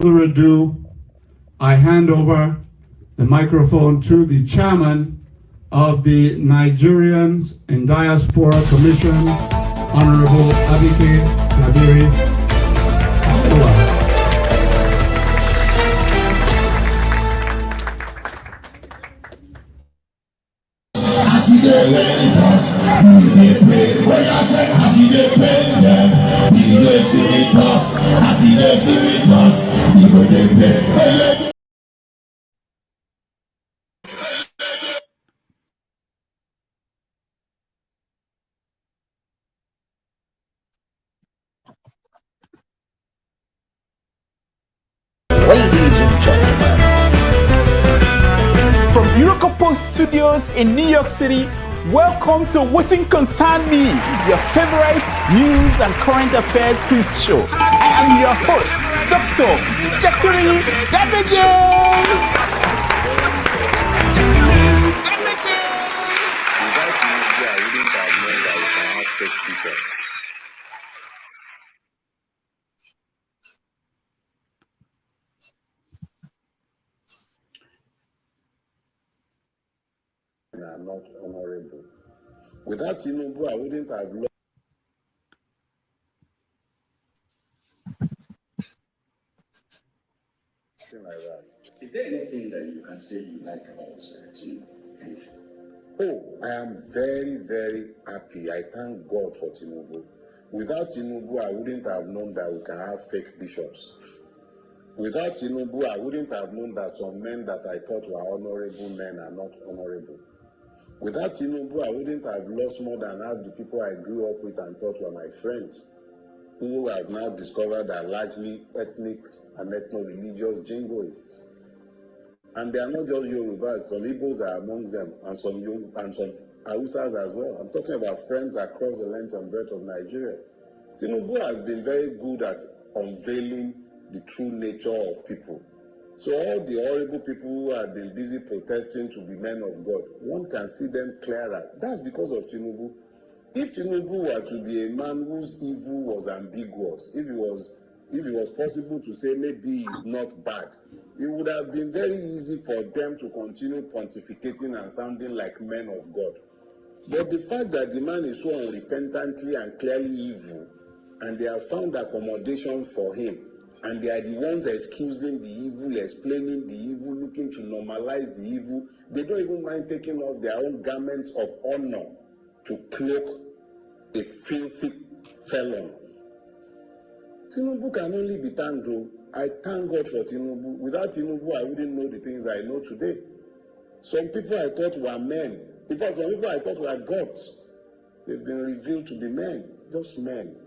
further ado, I hand over the microphone to the chairman of the Nigerians in Diaspora Commission, Honorable Abike Kabiri. Ladies and gentlemen, from Eurocopo Studios in New York City, welcome to What Concern Me, your favorite news and current affairs quiz show. I am your host, Dr. Jacqueline Damages. are not honorable. Without Tinubu, I wouldn't have lost. Like that. Is there anything that you can say you like about Tinubu? Anything? Oh, I am very, very happy. I thank God for Tinubu. Without Tinubu, I wouldn't have known that we can have fake bishops. Without Tinubu, I wouldn't have known that some men that I thought were honorable men are not honorable. Without Tinubu, I wouldn't have lost more than half the people I grew up with and thought were my friends, who have now discovered are largely ethnic and ethno-religious jingoists. And they are not just Yorubas, some Igbos are amongst them, and some Hausas as well. I'm talking about friends across the length and breadth of Nigeria. Tinubu has been very good at unveiling the true nature of people. So all the horrible people who have been busy protesting to be men of God, one can see them clearer. That's because of Tinubu. If Tinubu were to be a man whose evil was ambiguous, if it was possible to say maybe he's not bad, it would have been very easy for them to continue pontificating and sounding like men of God. But the fact that the man is so unrepentantly and clearly evil, and they have found accommodation for him, and they are the ones excusing the evil, explaining the evil, looking to normalize the evil, they don't even mind taking off their own garments of honor to cloak a filthy felon. Tinubu can only be thanked, though. I thank God for Tinubu. Without Tinubu, I wouldn't know the things I know today. Some people I thought were men. In fact, some people I thought were gods. They've been revealed to be men. Just men.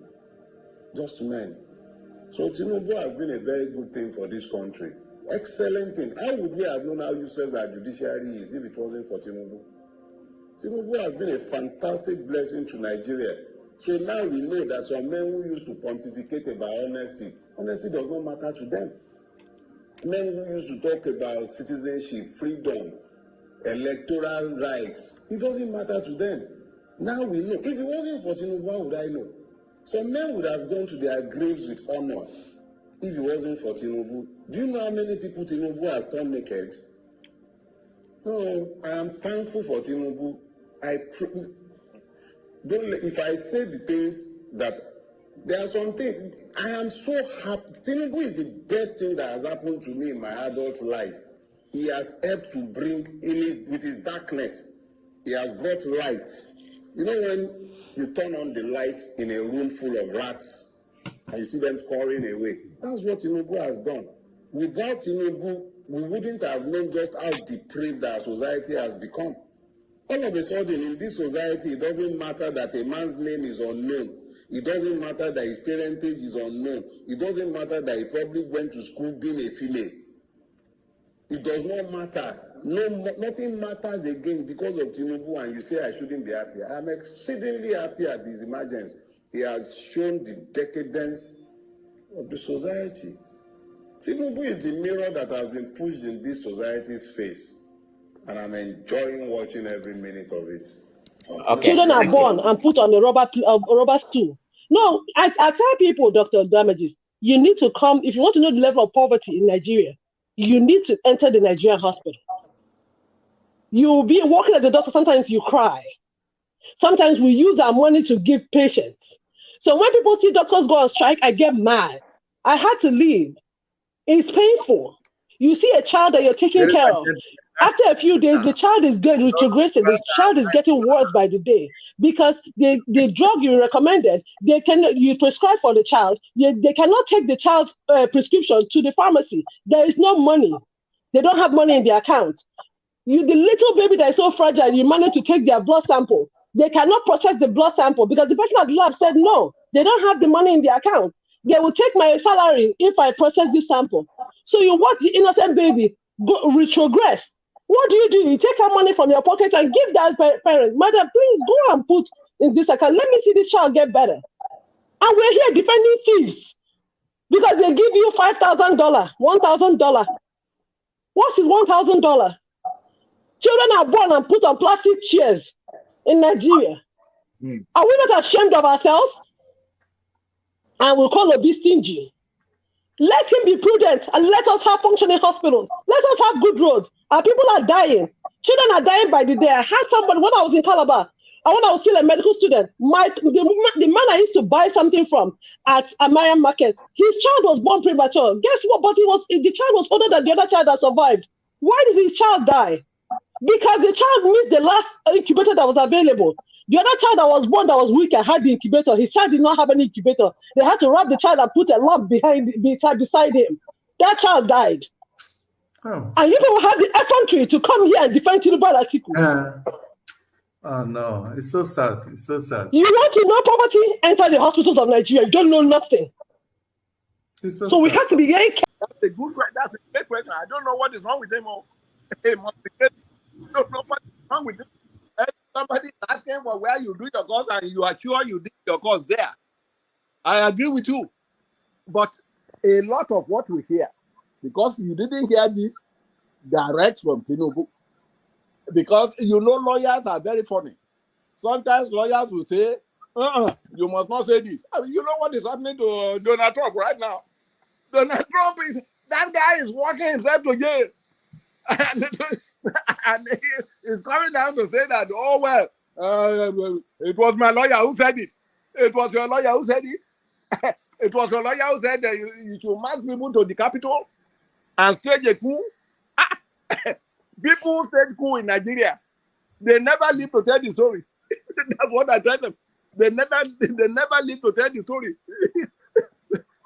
Just men. So Tinubu has been a very good thing for this country. Excellent thing. How would we have known how useless our judiciary is if it wasn't for Tinubu? Tinubu has been a fantastic blessing to Nigeria. So now we know that some men who used to pontificate about honesty does not matter to them. Men who used to talk about citizenship, freedom, electoral rights, it doesn't matter to them. Now we know. If it wasn't for Tinubu, how would I know? Some men would have gone to their graves with honor if it wasn't for Tinubu. Do you know how many people Tinubu has turned naked? No, I am thankful for Tinubu. If I say the things that there are some things, I am so happy. Tinubu is the best thing that has happened to me in my adult life. He has helped to bring, with his darkness, he has brought light. You know when you turn on the light in a room full of rats and you see them scoring away? That's what Tinubu has done. Without Tinubu, we wouldn't have known just how depraved our society has become. All of a sudden, in this society, it doesn't matter that a man's name is unknown. It doesn't matter that his parentage is unknown. It doesn't matter that he probably went to school being a female. It does not matter. Nothing matters again because of Tinubu, and you say I shouldn't be happy. I'm exceedingly happy at this emergence. He has shown the decadence of the society. Tinubu is the mirror that has been pushed in this society's face, and I'm enjoying watching every minute of it. Okay. Children are born and put on a rubber stool. No, I tell people, Dr. Damages, you need to come, if you want to know the level of poverty in Nigeria, you need to enter the Nigerian hospital. You'll be walking at the doctor, sometimes you cry. Sometimes we use our money to give patients. So when people see doctors go on strike, I get mad. I had to leave. It's painful. You see a child that you're taking care of. After a few days, the child is retrogressing. The child is getting worse by the day because the drug you recommended, you prescribe for the child, they cannot take the child's prescription to the pharmacy. There is no money. They don't have money in their account. The little baby that is so fragile, you manage to take their blood sample. They cannot process the blood sample because the person at the lab said no, they don't have the money in their account. They will take my salary if I process this sample. So you watch the innocent baby go retrogress. What do? You take our money from your pocket and give that parent, madam, please go and put in this account. Let me see this child get better. And we're here defending thieves because they give you $5,000, $1,000. What is $1,000? Children are born and put on plastic chairs in Nigeria. Are we not ashamed of ourselves? And we'll call Obi stingy. Let him be prudent and let us have functioning hospitals. Let us have good roads. Our people are dying. Children are dying by the day. I had somebody when I was in Calabar, and when I was still a medical student, the man I used to buy something from at Amaya Market, his child was born premature. Guess what? But the child was older than the other child that survived. Why did his child die? Because the child missed the last incubator that was available. The other child that was born that was weaker had the incubator. His child did not have any incubator. They had to wrap the child and put a lamp beside him. That child died. Oh. And you people have the effrontery to come here and defend Tinubu Atiku. Oh no, it's so sad. It's so sad. You want to know poverty? Enter the hospitals of Nigeria. You don't know nothing. It's so sad. We have to be very careful. That's a good question. That's a great question. I don't know what is wrong with them all. I don't know what is wrong with them. Somebody asking for where you do your course and you are sure you did your course there. I agree with you. But a lot of what we hear, because you didn't hear this direct from Tinubu, because you know lawyers are very funny. Sometimes lawyers will say, you must not say this. I mean, you know what is happening to Donald Trump right now? Donald Trump that guy is walking himself to jail. And he is coming down to say that, oh, well, it was my lawyer who said it. It was your lawyer who said it. It was your lawyer who said that you should march people to the Capitol and stage a coup. People stage coup in Nigeria. They never live to tell the story. That's what I tell them. They never live to tell the story.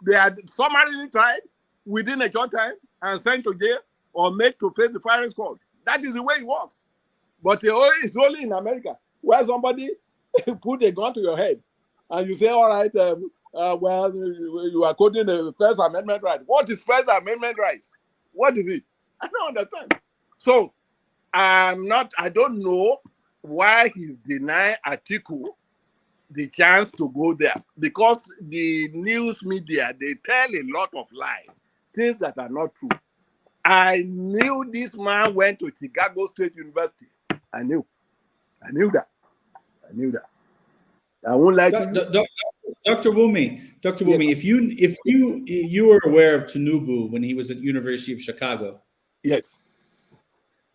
They are summarily tried within a short time and sent to jail or made to face the firing squad. That is the way it works. But it's only in America where somebody put a gun to your head and you say, all right, well, you are quoting the First Amendment right. What is First Amendment right? What is it? I don't understand. So I don't know why he's denying Atiku the chance to go there, because the news media, they tell a lot of lies, things that are not true. I knew this man went to Chicago State University. I knew that. I won't like Dr. Wumi, yes. if you were aware of Tinubu when he was at University of Chicago. Yes.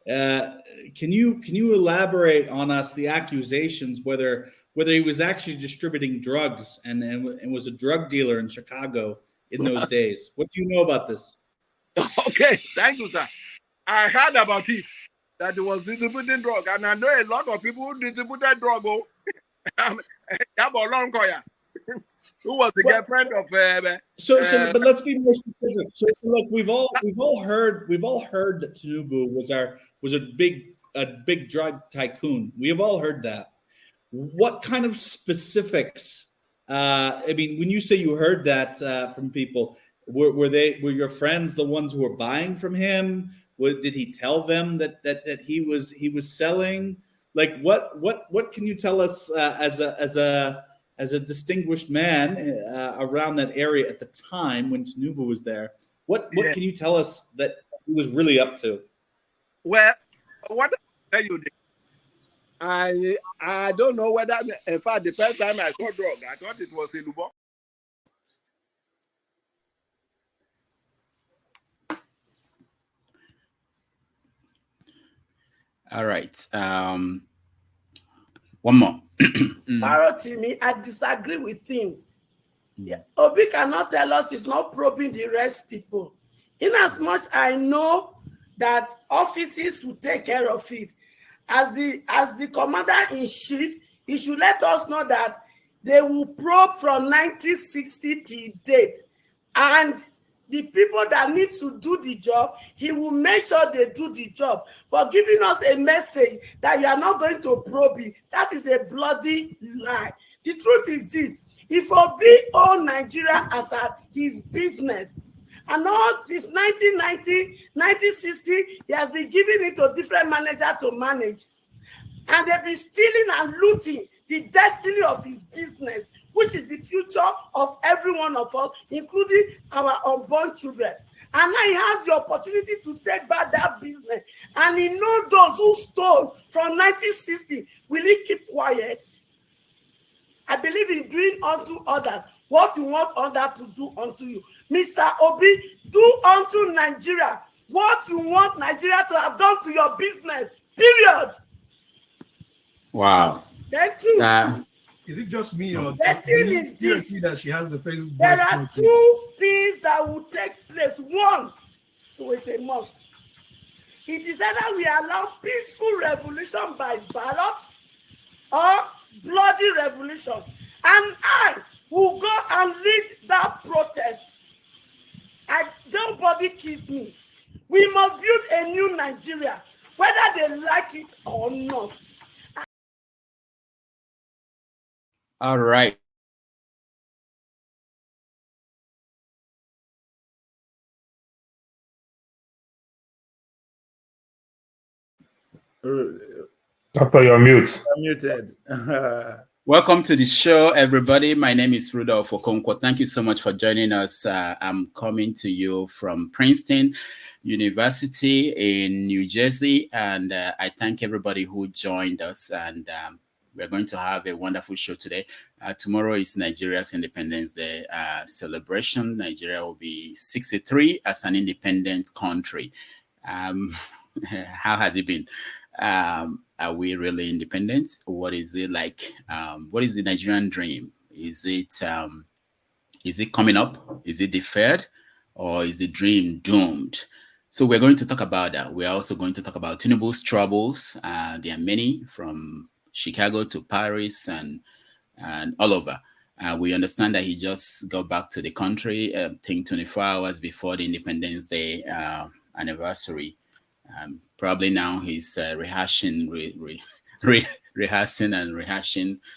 Can you elaborate on us the accusations whether he was actually distributing drugs and was a drug dealer in Chicago in those days? What do you know about this? Okay, thank you, sir. I heard about it, that he was distributing drug, and I know a lot of people who distributed drug. Who was the girlfriend of? But let's be more specific. So look, we've all heard that Tinubu was a big drug tycoon. We have all heard that. What kind of specifics? I mean, when you say you heard that from people. Were your friends the ones who were buying from him? Did he tell them that he was selling? Like what can you tell us as a distinguished man around that area at the time when Tinubu was there? What can you tell us that he was really up to? Well, what I tell you, I don't know whether, in fact, the first time I saw drug, I thought it was in Lubo. All right. One more. Farotimi, I disagree with him. Obi cannot tell us he's not probing the rest people. In as much I know that offices will take care of it. As the commander-in-chief, he should let us know that they will probe from 1960 till date. And the people that need to do the job, he will make sure they do the job. But giving us a message that you are not going to probe it, that is a bloody lie. The truth is this: if Obi own Nigeria as his business, and all since 1990, 1960, he has been giving it to different managers to manage. And they've been stealing and looting the destiny of his business, which is the future of every one of us, including our unborn children. And now he has the opportunity to take back that business. And he knows those who stole from 1960. Will he keep quiet? I believe in doing unto others what you want others to do unto you. Mr. Obi, do unto Nigeria what you want Nigeria to have done to your business. Period. Wow. Then two. Is it just me or the thing is this? That she has the Facebook? There are two things that will take place. One, is a must. It is either we allow peaceful revolution by ballot or bloody revolution. And I will go and lead that protest. Nobody kills me. We must build a new Nigeria, whether they like it or not. All right. Doctor, you're mute. I'm muted. Welcome to the show, everybody. My name is Rudolph Okonkwo. Thank you so much for joining us. I'm coming to you from Princeton University in New Jersey, and I thank everybody who joined us. And we're going to have a wonderful show today. Tomorrow is Nigeria's Independence Day celebration. Nigeria will be 63 as an independent country. How has it been? Are we really independent? What is it like? What is the Nigerian dream? Is it coming up? Is it deferred? Or is the dream doomed? So we're going to talk about that. We're also going to talk about Tinubu's troubles. There are many, from Chicago to Paris and all over. We understand that he just got back to the country, I think 24 hours before the Independence Day anniversary. Probably now he's rehearsing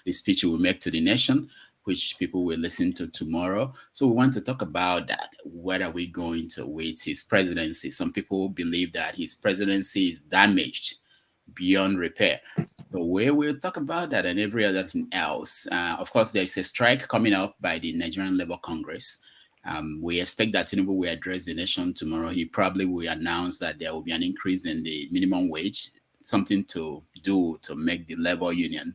the speech he will make to the nation, which people will listen to tomorrow. So we want to talk about that. What are we going to with his presidency? Some people believe that his presidency is damaged beyond repair. So we will talk about that and every other thing else. Of course, there's a strike coming up by the Nigerian Labour Congress. We expect that Tinubu will address the nation tomorrow. He probably will announce that there will be an increase in the minimum wage, something to do to make the labor union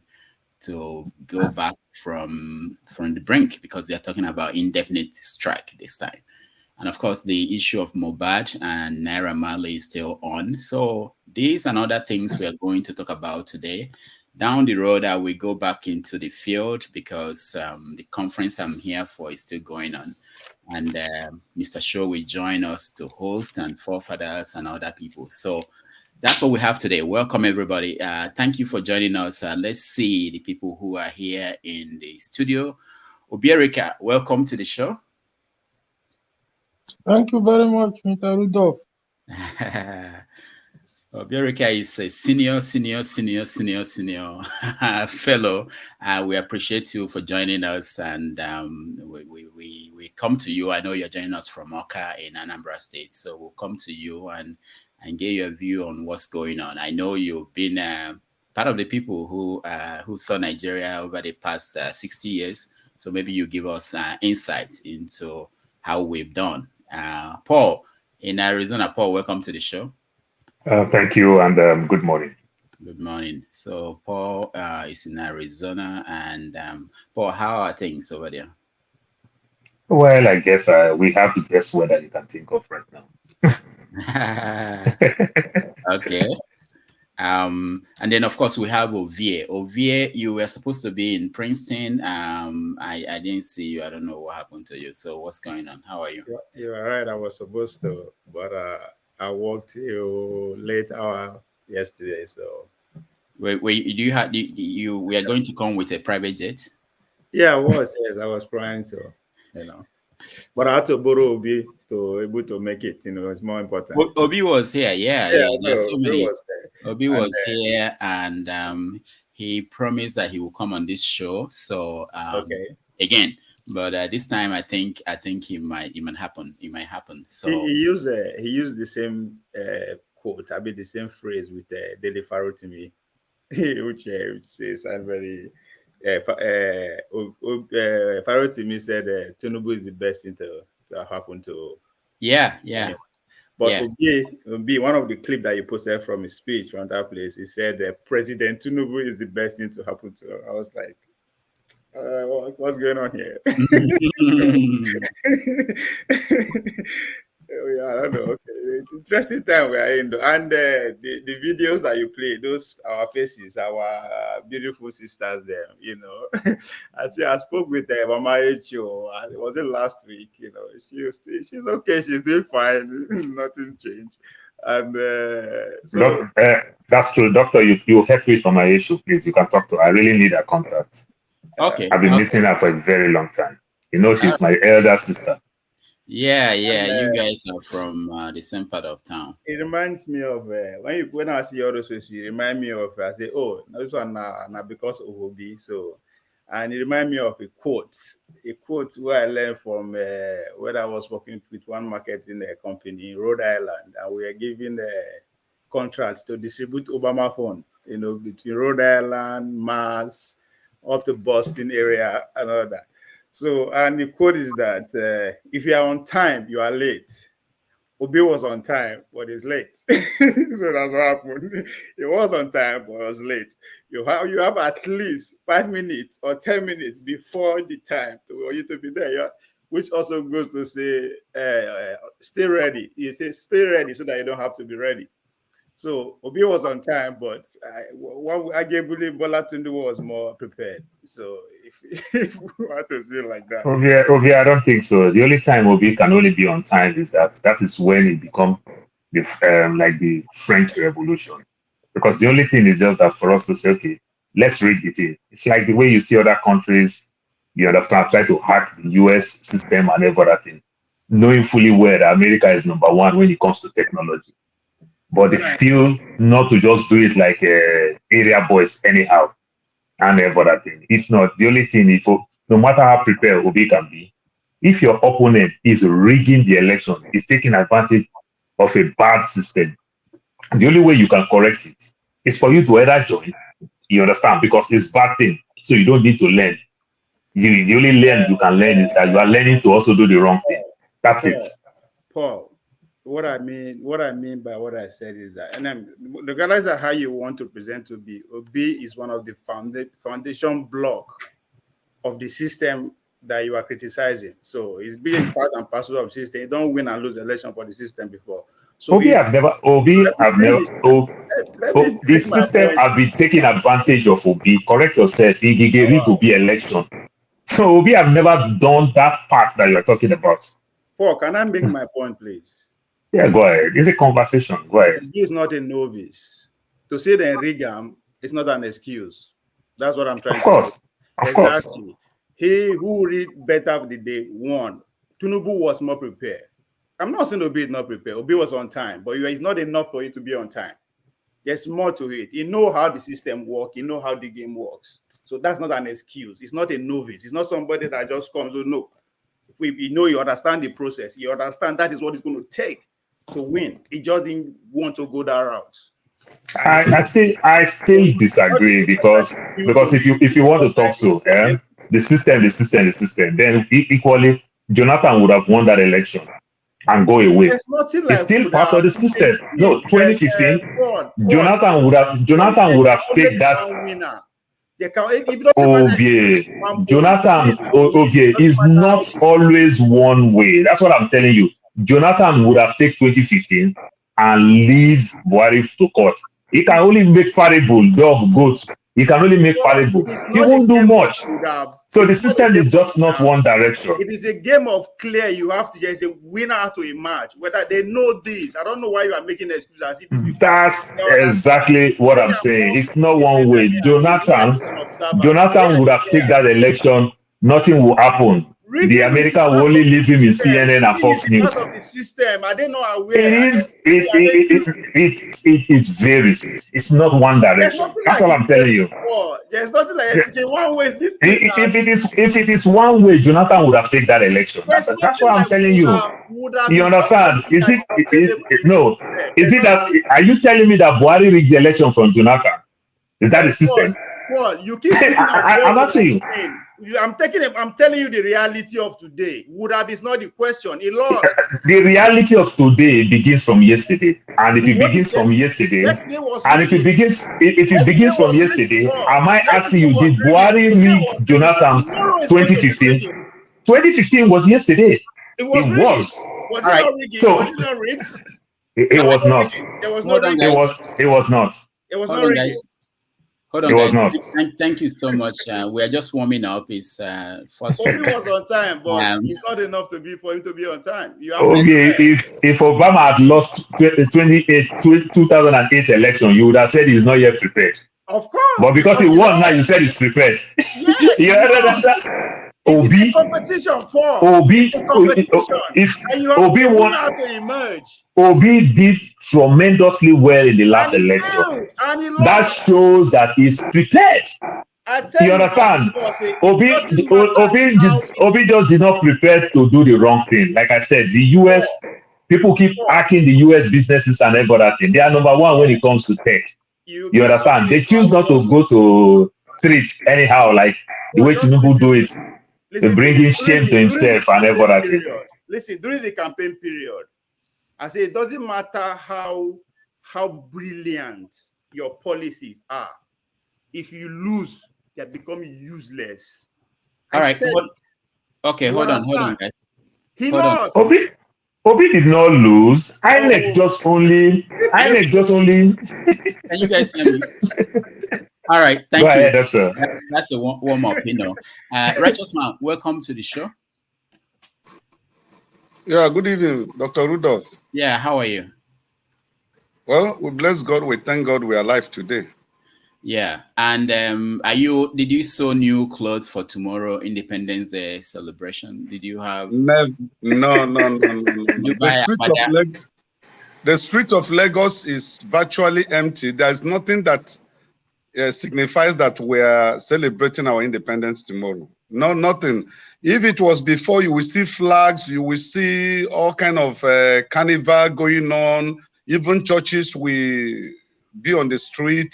to go back from the brink, because they're talking about indefinite strike this time. And of course, the issue of Mohbad and Naira Marley is still on. So these and other things we are going to talk about today. Down the road, I will go back into the field because the conference I'm here for is still going on. And Mr. Shaw will join us to host, and forefathers and other people. So that's what we have today. Welcome, everybody. Thank you for joining us. Let's see the people who are here in the studio. Obiorika, welcome to the show. Thank you very much, Mr. Rudolph. Obiorika is a senior fellow. We appreciate you for joining us, and we come to you. I know you're joining us from Oka in Anambra State, so we'll come to you and get your view on what's going on. I know you've been part of the people who saw Nigeria over the past 60 years, so maybe you give us insights into how we've done. Paul in Arizona. Paul, welcome to the show. Thank you, and good morning. Good morning. So Paul is in Arizona, and Paul, how are things over there? Well, I guess we have the best weather you can think of right now. Okay. And then of course we have Ovie. Ovie, you were supposed to be in Princeton. I didn't see you. I don't know what happened to you. So what's going on? How are you? You're right. I was supposed to, but I worked till late hour yesterday. So Wait, do you have we are going to come with a private jet? Yeah, I was. Yes, I was planning to, but I had to borrow Obi to able to make it. It's more important. Obi was here. Yeah. There's so many. Obi was here, and he promised that he will come on this show. So again, but this time I think it might happen. It might happen. So he used the same quote. I mean the same phrase with the deferred to me, which says I'm very. Farrow to me said Tinubu is the best thing to happen to. Yeah. But Obi, one of the clip that you posted from his speech from that place, he said President Tinubu is the best thing to happen to. I was like, what's going on here? I don't know. Okay. Interesting time we are in, and the videos that you play, those our faces, our beautiful sisters there. I spoke with Mama Echo. Was it last week? She's okay. She's doing fine. Nothing changed. And that's true, Doctor. You help me on my issue, please. You can talk to her. I really need her contact. Okay. I've been missing her for a very long time. She's my elder sister. Yeah. You guys are from the same part of town. It reminds me of when I see all those faces, you remind me of. I say, oh, this one now because of Obi. So, and it reminds me of a quote where I learned from when I was working with one marketing company in Rhode Island, and we were given contracts to distribute Obama phone. Between Rhode Island, Mass, up to Boston area, and all that. So, and the quote is that if you are on time, you are late. Obi was on time, but he's late. So that's what happened. He was on time, but was late. You have at least 5 minutes or 10 minutes before the time for you to be there. Which also goes to say, stay ready. He says, stay ready so that you don't have to be ready. So Obi was on time, but arguably Bola Tinubu was more prepared. So if we want to say it like that, Obi, I don't think so. The only time Obi can only be on time is that is when it becomes like the French Revolution, because the only thing is just that for us to say, okay, let's read the thing. It's like the way you see other countries, you understand, try to hack the US system and everything, knowing fully well that America is number one when it comes to technology. But they feel not to just do it like area boys anyhow and everything. If not, the only thing is, no matter how prepared Obi can be, if your opponent is rigging the election, is taking advantage of a bad system, the only way you can correct it is for you to either join, you understand, because it's bad thing. So you don't need to learn. The only learn you can learn is that you are learning to also do the wrong thing. That's it. Paul. What I mean by what I said is that, and then regardless of how you want to present Obi is one of the foundation block of the system that you are criticizing. So it's being part and parcel of the system. You don't win and lose election for the system before. So the system have been taking advantage of Obi. Correct yourself. He gave Obi election. So Obi have never done that part that you are talking about. Paul, can I make my point, please? Yeah, go ahead. It's a conversation. Go ahead. He is not a novice. To say the Rigam is not an excuse. That's what I'm trying to say. Exactly. He who read better the day won. Tinubu was more prepared. I'm not saying Obi is not prepared. Obi was on time, but it's not enough for you to be on time. There's more to it. You know how the system works. You know how the game works. So that's not an excuse. It's not a novice. It's not somebody that just comes to know. If you understand the process, you understand that is what it's going to take to win. He just didn't want to go that route. I still disagree because if you want to talk the system, then equally Jonathan would have won that election and go away. It's still part of the system. No, 2015, Jonathan would have taken that. Jonathan is not always one way. That's what I'm telling you. Jonathan would have taken 2015 and leave Buhari to court. He can only make parable, dog, goat. He can only make parable. He won't do much. So the system is just not one direction. It is a game of clear. You have to just a winner to emerge. Whether they know this, I don't know why you are making excuses as if it's because That's exactly what I'm saying. It's not one way. Jonathan would have taken that election. Nothing will happen. The American will only leave him in CNN and Fox News. Part of the system. I didn't know aware. It varies. It's not one direction. That's all I'm telling you. There's nothing like it's a one way. This if it is one way, Jonathan would have taken that election. That's what I'm telling you. You understand? Is it that? Are you telling me that Buhari rigged the election from Jonathan? Is that the system? Well, you keep I'm asking you. I'm telling you the reality of today. Would have is not the question. He lost. The reality of today begins from yesterday, and if it begins from yesterday, and if it begins from yesterday, am I asking you, did Buhari rig Jonathan 2015? 2015 was yesterday. It was. Was it not rigged? So was it not rigged? It was not. It was not rigged. It was not. It was not rigged. Hold on, it was guys. not. Thank you so much. We are just warming up. It's first. Obi was on time, but it's not enough to be for him to be on time. You have if Obama had lost 2008 election, you would have said he's not yet prepared. Of course. But because he won now, you said he's prepared. Yes, Obi competition, Paul. Obi, if Obi won, to emerge. Obi did tremendously well in the last election. That shows that he's prepared. You understand? Obi just did not prepare to do the wrong thing. Like I said, the US people keep hacking the US businesses and every other thing. They are number one when it comes to tech. You understand? They choose not to go to streets anyhow, like the way Tinubu do it. They bring in shame to himself and every other thing. Listen, during the campaign period, I say it doesn't matter how brilliant your policies are. If you lose, they become useless. All right. Okay, hold on, guys. He lost. Obi did not lose. INEC just only. Can you guys hear me? All right, thank you. Go ahead, doctor. That's a warm up, Righteous Man, welcome to the show. Yeah, good evening, Dr. Rudolph. Yeah, how are you? Well, we bless God. We thank God we are alive today. Yeah, and did you sew new clothes for tomorrow Independence Day celebration? Did you have? No. The street of Lagos is virtually empty. There's nothing that signifies that we are celebrating our independence tomorrow. No, nothing. If it was before, you will see flags, you will see all kind of carnival going on. Even churches will be on the street,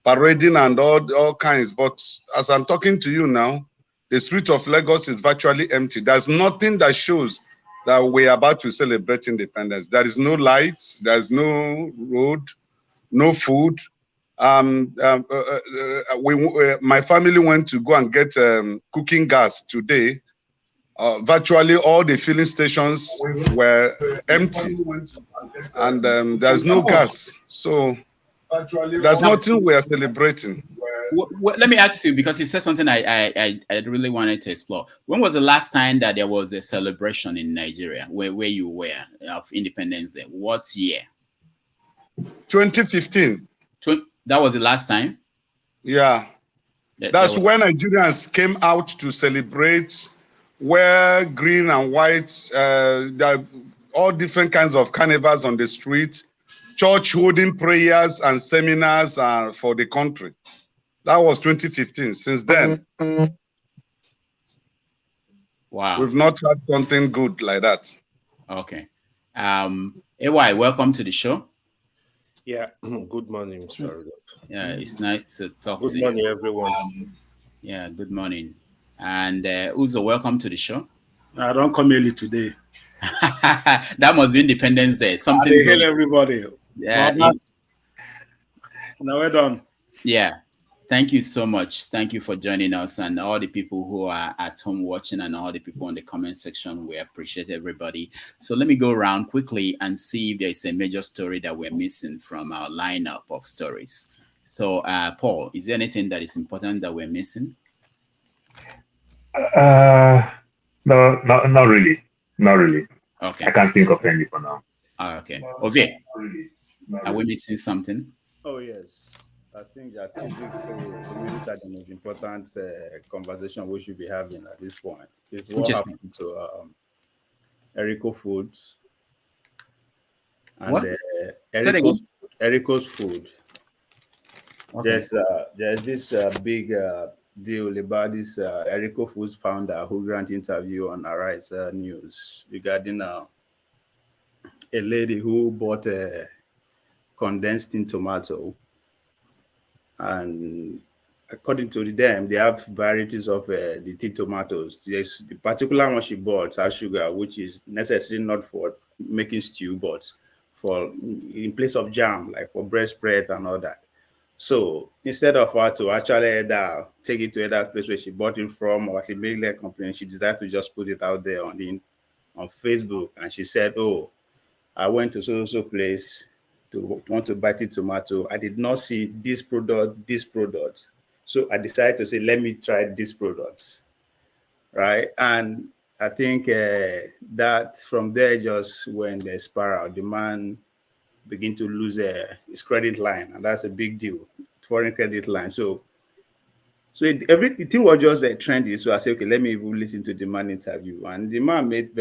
parading and all kinds. But as I'm talking to you now, the street of Lagos is virtually empty. There's nothing that shows that we're about to celebrate independence. There is no lights, there's no road, no food. My family went to go and get cooking gas today. Virtually all the filling stations were empty, and there's no gas. So there's nothing we are celebrating. Let me ask you, because you said something I really wanted to explore. When was the last time that there was a celebration in Nigeria where you were of Independence Day? What year? 2015. That was the last time? Yeah. That's when Nigerians came out to celebrate, wear green and white, all different kinds of carnivals on the street, church holding prayers and seminars for the country. That was 2015. Since then, wow, we've not had something good like that. Okay. AY, welcome to the show. Yeah, good morning, Mr. Rudolph. Yeah, it's nice to talk to you. Good morning, everyone. Yeah, good morning. And Uzo, welcome to the show. I don't come early today. That must be Independence Day. Something. Hail everybody. Yeah. Now we're done. Yeah. Thank you so much. Thank you for joining us, and all the people who are at home watching and all the people in the comment section. We appreciate everybody. So let me go around quickly and see if there's a major story that we're missing from our lineup of stories. So Paul, is there anything that is important that we're missing? No, not really. Not really. Okay. I can't think of any for now. Okay. Ovie, are we missing something? Oh, yes. I think that the most important conversation we should be having at this point is what happened to Erico Foods and Erico's Food. Okay. There's this big deal about this Erico Foods founder who granted interview on Arise News regarding a lady who bought a condensed in tomato. And according to them, they have varieties of the tea tomatoes. Yes, the particular one she bought has sugar, which is necessary not for making stew, but for in place of jam, like for bread spread and all that. So instead of her to actually take it to that place where she bought it from, or actually make that complaint, she decided to just put it out there on Facebook, and she said, "Oh, I went to so place to want to buy the tomato. I did not see this product. So I decided to say, let me try this product." Right. And I think that from there just went the spiral. The man began to lose his credit line, and that's a big deal, foreign credit line. So everything was just trendy. So I said, okay, let me even listen to the man interview. And the man made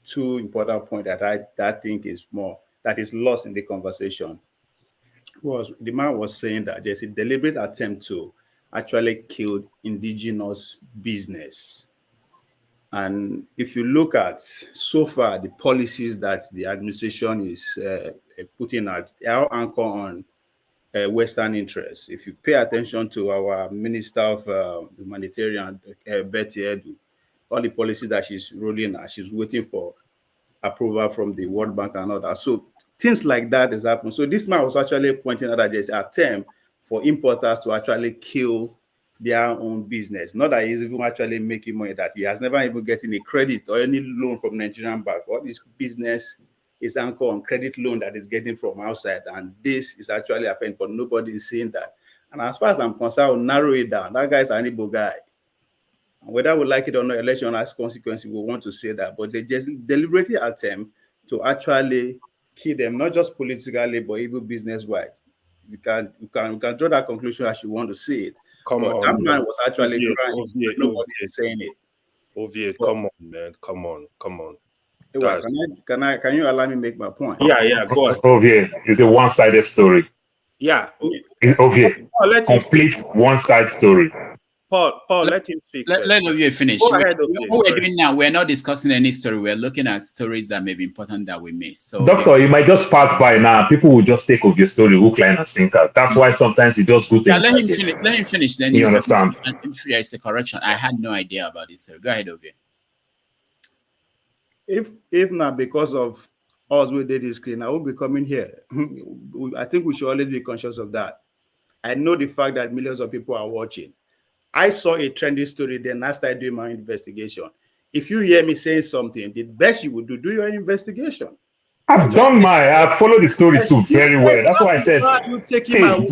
two important points that I think is lost in the conversation. The man was saying that there's a deliberate attempt to actually kill indigenous business. And if you look at so far the policies that the administration is putting out, they are anchored on Western interests. If you pay attention to our Minister of Humanitarian, Betty Edu, all the policies that she's rolling out, she's waiting for approval from the World Bank and all that. So things like that is happening. So this man was actually pointing out that there's an attempt for importers to actually kill their own business. Not that he's even actually making money, that he has never even gotten a credit or any loan from Nigerian bank. All this business is anchored on credit loan that is getting from outside. And this is actually happening, but nobody is saying that. And as far as I'm concerned, I'll narrow it down. That guy is an Igbo guy. And whether we like it or not, election has consequences, we want to say that. But they just deliberately attempt to actually kill them, not just politically, but even business-wise. You can draw that conclusion as you want to see it. That man was actually crying. Nobody is saying it. Ovie, come on, man. Come on. Can you allow me to make my point? Yeah, go ahead. Ovie, it's a one-sided story. Yeah. Ovie, complete one-side story. Paul, let him speak. Let Ovie finish. Go ahead, what we're doing now, we're not discussing any story. We're looking at stories that may be important that we miss. So, Doctor, you might just pass by now. People will just take of your story, hook, line, and sinker. That's why sometimes it's just good to let him finish. Then you understand. And if there is a correction, I had no idea about this. So go ahead, Ovie. If not because of us we did this screen, I won't be coming here. I think we should always be conscious of that. I know the fact that millions of people are watching. I saw a trendy story, then I started doing my investigation. If you hear me saying something, the best you would do your investigation. I've followed the story too very well. That's why I said,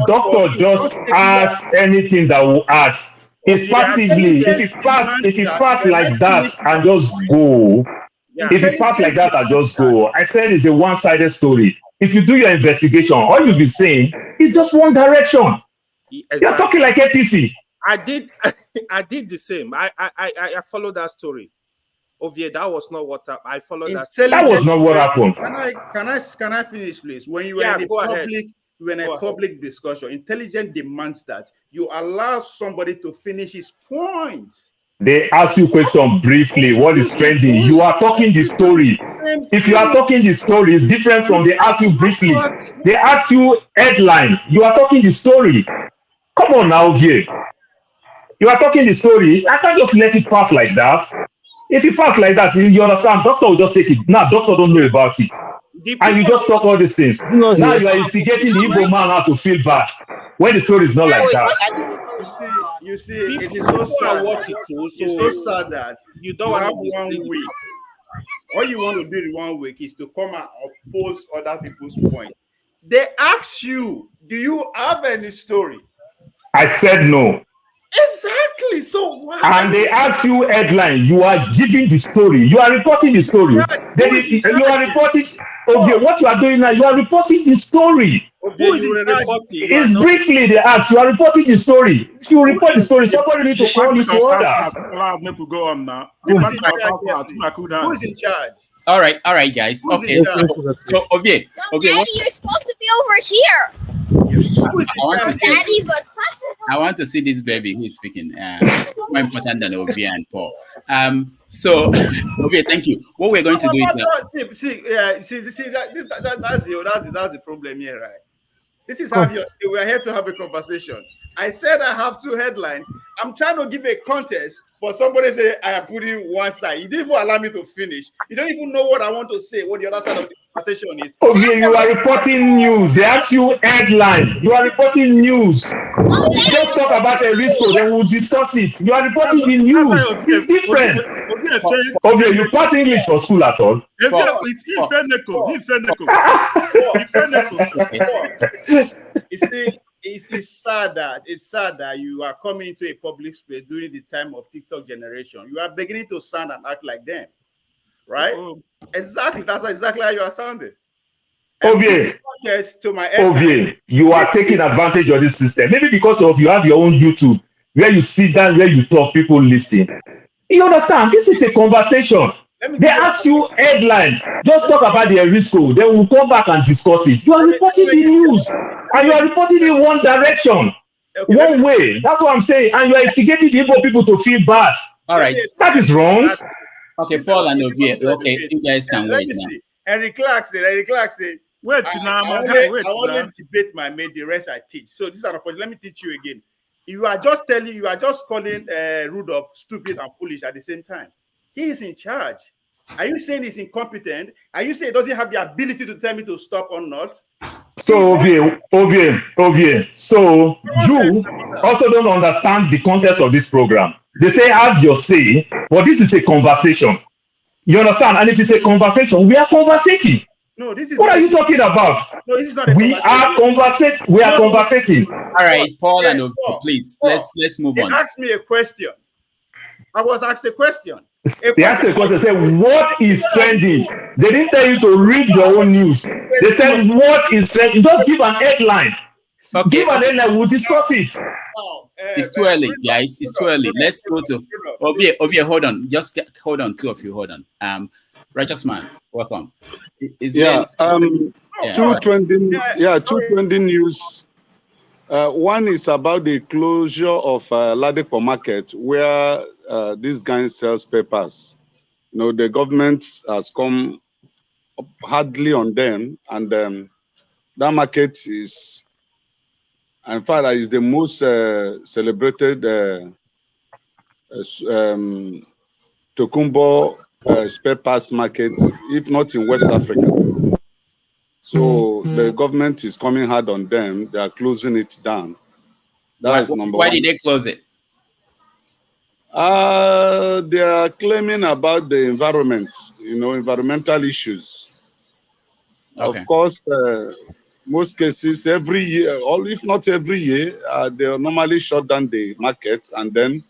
doctor just ask anything that will ask. If passively, if it pass like that and just go, if it pass like that and just go, I said it's a one-sided story. If you do your investigation, all you'll be saying is just one direction. Exactly. You're talking like APC. I did the same. I followed that story. Ovie, that was not what happened. I followed that. That was not what happened. Can I finish, please? When you were in a public discussion, intelligence demands that you allow somebody to finish his point. They ask you question briefly. What is trending? You are talking the story. If you are talking the story, it's different from they ask you briefly. They ask you headline. You are talking the story. Come on now, Ovie. You are talking the story. I can't just let it pass like that. If it pass like that, you understand, doctor will just take it. Now, doctor don't know about it. And you just talk all these things. Now you are instigating the Igbo man how to feel bad. when the story is not like that. You see, it is so sad. It's so sad that you don't have want 1 week. All you want to do in 1 week is to come and oppose other people's point. They ask you, do you have any story? I said no. Exactly. So why? And they ask you headline. You are giving the story. You are reporting the story. You are reporting. Okay, what you are doing now, you are reporting the story. It's briefly they ask. You are reporting the story. If you report the story, somebody need to call you to order. Go on now. Who's in charge? All right, guys. Okay, so Ovie, Daddy, you're supposed to be over here. I want to see this baby who is speaking. More important than Ovie and Paul. So Ovie, thank you. What we're going to do is that's the problem here, right? This is how we are here to have a conversation. I said I have 2 headlines. I'm trying to give a contest, but somebody say I am putting one side. You didn't even allow me to finish. You don't even know what I want to say, what the other side of the conversation is. Okay, you are reporting news. They ask you headline. You are reporting news. Just talk about a risk, then we'll discuss it. You are reporting the news. It's different. Okay, you pass English for school at all? You see, it's sad that you are coming into a public space during the time of TikTok generation. You are beginning to sound and act like them, right? Exactly. That's exactly how you are sounding. Ovie, you are taking advantage of this system. Maybe because of you have your own YouTube where you sit down, where you talk, people listen. You understand? This is a conversation. They ask you headline, just talk about the Erisco, then we'll come back and discuss it. You are reporting the news, and you are reporting in one direction, one way. That's what I'm saying. And you are instigating the Igbo people to feel bad. All right. That is wrong. Okay, Paul and Ovie. Okay, you guys can wait now. Henry Clark said, wait, I only debate my mate, the rest I teach. So this is an opportunity. Let me teach you again. You are just calling Rudolph stupid and foolish at the same time. He is in charge. Are you saying he's incompetent? Are you saying he doesn't have the ability to tell me to stop or not? So, Ovie, so you also don't understand the context of this program. They say have your say, but this is a conversation. You understand? And if it's a conversation, we are conversating. No, this is what are you talking about? No, this is not a we are conversating. We are conversating. All right, Paul and Ovie, please, let's move on. They asked me a question. I was asked a question. They asked a question, say, what is trending? They didn't tell you to read your own news. They said, what is trending? Just give an headline. Okay. Give an headline, we'll discuss it. It's too early, guys. It's too early. Let's go to Ovie, hold on. Just hold on, two of you, hold on. Righteous Man, welcome. Two trending news. One is about the closure of Ladepo Market, where this guy sells papers. You know, the government has come up hardly on them, and that market is, in fact, is the most celebrated Tokumbo spare parts market, if not in West Africa. So the government is coming hard on them. They are closing it down. That is number one. Why did they close it? They are claiming about the environment, you know, environmental issues. Okay. Of course, most cases every year, or if not every year, they normally shut down the market, and then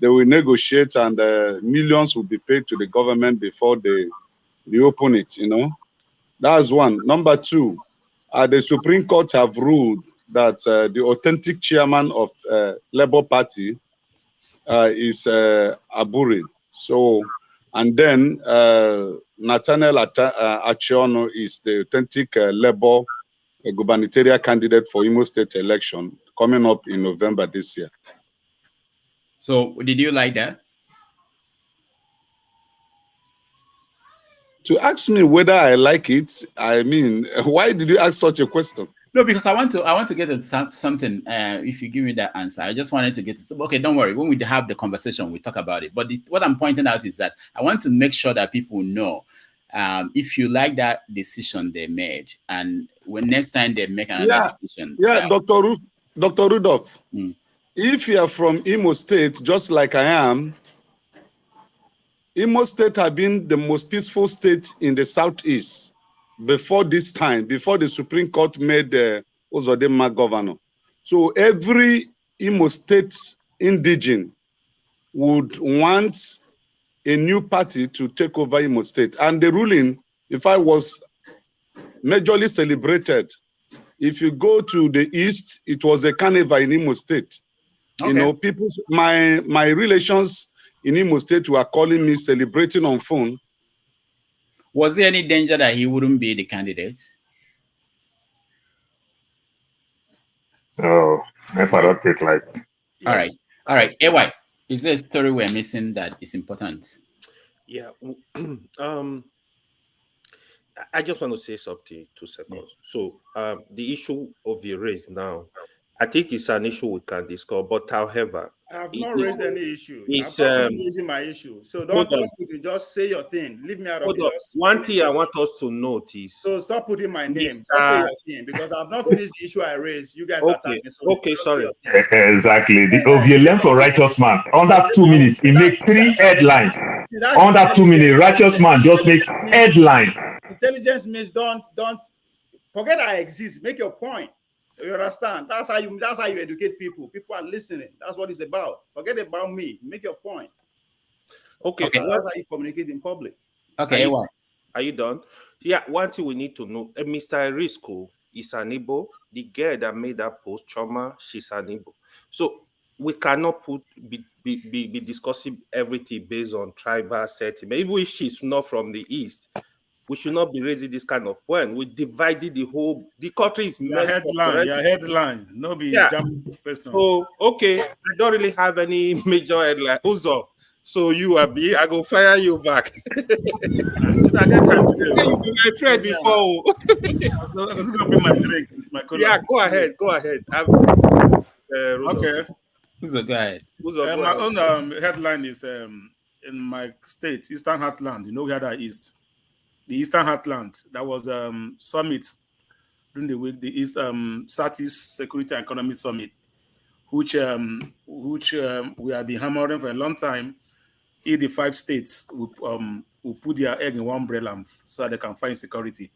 they will negotiate, and millions will be paid to the government before they open it, you know. That's one. Number two, the Supreme Court have ruled that the authentic chairman of Labour Party is Aburi. So, and then Nathaniel Achiono is the authentic Labour gubernatorial candidate for Imo State election coming up in November this year. So, did you like that? To ask me whether I like it, I mean, why did you ask such a question? No, because I want to get at something. If you give me that answer, I just wanted to get to. Okay, don't worry. When we have the conversation, we talk about it. But what I'm pointing out is that I want to make sure that people know if you like that decision they made, and when next time they make another decision. Yeah, Dr. Dr. Rudolph, if you are from Imo State, just like I am, Imo State had been the most peaceful state in the Southeast before this time, before the Supreme Court made Uzodinma governor. So every Imo State indigene would want a new party to take over Imo State. And the ruling, if I was majorly celebrated, if you go to the East, it was a carnival in Imo State. Okay. You know, people, my relations in Imo State were calling me, celebrating on phone. Was there any danger that he wouldn't be the candidate? Oh, if I don't take like. Yes. All right. AY, is there a story we're missing that is important? Yeah. I just want to say something, 2 seconds. Yeah. So the issue of the race now, I think it's an issue we can discuss, but however, I have not raised any issue. I'm not raising my issue. So don't just say your thing. Leave me out of it. One thing I want us to notice. So stop putting my name. Just say your thing, because I've not finished the issue I raised. You guys are talking. So okay, sorry. Exactly. The OVLM for Righteous Man. Under 2 minutes, he makes 3 headlines. Under 2 minutes, Righteous Man just makes headline. Intelligence means don't forget I exist. Make your point. You understand? That's how you educate people. People are listening. That's what it's about. Forget about me. Make your point. Okay. That's how you communicate in public. Okay. Are you done? Yeah. One thing we need to know: Mr. Risco is an Igbo. The girl that made that post, Choma, she's an Igbo. So we cannot be discussing everything based on tribal setting. Even if she's not from the East, we should not be raising this kind of point. We divided the country is messed up. Your headline, no be person. So okay, I don't really have any major headline. Uzo, so you are me, I go fire you back. You be my friend before. I was gonna bring my drink with my colleague. Yeah, go ahead. Okay. Uzo, go ahead. Uzo, my own headline is in my state, Eastern Heartland. You know where that is? The Eastern Heartland. That was summit during the week, the East Southeast Security and Economic Summit, which we have been hammering for a long time. The 5 states will put their egg in one umbrella so they can find security.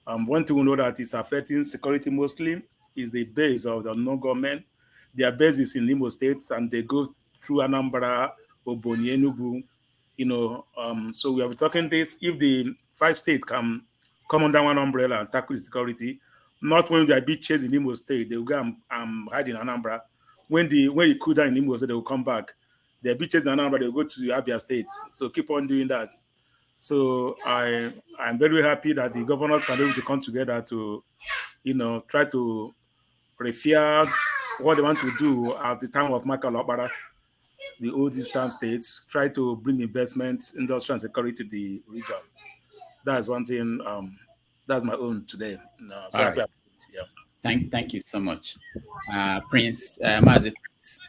One thing we know that is affecting security mostly is the base of the non-government. Their base is in Imo State, and they go through Anambra, Obonyi, Enugu. You know, so we are talking this. If the 5 states can come under one umbrella and tackle security, not when they are being chased in Imo State, they will go and hide in Anambra. When you cool down in Imo State, they will come back. They are being chased in Anambra, they will go to the Abia State. So keep on doing that. So I'm very happy that the governors can be able to come together to, you know, try to refer what they want to do at the time of Michael Okpara. The old Eastern states try to bring investment, industry, and security to the region. That's one thing. That's my own today. So right. Yeah. Thank you so much, Prince. Mazi Prince.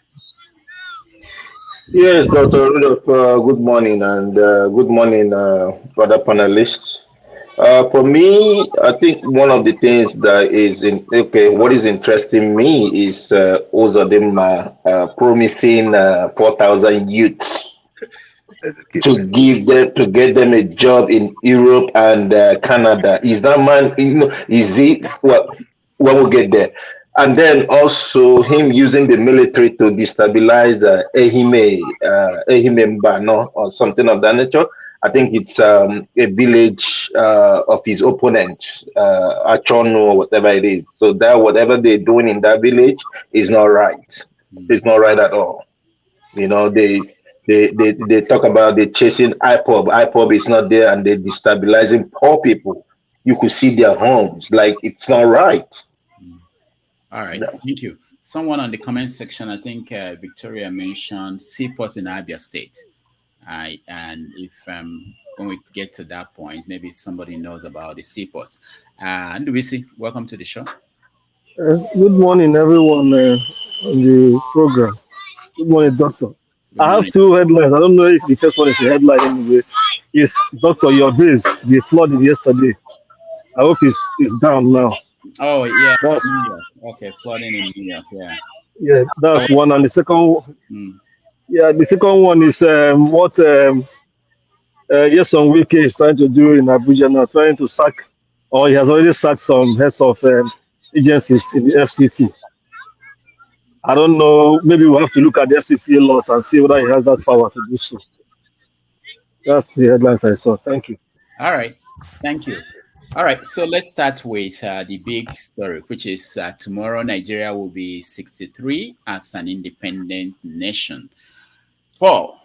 Yes, Dr. Rudolph. Good morning, and good morning, other panelists. For me, I think one of the things that is what is interesting me is Uzodinma promising 4,000 youths to get them a job in Europe and Canada. Is that man? Is he? Well, when we get there, and then also him using the military to destabilize Ehime Mbano or something of that nature. I think it's a village of his opponent, Achono or whatever it is. So that whatever they're doing in that village is not right. It's not right at all. You know, they talk about they chasing IPOB. IPOB is not there, and they're destabilizing poor people. You could see their homes. Like, it's not right. All right, thank you. Someone on the comment section, I think Victoria mentioned seaports in Abia State. And if when we get to that point, maybe somebody knows about the seaports. Ndubisi, welcome to the show. Good morning, everyone on the program. Good morning, Doctor. I have 2 headlines. I don't know if the first one is a headline anyway. It's Doctor, your base, they flooded yesterday. I hope it's down now. Oh yeah, That's New York. Okay, flooding in New York. Yeah. yeah, that's one. And the second, Mm. yeah, the second one is what yes, on Wiki is trying to do in Abuja now, trying to sack, or he has already sacked some heads of agencies in the FCT. I don't know. Maybe we'll have to look at the FCT laws and see whether he has that power to do so. That's the headlines I saw. Thank you. All right. Thank you. All right. So let's start with the big story, which is tomorrow Nigeria will be 63 as an independent nation. Paul,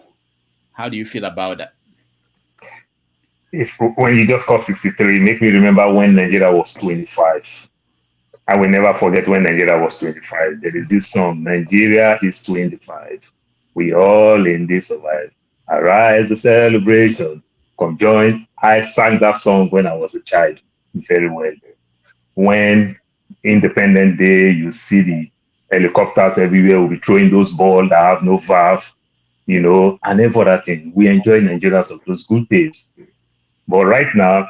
how do you feel about that? If when you just call 63, make me remember when Nigeria was 25. I will never forget when Nigeria was 25. There is this song, Nigeria is 25. We all in this survive. Arise the celebration. Conjoined. I sang that song when I was a child very well. When Independent Day, you see the helicopters everywhere will be throwing those balls that have no valve, and every other thing. We enjoy Nigerians of those good days. But right now,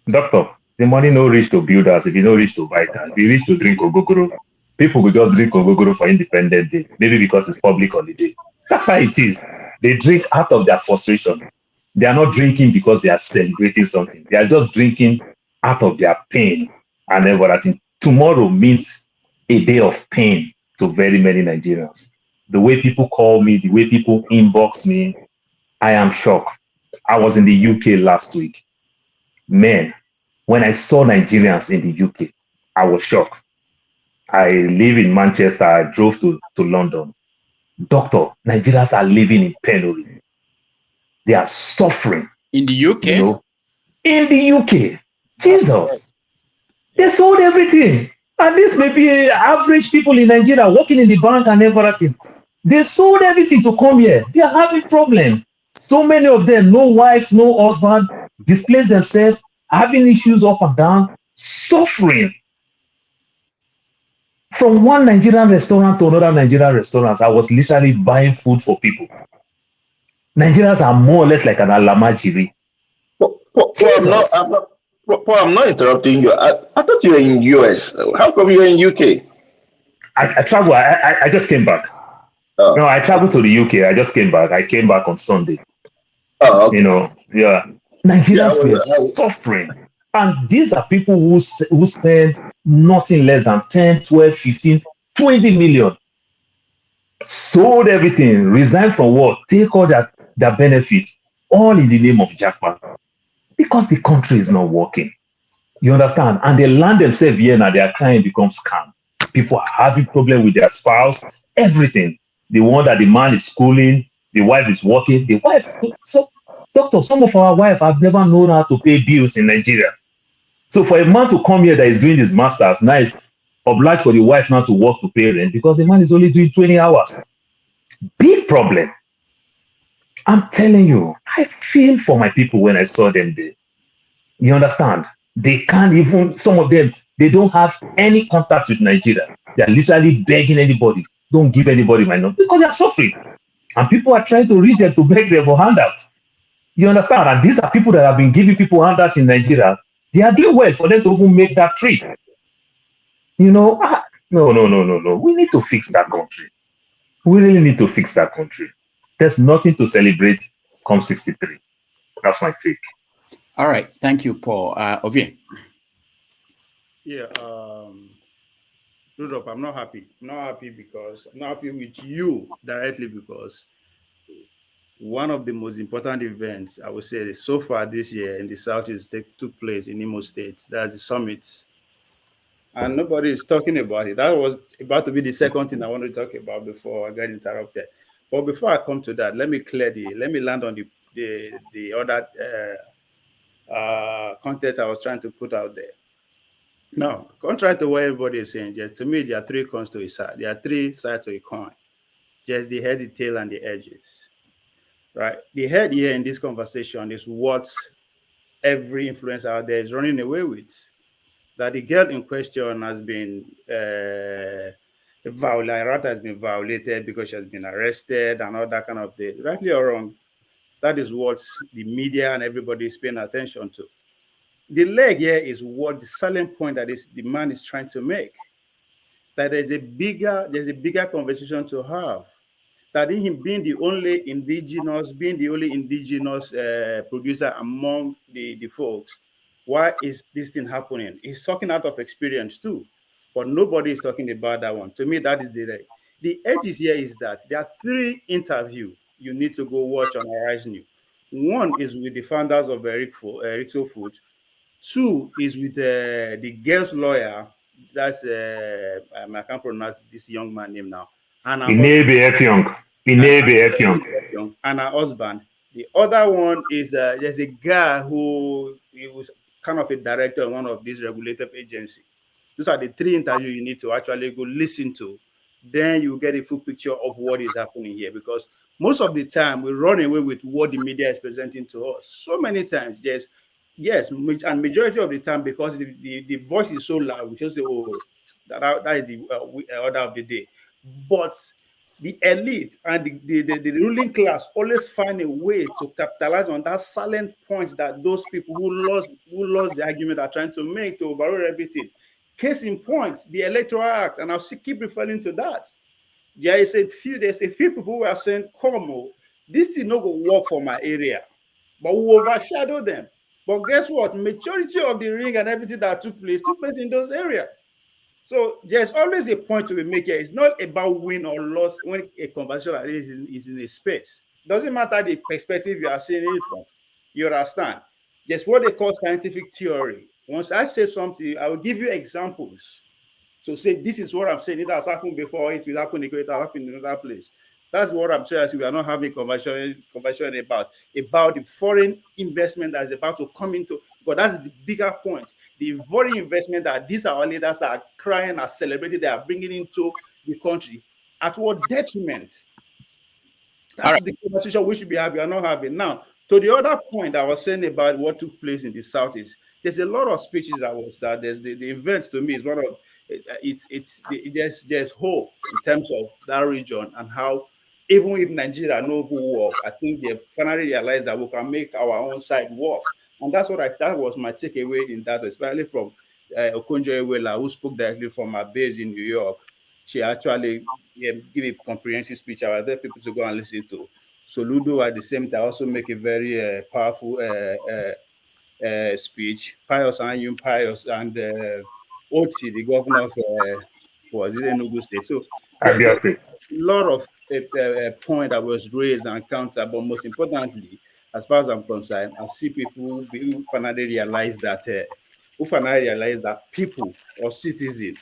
doctor, the money no reach to build us if you no reach to buy cars. If you reach to drink ogogoro, people will just drink ogogoro for Independent Day, maybe because it's public holiday. That's how it is. They drink out of their frustration. They are not drinking because they are celebrating something. They are just drinking out of their pain and everything. Tomorrow means a day of pain to very many Nigerians. The way people call me, the way people inbox me, I am shocked. I was in the UK last week. Man, when I saw Nigerians in the UK, I was shocked. I live in Manchester. I drove to London. Doctor, Nigerians are living in penury. They are suffering. In the UK? In the UK. Jesus. They sold everything. And this may be average people in Nigeria working in the bank and everything. They sold everything to come here. They are having problems. So many of them, no wife, no husband, displaced themselves, having issues up and down, suffering. From one Nigerian restaurant to another Nigerian restaurant, I was literally buying food for people. Nigerians are more or less like an alamajiri. I'm not interrupting you. I thought you were in US. How come you're in UK? I travel. I just came back. Oh. No, I traveled to the UK. I just came back. I came back on Sunday. Oh, okay. Nigerians were suffering. And these are people who spend nothing less than 10, 12, 15, 20 million. Sold everything, resigned from work, take all their benefit, all in the name of jackpot. Because the country is not working. You understand? And they land themselves here now, their client becomes scam. People are having problem with their spouse, everything. The one that the man is schooling, the wife is working, the wife. So, doctor, some of our wives have never known how to pay bills in Nigeria. So for a man to come here that is doing his master's, now it's obliged for the wife now to work to pay rent because the man is only doing 20 hours. Big problem. I'm telling you, I feel for my people when I saw them there. You understand? They can't even, some of them, they don't have any contact with Nigeria. They're literally begging anybody, don't give anybody my number because they're suffering. And people are trying to reach them to beg them for handouts. You understand? And these are people that have been giving people handouts in Nigeria. They are doing well for them to even make that trip. No. We need to fix that country. We really need to fix that country. There's nothing to celebrate come 63. That's my take. All right. Thank you, Paul. Ovie. Yeah. Rudolph, I'm not happy. I'm not happy with you directly because one of the most important events, I would say, so far this year in the Southeast took place in Imo State. That's the summit. And nobody is talking about it. That was about to be the second thing I wanted to talk about before I got interrupted. But before I come to that, let me land on the other content I was trying to put out there. Now, contrary to what everybody is saying, just to me, there are three coins to a side. There are three sides to a coin. Just the head, the tail, and the edges. Right? The head here in this conversation is what every influencer out there is running away with. That the girl in question has been violated because she has been arrested and all that kind of thing. Rightly or wrong, that is what the media and everybody is paying attention to. The leg here is what the selling point that is the man is trying to make. That there's a bigger conversation to have. That him being the only indigenous producer among the folks, why is this thing happening? He's talking out of experience too, but nobody is talking about that one. To me, that is the edges here is that there are 3 interviews you need to go watch on Arise New. One is with the founders of Eric Food. 2 is with the girl's lawyer. That's I can't pronounce this young man's name now. And and her husband. The other one is there's a guy who he was kind of a director in one of these regulated agencies. Those are the 3 interviews you need to actually go listen to. Then you get a full picture of what is happening here, because most of the time we run away with what the media is presenting to us. So many times, yes, and majority of the time, because the voice is so loud, we just say, oh, that is the order of the day. But the elite and the ruling class always find a way to capitalize on that silent point that those people who lost the argument are trying to make to overrule everything. Case in point, the Electoral Act, and I'll keep referring to that. There's a few people who are saying, come, this thing no go work for my area, but we overshadow them. But guess what? Majority of the ring and everything that took place in those areas. So there's always a point to be made here. It's not about win or loss when a conversation like this is in a space. Doesn't matter the perspective you are seeing it from. You understand? That's what they call scientific theory. Once I say something, I will give you examples. So say this is what I'm saying. It has happened before. It will happen. It will happen in another place. That's what I'm saying. We are not having conversation about the foreign investment that is about to come into. But that is the bigger point. The foreign investment that these our leaders are crying, are celebrating, they are bringing into the country. At what detriment? That's the conversation we should be having. We are not having now. To the other point I was saying about what took place in the Southeast, there's a lot of speeches that there's the events to me is one of there's hope in terms of that region and how even if Nigeria no go work, I think they've finally realized that we can make our own side work. And that's what that was my takeaway in that, especially from Okonjo-Iweala, who spoke directly from her base in New York. She actually gave a comprehensive speech. I was there people to go and listen to. Soludo at the same time also make a very powerful speech. Pius and Oti, the governor of was it Enugu State. So there's a lot of point that was raised and countered, but most importantly, as far as I'm concerned, I see people who finally realize that people or citizens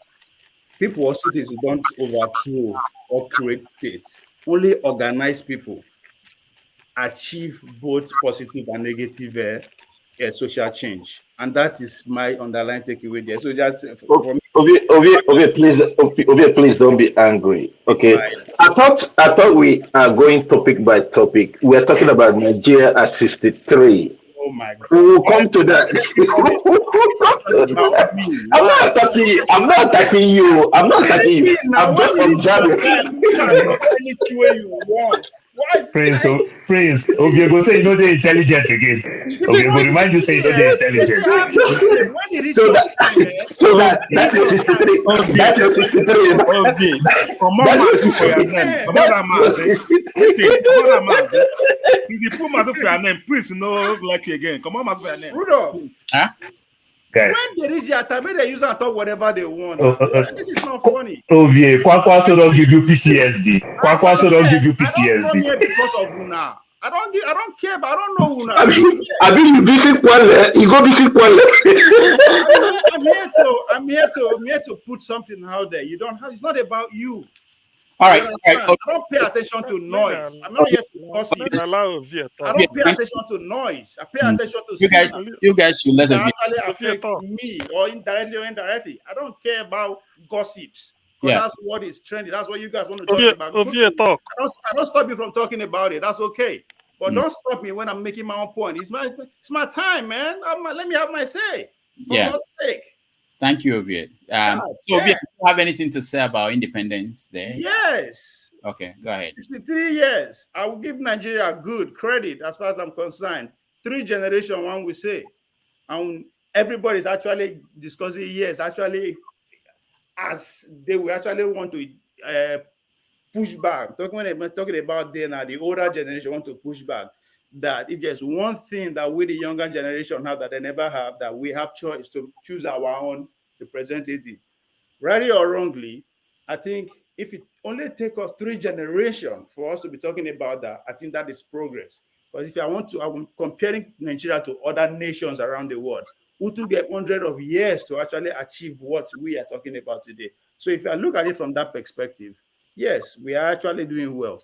don't overthrow or create states. Only organized people achieve both positive and negative social change, and that is my underlying takeaway there. So just for me, please don't be angry. Okay, right. I thought we are going topic by topic. We are talking about Nigeria at 63. Oh my God. We will come to that. I'm not attacking you. I'm not attacking you. I'm just observing. Anything way you want. Prince, okay, go say you know they're intelligent again. Okay, go remind you say you know they're intelligent. That's your 63. That's your 63. Okay. Come on, for your name. Come on, since you put myself for your name, please no like you again. Come on, for your name. Rudolph. Huh? Okay. When they reach their time, they use and talk whatever they want. This is not funny. Ovie, Kwakwa so don't give you PTSD. Kwakwa so don't give you PTSD. I don't come here because of Una. I don't care, but I don't know Una. I mean, you visit Kwale. You go visit Kwale. I'm here to put something out there. You don't have. It's not about you. All right. I don't pay attention to noise. I'm not here to gossip. I don't pay attention to noise. I pay attention to you guys should let them actually affect me or indirectly. I don't care about gossips. Yeah. That's what is trending. That's what you guys want to talk about. I don't stop you from talking about it. That's okay. But don't stop me when I'm making my own point. It's my time, man. Let me have my say. For God's sake. Thank you, Ovie. So, Ovie, do you have anything to say about independence there? Yes. Okay, go ahead. 63 years. I will give Nigeria good credit as far as I'm concerned. 3 generations, one will say. And everybody's actually discussing, yes, actually, as they will actually want to push back. Talking about then, the older generation want to push back. That if there's one thing that we, the younger generation, have that they never have, that we have choice to choose our own representative. Rightly or wrongly, I think if it only take us 3 generations for us to be talking about that, I think that is progress. Because if I want to, I'm comparing Nigeria to other nations around the world who took them hundreds of years to actually achieve what we are talking about today. So if I look at it from that perspective, yes, we are actually doing well.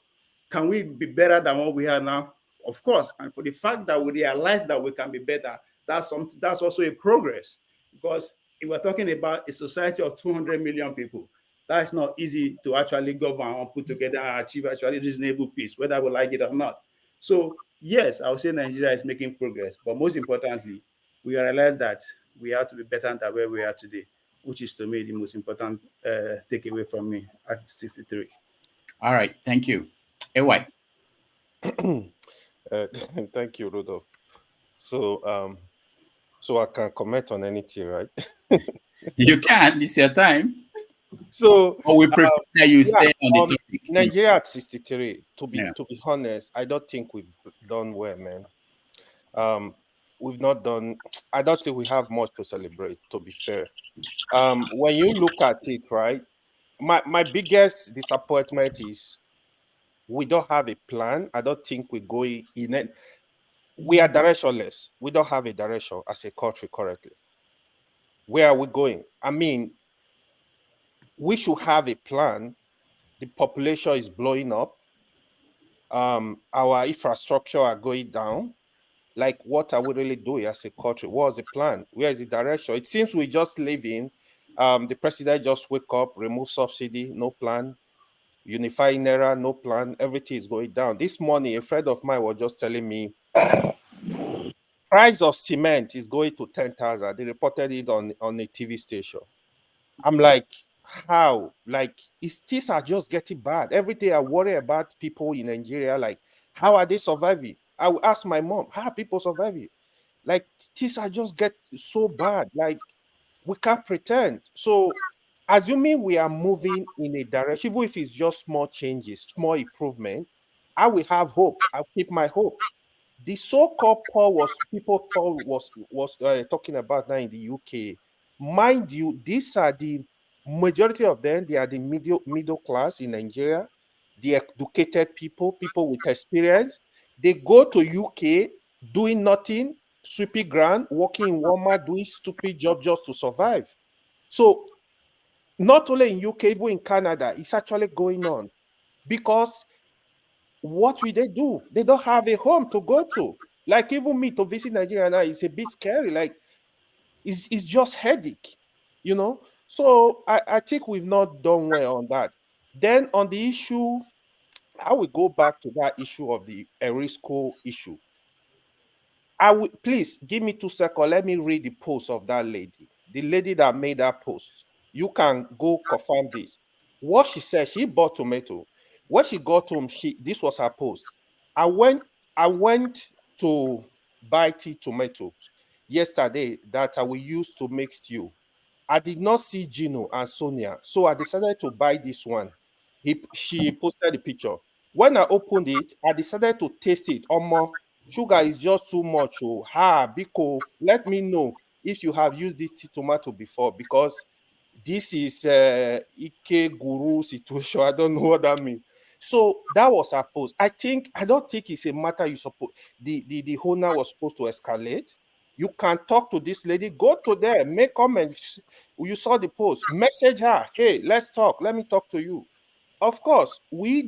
Can we be better than what we are now? Of course. And for the fact that we realize that we can be better, that's something, that's also a progress. Because if we're talking about a society of 200 million people, that's not easy to actually govern and put together and achieve actually reasonable peace, whether we like it or not. So yes, I would say Nigeria is making progress, but most importantly, we realize that we have to be better than where we are today, which is to me the most important takeaway from me at 63. All right, thank you. Away. Thank you, Rudolph. So I can comment on anything, right? You can. It's your time. So, or we prefer that you stay on the topic. Nigeria at 63. To be Yeah. honest, I don't think we've done well, man. We've not done. I don't think we have much to celebrate. To be fair, when you look at it, right, my biggest disappointment is we don't have a plan. I don't think we go in it. We are directionless. We don't have a direction as a country currently. Where are we going? I mean, we should have a plan. The population is blowing up. Our infrastructure are going down. Like, what are we really doing as a country? What is the plan? Where is the direction? It seems we just live in. The president just wake up, remove subsidy, no plan. Unify Naira, no plan. Everything is going down. This morning, a friend of mine was just telling me price of cement is going to 10,000. They reported it on a TV station. I'm like, how? Like, things are just getting bad. Every day I worry about people in Nigeria, like, how are they surviving? I will ask my mom, how are people surviving? Like, things are just get so bad. Like, we can't pretend. So, assuming we are moving in a direction, even if it's just small changes, small improvement, I will have hope. I'll keep my hope. The so-called poor Paul was talking about now in the UK. Mind you, these are the majority of them. They are the middle class in Nigeria. The educated people with experience. They go to UK doing nothing, sweeping ground, working in Walmart, doing stupid job just to survive. So not only in UK, even in Canada, it's actually going on because what will they do? They don't have a home to go to. Like, even me to visit Nigeria now is a bit scary. Like, it's just headache, you know. So I think we've not done well on that. Then on the issue, I will go back to that issue of the Erisco issue. I will, please give me 2 seconds. Let me read the post of that lady. The lady that made that post. You can go confirm this. What she said, she bought tomato. When she got home, this was her post. I went to buy tea tomatoes yesterday that I will use to make stew. I did not see Gino and Sonia, so I decided to buy this one. She posted the picture. When I opened it, I decided to taste it. Sugar is just too much. Oh, Biko, let me know if you have used this tea tomato before, because this is Ike Guru situation. I don't know what that means. So that was her post. I don't think it's a matter you suppose the owner was supposed to escalate. You can talk to this lady, go to them, make comments. You saw the post, message her, hey, let's talk. Let me talk to you. Of course, we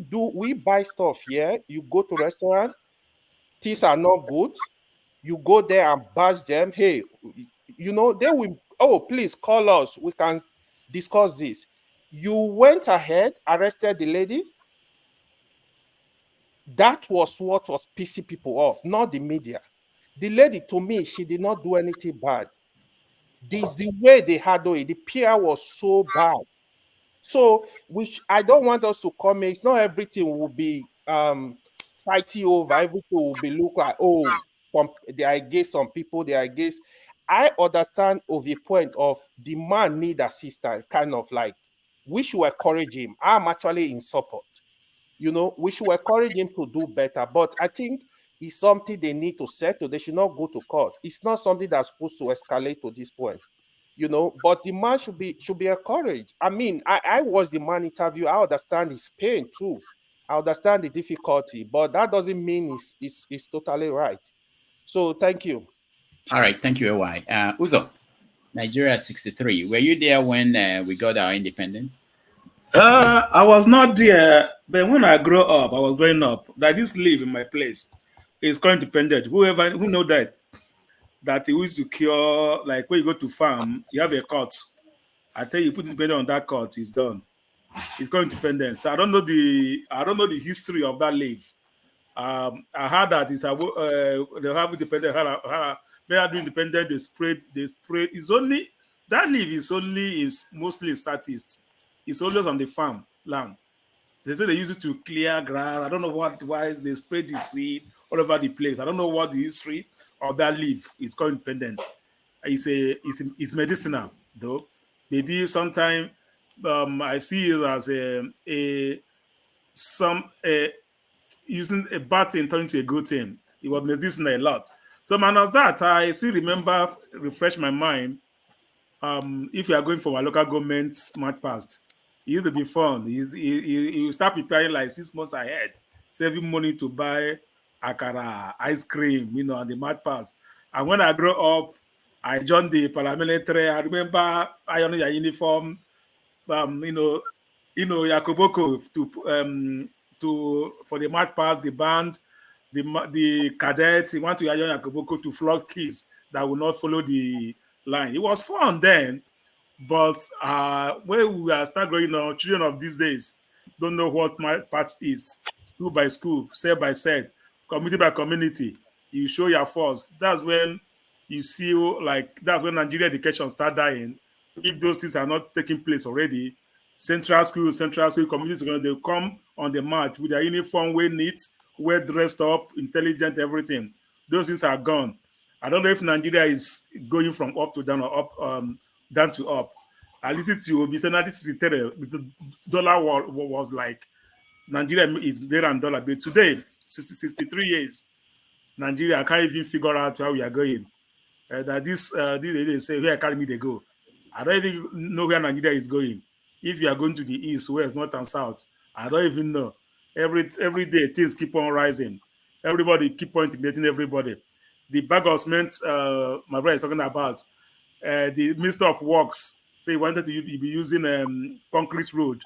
buy stuff here. You go to restaurant, things are not good. You go there and bash them. Hey, you know, they will, oh, please call us. We can discuss this. You went ahead, arrested the lady. That was what was pissing people off, not the media. The lady, to me, she did not do anything bad. This the way they handled it. The PR was so bad. So, which I don't want us to come. It's not everything will be fighting over. Everything will be look like, oh, they are against some people. They are against. I understand of the point of the man need assistance, kind of like we should encourage him. I'm actually in support. You know, we should encourage him to do better. But I think it's something they need to settle. They should not go to court. It's not something that's supposed to escalate to this point. You know, but the man should be encouraged. I mean, I watched the man interview. I understand his pain too. I understand the difficulty, but that doesn't mean it's totally right. So thank you. All right, thank you, AY. Uzo, Nigeria 63. Were you there when we got our independence? I was not there, but when I grew up, I was growing up. That this live in my place is called independent. Who know that he used to cure, like when you go to farm, you have a court. I tell you, put independent on that court, it's done. It's called independent. So I don't know the history of that leaf. I heard that they have independent. They are doing independent. They spread. It's only that leaf is mostly statist. It's always on the farm land. They say they use it to clear grass. I don't know why they spread the seed all over the place. I don't know what the history of that leaf is called independent. It's medicinal though. Maybe sometime I see it as using a bad thing turning to a good thing. It was medicinal a lot. So minus that, I still remember, refresh my mind. If you are going for a local government smart past, it used to be fun. You start preparing like 6 months ahead, saving money to buy akara, ice cream, and the mad pass. And when I grew up, I joined the paramilitary. I remember ironing your uniform, Yakoboko for the mad pass, the band, the cadets. He want to iron Yakoboko to flog kids that will not follow the line. It was fun then, but when we are start growing up, children of these days don't know what my patch is. School by school, set by set, community by community. You show your force. That's when you see that's when Nigeria education start dying. If those things are not taking place already, central school communities, they come on the march with their uniform, well neat, well dressed up, intelligent, everything. Those things are gone. I don't know if Nigeria is going from up to down or up down to up. I listened to Obi saying the dollar was like Nigeria is better than dollar. But today, 63 years, Nigeria can't even figure out how we are going. That they say where academy they go. I don't even know where Nigeria is going. If you are going to the east, west, north, and south, I don't even know. Every day things keep on rising. Everybody keep on intimidating everybody. The bag of cement my brother is talking about, the Minister of Works say he wanted to be using concrete road.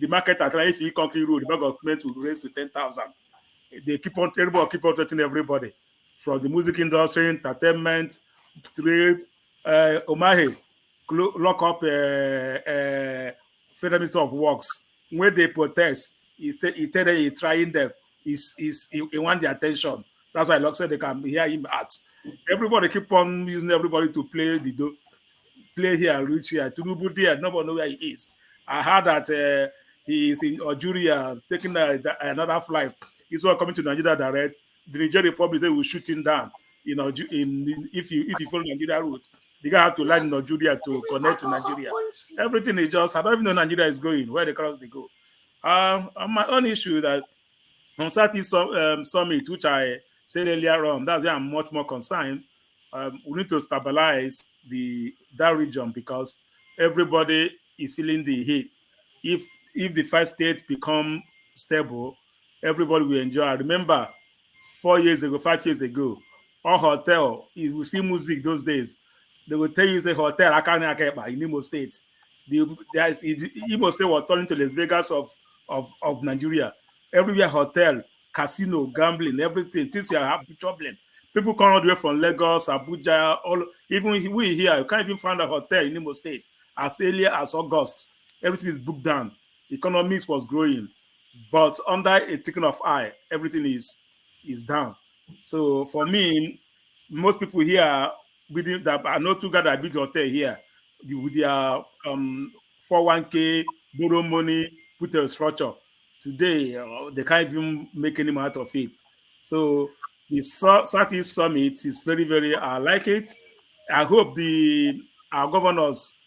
The market at if you concrete road, the bag of cement will raise to 10,000. Everybody keep on threatening everybody, from the music industry, entertainment, trade, Omahe, lock up Federal Minister of Works. When they protest, he tell them he's trying them. He want the attention. That's why Locke said they can hear him out. Everybody keep on using everybody to play here, reach here. Tinubu there, nobody know where he is. I heard that he is in Algeria taking another flight. He's not coming to Nigeria direct. The Nigerian Republic say will shoot him down. If you follow Nigeria route, the guy have to land in Nigeria to connect to Nigeria. Everything is just, I don't even know Nigeria is going, where the crowds they go. My own issue that on Southeast Summit, which I said earlier on, that's where I'm much more concerned. We need to stabilize that region because everybody is feeling the heat. If the 5 states become stable, everybody will enjoy. I remember 5 years ago, all hotel, you will see music those days. They will tell you, say, hotel, Akane in Imo State. Imo State was turning to Las Vegas of Nigeria. Everywhere hotel, casino, gambling, everything. Things you have problem. People come all the way from Lagos, Abuja, even we here, you can't even find a hotel in Imo State. As early as August, everything is booked down. Economics was growing, but under a taking of eye, everything is down. So for me, most people here, I know two guys that built hotel here with their 401k, borrow money, put a structure. Today, they can't even make any money out of it. So the Southeast Summit is very, very, I like it. I hope our governors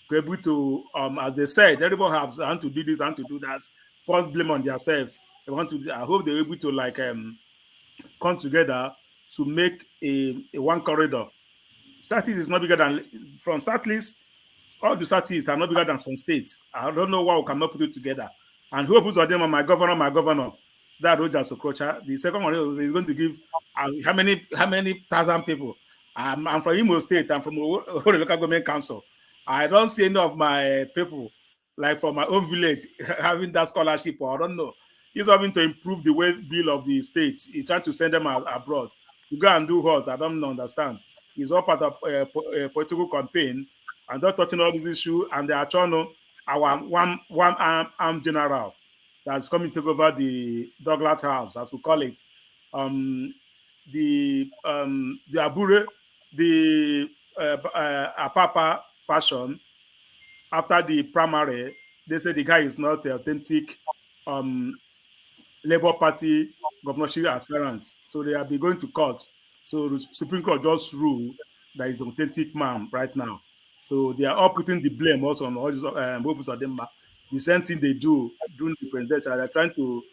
be able to, as they said, everybody has want to do this and to do that, put blame on themselves. They want to. I hope they're able to like come together to make a one corridor. Southeast is not bigger than from Southeast. All the Southeast are not bigger than some states. I don't know why we cannot put it together. And who puts on them on my governor? That Roger Sokrocha. The second one is going to give how many thousand people? I'm from Imo State. I'm from the local government council. I don't see any of my people, like from my own village, having that scholarship. Or I don't know. He's having to improve the way bill of the state. He's trying to send them abroad to go and do what? I don't understand. It's all part of a political campaign, and they're touching all these issues, and they are trying to our one armed general that's coming to take over the Douglas House, as we call it. The Abure, the Apapa fashion, after the primary, they say the guy is not the authentic Labour Party governorship aspirant. So they have been going to court. So the Supreme Court just ruled that he's the authentic man right now. So they are all putting the blame also on all these Mobus Adema. The same thing they do during the presidential. They're trying to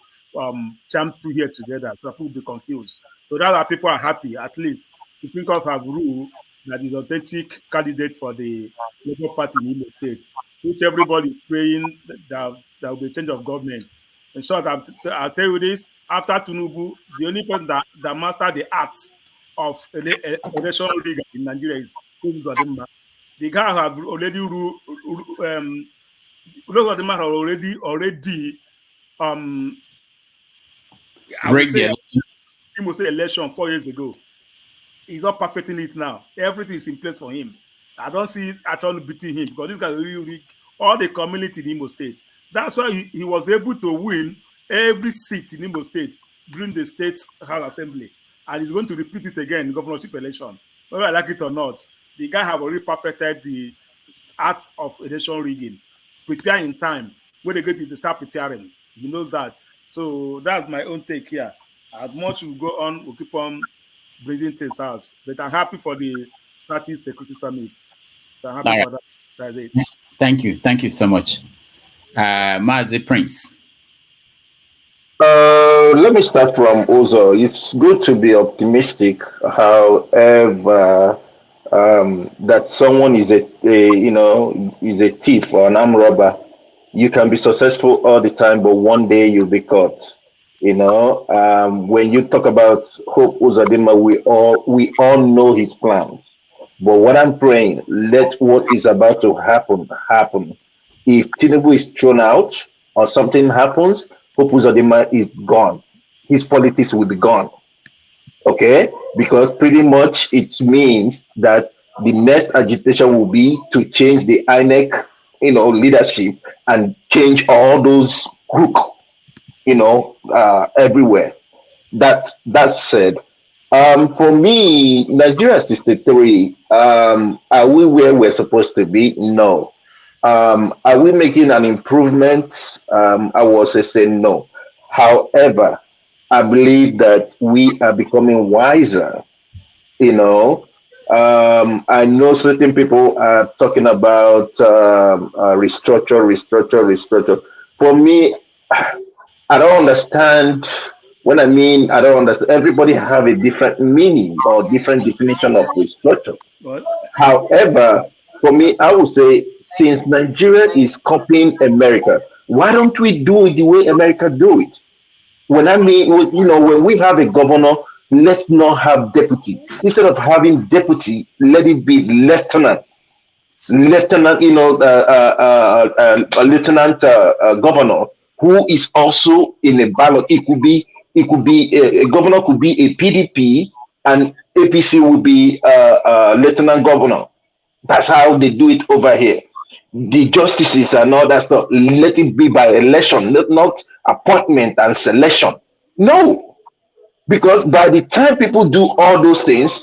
jam two here together so that people will be confused. So that's why people are happy. At least the Supreme Court have ruled that is authentic candidate for the Labour Party in Imo State, which everybody is praying that there will be a change of government. In short, I'll tell you this, after Tinubu, the only person that mastered the arts of election rigging in Nigeria is Mobus Adema. The guy have already ruled, he must say election 4 years ago. He's not perfecting it now. Everything is in place for him. I don't see actually beating him because this guy really all the community in Imo State. That's why he was able to win every seat in Imo State during the state house assembly, and he's going to repeat it again in the governorship election, whether I like it or not. The guy have already perfected the art of election rigging. Prepare in time. When they get to start preparing, he knows that. So that's my own take here. As much we go on, we'll keep on bringing things out. But I'm happy for the Southeast Security Summit. So I'm happy for that. That's it. Thank you. Thank you so much. Mazi Prince. Let me start from Ozo. It's good to be optimistic. However, that someone is a thief or an armed robber. You can be successful all the time, but one day you'll be caught. When you talk about Hope Uzodinma, we all know his plans. But what I'm praying, let what is about to happen. If Tinubu is thrown out or something happens, Hope Uzodinma is gone. His politics will be gone. Okay? Because pretty much it means that the next agitation will be to change the INEC, leadership and change all those crooks, everywhere. That said, for me, Nigeria 63, are we where we're supposed to be? No. Are we making an improvement? I was saying no. However, I believe that we are becoming wiser. I know certain people are talking about restructure. For me, I don't understand. When I mean I don't understand, everybody have a different meaning or different definition of restructure. What? However, for me, I would say since Nigeria is copying America, why don't we do it the way America do it? When I mean, when we have a governor, let's not have deputy. Instead of having deputy, let it be lieutenant. Lieutenant, a lieutenant governor who is also in a ballot. It could be a governor could be a PDP and APC will be a lieutenant governor. That's how they do it over here. The justices and all that stuff, let it be by election, not appointment and selection. No, because by the time people do all those things,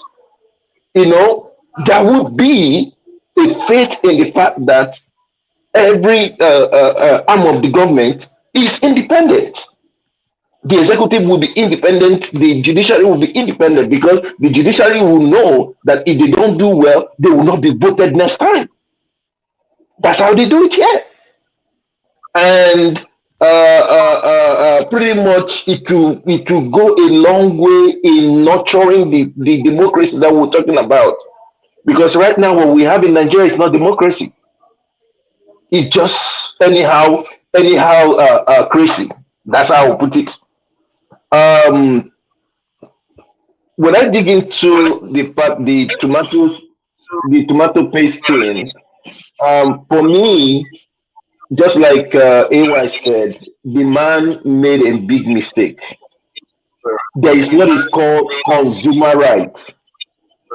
there would be a faith in the fact that every arm of the government is independent. The executive will be independent, the judiciary will be independent, because the judiciary will know that if they don't do well, they will not be voted next time. That's how they do it here. And pretty much it will go a long way in nurturing the democracy that we're talking about. Because right now what we have in Nigeria is not democracy. It's just anyhow crazy. That's how I put it. When I dig into the tomato paste thing, for me, just like AY said, the man made a big mistake. There is what is called consumer rights.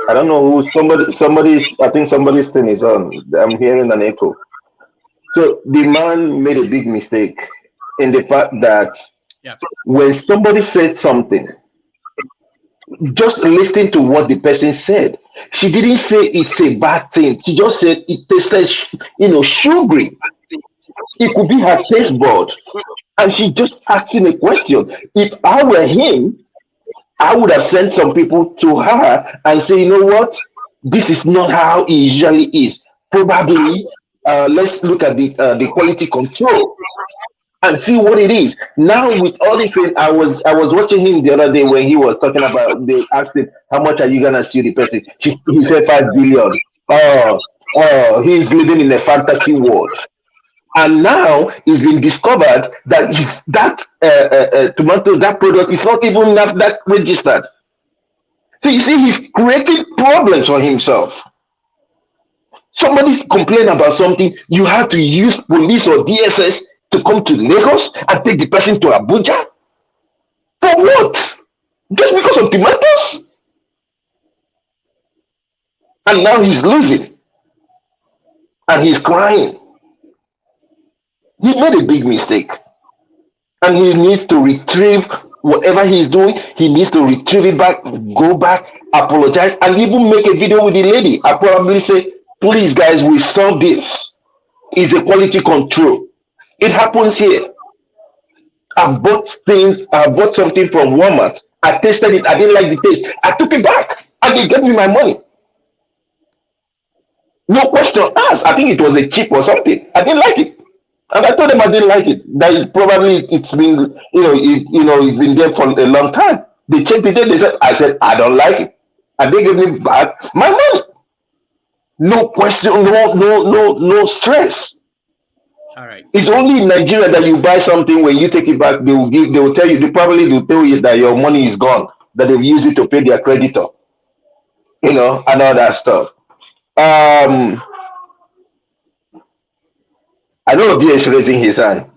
I don't know who I think somebody's thing is on. I'm hearing an echo. So the man made a big mistake in the fact that when somebody said something, just listen to what the person said. She didn't say it's a bad thing. She just said it tasted, sugary. It could be her taste bud. And she just asking a question. If I were him, I would have sent some people to her and say, you know what? This is not how it usually is. Probably, let's look at the quality control and see what it is. Now with all this thing, I was watching him the other day when he was talking about, they asked him, how much are you gonna sue the person? He said 5 billion. Oh, he's living in a fantasy world. And now it's been discovered that tomato, that product is not even that registered. So you see, he's creating problems for himself. Somebody's complaining about something, you have to use police or DSS to come to Lagos and take the person to Abuja? For what? Just because of tomatoes? And now he's losing. And he's crying. He made a big mistake. And he needs to retrieve whatever he's doing. He needs to retrieve it back, go back, apologize, and even make a video with the lady. I probably say, please guys, we solve this. It's a quality control. It happens here. I bought something from Walmart. I tasted it. I didn't like the taste. I took it back and they gave me my money. No question asked. I think it was a chip or something. I didn't like it. And I told them I didn't like it. That it's been, it's been there for a long time. They checked it. I said, I don't like it. And they gave me back my money. No question, no stress. All right. It's only in Nigeria that you buy something, when you take it back, they will tell you that your money is gone, that they've used it to pay their creditor, and all that stuff. I know Obia is raising his hand.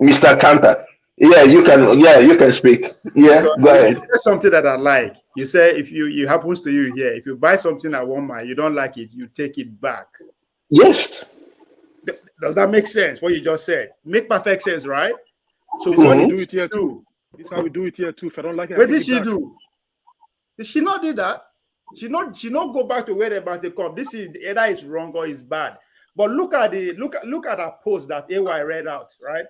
Mr. Kanta. Yeah, you can speak. Yeah, go ahead. You said something that I like. You say if it happens to you here, if you buy something at Walmart, you don't like it, you take it back. Yes. Does that make sense? What you just said make perfect sense, right? So this is how we do it here too. This is how we do it here too. If I don't like it, what did she do? Did she not do that? She not go back to where the bank come. This is either it's wrong or it's bad. But look at that post that AY read out, right?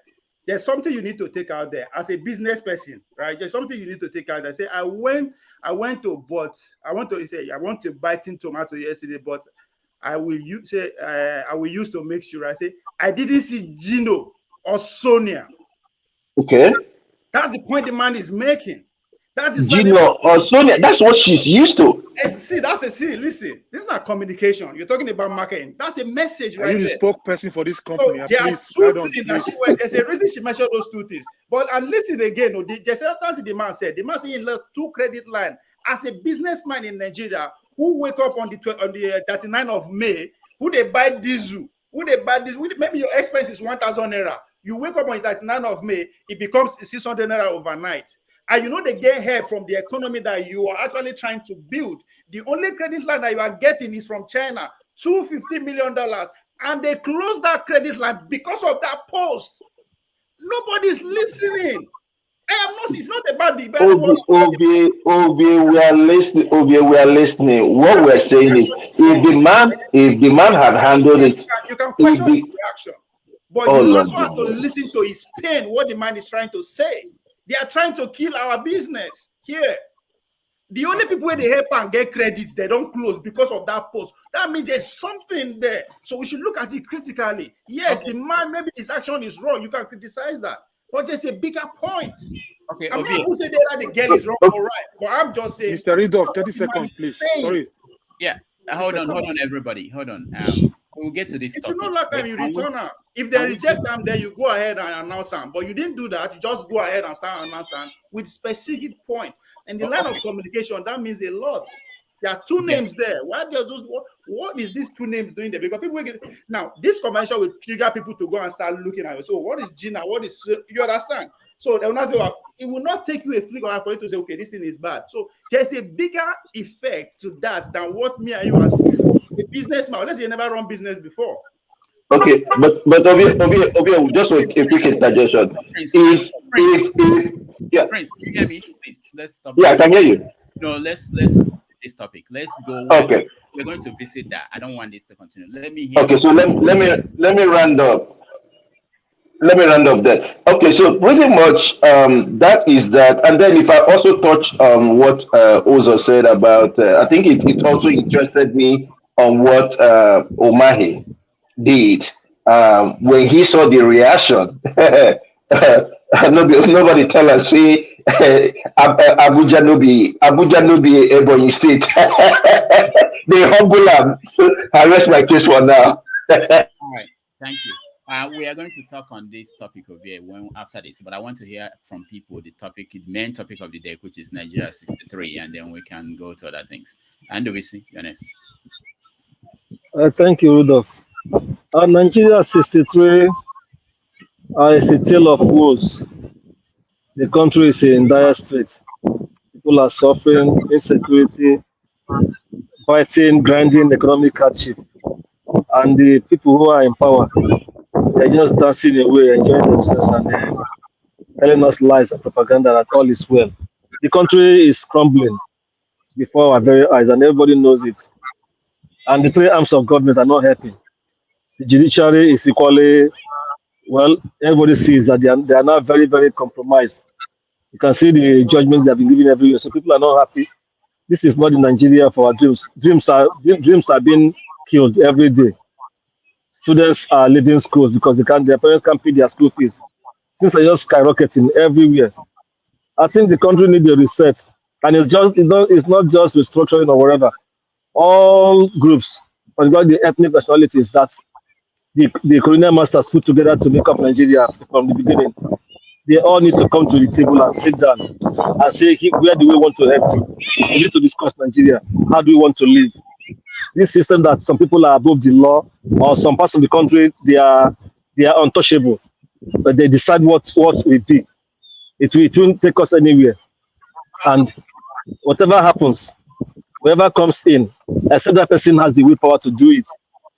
There's something you need to take out there as a business person, right? There's something you need to take out there. Say, I want to buy tin tomato yesterday, but I will use to make sure. I say I didn't see Gino or Sonia. Okay. That's the point the man is making. That's the Gino or Sonia. That's what she's used to. Listen, this is not communication. You're talking about marketing. That's a message, right? Are you the spokesperson for this company? So there are two things that she went. There's a reason she mentioned those two things. But and listen again, there's something the man said. The man said he left 2 credit line as a businessman in Nigeria who wake up on the 39th of May, who they buy diesel, maybe your expense is 1,000 naira. You wake up on the 39th of May, it becomes 600 naira overnight. And they get help from the economy that you are actually trying to build. The only credit line that you are getting is from China, $250 million. And they closed that credit line because of that post. Nobody's listening. It's not about the we are listening. What we're saying is, if the man had handled it, you can question his reaction, but you also have to listen to his pain, what the man is trying to say. They are trying to kill our business here. The only people where they help and get credits, they don't close because of that post. That means there's something there. So we should look at it critically. Yes, the man, maybe his action is wrong. You can criticize that. But there's a bigger point. Okay, I'm not who say that the girl is wrong or right, but I'm just saying. Mr. Ridolph, 30 seconds, please. Sorry. Yeah, hold on, everybody. Hold on. We'll get to this If topic. you don't like them, you return them. If they reject them, then you go ahead and announce them. But you didn't do that. You just go ahead and start announcing with specific points. And the line of communication, that means a lot. There are two names there. Why does those? What is these two names doing there? Because people get now this commercial will trigger people to go and start looking at it. So what is Gina? What is you understand? So they will not say, well, it will not take you a flick of for you to say, okay, this thing is bad. So there's a bigger effect to that than what me and you as a businessman. Unless you never run business before. Okay, but Obi, just a quick interjection. Prince, can you hear me? Please, let's stop. Yeah, I can hear you. No, let's this topic. Let's go. Okay. We're going to visit that. I don't want this to continue. Let me hear. Okay, so let me round up. Let me round up that. Okay, so pretty much that is that. And then if I also touch on what Ozo said about, I think it also interested me on what Omahe did when he saw the reaction. Nobody tell us, say, Abuja no be Ebonyi State. They humble him. So I rest my case for now. All right, thank you. We are going to talk on this topic over here after this, but I want to hear from people the main topic of the day, which is Nigeria 63, and then we can go to other things. And we see, you're next. Thank you, Rudolph. Nigeria 63 is a tale of woes. The country is in dire straits. People are suffering insecurity, fighting, grinding economic hardship. And the people who are in power, they're just dancing away, enjoying themselves, and telling us lies and propaganda that all is well. The country is crumbling before our very eyes, and everybody knows it. And the three arms of government are not helping. The judiciary is equally, well, everybody sees that they are now very, very compromised. You can see the judgments they have been given every year, so people are not happy. This is not in Nigeria for our dreams. Dreams are being killed every day. Students are leaving schools because their parents can't pay their school fees. Things are just skyrocketing everywhere. I think the country needs a reset, and it's not just restructuring or whatever. All groups, particularly the ethnic nationalities that the colonial masters put together to make up Nigeria from the beginning, they all need to come to the table and sit down and say, where do we want to head to? We need to discuss Nigeria. How do we want to live? This system that some people are above the law, or some parts of the country they are untouchable, but they decide what will be. It won't take us anywhere. And whatever happens, whoever comes in, except that person has the willpower to do it.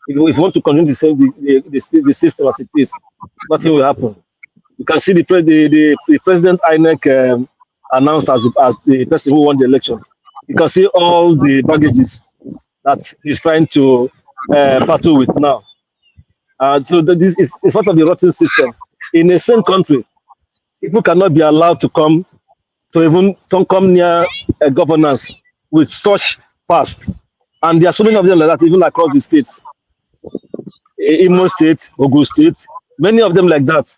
If you want to continue the system as it is, nothing will happen. You can see the president INEC announced as the person who won the election. You can see all the baggages that he's trying to battle with now. So this is part of the rotten system. In a same country, people cannot be allowed to come near governance with such fast. And there are so many of them like that, even across the states. Imo State, Ogun State, many of them like that.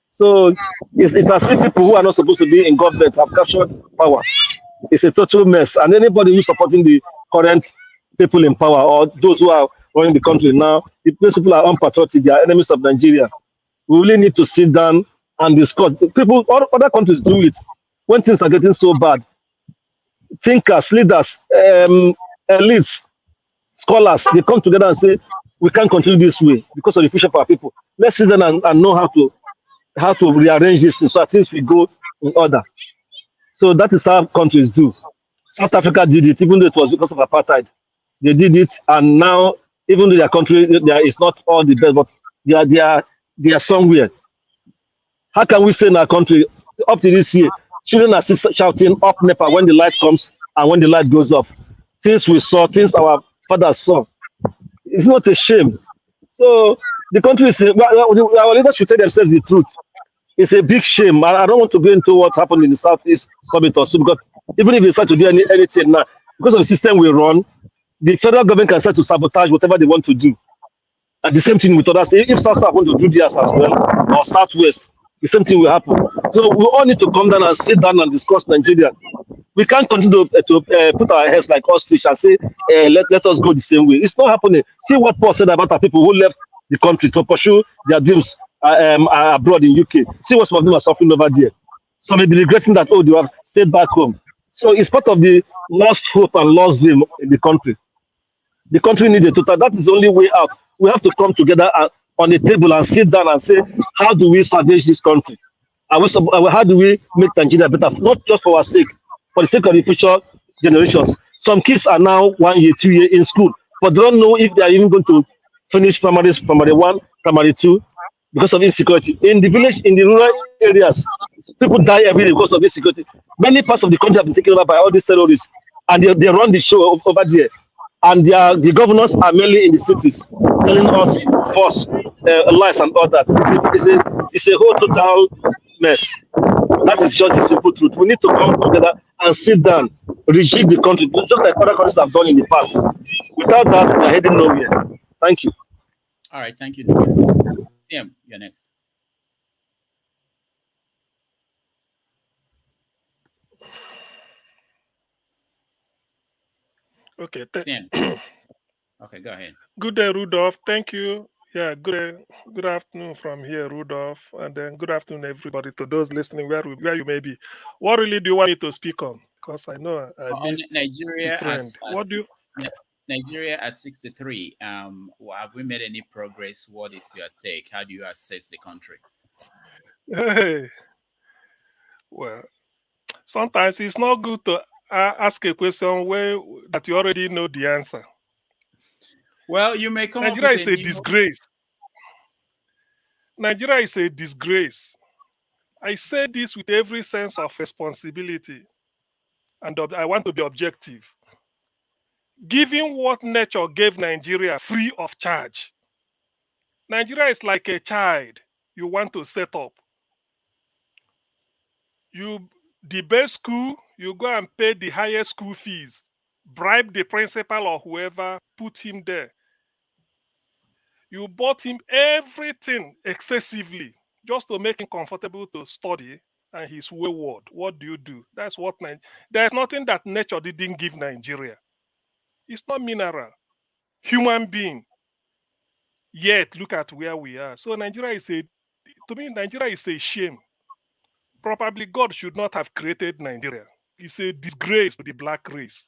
So it's as if people who are not supposed to be in government have captured power. It's a total mess. And anybody who's supporting the current people in power or those who are running the country now, these people are unpatriotic, they are enemies of Nigeria. We really need to sit down and discuss. Other countries do it when things are getting so bad. Thinkers, leaders, elites, scholars, they come together and say, we can't continue this way because of the future for our people. Let's sit down and know how to rearrange this so that things will go in order. So that is how countries do. South Africa did it, even though it was because of apartheid. They did it, and now, even though their country is not all the best, but they are somewhere. How can we say in our country, up to this year, children are still shouting up NEPA when the light comes and when the light goes off? Things we saw, things our fathers saw. It's not a shame. So the country is, our leaders should tell themselves the truth. It's a big shame. I don't want to go into what happened in the Southeast Summit or so, because even if they start to do anything now, because of the system we run, the federal government can start to sabotage whatever they want to do. And the same thing with others. If South South want to do this as well, or Southwest, the same thing will happen. So we all need to come down and sit down and discuss Nigeria. We can't continue to put our heads like ostrich and say, let us go the same way. It's not happening. See what Paul said about the people who left the country to pursue their dreams abroad in UK. See what some of them are suffering over there. So maybe regretting that, oh, they have stayed back home. So it's part of the lost hope and lost dream in the country. The country needs a total. That is the only way out. We have to come together on the table and sit down and say, how do we salvage this country? How do we make Nigeria better? Not just for our sake, for the sake of the future generations. Some kids are now 1 year, 2 years in school, but they don't know if they are even going to finish primary 1, primary 2, because of insecurity. In the village, in the rural areas, people die every day because of insecurity. Many parts of the country have been taken over by all these terrorists, and they run the show over there. And the governors are mainly in the cities, telling us false lies and all that. It's a whole total mess. That is just the simple truth. We need to come together and sit down, rejig the country, just like other countries have done in the past. Without that, we're heading nowhere. Thank you. All right, thank you, Lucas. CM, you're next. Okay. CM. Okay, go ahead. Good day, Rudolph. Thank you. Yeah, good afternoon from here, Rudolph, and then good afternoon, everybody, to those listening where you may be. What really do you want me to speak on? Because I know I missed Nigeria the trend. What do you? Nigeria at 63. Have we made any progress? What is your take? How do you assess the country? Hey, well, sometimes it's not good to ask a question that you already know the answer. Well, you may come Nigeria up is with a disgrace. Nigeria is a disgrace. I say this with every sense of responsibility, and I want to be objective. Given what nature gave Nigeria free of charge, Nigeria is like a child you want to set up. The best school, you go and pay the highest school fees, bribe the principal or whoever, put him there. You bought him everything excessively just to make him comfortable to study, and he's wayward. What do? That's what there's nothing that nature didn't give Nigeria. It's not mineral, human being. Yet look at where we are. So Nigeria is a shame. Probably God should not have created Nigeria. It's a disgrace to the black race.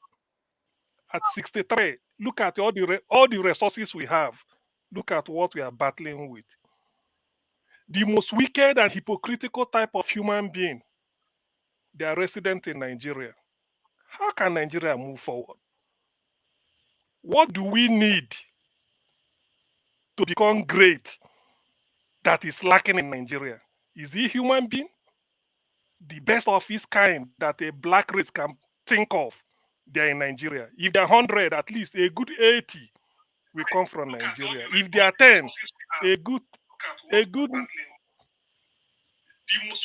At 63, look at all the resources we have. Look at what we are battling with. The most wicked and hypocritical type of human being, they are resident in Nigeria. How can Nigeria move forward? What do we need to become great that is lacking in Nigeria? Is he human being? The best of his kind that a black race can think of, they're in Nigeria. If they're 100, at least a good 80 will come from Nigeria. If they are 10, a good. The most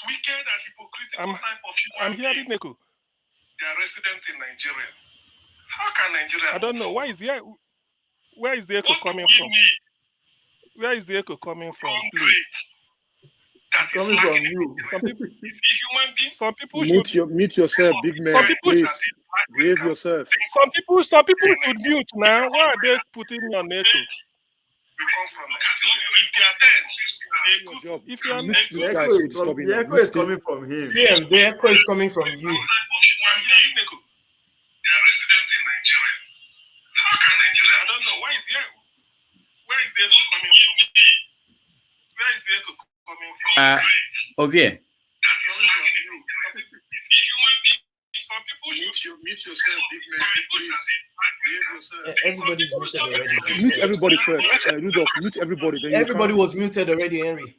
wicked and hypocritical type of human I'm hearing echo. They are resident in Nigeria. How can Nigeria? I don't know. Where is the echo coming from? Where is the echo coming from, please? Coming from you. Some people should mute yourself, big man. Please behave yourself. Some people should mute now. Why are they putting me on echo? If you are the echo is coming from him. CM, the echo is coming from you. I don't know. Where is the echo coming from? Where is the echo coming from? Ovie. Mute yourself, big man. Everybody's muted already. Mute everybody first. Rudolph, mute everybody. Then everybody was muted already, Henry.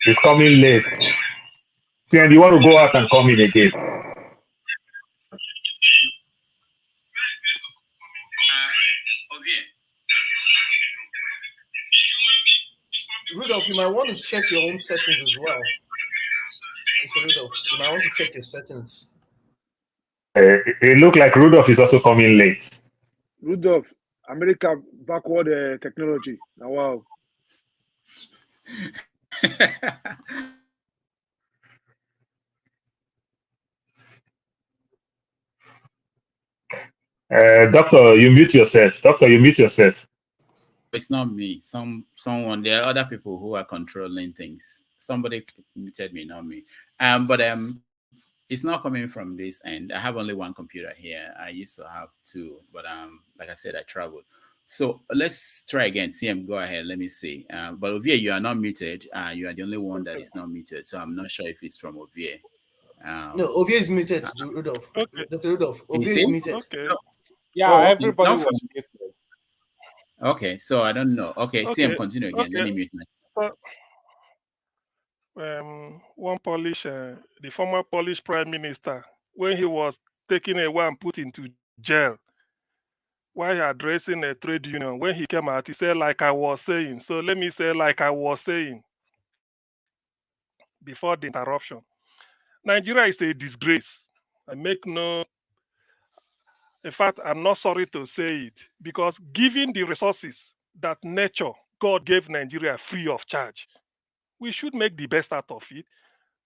It's coming late. See, and you want to go out and come in again. might want to check your own settings as well. Mr. Rudolph, you might want to check your settings. It looked like Rudolph is also coming late. Rudolph, America backward technology. Now, wow. Doctor, you mute yourself. Doctor, you mute yourself. It's not me. Someone. There are other people who are controlling things. Somebody muted me, not me. But it's not coming from this end. I have only one computer here. I used to have two, but like I said, I traveled. So let's try again. CM, go ahead. Let me see. But Ovie, you are not muted. You are the only one that is not muted. So I'm not sure if it's from Ovie. No, Ovie is muted, Rudolph. Okay. Dr. Rudolph, Ovie is muted. Okay. Yeah, everybody not was from, muted. Okay, so I don't know. Okay, CM, continue again. Let me mute my. One Polish, the former Polish prime minister, when he was taken away and put into jail, while addressing a trade union, when he came out, he said, like I was saying. So let me say, like I was saying before the interruption. Nigeria is a disgrace. I make no, in fact, I'm not sorry to say it, because given the resources that nature, God gave Nigeria free of charge, we should make the best out of it.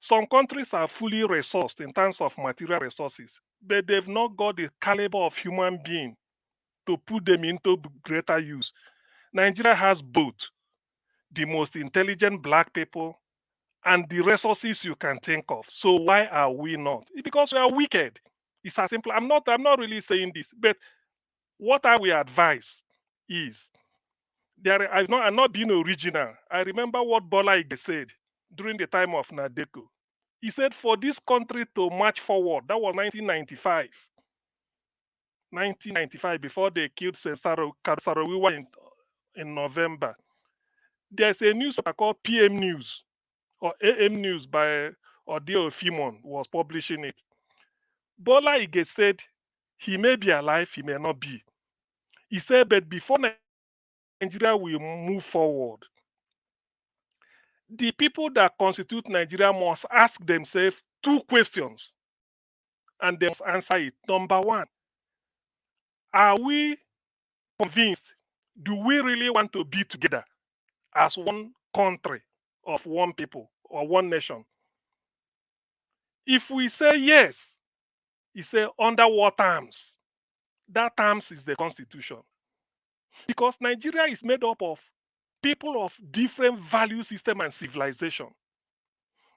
Some countries are fully resourced in terms of material resources, but they've not got the caliber of human being to put them into greater use. Nigeria has both the most intelligent black people and the resources you can think of. So why are we not? It's because we are wicked. It's as simple. I'm not really saying this, but what I will advise is I'm not being original. I remember what Bola Ige said during the time of Nadeko. He said, for this country to march forward, that was 1995. 1995, before they killed Sarawiwa in November. There's a newspaper called PM News or AM News by Odio Fimon was publishing it. Bola Ige said he may be alive, he may not be. He said, but before Nigeria will move forward, the people that constitute Nigeria must ask themselves two questions, and they must answer it. Number one, are we convinced? Do we really want to be together as one country of one people or one nation? If we say yes, he said under what terms? That terms is the constitution. Because Nigeria is made up of people of different value system and civilization.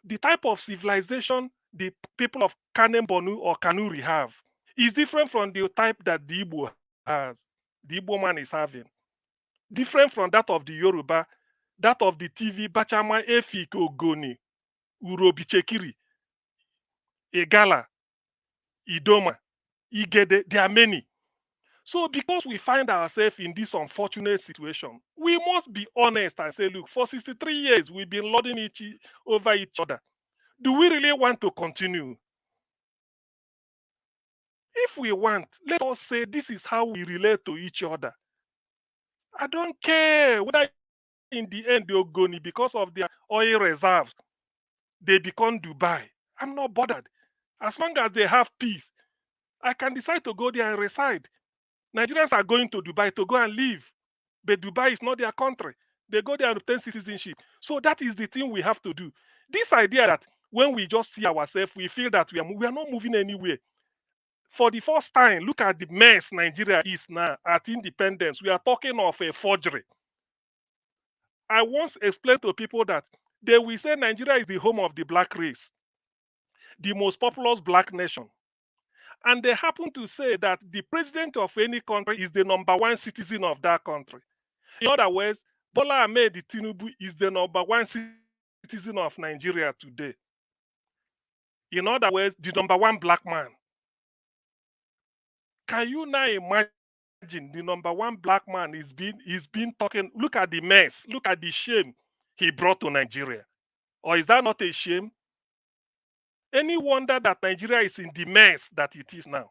The type of civilization the people of Kanem Bonu or Kanuri have is different from the type that the Igbo has, the Igbo man is having. Different from that of the Yoruba, that of the TV, Bachama, Efik, Ogoni, Urobi Chekiri, Igala, Idoma, Igede, there are many. So because we find ourselves in this unfortunate situation, we must be honest and say, look, for 63 years, we've been lording over each other. Do we really want to continue? If we want, let us say this is how we relate to each other. I don't care whether in the end the Ogoni, because of their oil reserves, they become Dubai. I'm not bothered. As long as they have peace, I can decide to go there and reside. Nigerians are going to Dubai to go and live, but Dubai is not their country. They go there and obtain citizenship. So that is the thing we have to do. This idea that when we just see ourselves, we feel that we are not moving anywhere. For the first time, look at the mess Nigeria is now at independence. We are talking of a forgery. I once explained to people that they will say Nigeria is the home of the black race, the most populous black nation. And they happen to say that the president of any country is the number one citizen of that country. In other words, Bola Ahmed Tinubu is the number one citizen of Nigeria today. In other words, the number one black man. Can you now imagine the number one black man is being talking? Look at the mess. Look at the shame he brought to Nigeria. Or is that not a shame? Any wonder that Nigeria is in the mess that it is now?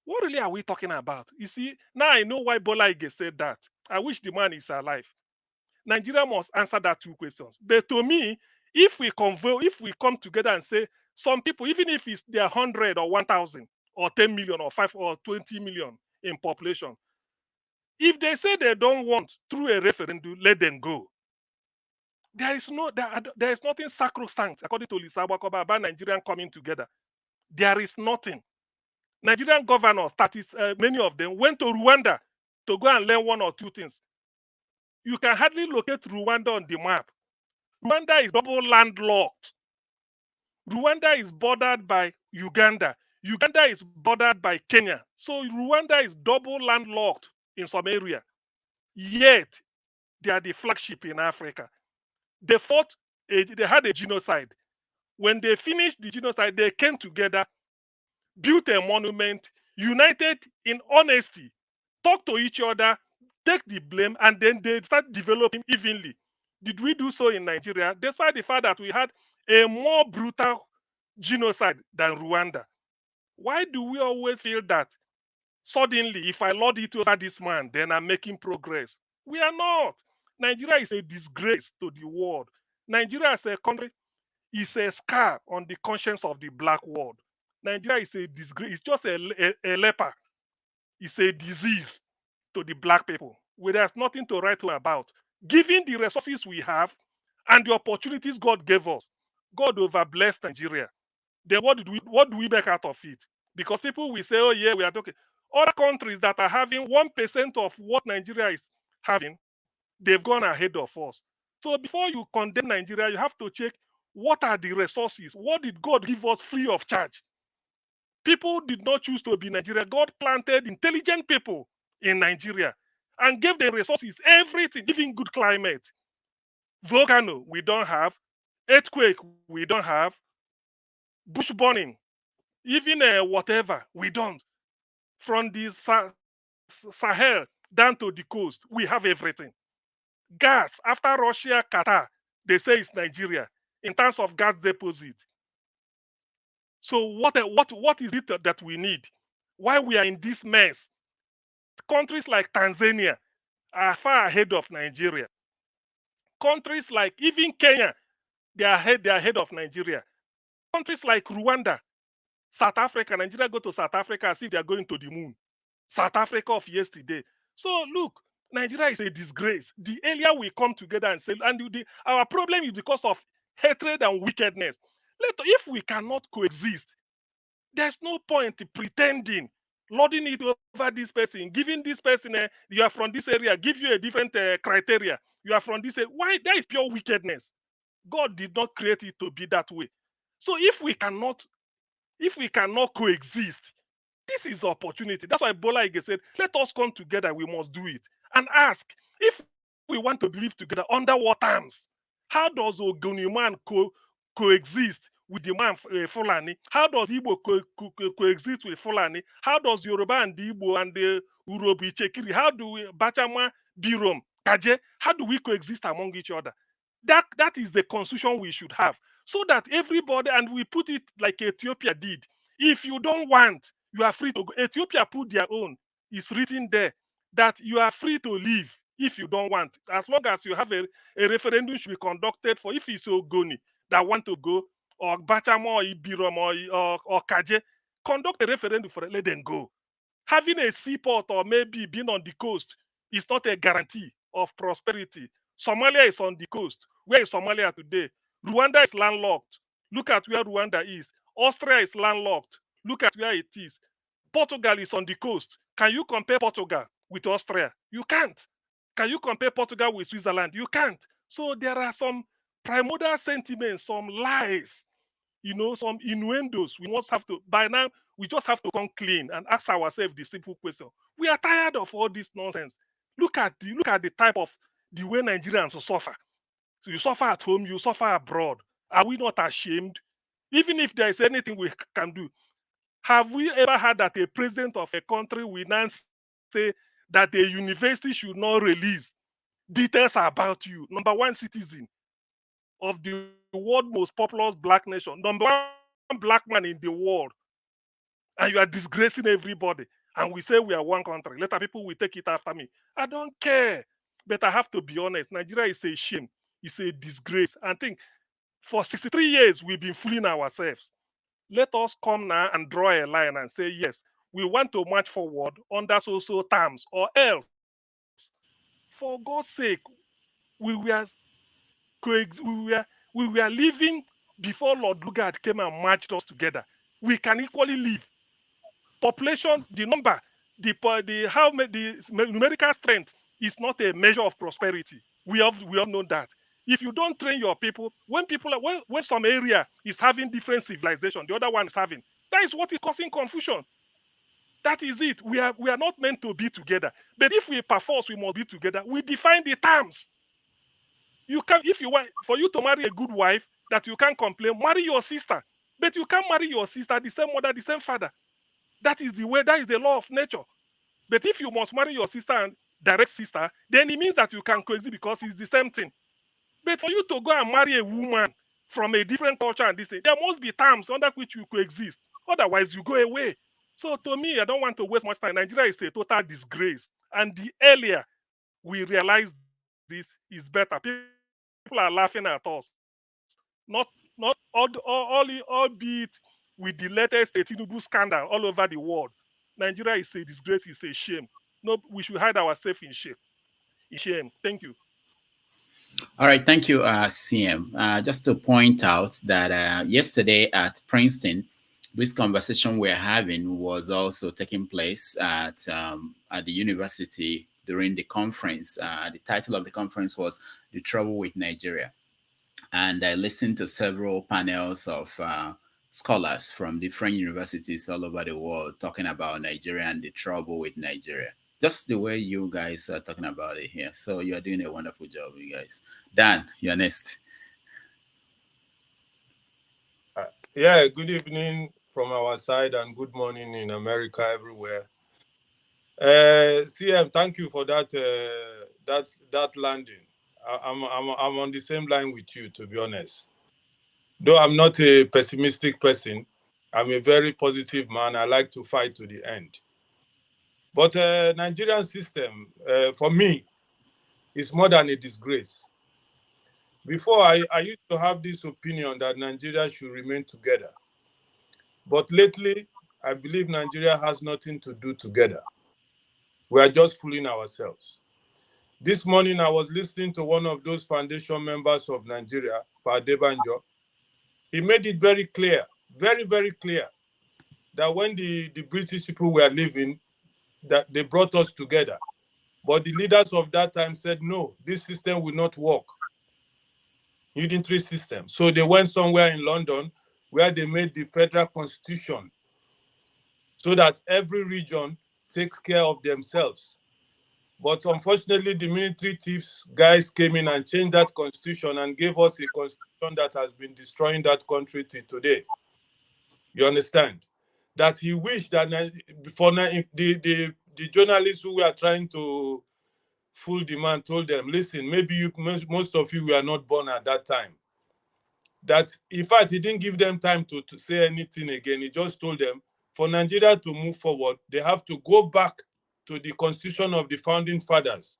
What really are we talking about? You see, now I know why Bola Ige said that. I wish the man is alive. Nigeria must answer that two questions. But to me, if we come together and say some people, even if they're 100 or 1,000 or 10 million or 5 or 20 million in population, if they say they don't want through a referendum, let them go. There is nothing sacrosanct, according to Lisa Wakoba, about Nigerian coming together. There is nothing. Nigerian governors, many of them, went to Rwanda to go and learn one or two things. You can hardly locate Rwanda on the map. Rwanda is double landlocked. Rwanda is bordered by Uganda. Uganda is bordered by Kenya. So Rwanda is double landlocked in some area. Yet, they are the flagship in Africa. They had a genocide. When they finished the genocide, they came together, built a monument, united in honesty, talk to each other, take the blame, and then they start developing evenly. Did we do so in Nigeria? Despite the fact that we had a more brutal genocide than Rwanda. Why do we always feel that suddenly, if I lord it over this man, then I'm making progress? We are not. Nigeria is a disgrace to the world. Nigeria as a country is a scar on the conscience of the black world. Nigeria is a disgrace. It's just a leper. It's a disease to the black people. Where there's nothing to write home about. Given the resources we have and the opportunities God gave us, God overblessed Nigeria. Then what do we make out of it? Because people will say, oh yeah, we are talking. Other countries that are having 1% of what Nigeria is having, they've gone ahead of us. So before you condemn Nigeria, you have to check what are the resources? What did God give us free of charge? People did not choose to be Nigeria. God planted intelligent people in Nigeria and gave them resources, everything, even good climate. Volcano, we don't have. Earthquake, we don't have. Bush burning, even whatever, we don't. From the Sahel down to the coast, we have everything. Gas, after Russia, Qatar, they say it's Nigeria in terms of gas deposit. So what is it that we need? Why we are in this mess? Countries like Tanzania are far ahead of Nigeria. Countries like even Kenya, they are ahead of Nigeria. Countries like Rwanda, South Africa, Nigeria go to South Africa as if they are going to the moon. South Africa of yesterday. So look, Nigeria is a disgrace. The earlier we come together and say, and our problem is because of hatred and wickedness. If we cannot coexist, there's no point in pretending, lording it over this person, giving this person, you are from this area, give you a different criteria. You are from this area. Why? That is pure wickedness. God did not create it to be that way. So if we cannot coexist, this is the opportunity. That's why Bola Ige said, let us come together, we must do it. And ask, if we want to live together, under what terms? How does Ogoni man coexist with the man Fulani? How does Igbo coexist with Fulani? How does Yoruba and the Igbo and the Urobi Chekiri, how do we, Bachama, Birom, Kaje, how do we coexist among each other? That is the constitution we should have. So that everybody, and we put it like Ethiopia did. If you don't want, you are free to go. Ethiopia put their own. It's written there that you are free to leave if you don't want. As long as you have a referendum should be conducted for if it's Ogoni that want to go, or Bachama or Ibirom or Kaje, conduct a referendum for it, let them go. Having a seaport or maybe being on the coast is not a guarantee of prosperity. Somalia is on the coast. Where is Somalia today? Rwanda is landlocked. Look at where Rwanda is. Austria is landlocked. Look at where it is. Portugal is on the coast. Can you compare Portugal with Austria? You can't. Can you compare Portugal with Switzerland? You can't. So there are some primordial sentiments, some lies, some innuendos. By now, we just have to come clean and ask ourselves the simple question. We are tired of all this nonsense. Look at the type of the way Nigerians suffer. So you suffer at home, you suffer abroad. Are we not ashamed? Even if there is anything we can do, have we ever heard that a president of a country will now say that a university should not release details about you? Number one citizen of the world most populous black nation, number one black man in the world, and you are disgracing everybody. And we say we are one country. Later people will take it after me. I don't care. But I have to be honest, Nigeria is a shame. It's a disgrace. I think for 63 years, we've been fooling ourselves. Let us come now and draw a line and say, yes, we want to march forward under so terms, or else, for God's sake, we were we were living before Lord Lugard came and marched us together. We can equally live. Population, the number, the numerical strength is not a measure of prosperity. We all know that. If you don't train your people, when some area is having different civilization, the other one is having, that is what is causing confusion. That is it. We are not meant to be together. But if we perforce, we must be together. We define the terms. You can, if you want, for you to marry a good wife, that you can't complain, marry your sister. But you can't marry your sister, the same mother, the same father. That is the way, that is the law of nature. But if you must marry your sister and direct sister, then it means that you can coexist because it's the same thing. But for you to go and marry a woman from a different culture and this thing, there must be terms under which you coexist. Otherwise, you go away. So to me, I don't want to waste much time. Nigeria is a total disgrace. And the earlier we realize this is better. People are laughing at us. Not albeit with the latest Tinubu scandal all over the world. Nigeria is a disgrace, it's a shame. No, we should hide ourselves in shame. Thank you. All right, thank you, CM. Just to point out that yesterday at Princeton, this conversation we're having was also taking place at the university during the conference. The title of the conference was "The Trouble with Nigeria," and I listened to several panels of scholars from different universities all over the world talking about Nigeria and the trouble with Nigeria. Just the way you guys are talking about it here. So you're doing a wonderful job, you guys. Dan, you're next. Yeah, good evening from our side and good morning in America everywhere. CM, thank you for that landing. I'm on the same line with you, to be honest. Though I'm not a pessimistic person, I'm a very positive man. I like to fight to the end. But Nigerian system, for me, is more than a disgrace. Before, I used to have this opinion that Nigeria should remain together. But lately, I believe Nigeria has nothing to do together. We are just fooling ourselves. This morning, I was listening to one of those foundation members of Nigeria, Pa Adebanjo. He made it very clear, very, very clear, that when the British people were leaving, that they brought us together. But the leaders of that time said, no, this system will not work. Unitary system. So they went somewhere in London where they made the federal constitution so that every region takes care of themselves. But unfortunately, the military thieves guys came in and changed that constitution and gave us a constitution that has been destroying that country till today. You understand? That he wished that the journalists who were trying to fool the man told them, listen, maybe most of you were not born at that time. That, in fact, he didn't give them time to say anything again. He just told them, for Nigeria to move forward, they have to go back to the constitution of the founding fathers,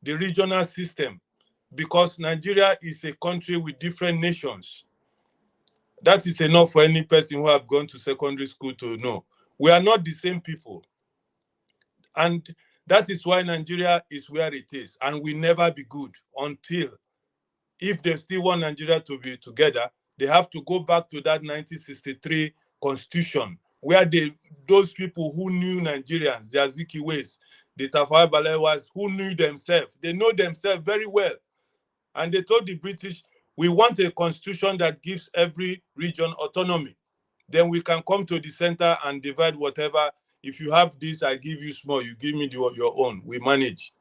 the regional system, because Nigeria is a country with different nations. That is enough for any person who have gone to secondary school to know. We are not the same people. And that is why Nigeria is where it is and will never be good until, if they still want Nigeria to be together, they have to go back to that 1963 constitution where those people who knew Nigerians, the Azikiwes, the Tafawa Balewas, who knew themselves, they know themselves very well. And they told the British, we want a constitution that gives every region autonomy. Then we can come to the center and divide whatever. If you have this, I give you small, you give me your own, we manage.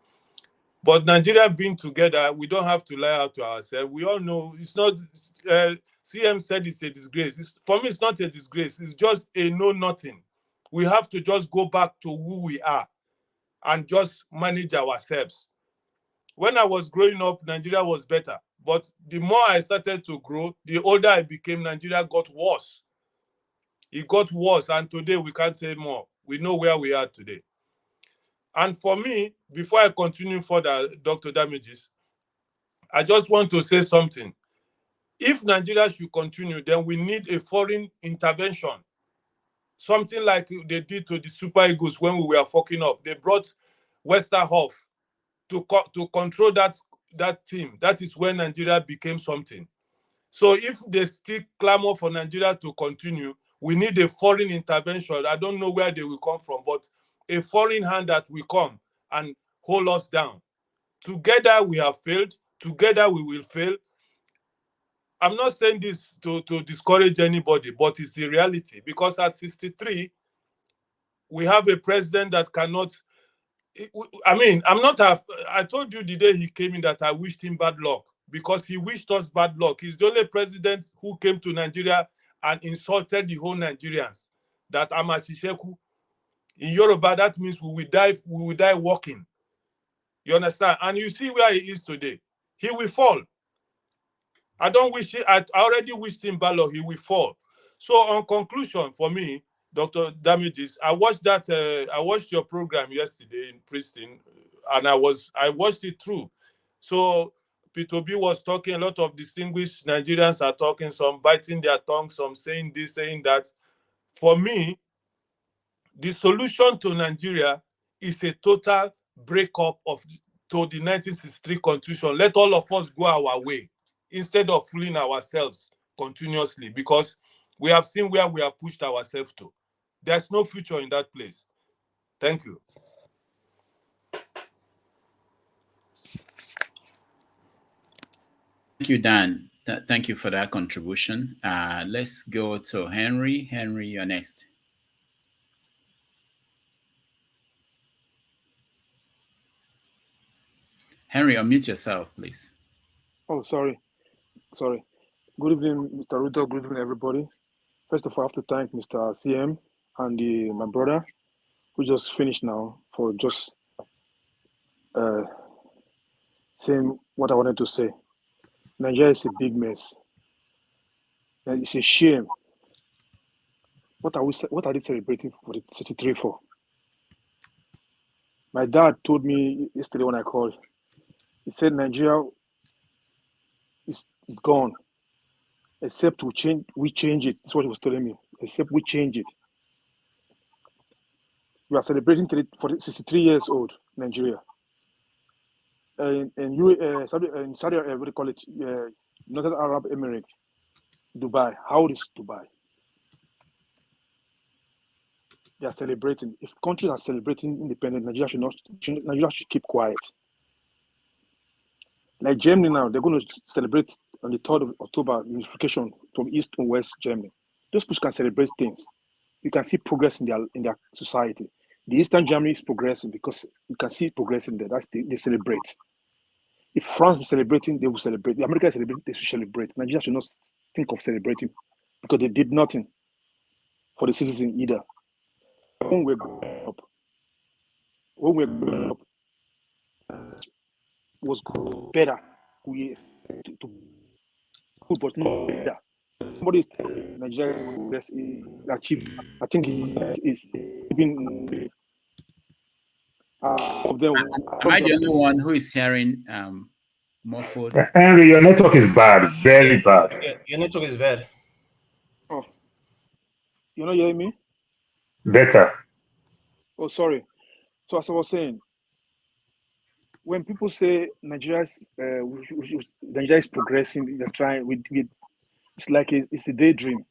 But Nigeria being together, we don't have to lie out to ourselves. We all know it's not, CM said it's a disgrace. For me, it's not a disgrace. It's just a know-nothing. We have to just go back to who we are and just manage ourselves. When I was growing up, Nigeria was better. But the more I started to grow, the older I became, Nigeria got worse. It got worse, and today we can't say more. We know where we are today. And for me, before I continue further, Dr. Damages, I just want to say something. If Nigeria should continue, then we need a foreign intervention. Something like they did to the Super Eagles when we were fucking up. They brought Westerhoff to control that team. That is when Nigeria became something. So if they still clamor for Nigeria to continue, we need a foreign intervention. I don't know where they will come from, but a foreign hand that will come and hold us down. Together we have failed. Together we will fail. I'm not saying this to discourage anybody, but it's the reality. Because at 63, we have a president that cannot. I mean, I told you the day he came in that I wished him bad luck because he wished us bad luck. He's the only president who came to Nigeria and insulted the whole Nigerians. That Amashisheku. In Yoruba, that means we will die walking. You understand? And you see where he is today. He will fall. I already wished him bad luck. He will fall. So on conclusion, for me, Dr. Damages, I watched your program yesterday in Princeton, and I watched it through. So P2B was talking, a lot of distinguished Nigerians are talking, some biting their tongue, some saying this, saying that. For me, the solution to Nigeria is a total breakup to the 1963 Constitution. Let all of us go our way instead of fooling ourselves continuously, because we have seen where we have pushed ourselves to. There's no future in that place. Thank you. Thank you, Dan. Thank you for that contribution. Let's go to Henry. Henry, you're next. Henry, unmute yourself, please. Oh, sorry. Good evening, Mr. Ruto. Good evening, everybody. First of all, I have to thank Mr. CM and my brother, who just finished now, for just saying what I wanted to say. Nigeria is a big mess. And it's a shame. What are they celebrating for the 63 for? My dad told me yesterday when I called. He said Nigeria is gone, except we change it. That's what he was telling me. Except we change it. We are celebrating for 63 years old Nigeria. In Saudi Arabia, what do you call it? United Arab Emirates, Dubai. How old is Dubai? They are celebrating. If countries are celebrating independence, Nigeria should keep quiet. Like Germany now, they're going to celebrate on the 3rd of October, unification from East to West Germany. Those people can celebrate things. You can see progress in their society. The Eastern Germany is progressing because you can see progress in there. They celebrate. If France is celebrating, they will celebrate. The Americans celebrate, they should celebrate. Nigeria should not think of celebrating because they did nothing for the citizens either. When we're growing up, was better. Good, but not better. Somebody is telling Nigeria is achieved. I think it's been of them. Am I the only one who is hearing muffled? Henry, your network is bad, very bad. Yeah, your network is bad. Oh, you're not hearing me? Better. Oh, sorry. So as I was saying, when people say Nigeria is progressing, they're trying. It's like it's a daydream.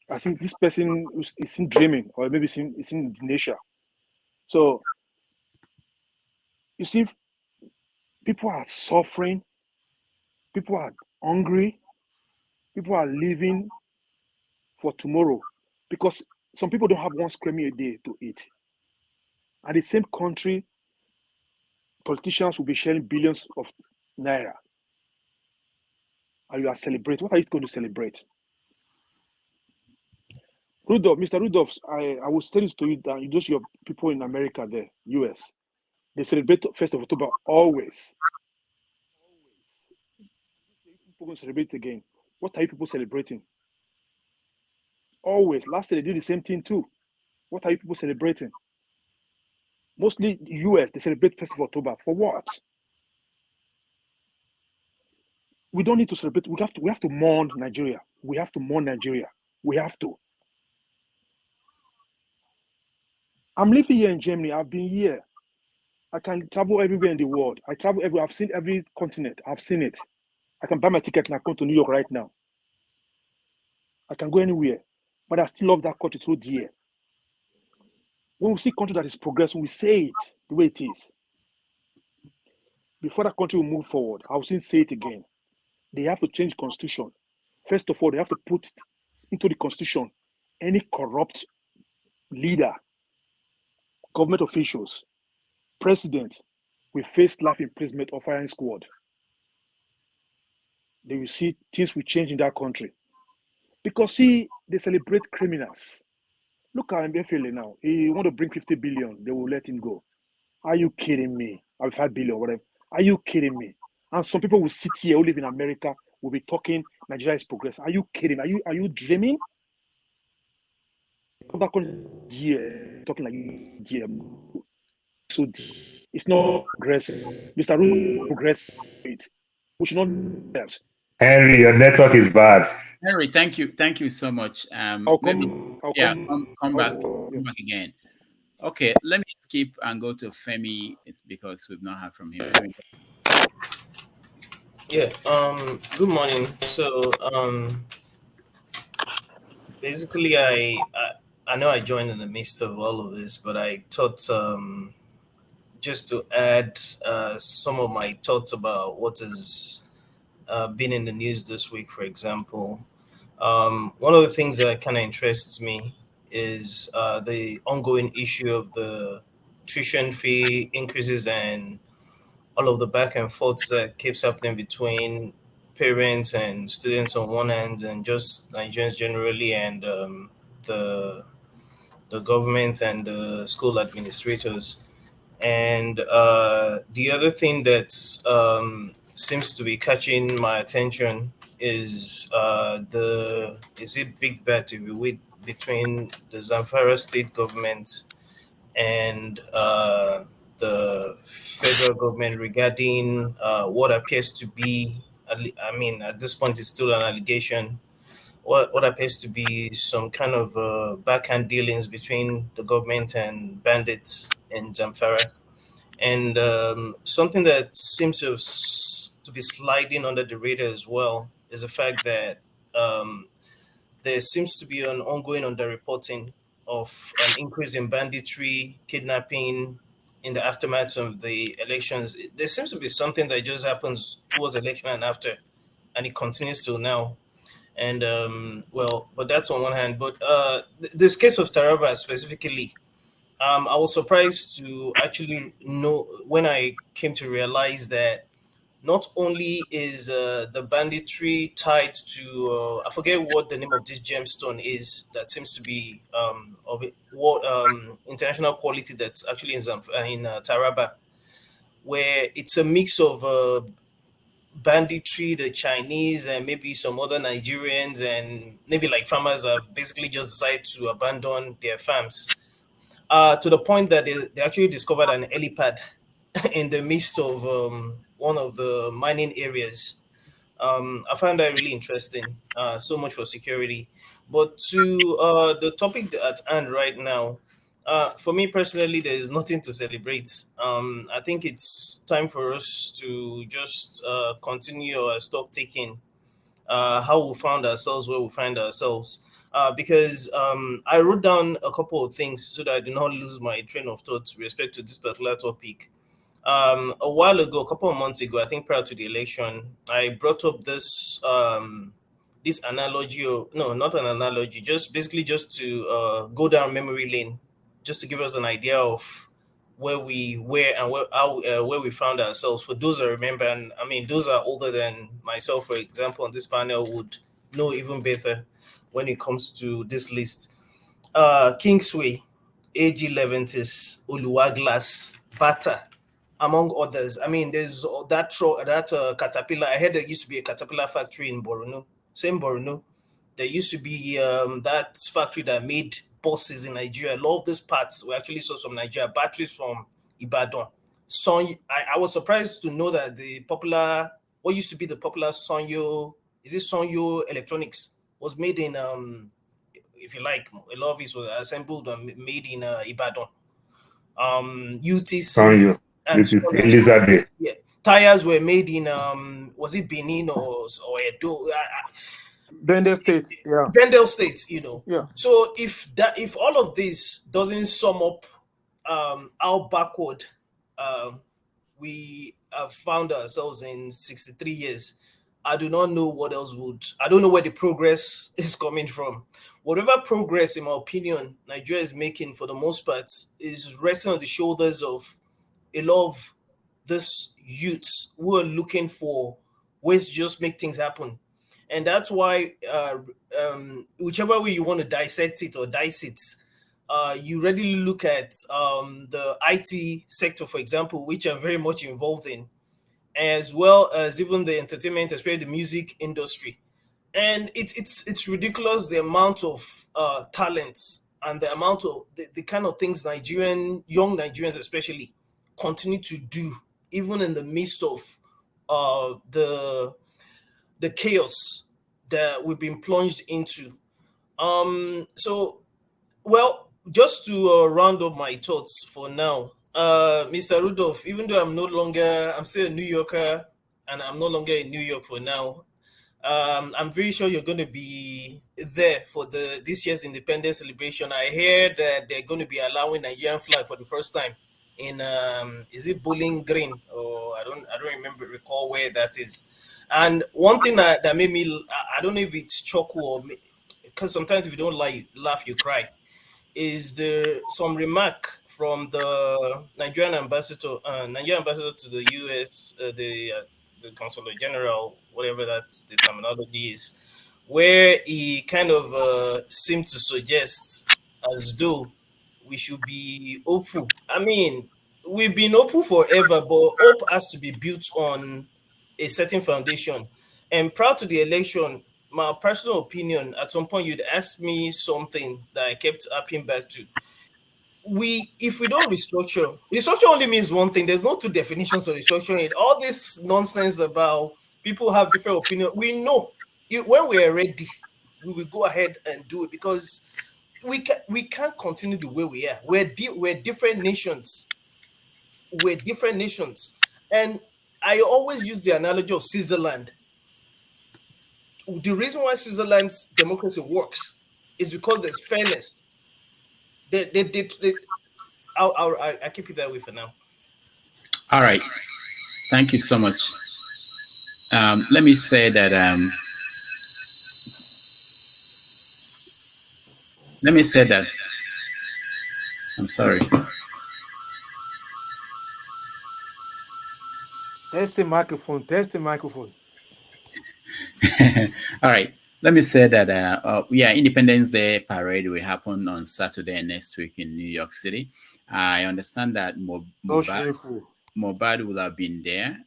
I think this person is in dreaming, or maybe it's in nature. So you see, people are suffering, people are hungry, people are living for tomorrow because some people don't have one square meal a day to eat. And the same country, politicians will be sharing billions of naira. And you are celebrating. What are you going to celebrate? Rudolph, Mr. Rudolph, I will say this to you that those your people in America there, US, they celebrate 1st of October always. People going to celebrate again. What are you people celebrating? Always. Last year they did the same thing too. What are you people celebrating? Mostly US, they celebrate 1st of October. For what? We don't need to celebrate. We have to mourn Nigeria. We have to mourn Nigeria. We have to. I'm living here in Germany. I've been here. I can travel everywhere in the world. I travel everywhere. I've seen every continent. I've seen it. I can buy my ticket and I come to New York right now. I can go anywhere. But I still love that country so dear. When we see country that is progressing, we say it the way it is. Before that country will move forward, I'll soon say it again. They have to change constitution. First of all, they have to put into the constitution any corrupt leader, government officials, president will face life imprisonment or firing squad. They will see things will change in that country. Because see, they celebrate criminals. Look at Mbefiele now. He want to bring 50 billion, they will let him go. Are you kidding me? Or 5 billion, whatever. Are you kidding me? And some people will sit here who live in America will be talking Nigeria is progress. Are you kidding? Are you dreaming? Talking like dear. So it's not progressive. Mr. Ru progress it. We should not that. Henry, your network is bad. Henry, thank you so much. I'll Come back again. Okay, let me skip and go to Femi. It's because we've not heard from him. Femi. Yeah. Good morning. So basically, I know I joined in the midst of all of this, but I thought just to add some of my thoughts about what has been in the news this week, for example. One of the things that kind of interests me is the ongoing issue of the tuition fee increases and all of the back and forths that keeps happening between parents and students on one hand and just Nigerians generally and the government and the school administrators. And the other thing that seems to be catching my attention is a big bet, if you will, between the Zamfara state government and the federal government regarding what appears to be, I mean, at this point, it's still an allegation. What appears to be some kind of backhand dealings between the government and bandits in Zamfara. And something that seems to be sliding under the radar as well is the fact that there seems to be an ongoing underreporting of an increase in banditry, kidnapping in the aftermath of the elections. There seems to be something that just happens towards election and after, and it continues till now. And but that's on one hand. But this case of Taraba specifically, I was surprised to actually know when I came to realize that not only is the banditry tied to I forget what the name of this gemstone is that seems to be of it, what international quality that's actually in Taraba, where it's a mix of banditry, the Chinese, and maybe some other Nigerians, and maybe like farmers have basically just decided to abandon their farms. To the point that they actually discovered an helipad in the midst of one of the mining areas. I found that really interesting. So much for security. But to the topic at hand right now, for me personally, there is nothing to celebrate. I think it's time for us to just continue our stock taking, how we found ourselves where we find ourselves. Because I wrote down a couple of things so that I do not lose my train of thought with respect to this particular topic. A while ago, a couple of months ago, I think prior to the election, I brought up this this analogy, or no, not an analogy, just basically just to go down memory lane, just to give us an idea of where we were and where we found ourselves. For those that remember, and I mean, those are older than myself, for example, on this panel would know even better when it comes to this list. Kingsway, AG Leventis, Oluwaglas, Bata, among others. I mean, there's that Caterpillar. I heard there used to be a Caterpillar factory in Borno. Same Borno. There used to be that factory that made buses in Nigeria. A lot of these parts were actually sourced from Nigeria, batteries from Ibadan. I was surprised to know that what used to be the popular Sonyo Electronics was made in, if you like, a lot of it was assembled and made in Ibadan. UTC and so on. Elizabeth. Yeah. Tires were made in was it Benin or Edo? Bendel State, yeah. Bendel State, Yeah. So if all of this doesn't sum up how backward we have found ourselves in 63 years, I do not know what else would. I don't know where the progress is coming from. Whatever progress, in my opinion, Nigeria is making for the most part is resting on the shoulders of a lot of these youths who are looking for ways to just make things happen. And that's why whichever way you want to dissect it or dice it, you readily look at the IT sector, for example, which I'm very much involved in, as well as even the entertainment, especially the music industry. And it's ridiculous the amount of talents and the amount of the kind of things young Nigerians especially continue to do, even in the midst of the chaos that we've been plunged into. Just to round up my thoughts for now, Mr. Rudolph, even though I'm still a New Yorker and I'm no longer in New York for now, I'm very sure you're going to be there for this year's Independence celebration. I hear that they're going to be allowing Nigerian flag for the first time in is it Bowling Green, or I don't recall where that is. And one thing that made me, I don't know if it's chuckle or because sometimes if you don't laugh you cry, is there some remark from the Nigerian ambassador to the US, the Consular General, whatever the terminology is, where he kind of seemed to suggest as though we should be hopeful. I mean, we've been hopeful forever, but hope has to be built on a certain foundation. And prior to the election, my personal opinion, at some point you'd ask me something that I kept harping back to. If we don't restructure only means one thing. There's no two definitions of restructuring. All this nonsense about people have different opinions. We know when we are ready, we will go ahead and do it, because we can't continue the way we are. We're different nations. We're different nations. And I always use the analogy of Switzerland. The reason why Switzerland's democracy works is because there's fairness. I keep it that way for now. All right. Thank you so much. Let me say that I'm sorry. Test the microphone. All right. Let me say that Independence Day parade will happen on Saturday next week in New York City. I understand that Mohbad will have been there.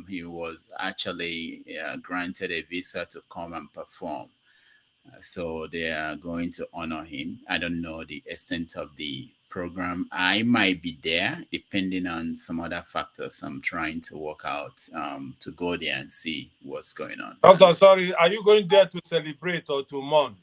He was actually granted a visa to come and perform. So they are going to honor him. I don't know the extent of the program. I might be there depending on some other factors I'm trying to work out to go there and see what's going on. Doctor, sorry, are you going there to celebrate or to mourn?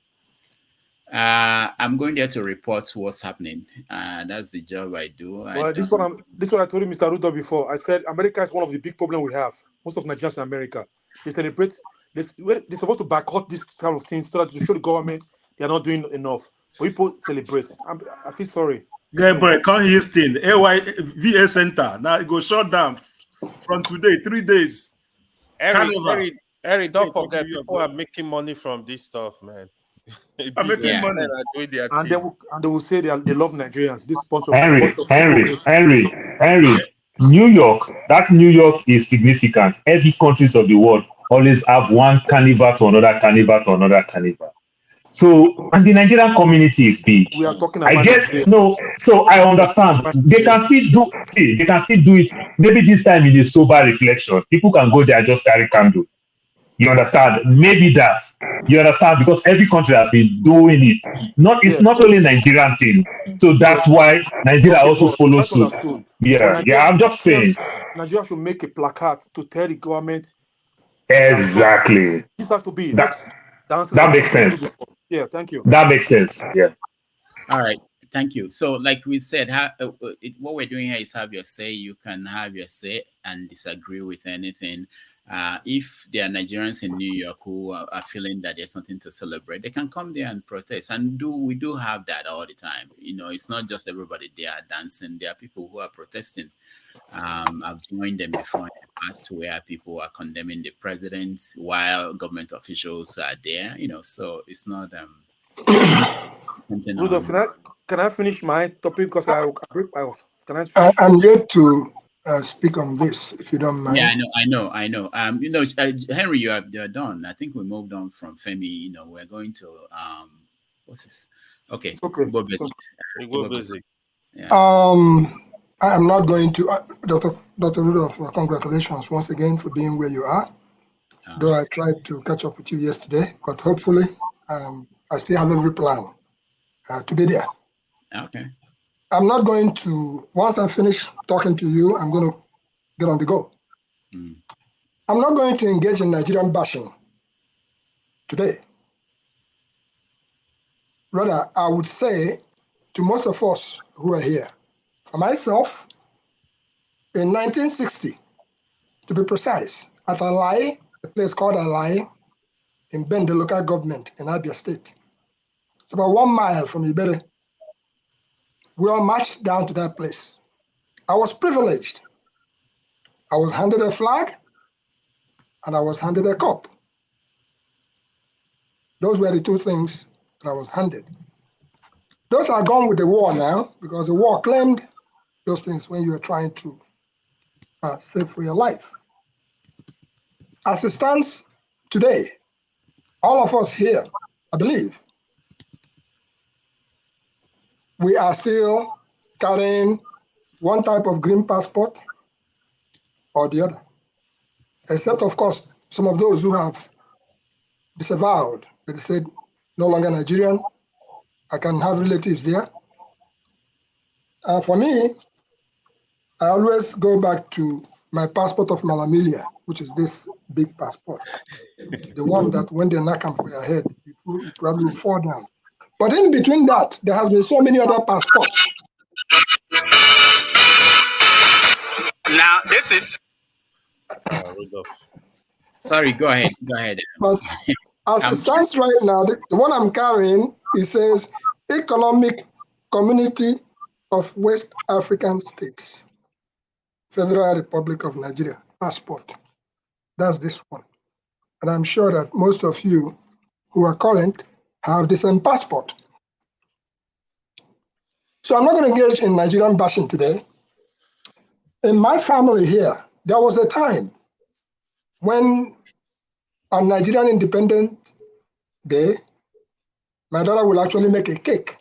I'm going there to report what's happening. That's the job I do. Well, this one I told you, Mr. Rudolph, before. I said America is one of the big problems we have. Most of Nigerians in America, they celebrate. They're supposed to boycott this kind of things so that to show the government they are not doing enough. But people celebrate. I feel sorry. Yeah, but come Houston, VA Center. Now it goes shut down from today, 3 days. Eric, don't forget, people are making money from this stuff, man. I'm making money. And they will say they love Nigerians. This sponsor. Henry. New York. That New York is significant. Every countries of the world always have one carnival to another carnival to another carnival. So, and the Nigerian community is big. We are talking about so I understand. They can still do it. Maybe this time in a sober reflection. People can go there and just carry candle. You understand? Maybe that. You understand? Because every country has been doing it. It's Yeah. not only Nigerian thing. So Yeah. that's why Nigeria Okay, also bro. follows That's suit. understood. But Yeah, I'm just saying. Nigeria should make a placard to tell the government they are wrong. Exactly. This has to be That not dancing that like makes Tinubu sense. before. Yeah, thank you. That makes sense. Yeah. All right, thank you. So, like we said, what we're doing here is have your say. You can have your say and disagree with anything. If there are Nigerians in New York who are feeling that there's something to celebrate, they can come there and protest. And we do have that all the time. It's not just everybody there dancing. There are people who are protesting. I've joined them before in the past where people are condemning the president while government officials are there. So it's not something Rudolph, can I finish my topic because can I finish? I'm yet to speak on this, if you don't mind. Yeah, I know. Henry, you're done. I think we moved on from Femi. We're going to what's this? Okay, It's okay. Igbo basic. Yeah. I am not going to, Dr. Rudolph, congratulations once again for being where you are. Though I tried to catch up with you yesterday, but hopefully I still have every plan to be there. Okay. I'm not going to, once I finish talking to you, I'm going to get on the go. I'm not going to engage in Nigerian bashing today. Rather, I would say to most of us who are here, for myself, in 1960, to be precise, at Alai, a place called Alai, in Bende local government in Abia State. It's about 1 mile from Ibere. We all marched down to that place. I was privileged. I was handed a flag and I was handed a cup. Those were the two things that I was handed. Those are gone with the war now because the war claimed those things when you are trying to save for your life. As it stands today, all of us here, I believe, we are still carrying one type of green passport or the other. Except, of course, some of those who have disavowed, they said, no longer Nigerian, I can have relatives there. For me, I always go back to my passport of Malamilia, which is this big passport. The one that when they knock on for your head, you probably will fall down. But in between that, there has been so many other passports. Now, this is... Sorry, go ahead. But as it stands right now, the one I'm carrying, it says Economic Community of West African States, Federal Republic of Nigeria, passport. That's this one. And I'm sure that most of you who are current have the same passport. So I'm not going to engage in Nigerian bashing today. In my family here, there was a time when on Nigerian Independence Day, my daughter will actually make a cake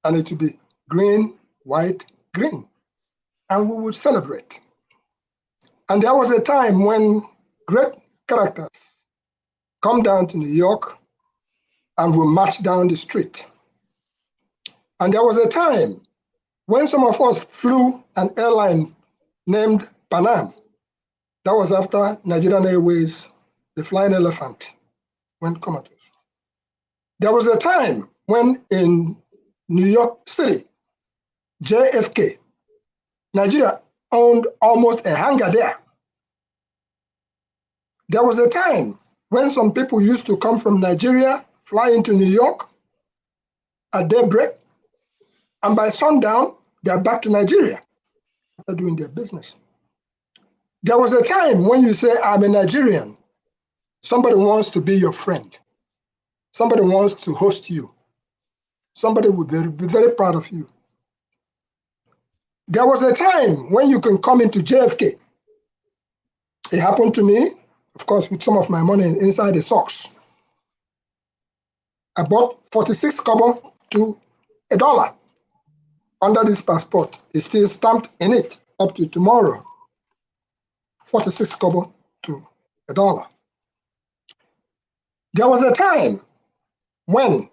and it will be green, white, green. And we would celebrate. And there was a time when great characters come down to New York and will march down the street. And there was a time when some of us flew an airline named Pan Am. That was after Nigerian Airways, the Flying Elephant, went comatose. There was a time when in New York City, JFK, Nigeria owned almost a hangar there. There was a time when some people used to come from Nigeria, fly into New York at daybreak, and by sundown, they're back to Nigeria after doing their business. There was a time when you say, I'm a Nigerian. Somebody wants to be your friend. Somebody wants to host you. Somebody would be very proud of you. There was a time when you can come into JFK. It happened to me, of course, with some of my money inside the socks. I bought 46 kobo to $1 under this passport. It's still stamped in it up to tomorrow. 46 kobo to $1. There was a time when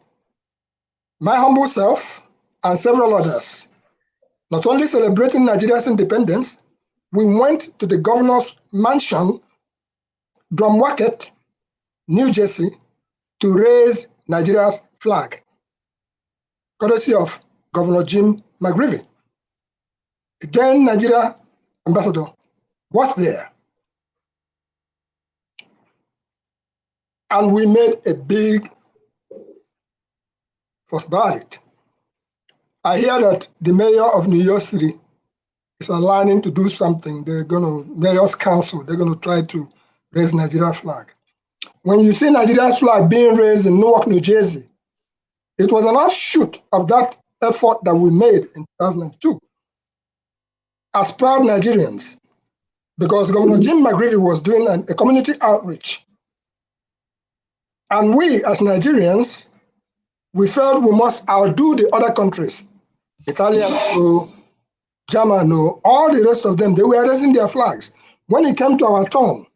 my humble self and several others, not only celebrating Nigeria's independence, we went to the governor's mansion, Drumwacket, New Jersey, to raise Nigeria's flag, courtesy of Governor Jim McGreevey. Again, Nigeria ambassador was there. And we made a big fuss about it. I hear that the mayor of New York City is aligning to do something. They're going to, mayor's council, they're going to try to raise Nigeria flag. When you see Nigeria's flag being raised in Newark, New Jersey, it was an offshoot of that effort that we made in 2002 as proud Nigerians, because Governor Jim McGreevey was doing a community outreach. And we, as Nigerians, we felt we must outdo the other countries, Italian, German, all the rest of them. They were raising their flags. When it came to our turn,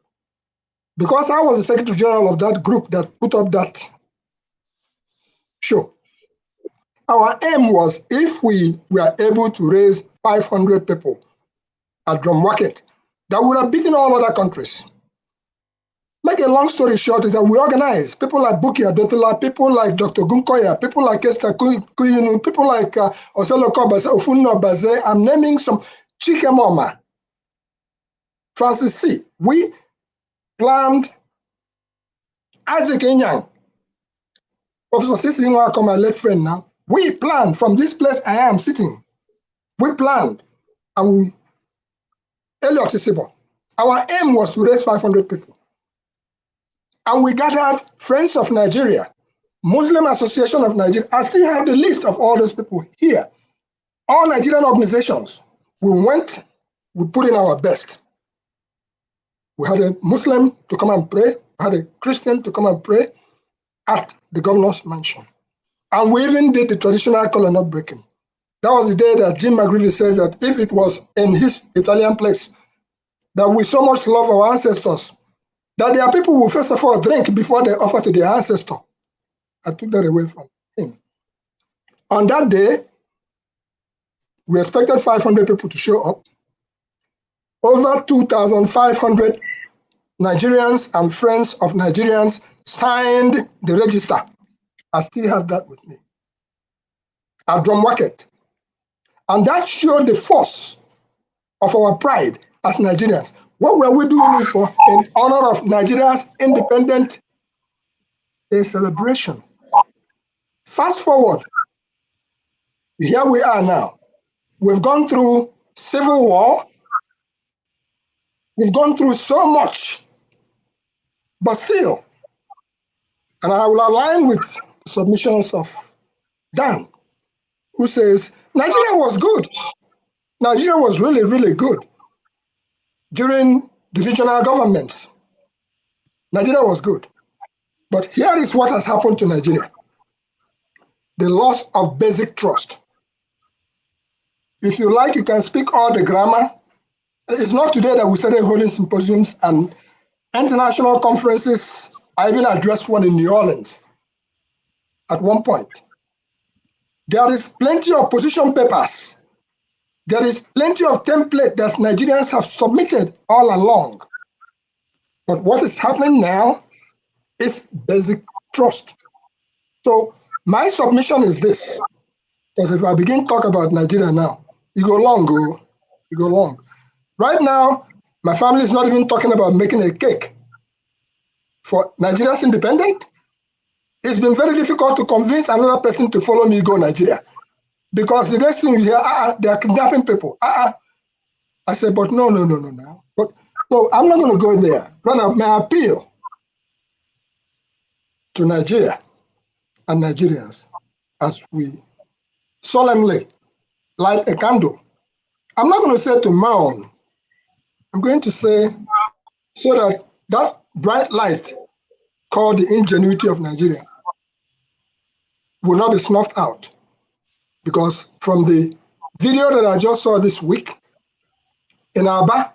because I was the Secretary General of that group that put up that show, our aim was, if we were able to raise 500 people at Drumwacket, that would have beaten all other countries. Make a long story short is that we organized people like Buki Adotula, people like Dr. Gunkoya, people like Esther Kuyunu, people like Oselo Kobase, Ofunno Baze, I'm naming some, Chikemoma, Francis C. We planned, Isaac Enyang, Professor Sisi Nwako, my late friend now, we planned from this place I am sitting, we planned, and we, Elliot Isibo, our aim was to raise 500 people. And we gathered Friends of Nigeria, Muslim Association of Nigeria. I still have the list of all those people here. All Nigerian organizations. We went, we put in our best. We had a Muslim to come and pray, we had a Christian to come and pray at the governor's mansion. And we even did the traditional color nut breaking. That was the day that Jim McGreevey says that if it was in his Italian place, that we so much love our ancestors, that there are people who first of all drink before they offer to their ancestor. I took that away from him. On that day, we expected 500 people to show up. Over 2,500 Nigerians and friends of Nigerians signed the register. I still have that with me at Drumwacket. And that showed the force of our pride as Nigerians. What were we doing it for? In honor of Nigeria's Independent Day celebration. Fast forward, here we are now. We've gone through civil war. We've gone through so much, but still, and I will align with submissions of Dan, who says, Nigeria was good. Nigeria was really, really good. During the regional governments, Nigeria was good. But here is what has happened to Nigeria. The loss of basic trust. If you like, you can speak all the grammar. It's not today that we started holding symposiums and international conferences. I even addressed one in New Orleans at one point. There is plenty of position papers. There is plenty of template that Nigerians have submitted all along. But what is happening now is basic trust. So my submission is this, because if I begin to talk about Nigeria now, you go long, you go long. Right now, my family is not even talking about making a cake for Nigeria's independence. It's been very difficult to convince another person to follow me go Nigeria. Because the next thing you hear, they are kidnapping people. I said, but no. But so I'm not going to go there. Rather, my appeal to Nigeria and Nigerians as we solemnly light a candle. I'm not going to say to mourn. I'm going to say so that that bright light called the ingenuity of Nigeria will not be snuffed out. Because from the video that I just saw this week in Aba,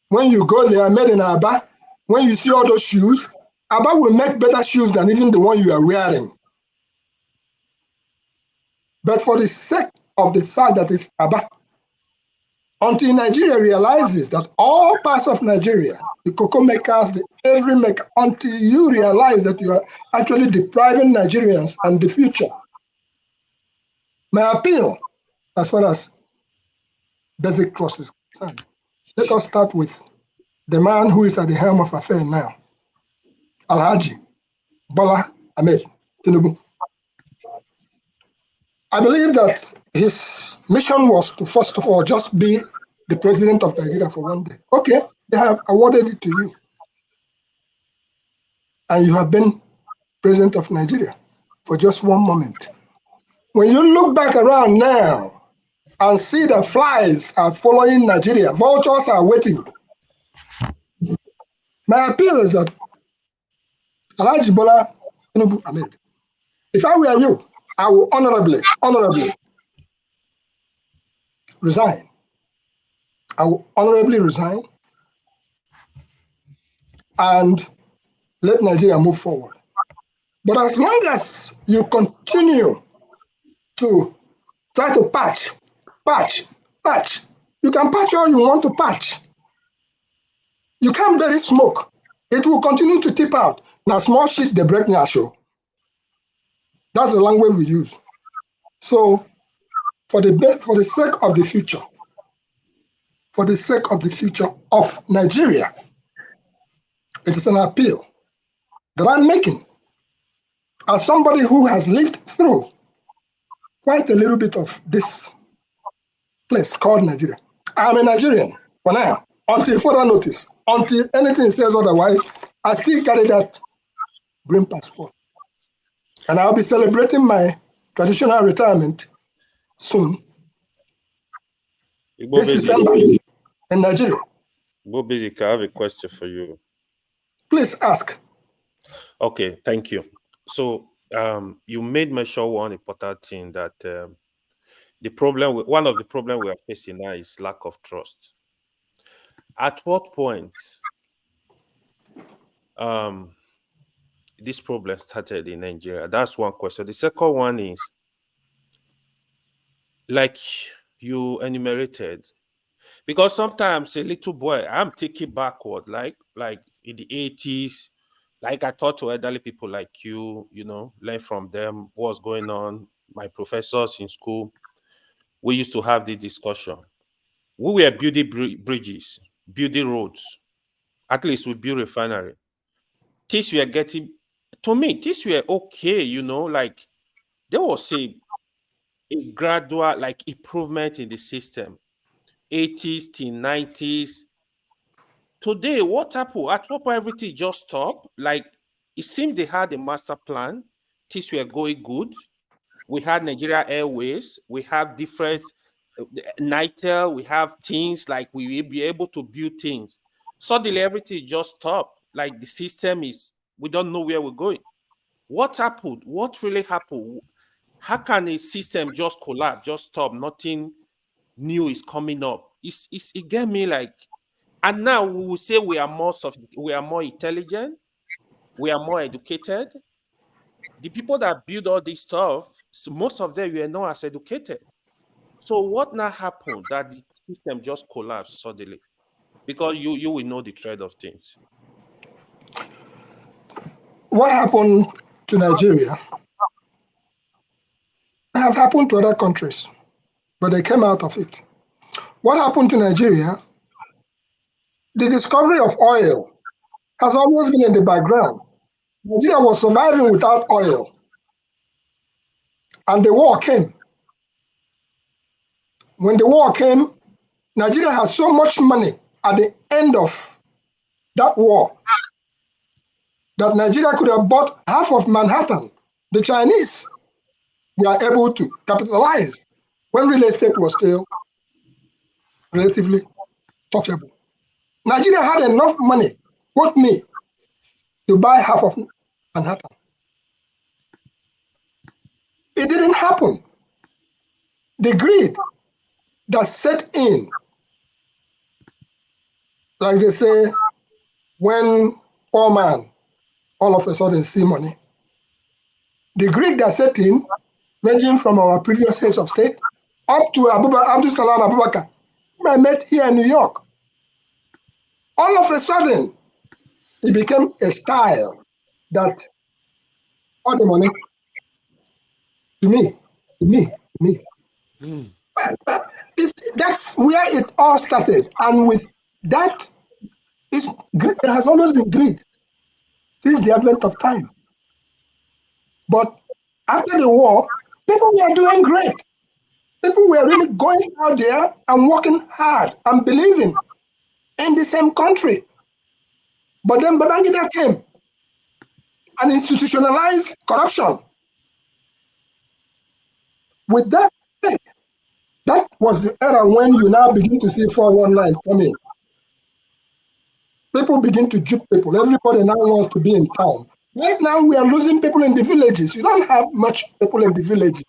when you go there, made in Aba, when you see all those shoes, Aba will make better shoes than even the one you are wearing. But for the sake of the fact that it's Aba, until Nigeria realizes that all parts of Nigeria, the cocoa makers, the every maker, until you realize that you are actually depriving Nigerians and the future. My appeal, as far as basic trust is concerned, let us start with the man who is at the helm of affairs now, Alhaji Bola Ahmed Tinubu. I believe that his mission was to, first of all, just be the president of Nigeria for one day. Okay, they have awarded it to you. And you have been president of Nigeria for just one moment. When you look back around now and see the flies are following Nigeria, vultures are waiting. My appeal is that Alhaji Bola Tinubu Ahmed, if I were you, I will honorably resign. I will honorably resign and let Nigeria move forward. But as long as you continue to try to patch, you can patch all you want to patch. You can't bury smoke. It will continue to tip out. Now, small shit, they break now, show. That's the language we use. So, for the sake of the future, of Nigeria, it is an appeal that I'm making as somebody who has lived through quite a little bit of this place called Nigeria. I'm a Nigerian for now, until further notice. Until anything says otherwise, I still carry that green passport. And I'll be celebrating my traditional retirement soon. This December in Nigeria. Bobby, I have a question for you. Please ask. Okay, thank you. So you made mention one important thing that one of the problems we are facing now is lack of trust. At what point this problem started in Nigeria? That's one question. The second one is, like you enumerated, because sometimes a little boy, I'm taking backward, like in the 80s, like I talk to elderly people like you, learn from them what's going on. My professors in school, we used to have the discussion. We were building bridges, building roads. At least we build refinery. Things were getting, to me, things were okay, like there was a gradual improvement in the system. 80s till 90s. Today, what happened? At what point everything just stopped? Like it seems they had a master plan. Things were going good. We had Nigeria Airways. We have different NITEL. We have things like we will be able to build things. Suddenly, everything just stopped. Like the system is, we don't know where we're going. What happened? What really happened? How can a system just collapse, just stop? Nothing new is coming up. It get me like, and now we will say we are more intelligent, we are more educated. The people that build all this stuff, most of them were not as educated. So what now happened that the system just collapsed suddenly? Because you will know the trend of things. What happened to Nigeria have happened to other countries, but they came out of it. What happened to Nigeria? The discovery of oil has always been in the background. Nigeria was surviving without oil. And the war came. When the war came, Nigeria has so much money at the end of that war that Nigeria could have bought half of Manhattan. The Chinese were able to capitalize when real estate was still relatively touchable. Nigeria had enough money, quote me, to buy half of Manhattan. It didn't happen. The greed that set in, like they say, when poor man all of a sudden see money. The greed that set in, ranging from our previous heads of state up to Abdul Salam Abubakar, whom I met here in New York. All of a sudden, it became a style that all the money to me. That's where it all started. And with that, there has always been greed since the advent of time. But after the war, people were doing great. People were really going out there and working hard and believing in the same country. But then Babangida came and institutionalized corruption. With that, that was the era when you now begin to see 419 coming. People begin to dupe people. Everybody now wants to be in town. Right now, we are losing people in the villages. You don't have much people in the villages.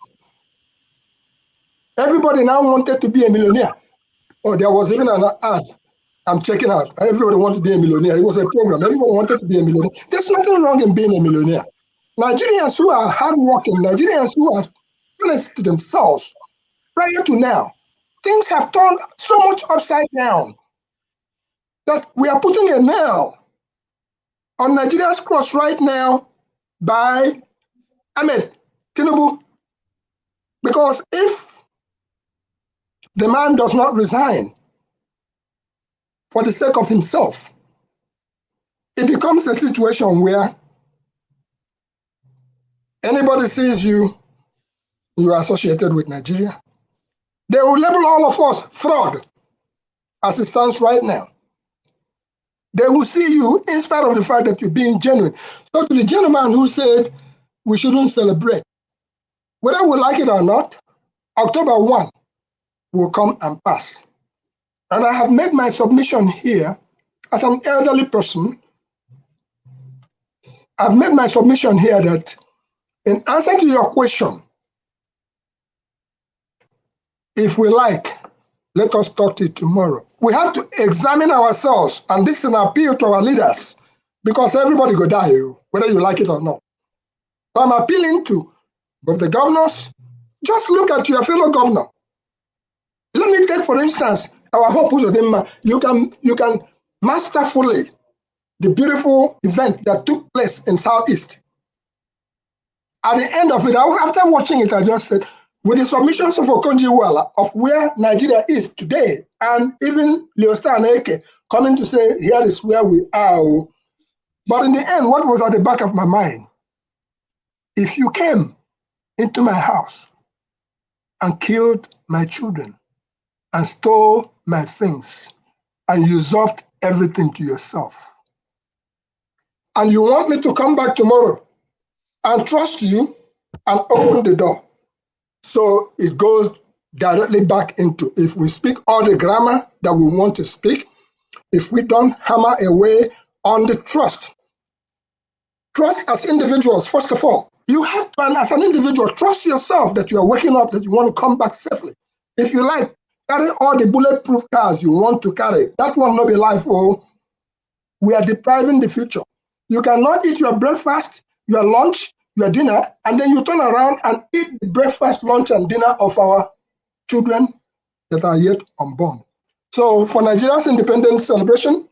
Everybody now wanted to be a millionaire. Oh, there was even an ad I'm checking out. Everybody wanted to be a millionaire. It was a program. Everyone wanted to be a millionaire. There's nothing wrong in being a millionaire. Nigerians who are hardworking, Nigerians who are honest to themselves, prior to now, things have turned so much upside down that we are putting a nail on Nigeria's cross right now by Tinubu. Because if the man does not resign for the sake of himself, it becomes a situation where anybody sees you, you are associated with Nigeria. They will label all of us fraud as it stands right now. They will see you in spite of the fact that you're being genuine. So to the gentleman who said we shouldn't celebrate, whether we like it or not, October 1 will come and pass. And I have made my submission here as an elderly person. I've made my submission here that in answer to your question, if we like, let us talk to it tomorrow. We have to examine ourselves, and this is an appeal to our leaders, because everybody go die, whether you like it or not. So I'm appealing to both the governors. Just look at your fellow governor. Let me take, for instance, our Hope Uzodinma. You can masterfully the beautiful event that took place in Southeast. At the end of it, after watching it, I just said, with the submissions of Okonjo-Iweala of where Nigeria is today, and even Leostar Eke coming to say, here is where we are. But in the end, what was at the back of my mind? If you came into my house and killed my children and stole my things and usurped everything to yourself, and you want me to come back tomorrow and trust you and open the door. So it goes directly back into, if we speak all the grammar that we want to speak, if we don't hammer away on the trust as individuals, first of all, you have to, as an individual, trust yourself that you are waking up, that you want to come back safely. If you like, carry all the bulletproof cars you want to carry. That will not be life. Oh, we are depriving the future. You cannot eat your breakfast, your lunch, your dinner, and then you turn around and eat the breakfast, lunch, and dinner of our children that are yet unborn. So for Nigeria's independence celebration,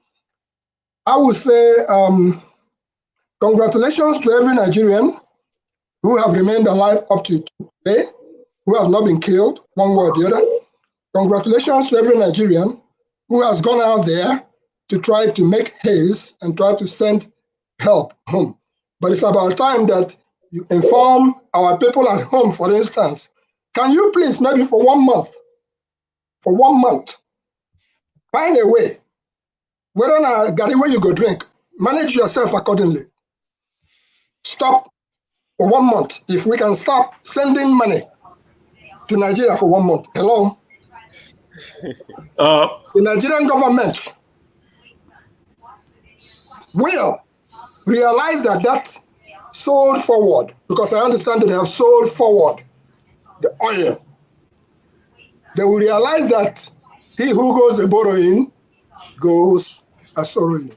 I would say congratulations to every Nigerian who have remained alive up to today, who have not been killed, one way or the other. Congratulations to every Nigerian who has gone out there to try to make haste and try to send help home. But it's about time that you inform our people at home, for instance. Can you please, maybe for 1 month, find a way, whether not Gary where you go drink, manage yourself accordingly. Stop for 1 month. If we can stop sending money to Nigeria for 1 month. Hello? The Nigerian government will realize that sold forward, because I understand that they have sold forward the oil. They will realize that he who goes a borrowing goes a sorrowing.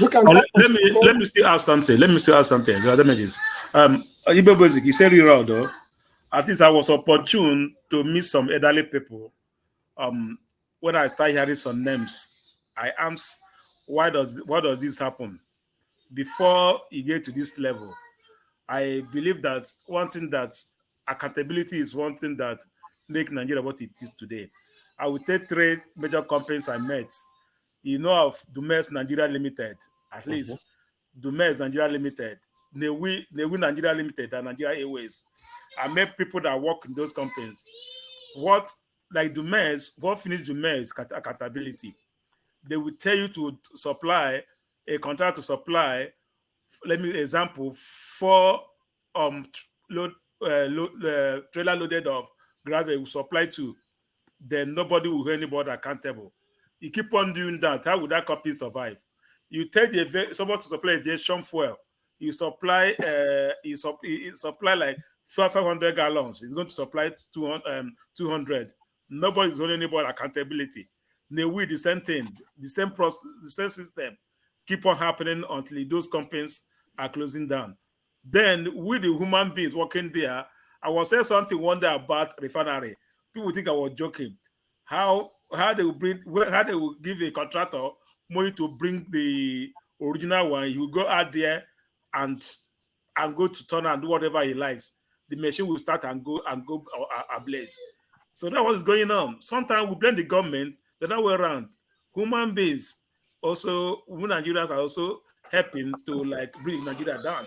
You can let me still ask something. Let me still ask something. The damages. Ibe Basic, he said it right though. At least I was opportune to meet some elderly people. When I start hearing some names, I ask, why does this happen? Before you get to this level, I believe that one thing that accountability is one thing that make Nigeria what it is today. I will take 3 major companies I met. You know of Dumes Nigeria Limited, at least Dumes Nigeria Limited, Newi Nigeria Limited, and Nigeria Airways. I met people that work in those companies. What finished Dumes accountability? They will tell you to supply a contract to supply. Let me example 4 trailer loaded of gravel will supply to, then nobody will hold anybody accountable. You keep on doing that, how would that company survive? You tell someone to supply aviation fuel, you supply supply like 500 gallons, it's going to supply 200. Nobody's holding anybody accountability. They will the same thing, the same process, the same system keep on happening until those companies are closing down. Then with the human beings working there, I was saying something one day about refinery. People think I was joking. How they will give a contractor money to bring the original one. He will go out there and go to turn and do whatever he likes. The machine will start and go ablaze. So that was going on. Sometimes we blame the government the other way around. Human beings also, we Nigerians are also helping to like bring Nigeria down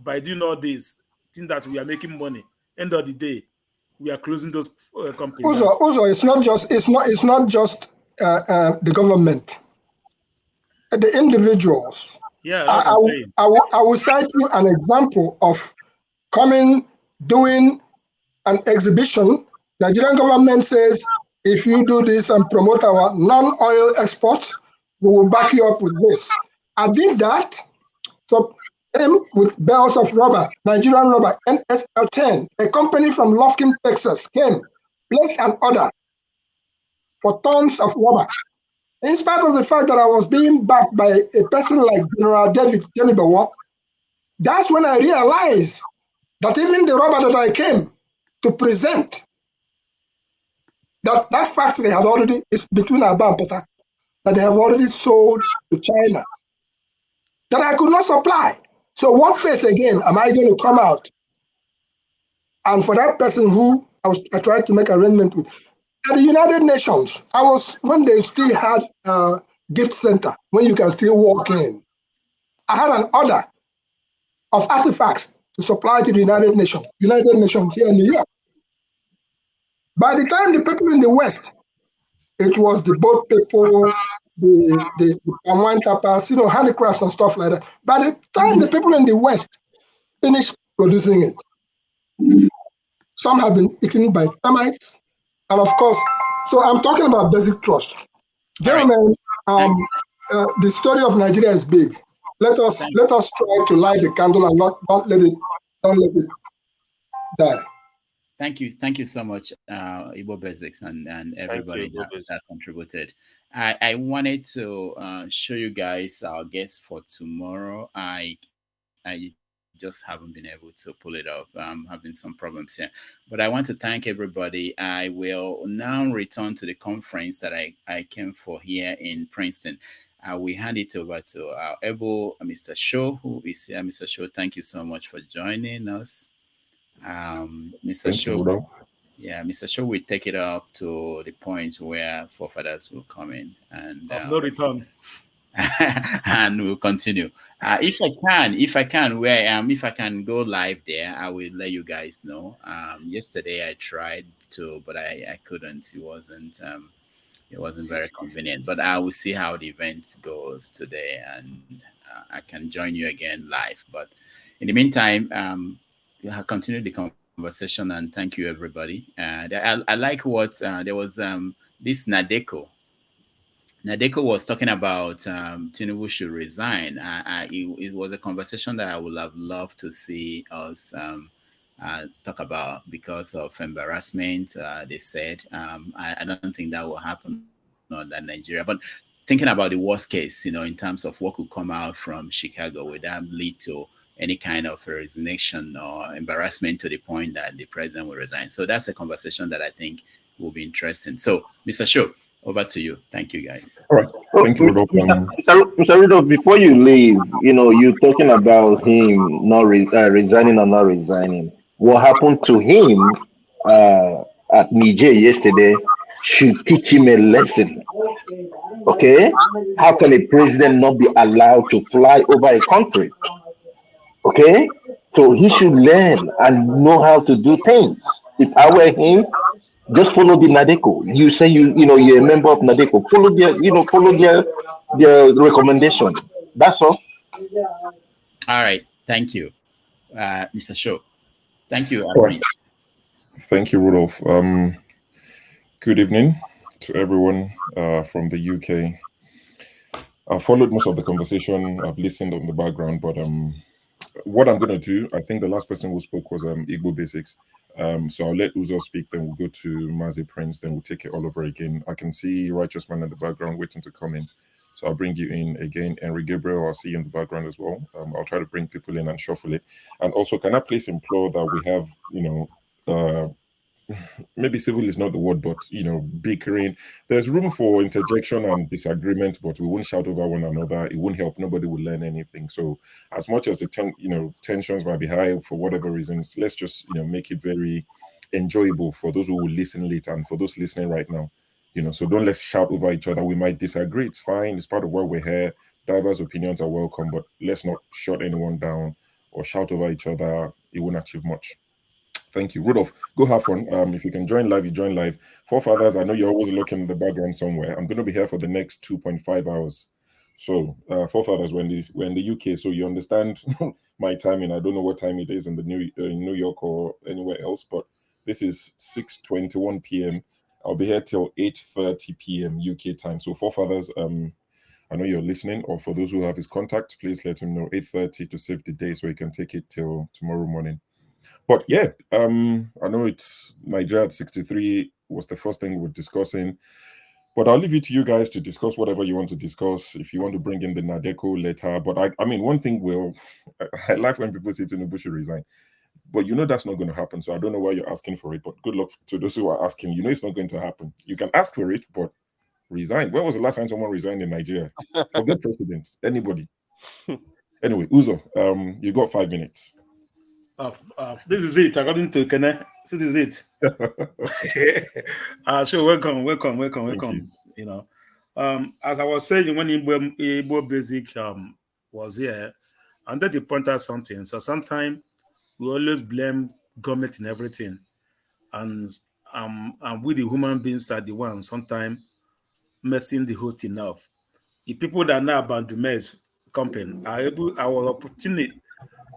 by doing all this. Think that we are making money. End of the day, we are closing those companies. Also, it's not just the government, the individuals. Yeah, that's what I'm saying. I will cite you an example of doing an exhibition. Nigerian government says, if you do this and promote our non-oil exports, we will back you up with this. I did that. So with bells of rubber, Nigerian rubber, NSL10, a company from Lufkin, Texas, came, placed an order for tons of rubber. In spite of the fact that I was being backed by a person like General David Kenibawa, that's when I realized that even the rubber that I came to present, that factory had already, is between Aba and Pota, that they have already sold to China, that I could not supply. So what face again am I going to come out? And for that person who I tried to make arrangement with, at the United Nations, when they still had a gift center, when you can still walk in, I had an order of artifacts to supply to the United Nations here in New York. By the time the people in the West, it was the boat people, the wine tappers, handicrafts and stuff like that. By the time the people in the West finished producing it, some have been eaten by termites. And of course, so I'm talking about basic trust. Gentlemen, the story of Nigeria is big. Let us try to light the candle and don't let it die. Thank you so much, Igbo Basics and everybody that contributed. I wanted to show you guys our guest for tomorrow. I just haven't been able to pull it up. I'm having some problems here. But I want to thank everybody. I will now return to the conference that I came for here in Princeton. We hand it over to our able Mr. Shaw, who is here. Mr. Shaw, thank you so much for joining us. Mr. Shaw, Mr. Shaw will take it up to the point where forefathers will come in and of no return. And we'll continue. If I can, where I am, if I can go live there, I will let you guys know. Yesterday I tried to, but I couldn't. It wasn't very convenient. But I will see how the event goes today, and I can join you again live. But in the meantime, we'll continue the conversation, and thank you everybody. I like what there was this Nadeko. Nadeko was talking about Tinubu should resign. It was a conversation that I would have loved to see us talk about because of embarrassment. They said I don't think that will happen in Nigeria. But thinking about the worst case, in terms of what could come out from Chicago, would that lead to any kind of resignation or embarrassment to the point that the president will resign? So that's a conversation that I think will be interesting. So, Mr. Sho, over to you. Thank you, guys. All right. Thank you, Rudolph. Mr. Rudolph, before you leave, you're talking about him not resigning or not resigning. What happened to him at Niger yesterday should teach him a lesson. Okay? How can a president not be allowed to fly over a country? Okay? So he should learn and know how to do things. If I were him, just follow the Nadeko. You say you're a member of Nadeko. Follow their recommendation. That's all. All right. Thank you, Mr. Sho. Thank you, Right. Thank you, Rudolph. Good evening to everyone from the UK. I followed most of the conversation. I've listened on the background, but what I'm going to do, I think the last person who spoke was Igbo Basics. So I'll let Uzo speak, then we'll go to Mazi Prince, then we'll take it all over again. I can see Righteous Man in the background waiting to come in. So I'll bring you in again. Henry Gabriel, I'll see you in the background as well. I'll try to bring people in and shuffle it. And also, can I please implore that we have, maybe civil is not the word, but bickering. There's room for interjection and disagreement, but we won't shout over one another. It won't help. Nobody will learn anything. So as much as the tensions might be high for whatever reasons, let's just make it very enjoyable for those who will listen later and for those listening right now. So don't let's shout over each other. We might disagree. It's fine. It's part of why we're here. Diverse opinions are welcome, but let's not shut anyone down or shout over each other. It won't achieve much. Thank you. Rudolph, go have fun. If you can join live, you join live. Forefathers, I know you're always looking in the background somewhere. I'm going to be here for the next 2.5 hours. So, Forefathers, we're in the UK, so you understand my timing. I don't know what time it is in New York or anywhere else, but this is 6:21 p.m. I'll be here till 8:30 p.m. UK time. So, Forefathers, I know you're listening, or for those who have his contact, please let him know 8:30 to save the day so he can take it till tomorrow morning. But yeah, I know it's Nigeria at 63 was the first thing we're discussing. But I'll leave it to you guys to discuss whatever you want to discuss. If you want to bring in the Nadeko later. But I mean, one thing I like when people say Tinubu should resign. But that's not going to happen. So I don't know why you're asking for it. But good luck to those who are asking. It's not going to happen. You can ask for it, but resign. When was the last time someone resigned in Nigeria? Forget president. Anybody. Anyway, Uzo, you got 5 minutes. This is it. According to Kene, this is it. Sure, welcome. As I was saying, when Igbo Basic was here, I wanted to point out something. So sometimes we always blame government in everything, and we the human beings are the ones sometimes messing the whole thing up. The people that know about the mess company are able, our opportunity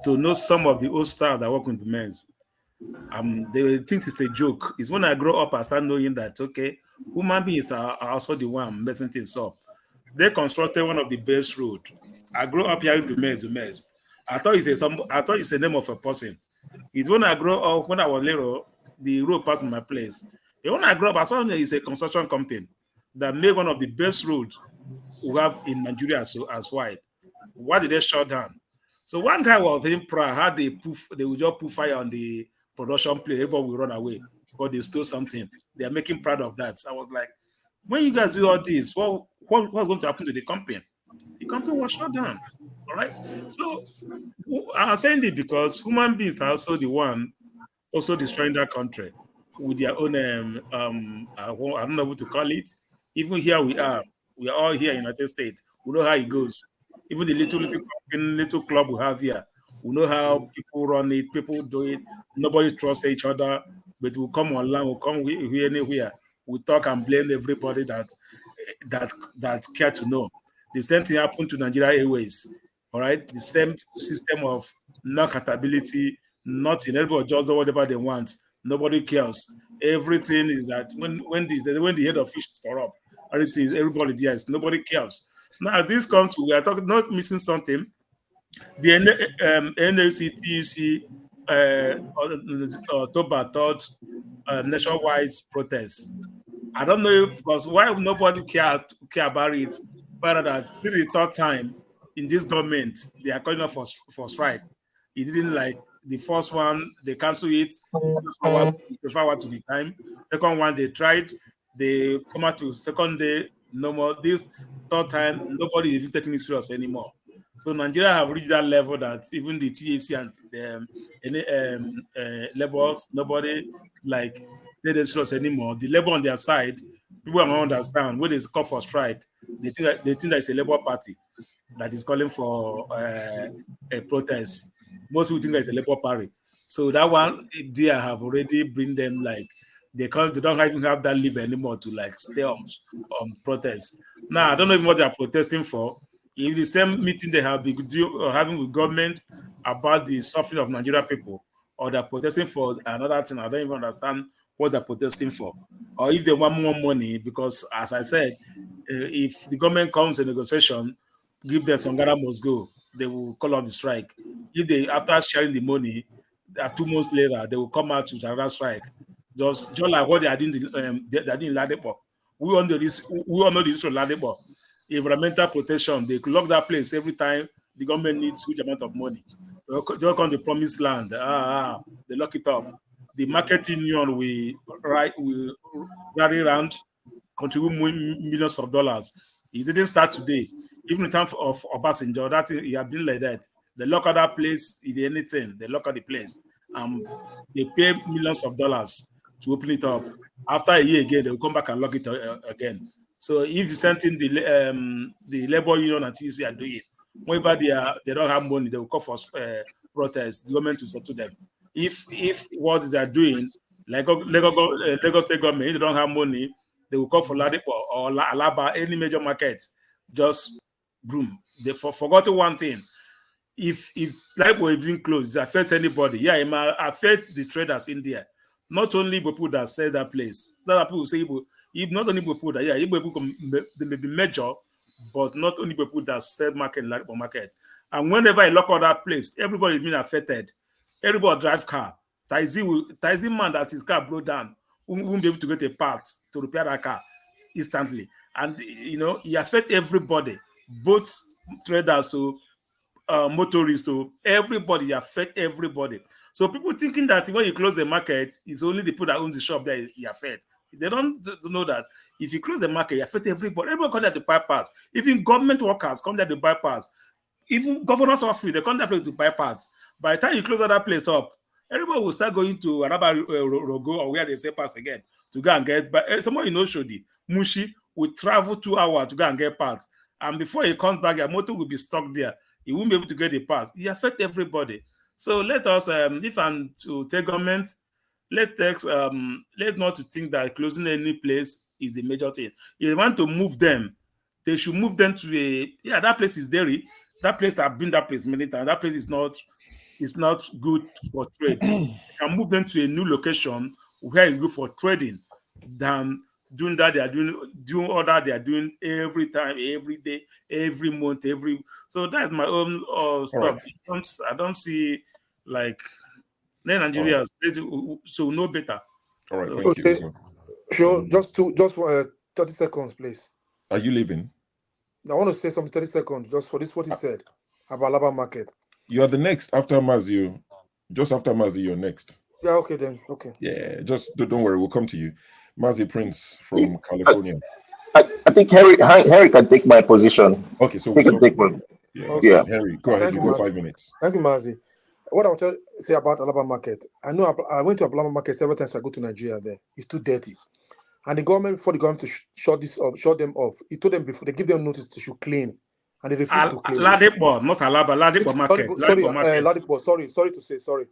to know some of the old staff that work with the men's. They think it's a joke. It's when I grow up, I start knowing that, okay, human beings are also the one messing things up. They constructed one of the best road. I grew up hearing the mess. I thought it's a name of a person. It's when I grow up, when I was little, the road passed my place. But when I grew up, I saw it's a construction company that made one of the best roads we have in Nigeria as wide. Why did they shut down? So one guy was being proud how they would just put fire on the production place. Everybody will run away because they stole something. They are making proud of that. So I was like, when you guys do all this, what's going to happen to the company? The company was shut down. All right. So I'm saying this because human beings are also the one also destroying that country with their own I don't know what to call it. Even here we are all here in the United States. We know how it goes. Even the little club we have here, we know how people run it, people do it. Nobody trusts each other, but we come online, we come here anywhere. We talk and blame everybody that care to know. The same thing happened to Nigeria Airways. All right, the same system of no accountability, nothing. Everybody just do whatever they want. Nobody cares. Everything is that when the head of fish is corrupt, everybody cares. Nobody cares. Now, this comes to, we are talking, not missing something. The NLC, TUC, October 3rd, nationwide protests. I don't know because why nobody care about it found out that this is the third time in this government they are calling up for strike. He didn't like the first one, they cancel it, forward to the time. Second one, they tried, they come out to second day, no more. This third time, nobody is even taking it serious anymore. So Nigeria have reached that level that even the TAC and the labels, nobody like they don't serious anymore. The labor on their side, people don't understand when they call for strike, they think that it's a labor party that is calling for a protest. Most people think that it's a labor party. So that one idea have already bring them like they don't even have that leave anymore to like stay on protest. Now I don't know even what they are protesting for. If the same meeting they have been having with government about the suffering of Nigerian people, or they're protesting for another thing, I don't even understand what they're protesting for. Or if they want more money, because as I said, if the government comes to negotiation, give them some Ghana must go, they will call off the strike. If they, after sharing the money, 2 months later, they will come out to another strike. Just like what they are doing, they are doing in Ladepo. We all know this from Ladepo. Environmental protection, they lock that place every time the government needs huge amount of money. They come to promised land. They lock it up. The market union will rally around, contribute millions of dollars. It didn't start today. Even in terms of Obasanjo, that it had been like that. They lock out that place, it anything. They lock out the place. They pay millions of dollars to open it up. After a year again, they will come back and lock it again. So if you send in the labor union and TC are doing it, whenever they don't have money, they will call for protest. The government will settle them. If what they are doing, like Lagos State government, if they don't have money, they will call for Ladipo or Alaba, any major market. Just boom. They forgot one thing. If Ladipo is being closed, it affects anybody. Yeah, it might affect the traders in there. Not only people that sell that place. Other people say, if not only people that, they may be major, but not only people that sell market in Ladipo market. And whenever I lock out that place, everybody is being affected. Everybody drive car. Taizee man that his car broke down won't be able to get a part to repair that car instantly. And it affects everybody, both traders, so motorists, so everybody, affect everybody. So people thinking that when you close the market, it's only the people that own the shop that you affect. They don't know that if you close the market, you affect everybody. Everybody come there to bypass. Even government workers come there to bypass. Even governors of free, they come there to bypass. By the time you close that place up, everybody will start going to another Rogo or where they say pass again to go and get. But someone Shodi, Mushi will travel 2 hours to go and get parts. And before he comes back, your motor will be stuck there. He won't be able to get the pass. It affects everybody. So let us, if I'm to take government, let's not to think that closing any place is the major thing. If you want to move them, they should move them to that place is dairy. That place, I've been that place many times. That place is not good for trade. You can move them to a new location where it's good for trading than doing that. They are doing all that they are doing every time, every day, every month, so that's my own stuff. Right. I don't see like Nigerians so no better. All right, thank you. Sure, just 30 seconds, please. Are you leaving? I want to say something 30 seconds just for this what he said about Alaba market. You are the next after Mazio. Just after Mazi, you're next. Yeah, okay then. Okay. Yeah, just don't worry, we'll come to you. Mazi Prince from California. I think Harry can take my position. Okay, so we can take one. Yeah. Harry, go ahead. You got 5 minutes. Thank you, Mazi. What I want to say about Alaba market, I know I went to Alaba market several times. I go to Nigeria there. It's too dirty. And the government, before the government to shut them off, he told them before they give them notice they should clean, and they refuse to clean. Ladipo, not Alaba, Ladipo market. Ladipo, sorry to say, sorry.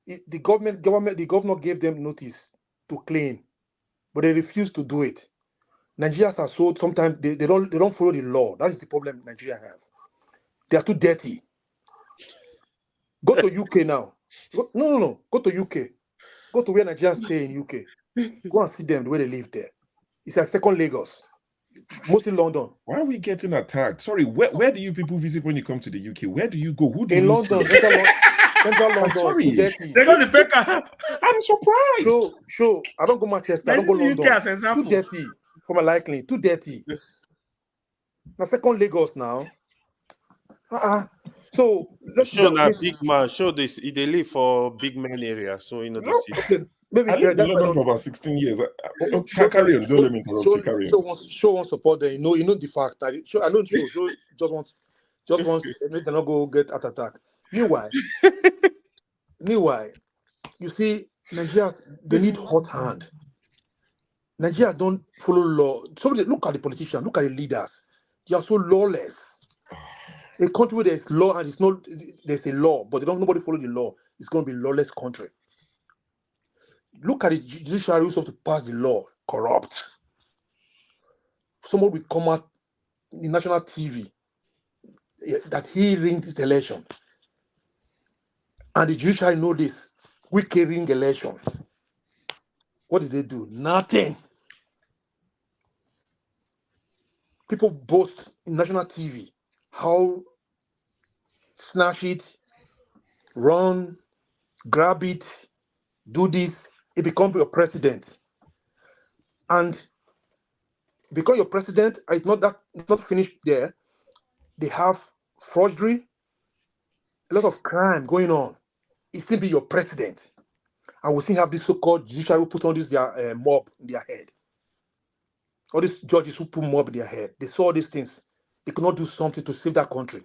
The governor gave them notice to clean, but they refuse to do it. Nigerians are so sometimes they don't follow the law. That is the problem Nigeria have. They are too dirty. Go to UK now. No. Go to UK. Go to where Nigerians stay in UK. Go and see them the way they live there. It's like second Lagos, mostly London. Why are we getting attacked? Sorry, where do you people visit when you come to the UK? Where do you go? Who do in you London? Central London. Sorry, they got the baker. I'm surprised. Sure. I don't go Manchester. I don't go London. Too dirty for my liking. Too dirty. Now second Lagos now. So let's Show na big man. Show this. They live for big man area, so you know the city. okay, maybe I lived in that's why London for don't about 16 years. Carry on. Don't let me interrupt you. Carry on. show wants support there. You know the fact that I don't show just wants make them not go get heart attack. Meanwhile, you see, Nigeria they need hot hand. Nigeria don't follow law. Somebody look at the politicians, look at the leaders. They are so lawless. A country where there's law and it's not there's a law, but nobody follow the law. It's going to be a lawless country. Look at the judiciary who's supposed to pass the law, corrupt. Someone will come out in the national TV that he ringed this election. And the judiciary know this. We can ring election. What did they do? Nothing. People boast in national TV how snatch it, run, grab it, do this, it becomes your president. And because your president, it's not finished there. They have forgery, a lot of crime going on. It still be your president. And we still have this so-called judiciary who put on this their mob in their head. All these judges who put mob in their head. They saw these things. They could not do something to save that country.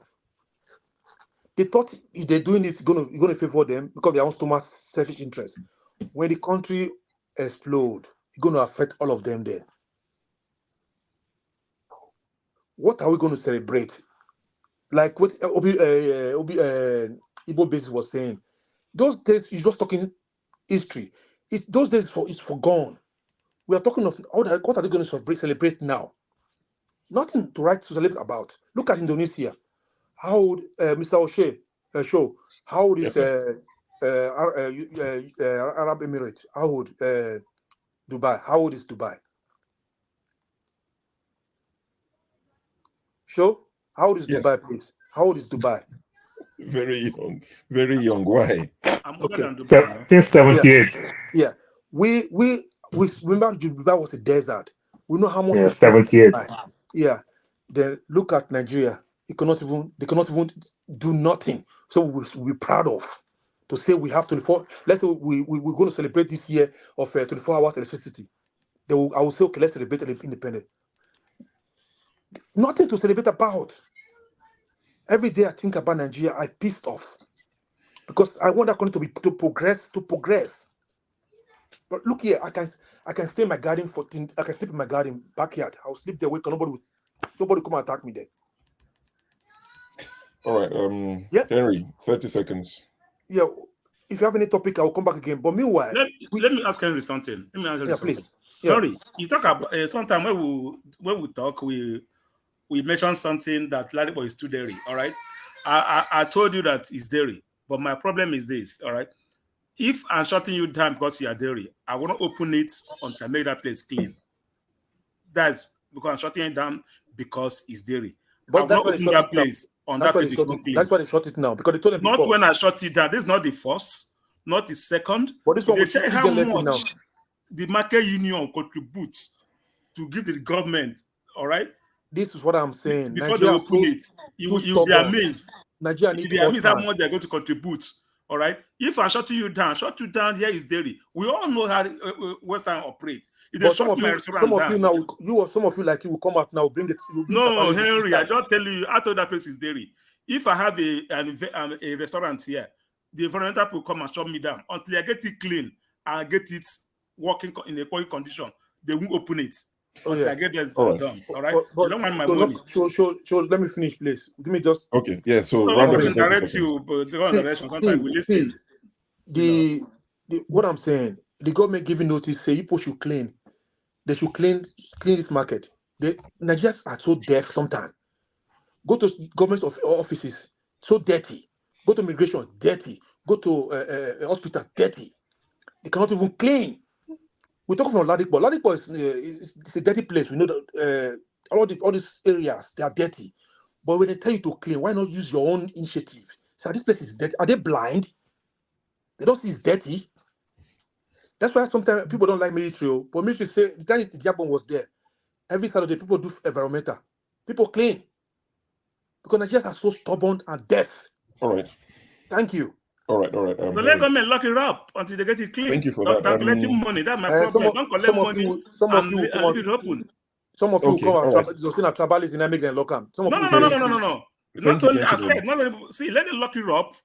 They thought if they're doing this, it's going to favor them because they want too much selfish interest. When the country explodes, it's going to affect all of them there. What are we going to celebrate? Like what Igbo Basis was saying, those days you're just talking history. Those days it's forgone. We are talking of what are they going to celebrate now? Nothing to celebrate about. Look at Indonesia. How old Mr. O'Shea show? How old is Arab Emirates? How old Dubai? How old is Dubai? Show? How old is Dubai, please? How old is Dubai? Very young. Very young. Why? I'm older than Dubai. Since 78. Yeah. We remember Dubai was a desert. We know how much. Yeah, 78. Yeah. Then look at Nigeria. They cannot even do nothing. So we'll be proud of to say we have 24. Let's say we're going to celebrate this year of 24 hours electricity. I will say, okay, let's celebrate independence. Nothing to celebrate about. Every day I think about Nigeria, I'm pissed off because I want that country to progress. But look here, I can stay in my garden I can sleep in my garden backyard. I'll sleep there. Nobody come and attack me there. All right, Henry, 30 seconds. Yeah, if you have any topic, I will come back again. But meanwhile, let me ask Henry something. Please. Yeah. Henry, you talk about sometimes when we talk, we mention something that Ladipo is too dairy. All right, I told you that it's dairy, but my problem is this. All right, if I'm shutting you down because you are dairy, I want to open it until I make that place clean. That's because I'm shutting it down because it's dairy. But that's why open that place. That's why they shut it now because they told them not before. When I shut it down. This is not the first, not the second. But this one will tell how much the market union contributes to give to the government. All right. This is what I'm saying. Before they open it, you'll be amazed. Nigeria you'll be amazed how much they're going to contribute. All right. If I shut you down, here is dairy. We all know how Western operates. Some of you like you will come out now, bring it. No, Henry, I don't tell you. I told that place is dairy. If I have a restaurant here, the environmental people come and shut me down until I get it clean and get it working in a quality condition. They won't open it. I get this done. All right. You don't want my money. So let me finish, please. Give me just. Okay. Yeah. So direct you, but the direction. Sometimes we listen. What I'm saying, the government giving notice say people should clean. They should clean this market. Nigerians are so deaf sometimes. Go to government offices, so dirty. Go to immigration, dirty. Go to hospital, dirty. They cannot even clean. We're talking from Ladipo. Ladipo is a dirty place. We know that all these areas, they are dirty. But when they tell you to clean, why not use your own initiative? So this place is dirty. Are they blind? They don't see it's dirty. That's why sometimes people don't like military. But military say the time Diabon was there, every Saturday people do environmental. People clean. Because Nigerians are so stubborn and deaf. All right. Thank you. All right. So let government lock it up until they get it clean. Thank you for Don't that. collecting money. That's my problem. Don't collect money and leave it open. Some of you Okay, come all right. tribalists in America and lock them. Some of No. Not only I said, not only see, let them lock it up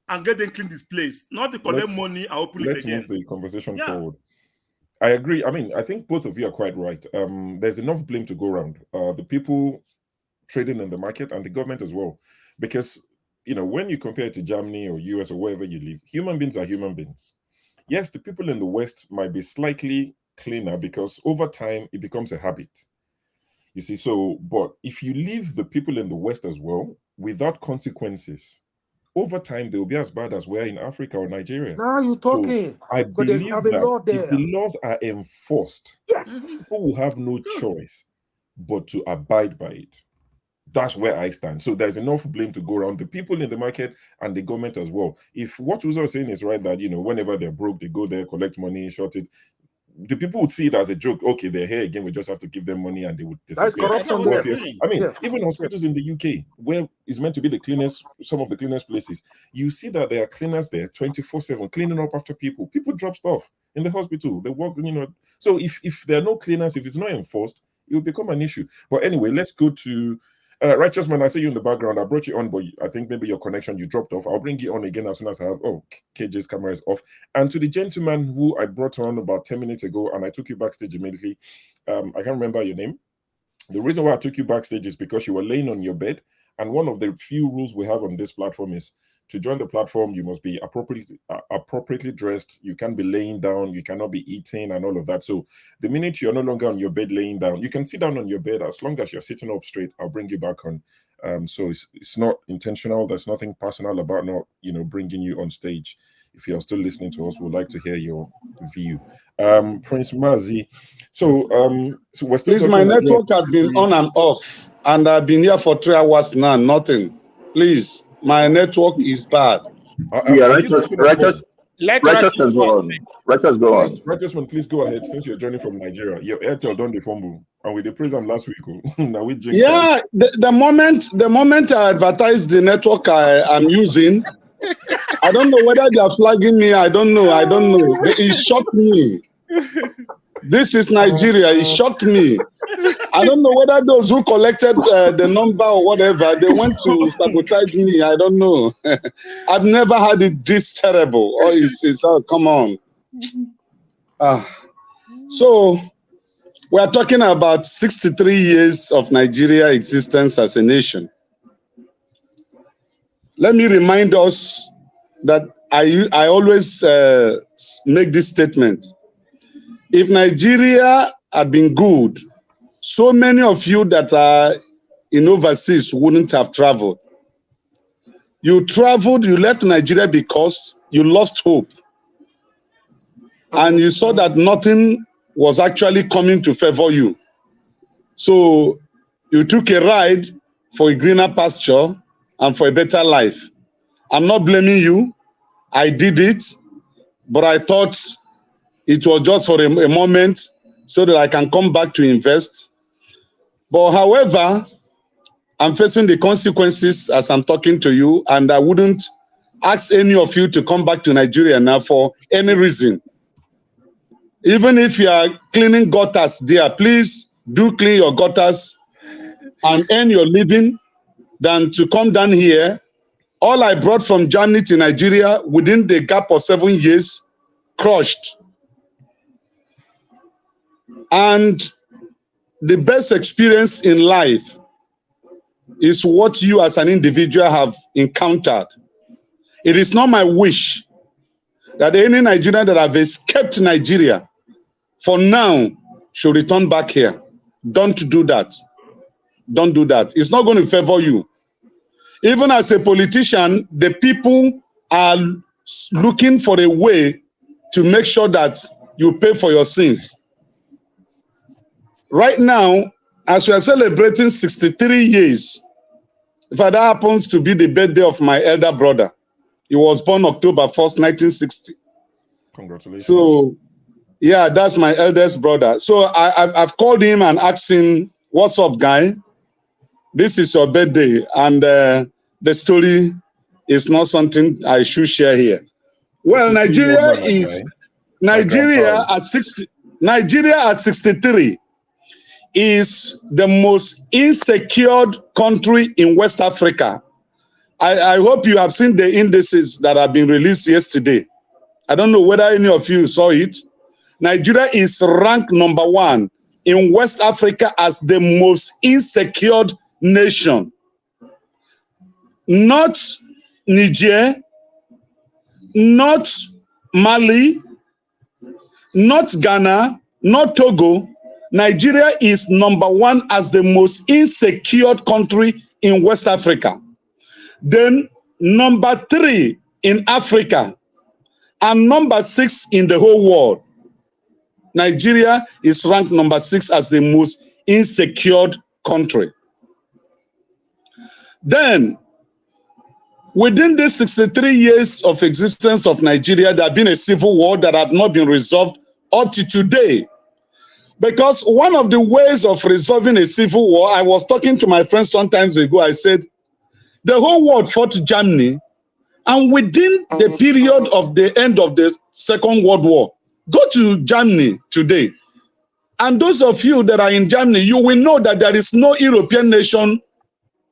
and get them clean this place. Not to collect money and open it again. Let's move the conversation forward. I agree. I mean, I think both of you are quite right. There's enough blame to go around. The people trading in the market and the government as well. Because, when you compare it to Germany or US or wherever you live, human beings are human beings. Yes, the people in the West might be slightly cleaner because over time it becomes a habit. You see, but if you leave the people in the West as well without consequences, over time they will be as bad as we're in Africa or Nigeria. Now you're talking. So I believe have a that law there. if the laws are enforced, yes, people will have no choice but to abide by it. That's where I stand. So there's enough blame to go around the people in the market and the government as well. If what Uzo is saying is right, that whenever they're broke, they go there, collect money, short it. The people would see it as a joke. Okay, they're here again. We just have to give them money, and they would disappear. That's corruption there. I mean, even hospitals in the UK, where it's meant to be the cleanest, some of the cleanest places, you see that there are cleaners there 24/7, cleaning up after people. People drop stuff in the hospital. They work, So if there are no cleaners, if it's not enforced, it will become an issue. But anyway, let's go to Righteous Man. I see you in the background. I brought you on, but I think maybe your connection, you dropped off. I'll bring you on again as soon as I have. KJ's camera is off. And to the gentleman who I brought on about 10 minutes ago, and I took you backstage immediately. I can't remember your name. The reason why I took you backstage is because you were laying on your bed. And one of the few rules we have on this platform is to join the platform, you must be appropriately dressed. You can't be laying down. You cannot be eating and all of that. So the minute you're no longer on your bed laying down, you can sit down on your bed. As long as you're sitting up straight, I'll bring you back on. So it's not intentional. There's nothing personal about not, bringing you on stage. If you're still listening to us, we'd like to hear your view. Prince Mazi. So we're still Please, my network has been on and off, and I've been here for 3 hours now, nothing. Please. My network is bad. Righteous go on. Righteous Man, please go ahead. Since you're joining from Nigeria, your Airtel done the fumble, and we did praise them last week. Now we jinx. Yeah, the moment I advertised the network I'm using, I don't know whether they are flagging me. I don't know. It shocked me. This is Nigeria. It shocked me. I don't know whether those who collected the number or whatever, they went to sabotage me. I don't know. I've never had it this terrible. Come on. So we are talking about 63 years of Nigeria existence as a nation. Let me remind us that I always make this statement. If Nigeria had been good, so many of you that are in overseas wouldn't have traveled. You traveled, you left Nigeria because you lost hope. And you saw that nothing was actually coming to favor you. So you took a ride for a greener pasture and for a better life. I'm not blaming you. I did it, but I thought it was just for a moment so that I can come back to invest. But however, I'm facing the consequences as I'm talking to you, and I wouldn't ask any of you to come back to Nigeria now for any reason. Even if you are cleaning gutters there, please do clean your gutters and earn your living than to come down here. All I brought from Germany to Nigeria within the gap of 7 years, crushed. And the best experience in life is what you as an individual have encountered. It is not my wish that any Nigerian that have escaped Nigeria for now should return back here. Don't do that. Don't do that. It's not going to favor you. Even as a politician, the people are looking for a way to make sure that you pay for your sins. Right now, as we are celebrating 63 years, if that happens to be the birthday of my elder brother, he was born October 1st, 1960. Congratulations. So, yeah, that's my eldest brother. So I've called him and asked him, what's up, guy? this is your birthday, and the story is not something I should share here. Well, 63-year-old man, Nigeria at 63 is the most insecure country in West Africa. I hope you have seen the indices that have been released yesterday. I don't know whether any of you saw it. Nigeria is ranked #1 in West Africa as the most insecure nation. Not Niger, not Mali, not Ghana, not Togo. Nigeria is #1 as the most insecure country in West Africa. Then #3 in Africa and #6 in the whole world. Nigeria is ranked #6 as the most insecure country. Then, within these 63 years of existence of Nigeria, there have been a civil war that have not been resolved up to today. Because one of the ways of resolving a civil war, I was talking to my friend some times ago, I said, the whole world fought Germany, and within the period of the end of the Second World War, go to Germany today. And those of you that are in Germany, you will know that there is no European nation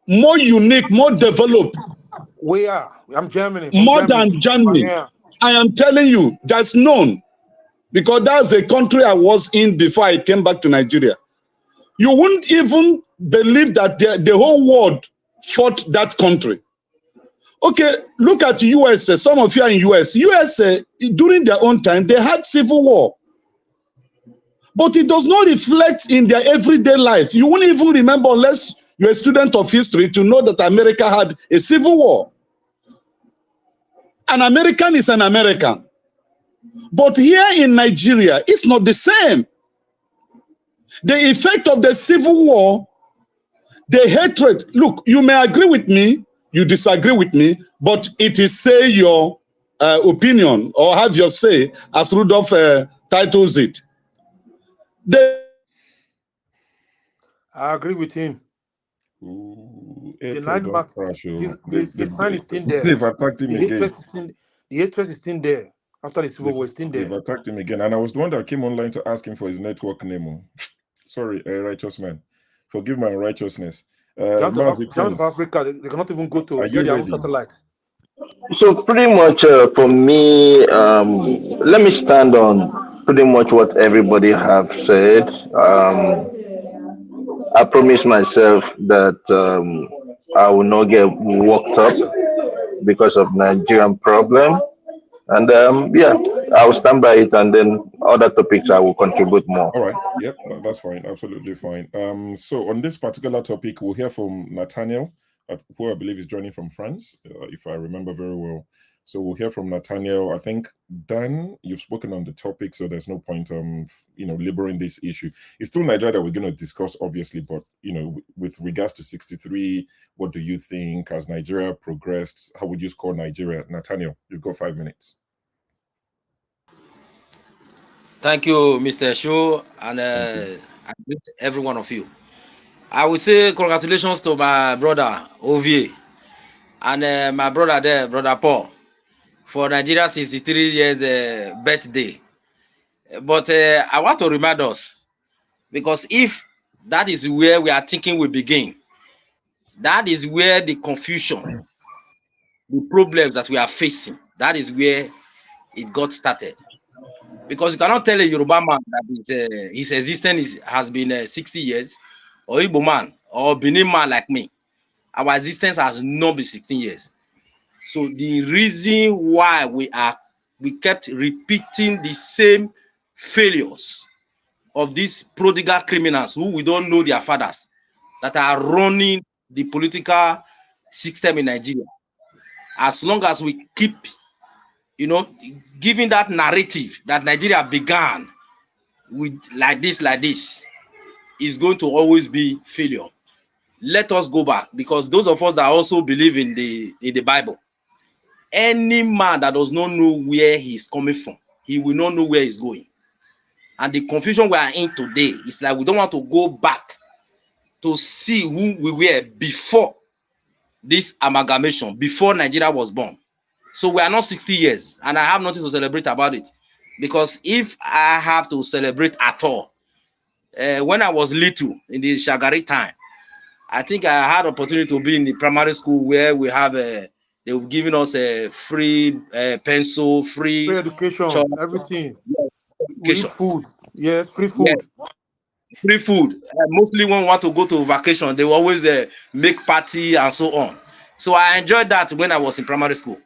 more unique, more developed. We are. I'm Germany. More than Germany. Yeah. I am telling you, that's known. Because that's a country I was in before I came back to Nigeria. You wouldn't even believe that the whole world fought that country. Okay, look at USA. Some of you are in US. USA, during their own time, they had civil war. But it does not reflect in their everyday life. You won't even remember, unless you're a student of history, to know that America had a civil war. An American is an American. But here in Nigeria, it's not the same. The effect of the civil war, the hatred, look, you may agree with me, you disagree with me, but it is say your opinion or have your say, as Rudolph titles it. I agree with him. The landmark, the sign is still there. They've attacked him again. The hatred is still there. After the civil war, it's still there. They've attacked him again. And I was the one that came online to ask him for his network name. Sorry, righteous man. Forgive my unrighteousness. Down to Africa, they cannot even go to get their own satellite. So pretty much for me, let me stand on pretty much what everybody have said. I promise myself that I will not get worked up because of Nigerian problem. And yeah, I will stand by it, and then other topics I will contribute more. All right. Yep, that's fine. Absolutely fine. So on this particular topic, we'll hear from Nathaniel, who I believe is joining from France, if I remember very well. So we'll hear from Nathaniel. I think, Dan, you've spoken on the topic, so there's no point laboring this issue. It's still Nigeria that we're going to discuss, obviously, but with regards to 63, what do you think? Has Nigeria progressed? How would you score Nigeria? Nathaniel, you've got 5 minutes. Thank you, Mr. Shu, and I greet every one of you. I will say congratulations to my brother Ovie and my brother there, brother Paul, for Nigeria's 63 years birthday. But I want to remind us, because if that is where we are thinking we begin, that is where the confusion, the problems that we are facing, that is where it got started. Because you cannot tell a Yoruba man that his existence has been 60 years, or Igbo man, or Benin man like me. Our existence has not been 16 years. So the reason why we kept repeating the same failures of these prodigal criminals who we don't know their fathers, that are running the political system in Nigeria. As long as we keep giving that narrative that Nigeria began with like this, is going to always be failure. Let us go back, because those of us that also believe in the Bible, any man that does not know where he's coming from, he will not know where he's going. And the confusion we are in today is like we don't want to go back to see who we were before this amalgamation, before Nigeria was born. So we are not 60 years, and I have nothing to celebrate about it. Because if I have to celebrate at all, when I was little in the Shagari time, I think I had opportunity to be in the primary school where we have they were giving us a free pencil, free education, chalk, everything. We education. eat food. Yes, free Yeah, food. free food. Mostly when we want to go to vacation, they will always make party and so on. So I enjoyed that when I was in primary school.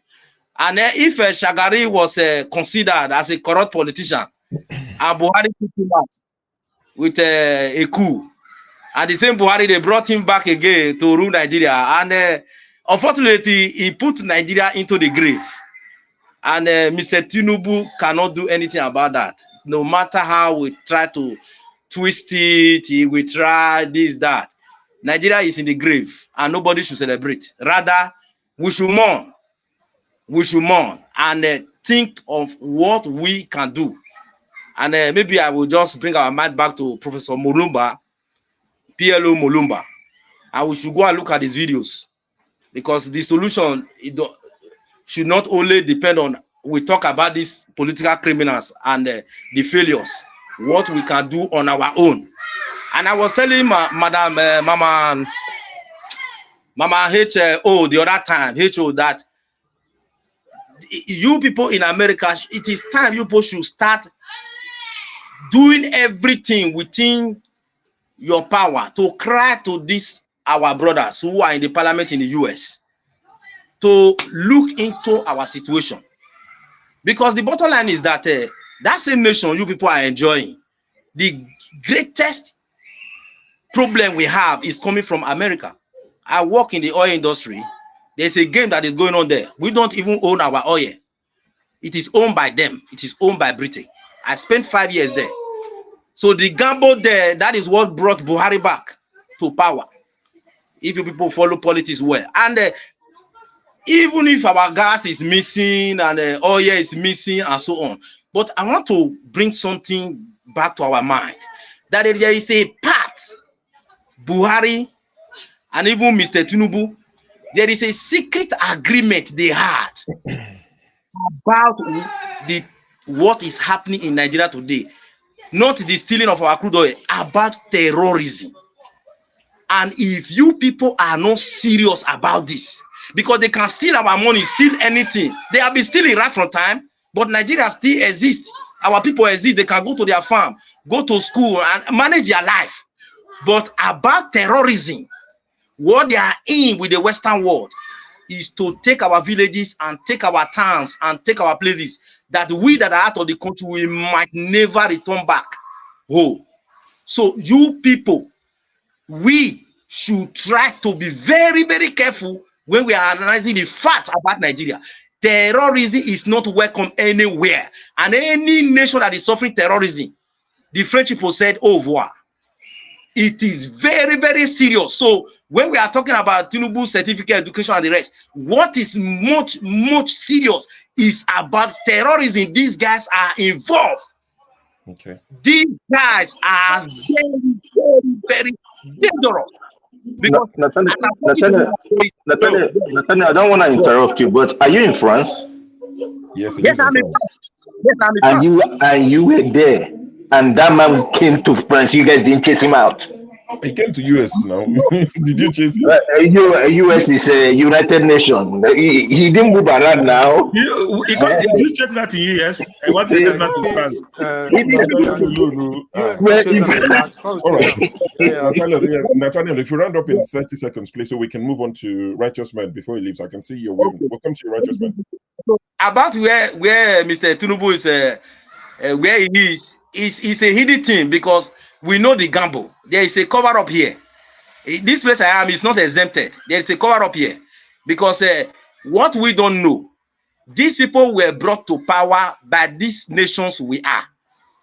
And if Shagari was considered as a corrupt politician, and Buhari took him out with a coup, and the same Buhari, they brought him back again to rule Nigeria, and unfortunately, he put Nigeria into the grave. And Mr. Tinubu cannot do anything about that. No matter how we try to twist it, we try this, that. Nigeria is in the grave, and nobody should celebrate. Rather, we should mourn. We should mourn and think of what we can do. And maybe I will just bring our mind back to Professor Mulumba, PLO Mulumba, and we should go and look at his videos, because the solution should not only depend on we talk about these political criminals and the failures, what we can do on our own. And I was telling Mama HO the other time, HO, that you people in America, it is time you people should start doing everything within your power to cry to these our brothers who are in the parliament in the US to look into our situation. Because the bottom line is that that same nation you people are enjoying, the greatest problem we have is coming from America. I work in the oil industry. There's a game that is going on there. We don't even own our oil. It is owned by them. It is owned by Britain. I spent 5 years there. So the gamble there, that is what brought Buhari back to power. If you people follow politics well. And even if our gas is missing and oil is missing and so on. But I want to bring something back to our mind. That there is a part, Buhari and even Mr. Tinubu, there is a secret agreement they had about what is happening in Nigeria today. Not the stealing of our crude oil, about terrorism. And if you people are not serious about this, because they can steal our money, steal anything. They have been stealing right from time, but Nigeria still exists. Our people exist. They can go to their farm, go to school, and manage their life. But about terrorism, what they are in with the Western world is to take our villages and take our towns and take our places that we that are out of the country, we might never return back home. So you people, we should try to be very, very careful when we are analyzing the facts about Nigeria. Terrorism is not welcome anywhere. And any nation that is suffering terrorism, the French people said, au revoir. It is very, very serious. So when we are talking about Tinubu certificate, education, and the rest, what is much, much serious is about terrorism. These guys are involved. Okay. These guys are very, very, very dangerous. Because Nathaniel, I don't want to interrupt you, but are you in France? Yes, yes, I'm in France. Yes, I'm in France. And you were there, and that man came to France. You guys didn't chase him out. He came to US now. Did you chase him? US is a United Nation. He didn't move around now. You chase that in US. I want to chase that in France. Nathaniel, if you round up in 30 seconds, please, so we can move on to Righteous Man before he leaves. I can see you're waving. Welcome to your Righteous Man. About where Mr. Tinubu is, where he is a hidden thing, because we know the gamble. There is a cover up here. This place I am is not exempted. There is a cover up here, because what we don't know, these people were brought to power by these nations we are.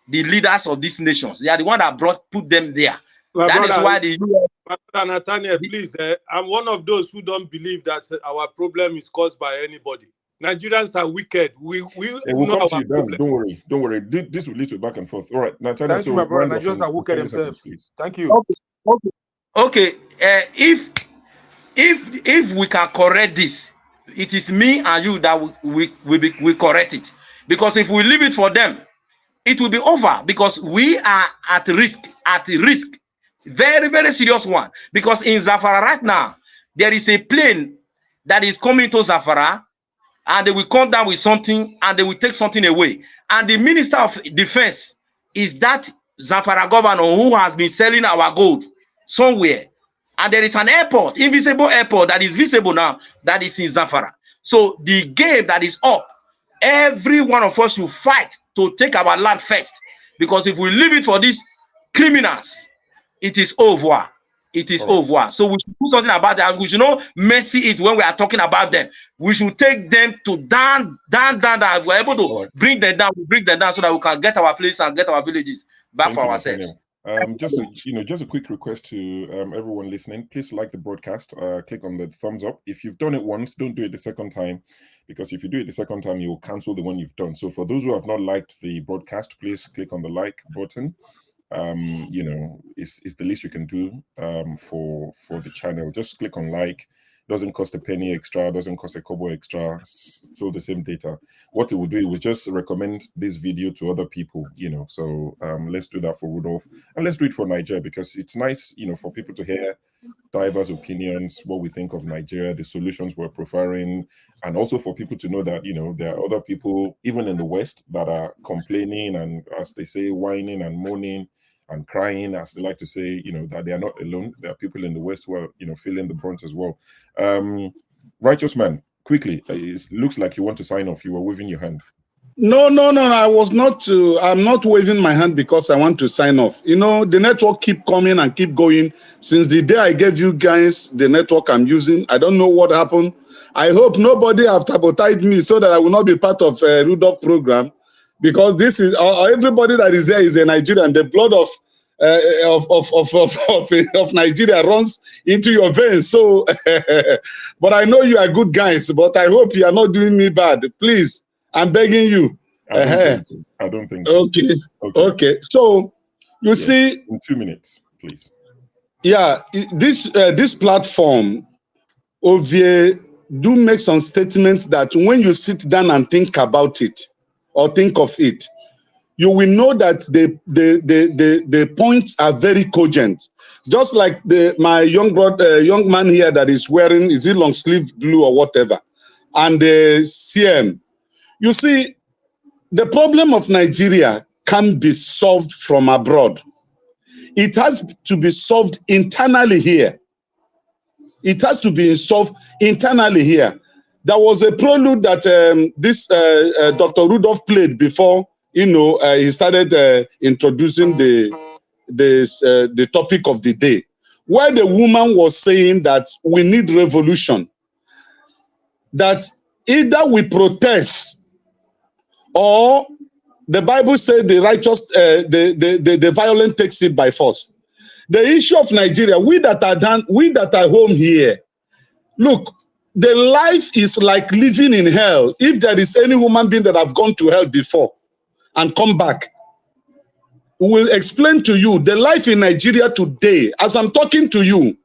The leaders of these nations. They are the one that put them there. That is why the My brother Nathaniel, please, I'm one of those who don't believe that our problem is caused by anybody. Nigerians are wicked. We'll come to you, Dan. Don't worry. This will lead to back and forth. All right, Nathaniel. Thank you, my brother. Nigerians are wicked themselves. Please. Thank you. Okay. Okay, if we can correct this, it is me and you that we correct it. Because if we leave it for them, it will be over, because we are at risk, very, very serious one. Because in Zafara right now, there is a plane that is coming to Zafara, and they will come down with something, and they will take something away. And the Minister of Defense is that Zafara governor who has been selling our gold somewhere. And there is an airport, invisible airport, that is visible now, that is in Zafara. So the game that is up, every one of us should fight to take our land first. Because if we leave it for these criminals, it is over. It is over. So we should do something about that. We should not messy it when we are talking about them. We should take them to down. If we're able to bring them down, we bring them down so that we can get our place and get our villages back for ourselves. Just a quick request to everyone listening. Please like the broadcast. Click on the thumbs up. If you've done it once, don't do it the second time, because if you do it the second time, you'll cancel the one you've done. So for those who have not liked the broadcast, please click on the like button. It's the least you can do for the channel. Just click on like. Doesn't cost a penny extra, doesn't cost a kobo extra, still the same data. What it will do, it will just recommend this video to other people, So let's do that for Rudolph, and let's do it for Nigeria, because it's nice, for people to hear diverse opinions, what we think of Nigeria, the solutions we're preferring, and also for people to know that, there are other people, even in the West, that are complaining and, as they say, whining and moaning and crying, as they like to say, that they are not alone. There are people in the West who are, feeling the brunt as well. Righteous man, quickly, it looks like you want to sign off. You were waving your hand. No. I'm not waving my hand because I want to sign off. The network keep coming and keep going. Since the day I gave you guys the network I'm using, I don't know what happened. I hope nobody have sabotaged me so that I will not be part of a Rudolph program. Because this is everybody that is here is a Nigerian. The blood of Nigeria runs into your veins. So, but I know you are good guys. But I hope you are not doing me bad. Please, I'm begging you. I don't think so. Okay. So you see, in 2 minutes, please. Yeah, this platform, Ovie, do make some statements that when you sit down and think about it, or think of it, you will know that the points are very cogent. Just like my young man here that is wearing, is it long sleeve blue or whatever, and the CM. You see, the problem of Nigeria can be solved from abroad. It has to be solved internally here. It has to be solved internally here. There was a prelude that Dr. Rudolph played before, he started introducing the topic of the day, where the woman was saying that we need revolution, that either we protest or the Bible says the righteous, the violent takes it by force. The issue of Nigeria, we that are home here, look, the life is like living in hell. If there is any human being that have gone to hell before and come back, we will explain to you the life in Nigeria today. As I'm talking to you,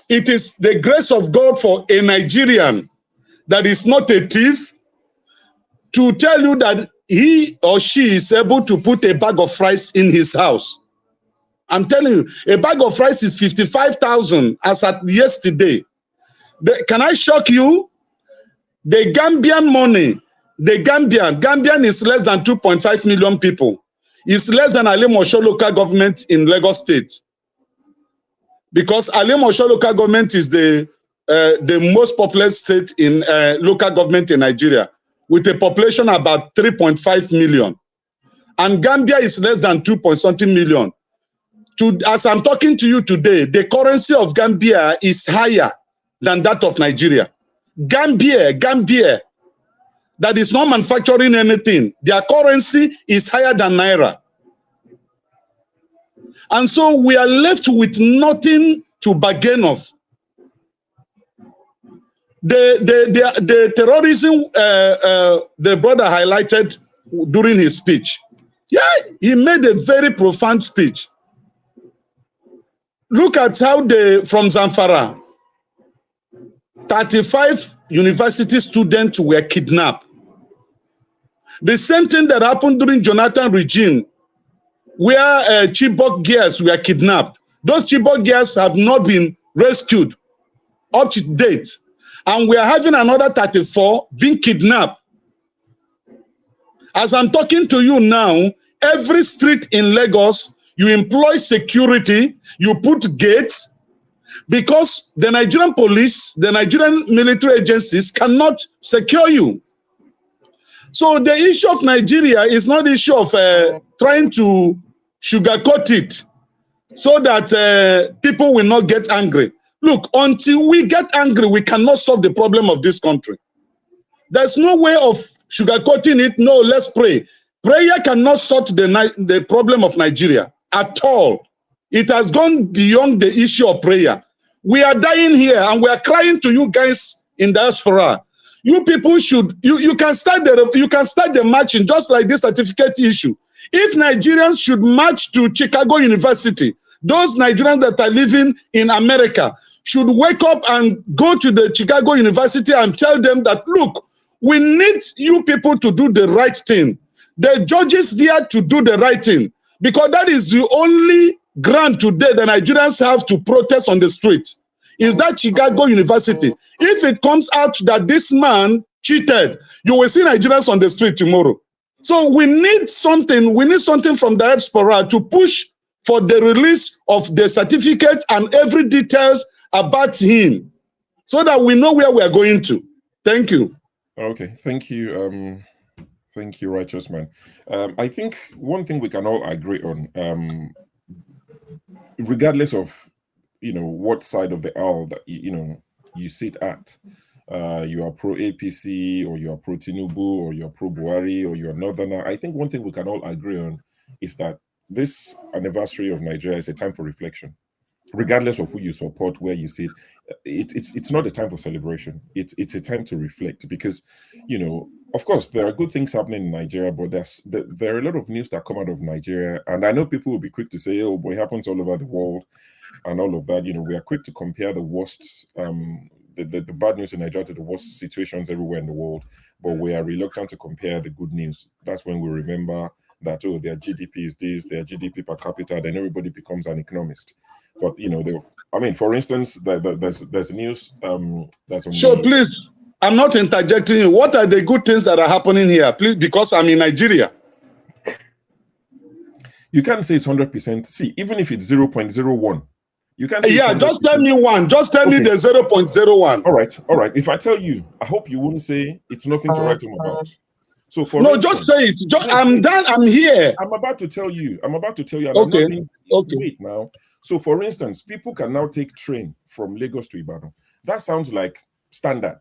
it is the grace of God for a Nigerian that is not a thief to tell you that he or she is able to put a bag of rice in his house. I'm telling you, a bag of rice is 55,000 as at yesterday. Can I shock you? The Gambian money, Gambian is less than 2.5 million people. It's less than Alimosho local government in Lagos State. Because Alimosho local government is the most populous state in local government in Nigeria, with a population about 3.5 million. And Gambia is less than 2.something million. As I'm talking to you today, the currency of Gambia is higher than that of Nigeria. Gambia, that is not manufacturing anything. Their currency is higher than Naira. And so we are left with nothing to bargain of. The terrorism the brother highlighted during his speech. Yeah, he made a very profound speech. look at how from Zamfara, 35 university students were kidnapped. The same thing that happened during Jonathan regime, where Chibok girls were kidnapped. Those Chibok girls have not been rescued up to date. And we are having another 34 being kidnapped. As I'm talking to you now, every street in Lagos, you employ security, you put gates, because the Nigerian police, the Nigerian military agencies cannot secure you. So the issue of Nigeria is not the issue of trying to sugarcoat it so that people will not get angry. Look, until we get angry, we cannot solve the problem of this country. There's no way of sugarcoating it. No, let's pray. Prayer cannot solve the problem of Nigeria at all. It has gone beyond the issue of prayer. We are dying here and we are crying to you guys in diaspora. You people should, you can start the marching just like this certificate issue. If Nigerians should march to Chicago University, those Nigerians that are living in America should wake up and go to the Chicago University and tell them that, look, we need you people to do the right thing. The judges there to do the right thing, because that is the only ground today the Nigerians have to protest on the street. Is that Chicago University. If it comes out that this man cheated, you will see Nigerians on the street tomorrow. So we need something from the diaspora to push for the release of the certificate and every details about him, so that we know where we are going to. Thank you. Okay, thank you. Thank you, righteous man. I think one thing we can all agree on, regardless of what side of the aisle that you sit at, you are pro APC or you are pro Tinubu or you are pro Buhari or you are Northerner. I think one thing we can all agree on is that this anniversary of Nigeria is a time for reflection. Regardless of who you support, where you sit, it's not a time for celebration. It's a time to reflect, because of course there are good things happening in Nigeria, but there are a lot of news that come out of Nigeria, and I know people will be quick to say, oh, but it happens all over the world and all of that. We are quick to compare the worst, the bad news in Nigeria to the worst situations everywhere in the world, but we are reluctant to compare the good news. That's when we remember that, oh, their GDP is this, their GDP per capita, then everybody becomes an economist. But for instance, there's news that's on. So please, I'm not interjecting you. What are the good things that are happening here, please? Because I'm in Nigeria. You can't say it's 100%. See, even if it's 0.01, you can't say. Yeah, just tell me one. Just tell me the 0.01. All right. If I tell you, I hope you wouldn't say it's nothing to write home about. So just say it. I'm done. I'm here. I'm about to tell you. And Okay. I'm not saying, wait now. So, for instance, people can now take train from Lagos to Ibadan. That sounds like standard.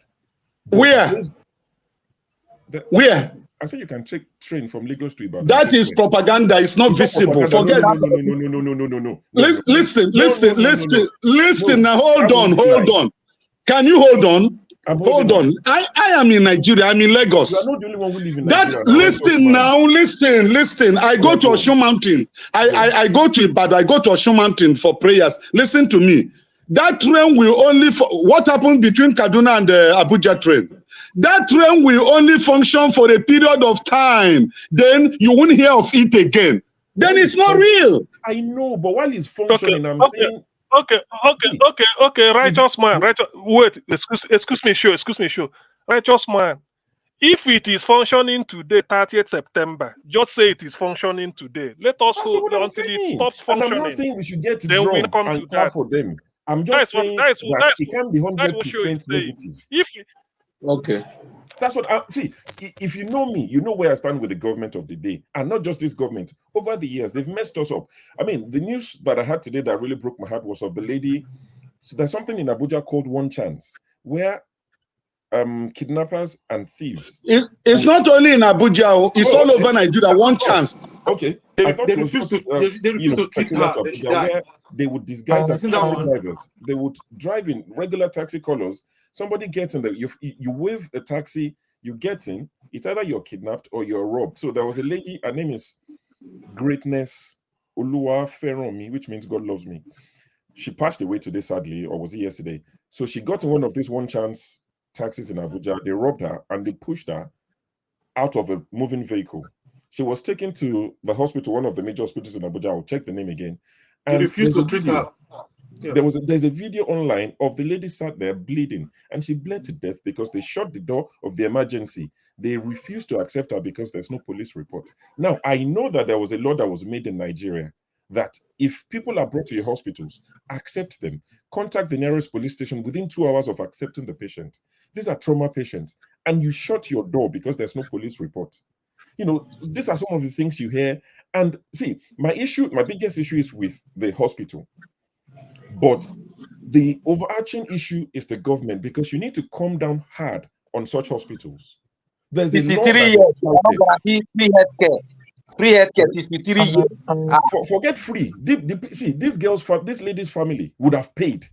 Where? Where? I said you can take train from Lagos to Ibadan. That is propaganda. It's not visible. Forget. No. Listen. Now, hold on. Can you hold on? Hold on. I am in Nigeria. I'm in Lagos. You are not the only one who live in Nigeria. Listen. I go to Osun Mountain. I go to Ibadan. I go to Osun Mountain for prayers. Listen to me. That train will only. What happened between Kaduna and the Abuja train? That train will only function for a period of time. Then you won't hear of it again. Then it's not real. I know, but while it's functioning, I'm saying. Okay, righteous man. Wait, excuse me, sure. Righteous man. If it is functioning today, 30th September, just say it is functioning today. Let us hold until it stops functioning. And I'm not saying we should get to drum and clap for them. I'm just saying that it can be 100% negative. Okay. That's what I see. If you know me, you know where I stand with the government of the day, and not just this government. Over the years, they've messed us up. I mean, the news that I had today that really broke my heart was of the lady. So there's something in Abuja called One Chance, where kidnappers and thieves. It's not only in Abuja; it's all over Nigeria. One Chance. Okay, I thought they refused to treat her. Where they would disguise as taxi drivers. They would drive in regular taxi colors. Somebody gets in there, you wave a taxi, you get in, it's either you're kidnapped or you're robbed. So there was a lady, her name is Greatness Oluwa Feromi, which means God loves me. She passed away today, sadly, or was it yesterday? So she got in one of these one chance taxis in Abuja. They robbed her and they pushed her out of a moving vehicle. She was taken to the hospital, one of the major hospitals in Abuja. I'll check the name again. They And refused there's to a treat video. her. Yeah. There's a video online of the lady sat there bleeding, and she bled to death because they shut the door of the emergency. They refused to accept her because there's no police report. Now, I know that there was a law that was made in Nigeria that if people are brought to your hospitals, accept them. Contact the nearest police station within 2 hours of accepting the patient. These are trauma patients, and you shut your door because there's no police report. You know, these are some of the things you hear. And see, my biggest issue is with the hospital. But the overarching issue is the government, because you need to come down hard on such hospitals. There's a law 63 that years. is You out are not there. guarantee free healthcare. Free healthcare, 63 years. Forget free. See, this lady's family would have paid.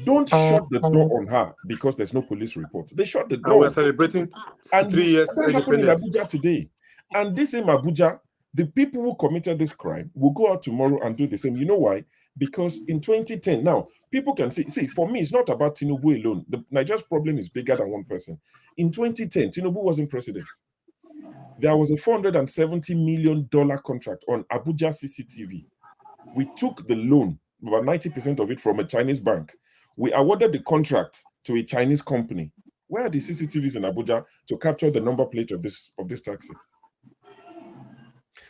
Don't shut the door on her because there's no police report. They shut the And door. we're celebrating 3 years That's happening in independence. Abuja today. And this in Abuja, the people who committed this crime will go out tomorrow and do the same. You know why? Because in 2010, now people can see, for me, it's not about Tinubu alone. The Nigeria's problem is bigger than one person. In 2010, Tinubu wasn't president. There was a $470 million contract on Abuja CCTV. We took the loan, about 90% of it, from a Chinese bank. We awarded the contract to a Chinese company. Where are the CCTVs in Abuja to capture the number plate of this taxi?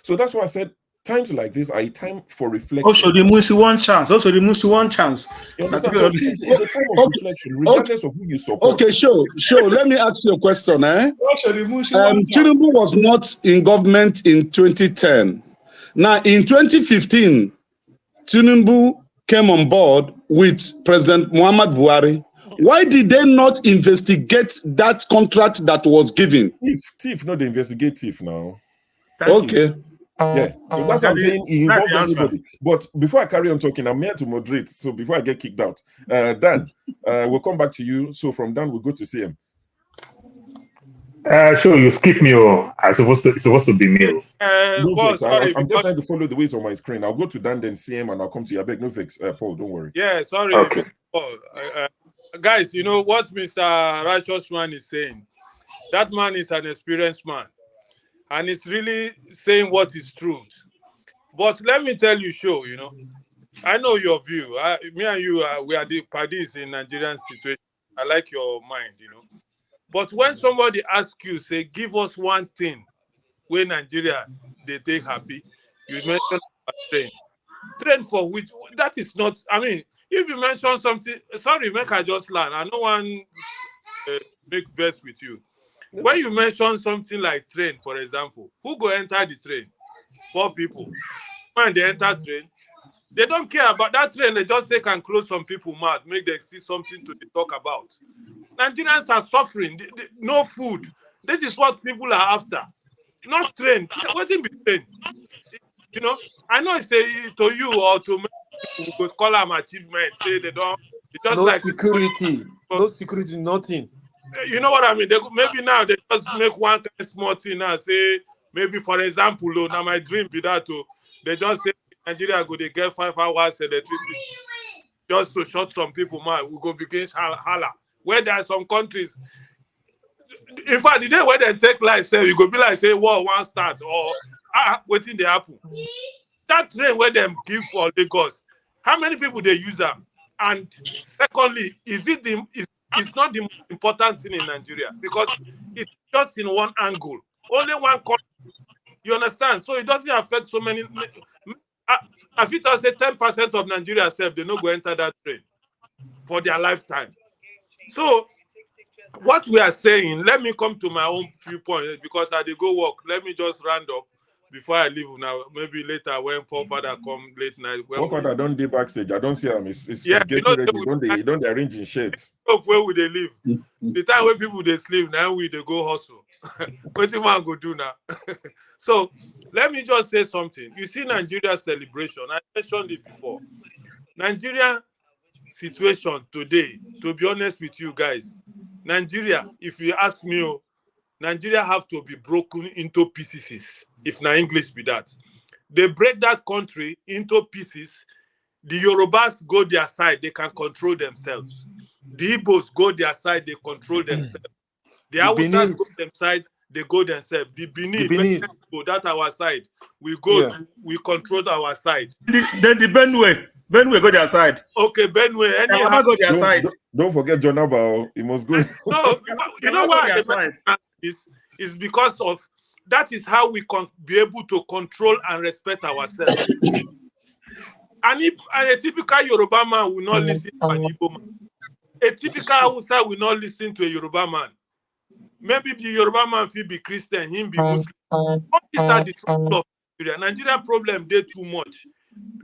So that's why I said times like this are a time for reflection. Also, the Musi one chance. You understand? So it's a time of reflection, regardless of who you support. Okay, sure. Let me ask you a question. Tinubu was not in government in 2010. Now, in 2015, Tinubu came on board with President Muhammad Buhari. Why did they not investigate that contract that was given? Thief, not the investigative now. Okay. Yeah, so that's what I'm saying. It involves everybody. But before I carry on talking, I'm here to moderate. So before I get kicked out, Dan, we'll come back to you. So from Dan, we'll go to CM. Sure, you skip me, or it's supposed to be me. No Paul, fix. sorry. I'm just trying to follow the ways on my screen. I'll go to Dan, then CM, and I'll come to you. I beg, no fix. Paul, don't worry. Yeah, sorry. Okay. Paul, guys, you know what Mr. Righteous Man is saying? That man is an experienced man. And it's really saying what is truth. But let me tell you, Show, you know, I know your view. Me and you, we are the parties in Nigerian situation. I like your mind, you know. But when somebody asks you, say, give us one thing where Nigeria, they take happy, you mention train. Train for which? That is not, I mean, if you mention something, sorry, make I just learn. I don't want to make verse with you. When you mention something like train, for example, who go enter the train? Poor people. When they enter train, they don't care about that train. They just take and close some people mouth, make them see something to talk about. Nigerians are suffering. No food. This is what people are after. Not train. What in train? You know, I know it's to you or to many people who call them achievement. Say they don't. It's just no like security. No security, nothing. You know what I mean? Maybe now they just make one kind of small thing now. Say, maybe for example, now my dream be that they just say Nigeria go they get 5 hours electricity just to shut some people mouth. We go begin holla. Where there are some countries, in fact, the day when they take life, say you go be like say war one start or waiting they happen. That train where them give for Lagos, how many people they use them? And secondly, it's not the most important thing in Nigeria because it's just in one angle, only one corner. You understand? So it doesn't affect so many. I think I say 10% of Nigeria self they not go enter that train for their lifetime. So what we are saying, let me come to my own viewpoint because I did go work. Let me just round up before I leave now. Maybe later when Forefather come late night. Forefather don't be backstage. I don't see him. It's yeah, getting ready. He don't arrange in shirts. Where would they live? The time when people they sleep, now we they go hustle. What you man go do now? So let me just say something. You see Nigeria celebration. I mentioned it before. Nigeria situation today, to be honest with you guys, Nigeria, if you ask me, Nigeria have to be broken into pieces. If na English be that. They break that country into pieces. The Yorubas go their side, they can control themselves. The Igbos go their side, they control themselves. The Hausas go their side, they go themselves. The Benin, that's our side. We go, we control our side. Then the Benue go their side. Okay, Benue, anyhow. Go their side. Don't forget John Abao. He must go. No, you know why is because of that is how we can be able to control and respect ourselves. And a typical Yoruba man will not listen to an Igbo man. A typical Hausa will not listen to a Yoruba man. Maybe the Yoruba man will be Christian, him be Muslim. All these are the trouble of Nigeria. Nigeria problem, they too much.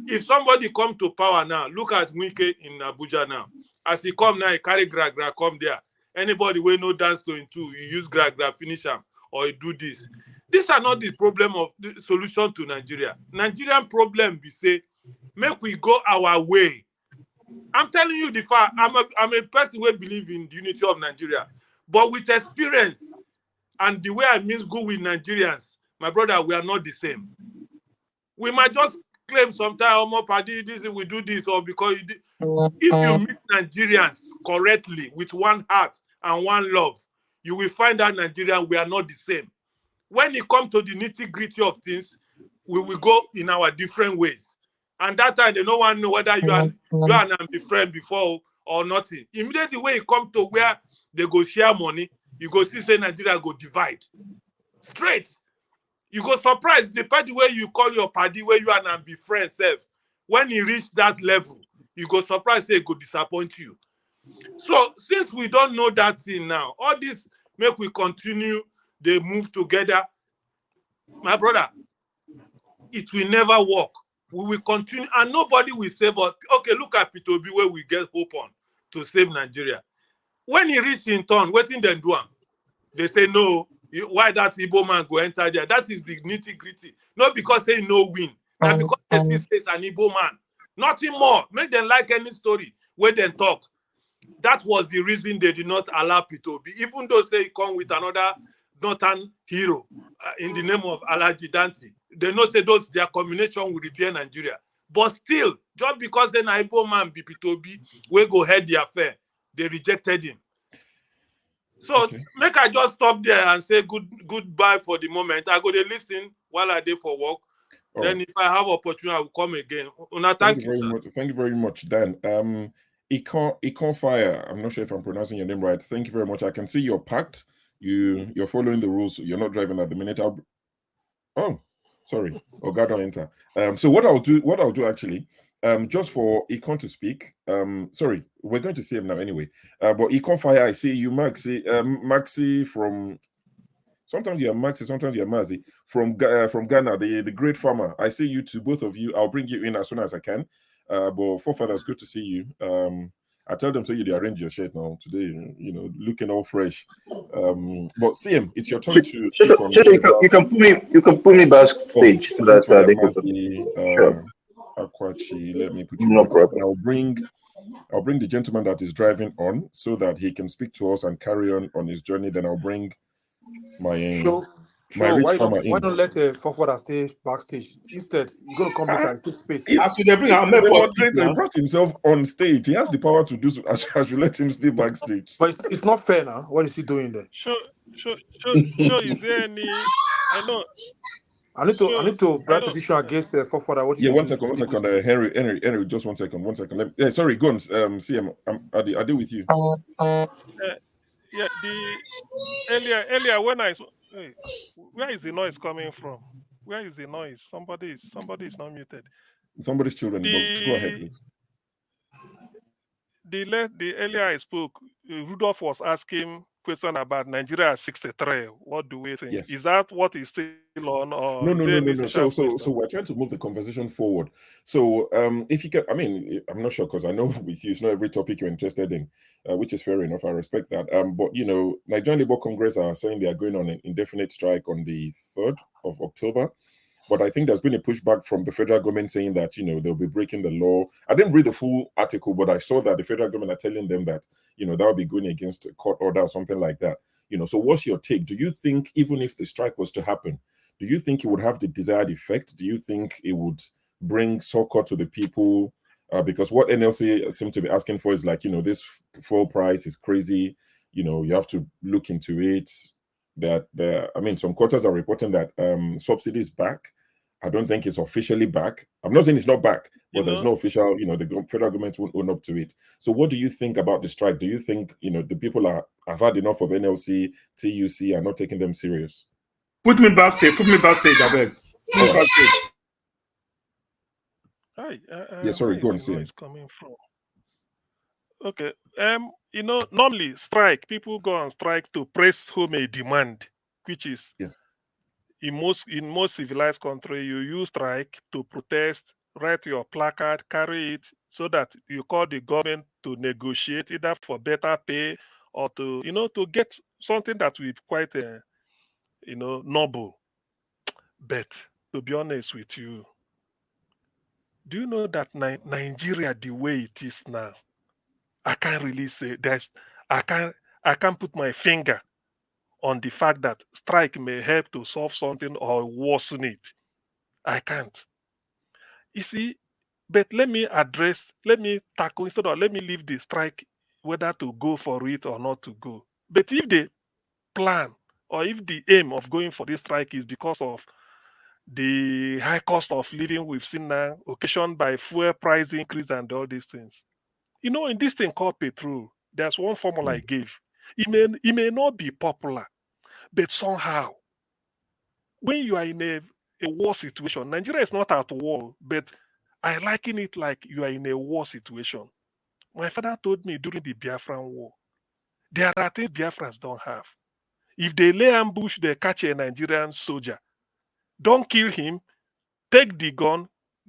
If somebody come to power now, look at Wike in Abuja now. As he come now, he carry gra come there. Anybody will no dance to him too. You use gra finish him, or he do this. These are not the problem of the solution to Nigeria. Nigerian problem, we say, make we go our way. I'm telling you the fact. I'm a person who believe in the unity of Nigeria. But with experience and the way I mean good with Nigerians, my brother, we are not the same. We might just claim sometimes, oh, my party, this we do this, or because you did. If you meet Nigerians correctly with one heart and one love, you will find that Nigerians, we are not the same. When it comes to the nitty-gritty of things, we will go in our different ways. And that time, they no one know whether you and be friend before or nothing. Immediately when it comes to where they go share money, you go see say Nigeria go divide. Straight. You go surprised the party where you call your party where you and be friends self. When you reach that level, you go surprised say it go disappoint you. So since we don't know that thing now, all this make we continue, they move together. My brother, it will never work. We will continue and nobody will save us. Okay, look at P2B where we get hope on to save Nigeria. When he reached in turn, waiting then do am. They say no. Why that Igbo man go enter there? That is the nitty-gritty. Not because they no win. Not because they see it's an Igbo man. Nothing more. Make them like any story where they talk. That was the reason they did not allow P2B. Even though say he come with another northern hero in the name of Alaji Danti. They know say those their combination will repair Nigeria. But still, just because an Igbo man be P2B, we go head the affair. They rejected him. So make I just stop there and say goodbye for the moment. I go to listen while I do for work. Then if I have opportunity, I will come again. Thank you very much. Thank you very much, Dan. Econ Fire. I'm not sure if I'm pronouncing your name right. Thank you very much. I can see you're packed. You're following the rules. You're not driving at the minute. Oh, sorry. God don't enter. So what I'll do actually. Just for Econ to speak, sorry, we're going to see him now anyway. But Econ Fire, I see you, Maxi from, sometimes you're Maxi, sometimes you're Mazi, from Ghana, the great farmer. I see you two, both of you. I'll bring you in as soon as I can. But forefathers, good to see you. I tell them, so you arrange your shirt now today, looking all fresh. But CM, it's your turn to speak on. You can put me backstage so that they can. Sure. Akwachi, let me put you back. I'll bring the gentleman that is driving on so that he can speak to us and carry on his journey. Then I'll bring my rich farmer in. Why don't let Fofora stay backstage? Instead, you're gonna come later and take space. He brought himself on stage. He has the power to do so. I should let him stay backstage. But it's not fair now. What is he doing there? Sure. Is there any? I need to write a petition against Fofora. One second. Henry, just 1 second. Sorry, go on. CM, I deal with you. Earlier when I where is the noise coming from? Where is the noise? Somebody is not muted. Somebody's children. Go ahead, please. The earlier I spoke, Rudolph was asking question about Nigeria 63. What do we think? Yes. Is that what is still on? Or no. So we're trying to move the conversation forward. So if you can, I'm not sure because I know with you, it's not every topic you're interested in, which is fair enough. I respect that. But Nigerian Labour Congress are saying they are going on an indefinite strike on the 3rd of October. But I think there's been a pushback from the federal government saying that, they'll be breaking the law. I didn't read the full article, but I saw that the federal government are telling them that, that will be going against a court order or something like that. So what's your take? Do you think even if the strike was to happen, do you think it would have the desired effect? Do you think it would bring succor to the people? Because what NLC seem to be asking for is like, this fuel price is crazy. You have to look into it. Some quarters are reporting that subsidy is back. I don't think it's officially back. I'm not saying it's not back, but there's no official, the federal government won't own up to it. So what do you think about the strike? Do you think, the people have had enough of NLC, TUC, are not taking them serious? Put me backstage, I beg. Put me backstage. Hi, Yeah, sorry, go on, where is coming from? Okay. Normally strike, people go on strike to press home a demand, which is in most civilized country, you use strike to protest, write your placard, carry it, so that you call the government to negotiate either for better pay or to get something that will be quite noble. But to be honest with you, do you know that Nigeria, the way it is now, I can't really say I can't put my finger on the fact that strike may help to solve something or worsen it. I can't. You see, but let me tackle instead of let me leave the strike whether to go for it or not to go. But if the plan or if the aim of going for this strike is because of the high cost of living we've seen now, occasioned by fuel price increase and all these things. In this thing called petrol, there's one formula I gave. It may not be popular, but somehow, when you are in a war situation, Nigeria is not at war, but I liken it like you are in a war situation. My father told me during the Biafran war, there are things Biafrans don't have. If they lay ambush, they catch a Nigerian soldier. Don't kill him. Take the gun.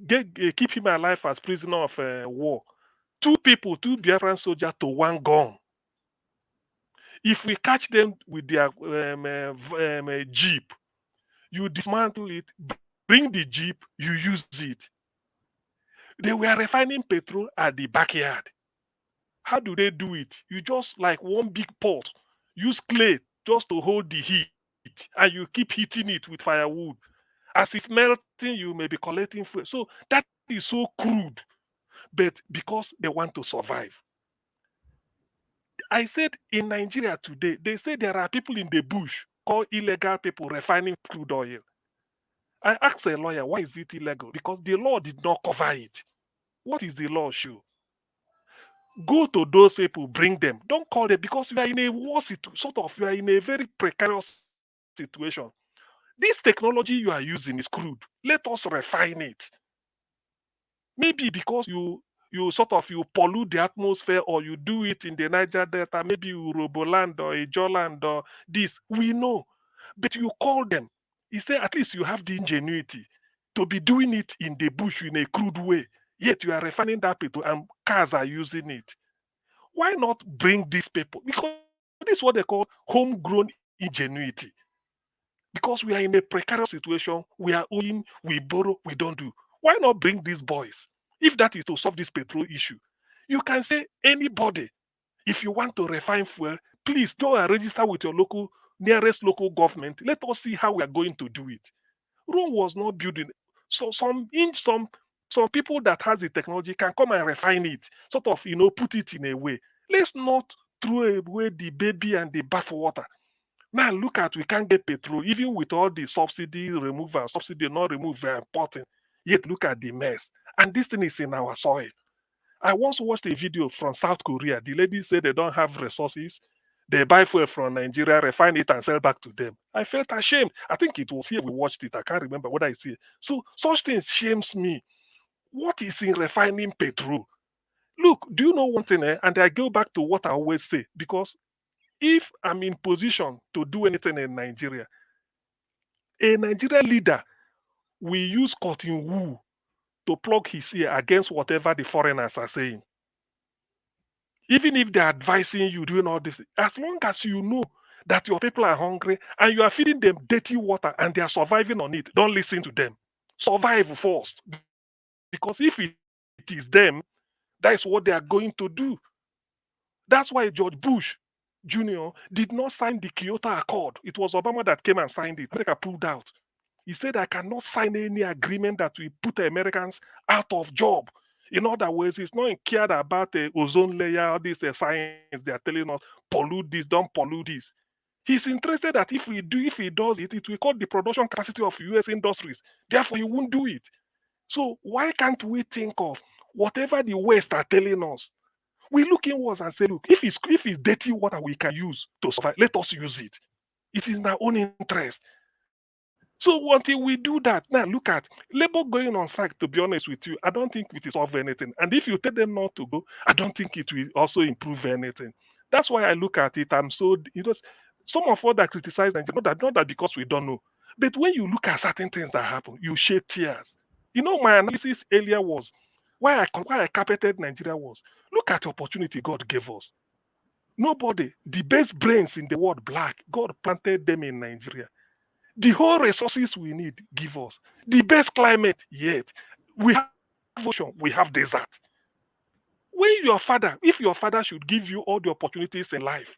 Keep him alive as prisoner of war. Two Biafran soldiers to one gun. If we catch them with their jeep, you dismantle it, bring the jeep, you use it. They were refining petrol at the backyard. How do they do it? You just like one big pot, use clay just to hold the heat, and you keep heating it with firewood. As it's melting, you may be collecting fuel. So that is so crude, but because they want to survive. I said in Nigeria today, they say there are people in the bush called illegal people refining crude oil. I asked a lawyer, why is it illegal? Because the law did not cover it. What is the law show? Go to those people, bring them. Don't call them because you are in a war situation, you are in a very precarious situation. This technology you are using is crude. Let us refine it. Maybe because you pollute the atmosphere or you do it in the Niger Delta, maybe you Roboland or Ijoland or this. We know. But you call them. You say at least you have the ingenuity to be doing it in the bush in a crude way. Yet you are refining that petrol and cars are using it. Why not bring these people? Because this is what they call homegrown ingenuity. Because we are in a precarious situation, we are owing, we borrow, we don't do. Why not bring these boys? If that is to solve this petrol issue, you can say anybody, if you want to refine fuel, please go and register with your nearest local government. Let us see how we are going to do it. Rome was not building. So some people that has the technology can come and refine it, put it in a way. Let's not throw away the baby and the bathwater. Now look at we can't get petrol, even with all the subsidy removal, subsidy not removed, very important. Yet look at the mess. And this thing is in our soil. I once watched a video from South Korea. The lady said they don't have resources. They buy fuel from Nigeria, refine it, and sell back to them. I felt ashamed. I think it was here we watched it. I can't remember what I see. So such things shames me. What is in refining petrol? Look, do you know one thing? And I go back to what I always say, because if I'm in position to do anything in Nigeria, a Nigerian leader will use cotton wool to plug his ear against whatever the foreigners are saying. Even if they're advising you doing all this, as long as you know that your people are hungry and you are feeding them dirty water and they are surviving on it, don't listen to them. Survive first. Because if it is them, that is what they are going to do. That's why George Bush Jr. did not sign the Kyoto Accord. It was Obama that came and signed it. America pulled out. He said, I cannot sign any agreement that will put Americans out of job. In other words, he's not cared about the ozone layer, all this science they are telling us, pollute this, don't pollute this. He's interested that if he does it, it will cut the production capacity of US industries. Therefore, he won't do it. So why can't we think of whatever the West are telling us? We look inwards and say, look, if it's dirty water we can use to survive, let us use it. It is in our own interest. So until we do that, now look at labor going on strike, to be honest with you, I don't think it will solve anything. And if you tell them not to go, I don't think it will also improve anything. That's why I look at it. I'm so, some of us that criticize Nigeria, not that because we don't know, but when you look at certain things that happen, you shed tears. My analysis earlier was why I carpeted Nigeria was look at the opportunity God gave us. Nobody, the best brains in the world, black, God planted them in Nigeria. The whole resources we need, give us. The best climate, yet. We have ocean, we have desert. If your father should give you all the opportunities in life,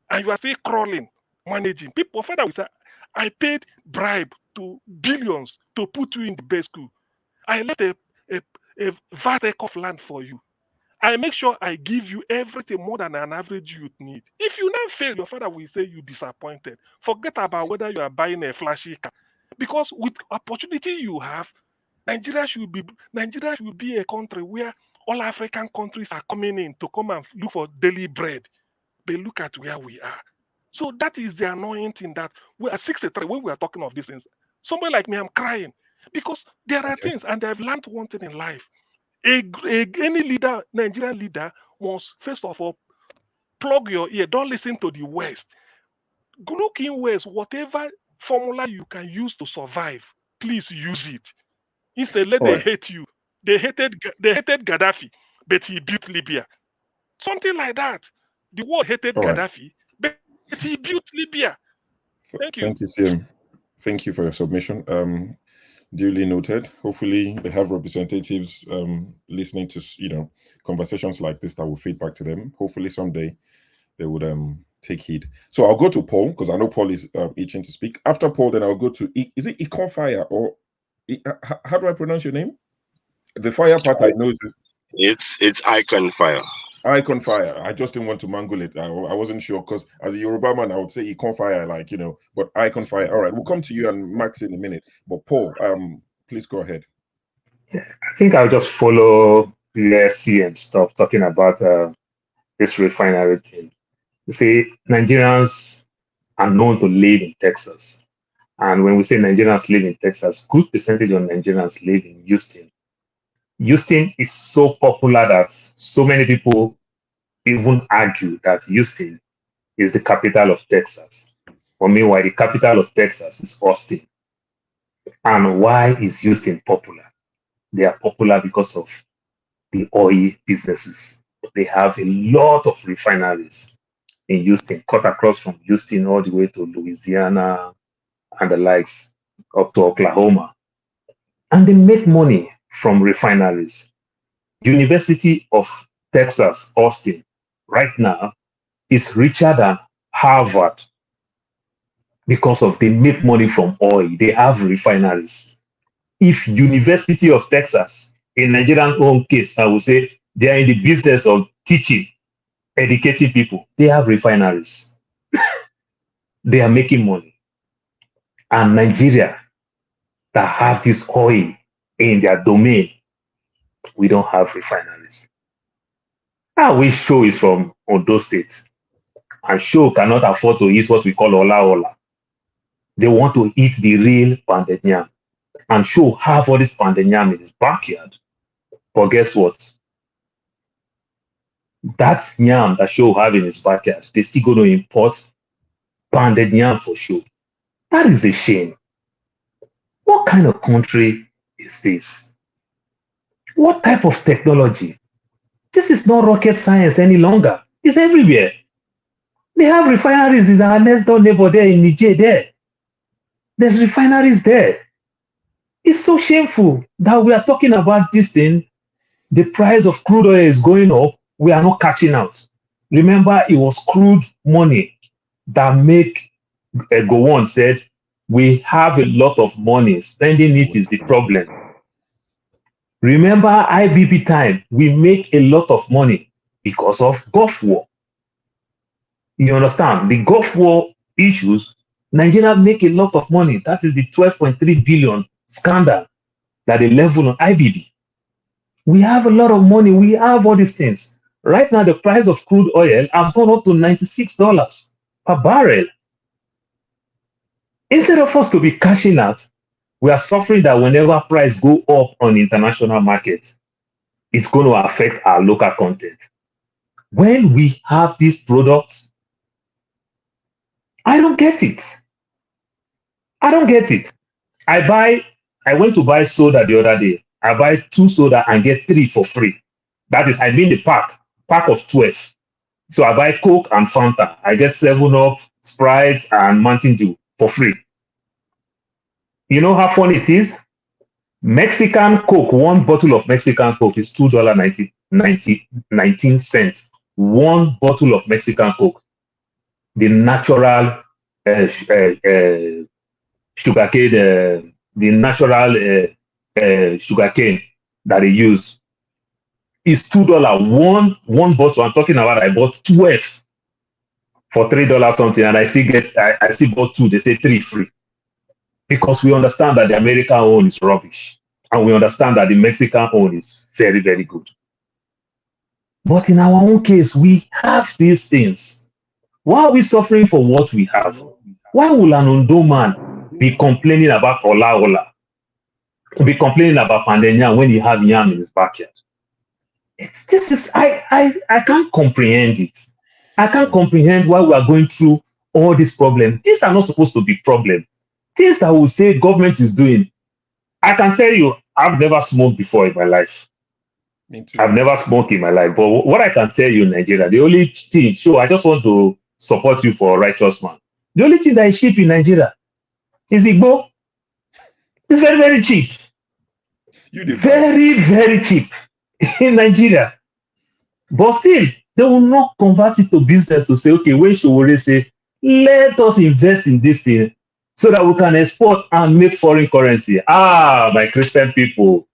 and you are still crawling, managing, people, father will say, I paid bribe to billions to put you in the best school. I left a vast acre of land for you. I make sure I give you everything more than an average youth need. If you now fail, your father will say you disappointed. Forget about whether you are buying a flashy car. Because with opportunity you have, Nigeria should be a country where all African countries are coming in to come and look for daily bread. But look at where we are. So that is the annoying thing that we are 63 when we are talking of these things. Somebody like me, I'm crying. Because there are things, and I've learned one thing in life. Any leader, Nigerian leader, must first of all plug your ear. Don't listen to the West. Look in West. Whatever formula you can use to survive, please use it. Instead, let them hate you. They hated Gaddafi, but he built Libya. Something like that. The world hated Gaddafi, but he built Libya. Thank you. Thank you, Sim. Thank you for your submission. Duly noted. Hopefully they have representatives listening to conversations like this that will feed back to them. Hopefully someday they would take heed. So I'll go to Paul because I know Paul is itching to speak. After Paul, then I'll go to is it Ikonfire or how do I pronounce your name? The fire part I know it's Ikonfire. Ikonfire. I just didn't want to mangle it. I wasn't sure because as a Yoruba man, I would say Ikonfire, but Ikonfire. All right, we'll come to you and Max in a minute. But Paul, please go ahead. I think I'll just follow the CM stuff talking about this refinery thing. You see, Nigerians are known to live in Texas. And when we say Nigerians live in Texas, good percentage of Nigerians live in Houston. Houston is so popular that so many people even argue that Houston is the capital of Texas. But meanwhile, the capital of Texas is Austin. And why is Houston popular? They are popular because of the oil businesses. They have a lot of refineries in Houston, cut across from Houston all the way to Louisiana and the likes, up to Oklahoma. And they make money from refineries. University of Texas, Austin, right now, is richer than Harvard because they make money from oil. They have refineries. If University of Texas, in Nigerian own case, I would say they are in the business of teaching, educating people. They have refineries. They are making money. And Nigeria, that have this oil in their domain, we don't have refineries. I wish Show is from Ondo State. And Show cannot afford to eat what we call Ola Ola. They want to eat the real pounded yam. And Show have all this pounded yam in his backyard. But guess what? That yam that Show have in his backyard, they still going to import pounded yam for Show. That is a shame. What kind of country is this? What type of technology? This is not rocket science any longer. It's everywhere. They have refineries in our next door neighbor there in Niger there. There's refineries there. It's so shameful that we are talking about this thing. The price of crude oil is going up. We are not catching out. Remember, it was crude money that make Gowon said, we have a lot of money. Spending it is the problem. Remember IBB time, we make a lot of money because of Gulf War. You understand? The Gulf War issues, Nigeria make a lot of money. That is the 12.3 billion scandal that they level on IBB. We have a lot of money. We have all these things. Right now, the price of crude oil has gone up to $96 per barrel. Instead of us to be cashing out, we are suffering that whenever price go up on the international market, it's going to affect our local content. When we have these products, I don't get it. I don't get it. I went to buy soda the other day. I buy 2 soda and get 3 for free. That is, I mean the pack of 12. So I buy Coke and Fanta. I get 7-Up, Sprite, and Mountain Dew for free. You know how funny it is? Mexican Coke, 1 bottle of Mexican Coke is $2.19. 1 bottle of Mexican Coke. The natural sugarcane, the natural sugarcane that they use is $2. One bottle. I'm talking about I bought 12 for $3 something, and I still bought 2. They say 3 free. Because we understand that the American own is rubbish. And we understand that the Mexican own is very, very good. But in our own case, we have these things. Why are we suffering for what we have? Why will an Ondo man be complaining about Ola? Be complaining about Pandenya when he have yam in his backyard? I can't comprehend it. I can't comprehend why we are going through all these problems. These are not supposed to be problems. Things that we say government is doing. I can tell you, I've never smoked before in my life. Me too. I've never smoked in my life. But what I can tell you in Nigeria, the only thing, I just want to support you for a righteous man. The only thing that is cheap in Nigeria is Igbo. It's very, very cheap. Very, very cheap in Nigeria. But still, they will not convert it to business to say, okay, when Showore say, let us invest in this thing so that we can export and make foreign currency. My Christian people,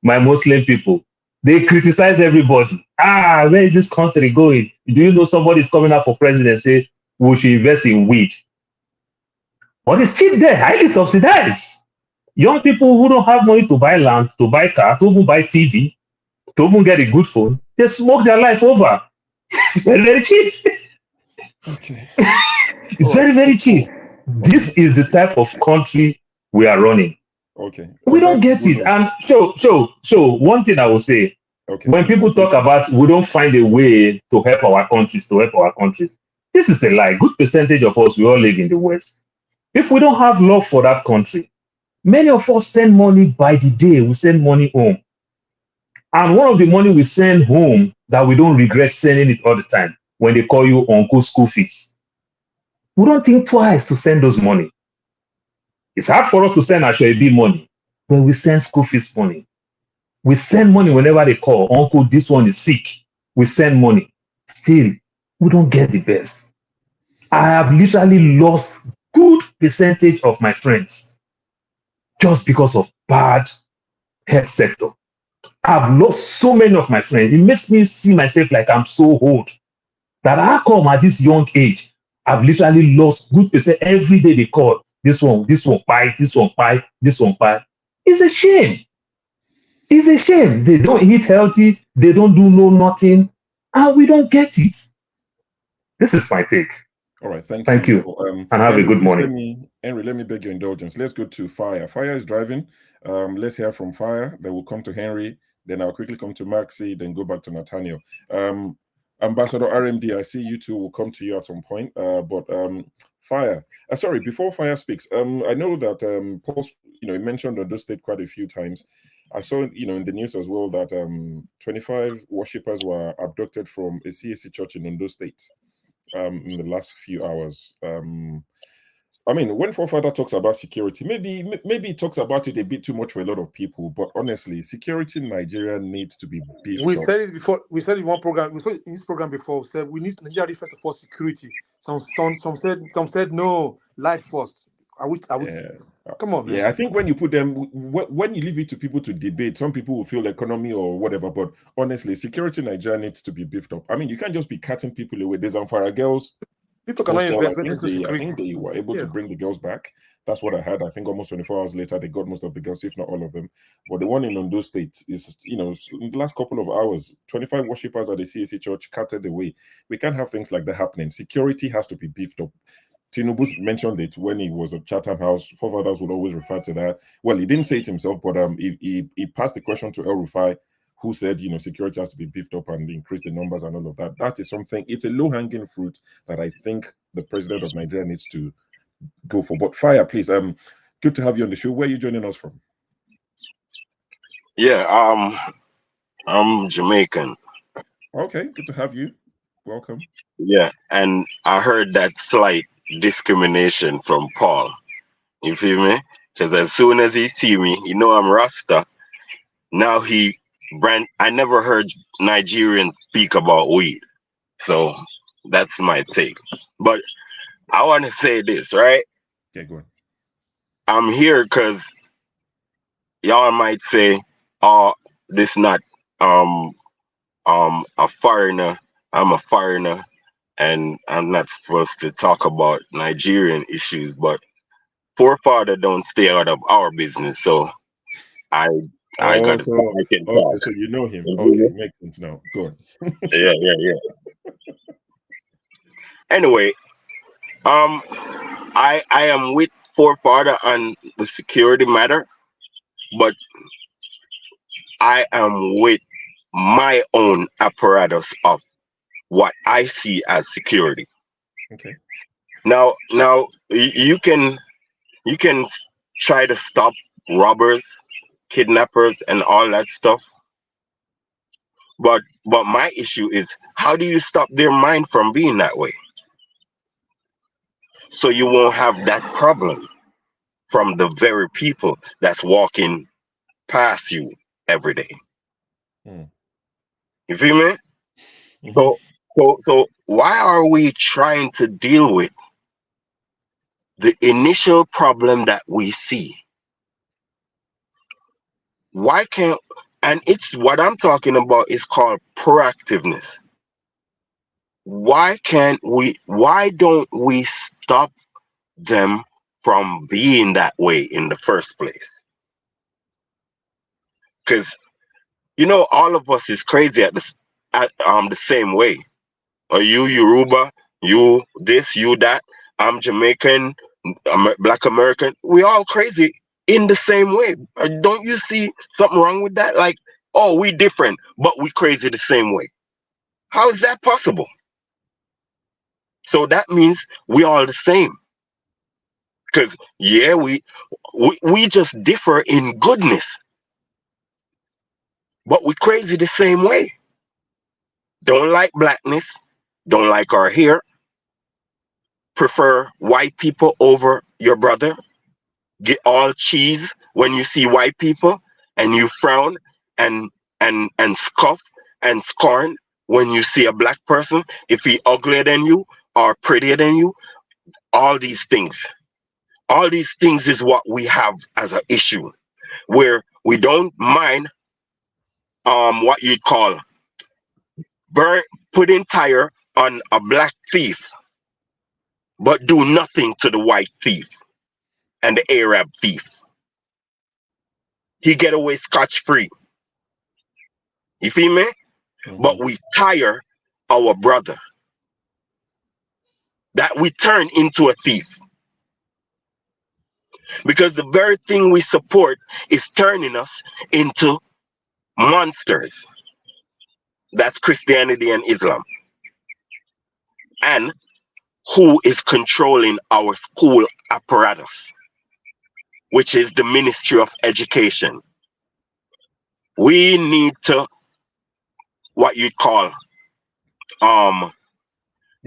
my Muslim people, they criticize everybody. Where is this country going? Do you know somebody's coming up for president say we should invest in weed? But it's cheap there, highly subsidized. Young people who don't have money to buy land, to buy car, to even buy TV, to even get a good phone, they smoke their life over. It's very, very cheap. Okay. It's very, very cheap. This is the type of country we are running. Okay. We don't get it. And so one thing I will say, when people talk about we don't find a way to help our countries, this is a lie. Good percentage of us, we all live in the West. If we don't have love for that country, many of us send money by the day. We send money home. And one of the money we send home that we don't regret sending it all the time, when they call you uncle school fees. We don't think twice to send those money. It's hard for us to send Ashoebi money, but we send school fees money. We send money whenever they call, uncle, this one is sick. We send money. Still, we don't get the best. I have literally lost good percentage of my friends just because of bad health sector. I've lost so many of my friends. It makes me see myself like I'm so old. That how come at this young age, I've literally lost good percent. Every day they call, this one buy, this one buy. It's a shame. It's a shame. They don't eat healthy. They don't do nothing. And we don't get it. This is my take. All right, thank you. And have Henry, a good morning. Henry, let me beg your indulgence. Let's go to Fire. Fire is driving. Let's hear from Fire. Then we'll come to Henry. Then I'll quickly come to Maxi. Then go back to Nathaniel. Ambassador RMD, I see you two will come to you at some point. But Fire. Sorry, before Fire speaks, I know that Post, he mentioned Ondo State quite a few times. I saw, in the news as well that 25 worshippers were abducted from a CAC church in Ondo State in the last few hours. I mean, when Forefather talks about security, maybe he talks about it a bit too much for a lot of people. But honestly, security in Nigeria needs to be beefed We up. said it before. We said in one program. We said in this program before. We said we need Nigeria first of all security. Some said no, light first. Come on, man. Yeah, I think when you put them, when you leave it to people to debate, some people will feel economy or whatever. But honestly, security in Nigeria needs to be beefed up. I mean, you can't just be cutting people away. There's Zamfara girls. People cannot hostel, invest I when there's no think security. they were able to bring the girls back. That's what I heard. I think almost 24 hours later, they got most of the girls, if not all of them. But the one in Ondo State is, in the last couple of hours, 25 worshippers at the CAC church carted away. We can't have things like that happening. Security has to be beefed up. Tinubu mentioned it when he was at Chatham House. Forefathers would always refer to that. Well, he didn't say it himself, but he passed the question to El Rufai, who said, security has to be beefed up and increase the numbers and all of that. That is something, it's a low-hanging fruit that I think the president of Nigeria needs to go for. But Fire, please, good to have you on the show. Where are you joining us from? Yeah, I'm Jamaican. Okay, good to have you. Welcome. Yeah, and I heard that slight discrimination from Paul. You feel me? Because as soon as he see me, I'm Rasta. Now I never heard Nigerians speak about weed. So that's my take. But I want to say this, right? Yeah, go on. I'm here because y'all might say, "Oh, this not a foreigner. I'm a foreigner, and I'm not supposed to talk about Nigerian issues." But forefather don't stay out of our business, so I got to So, I can okay, talk. so you know him. You feel Okay, me? makes sense now. Go on. Yeah. Anyway, I am with forefather on the security matter, but I am with my own apparatus of what I see as security. Okay. Now you can try to stop robbers, kidnappers, and all that stuff. But my issue is, how do you stop their mind from being that way? So you won't have that problem from the very people that's walking past you every day. You feel me? So why are we trying to deal with the initial problem that we see? Why can't, and it's what I'm talking about is called proactiveness. Why don't we stop them from being that way in the first place? Because all of us is crazy at the same way. Are you Yoruba? You this? You that? I'm Jamaican, Black American. We all crazy in the same way. Don't you see something wrong with that? Like, oh, we different, but we crazy the same way. How is that possible? So that means we all the same. Because we just differ in goodness, but we crazy the same way. Don't like blackness, don't like our hair, prefer white people over your brother, get all cheese when you see white people, and you frown and scoff and scorn when you see a black person, if he uglier than you or prettier than you. All these things is what we have as an issue, where we don't mind what you'd call putting tire on a black thief, but do nothing to the white thief and the Arab thief. He get away scotch-free. You feel me? But we tire our brother, that we turn into a thief. Because the very thing we support is turning us into monsters. That's Christianity and Islam. And who is controlling our school apparatus, which is the Ministry of Education. We need to, what you'd call,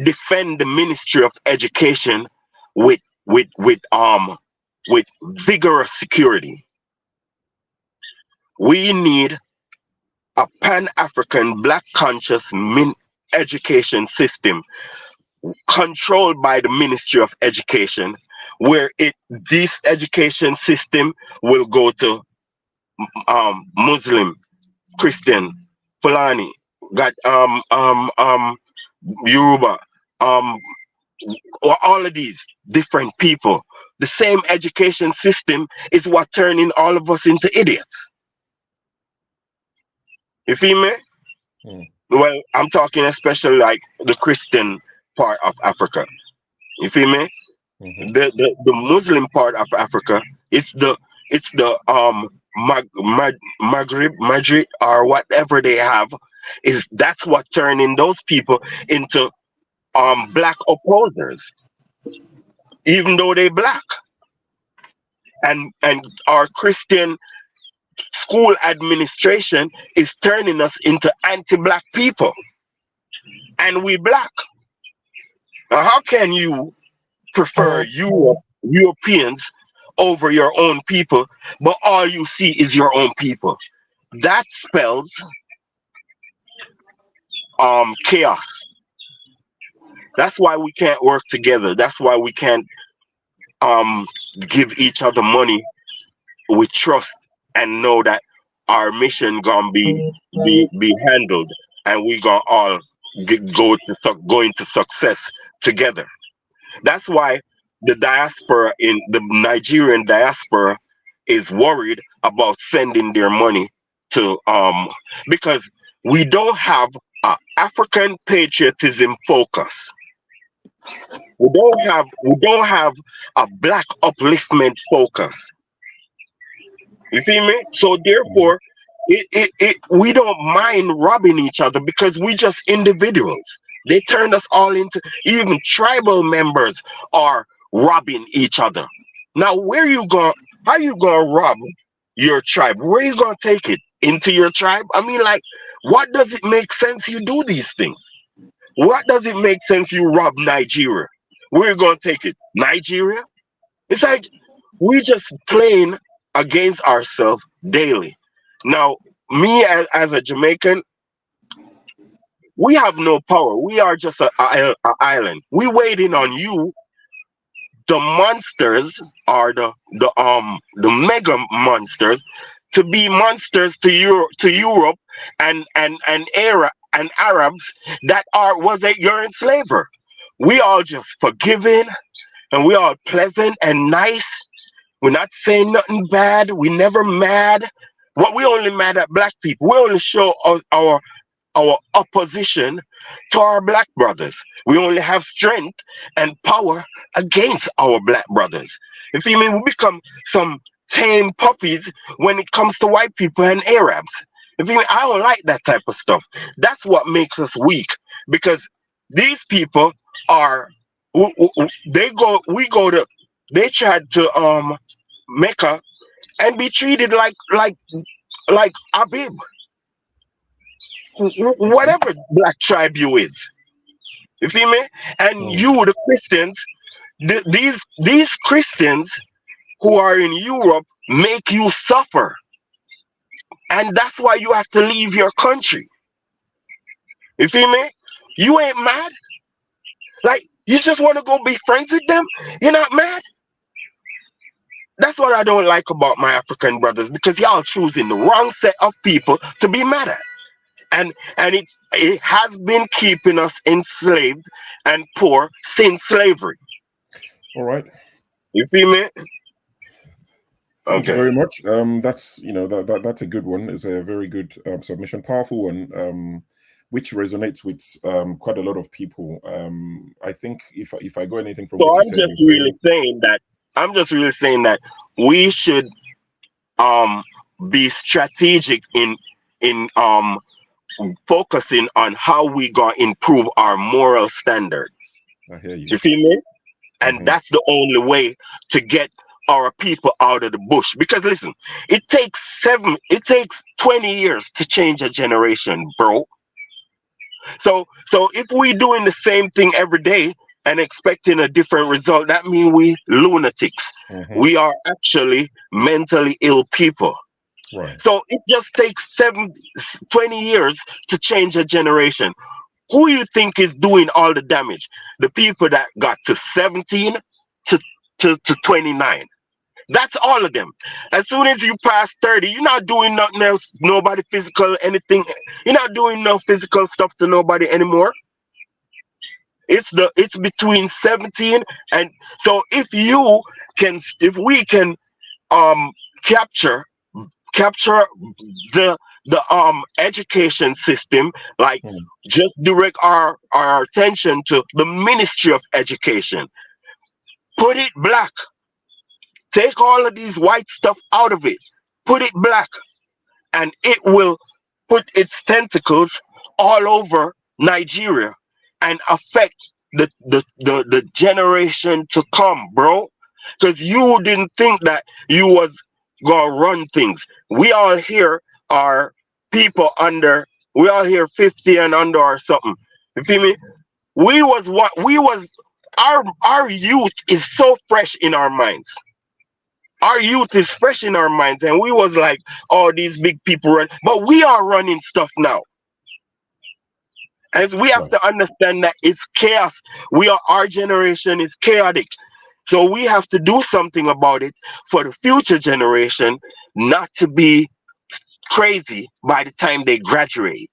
defend the Ministry of Education with vigorous security. We need a Pan-African Black conscious education system controlled by the Ministry of Education where this education system will go to Muslim, Christian, Fulani, got Yoruba, or all of these different people. The same education system is what turning all of us into idiots. You feel me? Well, I'm talking especially like the Christian part of Africa. You feel me? The Muslim part of Africa, it's the Maghrib, Madrid, or whatever they have, that's what turning those people into black opposers, even though they black. And our Christian school administration is turning us into anti-black people, and we black. Now, how can you prefer Europeans over your own people, but all you see is your own people? That spells chaos. That's why we can't work together. That's why we can't give each other money with trust and know that our mission gonna be handled, and we gonna all go into success together. That's why the diaspora, in the Nigerian diaspora, is worried about sending their money to because we don't have an African patriotism focus. We don't have a black upliftment focus. You see me? So therefore, we don't mind robbing each other because we just individuals. They turned us all into, even tribal members are robbing each other. Now, how you gonna rob your tribe? Where you gonna take it? Into your tribe? I mean, like, what does it make sense you do these things? What does it make sense you rob Nigeria? Where you gonna take it? Nigeria? It's like we just playing against ourselves daily. Now, me as a Jamaican, we have no power. We are just an island. We waiting on you, the monsters, or the mega monsters, to be monsters to Europe and Arabs that was your enslaver. We all just forgiving, and we all pleasant and nice. We're not saying nothing bad. We never mad. We only mad at black people. We only show our opposition to our black brothers. We only have strength and power against our black brothers. You feel me? We become some tame puppies when it comes to white people and Arabs. You feel me? I don't like that type of stuff. That's what makes us weak, because these people are they tried to Mecca and be treated like Abib, whatever black tribe you is. You feel me? And you, the Christians, these Christians who are in Europe make you suffer, and that's why you have to leave your country. You feel me? You ain't mad. Like, you just want to go be friends with them. You're not mad. That's what I don't like about my African brothers, because y'all choosing the wrong set of people to be mad at. And it has been keeping us enslaved and poor since slavery. All right. You feel me? Thank you very much. That's that's a good one. It's a very good submission, powerful one, which resonates with quite a lot of people. I think if I got anything from what you said, I'm just really saying that we should be strategic in focusing on how we gonna improve our moral standards. I hear you. You feel me? And that's the only way to get our people out of the bush. Because listen, it takes 20 years to change a generation, bro. So if we doing the same thing every day and expecting a different result, that means we lunatics. We are actually mentally ill people. Right. So it just takes 20 years to change a generation. Who you think is doing all the damage? The people that got to 17 to to 29. That's all of them. As soon as you pass 30, you're not doing nothing else, nobody physical, anything. You're not doing no physical stuff to nobody anymore. It's between 17 and so if we can capture the education system, like just direct our attention to the Ministry of Education. Put it black. Take all of these white stuff out of it. Put it black. And it will put its tentacles all over Nigeria and affect the generation to come, bro. Because you didn't think that you was gonna run things. We all here are people we all here 50 and under or something. You feel me? Our youth is so fresh in our minds. Our youth is fresh in our minds, and we was like, oh, these big people run, but we are running stuff now. And we have to understand that it's chaos. Our generation is chaotic. So we have to do something about it for the future generation not to be crazy by the time they graduate.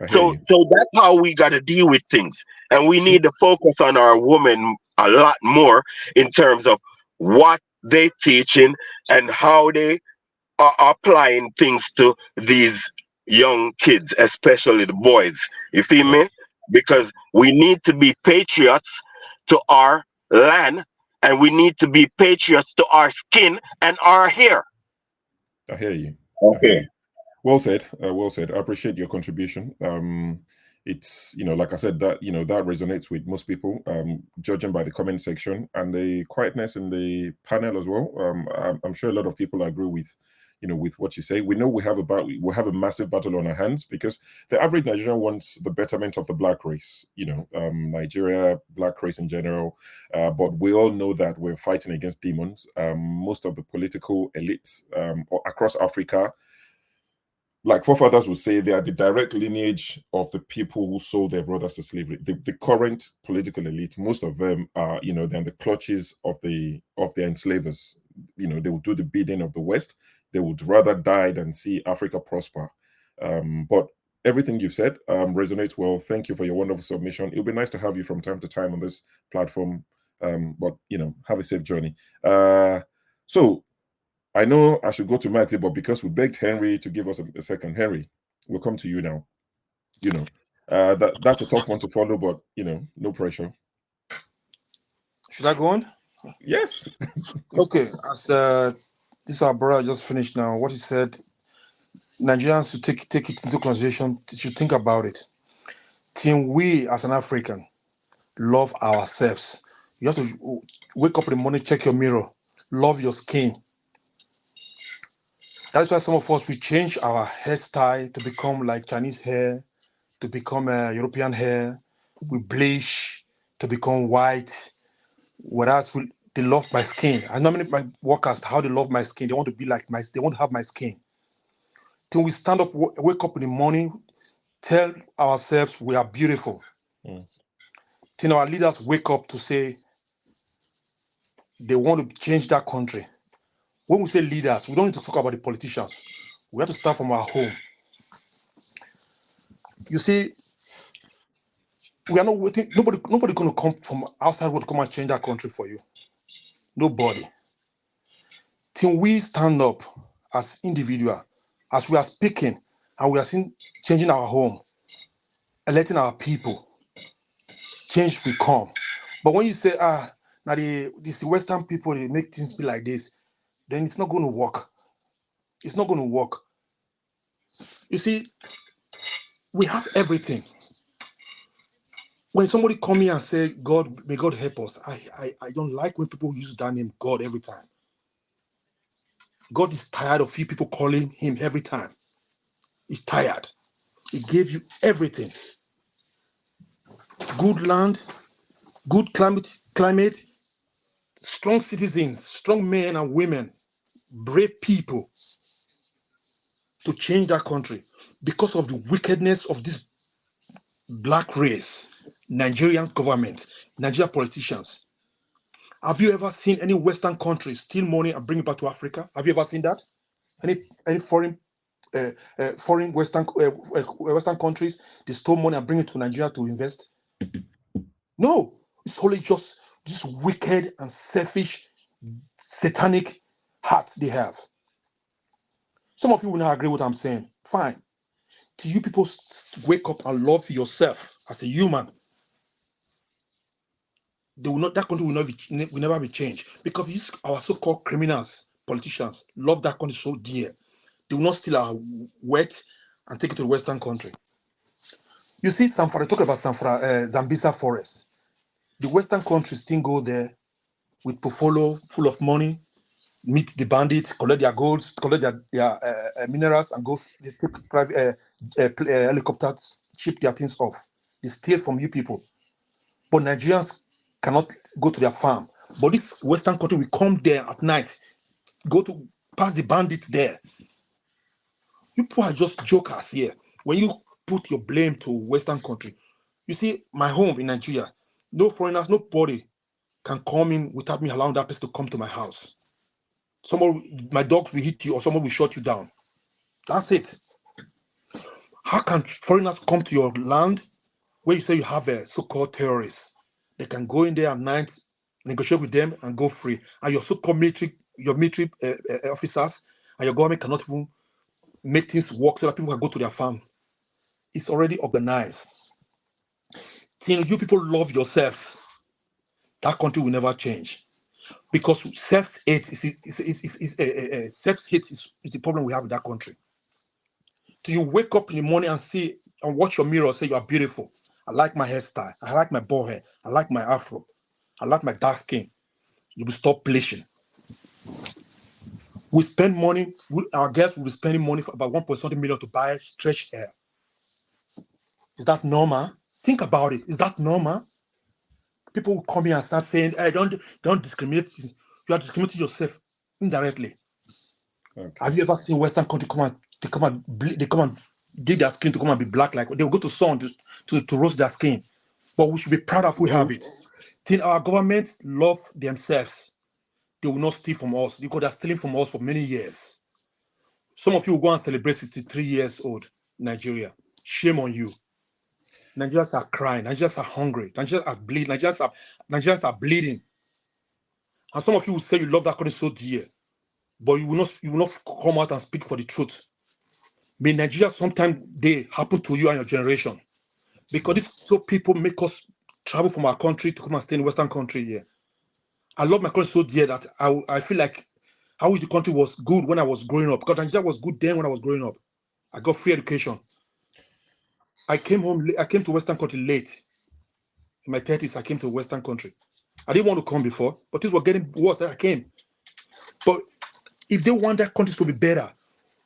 So that's how we got to deal with things. And we need to focus on our women a lot more in terms of what they teaching and how they are applying things to these young kids, especially the boys. You feel me? Because we need to be patriots to our land, and we need to be patriots to our skin and our hair. I hear you. Okay. Well said. Well said. I appreciate your contribution. It's, like I said, that that resonates with most people, judging by the comment section and the quietness in the panel as well. I'm sure a lot of people agree with with what you say. We know we have a massive battle on our hands because the average Nigerian wants the betterment of the black race, Nigeria, black race in general. But we all know that we're fighting against demons. Most of the political elites across Africa, like forefathers would say, they are the direct lineage of the people who sold their brothers to slavery. The current political elite, most of them are, they're in the clutches of their enslavers. They will do the bidding of the West. They would rather die than see Africa prosper. But everything you've said resonates well. Thank you for your wonderful submission. It'll be nice to have you from time to time on this platform. But have a safe journey. So I know I should go to Matty, but because we begged Henry to give us a second, Henry, we'll come to you now. That's a tough one to follow, but no pressure. Should I go on? Yes. Okay. As this our brother just finished now. What he said, Nigerians should take it into consideration. Should think about it. Till we, as an African, love ourselves. You have to wake up in the morning, check your mirror, love your skin. That's why some of us, we change our hairstyle to become like Chinese hair, to become European hair. We bleach to become white. Whereas they love my skin. I know many my workers, how they love my skin. They want to be like they want to have my skin. Till we stand up, wake up in the morning, tell ourselves we are beautiful. Till our leaders wake up to say they want to change that country. When we say leaders, we don't need to talk about the politicians. We have to start from our home. You see, we are not waiting. Nobody going to come from outside world to come and change that country for you. Nobody. Till we stand up as individuals, as we are speaking, and we are seeing changing our home, electing our people, change will come. But when you say, now the Western people, they make things be like this, then it's not going to work. It's not going to work. You see, we have everything. When somebody come here and say, God, may God help us, I don't like when people use that name, God, every time. God is tired of you people calling him every time. He's tired. He gave you everything. Good land, good climate, strong citizens, strong men and women, brave people to change that country because of the wickedness of this black race, Nigerian government, Nigerian politicians. Have you ever seen any Western country steal money and bring it back to Africa? Have you ever seen that? Any foreign Western countries, they stole money and bring it to Nigeria to invest? No, it's only just this wicked and selfish, satanic heart they have. Some of you will not agree with what I'm saying. Fine. Till you people wake up and love yourself as a human, they will not. That country will never be changed, because these our so-called criminals, politicians, love that country so dear. They will not steal our wealth and take it to the Western country. You see, talk about Zambisa forest. The Western countries still go there with portfolio full of money, meet the bandits, collect their golds, collect their minerals, and go. They take private helicopters, ship their things off. They steal from you people. But Nigerians cannot go to their farm. But this Western country will come there at night, go to pass the bandits there. You people are just jokers here. When you put your blame to Western country, you see, my home in Nigeria, no foreigners, nobody can come in without me allowing that person to come to my house. My dogs will hit you, or someone will shut you down. That's it. How can foreigners come to your land where you say you have a so-called terrorists? They can go in there at night, negotiate with them, and go free. And your so-called military officers and your government cannot even make things work so that people can go to their farm. It's already organized. Till you people love yourself, that country will never change. Because self-hate is the problem we have in that country. Till you wake up in the morning and see and watch your mirror and say you are beautiful. I like my hairstyle. I like my bald hair. I like my afro. I like my dark skin. You will stop bleaching. We spend money. Our guests will be spending money for about 1.something million to buy stretch hair. Is that normal? Think about it. Is that normal? People will come here and start saying, "Hey, don't discriminate." You are discriminating yourself indirectly. Okay. Have you ever seen Western country come and give their skin to come and be black? Like they will go to sun to roast their skin. But we should be proud of we have it. Till our government love themselves, they will not steal from us, because they're stealing from us for many years. Some of you will go and celebrate 63 years old Nigeria. Shame on you. Nigerians are crying. Nigerians are hungry. Nigerians are bleeding. Nigerians are bleeding. And some of you will say you love that country so dear, but you will not come out and speak for the truth. May Nigeria sometime they happen to you and your generation, because these so people make us travel from our country to come and stay in Western country here. I love my country so dear that I feel like I wish the country was good when I was growing up, because Nigeria was good then when I was growing up. I got free education. I came to Western country late. In my 30s, I came to Western country. I didn't want to come before, but things were getting worse than I came. But if they want that country to be better,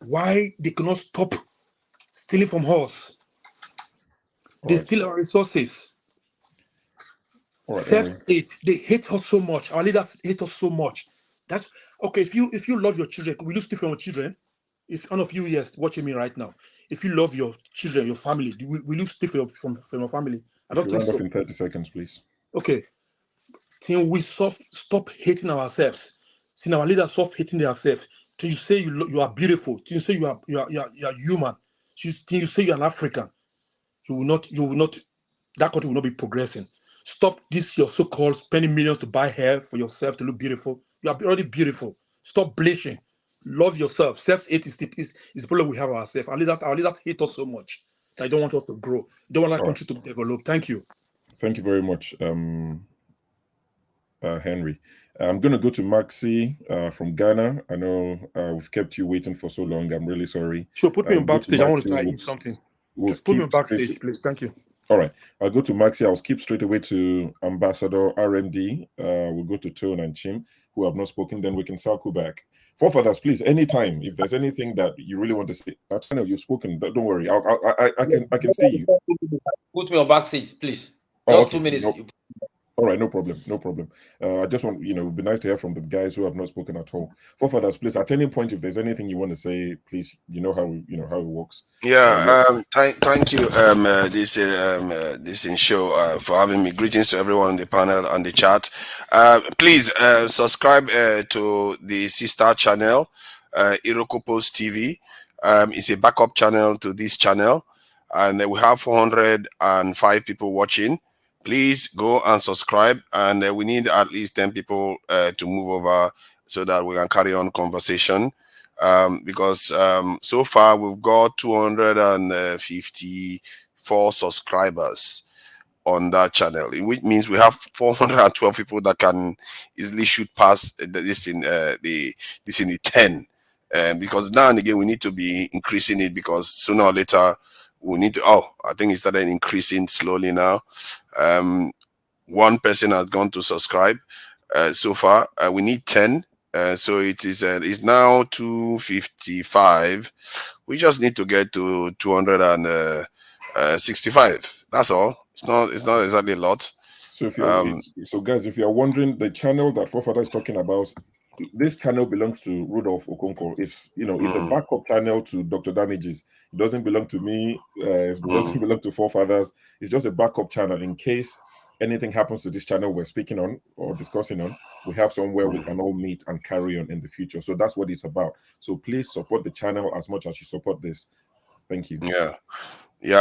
why they cannot stop stealing from us? They steal our resources. Self-hate. They hate us so much. Our leaders hate us so much. That's okay. If you love your children, will you steal from your children? If none of you here watching me right now, if you love your children, your family, will you steal from your family? I don't think so. Round off in 30 seconds, please. Okay. Till we stop hating ourselves. Till our leaders stop hating themselves. Till you say you are beautiful. Till you say you are human. Till you say you're an African. You will not. That country will not be progressing. Stop this your so-called spending millions to buy hair for yourself to look beautiful. You are already beautiful. Stop bleaching. Love yourself. Self-hate is the problem we have ourselves. Our leaders hate us so much. They don't want us to grow. They don't want our country to develop. Thank you. Thank you very much, Henry. I'm going to go to Maxi from Ghana. I know we've kept you waiting for so long. I'm really sorry. Sure, put me on backstage. I want to try something. Just put me on backstage, please. Thank you. All right. I'll go to Maxi. I'll skip straight away to Ambassador RMD. We'll go to Tone and Chim, who have not spoken. Then we can circle back. Forefathers, please, anytime, if there's anything that you really want to say. I know you've spoken. Don't worry. I can see you. Put me on backstage, please. Just okay. 2 minutes. All right, no problem, no problem. I just want, it would be nice to hear from the guys who have not spoken at all. Forefathers, please, at any point, if there's anything you want to say, please, you know how it works. Yeah, thank you, this in show for having me. Greetings to everyone on the panel and the chat. Please subscribe to the sister channel, Iroko Post TV. It's a backup channel to this channel, and we have 405 people watching. Please go and subscribe, and we need at least 10 people to move over so that we can carry on conversation. Because so far we've got 254 subscribers on that channel, which means we have 412 people that can easily shoot past this in the 10. Because now and again we need to be increasing it, because sooner or later we need to. I think it started increasing slowly now. One person has gone to subscribe so far. We need 10. So it's now 255. We just need to get to 265. That's all. It's not exactly a lot. So so guys, if you are wondering, the channel that Forefather is talking about, this channel belongs to Rudolph Okonkwo. It's it's a backup channel to Dr. Damages. It doesn't belong to me. It doesn't belong to Forefathers. It's just a backup channel in case anything happens to this channel we're speaking on or discussing on. We have somewhere we can all meet and carry on in the future. So that's what it's about. So please support the channel as much as you support this. Thank you. Yeah.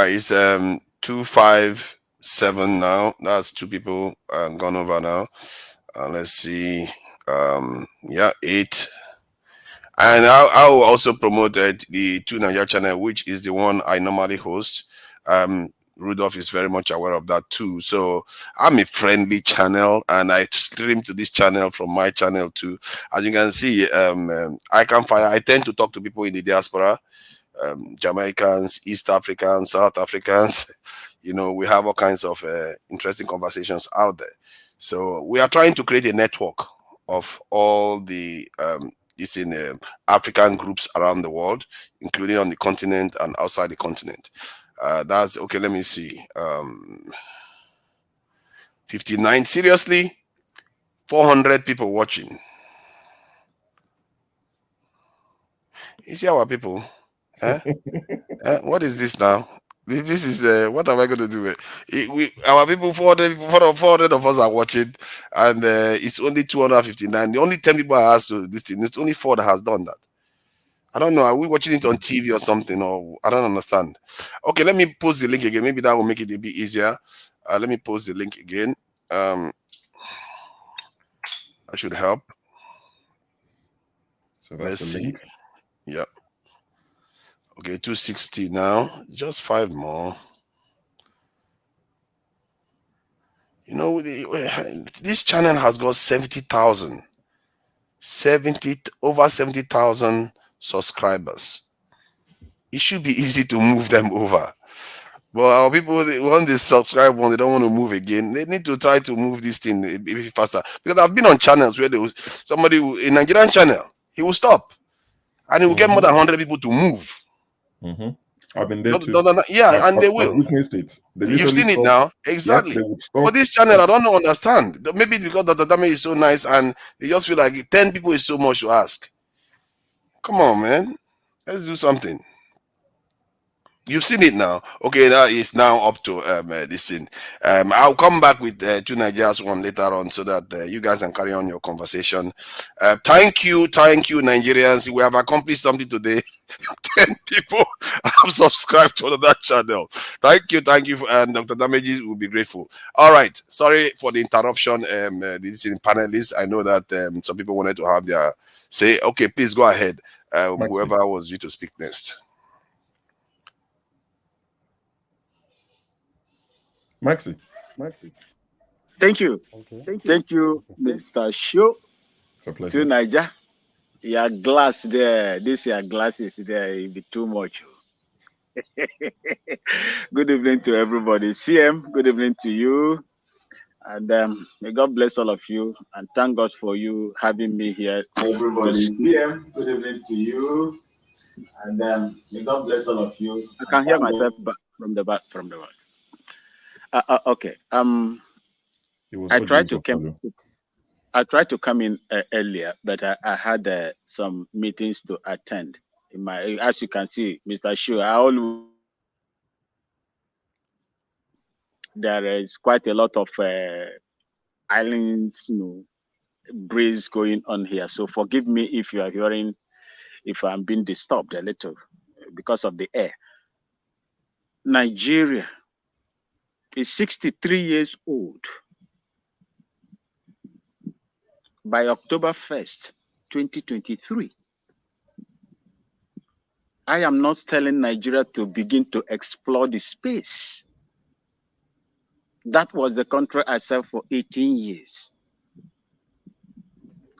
It's 257 now. That's 2 people gone over now. Let's see. 8. And I will also promoted the 2 Nigeria channel, which is the one I normally host. Rudolph is very much aware of that too. So I'm a friendly channel, and I stream to this channel from my channel too. As you can see, I tend to talk to people in the diaspora, Jamaicans, East Africans, South Africans. We have all kinds of interesting conversations out there. So we are trying to create a network of all the African groups around the world, including on the continent and outside the continent. That's okay. Let me see. 59. Seriously, 400 people watching. You see our people? What is this now? This is what am I going to do? Our people, 400 of us are watching, and it's only 259. The only 10 people are asked to this thing. It's only 4 that has done that. I don't know. Are we watching it on TV or something? Or I don't understand. Okay, let me post the link again. Maybe that will make it a bit easier. Let me post the link again. That should help. So that's the link. Yeah. Okay, 260 now. Just 5 more. This channel has got 70,000. Over 70,000 subscribers. It should be easy to move them over. But our people, when they subscribe one, they don't want to move again. They need to try to move this thing a bit faster. Because I've been on channels where somebody, a Nigerian channel, he will stop. And he will get more than 100 people to move. I've been there too. And they will. I've witnessed it. You've seen it now? Exactly. Yes, they would stop. But this channel, I don't understand. Maybe it's because Dr. Dame is so nice and they just feel like 10 people is so much to ask. Come on, man. Let's do something. You've seen it now. Okay, now it's now up to this thing. I'll come back with 2 Nigerians one later on so that you guys can carry on your conversation. Thank you, Nigerians. We have accomplished something today. 10 people have subscribed to that channel. Thank you, and Dr. Damages will be grateful. All right, sorry for the interruption. This is panelists. I know that some people wanted to have their say. Okay, please go ahead. Whoever was due to speak next. Maxi. Thank you. Thank you, Mr. Show. It's a pleasure. To Niger. Your glass there. Your glasses there. It'll be too much. Good evening to everybody. CM, good evening to you. And may God bless all of you. And thank God for you having me here. Everybody, CM, good evening to you. And may God bless all of you. I can hear myself from the back. Okay. It was I tried OJ's to come. Okolo. I tried to come in earlier, but I had some meetings to attend. In my, as you can see, Mr. Shu, there is quite a lot of islands, breeze going on here. So forgive me if you are hearing, if I'm being disturbed a little because of the air. Nigeria is 63 years old. By October 1st, 2023. I am not telling Nigeria to begin to explore the space. That was the country I served for 18 years.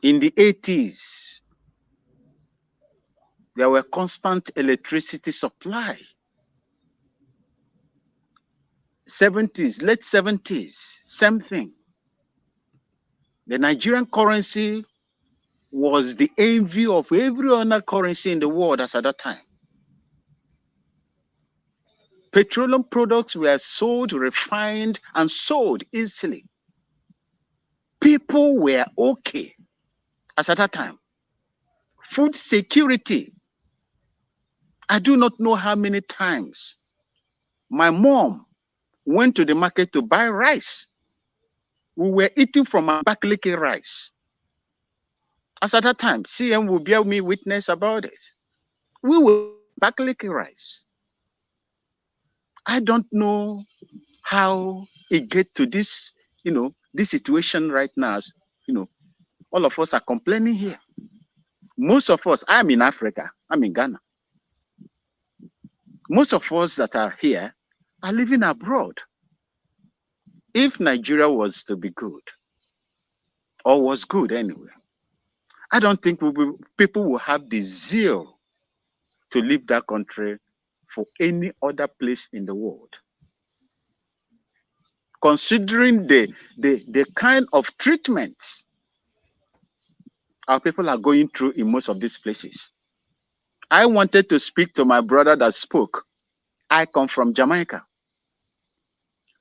In the 80s, there were constant electricity supply. 70s, late 70s, same thing. The Nigerian currency was the envy of every other currency in the world as at that time. Petroleum products were sold, refined, and sold easily. People were okay as at that time. Food security. I do not know how many times my mom went to the market to buy rice. We were eating from a Abakaliki rice. As at that time, CM will bear me witness about this. We were Abakaliki rice. I don't know how it get to this, this situation right now. All of us are complaining here. Most of us, I'm in Africa, I'm in Ghana. Most of us that are here are living abroad. If Nigeria was to be good, or was good anyway, I don't think people will have the zeal to leave that country for any other place in the world. Considering the kind of treatments our people are going through in most of these places. I wanted to speak to my brother that spoke. I come from Jamaica.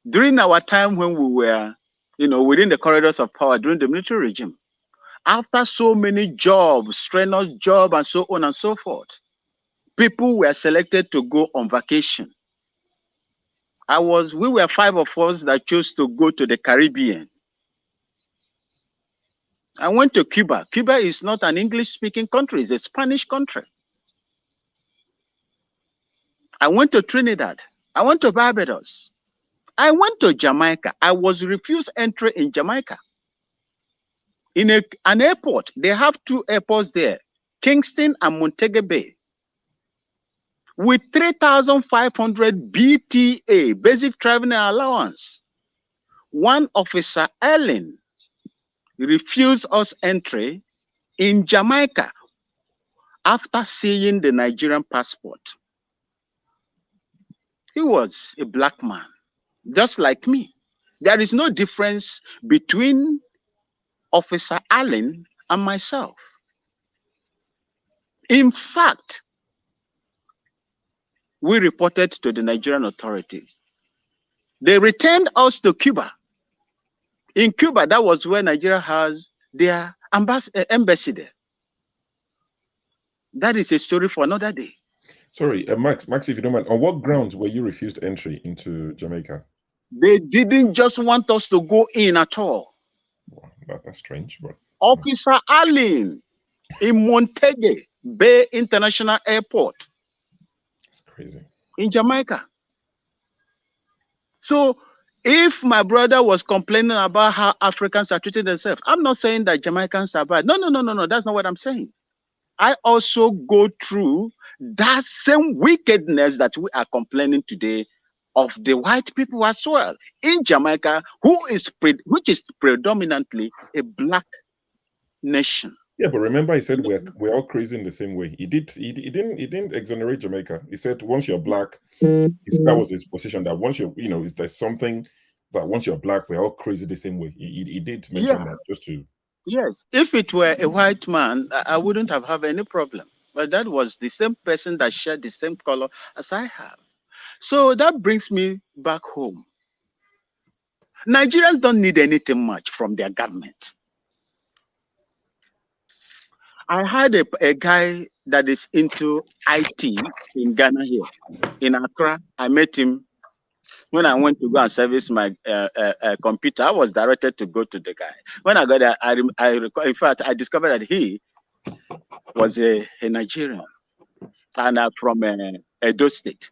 During our time when we were, within the corridors of power during the military regime, after so many jobs, strenuous jobs, and so on and so forth, people were selected to go on vacation. We were 5 of us that chose to go to the Caribbean. I went to Cuba. Cuba is not an English-speaking country, it's a Spanish country. I went to Trinidad. I went to Barbados. I went to Jamaica. I was refused entry in Jamaica. In an airport, they have 2 airports there, Kingston and Montego Bay. With 3,500 BTA, basic traveling allowance, one officer, Ellen, refused us entry in Jamaica after seeing the Nigerian passport. He was a black man, just like me. There is no difference between Officer Allen and myself. In fact, we reported to the Nigerian authorities. They returned us to Cuba. In Cuba, that was where Nigeria has their embassy there. That is a story for another day. Sorry, Max, if you don't mind, on what grounds were you refused entry into Jamaica? They didn't just want us to go in at all. Wow, that's strange, but Officer Allen in Montego Bay International Airport. it's crazy. In Jamaica. So if my brother was complaining about how Africans are treating themselves, I'm not saying that Jamaicans are bad. No, that's not what I'm saying. I also go through that same wickedness that we are complaining today of the white people as well in Jamaica, which is predominantly a black nation. Yeah, but remember, he said we're all crazy in the same way. He didn't exonerate Jamaica. He said once you're black, that was his position. That once you're, there's something that once you're black, we're all crazy the same way. He did mention that just to. Yes, if it were a white man, I wouldn't have any problem. But that was the same person that shared the same color as I have. So that brings me back home. Nigerians don't need anything much from their government. I had a guy that is into IT in Ghana here, in Accra. I met him when I went to go and service my computer. I was directed to go to the guy. When I got there, in fact, I discovered that he was a Nigerian and from Edo State.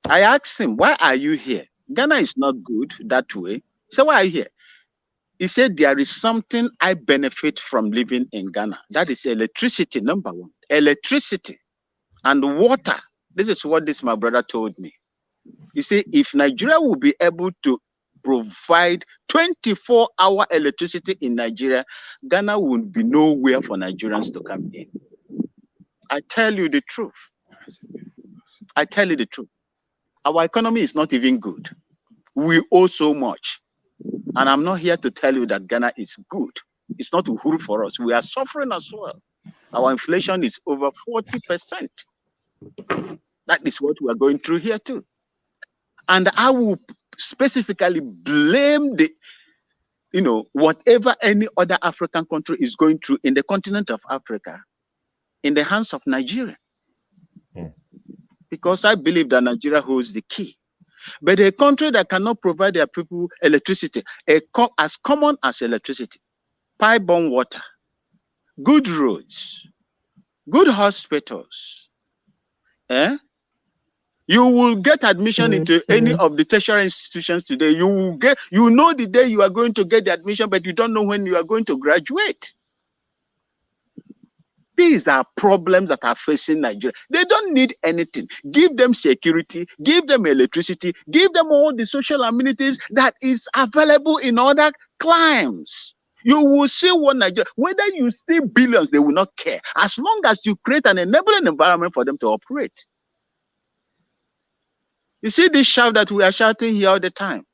I asked him, why are you here? Ghana is not good that way. So why are you here? He said, there is something I benefit from living in Ghana. That is electricity, number one. Electricity and water. This is what my brother told me. He said, if Nigeria will be able to provide 24-hour electricity in Nigeria, Ghana would be nowhere for Nigerians to come in. I tell you the truth. I tell you the truth. Our economy is not even good. We owe so much. And I'm not here to tell you that Ghana is good. It's not uhuru for us. We are suffering as well. Our inflation is over 40%. That is what we are going through here too. And I will specifically blame whatever any other African country is going through in the continent of Africa in the hands of Nigeria. Because I believe that Nigeria holds the key. But a country that cannot provide their people electricity, as common as electricity, pipe-borne water, good roads, good hospitals, you will get admission into any of the tertiary institutions today. You know the day you are going to get the admission, but you don't know when you are going to graduate. These are problems that are facing Nigeria. They don't need anything. Give them security, give them electricity, give them all the social amenities that is available in other climes. You will see what Nigeria, whether you steal billions, they will not care. As long as you create an enabling environment for them to operate. You see this shout that we are shouting here all the time.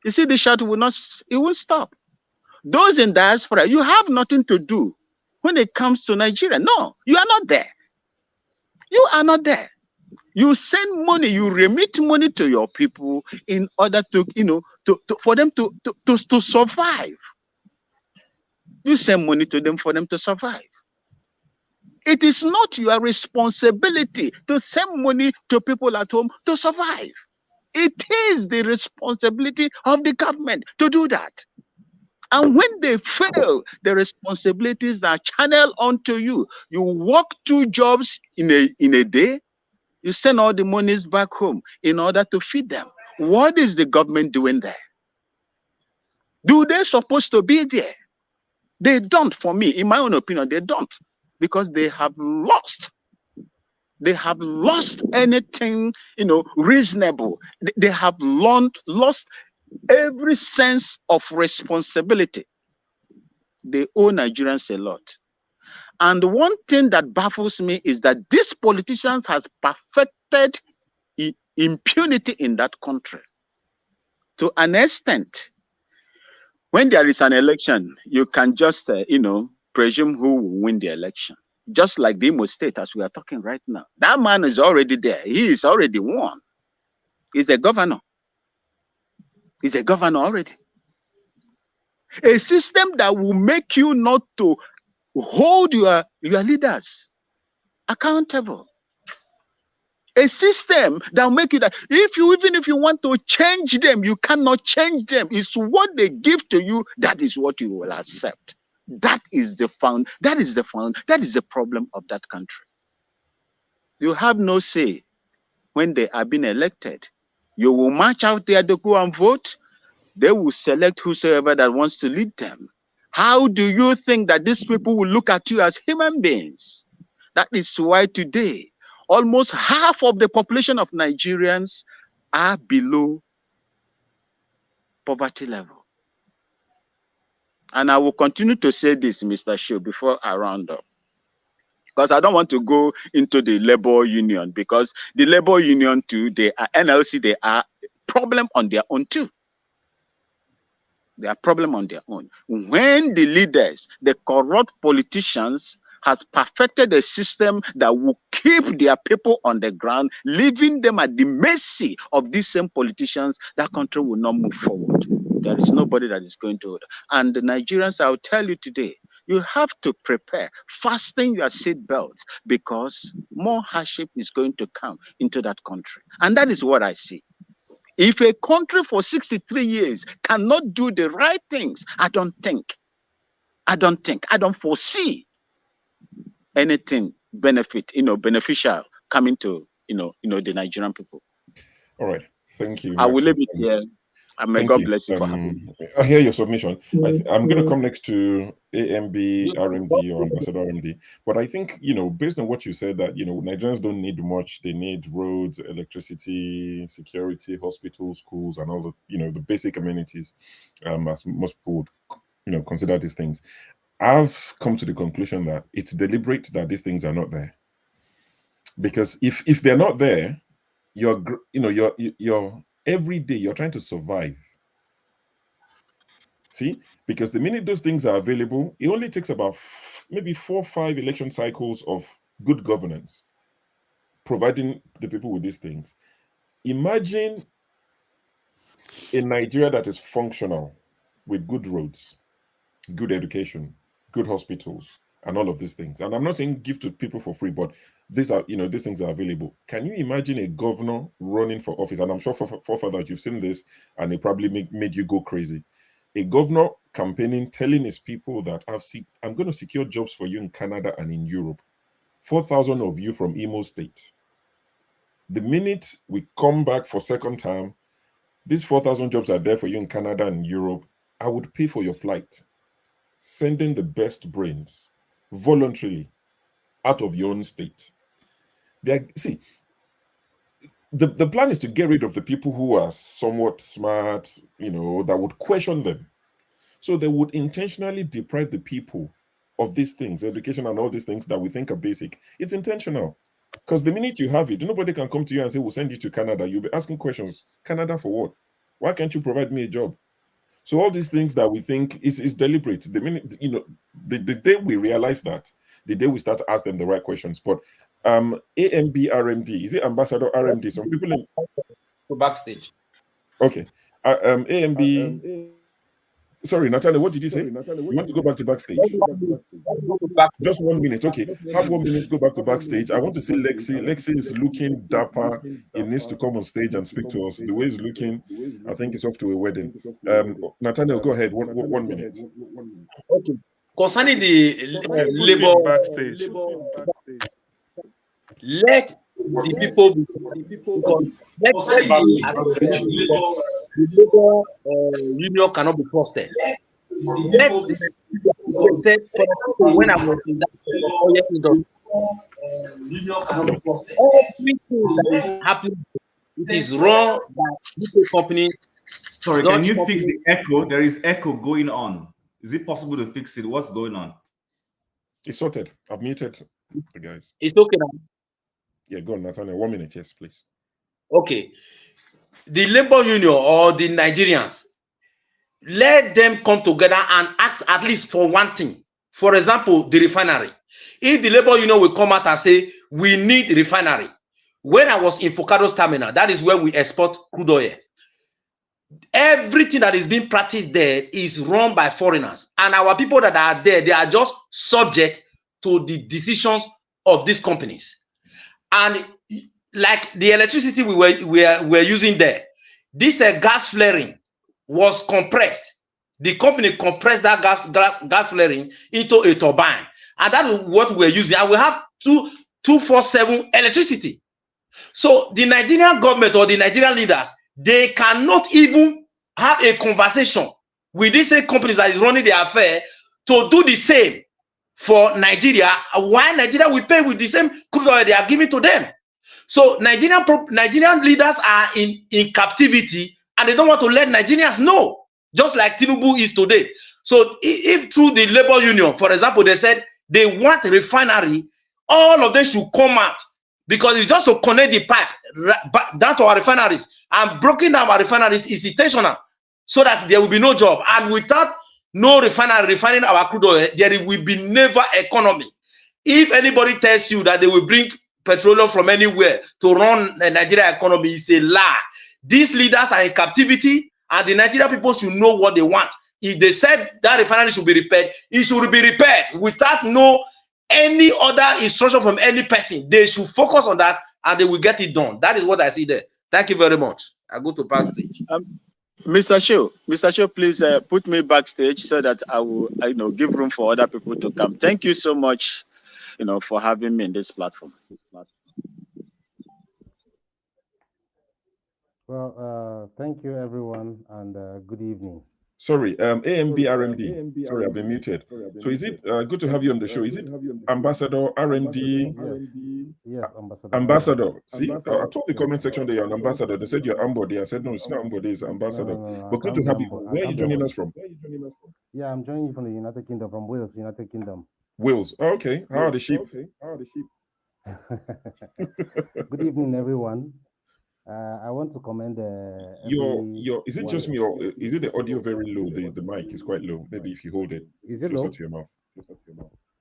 You see this shout it will stop. Those in diaspora, you have nothing to do when it comes to Nigeria. No, you are not there. You are not there. You send money, you remit money to your people in order to, for them to survive. You send money to them for them to survive. It is not your responsibility to send money to people at home to survive. It is the responsibility of the government to do that. And when they fail, the responsibilities are channeled onto you. You work 2 jobs in a day, you send all the monies back home in order to feed them. What is the government doing there? Do they supposed to be there? They don't, for me, in my own opinion, they don't. Because they have lost. They have lost anything, reasonable. They have lost every sense of responsibility. They owe Nigerians a lot. And one thing that baffles me is that these politicians have perfected impunity in that country. To an extent, when there is an election, you can just, presume who will win the election. Just like the Imo State, as we are talking right now. That man is already there. He is already won. He's a governor. He's a governor already. A system that will make you not to hold your leaders accountable. A system that will make you that even if you want to change them, you cannot change them. It's what they give to you, that is what you will accept. That is the problem of that country. You have no say when they are being elected. You will march out there to go and vote. They will select whosoever that wants to lead them. How do you think that these people will look at you as human beings? That is why today, almost half of the population of Nigerians are below poverty level. And I will continue to say this, Mr. Shu, before I round up. Because I don't want to go into the labor union, because the labor union too, they are NLC, they are problem on their own too. They are problem on their own. When the leaders, the corrupt politicians, has perfected a system that will keep their people on the ground, leaving them at the mercy of these same politicians, that country will not move forward. There is nobody that is going to. And the Nigerians, I'll tell you today, you have to prepare, fasten your seat belts, because more hardship is going to come into that country. And that is what I see. If a country for 63 years cannot do the right things, I don't foresee anything beneficial coming to, the Nigerian people. All right. Thank you. I will leave it here. And may God bless you for having me. I hear your submission. I'm going to come next to AMB, RMD, or Ambassador RMD. But I think, based on what you said, that, Nigerians don't need much. They need roads, electricity, security, hospitals, schools, and all the, the basic amenities, as most people would, consider these things. I've come to the conclusion that it's deliberate that these things are not there. Because if they're not there, you're every day you're trying to survive. See, because the minute those things are available, it only takes about maybe 4 or 5 election cycles of good governance, providing the people with these things. Imagine a Nigeria that is functional with good roads, good education, good hospitals, and all of these things. And I'm not saying give to people for free, but these are, these things are available. Can you imagine a governor running for office? And I'm sure for that you've seen this, and it probably made you go crazy. A governor campaigning, telling his people that I'm going to secure jobs for you in Canada and in Europe. 4,000 of you from Imo State. The minute we come back for second term, these 4,000 jobs are there for you in Canada and Europe. I would pay for your flight, sending the best brains voluntarily out of your own state. See, the plan is to get rid of the people who are somewhat smart, that would question them. So they would intentionally deprive the people of these things, education and all these things that we think are basic. It's intentional. Because the minute you have it, nobody can come to you and say, we'll send you to Canada. You'll be asking questions. Canada for what? Why can't you provide me a job? So all these things that we think is deliberate. The minute, the day we realize that, the day we start to ask them the right questions. But AMB RMD, is it Ambassador RMD? Some people in backstage. Okay. AMB. Sorry, Natalia, what did you say? You want to go back to backstage? Just 1 minute. Okay. Have 1 minute, go back to backstage. I want to see Lexi. Lexi is looking dapper. He needs to come on stage and speak to us. The way he's looking, I think it's off to a wedding. Nathaniel, go ahead. 1 minute. Okay. Concerning the labor backstage, let the people the labor union cannot be trusted. Let say, for example, when I was in that union cannot be trusted. Everything that is happening, it is wrong that this company. Sorry, can you fix the echo? There is echo going on. Is it possible to fix it? What's going on? It's sorted. I've muted the guys. It's okay now. Yeah, go on, Nathaniel. 1 minute, yes, please. Okay. The labor union or the Nigerians, let them come together and ask at least for one thing. For example, the refinery. If the labor union will come out and say, we need refinery. When I was in Focado's terminal, that is where we export crude oil. Everything that is being practiced there is run by foreigners. And our people that are there, they are just subject to the decisions of these companies. And like the electricity we were using there, this gas flaring was compressed. The company compressed that gas flaring into a turbine, and that is what we're using. And we have 24/7 electricity. So the Nigerian government or the Nigerian leaders, they cannot even have a conversation with these same companies that is running the affair to do the same for Nigeria. Why Nigeria will pay with the same crude oil they are giving to them? So Nigerian leaders are in captivity, and they don't want to let Nigerians know, just like Tinubu is today. So if through the labor union, for example, they said they want a refinery, all of them should come out, because it's just to connect the pipe down to our refineries, and breaking down our refineries is intentional, so that there will be no job. And without no refinery refining our crude oil, there will be never economy. If anybody tells you that they will bring petroleum from anywhere to run the Nigeria economy, it's a lie. These leaders are in captivity, and the Nigerian people should know what they want. If they said that refinery should be repaired, it should be repaired without any other instruction from any person. They should focus on that, and they will get it done. That is what I see there. Thank you very much. I go to backstage. Mr. Show, please put me backstage so that I will, give room for other people to come. Thank you so much, for having me in this platform. Well, thank you, everyone, and good evening. Sorry, AMB RMD. Sorry, I've been muted. So is it good to have you on the show? Is it Ambassador RMD? Yes, Ambassador. Ambassador. See, I told the comment section that you're an ambassador. They said you're Ambody. I said, no, it's not Ambody, it's ambassador. No, But good to have you. Where are you joining us from? Yeah, I'm joining you from the United Kingdom, from Wales, United Kingdom. Wales. Oh, okay. How are the sheep? Good evening, everyone. I want to commend is it just me, or is it the audio very low? The mic is quite low. Maybe if you hold it closer to your mouth.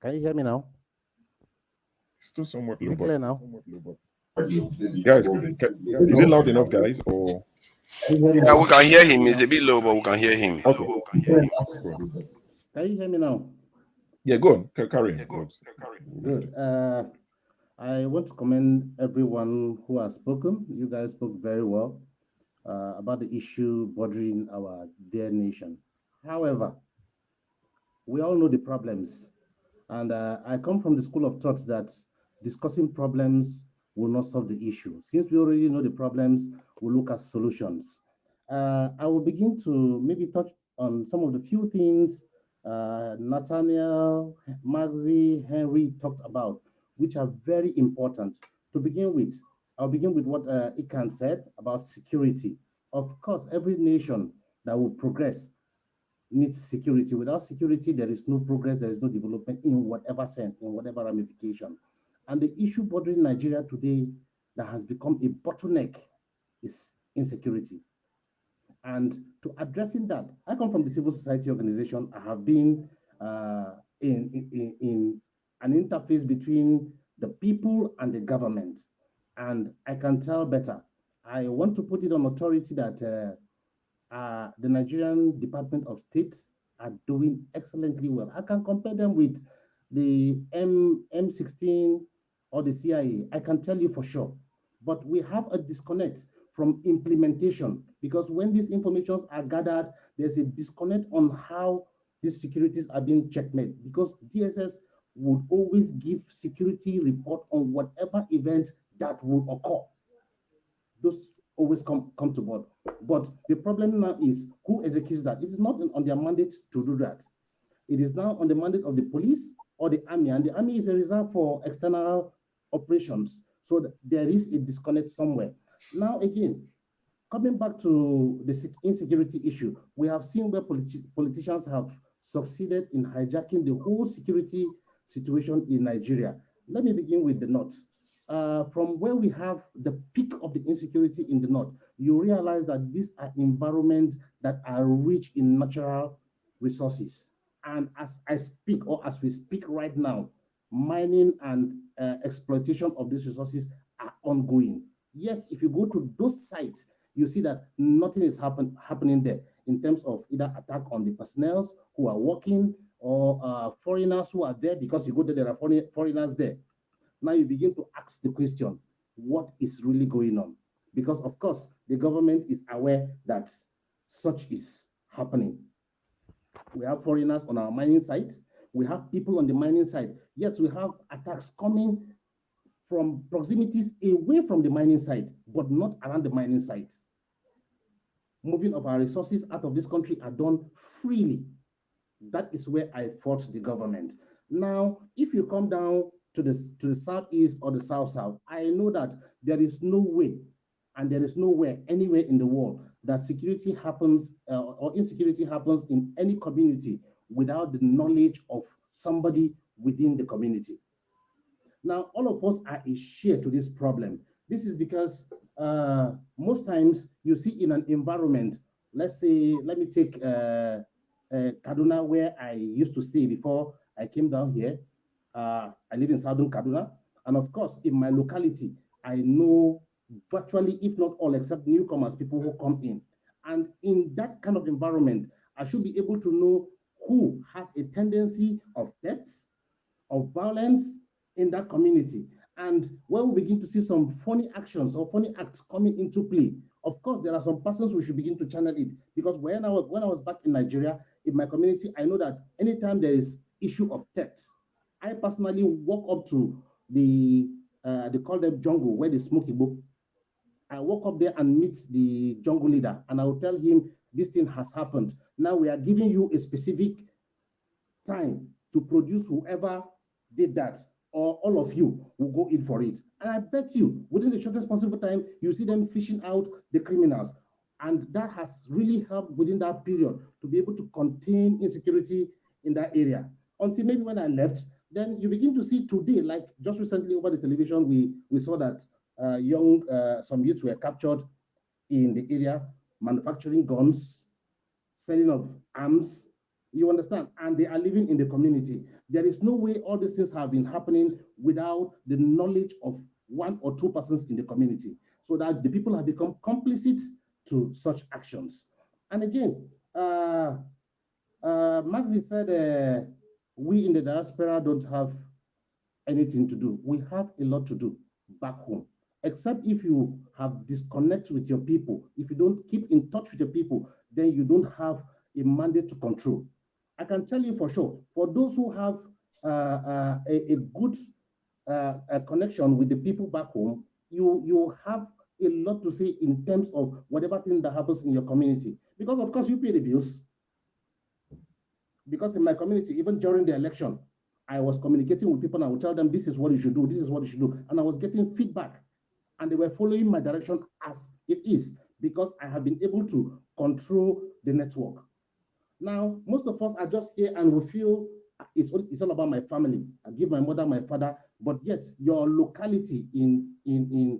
Can you hear me now? It's still somewhat low. Is it clear now? Guys, is it loud enough, guys? Or yeah, we can hear him. It's a bit low, but we can hear him. Okay. Can you hear me now? Yeah, go on. Carry on. Good. I want to commend everyone who has spoken. You guys spoke very well about the issue bordering our dear nation. However, we all know the problems. And I come from the school of thought that discussing problems will not solve the issue. Since we already know the problems, we'll look at solutions. I will begin to maybe touch on some of the few things Nathaniel, Maxi, Henry talked about, which are very important. To begin with, I'll begin with what Ikan said about security. Of course, every nation that will progress needs security. Without security, there is no progress, there is no development in whatever sense, in whatever ramification. And the issue bordering Nigeria today that has become a bottleneck is insecurity. And to addressing that, I come from the civil society organization. I have been in an interface between the people and the government, and I can tell better. I want to put it on authority that the Nigerian Department of State are doing excellently well. I can compare them with the M16 or the CIA. I can tell you for sure, but we have a disconnect from implementation, because when these informations are gathered, there's a disconnect on how these securities are being checkmate, because DSS would always give security report on whatever event that will occur. Those always come to board. But the problem now is who executes that. It is not on their mandate to do that. It is now on the mandate of the police or the army, and the army is a reserve for external operations. So there is a disconnect somewhere. Now again, coming back to the insecurity issue, we have seen where politicians have succeeded in hijacking the whole security situation in Nigeria. Let me begin with the north. From where we have the peak of the insecurity in the north, you realize that these are environments that are rich in natural resources. And as I speak, or as we speak right now, mining and exploitation of these resources are ongoing. Yet, if you go to those sites, you see that nothing is happening there in terms of either attack on the personnel who are working or foreigners who are there, because you go there are foreigners there. Now you begin to ask the question, what is really going on? Because of course, the government is aware that such is happening. We have foreigners on our mining sites. We have people on the mining site, yet we have attacks coming from proximities away from the mining site, but not around the mining site. Moving of our resources out of this country are done freely. That is where I fault the government. Now, if you come down to the southeast or the south-south, I know that there is no way, and there is nowhere, anywhere in the world, that security happens or insecurity happens in any community without the knowledge of somebody within the community. Now, all of us are a share to this problem. This is because most times you see in an environment, let's say, let me take Kaduna, where I used to stay before I came down here. I live in Southern Kaduna. And of course, in my locality, I know virtually, if not all, except newcomers, people who come in. And in that kind of environment, I should be able to know who has a tendency of theft, of violence in that community. And when we begin to see some funny actions or funny acts coming into play, of course, there are some persons who should begin to channel it. Because when I was back in Nigeria, in my community, I know that anytime there is issue of theft, I personally walk up to the, they call them jungle, where they smoke Igbo. I walk up there and meet the jungle leader, and I will tell him, this thing has happened. Now we are giving you a specific time to produce whoever did that, or all of you will go in for it. And I bet you, within the shortest possible time, you see them fishing out the criminals. And that has really helped within that period to be able to contain insecurity in that area. Until maybe when I left, then you begin to see today, like just recently over the television, we saw that some youths were captured in the area, manufacturing guns, selling of arms, you understand? And they are living in the community. There is no way all these things have been happening without the knowledge of one or two persons in the community, so that the people have become complicit to such actions. And again, Maxi said, we in the diaspora don't have anything to do. We have a lot to do back home, except if you have disconnect with your people. If you don't keep in touch with your people, then you don't have a mandate to control. I can tell you for sure, for those who have a good connection with the people back home, you have a lot to say in terms of whatever thing that happens in your community. Because of course you pay the bills. Because in my community, even during the election, I was communicating with people and I would tell them, this is what you should do, this is what you should do. And I was getting feedback and they were following my direction as it is, because I have been able to control the network. Now, most of us are just here and we feel it's all about my family. I give my mother, my father, but yet your locality in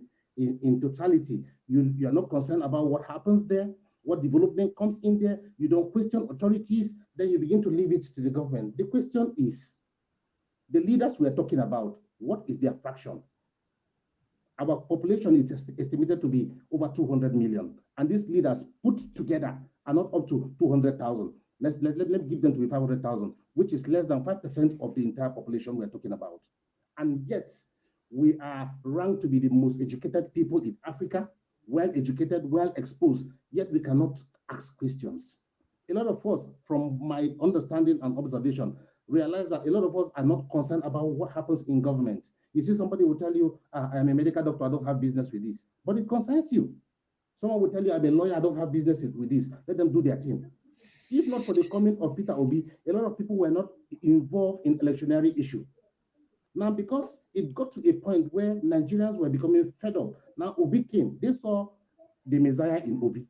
totality, you are not concerned about what happens there, what development comes in there. You don't question authorities, then you begin to leave it to the government. The question is, the leaders we are talking about, what is their fraction? Our population is estimated to be over 200 million, and these leaders put together are not up to 200,000. Let give them to be 500,000, which is less than 5% of the entire population we're talking about. And yet, we are ranked to be the most educated people in Africa, well educated, well exposed, yet we cannot ask questions. A lot of us, from my understanding and observation, realize that a lot of us are not concerned about what happens in government. You see, somebody will tell you, I am a medical doctor, I don't have business with this, but it concerns you. Someone will tell you, I'm a lawyer, I don't have business with this. Let them do their thing. If not for the coming of Peter Obi, a lot of people were not involved in electionary issue. Now, because it got to a point where Nigerians were becoming fed up, now Obi came. They saw the Messiah in Obi.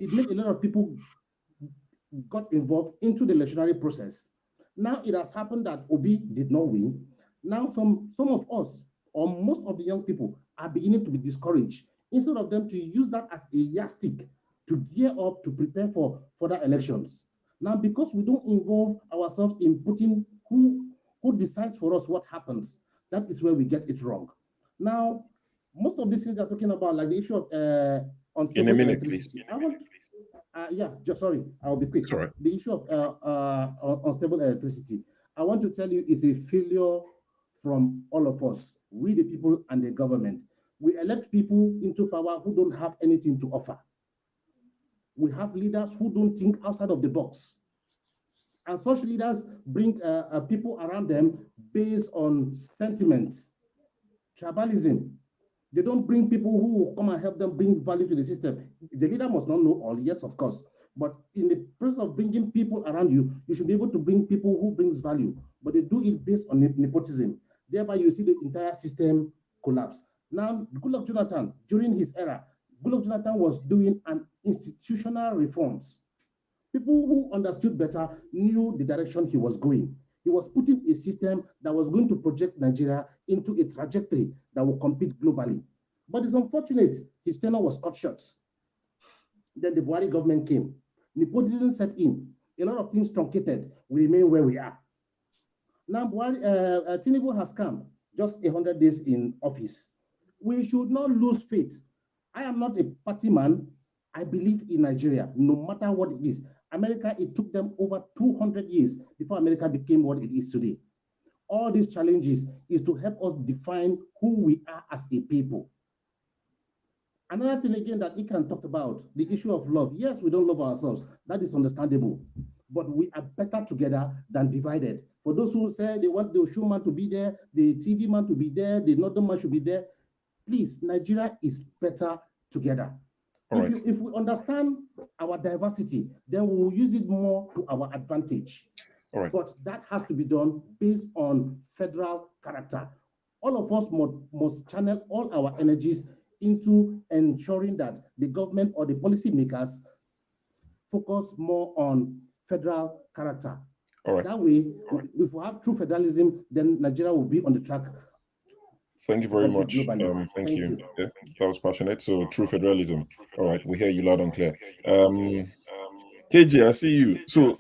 It made a lot of people got involved into the electionary process. Now it has happened that Obi did not win. Now some of us, or most of the young people, are beginning to be discouraged, instead of them to use that as a yardstick to gear up to prepare for further elections. Now, because we don't involve ourselves in putting who decides for us what happens, that is where we get it wrong. Now, most of these things they're talking about, like the issue of unstable electricity. Sorry, I'll be quick. Sorry. The issue of unstable electricity. I want to tell you, it's a failure from all of us, we the people and the government. We elect people into power who don't have anything to offer. We have leaders who don't think outside of the box. And such leaders bring people around them based on sentiments, tribalism. They don't bring people who will come and help them bring value to the system. The leader must not know all, yes, of course. But in the process of bringing people around you, you should be able to bring people who brings value. But they do it based on nepotism. Thereby, you see the entire system collapse. Now, Goodluck Jonathan, during his era, Goodluck Jonathan was doing an institutional reforms. People who understood better knew the direction he was going. He was putting a system that was going to project Nigeria into a trajectory that will compete globally. But it's unfortunate his tenure was cut short. Then the Buhari government came. Nepotism set in. A lot of things truncated. We remain where we are. Now, Tinubu has come just 100 days in office. We should not lose faith. I am not a party man. I believe in Nigeria, no matter what it is. America, it took them over 200 years before America became what it is today. All these challenges is to help us define who we are as a people. Another thing again that he can talk about, the issue of love. Yes, we don't love ourselves. That is understandable. But we are better together than divided. For those who say they want the show man to be there, the TV man to be there, the northern man should be there, please, Nigeria is better together. If we understand our diversity, then we will use it more to our advantage. But that has to be done based on federal character. All of us must channel all our energies into ensuring that the government or the policymakers focus more on federal character. That way, if we have true federalism, then Nigeria will be on the track. Thank you very much. Thank you. Yeah, that was passionate. So true federalism. All right, we hear you loud and clear. KJ, I see you. So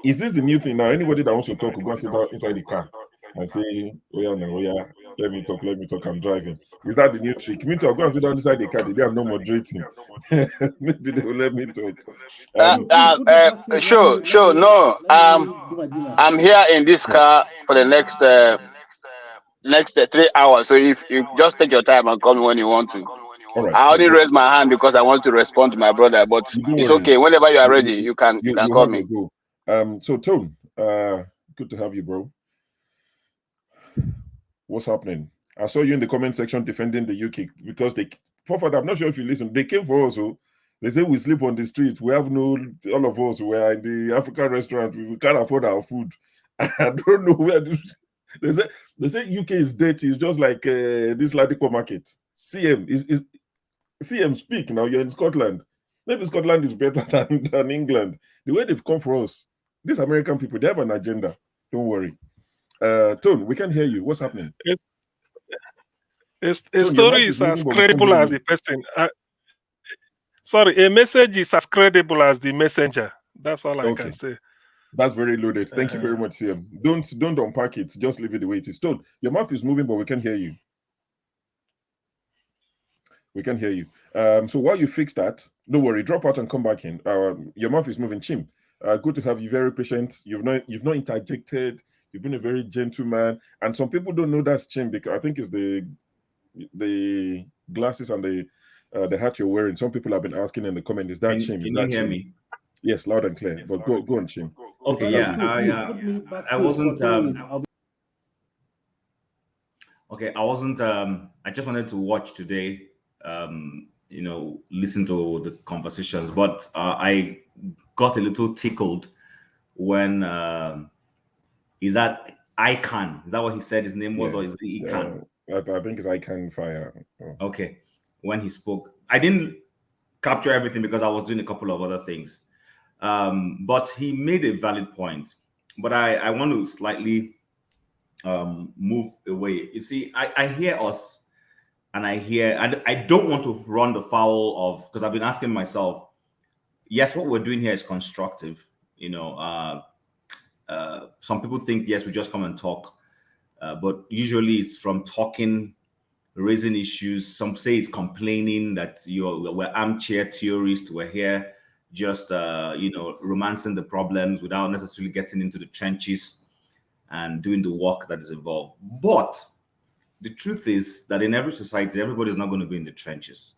is this the new thing now? Anybody that wants to talk will go and sit down inside the car and say, oh yeah, let me talk, I'm driving. Is that the new trick? Me too, I'll go and sit down inside the car. They have no moderating. Maybe they will let me talk. Sure. No, I'm here in this car for the next 3 hours. So if you just take your time and call me when you want to. I only raised my hand because I want to respond to my brother, but it's okay. Whenever you are ready, you can call me. So Tone, good to have you, bro. What's happening? I saw you in the comment section defending the UK because I'm not sure if you listen. They came for us. They say we sleep on the street. We have all of us, we are in the African restaurant. We can't afford our food. I don't know where they say UK is dirty. It's just like this Ladipo market. CM, speak now. You're in Scotland. Maybe Scotland is better than England. The way they've come for us, these American people, they have an agenda. Don't worry. Tone, we can hear you. What's happening? A story is as credible as the person. A message is as credible as the messenger. That's all I can say. That's very loaded. Thank you very much, CM. Don't unpack it. Just leave it the way it is. Tone, your mouth is moving, but we can hear you. We can hear you. So while you fix that, don't worry. Drop out and come back in. Your mouth is moving. Chim, good to have you. Very patient. You've not interjected. You've been a very gentleman. And some people don't know that's Chim because I think it's the glasses and the hat you're wearing. Some people have been asking in the comment, is that Chim? Can you hear me? Yes, loud and clear. But go on, Chim. Okay, yeah. I wasn't. Okay, I wasn't. I just wanted to watch today. Listen to the conversations, but I got a little tickled when is that Icon? Is that what he said his name was, or is it Icon? I think it's Icon Fire. Oh. Okay, when he spoke, I didn't capture everything because I was doing a couple of other things. But he made a valid point. But I want to slightly move away. You see, I hear us. And I don't want to run the foul of, because I've been asking myself, yes, what we're doing here is constructive. Some people think, yes, we just come and talk. But usually it's from talking, raising issues. Some say it's complaining that we're armchair theorists. We're here just, romancing the problems without necessarily getting into the trenches and doing the work that is involved. But the truth is that in every society, everybody's not going to be in the trenches.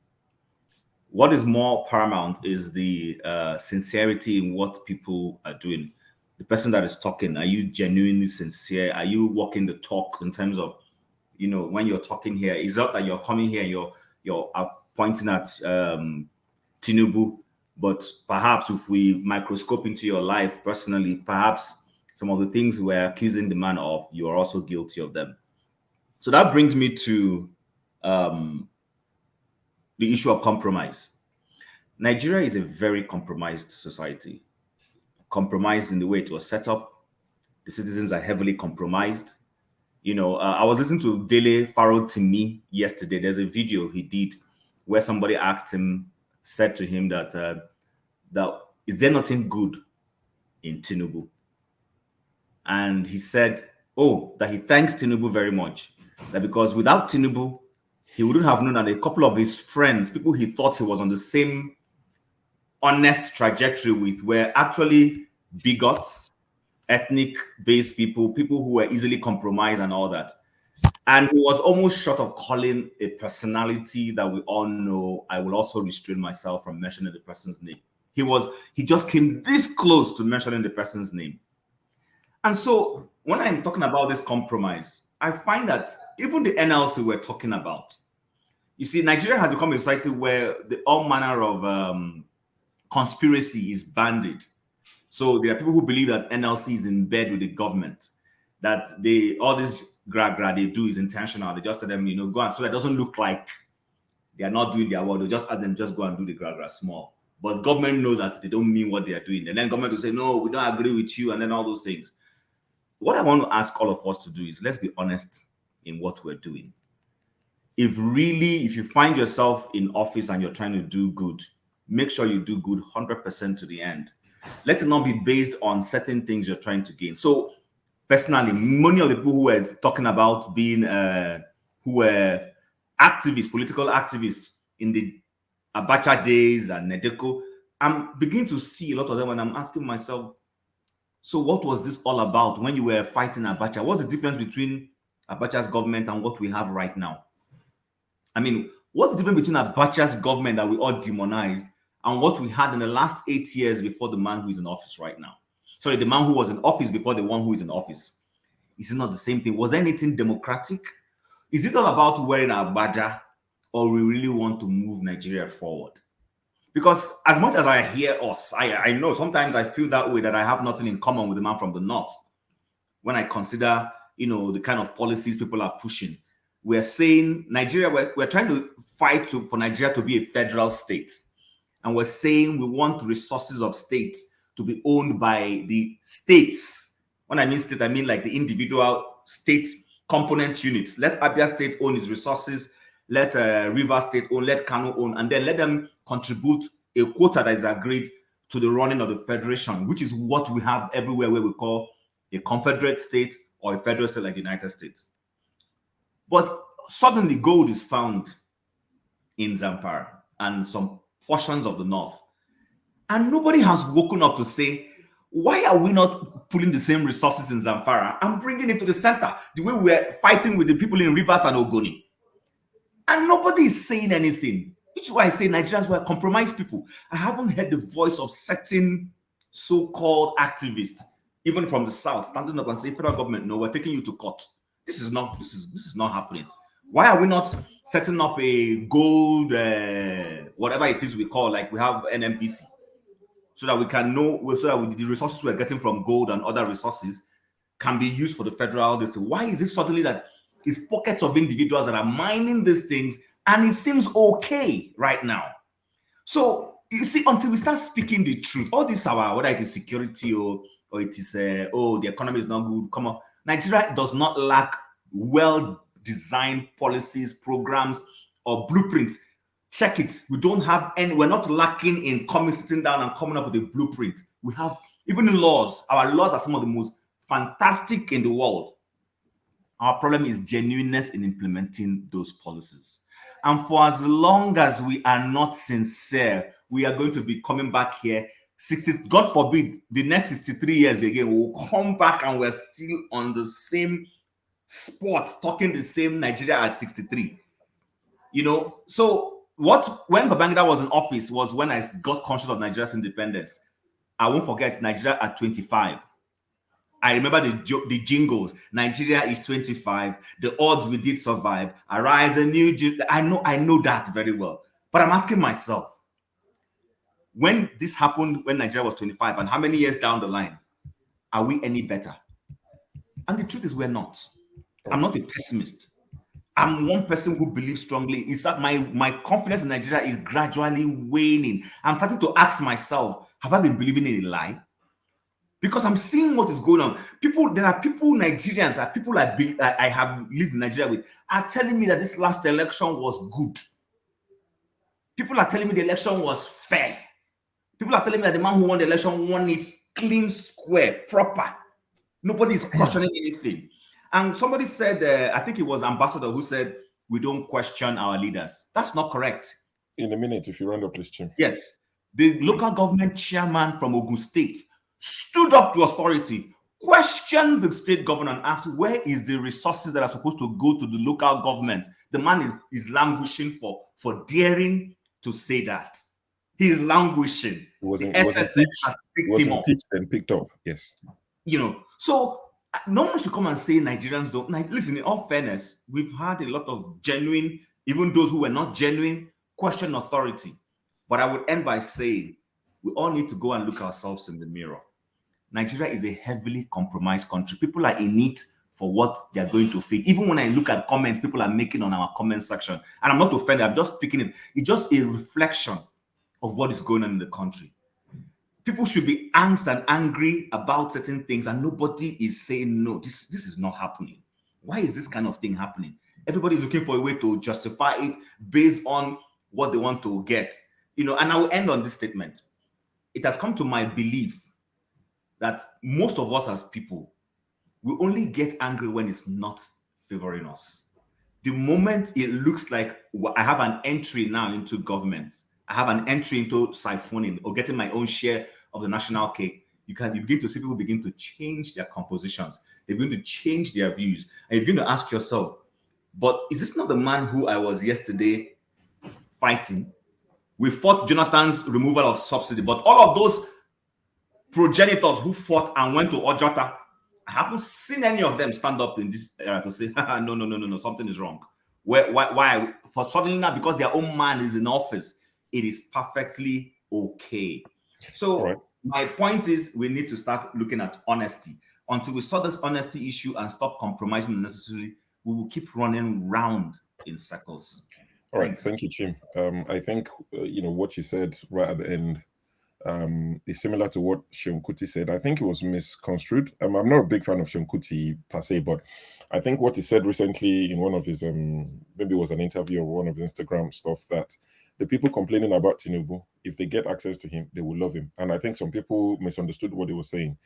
What is more paramount is the sincerity in what people are doing. The person that is talking, are you genuinely sincere? Are you walking the talk in terms of, when you're talking here? Is that you're coming here and you're pointing at Tinubu, but perhaps if we microscope into your life personally, perhaps some of the things we're accusing the man of, you are also guilty of them. So that brings me to the issue of compromise. Nigeria is a very compromised society. Compromised in the way it was set up. The citizens are heavily compromised. I was listening to Dele Farotimi yesterday. There's a video he did where somebody said to him that is there nothing good in Tinubu? And he said that he thanks Tinubu very much. That because without Tinubu, he wouldn't have known that a couple of his friends, people he thought he was on the same honest trajectory with, were actually bigots, ethnic-based people, people who were easily compromised and all that. And he was almost short of calling a personality that we all know. I will also restrain myself from mentioning the person's name. He just came this close to mentioning the person's name. And so when I'm talking about this compromise, I find that even the NLC we're talking about, you see, Nigeria has become a society where all manner of conspiracy is banded. So there are people who believe that NLC is in bed with the government, that all this gra they do is intentional. They just tell them, go on, so that it doesn't look like they are not doing their work. They just ask them, just go and do the gra small. But government knows that they don't mean what they are doing. And then government will say, no, we don't agree with you, and then all those things. What I want to ask all of us to do is, let's be honest in what we're doing. If you find yourself in office and you're trying to do good, make sure you do good 100% to the end. Let it not be based on certain things you're trying to gain. So personally, many of the people who were talking about being, who were activists, political activists in the Abacha days and Nedeko, I'm beginning to see a lot of them, and I'm asking myself, so what was this all about when you were fighting Abacha? What's the difference between Abacha's government and what we have right now? I mean, what's the difference between Abacha's government that we all demonized and what we had in the last 8 years before the man who is in office right now? Sorry, the man who was in office before the one who is in office. Is it not the same thing? Was there anything democratic? Is it all about wearing a badge, or we really want to move Nigeria forward? Because as much as I hear us, I know sometimes I feel that way, that I have nothing in common with the man from the north. When I consider, the kind of policies people are pushing, we're saying Nigeria, we're trying to fight for Nigeria to be a federal state. And we're saying we want resources of state to be owned by the states. When I mean state, I mean like the individual state component units. Let Abia State own its resources, let River State own, let Kano own, and then let them contribute a quota that is agreed to the running of the federation, which is what we have everywhere where we call a confederate state or a federal state like the United States. But suddenly gold is found in Zamfara and some portions of the north. And nobody has woken up to say, why are we not pulling the same resources in Zamfara and bringing it to the center, the way we're fighting with the people in Rivers and Ogoni? And nobody is saying anything. Which is why I say Nigerians were compromised people. I haven't heard the voice of certain so-called activists, even from the south, standing up and saying, federal government, no, we're taking you to court. This is not happening. Why are we not setting up a gold, whatever it is we call, like we have NMPC, so that we can know, so that the resources we're getting from gold and other resources can be used for the federal district? Why is it suddenly that it's pockets of individuals that are mining these things and it seems okay right now? So you see, until we start speaking the truth, all this whether it is security or it is the economy is not good, come on. Nigeria does not lack well-designed policies, programs, or blueprints. Check it. We don't have any, we're not lacking in sitting down and coming up with a blueprint. We have, even in laws, our laws are some of the most fantastic in the world. Our problem is genuineness in implementing those policies. And for as long as we are not sincere, we are going to be coming back here. God forbid, the next 63 years again, we'll come back and we're still on the same spot, talking the same Nigeria at 63. So when Babangida was in office was when I got conscious of Nigeria's independence. I won't forget Nigeria at 25. I remember the jingles. Nigeria is 25. The odds we did survive. Arise a new. I know that very well. But I'm asking myself, when this happened, when Nigeria was 25, and how many years down the line, are we any better? And the truth is, we're not. I'm not a pessimist. I'm one person who believes strongly. Is that my confidence in Nigeria is gradually waning. I'm starting to ask myself, have I been believing in a lie? Because I'm seeing what is going on. There are people, Nigerians, people I have lived in Nigeria with, are telling me that this last election was good. People are telling me the election was fair. People are telling me that the man who won the election won it clean, square, proper. Nobody is questioning anything. And somebody said, I think it was Ambassador who said, we don't question our leaders. That's not correct. In a minute, if you round up, please, Jim. Yes. The local government chairman from Ogun State stood up to authority, questioned the state governor and asked, where is the resources that are supposed to go to the local government? The man is languishing for daring to say that. He is languishing. SSS has picked him up. And picked up, yes. You know, so no one should come and say Nigerians don't. Listen, in all fairness, we've had a lot of genuine, even those who were not genuine, question authority. But I would end by saying we all need to go and look ourselves in the mirror. Nigeria is a heavily compromised country. People are in it for what they're going to feed. Even when I look at comments people are making on our comment section, and I'm not offended, I'm just picking it. It's just a reflection of what is going on in the country. People should be angst and angry about certain things, and nobody is saying, no, this is not happening. Why is this kind of thing happening? Everybody's looking for a way to justify it based on what they want to get. You know, and I will end on this statement. It has come to my belief that most of us as people, we only get angry when it's not favoring us. The moment it looks like I have an entry now into government, I have an entry into siphoning or getting my own share of the national cake, you begin to see people begin to change their compositions. They begin to change their views. And you begin to ask yourself, but is this not the man who I was yesterday fighting? We fought Jonathan's removal of subsidy, but all of those progenitors who fought and went to Ojota, I haven't seen any of them stand up in this era to say, no, something is wrong. Why? For suddenly now, because their own man is in office, it is perfectly okay. So my point is we need to start looking at honesty. Until we sort this honesty issue and stop compromising unnecessarily, we will keep running round in circles. All right, thank you, Chim. I think what you said right at the end is similar to what Seun Kuti said. I think it was misconstrued. I'm not a big fan of Seun Kuti per se, but I think what he said recently in one of his maybe it was an interview or one of his Instagram stuff, that the people complaining about Tinubu, if they get access to him, they will love him. And I think some people misunderstood what he was saying.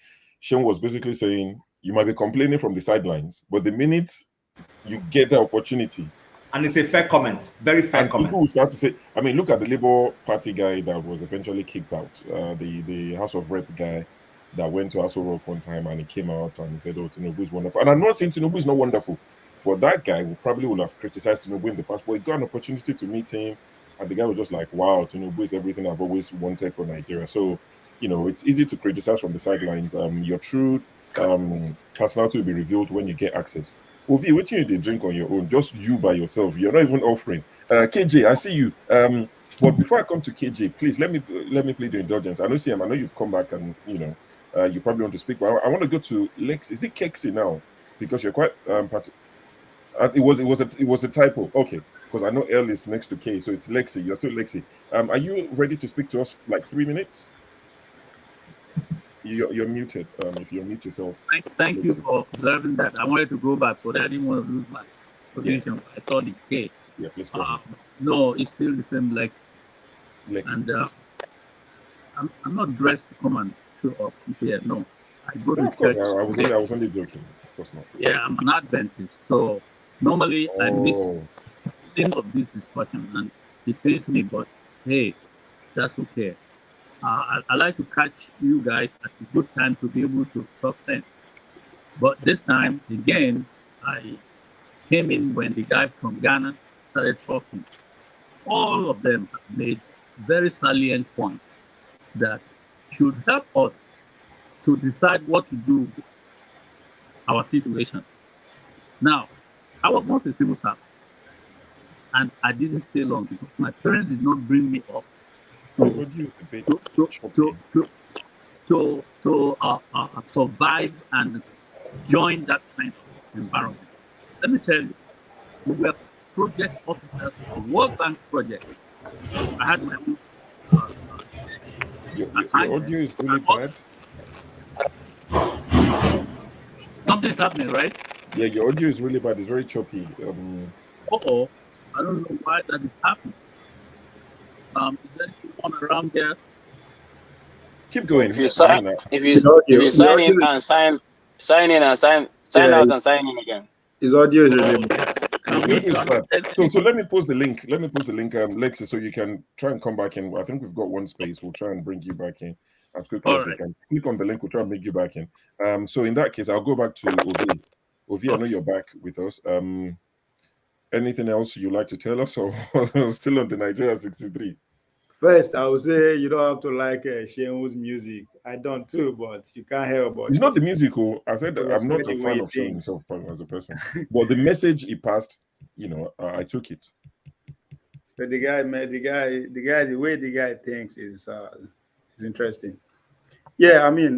Seun was basically saying you might be complaining from the sidelines, but the minute you get the opportunity. And it's a fair comment, very fair comment. People will start to say, I mean, look at the Labour Party guy that was eventually kicked out, the House of Rep guy that went to House of Rep one time and he came out and he said, oh, Tinubu is wonderful. And I'm not saying Tinubu is not wonderful, but that guy probably would have criticized Tinubu in the past, but he got an opportunity to meet him and the guy was just like, wow, Tinubu is everything I've always wanted for Nigeria. So, it's easy to criticize from the sidelines. Your true personality will be revealed when you get access. Ovi, what you drink on your own, just you by yourself. You're not even offering. KJ, I see you. But before I come to KJ, please let me plead your indulgence. I know CM, I know you've come back and you probably want to speak, but I want to go to Lex. Is it Kexi now? Because you're quite it was a typo. Okay, because I know L is next to K, so it's Lexi. You're still Lexi. Are you ready to speak to us like 3 minutes? You're muted. If you mute yourself. Thank you for observing that. I wanted to go back, but I didn't want to lose my position. Yeah. I saw the K. Yeah, please go ahead. No, it's still the same Lex. And I'm not dressed to come and show off here. No, I go to church. I was only joking. Of course not. Yeah, I'm an Adventist, so normally I miss some of this discussion, and it pains me. But hey, that's okay. I like to catch you guys at a good time to be able to talk sense. But this time, again, I came in when the guy from Ghana started talking. All of them have made very salient points that should help us to decide what to do with our situation. Now, I was once a civil servant, and I didn't stay long because my parents did not bring me up to survive and join that kind of environment. Let me tell you, we were project officers for World Bank project. I had my own your audio is really bad. Something's happening, right? Yeah, your audio is really bad. It's very choppy. I don't know why that is happening. Is there anyone around there? Keep going. If you sign in and Sign out and sign in again. His audio is really So let me post the link. Lexi, so you can try and come back in. I think we've got one space. We'll try and bring you back in as quickly as we can. Click on the link. We'll try and make you back in. So in that case, I'll go back to Ovi. Ovi, I know you're back with us. Anything else you'd like to tell us, or still on the Nigeria 63? First, I would say you don't have to like Shein's music. I don't too, but you can't help but. It's not the musical. I said I'm not a fan of Shein himself as a person, but the message he passed, I took it. So the way the guy thinks is interesting. Yeah, I mean,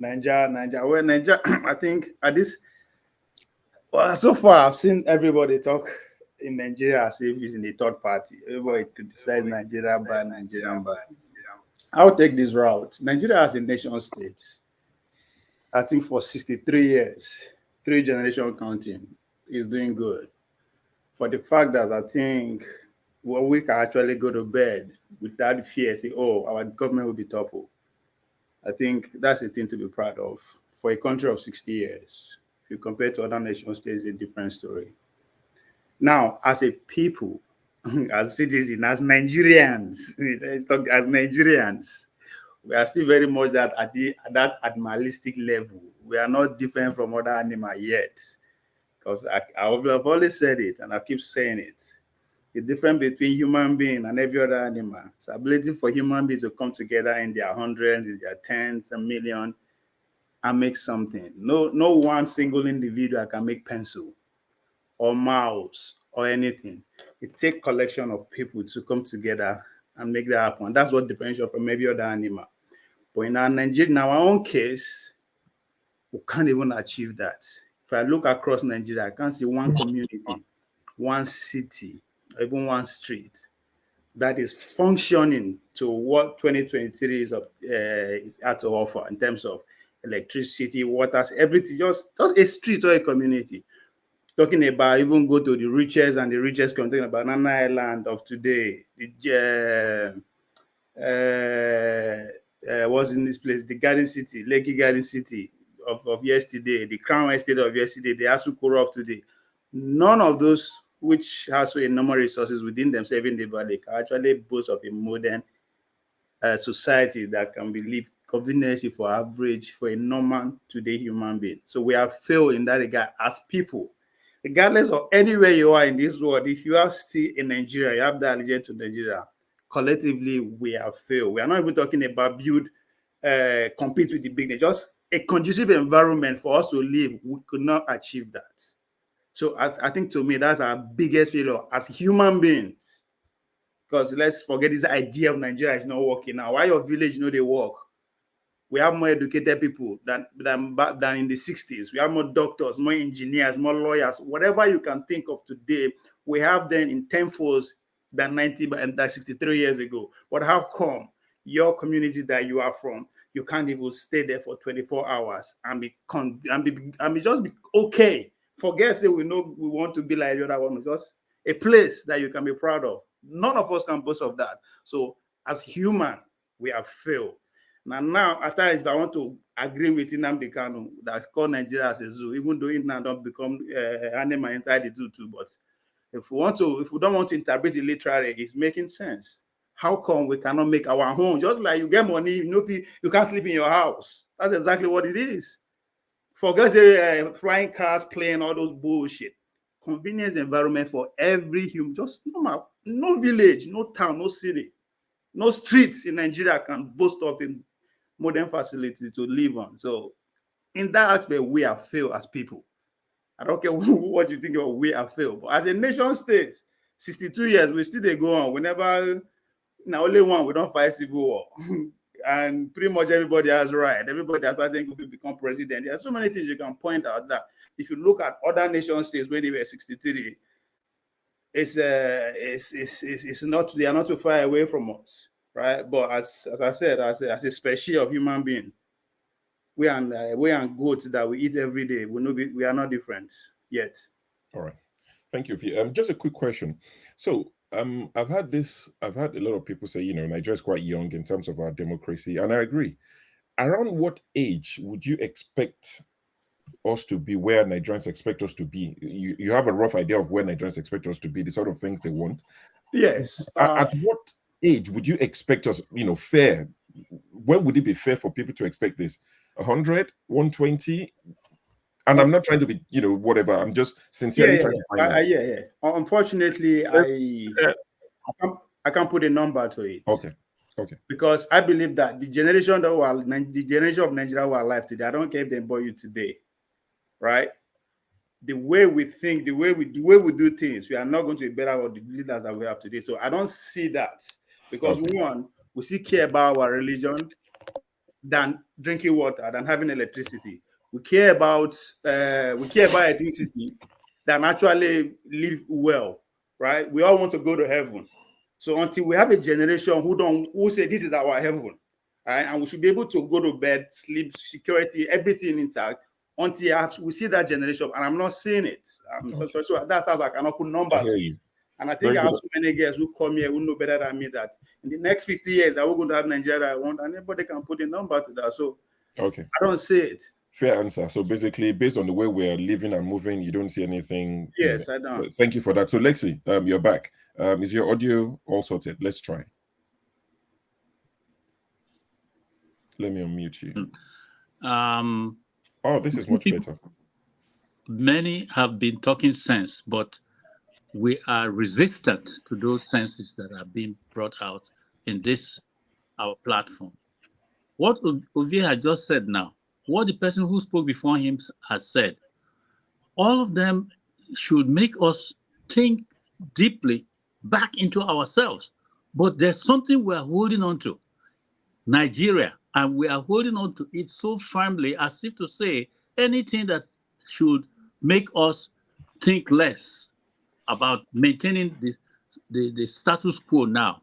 Nigeria. Well, Nigeria, I think at this. Well, so far I've seen everybody talk in Nigeria as if it's in the third party. Everybody criticize Nigeria by Nigerian by. I'll take this route. Nigeria as a nation state, I think for 63 years, 3 generations counting, is doing good. For the fact that I think we can actually go to bed without fear, say, oh, our government will be toppled. I think that's a thing to be proud of. For a country of 60 years, if you compare to other nation states, it's a different story. Now, as a people, as citizens, as Nigerians, as Nigerians, we are still very much at that animalistic level. We are not different from other animals yet. Because I've always said it, and I keep saying it. The difference between human being and every other animal is the ability for human beings to come together in their hundreds, in their tens, and millions, and make something. No one single individual can make pencil or mouse or anything. It takes collection of people to come together and make that happen. That's what differentiates from every other animal. But in our own case, we can't even achieve that. If I look across Nigeria, I can't see one community, one city, or even one street that is functioning to what 2023 is at to offer in terms of electricity, water, everything, just a street or a community. Talking about even go to the richest and the richest country, about Banana Island of today, what's in this place, the Garden City, Lekki Garden City of yesterday, the Crown Estate of yesterday, the Asukoro of today. None of those which has so enormous resources within themselves in the valley can actually boast of a modern society that can be lived conveniently for a normal today human being. So we have failed in that regard as people. Regardless of anywhere you are in this world, if you are still in Nigeria, you have that allegiance to Nigeria, collectively we have failed. We are not even talking about compete with the big, just a conducive environment for us to live. We could not achieve that. So I think to me, that's our biggest failure as human beings. Because let's forget this idea of Nigeria is not working now. Why your village they work? We have more educated people than in the 60s. We have more doctors, more engineers, more lawyers. Whatever you can think of today, we have them in tenfolds than 63 years ago. But how come your community that you are from, you can't even stay there for 24 hours and be just be okay? Forget say we want to be like the other one, just a place that you can be proud of. None of us can boast of that. So as human, we have failed. Now, at times, if I want to agree with Nnamdi Kanu, that's called Nigeria as a zoo, even though it now don't become animal inside the zoo too. But if we don't want to interpret it literally, it's making sense. How come we cannot make our home? Just like you get money, you can't sleep in your house. That's exactly what it is. Forget the flying cars, plane, all those bullshit. Convenience environment for every human, just normal. No village, no town, no city, no streets in Nigeria can boast of a modern facility to live on. So in that aspect, we have failed as people. I don't care what you think of, we have failed. But as a nation state, 62 years, we still go on. Now only one, we don't fight civil war. And pretty much everybody has right. Everybody has think we become president. There are so many things you can point out that if you look at other nation states when they were 63, it's not, they are not too far away from us, right? But as I said, as a species of human being, we are goats that we eat every day. We are not different yet. All right, thank you. Just a quick question. So I've had a lot of people say, Nigeria is quite young in terms of our democracy, and I agree. Around what age would you expect us to be, where Nigerians expect us to be? You have a rough idea of where Nigerians expect us to be, the sort of things they want. Yes. At what age would you expect us, fair? When would it be fair for people to expect this? 100, 120? And I'm not trying to be, whatever. I'm just sincerely trying to find out. Yeah. Unfortunately, I can't put a number to it. Okay. Because I believe that the generation of Nigeria who are alive today, I don't care if they born you today, right? The way we think, the way we do things, we are not going to be better with the leaders that we have today. So I don't see that, because one, we still care about our religion than drinking water, than having electricity. We care about ethnicity than actually live well, right? We all want to go to heaven. So until we have a generation who say this is our heaven, right, and we should be able to go to bed, sleep, security, everything intact, until we see that generation, and I'm not seeing it. So that's how I cannot put numbers to it. And I think I have so many guys who come here who know better than me that in the next 50 years, I will going to have Nigeria I want, and everybody can put a number to that. So I don't see it. Fair answer. So basically, based on the way we're living and moving, you don't see anything. Yes, I don't. Thank you for that. So Lexi, you're back. Is your audio all sorted? Let's try. Let me unmute you. Oh, this is much better. Many have been talking sense, but we are resistant to those senses that are being brought out in this, our platform. What Ovie had just said now, what the person who spoke before him has said, all of them should make us think deeply back into ourselves. But there's something we are holding on to, Nigeria, and we are holding on to it so firmly as if to say anything that should make us think less about maintaining the status quo now.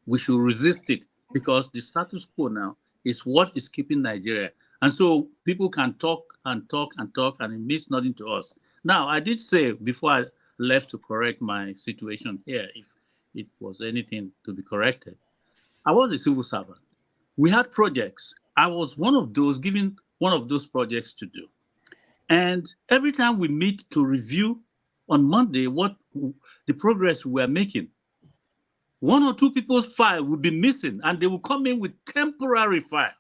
We should resist it, because the status quo now is what is keeping Nigeria. And so people can talk and talk and talk, and it means nothing to us. Now, I did say before I left to correct my situation here, if it was anything to be corrected, I was a civil servant. We had projects. I was one of those given one of those projects to do. And every time we meet to review on Monday what the progress we are making, one or two people's file will be missing, and they will come in with temporary file.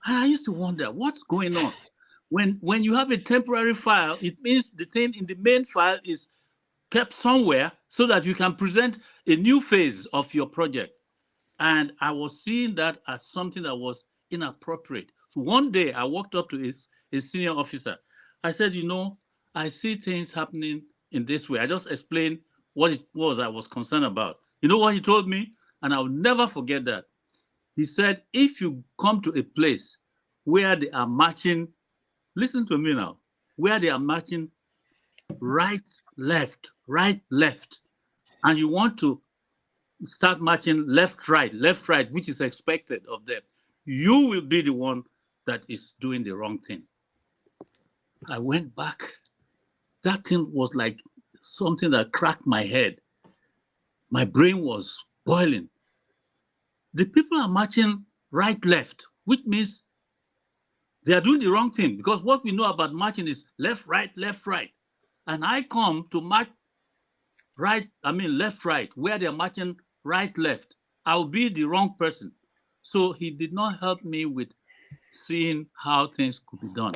And I used to wonder, what's going on? When you have a temporary file, it means the thing in the main file is kept somewhere so that you can present a new phase of your project. And I was seeing that as something that was inappropriate. So one day I walked up to a senior officer. I said, I see things happening in this way. I just explained what it was I was concerned about. You know what he told me? And I'll never forget that. He said, if you come to a place where they are marching, listen to me now, where they are marching right, left, and you want to start marching left, right, which is expected of them, you will be the one that is doing the wrong thing. I went back. That thing was like something that cracked my head. My brain was boiling. The people are marching right, left, which means they are doing the wrong thing, because what we know about marching is left, right. And I come to march left, right, where they're marching right, left. I'll be the wrong person. So he did not help me with seeing how things could be done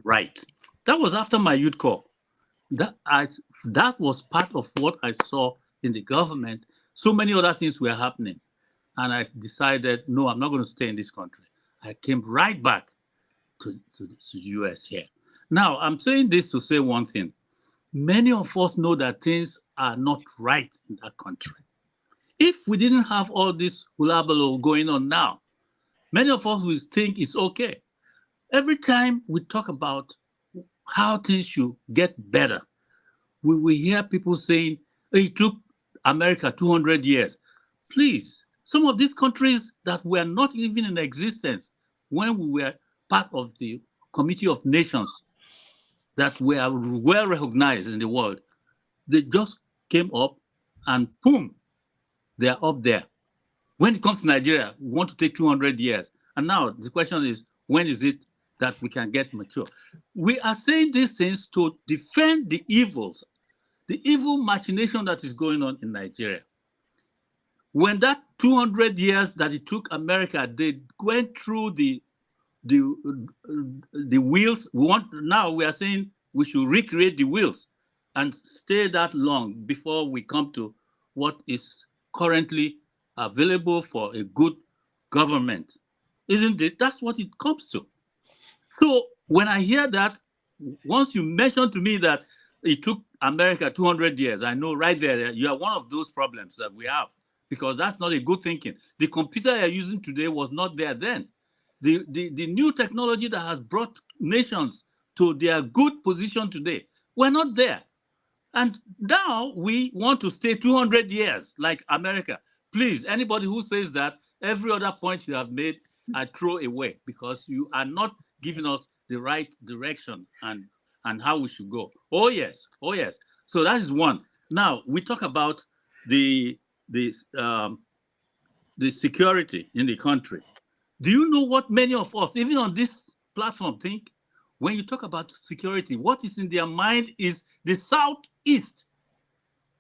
right. That was after my youth corps. That was part of what I saw in the government. So many other things were happening. And I decided, no, I'm not going to stay in this country. I came right back to the US here. Now, I'm saying this to say one thing. Many of us know that things are not right in that country. If we didn't have all this hullabaloo going on now, many of us will think it's okay. Every time we talk about how things should get better, we will hear people saying, it took America 200 years. Please, some of these countries that were not even in existence when we were part of the Committee of Nations that were well recognized in the world, they just came up and boom, they're up there. When it comes to Nigeria, we want to take 200 years. And now the question is, when is it that we can get mature. We are saying these things to defend the evils, the evil machination that is going on in Nigeria. When that 200 years that it took America, they went through the wheels. Now we are saying we should recreate the wheels and stay that long before we come to what is currently available for a good government. Isn't it? That's what it comes to. So when I hear that, once you mention to me that it took America 200 years, I know right there you are one of those problems that we have, because that's not a good thinking. The computer you're using today was not there then. The new technology that has brought nations to their good position today, we're not there. And now we want to stay 200 years like America. Please, anybody who says that, every other point you have made, I throw away, because you are not giving us the right direction and how we should go. Oh yes. So that is one. Now we talk about the security in the country. Do you know what many of us, even on this platform, think? When you talk about security, what is in their mind is the Southeast.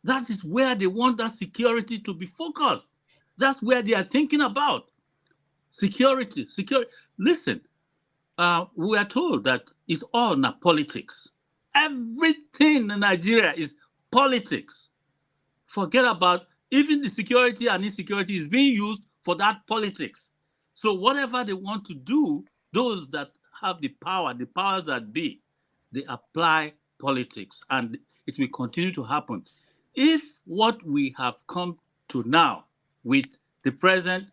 That is where they want that security to be focused. That's where they are thinking about security. Listen, we are told that it's all now politics. Everything in Nigeria is politics. Forget about even the security and insecurity is being used for that politics. So whatever they want to do, those that have the power, the powers that be, they apply politics, and it will continue to happen. If what we have come to now with the person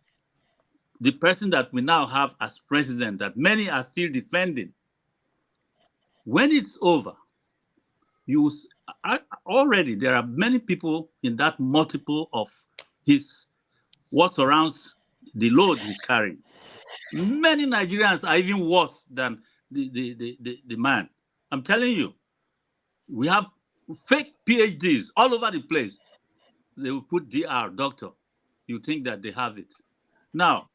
that we now have as president, that many are still defending, when it's over, already there are many people in that multiple of what surrounds the load he's carrying. Many Nigerians are even worse than the man. I'm telling you, we have fake PhDs all over the place. They will put DR, doctor. You think that they have it. Now,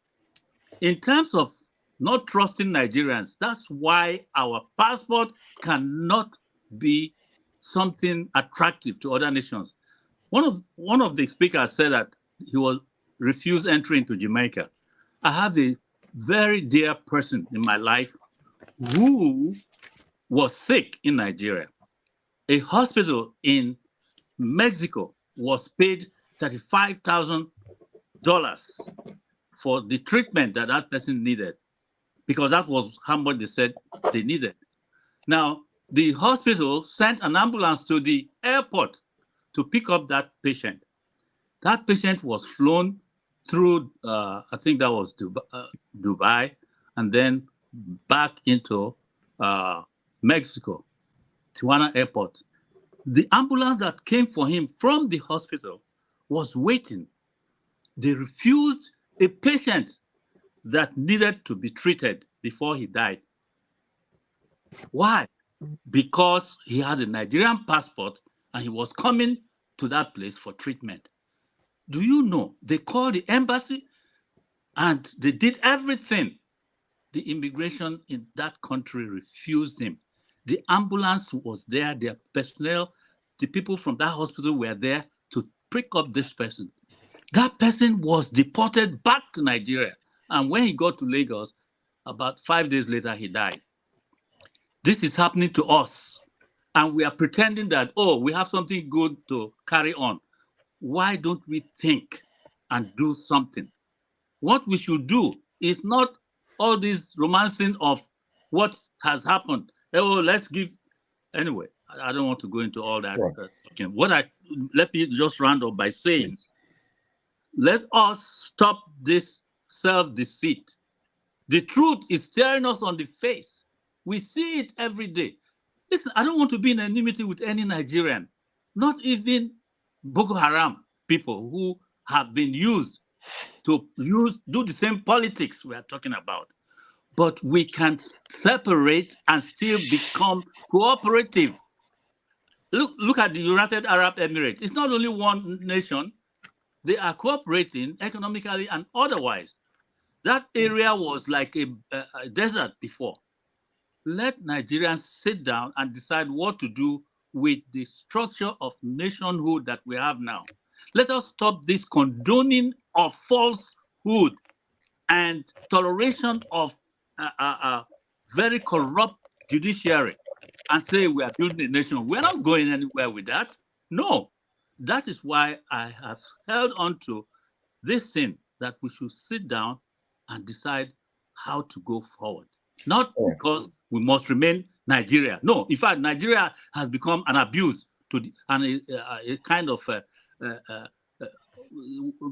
in terms of not trusting Nigerians, that's why our passport cannot be something attractive to other nations. One of the speakers said that he will refuse entry into Jamaica. I have a very dear person in my life who was sick in Nigeria. A hospital in Mexico was paid $35,000 for the treatment that person needed, because that was how much they said they needed. Now, the hospital sent an ambulance to the airport to pick up that patient. That patient was flown through, I think that was Dubai, and then back into Mexico, Tijuana Airport. The ambulance that came for him from the hospital was waiting. They refused a patient that needed to be treated before he died. Why? Because he had a Nigerian passport and he was coming to that place for treatment. Do you know, they called the embassy and they did everything. The immigration in that country refused him. The ambulance was there, their personnel, the people from that hospital were there to pick up this person. That person was deported back to Nigeria. And when he got to Lagos, about 5 days later, he died. This is happening to us. And we are pretending that, we have something good to carry on. Why don't we think and do something? What we should do is not all this romancing of what has happened. Let's give... Anyway, I don't want to go into all that. Right. Let me just round up by saying, let us stop this self-deceit. The truth is staring us on the face. We see it every day. Listen, I don't want to be in enmity with any Nigerian, not even Boko Haram people who have been used to do the same politics we are talking about. But we can separate and still become cooperative. Look at the United Arab Emirates. It's not only one nation. They are cooperating economically and otherwise. That area was like a desert before. let Nigerians sit down and decide what to do with the structure of nationhood that we have now. Let us stop this condoning of falsehood and toleration of very corrupt judiciary and say we are building a nation. We're not going anywhere with that. No. That is why I have held on to this thing that we should sit down and decide how to go forward. Not because we must remain Nigeria. No, in fact, Nigeria has become an abuse to the, and a kind of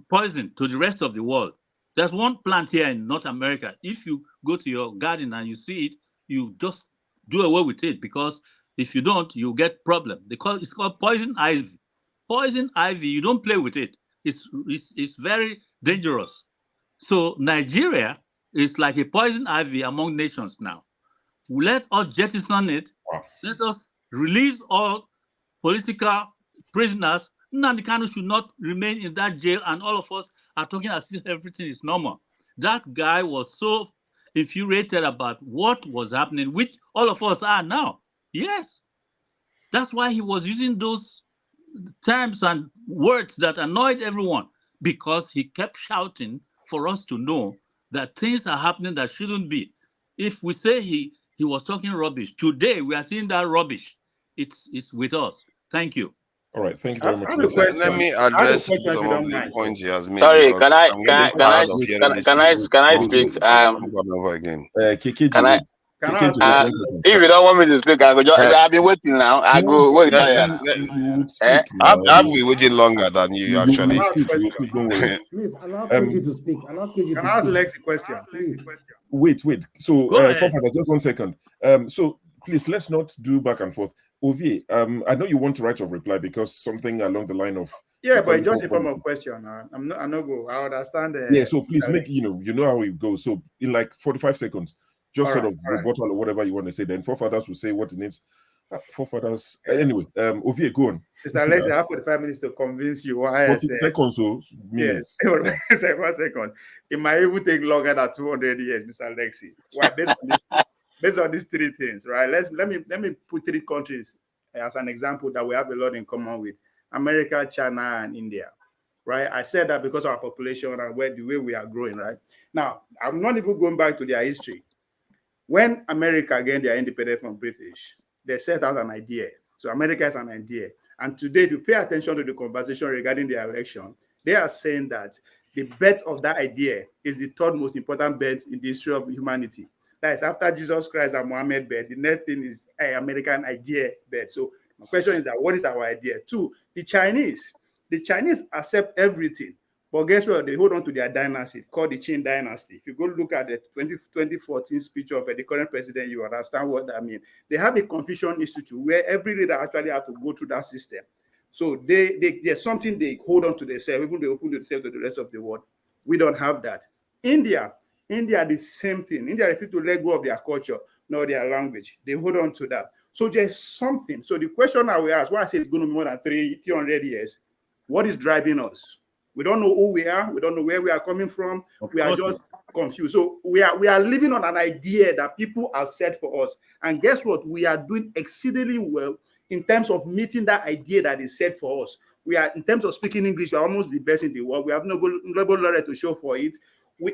poison to the rest of the world. There's one plant here in North America. If you go to your garden and you see it, you just do away with it, because if you don't, you get problem. It's called poison ivy. Poison ivy, you don't play with it. It's very dangerous. So Nigeria is like a poison ivy among nations now. Let us jettison it. Let us release all political prisoners. Nnamdi Kanu should not remain in that jail, and all of us are talking as if everything is normal. That guy was so infuriated about what was happening, which all of us are now. Yes. That's why he was using those terms and words that annoyed everyone, because he kept shouting for us to know that things are happening that shouldn't be. If we say he was talking rubbish, today we are seeing that rubbish. It's with us. Thank you. All right, thank you very much. Let me address some of the points he has made. Sorry, because can I I'm getting tired of hearing this can I speak? over again. Can I? If you don't want me to speak, I go. I've been waiting now. I go wait. I've been waiting longer than you actually. Please allow KG to speak. Allow KG to speak. Can I ask Lex a question? Please. Wait. So, Forefather, just 1 second. So please, let's not do back and forth. Ovie, I know you want to write a reply because something along the line of but just a form of question. I'm not go. I understand. So please make you know how it goes. So in like 45 seconds, just sort of rebuttal or whatever you want to say. Then Forefathers will say what it needs. Forefathers. Anyway, Ovie, go on. Mr. Lex, I have 45 minutes to convince you why 40 seconds or minutes. Yes. 1 second. It might even take longer than 200 years, Mr. Lexi. Why? Based on these three things, right? Let me put three countries as an example that we have a lot in common with: America, China, and India. Right? I said that because of our population and the way we are growing. Right now, I'm not even going back to their history. When America gained their independence from British, they set out an idea. So America has an idea, and today, if you pay attention to the conversation regarding their election, they are saying that the bet of that idea is the third most important bet in the history of humanity. That is, after Jesus Christ and Muhammad bet, the next thing is an American idea bet. So my question is that what is our idea? Two, the Chinese accept everything, but guess what? They hold on to their dynasty called the Qing dynasty. If you go look at the 2014 speech of the current president, you understand what that means. They have a Confucian Institute where every leader actually have to go through that system. So there's something they hold on to themselves, even they open themselves to the rest of the world. We don't have that. India, the same thing. India refuse to let go of their culture, nor their language. They hold on to that. So there's something. So the question I will ask, why I say it's going to be more than 300 years, what is driving us? We don't know who we are. We don't know where we are coming from. We are just confused. So we are living on an idea that people have set for us. And guess what? We are doing exceedingly well in terms of meeting that idea that is set for us. We are, in terms of speaking English, we are almost the best in the world. We have no Nobel laureate to show for it.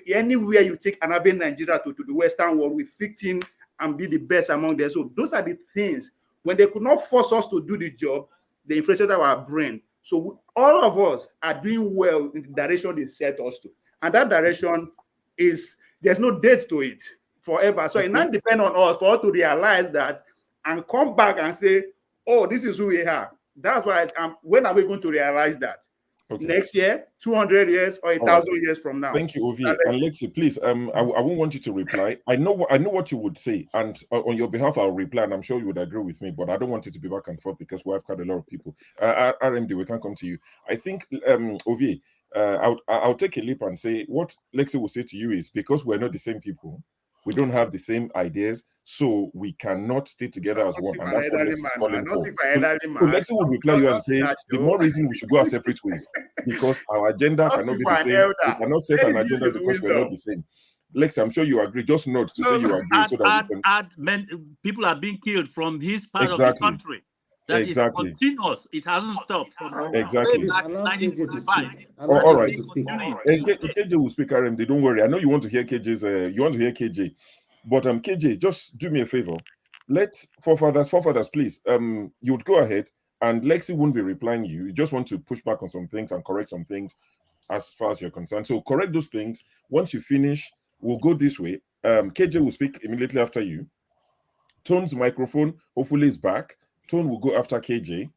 Anywhere you take another Nigeria to the Western world, we fit in and be the best among them. So those are the things. When they could not force us to do the job, they inflated our brain. So all of us are doing well in the direction they set us to. And that direction is, there's no date to it forever. So it not depend on us for us to realize that and come back and say, oh, this is who we are. That's why when are we going to realize that? Next year, 200 years, or 1,000 years from now? Thank you, Ovie. And Lexi, please, I won't want you to reply. I know what you would say, and on your behalf, I'll reply, and I'm sure you would agree with me, but I don't want it to be back and forth because we have quite a lot of people. RMD, we can't come to you. I think, Ovie, I'll take a leap and say what Lexi will say to you is, because we're not the same people, we don't have the same ideas, so we cannot stay together as one. And that's what Lexi is calling for. So Lexi will reply you and say, the more reason we should go our separate ways, because our agenda cannot be the same. We cannot set an agenda because we're not the same. Lex, I'm sure you agree. Just nod to say you agree so that we can... people are being killed from his part of the Exactly. country. That is continuous. It hasn't stopped from Exactly. way back Allow KJ to 1945. speak. Oh, all right. Continuing. KJ will speak RMD. Don't worry. I know you want to hear KJ's. You want to hear KJ, but KJ, just do me a favor. Let forefathers, please. You would go ahead, and Lexi won't be replying you. You just want to push back on some things and correct some things as far as you're concerned. So correct those things. Once you finish, we'll go this way. KJ will speak immediately after you. Tone's microphone hopefully is back. Tone will go after KJ.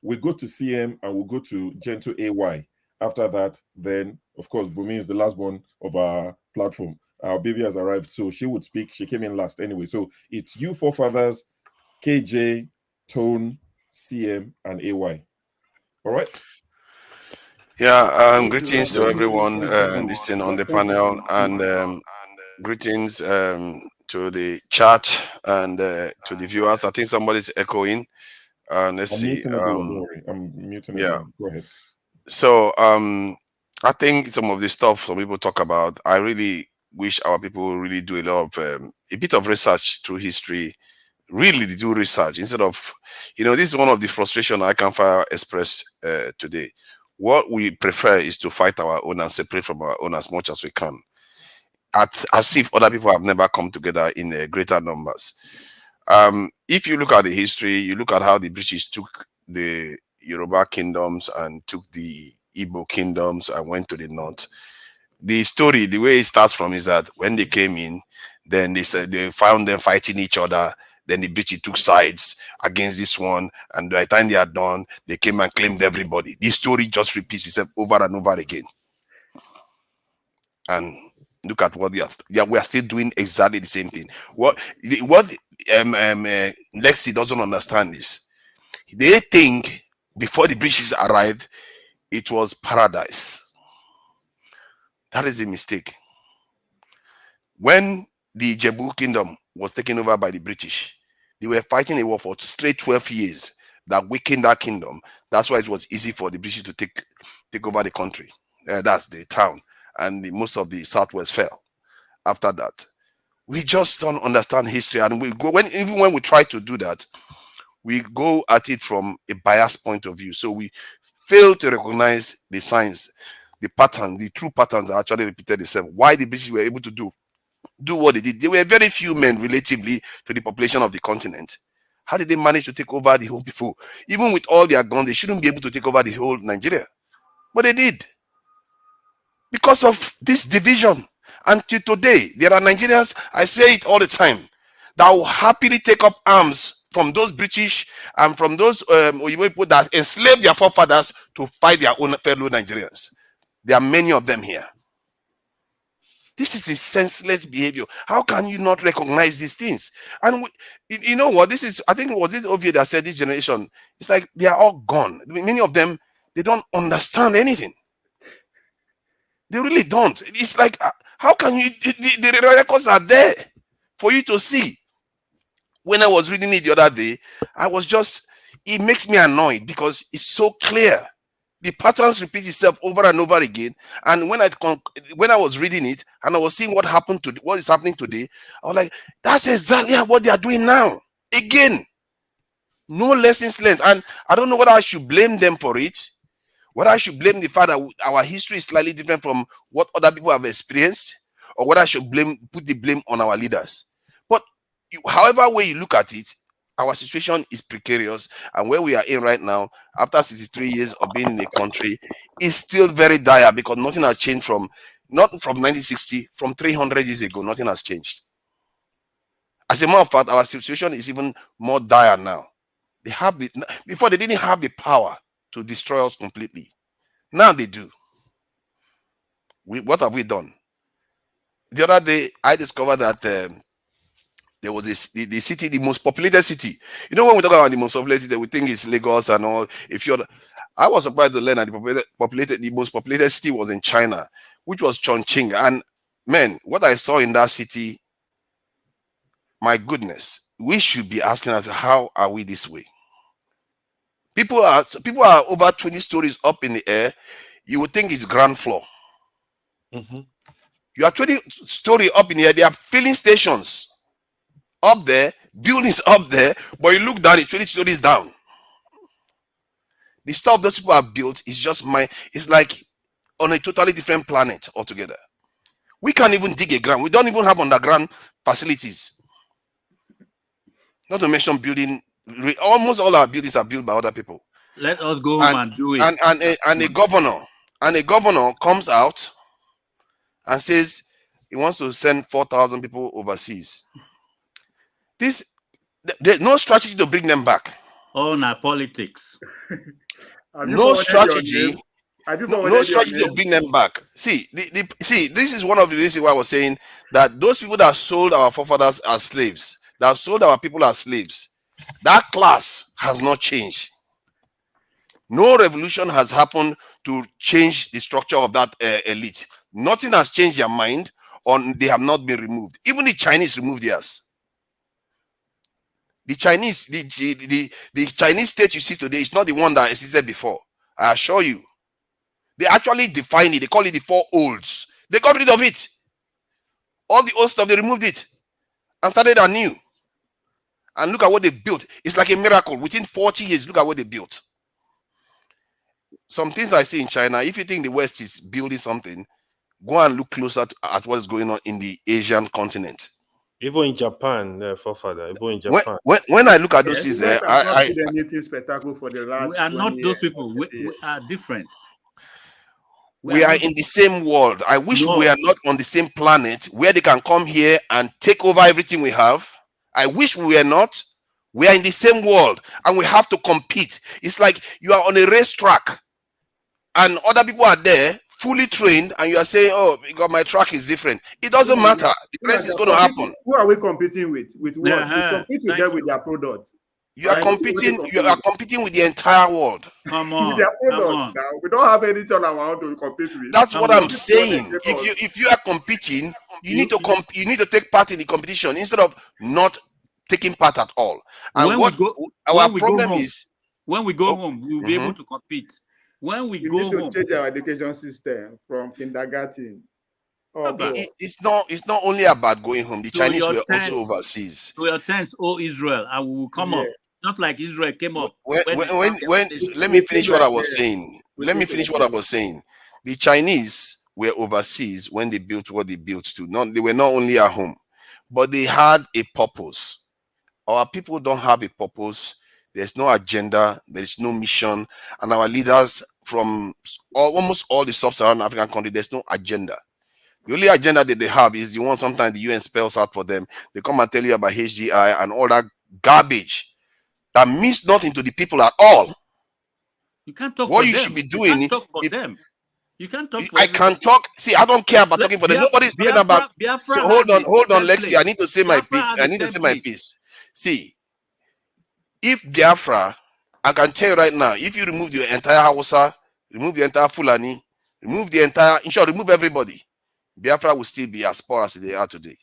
We go to CM and we'll go to Gentle AY. After that, then of course Bumi is the last one of our platform. Our baby has arrived, so she would speak. She came in last anyway. So it's you forefathers, KJ, Tone, CM, and AY. All right. Yeah. Greetings to everyone listening on the panel, and greetings to the chat and to the viewers. I think somebody's echoing. Let's see. Don't worry. I'm muting everyone. Go ahead. So I think some of the stuff some people talk about, I really wish our people really do a lot of a bit of research through history. Really do research instead of, this is one of the frustration I can express today. What we prefer is to fight our own and separate from our own as much as we can, as if other people have never come together in greater numbers. If you look at the history, you look at how the British took the Yoruba kingdoms and took the Igbo kingdoms and went to the north. The story, the way it starts from is that when they came in, then they said they found them fighting each other. Then the British took sides against this one, and by the time they are done, they came and claimed everybody. This story just repeats itself over and over again. And look at what we are still doing exactly the same thing. What Lexi doesn't understand is they think before the British arrived, it was paradise. That is a mistake. When the Jebu kingdom was taken over by the British, they were fighting a war for straight 12 years that weakened that kingdom. That's why it was easy for the British to take over the country. That's the town. And most of the southwest fell after that. We just don't understand history, and we go even when we try to do that, we go at it from a biased point of view. So we fail to recognize the signs, the pattern, the true patterns that actually repeated themselves. Why the British were able to do what they did. There were very few men relatively to the population of the continent. How did they manage to take over the whole people? Even with all their guns, they shouldn't be able to take over the whole Nigeria, but they did. Because of this division. Until today, there are Nigerians, I say it all the time, that will happily take up arms from those British and from those people that enslaved their forefathers to fight their own fellow Nigerians. There are many of them here. This is a senseless behavior. How can you not recognize these things? And you know what? I think it was this Ovie that said this generation, it's like they are all gone. Many of them, they don't understand anything. They really don't. It's like, how can you, the records are there for you to see. When I was reading it the other day, it makes me annoyed because it's so clear. The patterns repeat itself over and over again. And when I was reading it and I was seeing what is happening today, I was like, that's exactly what they are doing now. Again, no lessons learned. And I don't know whether I should blame them for it, whether I should blame the fact that our history is slightly different from what other people have experienced, or whether I should put the blame on our leaders. But however way you look at it, our situation is precarious, and where we are in right now, after 63 years of being in the country, is still very dire because nothing has changed not from 1960, from 300 years ago, nothing has changed. As a matter of fact, our situation is even more dire now. Before they didn't have the power to destroy us completely. Now they do. What have we done? The other day, I discovered that there was the city, the most populated city. You know, when we talk about the most populated city, we think it's Lagos and all. I was surprised to learn that the most populated city was in China, which was Chongqing. And man, what I saw in that city, my goodness, we should be asking us, how are we this way? People are over 20 stories up in the air. You would think it's ground floor. You are 20-story up in here. There are filling stations up there, buildings up there, but you look down, it's 20 stories down. The stuff those people have built is just it's like on a totally different planet altogether. We can't even dig a ground. We don't even have underground facilities. Not to mention building. Almost all our buildings are built by other people. Let us go home and do it. And a governor comes out and says he wants to send 4,000 people overseas. There's no strategy to bring them back. Oh, now politics. No strategy. No strategy to bring them back. See, this is one of the reasons why I was saying that those people that sold our forefathers as slaves, that sold our people as slaves, that class has not changed. No revolution has happened to change the structure of that elite. Nothing has changed their mind, or they have not been removed. Even the Chinese removed theirs. The Chinese, the Chinese state you see today is not the one that existed before. I assure you. They actually define it. They call it the four olds. They got rid of it. All the old stuff, they removed it and started anew. And look at what they built. It's like a miracle. Within 40 years, look at what they built. Some things I see in China, if you think the West is building something, go and look closer at what's going on in the Asian continent. Even in Japan, forefather. Even in Japan. When I look at those things, anything spectacle for the last. We are not those people. We are different. We are in the same world. I wish we are not on the same planet where they can come here and take over everything we have. I wish we were not. We are in the same world and we have to compete. It's like you are on a racetrack and other people are there fully trained and you are saying, oh, because my track is different. It doesn't matter. The race is going to happen. Who are we competing with? With what? We compete with them with their products. You are competing with the entire world. Come on. With their products now. We don't have anything on our own to compete with. That's what I'm saying. If you are competing, you need to take part in the competition instead of not taking part at all. And when what our problem is, when we go home, we will be able to compete. When we go need home, to change our education system from kindergarten. It's not only about going home. The Chinese were also overseas. To your tents, oh Israel, and we will come up. Not like Israel came up. Let me finish what I was saying. The Chinese were overseas when they built what they built to. They were not only at home, but they had a purpose. Our people don't have a purpose. There's no agenda. There is no mission. And our leaders from almost all the sub-Saharan African countries, there's no agenda. The only agenda that they have is the one sometimes the UN spells out for them. They come and tell you about HDI and all that garbage that means nothing to the people at all. You can't talk what for you them. should be doing. You can't talk for them. You can't talk for I can talk. See, I don't care about talking for them. Nobody's talking about. So hold on, Lexi. I need to say my piece. See, if Biafra, I can tell you right now, if you remove the entire Hausa, remove the entire Fulani, remove everybody, Biafra will still be as poor as they are today.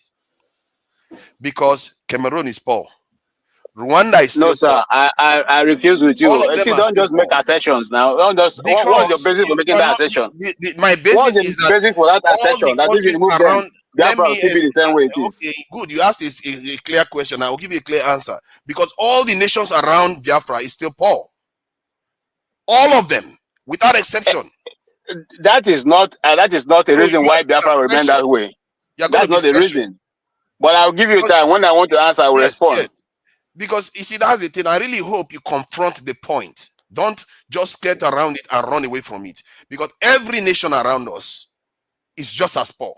Because Cameroon is poor. Rwanda is no, sir. I refuse with you. See, don't just make assertions now. What's your basis for making that assertion? My basis is that basis for that assertion that if you remove them, Biafra will still be the same way it is. Okay, good. You asked a clear question. I will give you a clear answer. Because all the nations around Biafra is still poor. All of them, without exception. That is not a reason why Biafra will remain that way. That's not the reason. But I'll give you time. When I want to answer, I will respond. Yes. Because you see, that's the thing. I really hope you confront the point. Don't just skirt around it and run away from it. Because every nation around us is just as poor.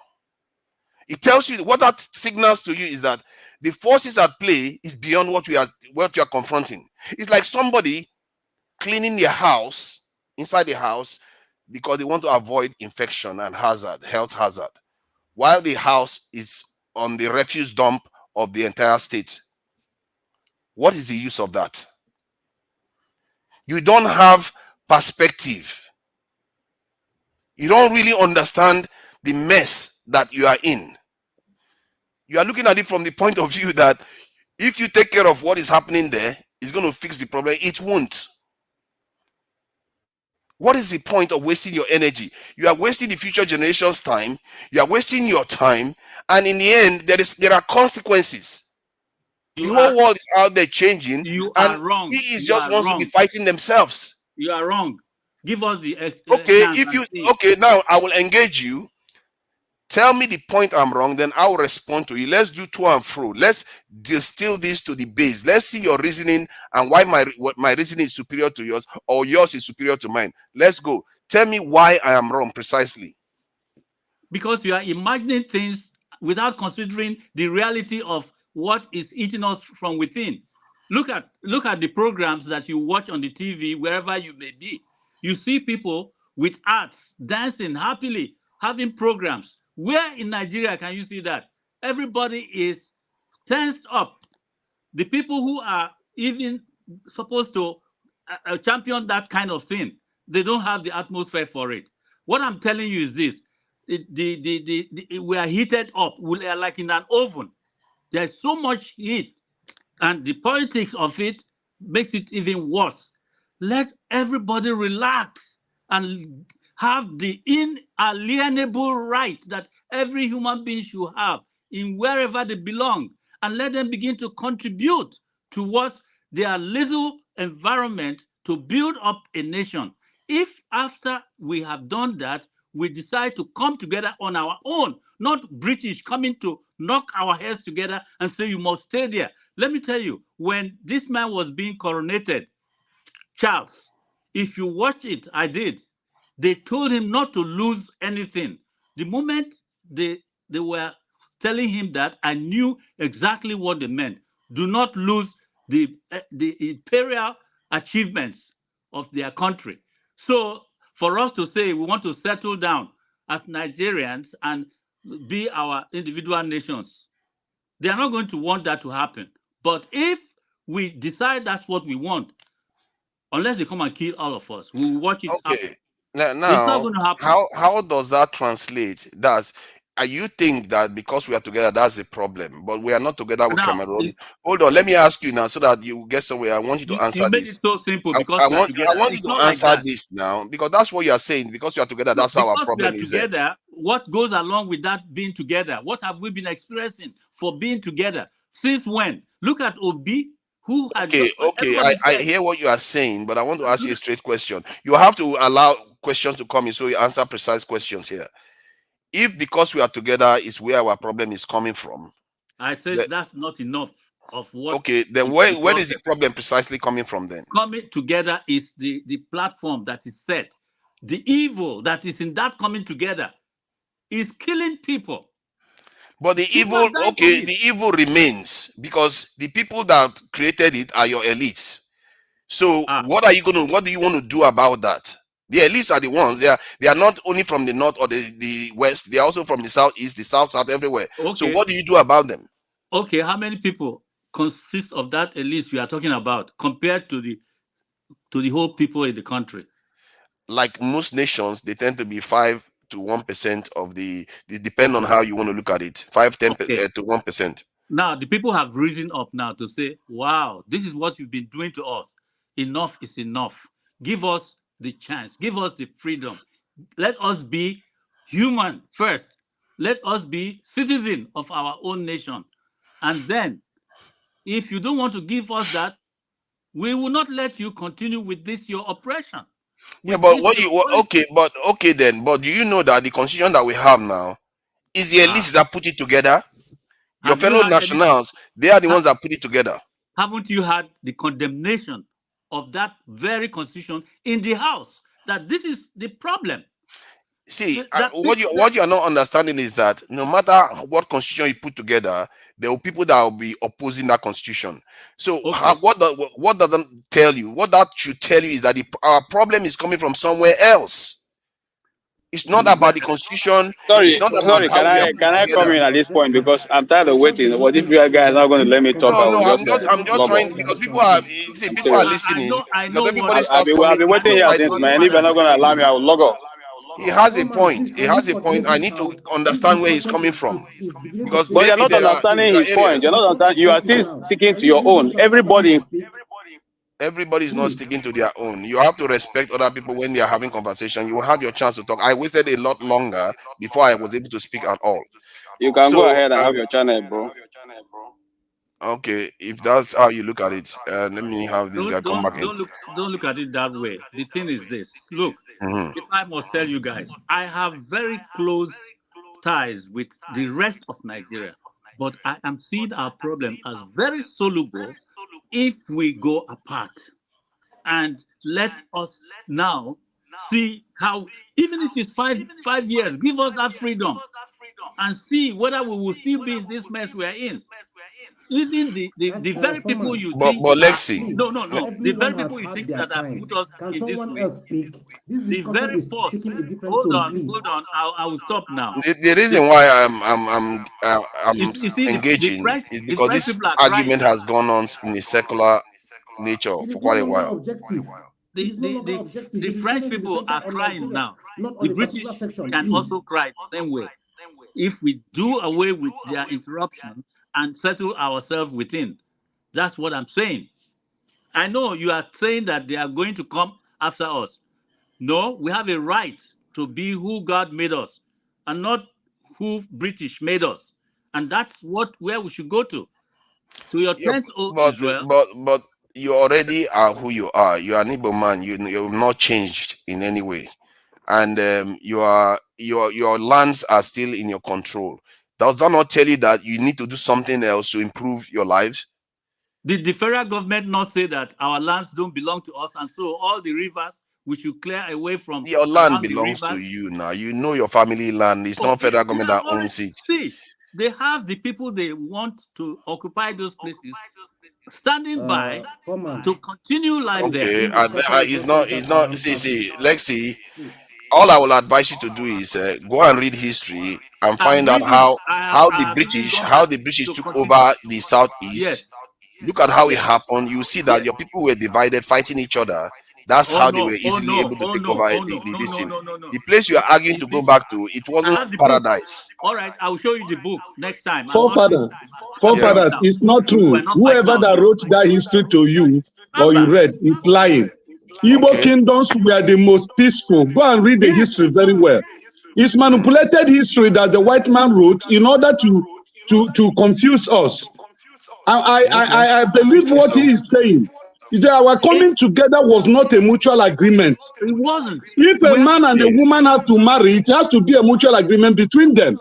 It tells you what that signals to you is that the forces at play is beyond what you are confronting. It's like somebody cleaning their house, inside the house, because they want to avoid infection and health hazard, while the house is on the refuse dump of the entire state. What is the use of that? You don't have perspective. You don't really understand the mess that you are in. You are looking at it from the point of view that if you take care of what is happening there, it's going to fix the problem. It won't. What is the point of wasting your energy? You are wasting the future generations' time. You are wasting your time, and in the end, there are consequences. The whole world is out there changing, You and are wrong. we is You just are wants to be wrong. fighting themselves. You are wrong. Give us the Okay, chance if and you see. okay, now I will engage you. Tell me the point I'm wrong, then I will respond to you. Let's do to and fro. Let's distill this to the base. Let's see your reasoning and why my reasoning is superior to yours or yours is superior to mine. Let's go. Tell me why I am wrong precisely. Because you are imagining things without considering the reality of what is eating us from within. Look at the programs that you watch on the TV, wherever you may be. You see people with arts dancing happily, having programs. Where in Nigeria can you see that? Everybody is tensed up. The people who are even supposed to champion that kind of thing, they don't have the atmosphere for it. What I'm telling you is this: we are heated up. We are like in an oven. There's so much heat, and the politics of it makes it even worse. Let everybody relax and have the inalienable right that every human being should have in wherever they belong, and let them begin to contribute towards their little environment to build up a nation. If after we have done that, we decide to come together on our own, not British coming to knock our heads together and say you must stay there. Let me tell you, when this man was being coronated, Charles, if you watch it, I did, they told him not to lose anything. The moment they were telling him that, I knew exactly what they meant. Do not lose the imperial achievements of their country. So for us to say we want to settle down as Nigerians and be our individual nations, they are not going to want that to happen. But if we decide that's what we want, unless they come and kill all of us, we will watch it happen. Okay. It's not Now, going to happen. how does that translate? You think that because we are together, that's the problem, but we are not together with Now, Cameroon. Hold on, let me ask you now, so that you get somewhere. I want you to answer you made this. it so simple I, because I we are want together. I want you It's to not like answer that. this now, because that's what you are saying. Because you are together, No, that's how our because we are problem is there. together, what goes along with that being together? What have we been experiencing for being together? Since when? Look at Obi, who had Okay, just, okay. everybody I said, hear what you are saying, but I want to ask you a straight question. You have to allow questions to come in, so you answer precise questions here. If because we are together is where our problem is coming from, I said that's not enough of what okay, then is the where is the problem. problem precisely coming from then? Coming together is the platform that is set. The evil that is in that coming together is killing people. But the People evil, are dying from okay, it. the evil remains because the people that created it are your elites. So what do you want to do about that? The elites are the ones, they are not only from the north or the west, they are also from the southeast, the south, everywhere. So Okay. what do you do about them? Okay, how many people consist of that elite you are talking about compared to the whole people in the country? Like most nations, they tend to be 5 to 1% of the depend on Okay. how you want to look at it. 5-10 Okay. to 1%. Now the people have risen up now to say, wow, this is what you've been doing to us. Enough is enough. Give us the chance, give us the freedom. Let us be human first. Let us be citizen of our own nation. And then, if you don't want to give us that, we will not let you continue with this your oppression. Yeah, With but this your policy. okay then, but do you know that the constitution that we have now is the elites that put it together? Your Have you fellow had any? nationals, they are the ones that put it together. Haven't you had the condemnation of that very constitution in the House? That this is the problem. See, That what you are not understanding is that no matter what constitution you put together, there will people that will be opposing that constitution. So okay. What doesn't tell you? What that should tell you is that our problem is coming from somewhere else. It's not about the constitution. It's not about how Can we are I put come together. in at this point because I'm tired of waiting. But if you guys are not going to let me talk, I No, will just I'm just log off. trying because people are I'm people are serious. listening I because know what everybody starts I've coming been in waiting here despite since, this. man. If you're not going to allow me, I will log off. He has a Norman, point. please, He can you has a point. coordinate I his need to house? This understand where he's discussion coming from is beginning to because feel But you're maybe not repetitive. there are understanding his areas. point. You're not understanding. You are Coordinate his still house. sticking Can to you your give him own. time to Everybody, speak? Everybody is not Please. sticking to their own. You have to respect other people when they are having conversation. You will have your chance to talk. I waited a lot longer before I was able to speak at all. You can go So, ahead and have your channel, bro. okay, if that's how you look at it, let me have this guy come back in. Don't look at it that way. The thing is this. Look, Mhm. if I must tell you guys, I have very close ties with the rest of Nigeria, but I am seeing our problem as very soluble if we go apart. And let us now see how, even if it's five years, give us that freedom and see whether we will still be in this mess we are in. Even the very people you think But are Lexi, no, the Everyone very has people you had think their that have time. put us Can in this someone way, else speak? This the discussion very is first. taking a different tone, please. Hold on. I will stop now. the reason The, why I'm you see, engaging is the because French this people are crying. argument has gone on in a secular nature It for is no quite a longer while. objective. It is no longer objective. The The French discussion should be people centered are on crying Nigeria, now. not The on a particular British section, can also please. cry the same way if we do away with their interruption and settle ourselves within. That's what I'm saying. I know you are saying that they are going to come after us. No, we have a right to be who God made us and not who British made us. And that's where we should go to. To your Yeah, tents, O but Israel. but you already are who you are. You are an Igbo man. You've not changed in any way, and your lands are still in your control. Does that not tell you that you need to do something else to improve your lives? Did the federal government not say that our lands don't belong to us, and so all the rivers we should clear away from Your land around the belongs to rivers? you now. You know your family land. It's Oh, not federal they government have that already owns it. see. They have the people they want to occupy those places standing by Foreman, to continue life please, there. Okay, this discussion is it's just not. centered It's not. around See, parties. Lexi. Please. All I will advise you to do is go and read history and I'm find out reading. I how have even gone How back the British to took continue. over the southeast. Yes, Look at how it yes, happened. You see that yes. your people were divided, fighting each other. That's Oh how they were no! Oh easily no! able to Oh take no! over Oh no! No! this No! thing. No! No! No! The place you are arguing You to go see, back to, it I wasn't have the book. paradise. All right, I will show you the book next time. I'm not Forefather, Yeah. studying it forefathers, now. it's not We're true. not fighting Whoever that ourselves. wrote that history to you or you Abba, read is lying. Igbo Okay. kingdoms were the most peaceful. Go and read the yes. history very well. It's manipulated history that the white man wrote in order to confuse us. Okay. I If you believe say what so. he is saying. Is that our It coming together was not a mutual agreement. it wasn't. If a We have man and a See, woman has to marry, it has to be a mutual agreement between them.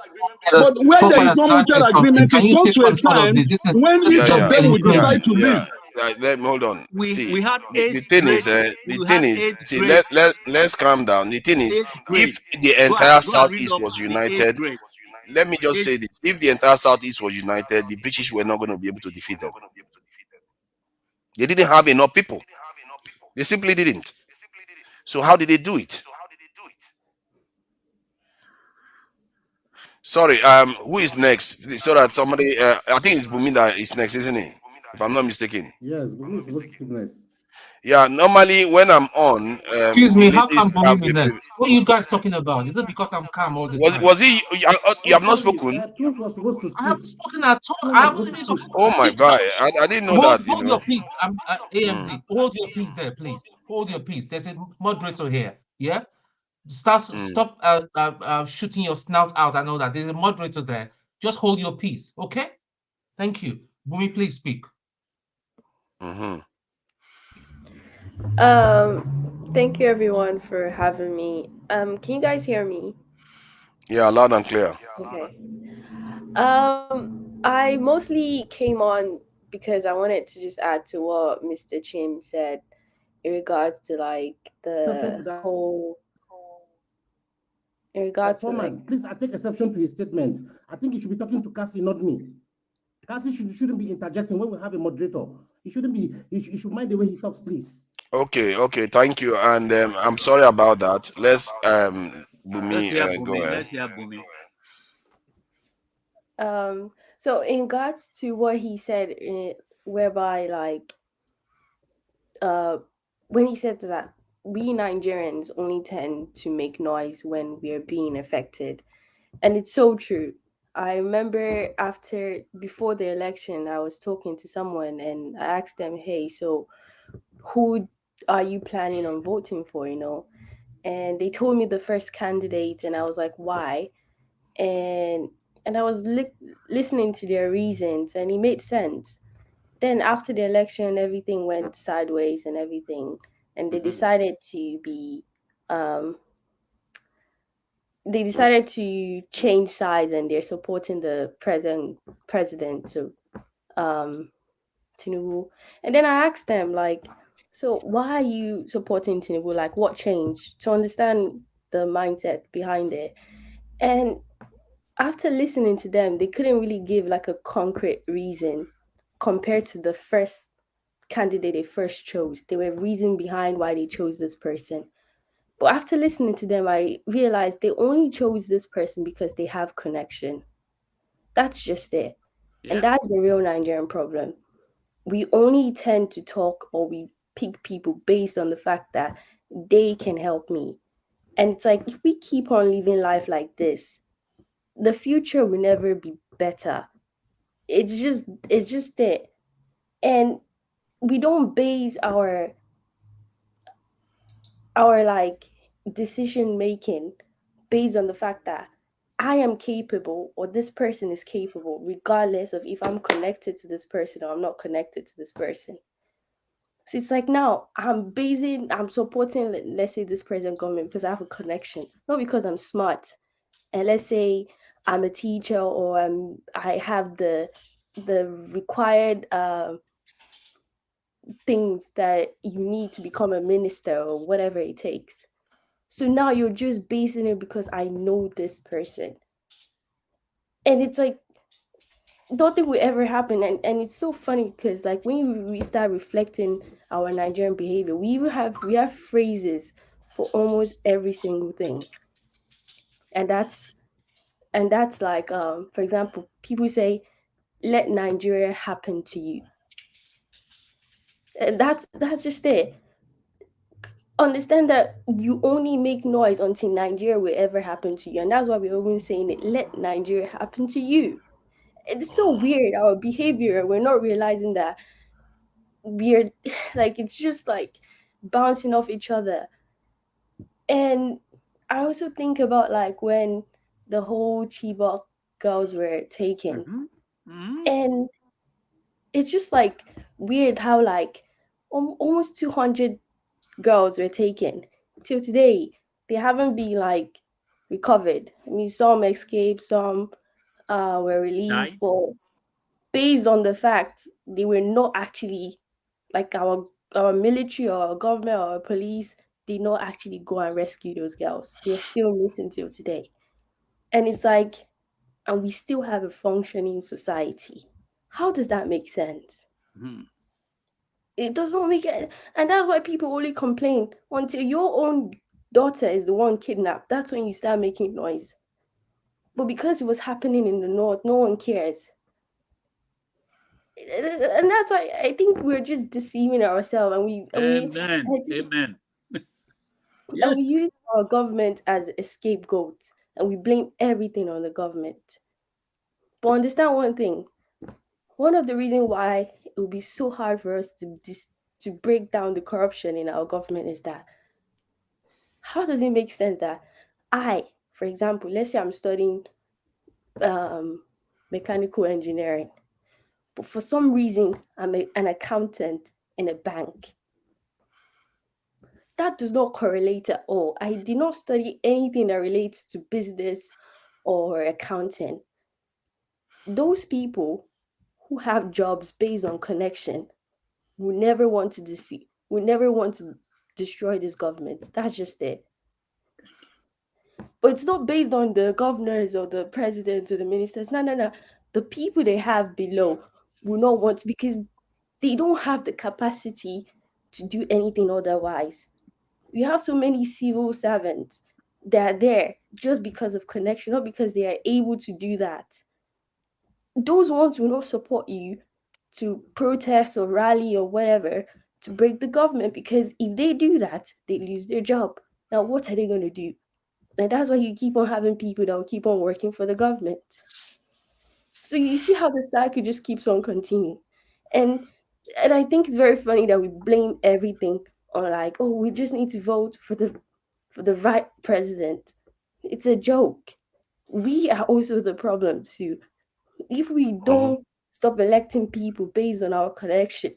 But where there is see. Forefathers, no can I mutual say something? agreement, Can it you comes take to a control of time this? when This Yeah, each is of yeah. them will incoming. decide See, to leave. yeah. Let me hold on. See, we had the thing is, see, let's calm down. The thing is, eighth if grade. the Go entire and read southeast up was the eighth united, grade. let me just Eighth, say this: if the entire southeast was united, the British were not going to be able to defeat them. They didn't have enough people. They simply didn't. So how did they do it? Sorry, who is next? So that somebody, I think it's Bumi that is next, isn't it? If I'm not mistaken. Yes, Bumi is supposed to speak next. Yeah, normally when I'm on, Excuse the me, how come ladies have Bumi next? What are you guys talking about? Is it because I'm calm all the time? was he? You Oh, have not sorry, spoken. Tunes was supposed to I speak. haven't spoken at all. Tunes I was haven't supposed to even speak. Oh my speak. God, I didn't know Hold, that. hold your peace. I'm Hmm. AMD. Hold your peace there, please. Hold your peace. There's a moderator here. Yeah. Stop shooting your snout out. I know that there's a moderator there. Just hold your peace, okay? Thank you. Bumi, please speak. Mm-hmm. Thank you everyone for having me. Can you guys hear me? Yeah, loud and clear. Okay. I mostly came on because I wanted to just add to what Mr. Chim said in regards to like Exception to the that. whole in regards to like Foreman, please, I take exception to his statement. I think you should be talking to Cassie, not me. Cassie shouldn't be interjecting when we have a moderator. He shouldn't be. He should mind the way he talks, please. Okay, thank you. And I'm sorry about that. Let's let's Bumi, hear go Bumi. ahead. Let's hear Bumi. so in regards to what he said, whereby like uh when he said that we Nigerians only tend to make noise when we are being affected. And it's so true. I remember before the election, I was talking to someone and I asked them, hey, so who are you planning on voting for, you know? And they told me the first candidate, and I was like, why? And I was listening to their reasons, and it made sense. Then after the election, everything went sideways and everything, and they decided to be, they decided to change sides, and they're supporting the president, so Tinubu. And then I asked them, like, so why are you supporting Tinubu? Like, what changed? To understand the mindset behind it. And after listening to them, they couldn't really give like a concrete reason compared to the first candidate they first chose. There were reason behind why they chose this person. But after listening to them, I realized they only chose this person because they have connection. That's just it. Yeah. And that's the real Nigerian problem. We only tend to talk, or we pick people based on the fact that they can help me. And it's like, if we keep on living life like this, the future will never be better. It's just it. And we don't base our like decision making based on the fact that I am capable or this person is capable, regardless of if I'm connected to this person or I'm not connected to this person. So it's like, now I'm supporting, let's say, this present government because I have a connection, not because I'm smart. And let's say I'm a teacher, or I have the required things that you need to become a minister or whatever it takes. So now you're just basing it because I know this person. And it's like, nothing will ever happen. And it's so funny because, like, when we start reflecting our Nigerian behavior, we have phrases for almost every single thing. And that's like, for example, people say, let Nigeria happen to you. And that's just it. Understand that you only make noise until Nigeria will ever happen to you. And that's why we're always saying it, let Nigeria happen to you. It's so weird, our behavior. We're not realizing that we're like, it's just like bouncing off each other. And I also think about like when the whole Chibok girls were taken. And it's just like weird how like almost 200 girls were taken. Till today, they haven't been like recovered. I mean, some escaped, some were released, Died. but based on the fact they were not actually, like, our military or our government or our police did not actually go and rescue those girls. They're still missing till today. And it's like, and we still have a functioning society. How does that make sense? It does not make it. And that's why people only complain until your own daughter is the one kidnapped. That's when you start making noise. But because it was happening in the north, no one cares. And that's why I think we're just deceiving ourselves, Amen. Amen. and we Yes. use our government as a scapegoat, and we blame everything on the government. But understand one thing: one of the reasons why it will be so hard for us to break down the corruption in our government is that, how does it make sense that for example, let's say I'm studying mechanical engineering, but for some reason I'm an accountant in a bank. That does not correlate at all. I did not study anything that relates to business or accounting. Those people who have jobs based on connection will never want to destroy this government. That's just it. But it's not based on the governors or the presidents or the ministers. No, no, no. The people they have below will not want to, because they don't have the capacity to do anything otherwise. We have so many civil servants that are there just because of connection, not because they are able to do that. Those ones will not support you to protest or rally or whatever to break the government, because if they do that, they lose their job. Now, what are they going to do? And that's why you keep on having people that will keep on working for the government. So you see how the cycle just keeps on continuing. And And I think it's very funny that we blame everything on like, oh, we just need to vote for the right president. It's a joke. We are also the problem too. If we don't stop electing people based on our connections,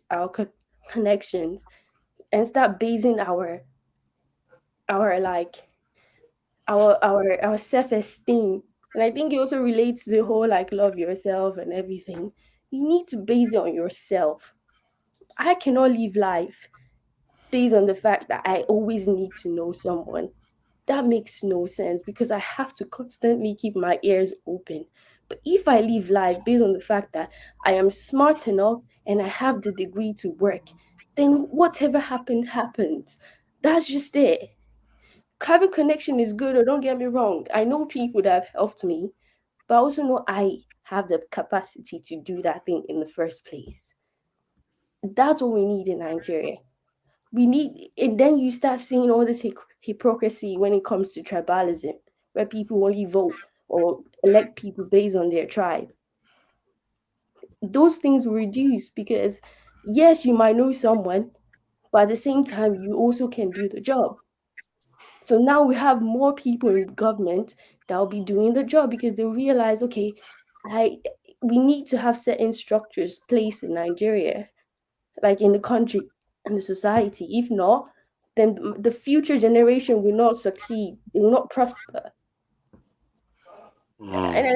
and start basing our like our self-esteem, and I think it also relates to the whole like love yourself and everything. You need to base it on yourself. I cannot live life based on the fact that I always need to know someone. That makes no sense because I have to constantly keep my ears open. But if I live life based on the fact that I am smart enough and I have the degree to work, then whatever happened happens. That's just it. Having connection is good, or don't get me wrong. I know people that have helped me, but I also know I have the capacity to do that thing in the first place. That's what we need in Nigeria. We need, and then you start seeing all this hypocrisy when it comes to tribalism, where people only vote or elect people based on their tribe. Those things will reduce because, yes, you might know someone, but at the same time, you also can do the job. So now we have more people in government that will be doing the job because they realize, okay, I we need to have certain structures placed in Nigeria, like in the country and the society. If not, then the future generation will not succeed. They will not prosper. And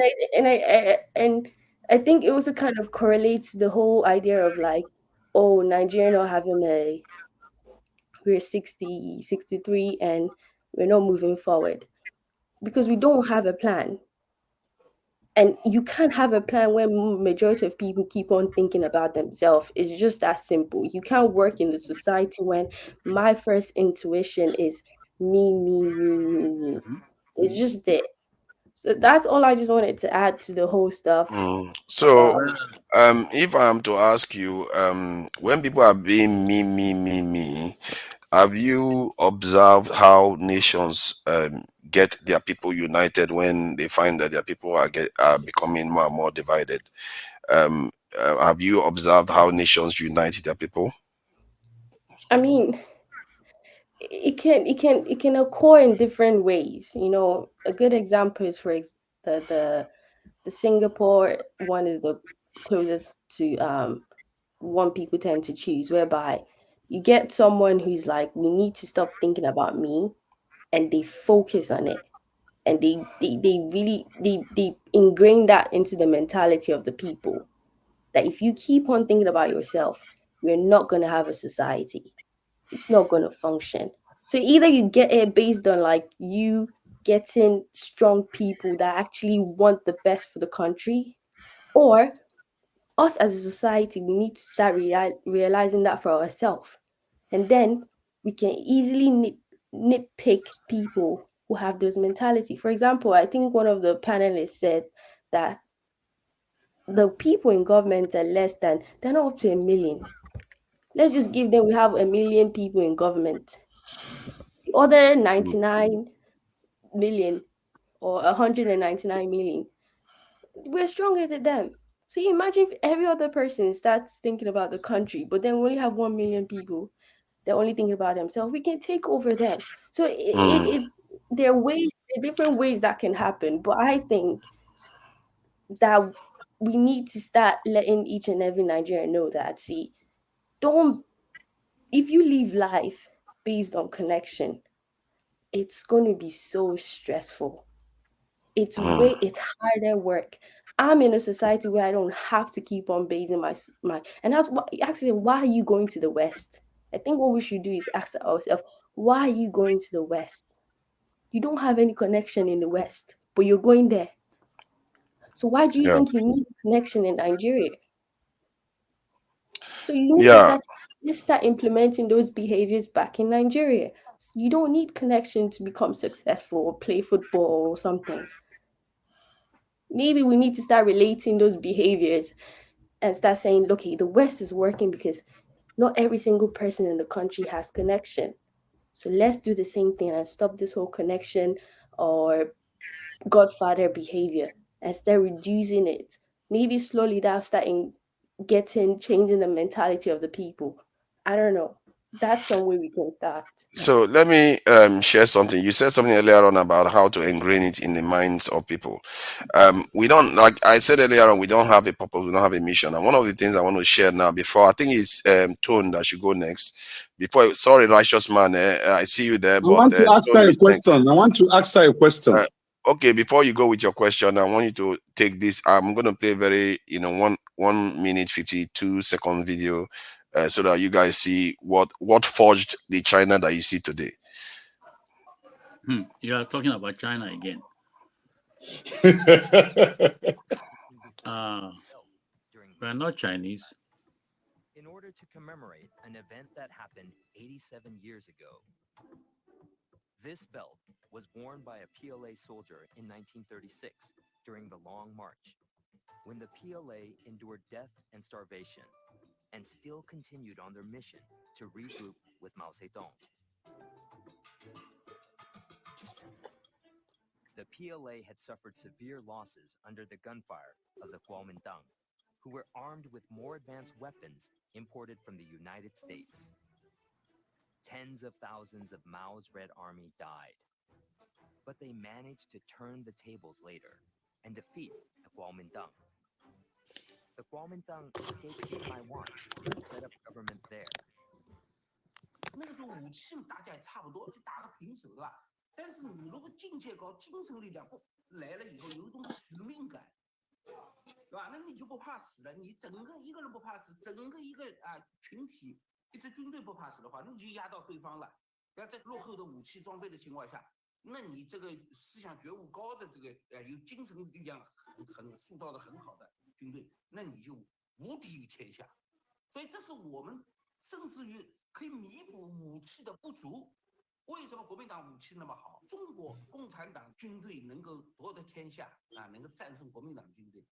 I think it also kind of correlates to the whole idea of like, oh, Nigeria not having a we're 60, 63, and we're not moving forward because we don't have a plan. And you can't have a plan when majority of people keep on thinking about themselves. It's just that simple. You can't work in the society when my first intuition is me, me, me, me, me. It's just it. So that's all I just wanted to add to the whole stuff. So, Um, if I am to ask you, when people are being me, me, me, me, have you observed how nations get their people united when they find that their people are becoming more and more divided? Have you observed how nations unite their people? I mean, it can occur in different ways. You know, a good example is the Singapore one is the closest to one people tend to choose, whereby you get someone who's like, we need to stop thinking about me, and they focus on it, and they really they ingrain that into the mentality of the people, that if you keep on thinking about yourself, we're not going to have a society. It's not going to function. So either you get it based on like you getting strong people that actually want the best for the country, or us as a society, we need to start realizing that for ourselves. And then we can easily nitpick people who have those mentality. For example, I think one of the panelists said that the people in government are they're not up to a million. Let's just give them, we have a million people in government. The other 99 million or 199 million, we're stronger than them. So you imagine if every other person starts thinking about the country, but then we only have 1 million people, they're only thinking about themselves, we can take over them. So it's there are ways, there are different ways that can happen. But I think that we need to start letting each and every Nigerian know that, see, don't, if you live life based on connection, it's going to be so stressful. It's harder work. I'm in a society where I don't have to keep on basing my, and that's what actually, why are you going to the West? I think what we should do is ask ourselves, why are you going to the West? You don't have any connection in the West, but you're going there. So why do you Yeah. think you need a connection in Nigeria? So you need to Yeah. start implementing those behaviors back in Nigeria. So you don't need connection to become successful or play football or something. Maybe we need to start relating those behaviors and start saying, okay, the West is working because not every single person in the country has connection. So let's do the same thing and stop this whole connection or godfather behavior and start reducing it. Maybe slowly that'll start changing the mentality of the people. I don't know. That's some way we can start. So let me share something. You said something earlier on about how to ingrain it in the minds of people. We don't, like I said earlier on, we don't have a purpose, we don't have a mission. And one of the things I want to share now, before I think it's Tone that should go next. Before, sorry, righteous man, I see you there, I but want to ask Tone her a is next. question. I want to ask her a question. Okay, before you go with your question, I want you to take this. I'm going to play very, 1 minute 52 second video, so that you guys see what forged the China that you see today. You are talking about China again. We're not Chinese. In order to commemorate an event that happened 87 years ago. This belt was worn by a PLA soldier in 1936 during the Long March, when the PLA endured death and starvation and still continued on their mission to regroup with Mao Zedong. The PLA had suffered severe losses under the gunfire of the Kuomintang, who were armed with more advanced weapons imported from the United States. Tens of thousands of Mao's Red Army died. But they managed to turn the tables later and defeat the Kuomintang. The Kuomintang escaped to Taiwan and set up government there. 那个时候武器大家也差不多，就打个平手，对吧？但是你如果境界高，精神力量不来了以后，有一种使命感，对吧？那你就不怕死了。你整个一个人不怕死，整个一个群体一支军队不怕死的话，那你就压到对方了。要在落后的武器装备的情况下，那你这个思想觉悟高的这个有精神力量很塑造的很好的军队，那你就无敌于天下。所以这是我们甚至于可以弥补武器的不足。为什么国民党武器那么好？中国共产党军队能够夺得天下能够战胜国民党军队，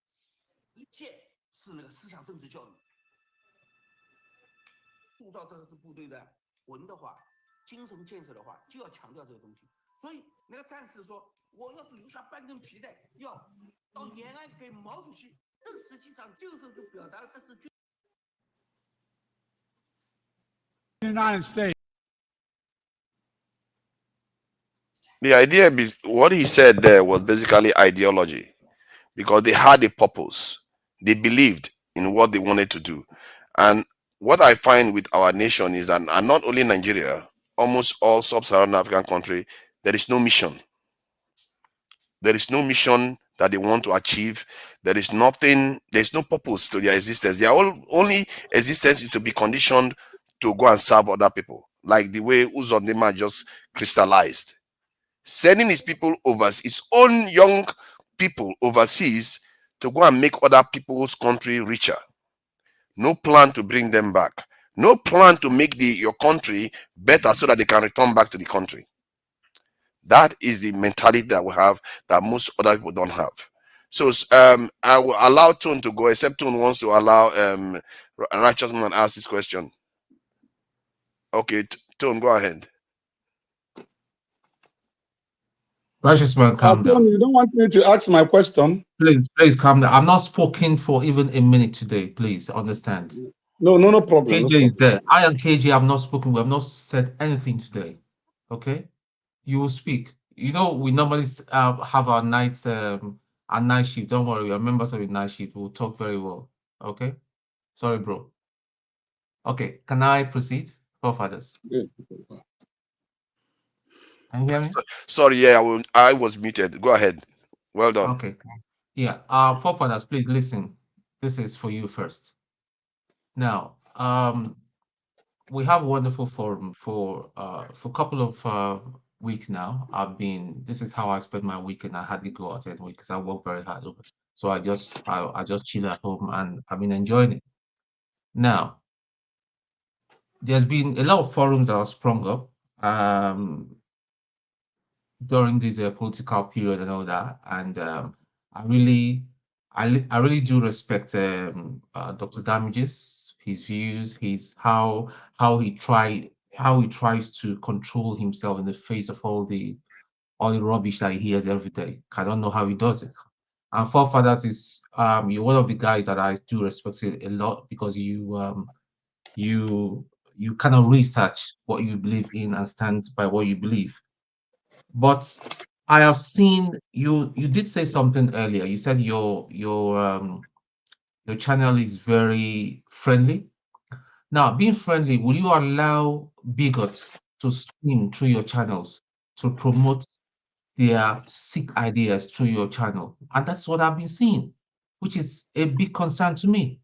一切是那个思想政治教育，塑造这支部队的魂的话，精神建设的话，就要强调这个东西。所以那个战士说，我要是留下半根皮带，要到延安给毛主席，这实际上就是表达了这是军。United States. The idea, what he said there was basically ideology, because they had a purpose. They believed in what they wanted to do. And what I find with our nation is that, and not only Nigeria, almost all sub-Saharan African countries, there is no mission. There is no mission that they want to achieve. There is nothing, there's no purpose to their existence. Their only existence is to be conditioned to go and serve other people, like the way Uzodinma just crystallized. Sending his people his own young people overseas to go and make other people's country richer. No plan to bring them back. No plan to make your country better so that they can return back to the country. That is the mentality that we have that most other people don't have. So I will allow Tone to go, except Tone wants to allow Righteous Man ask this question. Okay, Tone, go ahead. Righteous Man, calm down. You don't want me to ask my question? Please calm down. I'm not speaking for even a minute today. Please understand. No problem. KJ is there. I and KJ have not spoken. We have not said anything today. Okay? You will speak. You know, we normally have our night shift. Don't worry, we are members of the night shift. We'll talk very well. Okay? Sorry, bro. Okay, can I proceed? Forefathers. Yeah. Can you hear me? Sorry, yeah, I was muted. Go ahead. Well done. Okay. Yeah. Forefathers, please listen. This is for you first. Now, we have a wonderful forum for a couple of weeks now. This is how I spend my weekend. I hardly go out anyway because I work very hard. So I just chill at home and I've been enjoying it. Now, there's been a lot of forums that have sprung up during this political period and all that, and I really do respect Dr. Damages, his views, how he tries to control himself in the face of all the rubbish that he hears every day. I don't know how he does it. And forefathers is you're one of the guys that I do respect a lot because you kind of research what you believe in and stand by what you believe. But I have seen you did say something earlier. You said your channel is very friendly. Now, being friendly, will you allow bigots to stream through your channels to promote their sick ideas through your channel? And that's what I've been seeing, which is a big concern to me.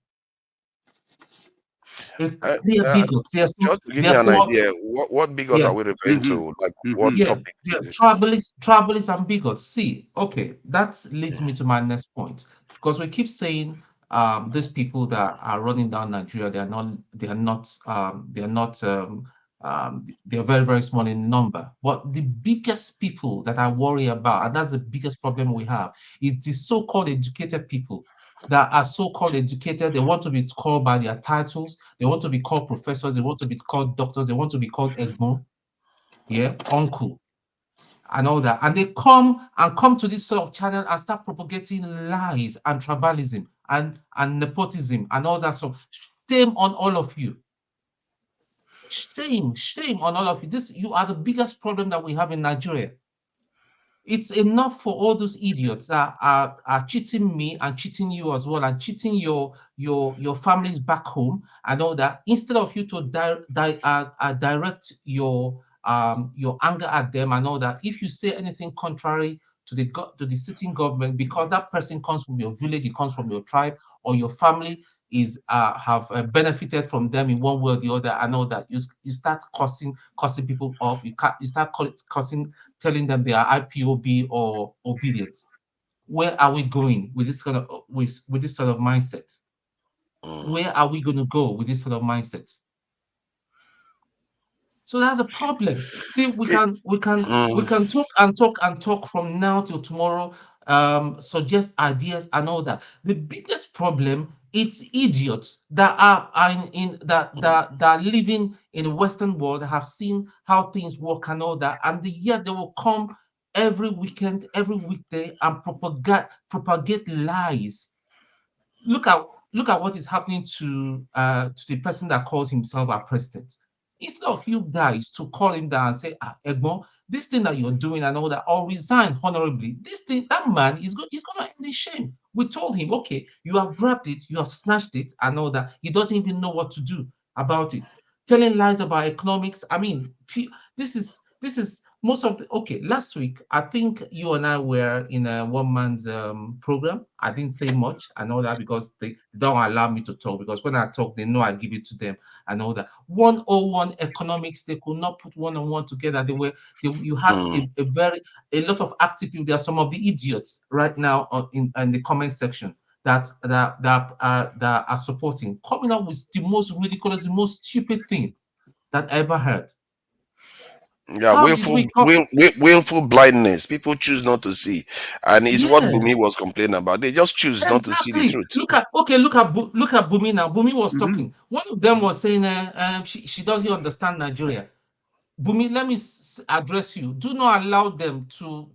They are bigots. Just to give They are me an some of, idea, what bigots yeah. are we referring to? Like what Yeah, topic? yeah, tribalists and bigots. See, okay, that leads me to my next point because we keep saying these people that are running down Nigeria, they're very, very small in number. But the biggest people that I worry about, and that's the biggest problem we have, is the so-called educated people that are so-called educated. They want to be called by their titles. They want to be called professors. They want to be called doctors. They want to be called Egbon, yeah, uncle, and all that. And they come to this sort of channel and start propagating lies and tribalism and nepotism and all that. So shame on all of you. Shame on all of you. You are the biggest problem that we have in Nigeria. It's enough for all those idiots that are cheating me and cheating you as well and cheating your families back home and all that. Instead of you to direct your anger at them and all that, if you say anything contrary to the sitting government because that person comes from your village, he comes from your tribe or your family is have benefited from them in one way or the other and all that, you start cussing people up. You start cussing, telling them they are IPOB or obedient. Where are we going with this kind of with this sort of mindset? Where are we going to go with this sort of mindset? So that's a problem. See, we can talk and talk and talk from now till tomorrow, suggest ideas and all that. The biggest problem, it's idiots that are that are living in the Western world, have seen how things work and all that, and yet they will come every weekend, every weekday, and propagate lies. Look at what is happening to the person that calls himself our president. Instead of you guys to call him down and say, Egbon, this thing that you're doing and all that, or resign honorably, that man is going to end in shame. We told him, okay, you have grabbed it, you have snatched it and all that. He doesn't even know what to do about it. Telling lies about economics. I mean, this is most of the okay. Last week, I think you and I were in a one man's program. I didn't say much and all that because they don't allow me to talk, because when I talk, they know I give it to them and all that. 101 economics, they could not put one on one together. You had a lot of active people. There are some of the idiots right now in the comment section that are supporting, coming up with the most ridiculous, the most stupid thing that I ever heard. Yeah, willful blindness. People choose not to see, and it's what Bumi was complaining about. They just choose not to see the truth. Look at Bumi now. Bumi was talking. One of them was saying, she doesn't understand Nigeria. Bumi, let me address you. Do not allow them to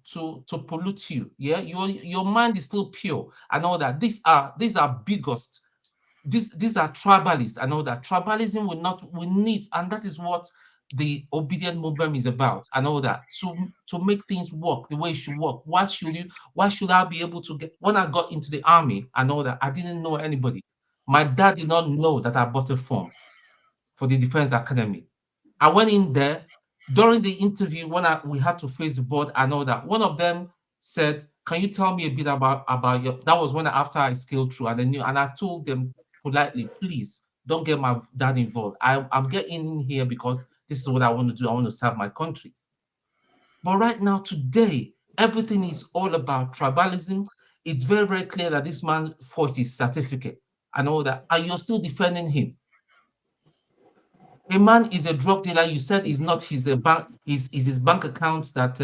pollute you. Yeah, your mind is still pure and all that. These are bigots. These are tribalists and all that. Tribalism we need, and that is what the obedient movement is about and all that, to make things work the way it should work. Why should I be able to get, when I got into the army and all that, I didn't know anybody. My dad did not know that I bought a form for the Defense Academy. I went in there during the interview when we had to face the board and all that. One of them said, "Can you tell me a bit about your?" That was after I scaled through, and I told them politely, "Please don't get my dad involved. I'm getting in here because this is what I want to do. I want to serve my country." But right now, today, everything is all about tribalism. It's very, very clear that this man forged his certificate and all that, and you're still defending him. A man is a drug dealer. You said is not his bank. Is his bank account that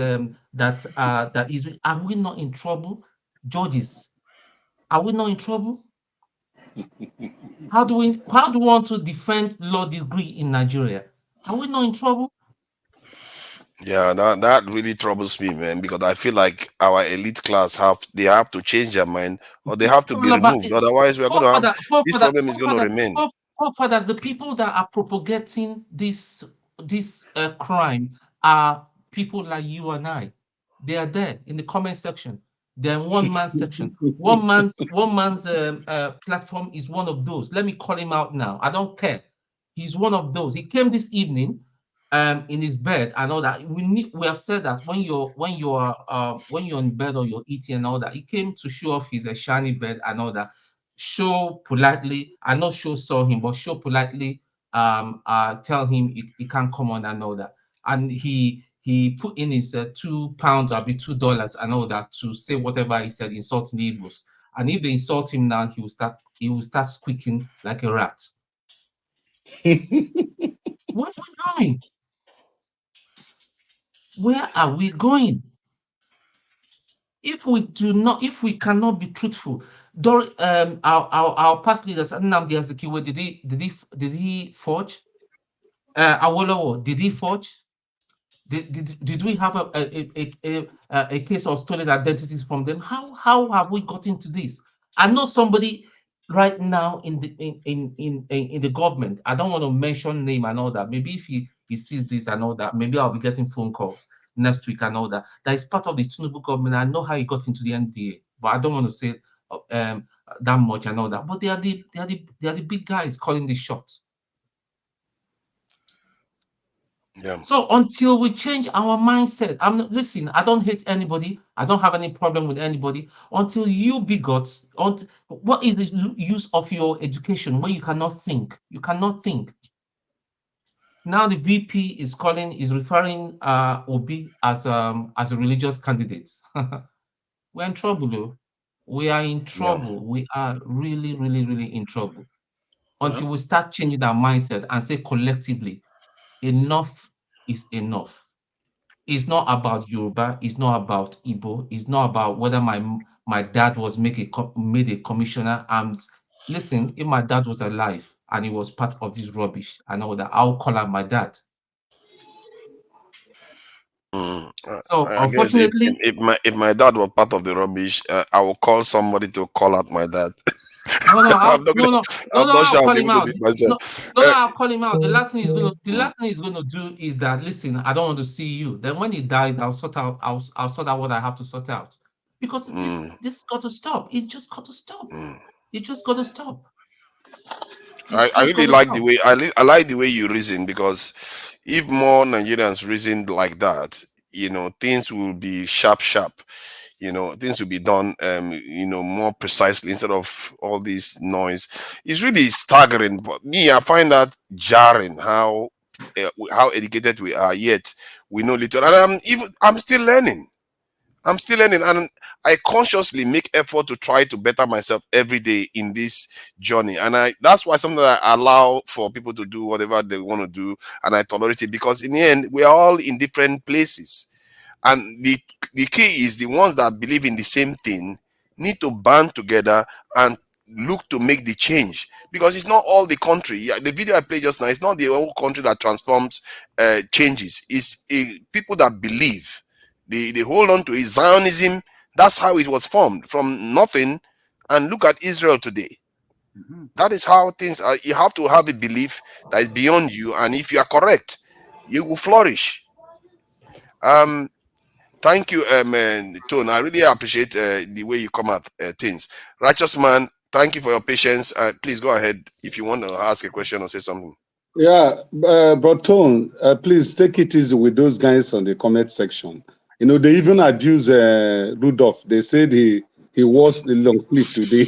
is. Are we not in trouble, judges? Are we not in trouble? How do we want to defend law degree in Nigeria? Are we not in trouble? Yeah, that really troubles me, man, because I feel like our elite class have to change their mind, or they have to be All about removed. Otherwise, we are going to have this problem is going to remain. forefathers, the people that are propagating this crime are people like you and I. They are there in the comment section. They're in one man's section. One man's platform is one of those. Let me call him out now. I don't care. He's one of those. He came this evening in his bed and all that. We have said that when you're in bed or you're eating and all that, he came to show off his shiny bed and all that. Show politely, I know show saw him, but show politely tell him he can't come on and all that. And he put in his £2 or be $2 and all that to say whatever he said, insulting the Igbos. And if they insult him now, he will start squeaking like a rat. Where are we going? Where are we going? If we cannot be truthful, our past leaders, Nnamdi Azikiwe, did he forge? Awolowo, did he forge? Did we have a case of stolen identities from them? How have we got into this? I know somebody right now in the government. I don't want to mention name and all that. Maybe if he sees this and all that, maybe I'll be getting phone calls next week and all that. That is part of the Tinubu government. I know how he got into the NDA, but I don't want to say that much and all that. But they are the big guys calling the shots. Yeah. So until we change our mindset, listen, I don't hate anybody. I don't have any problem with anybody. Until you bigots, what is the use of your education when you cannot think? You cannot think. Now the VP is referring Obi as a religious candidate. We're in trouble, though. We are in trouble. Yeah. We are really, really, really in trouble. Until we start changing our mindset and say collectively, enough is enough. It's not about Yoruba. It's not about Igbo. It's not about whether my dad was made a commissioner. And listen, if my dad was alive and he was part of this rubbish, I know that I'll call out my dad. So I guess unfortunately, if my dad was part of the rubbish, I will call somebody to call out my dad. No, I'm not I'll sure I'll call be him able out. to do it myself. I'll call him out. The last thing he's gonna do is that, listen, I don't want to see you. Then when he dies, I'll sort out what I have to sort out. Because this got to stop. It just got to stop. It just got to stop. I really like the way I like the way you reason, because if more Nigerians reasoned like that, things will be sharp. Things will be done more precisely instead of all this noise. It's really staggering. But me, I find that jarring how educated we are, yet we know little. And I'm still learning. And I consciously make effort to try to better myself every day in this journey. And that's why sometimes I allow for people to do whatever they want to do, and I tolerate it, because in the end, we are all in different places. And the key is the ones that believe in the same thing need to band together and look to make the change, because it's not all the country. Yeah, the video I played just now, it's not the whole country that transforms changes. It's people that believe. They hold on to it. Zionism, that's how it was formed, from nothing. And look at Israel today. That is how things are. You have to have a belief that is beyond you, and if you are correct, you will flourish. Thank you, Tone. I really appreciate the way you come at things. Righteous man, thank you for your patience. Please go ahead if you want to ask a question or say something. Yeah, but Tone, please take it easy with those guys on the comment section. They even abuse Rudolph. They said he was the long sleeve today.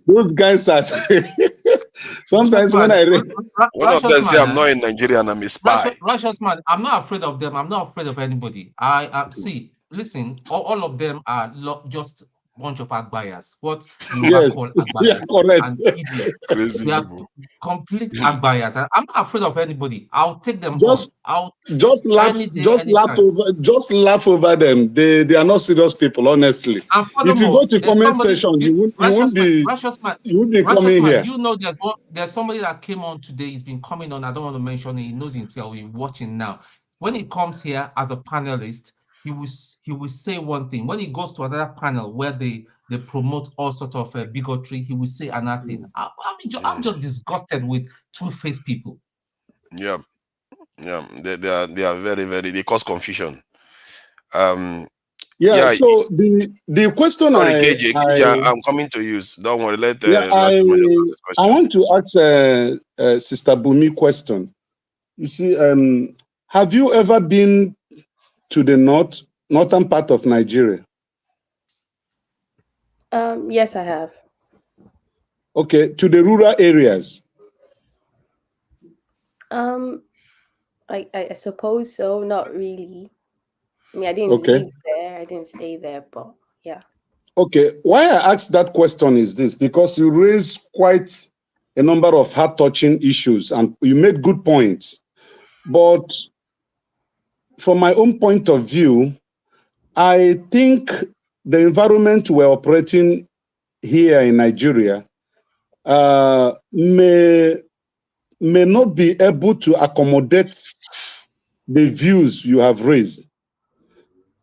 Those guys are sometimes when I read one of them say I'm not in Nigeria and I'm a spy. Righteous man, I'm not afraid of them. I'm not afraid of anybody. I see. Listen, all of them are just bunch of agbayas. What Yoruba call agbayas. correct. And idiots. Crazy They are people. complete agbayas. And I'm not afraid of anybody. I'll take them Just on. just laugh, Any day, just laugh anytime. over them. They are not serious people, honestly. And If you furthermore, go to there's comment somebody, section, you won't be Righteous coming man, here. do you know there's somebody that came on today, he's been coming on, I don't want to mention it, he knows himself, he's watching now. When he comes here as a panelist, he will say one thing. When he goes to another panel where they promote all sort of bigotry, he will say another thing. I'm just disgusted with two-faced people. Yeah, they are very, very, they cause confusion. So the question sorry, KJ, I'm coming to you. Don't worry, let I question. want to ask Sister Bumi question. You see, have you ever been to the northern part of Nigeria? Yes, I have. Okay, to the rural areas. I suppose so. Not really. I mean, I didn't live there. I didn't stay there, but yeah. Okay, why I asked that question is this, because you raised quite a number of heart-touching issues and you made good points. But from my own point of view, I think the environment we're operating here in Nigeria may not be able to accommodate the views you have raised.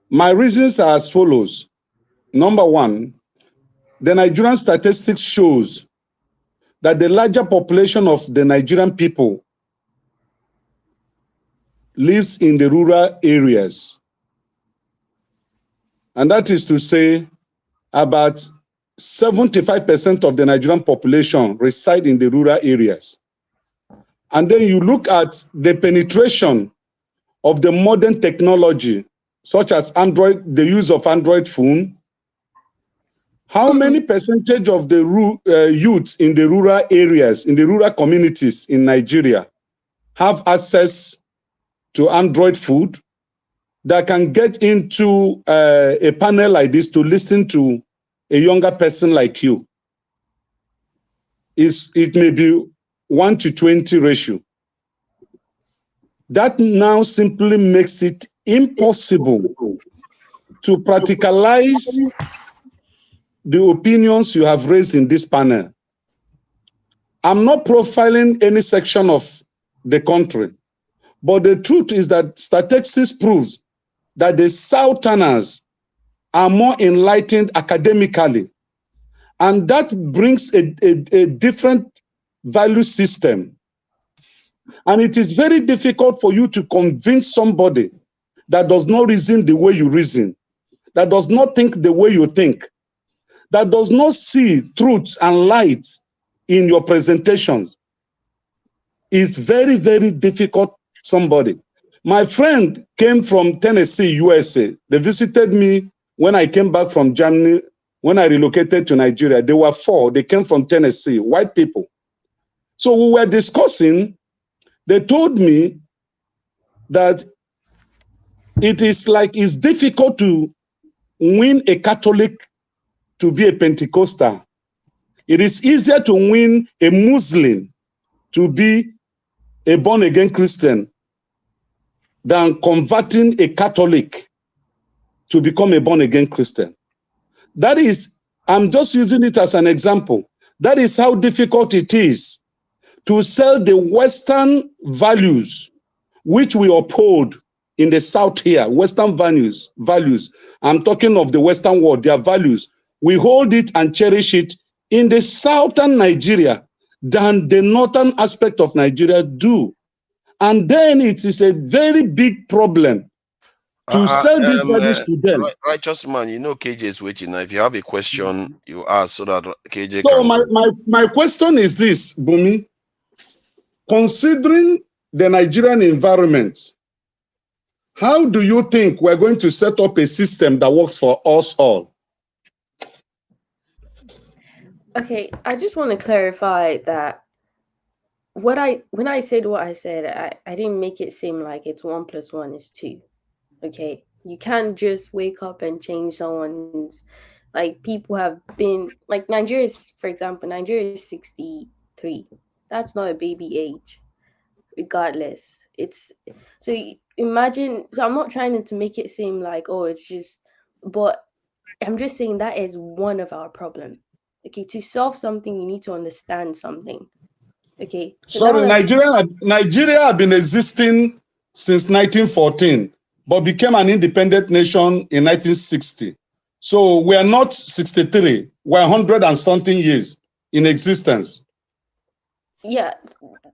My reasons are as follows. Number one, the Nigerian statistics shows that the larger population of the Nigerian people lives in the rural areas. And that is to say, about 75% of the Nigerian population reside in the rural areas. And then you look at the penetration of the modern technology, such as Android, the use of Android phone. How many percentage of the youth in the rural areas, in the rural communities in Nigeria, have access to Android phone that can get into a panel like this to listen to a younger person like you? It may be 1 to 20 ratio. That now simply makes it impossible to practicalize the opinions you have raised in this panel. I'm not profiling any section of the country, but the truth is that statistics proves that the Southerners are more enlightened academically, and that brings a different value system. And it is very difficult for you to convince somebody that does not reason the way you reason, that does not think the way you think, that does not see truth and light in your presentations. Is very, very difficult, somebody. My friend came from Tennessee, USA. They visited me when I came back from Germany, when I relocated to Nigeria. They were 4. They came from Tennessee, white people. So we were discussing. They told me that it's difficult to win a Catholic to be a Pentecostal. It is easier to win a Muslim to be a born-again Christian than converting a Catholic to become a born-again Christian. That is, I'm just using it as an example. That is how difficult it is to sell the Western values, which we uphold in the South here, Western values. I'm talking of the Western world, their values. We hold it and cherish it in the Southern Nigeria than the Northern aspect of Nigeria do. And then it is a very big problem to sell these values to them. Righteous man, you know KJ is waiting now. If you have a question, you ask so that KJ so can. my question is this, Bumi. Considering the Nigerian environment, how do you think we're going to set up a system that works for us all? Okay, I just want to clarify that when I said what I said, I didn't make it seem like it's 1 + 1 is 2. Okay, you can't just wake up and change someone's Like people have been like Nigeria is, for example, Nigeria is 63. That's not a baby age, regardless. It's so imagine. So I'm not trying to make it seem like, oh, it's just, but I'm just saying that is one of our problem. Okay, to solve something, you need to understand something. Okay, so now Sorry, that Nigeria had been existing since 1914, but became an independent nation in 1960. So we are not 63, we're 100 and something years in existence. yeah,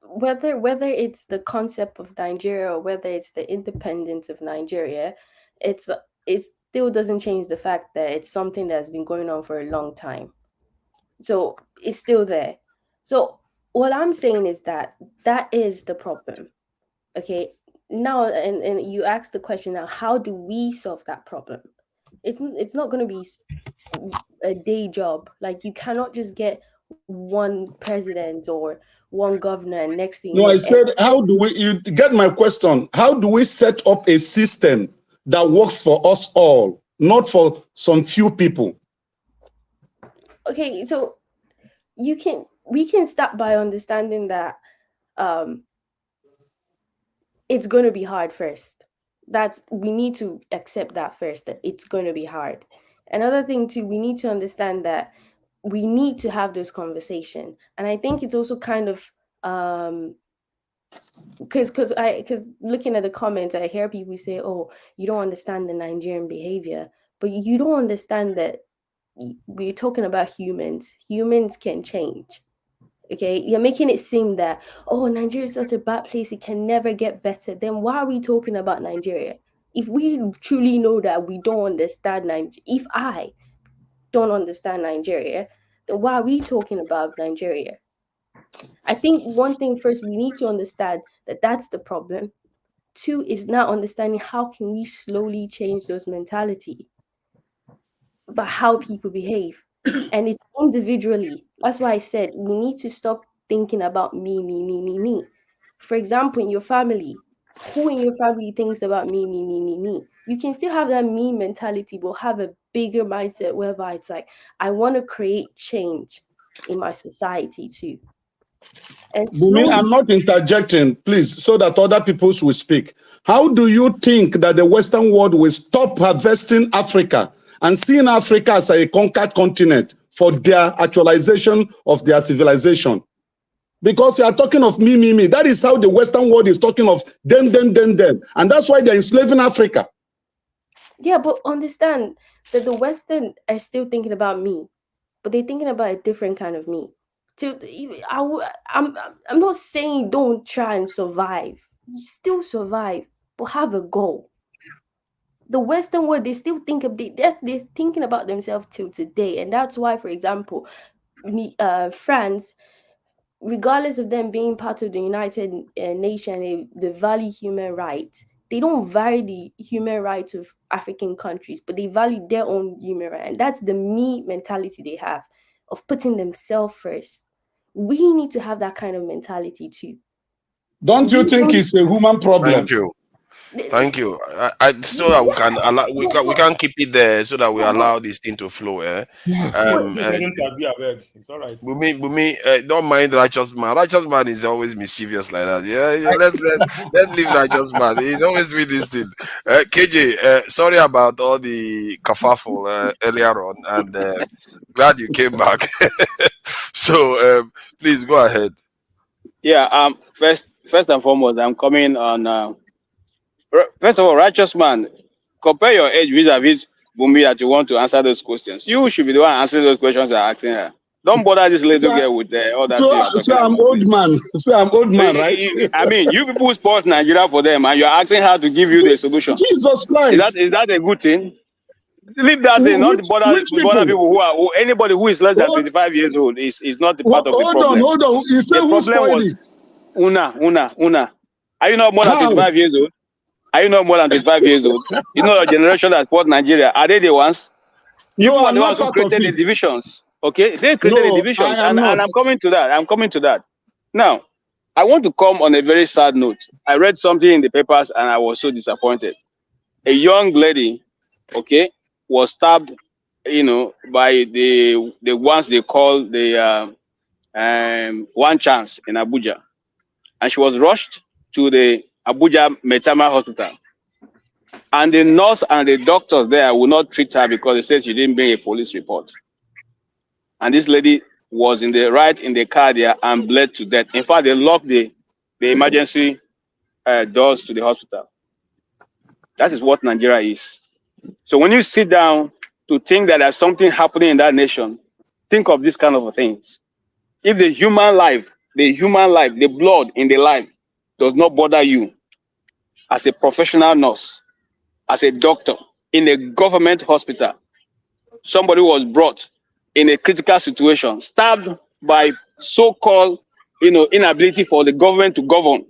whether it's the concept of Nigeria or whether it's the independence of Nigeria, it still doesn't change the fact that it's something that's been going on for a long time. So it's still there. So what I'm saying is that is the problem. Okay. Now, and you asked the question now, how do we solve that problem? It's not going to be a day job. Like you cannot just get one president or one governor and next thing you No, I know, said, how do we, you get my question, how do we set up a system that works for us all, not for some few people? okay, so we can start by understanding that it's going to be hard first. We need to accept that first, that it's going to be hard. Another thing too, we need to understand that we need to have this conversation. And I think it's also kind of because looking at the comments, I hear people say, oh, you don't understand the Nigerian behavior, but you don't understand that we're talking about humans can change. Okay, you're making it seem that, oh, Nigeria is such a bad place, it can never get better. Then why are we talking about Nigeria? If we truly know that we don't understand Nigeria, if I don't understand Nigeria, then why are we talking about Nigeria? I think one thing first, we need to understand that that's the problem. Two is now understanding how can we slowly change those mentality about how people behave. And it's individually. That's why I said we need to stop thinking about me. For example, in your family, who in your family thinks about me? You can still have that me mentality, but have a bigger mindset whereby it's like, I want to create change in my society too. And Bumi, I'm not interjecting, please, so that other people will speak. How do you think that the Western world will stop harvesting Africa and seeing Africa as a conquered continent for their actualization of their civilization? Because you are talking of me. That is how the Western world is talking of them. And that's why they're enslaving Africa. Yeah, but understand that the Western are still thinking about me, but they're thinking about a different kind of me. I'm not saying don't try and survive. You still survive, but have a goal. The Western world, they still think of they're thinking about themselves till today, and that's why, for example, France, regardless of them being part of the United Nations, they value human rights. They don't value the human rights of African countries, but they value their own human rights, and that's the me mentality they have of putting themselves first. We need to have that kind of mentality too. Don't you think it's a human problem? Thank you. So that we can allow, we can keep it there so that we allow this thing to flow. It's all right. Bumi, don't mind righteous man. Righteous man is always mischievous like that. Yeah, let's leave righteous man. He's always with this thing. KJ, sorry about all the kerfuffle earlier on, and glad you came back. So please go ahead. Yeah. First and foremost, I'm coming on. First of all, righteous man, compare your age vis-a-vis Bumi that you want to answer those questions. You should be the one answering those questions you're asking her. Don't bother this little girl with all that thing you're talking I'm about. old man. So I'm old man, right? I mean, you people sport Nigeria for them, and you're asking her to give you the solution. Jesus Christ. Is that a good thing? Leave that thing. Not bother people anybody who is less than 25 years old is not the part of the problem. Hold on. You say who spoiled it? Una. Are you not more than 25 years old? Are you not more than 25 years old? You know the generation that support Nigeria. Are they the ones? You are the ones who created the divisions. Okay? They created the divisions. And I'm coming to that. Now, I want to come on a very sad note. I read something in the papers and I was so disappointed. A young lady, okay, was stabbed by the ones they call the one chance in Abuja, and she was rushed to the Abuja Metama Hospital. And the nurse and the doctors there will not treat her because they said she didn't bring a police report. And this lady was in the car there and bled to death. In fact, they locked the emergency doors to the hospital. That is what Nigeria is. So when you sit down to think that there's something happening in that nation, think of these kind of things. If the human life, the blood in the life does not bother you as a professional nurse, as a doctor in a government hospital, somebody was brought in a critical situation, stabbed by so-called, inability for the government to govern.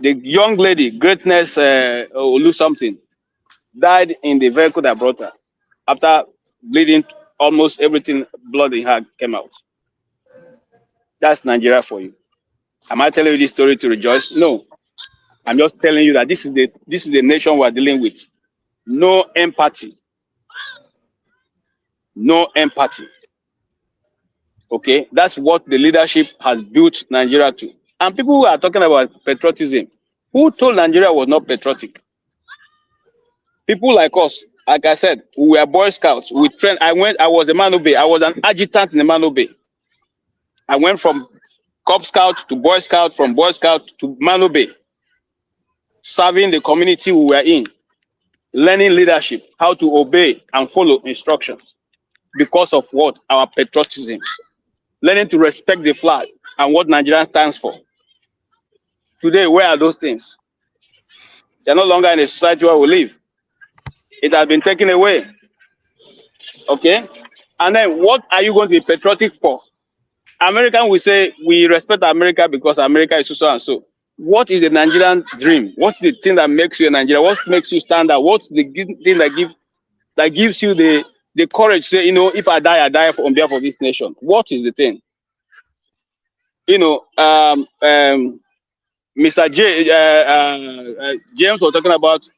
The young lady, Greatness Olu something, died in the vehicle that brought her after bleeding. Almost everything, blood in her came out. That's Nigeria for you. Am I telling you this story to rejoice? No. I'm just telling you that this is the nation we're dealing with. No empathy. No empathy. Okay, that's what the leadership has built Nigeria to. And people who are talking about patriotism, who told Nigeria was not patriotic? People like us, like I said, we were Boy Scouts. We trained. I was a Mano Bay. I was an adjutant in the Mano Bay. I went from Cub Scout to Boy Scout, from Boy Scout to Mano Bay, serving the community we were in, learning leadership, how to obey and follow instructions. Because of what? Our patriotism. Learning to respect the flag and what Nigeria stands for. Today, where are those things? They're no longer in a society where we live. It has been taken away. Okay? And then what are you going to be patriotic for? American will say, we respect America because America is so and so. What is the Nigerian dream? What's the thing that makes you a Nigerian? What makes you stand out? What's the thing that gives you the courage to say, if I die on behalf of this nation? What is the thing? Mr. James was talking about,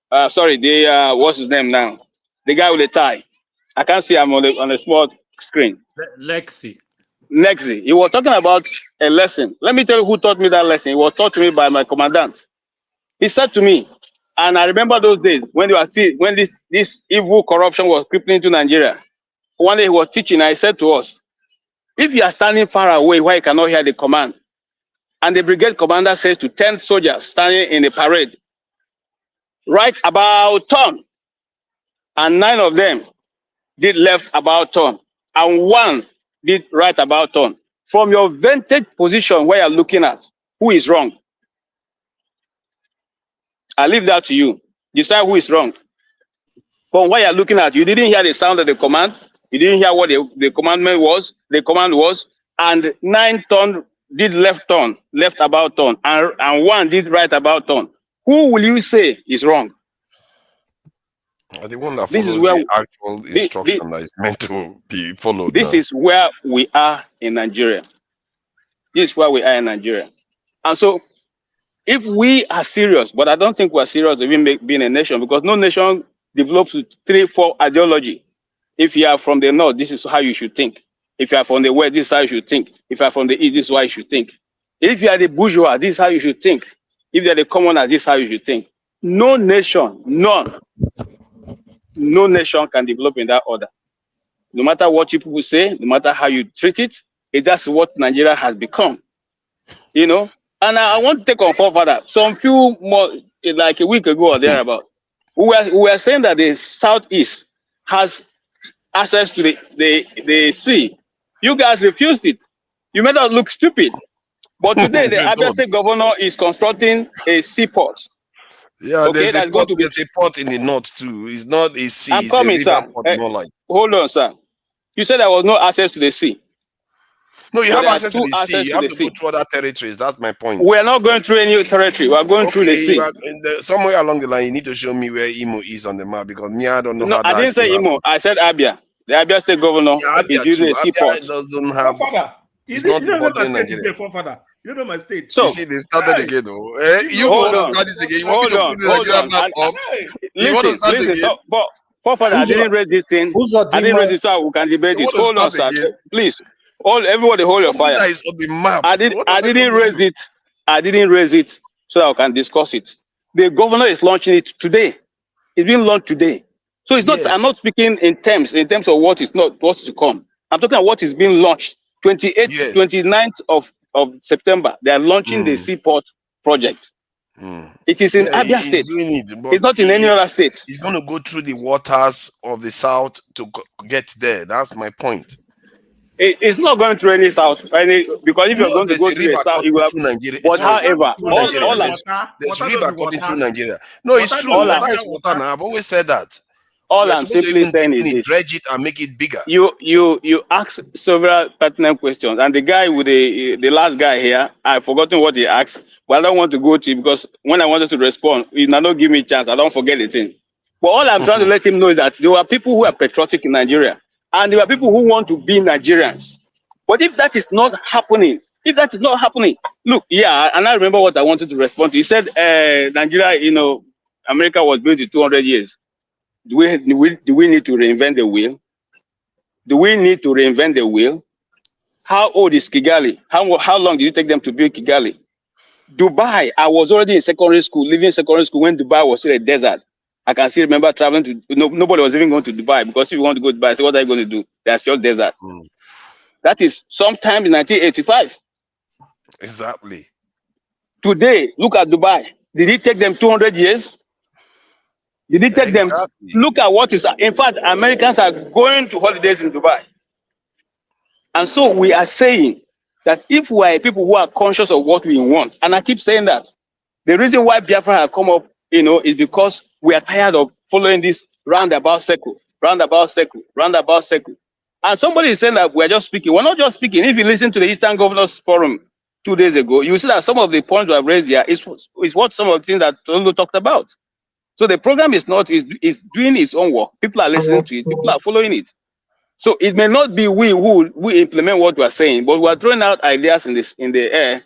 what's his name now? The guy with the tie. I can't see him on a small screen. Lexi. He was talking about a lesson. Let me tell you who taught me that lesson. It was taught to me by my commandant. He said to me, and I remember those days when this evil corruption was creeping into Nigeria. One day he was teaching, and he said to us, if you are standing far away where you cannot hear the command, and the brigade commander says to 10 soldiers standing in the parade, right about turn, and 9 of them did left about turn, and 1 did right about turn. From your vantage position where you're looking at, who is wrong? I leave that to you. Decide who is wrong. From where you're looking at, you didn't hear the sound of the command. You didn't hear what the command was, and 9 turn did left about turn, and 1 did right about turn. Who will you say is wrong? The one that follows the actual instruction that is meant to be followed. This is where we are in Nigeria. This is where we are in Nigeria. And so, if we are serious, but I don't think we're serious of being a nation, because no nation develops with 3-4 ideology. If you are from the north, this is how you should think. If you are from the west, this is how you should think. If you are from the east, this is how you should think. If you are the bourgeois, this is how you should think. If you are the commoner, this is how you should think. No nation, no nation can develop in that order. No matter what you people say, no matter how you treat it, that's what Nigeria has become. And I want to take on forefather. Some few more, like a week ago or thereabout, we were saying that the southeast has access to the sea. You guys refused it. You made us look stupid. But today, the Abia State governor is constructing a seaport. Yeah, okay, there's a port in the north too. It's not a sea. I'm coming, sir. More like. Hold on, sir. You said there was no access to the sea. No, you have access to the sea. You have to go through other territories. That's my point. We are not going through any territory. We are going through the sea. Somewhere along the line, you need to show me where Imo is on the map, because me, I don't know. No, I didn't say Imo. I said Abia. The Abia State governor is using a seaport. Doesn't have. You don't know my state is there, forefather. You don't know my state. So, you see, they started again, though. You want to start this again? You want me to put the Nigerian map up? You want to start again? But Forefather, I didn't raise this thing. I didn't raise it so we can debate it. Hold on, sir. Please. Everybody hold your fire. That is on the map. I didn't raise it. I didn't raise it so that we can discuss it. The governor is launching it today. It's being launched today. So it's not, I'm not speaking in terms of what's to come. I'm talking about what is being launched. 28th, 29th of September, they are launching the seaport project. It is in Abia State. It's not in any other state. It's going to go through the waters of the south to get there. That's my point. It's not going through any south, because if you're going to go to the south, you will have. But however, there's river cutting through Nigeria. No, it's true. Water is water now. I've always said that. All I'm simply saying is this: dredge it and make it bigger. You ask several pertinent questions, and the guy with the last guy here, I've forgotten what he asked, but I don't want to go to it because when I wanted to respond, he did not give me a chance. I don't forget the thing. But all I'm trying to let him know is that there are people who are patriotic in Nigeria, and there are people who want to be Nigerians. But if that is not happening, look, and I remember what I wanted to respond to. He said, Nigeria, America was built in 200 years. Do we need to reinvent the wheel? Do we need to reinvent the wheel? How old is Kigali? How long did it take them to build Kigali? Dubai, I was already in secondary school, living in secondary school when Dubai was still a desert. I can still remember traveling to, nobody was even going to Dubai, because if you want to go to Dubai, I said, what are you going to do? There's just desert. That is sometime in 1985. Exactly. Today, look at Dubai. Did it take them 200 years? Did it take them? Look at what is. In fact, Americans are going to holidays in Dubai. And so we are saying that if we are people who are conscious of what we want, and I keep saying that, the reason why Biafra have come up, is because we are tired of following this roundabout circle. And somebody is saying that we are just speaking. We're not just speaking. If you listen to the Eastern Governors Forum 2 days ago, you see that some of the points we have raised there is what some of the things that Tinubu talked about. So the program is doing its own work. People are listening to it. People are following it. So it may not be we who implement what we are saying, but we are throwing out ideas in the air,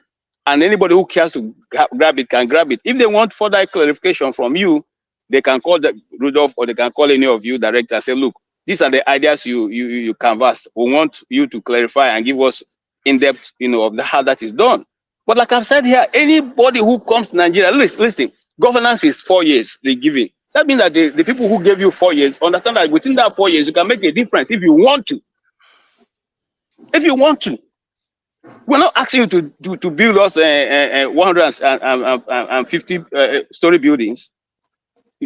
and anybody who cares to grab it can grab it. If they want further clarification from you, they can call Rudolph, or they can call any of you directly and say, look, these are the ideas you canvassed. We want you to clarify and give us in-depth, of how that is done. But like I've said here, anybody who comes to Nigeria, listen, governance is 4 years they give it. That means that the people who gave you 4 years understand that within that 4 years you can make a difference if you want to. We're not asking you to build us 150 story buildings,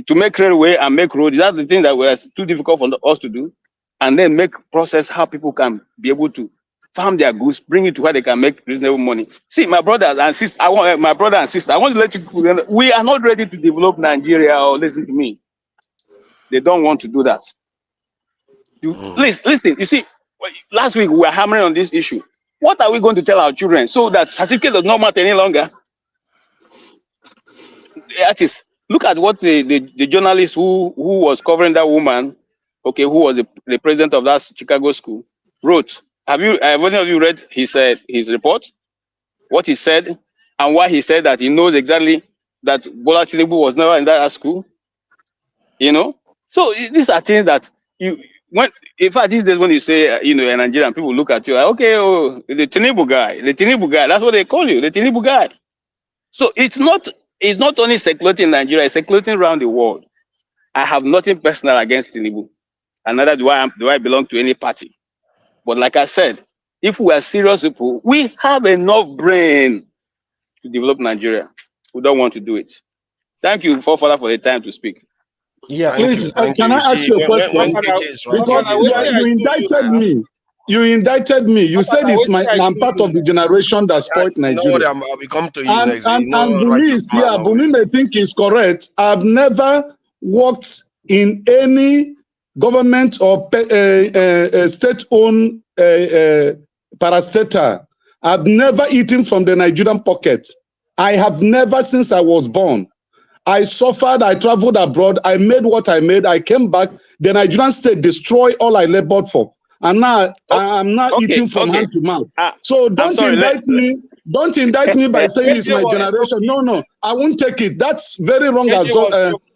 to make railway and make road. That's the thing that was too difficult for us to do, and then make process how people can be able to farm their goods, bring it to where they can make reasonable money. See, my brothers and sisters, I want to let you, we are not ready to develop Nigeria. Or listen to me, they don't want to do that. Listen, you see, last week we were hammering on this issue. What are we going to tell our children so that certificate does not matter any longer? That is, look at what the journalist who was covering that woman, who was the president of that Chicago school, wrote. Have any of you read his report? What he said and why he said that he knows exactly that Bola Tinubu was never in that school. So these are things that in fact these days when you say a Nigerian, people look at you like, the Tinubu guy, that's what they call you, the Tinubu guy. So it's not only circulating in Nigeria, it's circulating around the world. I have nothing personal against Tinubu, and neither do I belong to any party. But like I said, if we are serious people, we have enough brain to develop Nigeria. We don't want to do it. Thank you, Father, for the time to speak. Yeah, please, can I ask you a question? Because you indicted me. You said I'm part of the generation that spoiled Nigeria. I'll come to you next. And Buni may think is correct. I've never worked in any government or state-owned parastatal. I've never eaten from the Nigerian pocket. I have never since I was born. I suffered, I traveled abroad, I made what I made, I came back, the Nigerian state destroyed all I labored for. And now I'm not eating from hand to mouth. So don't indict me by saying it's my generation. No, I won't take it. That's very wrong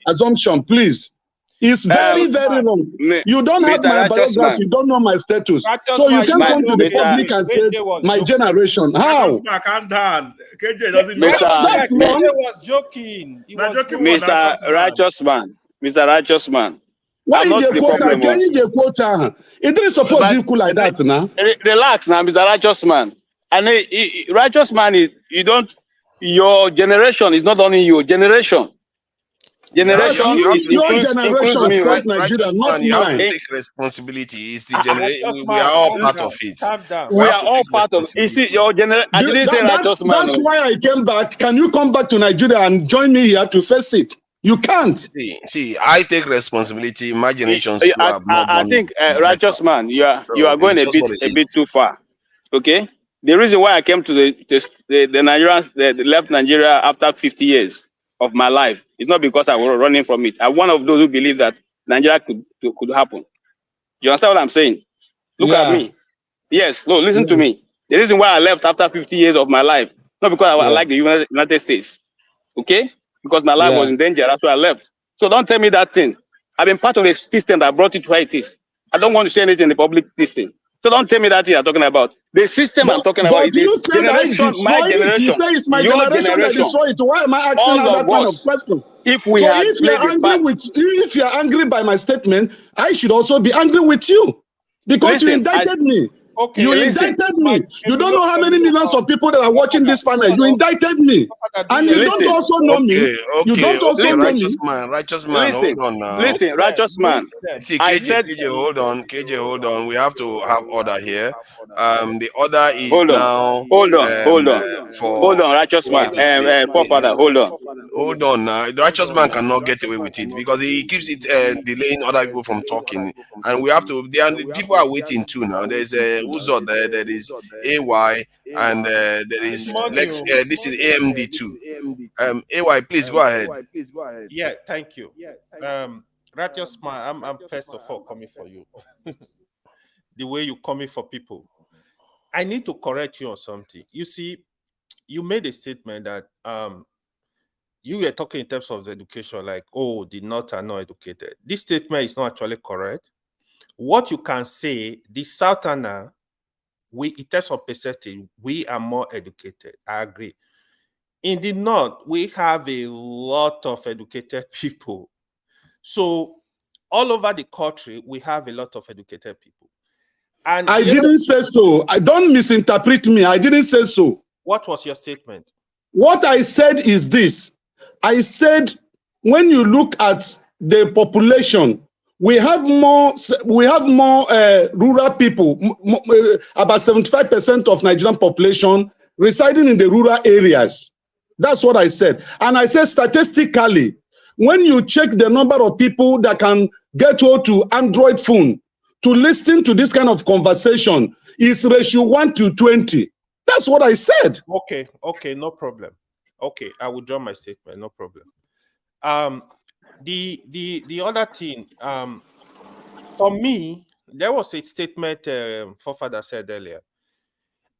assumption, please. It's very, very wrong. You don't have Mr. my Righteous biography, Man. you don't know my status. Righteous So you Man, can you come to were the Mr. public and say, KJ was my joking. generation. How? Righteous man, calm down. KJ Yeah, doesn't know that what was Mr. That's like KJ wrong. was joking. He was joking joking. one, Mr. Righteous man. Righteous Man. Mr. Righteous Man. Why I'm you not dey the quote her? problem. Can you dey quote her? It didn't suppose But you cool like that now. relax now, Mr. Righteous Man. And Righteous Man is you don't your generation is not only your generation. That's Generation you, is your includes generation me. spoiled Oh. Nigeria, Righteous not man, you have to mine. take responsibility. It's the Righteous we are Man, all calm part down. of it. Calm down. We We have are to all take part of you see responsibility. your generation. I didn't say Righteous Man. That's why I came back. Can you come back to Nigeria and join me here to face it? You can't. See, I take responsibility. My generation too have not I done think better. Righteous Man, you are So going it's a just what it bit is. too far. Okay. The reason why I came to the Nigerians, the left Nigeria after 50 years of my life is not because I was running from it. I'm one of those who believe that Nigeria could happen. You understand what I'm saying? Look at Yeah. me. Yes. No, listen Yeah. to me. The reason why I left after 50 years of my life, not because I Yeah. like the United States. Okay? Because my life was Yeah. in danger. That's why I left. So don't tell me that thing. I've been part of the system that brought it to where it is. I don't want to say anything in the public system. So don't tell me that thing you're talking about. The system I'm talking about But is the you said I generation, my destroyed it. You generation, say it's my your generation that generation, destroyed it. Why am I asking her all that of kind of us. question? If we So had played the part, if you're angry by my statement, I should also be angry with you. Because you listen, indicted me. Okay, You listen. indicted me. You don't know how many millions of people that are watching this panel. You indicted me. And you don't Listen. also know me. You don't also know Righteous me. man, Listen, hold on now. listen, Righteous Man. See, I KJ, said, KJ, hold on. We have to have order here. The order is hold on, now hold on, for Righteous Man, forefather, hold on. hold on now. The righteous man cannot get away with it because he keeps it delaying other people from talking, and we have to. People are waiting too now. There's Uzo there. There is AY, and there is Lex. This is AMD too. AY, please go ahead. Yeah, thank you. Righteous Man, I'm first of all coming for you. The way you coming for people. I need to correct you on something. You see, you made a statement that you were talking in terms of the education, like, oh, the North are not educated. This statement is not actually correct. What you can say, the Southerner, in terms of percentage, we are more educated. I agree. In the North, we have a lot of educated people. So all over the country, we have a lot of educated people. And I didn't say so. I don't misinterpret me. I didn't say so. What was your statement? What I said is this. I said, when you look at the population, we have more rural people, about 75% of Nigerian population residing in the rural areas. That's what I said. And I said statistically, when you check the number of people that can get hold to Android phone to listen to this kind of conversation is ratio 1:20. That's what I said. Okay, no problem. Okay, I will draw my statement, no problem. The other thing, for me, there was a statement Forefather said earlier.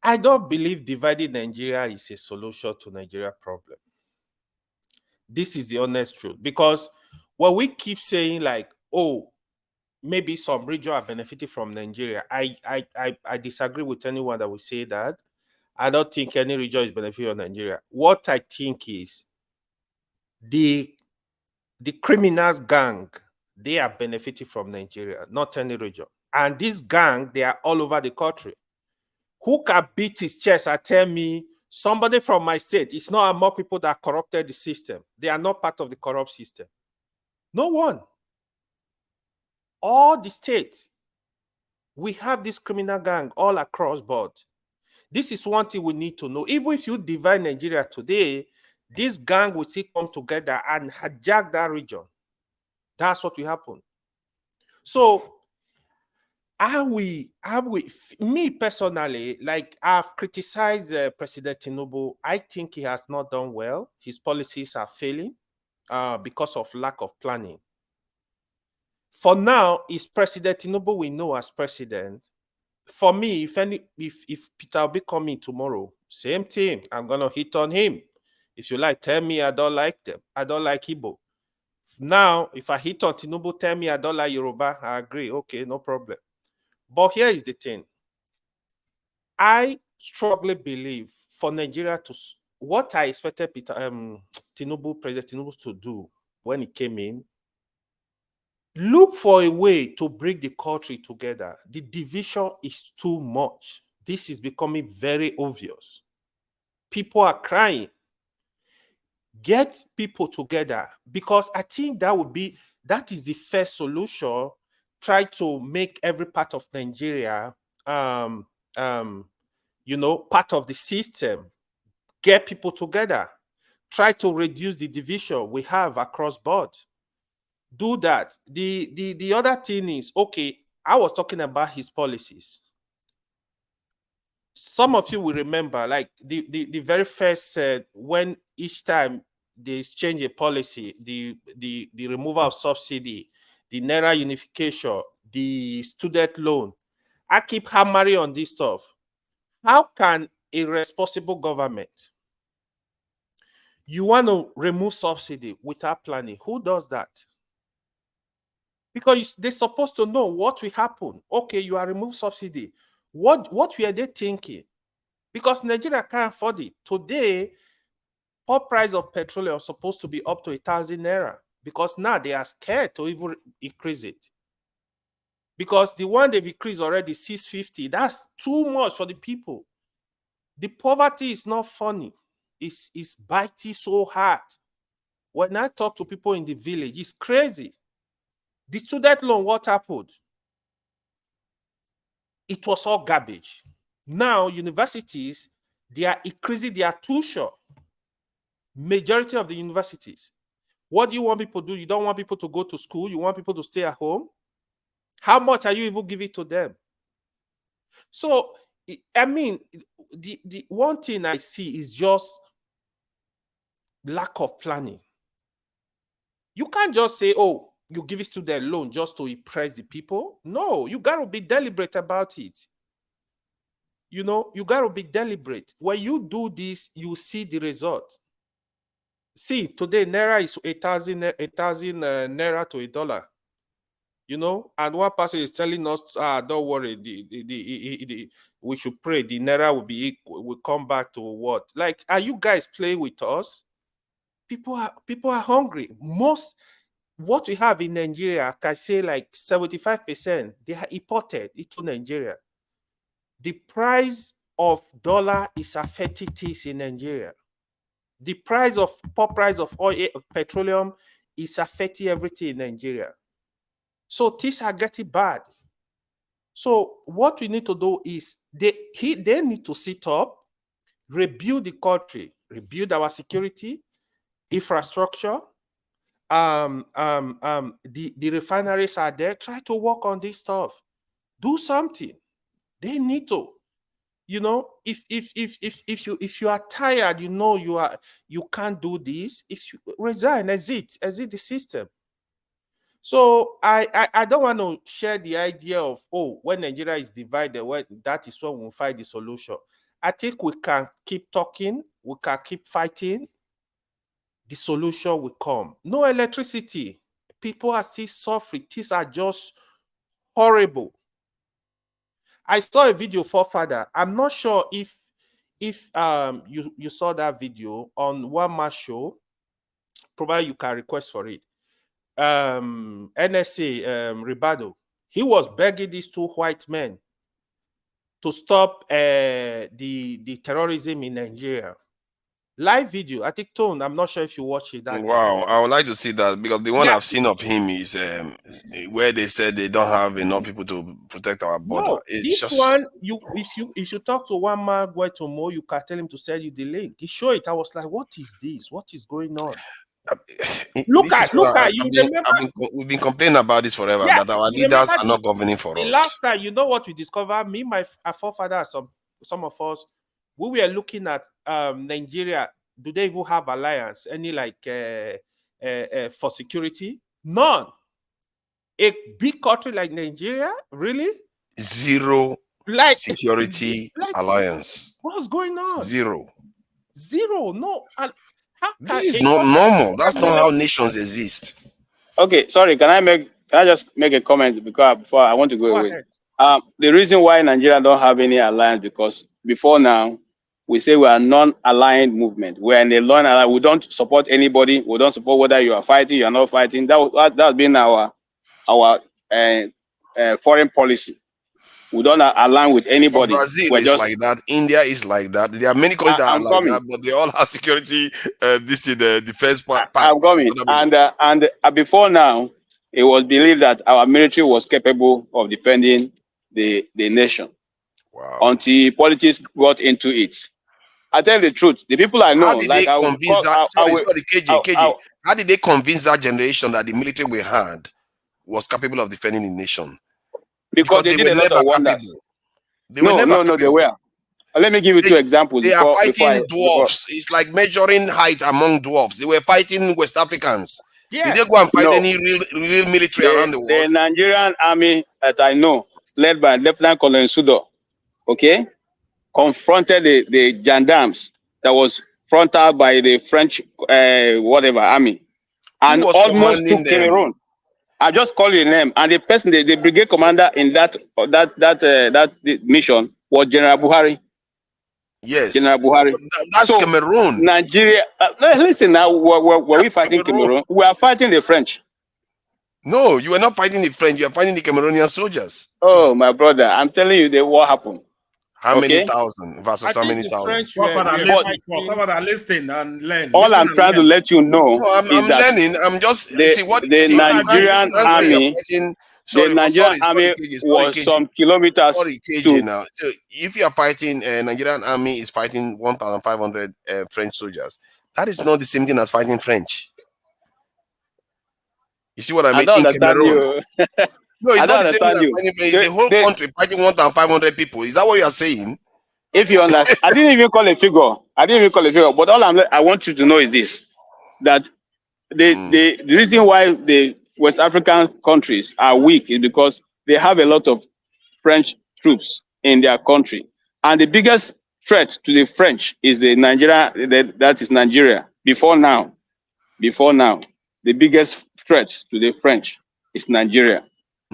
I don't believe dividing Nigeria is a solution to Nigeria problem. This is the honest truth, because when we keep saying like, oh, maybe some region are benefiting from Nigeria, I disagree with anyone that will say that. I don't think any region is benefiting from Nigeria. What I think is the criminals gang, they are benefiting from Nigeria, not any region. And this gang, they are all over the country. Who can beat his chest and tell me somebody from my state, it's not more people that corrupted the system. They are not part of the corrupt system. No one. All the states, we have this criminal gang all across board. This is one thing we need to know. Even if you divide Nigeria today, this gang will still come together and hijack that region. That's what will happen. So, me personally, like I've criticized President Tinubu. I think he has not done well. His policies are failing because of lack of planning. For now, is President Tinubu we know as president. For me, if Peter will be coming tomorrow, same thing. I'm gonna hit on him. If you like, tell me I don't like them. I don't like Igbo. now, if I hit on Tinubu, tell me I don't like Yoruba, I agree. Okay, no problem. But here is the thing. I strongly believe for Nigeria to, what I expected President Tinubu to do when he came in, look for a way to bring the country together. The division is too much. This is becoming very obvious. People are crying. Get people together, because I think that is the first solution. Try to make every part of Nigeria, part of the system. Get people together. Try to reduce the division we have across board. Do that. The other thing is, okay, I was talking about his policies. Some of you will remember, like the very first, when each time they change a policy, the removal of subsidy, the Naira unification, the student loan, I keep hammering on this stuff. How can a responsible government, you want to remove subsidy without planning? Who does that? Because they're supposed to know what will happen. Okay, you are remove subsidy. What were they thinking? Because Nigeria can't afford it. Today, pump price of petroleum is supposed to be up to 1,000 naira, because now they are scared to even increase it. Because the one they've increased already, 650, that's too much for the people. The poverty is not funny. It's biting so hard. When I talk to people in the village, it's crazy. The student loan, what happened? It was all garbage. Now, universities, they are increasing their tuition. Majority of the universities. What do you want people to do? You don't want people to go to school. You want people to stay at home. How much are you even giving to them? So, I mean, the one thing I see is just lack of planning. You can't just say, oh, you give it to their loan just to impress the people. No, you got to be deliberate about it. You got to be deliberate. When you do this, you see the result. See, today, Naira is 1,000 Naira to $1. And one person is telling us, don't worry, we should pray. The Naira will come back to what? Like, are you guys playing with us? People are hungry. What we have in Nigeria, I can say like 75%, they are imported into Nigeria. The price of dollar is affecting things in Nigeria. The price of oil, petroleum is affecting everything in Nigeria. So things are getting bad. So what we need to do is they need to sit up, rebuild the country, rebuild our security, infrastructure. The refineries are there. Try to work on this stuff. Do something. They need to. If you are tired, you can't do this. If you resign, exit the system. So I don't want to share the idea of, oh, when Nigeria is divided, that is when we'll find the solution. I think we can keep talking, we can keep fighting. The solution will come. No electricity. People are still suffering. Things are just horrible. I saw a video for father. I'm not sure if you saw that video on one man show. Probably you can request for it. NSA Ribado. He was begging these two white men to stop the terrorism in Nigeria. Live video. I think Tone, I'm not sure if you watch it. Wow, I would like to see that, because the one I've seen of him is where they said they don't have enough people to protect our border. No, this one, if you talk to one man going to Mo, you can tell him to send you the link. He showed it. I was like, what is this? What is going on? Look at you remember we've been complaining about this forever, that our leaders are not governing for us. The last time, you know what we discovered? Me, my forefathers, some of us, we were looking at Nigeria. Do they even have alliance? Any for security? None. A big country like Nigeria, really? Zero security alliance. What's going on? Zero. No. This is not normal. That's not how nations exist. Okay, sorry. Can I just make a comment before I want to go away? Ahead. The reason why Nigeria don't have any alliance because before now we say we are non-aligned movement. We're in a non-aligned. We don't support anybody. We don't support whether you are fighting, you are not fighting. That's been our foreign policy. We don't align with anybody. Brazil We're is just. like that. India is like that. There are many countries that are I'm like coming. that, but they all have security. This is the defense part. I'm coming. And before now, it was believed that our military was capable of defending the nation. Wow. Until politics got into it. I tell you the truth. The people I know, How did they convince that? Sorry, KJ. How did they convince that generation that the military we had was capable of defending the nation? Because they did were a lot never of wonders. capable. They were never capable. They were. Let me give you two examples. They are fighting dwarfs. It's like measuring height among dwarfs. They were fighting West Africans. Yeah. Did they go and fight any real military around the world? The Nigerian army that I know, led by Lieutenant Colonel Sudo, okay, confronted the gendarmes that was fronted by the French army, and almost took Cameroon. I just call you a name, and the person, the brigade commander in that mission was General Buhari. Yes, General Buhari. That's Cameroon. Nigeria. Listen now, were we fighting Cameroon? We are fighting the French. No, you were not fighting the French. You are fighting the Cameroonian soldiers. Oh, my brother, I'm telling you, what happened. How many thousand versus how many thousand? Listen and learn. All I'm trying to let you know I'm learning. I'm just the Nigerian army. The Nigerian army was some kilometers. Sorry, KJ now. So if you are fighting, Nigerian army is fighting 1,500 French soldiers. That is not the same thing as fighting French. You see what I mean? I don't understand you. No, it's not the same thing as fighting French. It's a whole country fighting 1,500 people. Is that what you are saying? If you understand, I didn't even call a figure. But all I want you to know is this: that the reason why the West African countries are weak is because they have a lot of French troops in their country, and the biggest threat to the French is that is Nigeria. Before now, the biggest threat to the French is Nigeria,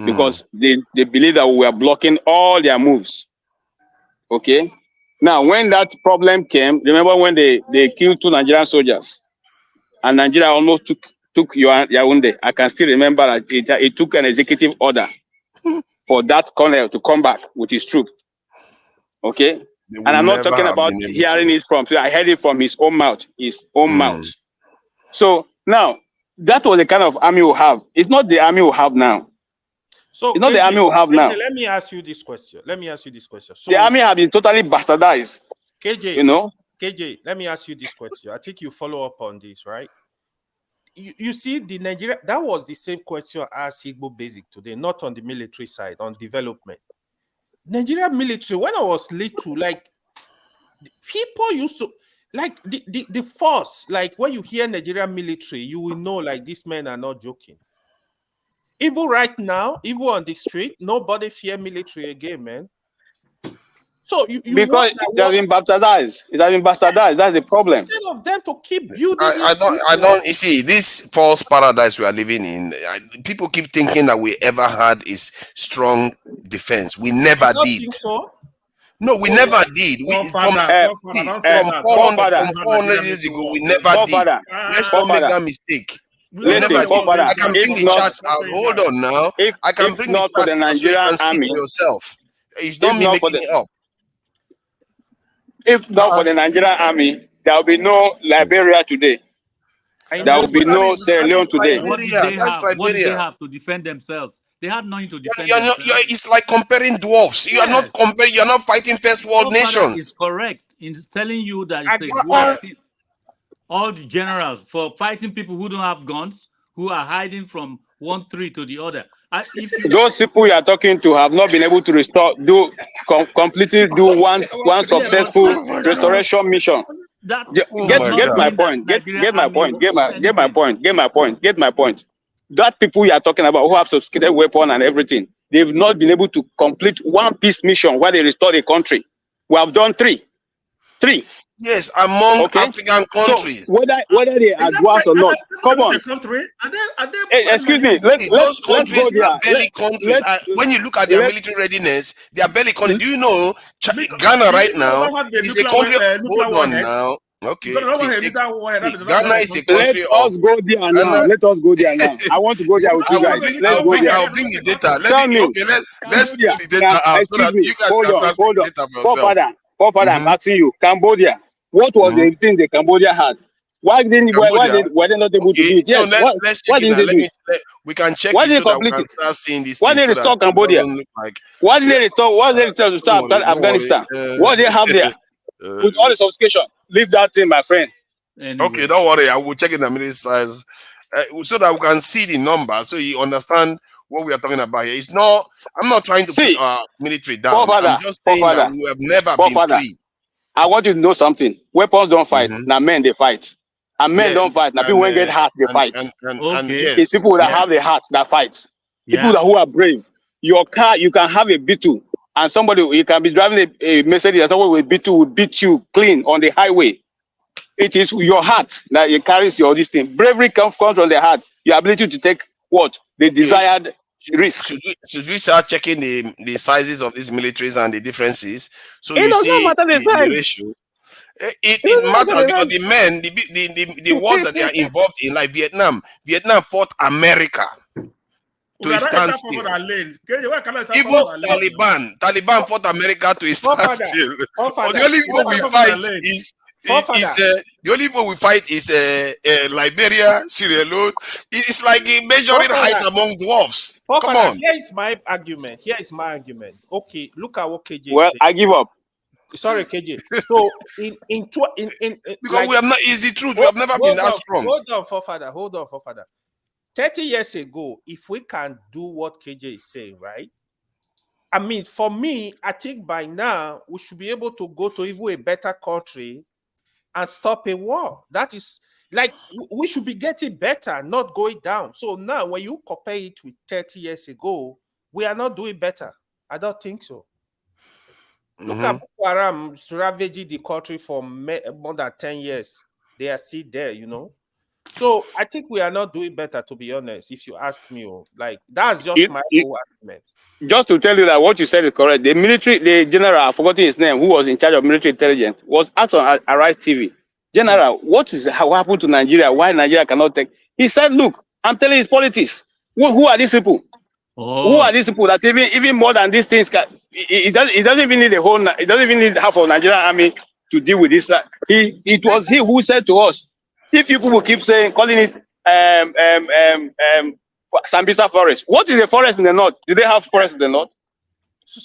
because they believe that we are blocking all their moves. Okay. Now, when that problem came, remember when they killed 2 Nigerian soldiers, and Nigeria almost took Yaoundé. I can still remember that it took an executive order for that colonel to come back with his troops. Okay, and I'm not talking about hearing it from. I heard it from his own mouth. So now that was the kind of army we have. It's not the army we have now. So it's not the army we have now. Let me ask you this question. So the army have been totally bastardized. KJ, you know. KJ, let me ask you this question. I think you follow up on this, right? You see, the Nigeria, that was the same question I asked Igbo Basic today, not on the military side, on development. Nigeria military, when I was little, like, people used to, like, the force, like, when you hear Nigeria military, you will know, like, these men are not joking. Even right now, even on the street, nobody fear military again, man. So because it has been bastardized. It has been bastardized. That's the problem. Instead of them to keep building, I don't. You see, this false paradise we are living in. People keep thinking that we ever had is strong defense. We never did. Think so? No, we never did. From 400 years ago, we never did. Let's not make that mistake. I can bring the charts out. Hold on now. I can bring the charts out so you can see for yourself. It's not me making it up. If not for the Nigerian army, there will be no Liberia today. There will be no Sierra Leone today. What did they have to defend themselves? They had nothing to defend themselves. It's like comparing dwarfs. You are not comparing. You are not fighting first world nations. Is correct in telling you that it's a dwarf. All the generals for fighting people who don't have guns, who are hiding from one tree to the other. Those people you are talking to have not been able to completely do one successful restoration mission. Get my point. Get my point. That people you are talking about who have sophisticated weapon and everything, they've not been able to complete one peace mission where they restore the country. We have done three. Yes, among Okay. African countries. So whether they are dwarfs or not, come on. Country? Are they Hey, excuse me. Those Let's go countries there. are belly countries. When you look at their military readiness, they are belly countries. Do you know Ghana right now is a country? Hold on now. Okay. See, Ghana is a Let country us of go there now. Ghana. Let us go there now. I want to go there with you guys. Let's go there. I'll bring the data. Tell me. Let's pull the data Now, out so excuse that me. you guys Hold can on. start seeing the data for yourself. Forefather, I'm asking you. Cambodia. What was the thing that Cambodia had? Why were they not able to do it? Yes. Let's Why check it didn't now. they do it? We can check Why it did so they that we complete can it? start seeing these Why things did so they that restore it Cambodia? doesn't look like. Why did they restore? Why did they restore to start Afghanistan? What they have there with all the sophistication? Leave that thing, my friend. Okay, don't worry. I will check it in a minute size so that we can see the number so you understand what we are talking about here. It's not. I'm not trying to put our military down. I'm just saying that we have never been free. I want you to know something. Weapons don't fight. Now men they fight. And men Yes, don't fight. Now people when get heart they fight. and It's yes, people that have the heart that fights. People who are brave. Your car, you can have a B2, and somebody you can be driving a Mercedes, and somebody with B2 will beat you clean on the highway. It is your heart that it carries your this thing. Bravery comes from the heart. Your ability to take what the desired risk. Should we start checking the sizes of these militaries and the differences so It you does not see matter the the size. ratio? It matters because the men, the wars that they are involved in, like Vietnam fought America to a standstill. Even Taliban fought America to a standstill. But the only people we fight is the only people we fight is Liberia, Sierra Leone. It's like a measuring height among dwarfs. Come on. Here is my argument. Okay, look at what KJ Well, said. I give up. Sorry, KJ. So in because like, we have not easy truth. We have never been that strong. Hold on, forefather. 30 years ago, if we can do what KJ is saying, right? I mean, for me, I think by now we should be able to go to even a better country and stop a war. That is like we should be getting better, not going down. So now, when you compare it with 30 years ago, we are not doing better. I don't think so. Look at Boko Haram ravaging the country for more than 10 years. They are still there, you know. So I think we are not doing better, to be honest, if you ask me. Like, that's just my whole argument. Just to tell you that what you said is correct. The general, I've forgotten his name, who was in charge of military intelligence, was asked on Arise TV, General, what happened to Nigeria? Why Nigeria cannot take? He said, look, I'm telling you, it's politics. Who are these people? Who are these people that even more than these things? It doesn't even need it doesn't even need half of Nigerian army to deal with this. It was he who said to us, if you people keep calling it Sambisa forest. What is the forest in the north? Do they have forest in the north?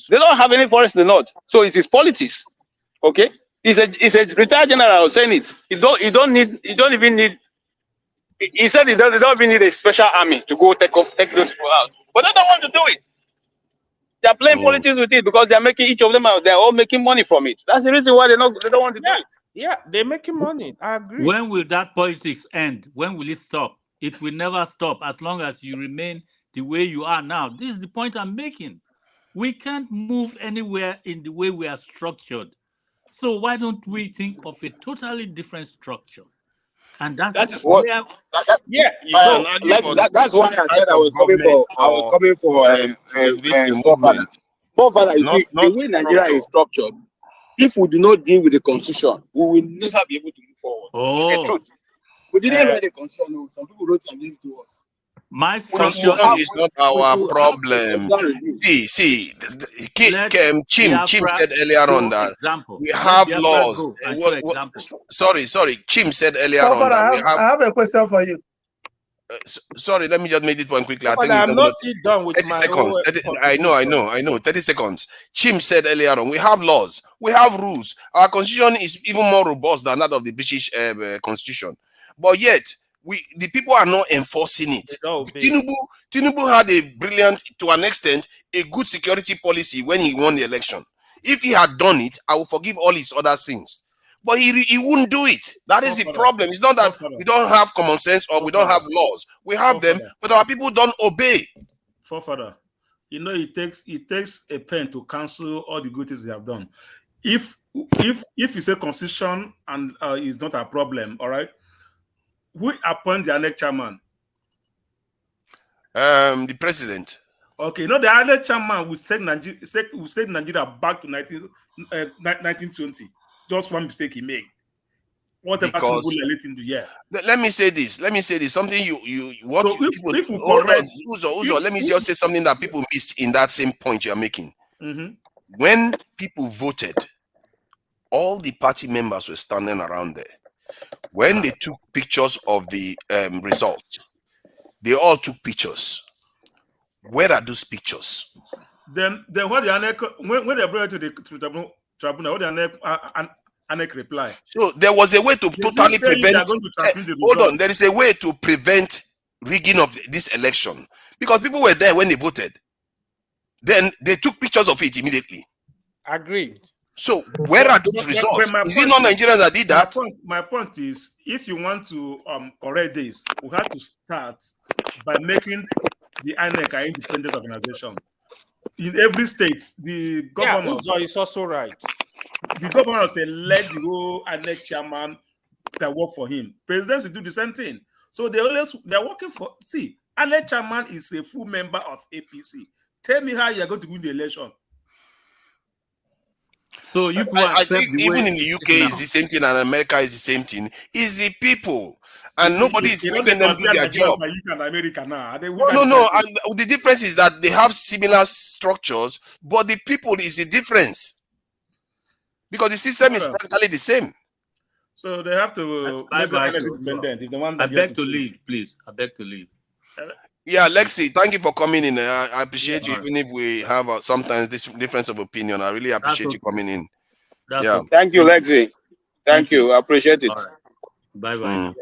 They don't have any forest in the north. So it is politics. Okay? It's a retired general saying it. You don't even need. He said they don't even need a special army to go take those people out. But they don't want to do it. They're playing politics with it because they're making each of them out. They're all making money from it. That's the reason why they don't want to do it. Yeah, they're making money. I agree. When will that politics end? When will it stop? It will never stop as long as you remain the way you are now. This is the point I'm making. We can't move anywhere in the way we are structured. So why don't we think of a totally different structure? And that's what. That's why I said I was coming for forefather. You see, the way Nigeria is structured, if we do not deal with the constitution, we will never be able to move forward. It's the truth. We didn't write the constitution. Some people wrote and gave it to us. My constitution is not our problem. See, Chim said earlier on that we have laws. Sorry, Chim said earlier on that I have a question for you. Sorry, let me just make this one quickly. I think I'm not still done with 30 seconds. I know. 30 seconds. Chim said earlier on, we have laws, we have rules. Our constitution is even more robust than that of the British constitution. But yet, the people are not enforcing it. Tinubu had a brilliant, to an extent, a good security policy when he won the election. If he had done it, I would forgive all his other sins. But he wouldn't do it. That is the problem. It's not that we don't have common sense or we don't have laws. We have them, but our people don't obey. Forefather, you know, it takes a pen to cancel all the good things they have done. if you say constitution and is not a problem, all right, who appoints the next chairman? The president. Okay, you know the other chairman will take Nigeria back to 1920. Just one mistake he made. Whatever Tinubu Because let him do, yeah. let me say this. Something what So people if we hold on, correct, Uzo, let me just say something that people missed in that same point you're making. Mm-hmm. When people voted, all the party members were standing around there. When they took pictures of the results, they all took pictures. Where are those pictures? Then what the ANEC when they brought it to the tribunal, what the ANEC reply? So there was a way to totally prevent. Hold on, there is a way to prevent rigging of this election because people were there when they voted. Then they took pictures of it immediately. Agreed. So where are those results? Is it not Nigerians that did that? My point is, if you want to correct this, we have to start by making the INEC an independent organization. In every state, the governors is also right. The governors elect the whole INEC chairman that work for him. Presidents will do the same thing. So they're working for. See, INEC chairman is a full member of APC. Tell me how you're going to win the election. So you I think even in the UK is the same thing, and America is the same thing. Is the people, and nobody is letting them do their job. America now. No. And the difference is that they have similar structures, but the people is the difference because the system is practically the same. So they have to make the independent. If they want, I beg to leave, please. I beg to leave. Yeah, Lexi, thank you for coming in. I appreciate you, even if we have sometimes this difference of opinion. I really appreciate you coming in. Okay. Thank you, Lexi. Thank you. I appreciate it. Bye bye.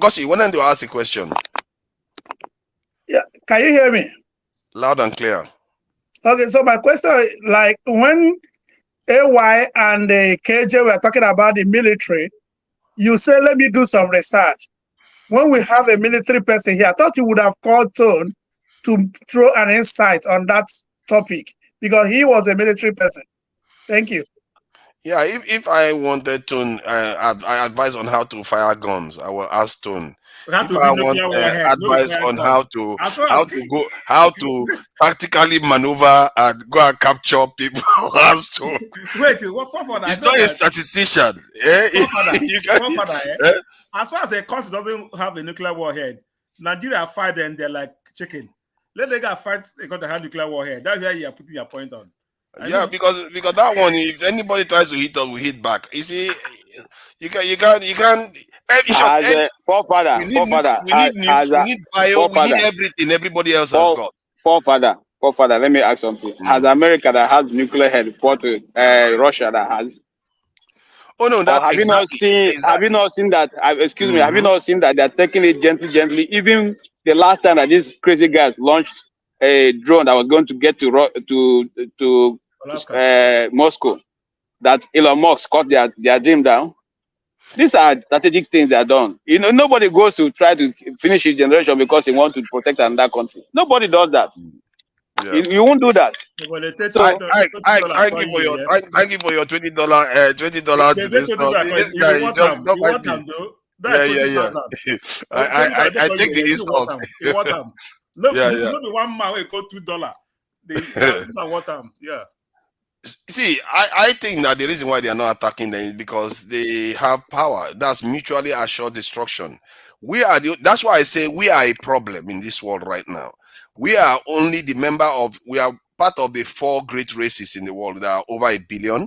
Gossi, you wanted to ask a question? Yeah, can you hear me? Loud and clear. Okay, so my question is, like, when AY and KJ were talking about the military, you say, let me do some research. When we have a military person here, I thought you would have called Tone to throw an insight on that topic because he was a military person. Thank you. Yeah, if I wanted Tone, I advise on how to fire guns, I will ask Tone. If I want advice on how to practically maneuver and go and capture people, ask Tone. Wait, what for that? He's not a statistician. As far as a country doesn't have a nuclear warhead, Nigeria fight and they're like chicken. Let the guy fight they got to have nuclear warhead. That's where you are putting your point on. Yeah, because that one, if anybody tries to hit us, we hit back. You see, you can't. Forefather, we need news, we need bio, we need everything everybody else has got. Forefather, let me ask something. Has America that has nuclear head fought Russia that has? Oh no, that have you not seen? Have you not seen that? Excuse me. Have you not seen that they're taking it gently? Even the last time that these crazy guys launched a drone that was going to get to Moscow, that Elon Musk cut their dream down. These are strategic things they are done. You know, nobody goes to try to finish his generation because he wants to protect another country. Nobody does that. Yeah. You won't do that. So thank you for your $20. This guy is just not like me. Yeah. I take the insult. No, 1 man will go $2. These are what yeah. See, I think that the reason why they are not attacking them is because they have power. That's mutually assured destruction. That's why I say we are a problem in this world right now. We are only we are part of the 4 great races in the world. There are over 1 billion,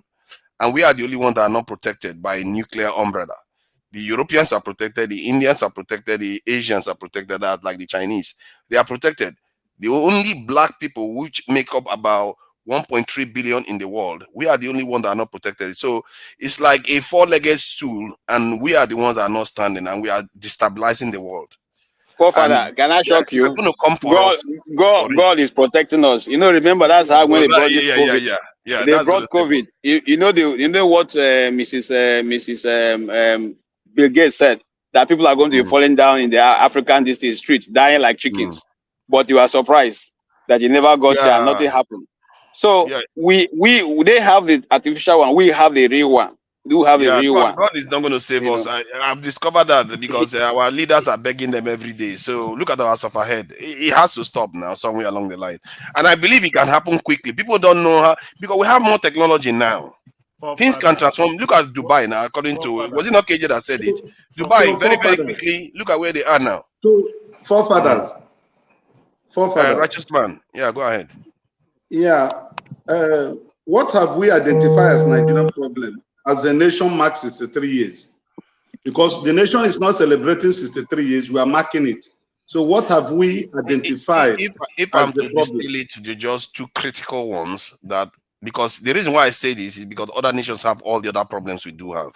and we are the only ones that are not protected by a nuclear umbrella. The Europeans are protected, the Indians are protected, the Asians are protected, like the Chinese. They are protected. The only black people, which make up about 1.3 billion in the world, we are the only ones that are not protected. So it's like a 4-legged stool, and we are the ones that are not standing, and we are destabilizing the world. Forefather, can I shock you? Going to come for us. God is protecting us. You know, remember that's how when they brought this COVID. Yeah, they brought COVID. You know what Mrs. Bill Gates said, that people are going to be falling down in the African street, dying like chickens. But you are surprised that you never got there and nothing happened. So Yeah. they have the artificial one, we have the real one. Do have a Yeah, real one. God is not going to save You us. know. I've discovered that because our leaders are begging them every day. So look at our suffer head. It has to stop now somewhere along the line. And I believe it can happen quickly. People don't know how, because we have more technology now. Things can transform. Look at Dubai now, according to, was it not KJ that said it? Dubai, very, very quickly, look at where they are now. So, forefathers. Righteous man. Yeah, go ahead. Yeah. What have we identified as Nigerian problem as the nation marks 63 years? Because the nation is not celebrating 63 years, we are marking it. So what have we identified If as I'm the to problem? distill it to just two critical ones, that because the reason why I say this is because other nations have all the other problems we do have.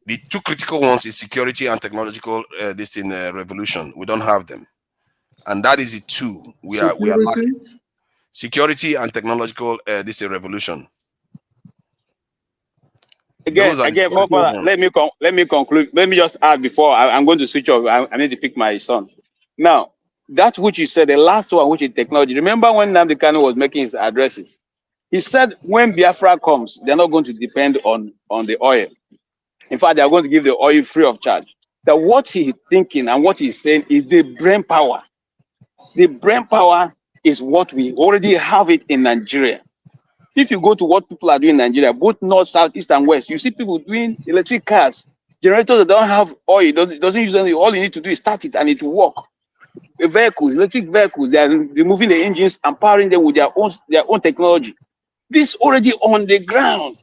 The two critical ones is security and technological revolution. We don't have them, and that is the two we are lacking. Security and technological revolution. Again, forefather, let me conclude. Let me just add before I'm going to switch off. I need to pick my son. Now, that which you said, the last one, which is technology. Remember when Nnamdi Kanu was making his addresses? He said when Biafra comes, they're not going to depend on the oil. In fact, they are going to give the oil free of charge. That what he's thinking and what he's saying is the brain power. The brain power is what we already have it in Nigeria. If you go to what people are doing in Nigeria, both north, south, east, and west, you see people doing electric cars, generators that don't have oil, it doesn't use any. All you need to do is start it and it will work. Vehicles, electric vehicles, they are removing the engines and powering them with their own technology. This already on the ground.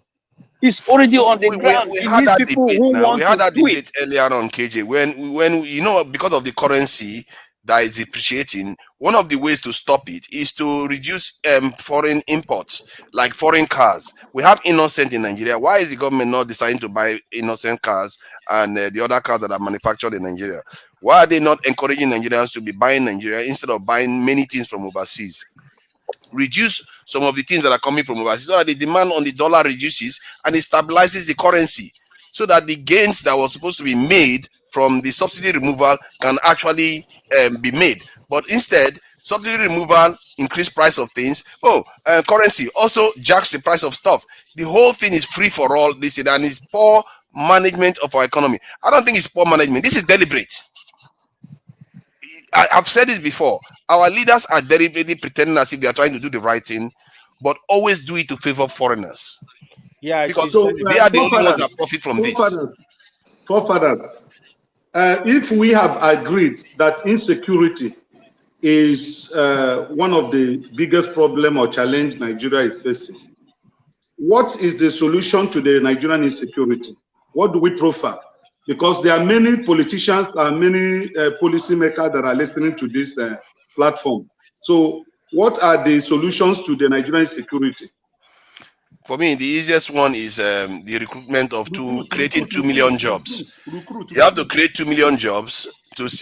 It's already on the ground. We It had needs that people debate who now. We want had to that do debate it. earlier on, KJ, when you know, because of the currency that is depreciating, one of the ways to stop it is to reduce foreign imports, like foreign cars. We have innocent in Nigeria. Why is the government not deciding to buy innocent cars and the other cars that are manufactured in Nigeria? Why are they not encouraging Nigerians to be buying Nigeria instead of buying many things from overseas? Reduce some of the things that are coming from overseas so that the demand on the dollar reduces and it stabilizes the currency, so that the gains that was supposed to be made from the subsidy removal can actually be made. But instead, subsidy removal increase price of things. Currency also jacks the price of stuff. The whole thing is free for all, this and it's poor management of our economy. I don't think it's poor management. This is deliberate. I've said this before. Our leaders are deliberately pretending as if they are trying to do the right thing, but always do it to favor foreigners. Yeah, because they are the only ones that profit from this. Forefathers, if we have agreed that insecurity is one of the biggest problem or challenge Nigeria is facing, what is the solution to the Nigerian insecurity? What do we profile? Because there are many politicians and many policymakers that are listening to this platform. So what are the solutions to the Nigerian security? For me, the easiest one is the recruitment of creating 2 million jobs. You have to create 2 million jobs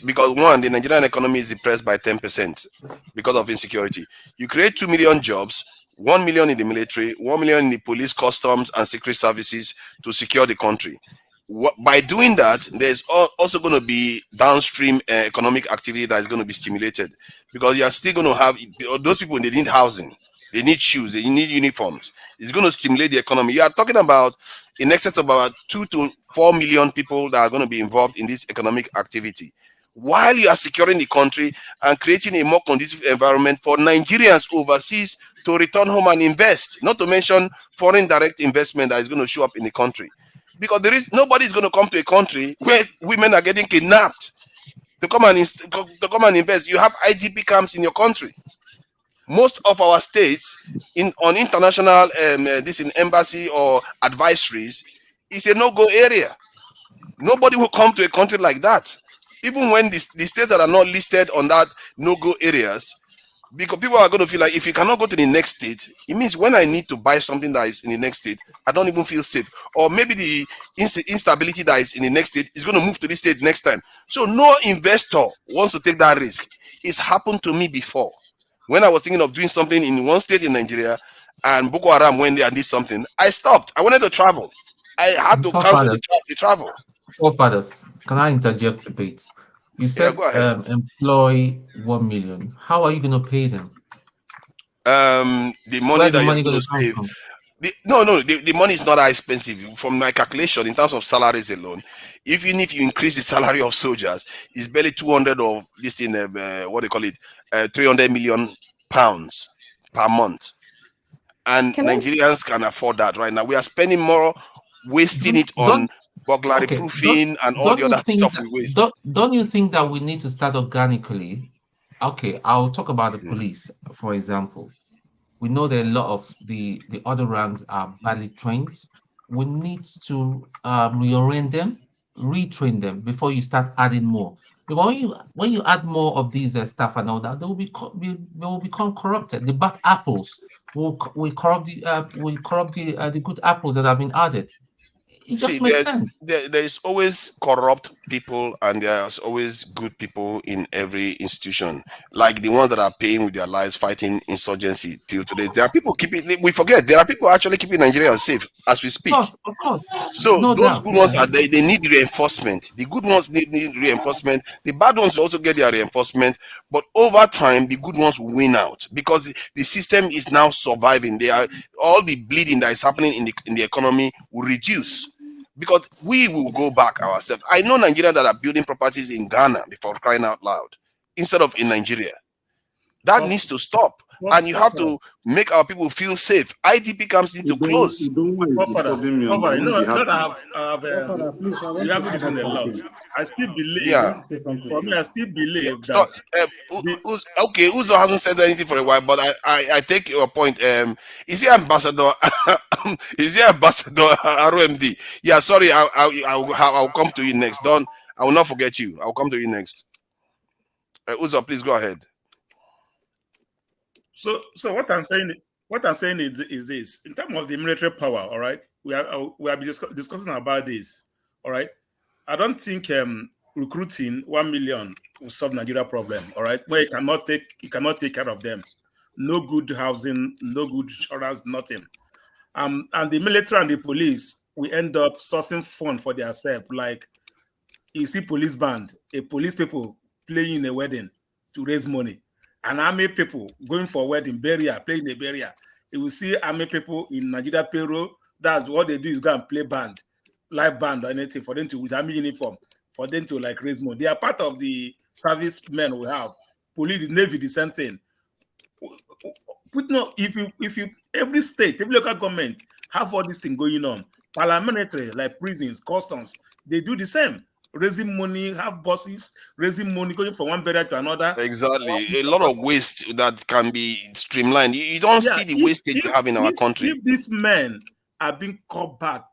because one, the Nigerian economy is depressed by 10% because of insecurity. You create 2 million jobs, 1 million in the military, 1 million in the police, customs, and secret services to secure the country. By doing that, there's also going to be downstream economic activity that is going to be stimulated, because you are still going to have those people. They need housing, they need shoes, they need uniforms. It's going to stimulate the economy. You are talking about in excess of about 2 to 4 million people that are going to be involved in this economic activity, while you are securing the country and creating a more conducive environment for Nigerians overseas to return home and invest, not to mention foreign direct investment that is going to show up in the country. Because nobody is going to come to a country where women are getting kidnapped to come and invest. You have IDP camps in your country. Most of our states on international embassy or advisories is a no-go area. Nobody will come to a country like that, even when the states that are not listed on that no-go areas. Because people are going to feel like if you cannot go to the next state, it means when I need to buy something that is in the next state, I don't even feel safe. Or maybe the instability that is in the next state is going to move to this state next time. So no investor wants to take that risk. It's happened to me before. When I was thinking of doing something in one state in Nigeria and Boko Haram went there and did something, I stopped. I wanted to travel. I had to cancel the travel. Forefathers, can I interject a bit? You said go ahead. employ 1 million. How are you going to pay them? The money Where that the you're money going going to to come save. from? The money is not that expensive. From my calculation, in terms of salaries alone, even if you increase the salary of soldiers, it's barely 200 of this thing, what they call it, 300 million pounds per month. And Can I? Nigerians can afford that right now. We are spending more, wasting it on burglary Okay, don't proofing and all don't the you other think stuff that we waste. don't you think that we need to start organically? Okay, I'll talk about the police, for example. We know that a lot of the other ranks are badly trained. We need to reorient them, retrain them before you start adding more. Because when you add more of these staff and all that, they will become corrupted. The bad apples will corrupt the good apples that have been added. It See, just makes sense. there is always corrupt people and there's always good people in every institution, like the ones that are paying with their lives fighting insurgency till today. There are people keeping, we forget, there are people actually keeping Nigeria safe as we speak. Of course, So no those doubt. good ones Yeah. are there, they need reinforcement. The good ones need reinforcement. The bad ones also get their reinforcement, but over time the good ones will win out because the system is now surviving. They are all the bleeding that is happening in the economy will reduce because we will go back ourselves. I know Nigerians that are building properties in Ghana before crying out loud instead of in Nigeria. That needs to stop. And you have to make our people feel safe. IDP camps need to close. Godfather, Godfather, Godfather, please, I we want to have add listened up a lot. something. I still believe, I Yeah. want to say something, for me, I still believe Stop. that Okay, Uzo hasn't said anything for a while, but I take your point. Is he ambassador? Is he ambassador RMD? Yeah, sorry, I'll come to you next. Don't, I will not forget you. I'll come to you next. Uzo, please go ahead. so. What I'm saying is this: in terms of the military power, all right, we are discussing about this, all right. I don't think recruiting 1 million will solve Nigeria problem. All right, where you cannot take care of them. No good housing, no good insurance, nothing. And the military and the police we end up sourcing fund for themselves. Like you see, police band, a police people playing in a wedding to raise money, and army people going for wedding burial, playing a burial. You will see army people in Nigeria payroll. That's what they do is go and play band, live band or anything for them to with army uniform for them to like raise money. They are part of the service men we have. Police, navy, the same thing. But no, if you every state, every local government have all this thing going on. Parliamentary, like prisons, customs, they do the same. Raising money, have bosses, raising money, going from one burial to another. Exactly. A lot of waste that can be streamlined. You don't Yeah, see the wastage we have in our country. if these men are being called back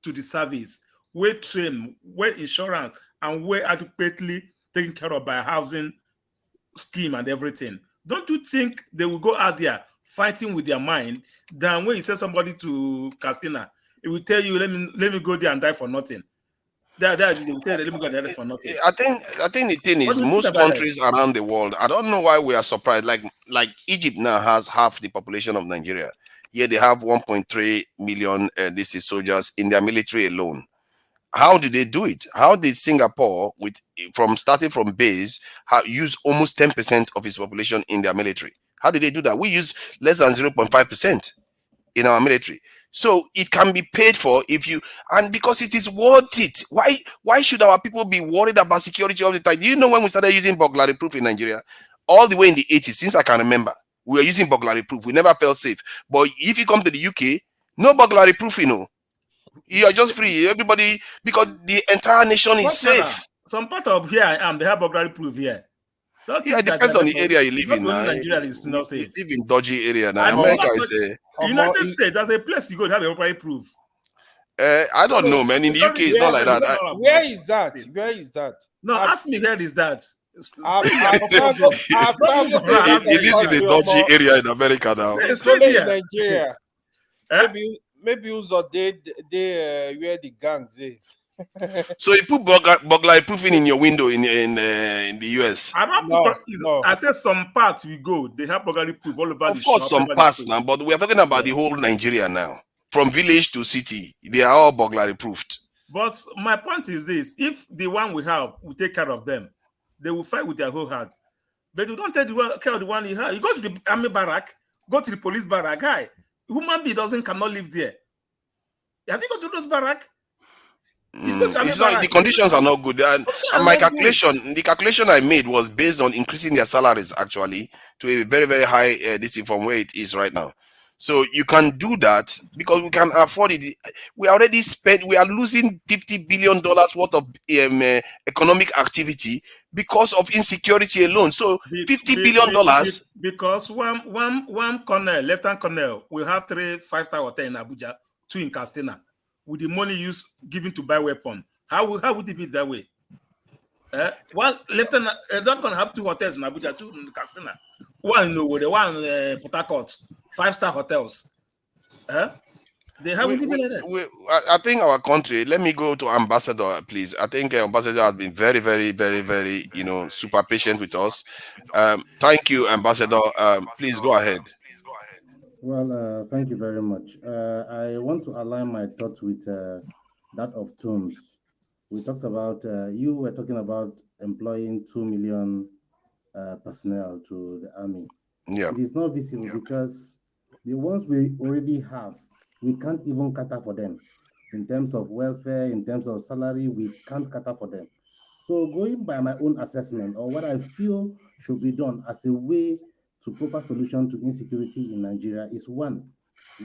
to the service, well trained, well insurance, and well adequately taken care of by housing scheme and everything, don't you think they will go out there fighting with their mind than when you send somebody to Castina, it will tell you, let me go there and die for nothing. They will tell you, let me go and die for nothing. I think the thing What is do you think most about that? countries around the world. I don't know why we are surprised. Like Egypt now has half the population of Nigeria. Yet they have 1.3 million this is soldiers in their military alone. How did they do it? How did Singapore, starting from base, use almost 10% of its population in their military? How did they do that? We use less than 0.5% in our military. So it can be paid for and because it is worth it. Why should our people be worried about security all the time? Do you know when we started using burglary proof in Nigeria? All the way in the 80s, since I can remember, we were using burglary proof. We never felt safe. But if you come to the UK, no burglary proof, you are just free. Everybody, because the entire nation is safe. Some part of here I am, they have burglary proof here. Don't Yeah, it think that depends on the area you live not in only now. Nigeria is not We safe. live in dodgy area now. And America is United States, there's a place you go to have a burglary proof. I don't know, man. In the UK, it's not like that. Where is that? Where is that? No, ask me where is that. He lives in a dodgy area in America now. It's only in Nigeria. Maybe Uzo they where the gang they. So you put burglary proofing in your window in the US. I said some parts we go, they have burglary proof all over Of the course, shop, some over the parts street. now, but we are talking about the whole Nigeria now. From village to city, they are all burglary proofed. But my point is this: if the one we have, we take care of them, they will fight with their whole heart. But you don't take care of the one you have. You go to the army barrack, Go to the police barrack. Guy, human being cannot live there. Have you gone to those barracks? It's not, the conditions are not good. And my calculation, the calculation I made was based on increasing their salaries actually to a very, very high this from where it is right now. So you can do that because we can afford it. We already spent, we are losing $50 billion worth of economic activity because of insecurity alone. So $50 billion. Because one colonel, lieutenant colonel, will have 3 5-star hotels in Abuja, 2 in Castina, with the money used given to buy weapons. How would it be that way? One lieutenant don't gonna have 2 hotels in Abuja, 2 in Castina, one in Owerri, one in Port Harcourt, 5-star hotels. They haven't even like that. I think our country. Let me go to Ambassador, please. I think Ambassador has been very, very, very, very, super patient with us. Thank you, Ambassador. Please go ahead. Well, thank you very much. I want to align my thoughts with that of Toombs. We talked about, you were talking about employing 2 million personnel to the army. Yeah. It is not visible because the ones we already have, we can't even cater for them. In terms of welfare, in terms of salary, we can't cater for them. So going by my own assessment or what I feel should be done as a way to proper solution to insecurity in Nigeria is, one,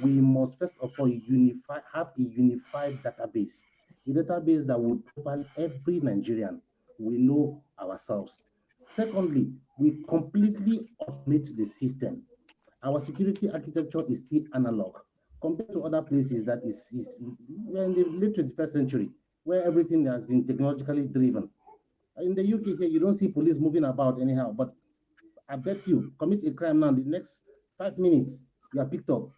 we must first of all have a unified database, a database that will profile every Nigerian. We know ourselves. Secondly, we completely automate the system. Our security architecture is still analog compared to other places that we're in the late 21st century where everything has been technologically driven. In the UK here, you don't see police moving about anyhow, but I bet you commit a crime now, the next 5 minutes, you are picked up.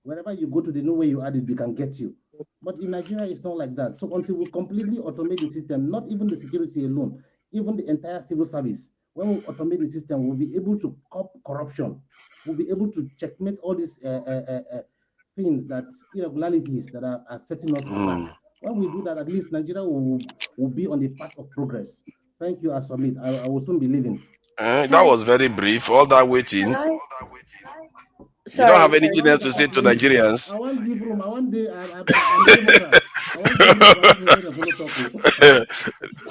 Wherever you go to, they know where you are, they can get you. But in Nigeria, it's not like that. So until we completely automate the system, not even the security alone, even the entire civil service, when we automate the system, we'll be able to curb corruption. We'll be able to checkmate all these things, irregularities that are setting us back. When we do that, at least Nigeria will be on the path of progress. Thank you, Asomit. I will soon be leaving. That was very brief. All that waiting. You don't have anything else to say to Nigerians? I want to give room. I want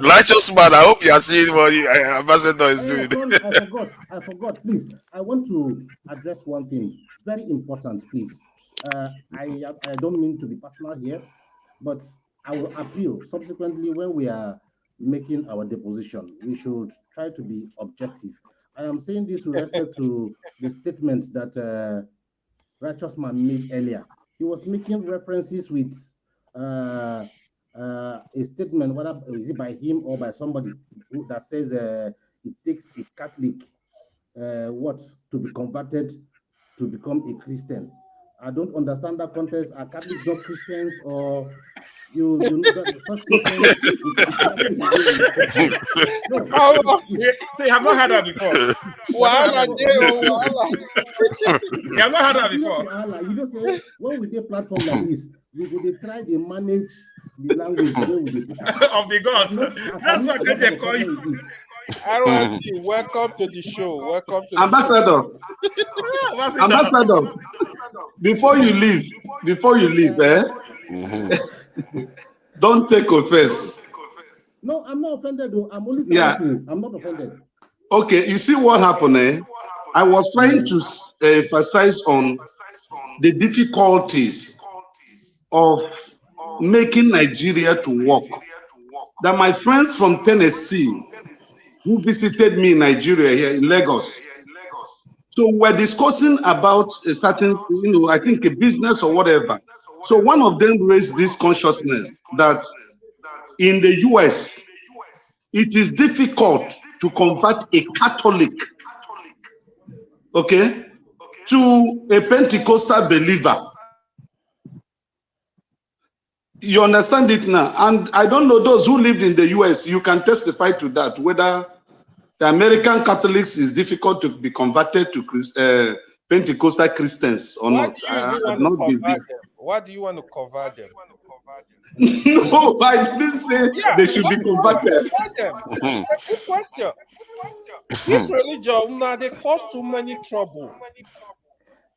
Righteous man, I hope you are seeing what Ambassador is doing. I forgot. Please, I want to address one thing. Very important, please. I don't mean to be personal here, but I will appeal subsequently when we are making our deposition. We should try to be objective. I am saying this with respect to the statement that Righteous Man made earlier. He was making references with a statement, whether is it by him or by somebody that says it takes a Catholic to be converted to become a Christian. I don't understand that context. Are Catholics not Christians, or you such statements? So you have not heard that before. You have not heard that before. You just say when we get platform like this, we will try to manage the language of the gods. That's what they call you. RYT, welcome to the show. Welcome to Ambassador. Ambassador, before you leave, don't take offense. No, I'm not offended though. I'm only trying to. I'm not offended. Okay, you see what happened, I was trying to emphasize on the difficulties of making Nigeria to work. That my friends from Tennessee who visited me in Nigeria here in Lagos. So we're discussing about a certain, I think a business or whatever. So one of them raised this consciousness that in the US, it is difficult to convert a Catholic, to a Pentecostal believer. You understand it now? And I don't know those who lived in the US, you can testify to that, whether the American Catholics is difficult to be converted to Pentecostal Christians or not. Why do you want to convert them? No, I didn't say they should be converted. It's a good question. This religion, now they cause too many trouble.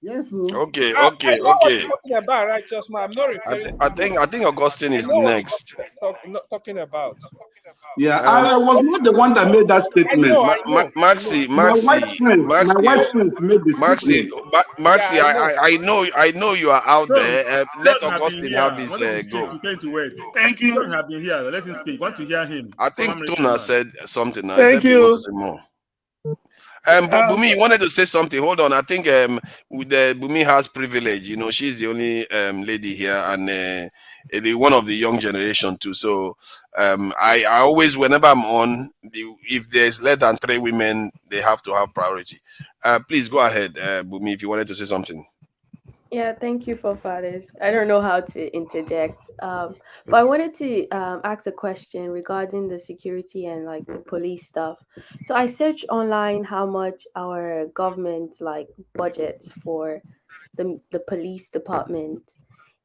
Yes, sir. Okay, I okay, know what okay. you're talking about, righteous man. I'm not referring to you. I think Augustine I is know what next. you're talking about. Yeah, I was But not the one that made that statement. Maxi, My white friends made the Maxi, statement. Maxi, Yeah, I know. I know you are out John, there. Let John have been Augustine here. have his Wanted to speak. go. You came to wait. Thank you. John have been here. Let him speak. Want to hear him. I Former think military Tuna man. said something now. He Thank said he wants you. to say more. But Bumi, you wanted to say something. Hold on. I think with Bumi has privilege. You know, she's the only lady here and one of the young generation too. So I always, whenever I'm on, if there's less than 3 women, they have to have priority. Please go ahead, Bumi, if you wanted to say something. Yeah, thank you, forefathers. I don't know how to interject, but I wanted to ask a question regarding the security and like the police stuff. So I searched online how much our government like budgets for the police department,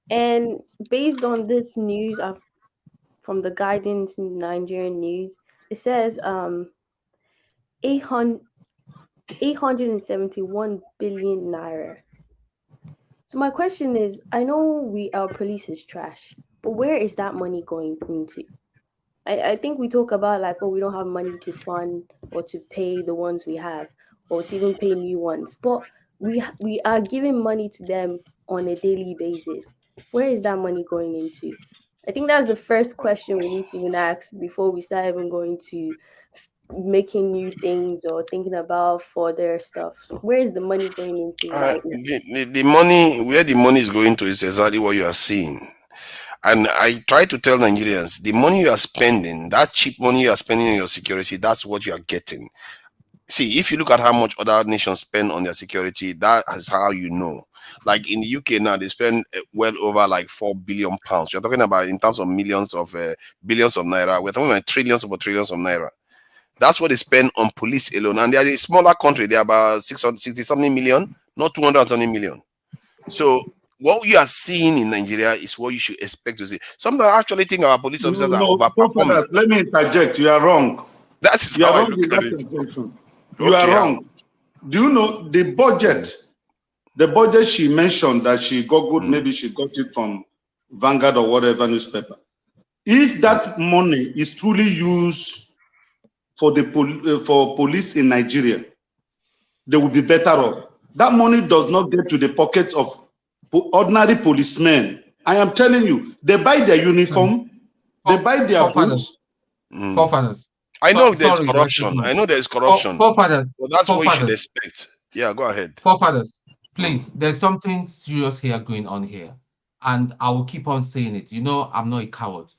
and based on this news from the Guidance Nigerian News, it says 800, 871 billion naira. So my question is, I know our police is trash, but where is that money going into? I think we talk about like, oh, we don't have money to fund or to pay the ones we have, or to even pay new ones. But we are giving money to them on a daily basis. Where is that money going into? I think that's the first question we need to even ask before we start even going to making new things or thinking about further stuff. Where is the money going into right now? The money, where the money is going to is exactly what you are seeing. And I try to tell Nigerians, the money you are spending, that cheap money you are spending on your security, that's what you are getting. See, if you look at how much other nations spend on their security, that is how you know. Like in the UK now, they spend well over like £4 billion. You're talking about in terms of millions of billions of naira. We're talking about trillions of naira. That's what they spend on police alone. And they are a smaller country. They're about 660 something million, not 200 something million. So what you are seeing in Nigeria is what you should expect to see. Some actually think our police officers are overperforming. Let me interject. You are wrong. That is You how are I wrong look in at that it. assumption. You Okay, are wrong. Do you know the budget? The budget she mentioned that she got good, maybe she got it from Vanguard or whatever newspaper. If that money is truly used for the for police in Nigeria, they will be better off. That money does not get to the pockets of ordinary policemen. I am telling you, they buy their uniform, they buy their boots. Forefathers. I know there's Sorry, corruption. man. I know there's corruption. Forefathers. But that's what you should Forefathers. expect. Yeah, go ahead. Forefathers, please, there's something serious here going on here. And I will keep on saying it. You know, I'm not a coward.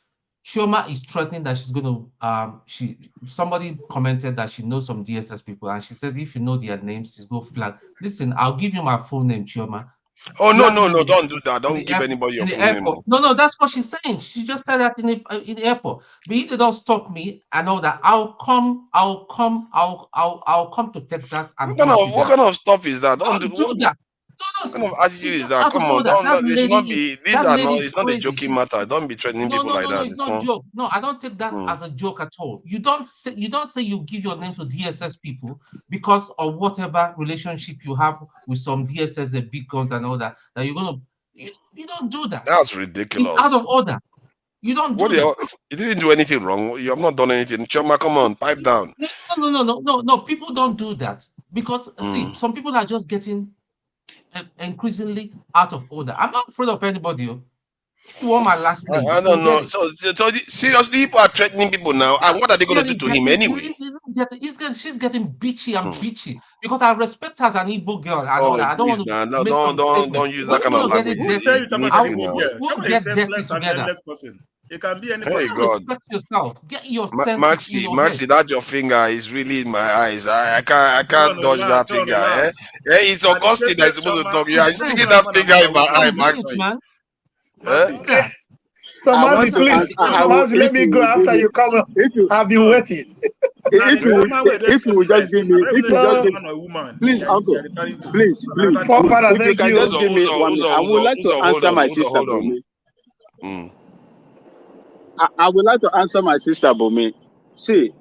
Chioma is threatening that she's going to, somebody commented that she knows some DSS people, and she says, if you know their names, she's going to flag. Listen, I'll give you my full name, Chioma. Oh, no, don't do that. Don't give anybody your in the full name. airport. No, that's what she's saying. She just said that in the airport. But if they don't stop me, I know that I'll come to Texas and What kind of stuff is that? Don't do that. What kind of attitude is that? Come on, it should not be. These are not. It's not a joking matter. Don't be threatening people like that. It's not joke. No, I don't take that as a joke at all. You don't say you give your name to DSS people because of whatever relationship you have with some DSS and big guns and all that. That you're gonna. You don't do that. That's ridiculous. It's out of order. You don't do that. You didn't do anything wrong. You have not done anything. Chioma, come on, pipe down. No. People don't do that because see, some people are just getting increasingly out of order. I'm not afraid of anybody. If you want my last name, I don't know. So seriously, people are threatening people now. And what are they going to do to him anyway? She's getting bitchy and bitchy because I respect her as an Igbo girl and all that. I don't want to don't use that kind of language. We'll get dirty together. It can be anybody. Hey God, respect yourself. Get your sense in your Maxi, that your finger is really in my eyes. I can't dodge that finger. It's Augustine that's supposed to talk. You are sticking that finger in my eye, Maxi. So Mazi, please, Mazi, let me go after you come up. I've been waiting. If you just give me, please, uncle, please, Father, if you can just give me one minute. I would like to answer my sister Bumi. I would like to answer my sister Bumi. See,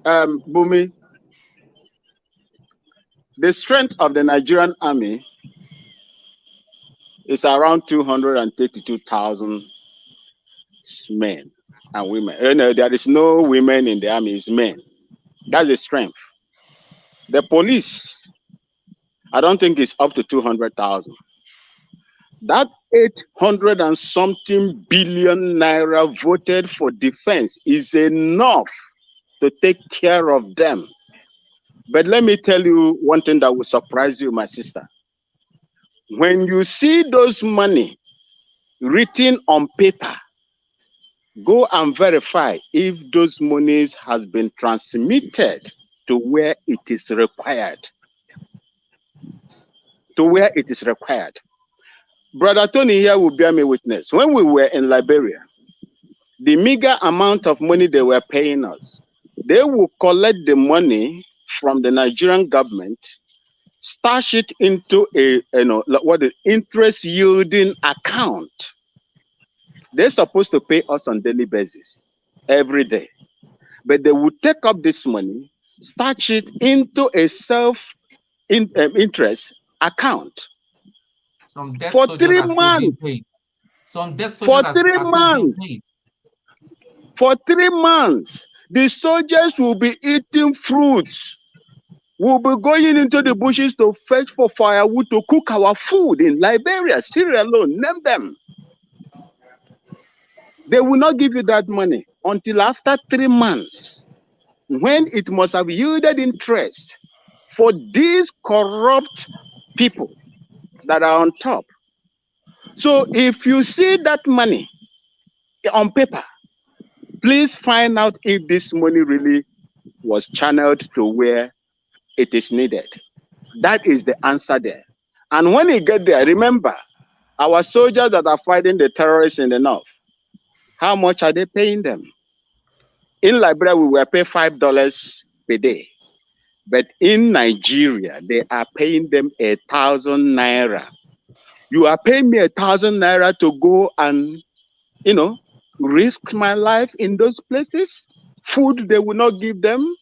Bumi, the strength of the Nigerian army It's around 232,000 men and women. You know, there is no women in the army, it's men. That's the strength. The police, I don't think it's up to 200,000. That 800 and something billion naira voted for defense is enough to take care of them. But let me tell you one thing that will surprise you, my sister. When you see those money written on paper, go and verify if those monies has been transmitted to where it is required. To where it is required. Brother Tony here will bear me witness. When we were in Liberia, the meager amount of money they were paying us, they will collect the money from the Nigerian government, stash it into a interest yielding account. They're supposed to pay us on daily basis, every day. But they would take up this money, stash it into a interest account. Some debt For soldiers 3 are still being months. paid. Some debt For soldiers 3 are still being months. paid. For 3 months, the soldiers will be eating fruits. We'll be going into the bushes to fetch for firewood to cook our food in Liberia, Sierra Leone, name them. They will not give you that money until after 3 months, when it must have yielded interest for these corrupt people that are on top. So if you see that money on paper, please find out if this money really was channeled to where it is needed. That is the answer there. And when you get there, remember, our soldiers that are fighting the terrorists in the north, how much are they paying them? In Liberia, we were paid $5 per day. But in Nigeria, they are paying them 1,000 naira. You are paying me 1,000 naira to go and, risk my life in those places? Food they will not give them.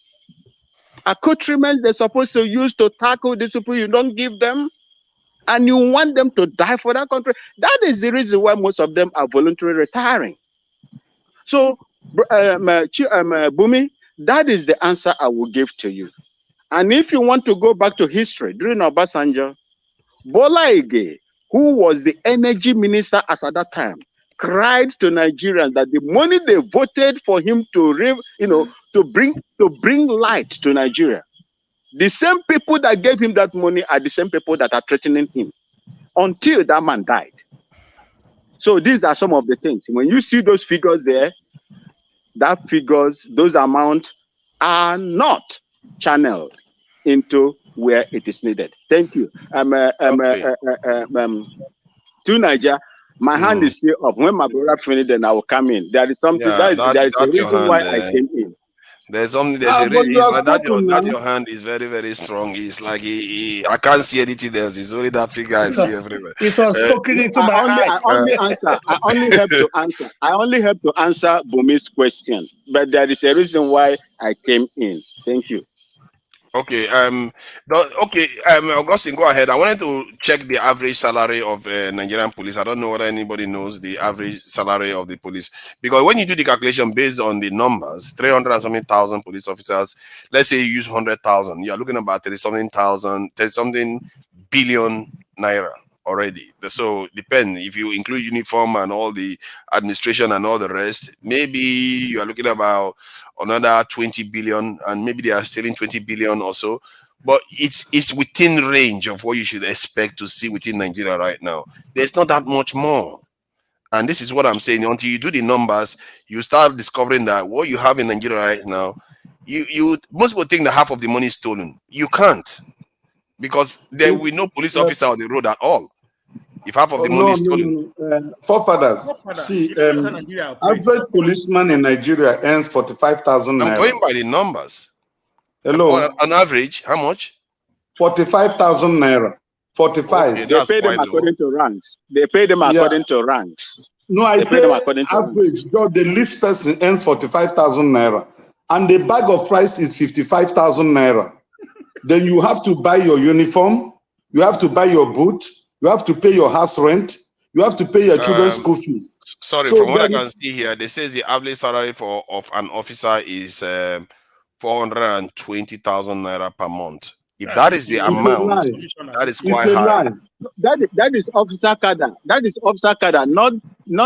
Accoutrements they're supposed to use to tackle these people, you don't give them. And you want them to die for that country. That is the reason why most of them are voluntarily retiring. So, Bumi, that is the answer I will give to you. And if you want to go back to history, during Obasanjo, Bola Ige, who was the energy minister as at that time, cried to Nigerians that the money they voted for him to bring light to Nigeria, the same people that gave him that money are the same people that are threatening him until that man died. So these are some of the things. When you see those figures there, those amounts are not channeled into where it is needed. Thank you. To Niger, my hand is still up. When my brother finished, then I will come in. There is something there is a reason why I came in. There's something. but you are spoken, that man. your hand is very, very strong. It's like I can't see anything else. It's only that figure I see everywhere. It was spoken into my eyes. I only have to answer. I only have to answer Bumi's question. But there is a reason why I came in. Thank you. Okay. Augustine, go ahead. I wanted to check the average salary of Nigerian police. I don't know whether anybody knows the average salary of the police, because when you do the calculation based on the numbers, 300 and something thousand police officers. Let's say you use 100,000. You are looking about 30-something billion naira already. So depend if you include uniform and all the administration and all the rest. Maybe you are looking about another 20 billion, and maybe they are stealing 20 billion or so. But it's within range of what you should expect to see within Nigeria right now. There's not that much more. And this is what I'm saying. Until you do the numbers, you start discovering that what you have in Nigeria right now, most people think that half of the money is stolen. You can't, because there will be no police officer on the road at all if half of the money is stolen. Forefathers, see, average policeman in Nigeria earns 45,000 naira. I'm going by the numbers. Hello. On average, how much? 45,000 naira. 45. Okay, They pay them according to ranks. They pay them according to ranks. No, I pay them say according to average. The least person earns 45,000 naira, and the bag of rice is 55,000 naira. Then you have to buy your uniform, you have to buy your boot, You have to pay your house rent. You have to pay your children's school fees. Sorry, So from what I there can is see here, they says the average salary of an officer is 420,000 naira per month. If that is the it's a amount, lie. that is It's quite a high. lie. That is officer cadre. That is officer cadre, not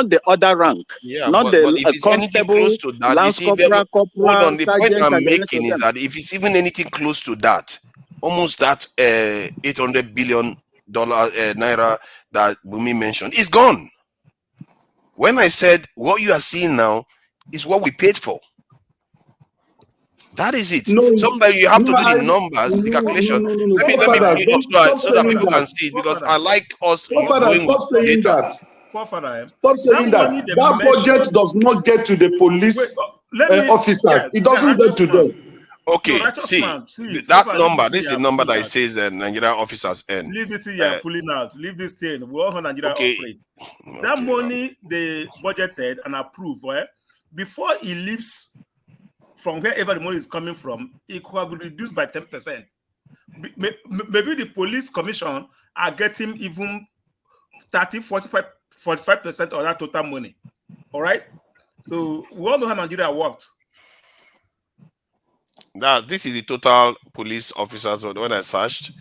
the other rank, Yeah, not but the if it's anything constable, close to that, you lance see, hold corporal, on. The point sergeant, I'm and the rest of making is them. that if it's even anything close to that, almost that 800 billion dollar naira that Bumi mentioned is gone. When I said what you are seeing now is what we paid for. That is it. No, Sometimes you have to no, do the numbers, the calculation. no. Let me Forefathers, so that saying people that. can see it, because I like us Forefathers, going with stop saying data. that. Forefather, Stop saying that. money they That budget mentioned. does not get to the Wait, police let me. officers. Yeah, It doesn't get righteous to man. them. No, Okay, righteous see man. See, that Forefather, number. leave This this is the thing number you're that it pulling out. says Nigerian officers earn. Leave this thing you're pulling out. Leave this thing. We all know Nigeria Okay. operate. That money they budgeted and approved, right? Before he leaves from wherever the money is coming from, it could be reduced by 10%. Maybe the police commission are getting even 30, 45% of that total money. All right. So we all know how Nigeria worked. This is the total police officers. When I searched,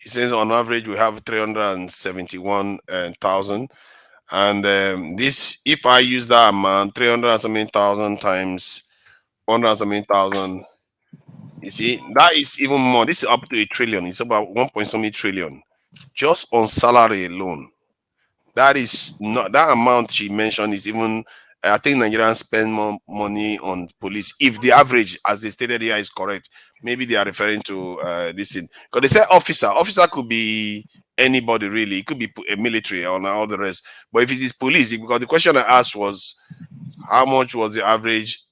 it says on average we have 371,000, and this, if I use that amount, 300,000 times 100,000, you see, that is even more. This is up to 1 trillion. It's about 1.something trillion just on salary alone. That is not that amount she mentioned is even. I think Nigerians spend more money on police if the average, as they stated here, is correct. Maybe they are referring to this thing, because they say officer. Officer could be anybody really. It could be a military or all the rest. But if it is police, because the question I asked was how much was the average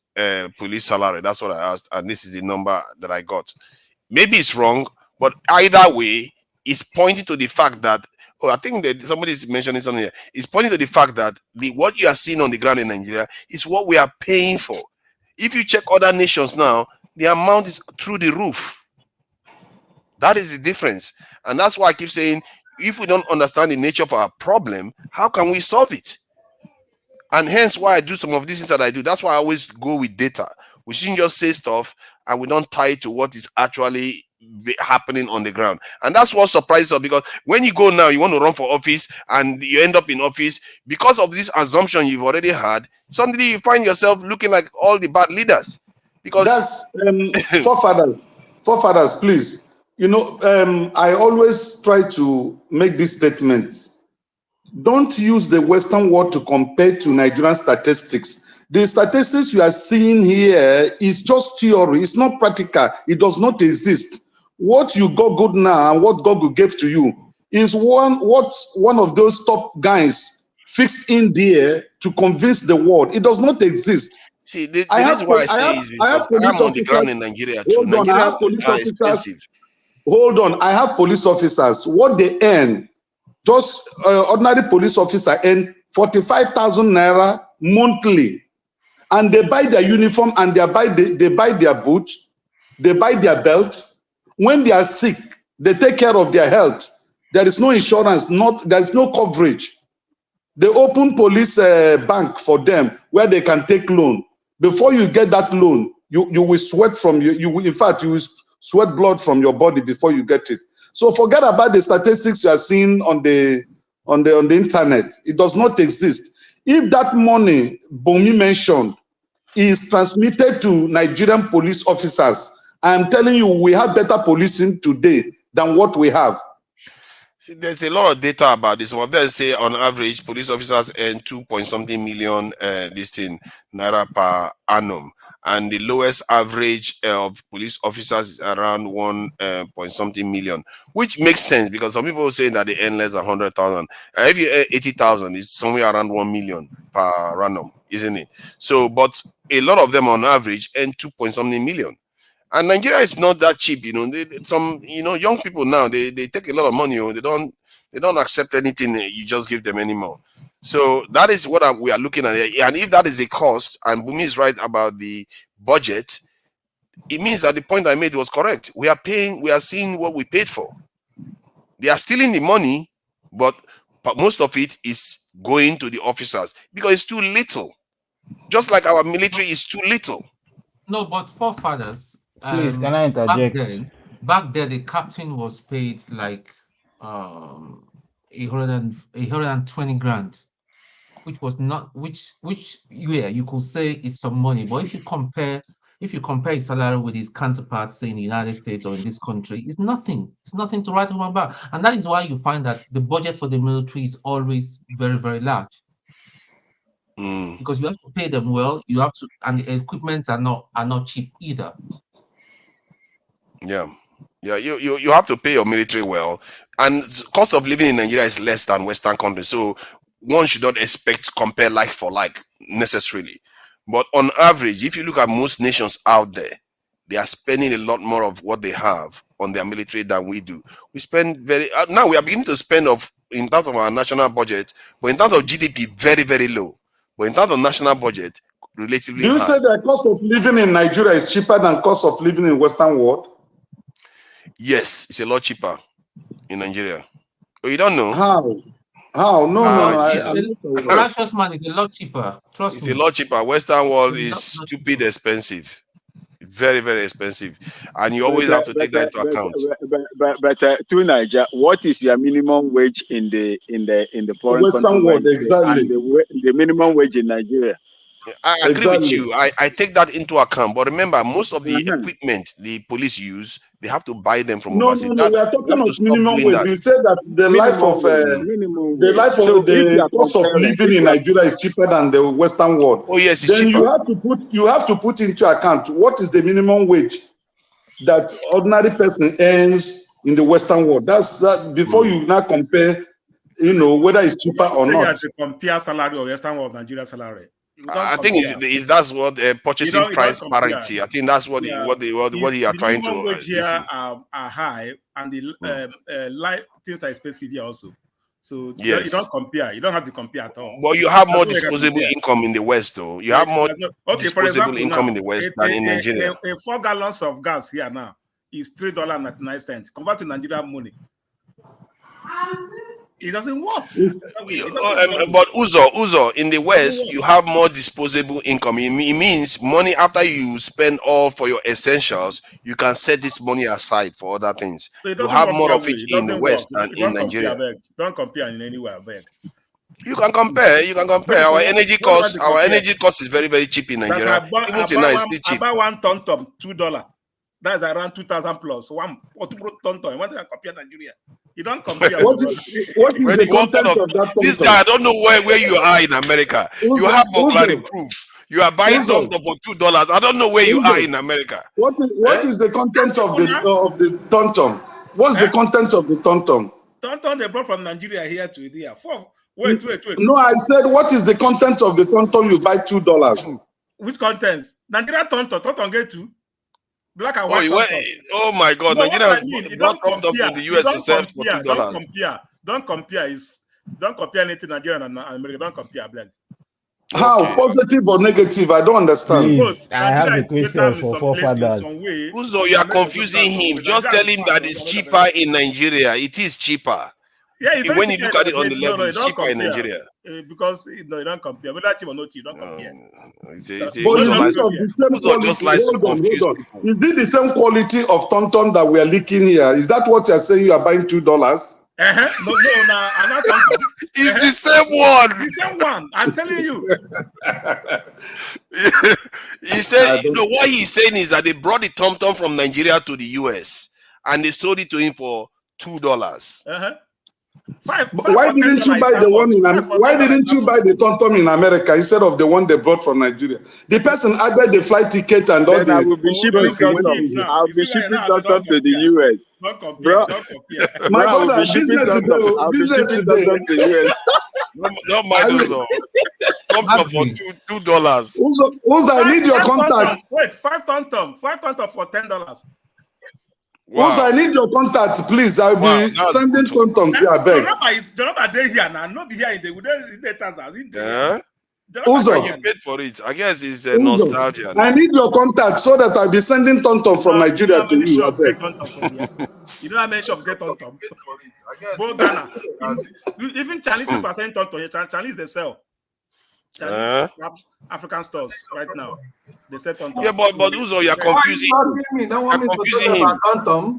police salary? That's what I asked, and this is the number that I got. Maybe it's wrong, but either way, it's pointing to the fact that, oh, I think that somebody is mentioning something here. It's pointing to the fact that what you are seeing on the ground in Nigeria is what we are paying for. If you check other nations now, the amount is through the roof. That is the difference. And that's why I keep saying, if we don't understand the nature of our problem, how can we solve it? And hence why I do some of these things that I do. That's why I always go with data. We shouldn't just say stuff and we don't tie it to what is actually happening on the ground. And that's what surprises us, because when you go now, you want to run for office and you end up in office because of this assumption you've already had. Suddenly you find yourself looking like all the bad leaders. Because that's forefathers, please. You know, I always try to make this statement. Don't use the Western world to compare to Nigerian statistics. The statistics you are seeing here is just theory. It's not practical. It does not exist. What you got good now and what God gave to you is what one of those top guys fixed in there to convince the world. It does not exist. See, the reason why I say is because I'm on the ground in Nigeria too. Hold on, I have Nigerians police are officers. expensive. Hold on, I have police officers. What they earn, just ordinary police officer earn 45,000 naira monthly, and they buy their uniform and they buy their boots, they buy their belt. When they are sick, they take care of their health. There is no insurance, there is no coverage. They open police bank for them where they can take loan. Before you get that loan, you will sweat from you will, in fact, you will sweat blood from your body before you get it. So forget about the statistics you are seeing on the internet. It does not exist. If that money Bomi mentioned is transmitted to Nigerian police officers, I am telling you, we have better policing today than what we have. See, there's a lot of data about this. Some of them say on average, police officers earn 2-point-something million naira per annum, and the lowest average of police officers is around 1-point-something million, which makes sense because some people say that they earn less than 100,000. If you earn 80,000, it's somewhere around 1 million per annum, isn't it? So, but a lot of them on average earn 2-point-something million. And Nigeria is not that cheap, you know. Some young people now they take a lot of money. They don't accept anything you just give them anymore. So that is what we are looking at. And if that is a cost, and Bumi is right about the budget, it means that the point I made was correct. We are seeing what we paid for. They are stealing the money, but most of it is going to the officers because it's too little. Just like our military is too little. No, but forefathers, Please, can I interject? back then, the captain was paid like 120 grand, which was not which yeah, you could say it's some money. But if you compare his salary with his counterparts, say in the United States or in this country, it's nothing. It's nothing to write home about. And that is why you find that the budget for the military is always very, very large. Because you have to pay them well, you have to, and the equipments are not cheap either. Yeah, you have to pay your military well, and cost of living in Nigeria is less than Western countries, so one should not expect to compare like for like necessarily. But on average, if you look at most nations out there, they are spending a lot more of what they have on their military than we do. We spend now we are beginning to spend in terms of our national budget, but in terms of GDP, very, very low. But in terms of national budget, relatively Do you high. say the cost of living in Nigeria is cheaper than cost of living in Western world? Yes, it's a lot cheaper in Nigeria. Oh, you don't know? How? No. Righteous man is a lot cheaper. Trust me. It's a lot cheaper. Western world is stupid expensive. Very, very expensive. And you always have to take that into account. But to Nigeria, what is your minimum wage in the foreign Western world, exactly. And the minimum wage in Nigeria? I agree with you. I take that into account. But remember, most of the equipment the police use, they have to buy them from overseas. No, we are talking of minimum wage. We said that the cost of living in Nigeria is cheaper than the Western world. Oh yes, it's then cheaper. you have to put into account what is the minimum wage that ordinary person earns in the Western world. That's that before you now compare, whether it's cheaper or not. You have to compare salary of Western world Nigeria salary. I think that's what purchasing price parity. I think that's what he are trying to. Wage here are high, and the life things are expensive here also. So you don't compare. You don't have to compare at all. But you have more disposable income in the West, though. You have more disposable income in the West than in Nigeria. A 4 gallons of gas here now is $3.99. Compared to Nigerian money, it doesn't work. But Uzo, in the West, you have more disposable income. It means money after you spend all for your essentials, you can set this money aside for other things. So you have more of it in the West than in Nigeria. Don't compare in any way, I beg. You can compare. Our energy cost is very, very cheap in Nigeria. Even tonight, it's still cheap. I buy one ton $2. That's around 2,000 plus. One or two ton. When I compare Nigeria, you don't compare. What is the content of that? This guy, I don't know where you are in America. You have burglary proof. You are buying stuff for $2. I don't know where you are in America. What is the content of the tonton? What's the content of the tonton? Tonton they brought from Nigeria here to India. Wait. No, I said what is the content of the tonton you buy $2? Which content? Nigeria tonton get to. Black and white. Oh my God! Nigeria brought tonton from the US to sell for $2. Don't compare. Don't compare anything Nigeria and America. Don't compare, black. How positive or negative? I don't understand. I have a question for forefathers. Uzo, you are confusing him. Just tell him that it's cheaper in Nigeria. It is cheaper. Yeah, when you look at it on the level, it's cheaper in Nigeria. Because you don't compare. Whether cheap or not cheap, don't compare. Is it the same quality of tonton that we are leaking here? Is that what you're saying? You are buying $2? No, I'm not tonton. It's the same one. The same one. I'm telling you. He said, what he's saying is that they brought the tonton from Nigeria to the US and they sold it to him for $2. Why didn't you buy the one Why didn't you buy the tonton in America instead of the one they brought from Nigeria? The person added the flight ticket and all I will be shipping tonton to the US. Bro, my brother, business today. Don't mind us. Tonton for $2. Uzo, I need your contact. Wait, 5 tonton for $10. Wow. Uzo, I need your contact, please. I'll be sending tontons here. I beg. The number there here now. Not be here in the Texas. Uzo, You paid for it. I guess it's Uzo, nostalgia I now. need your contact so that I'll be sending Tonton from Nigeria to you. I beg. You know how many shops get on top? Both Ghana. Even Chinese people are selling Tonton. Chinese they sell. Chinese African stores right now. They sell Tonton. Yeah, but Uzo, you're confusing him. Me, don't want me to Confusing talk him. about Tom.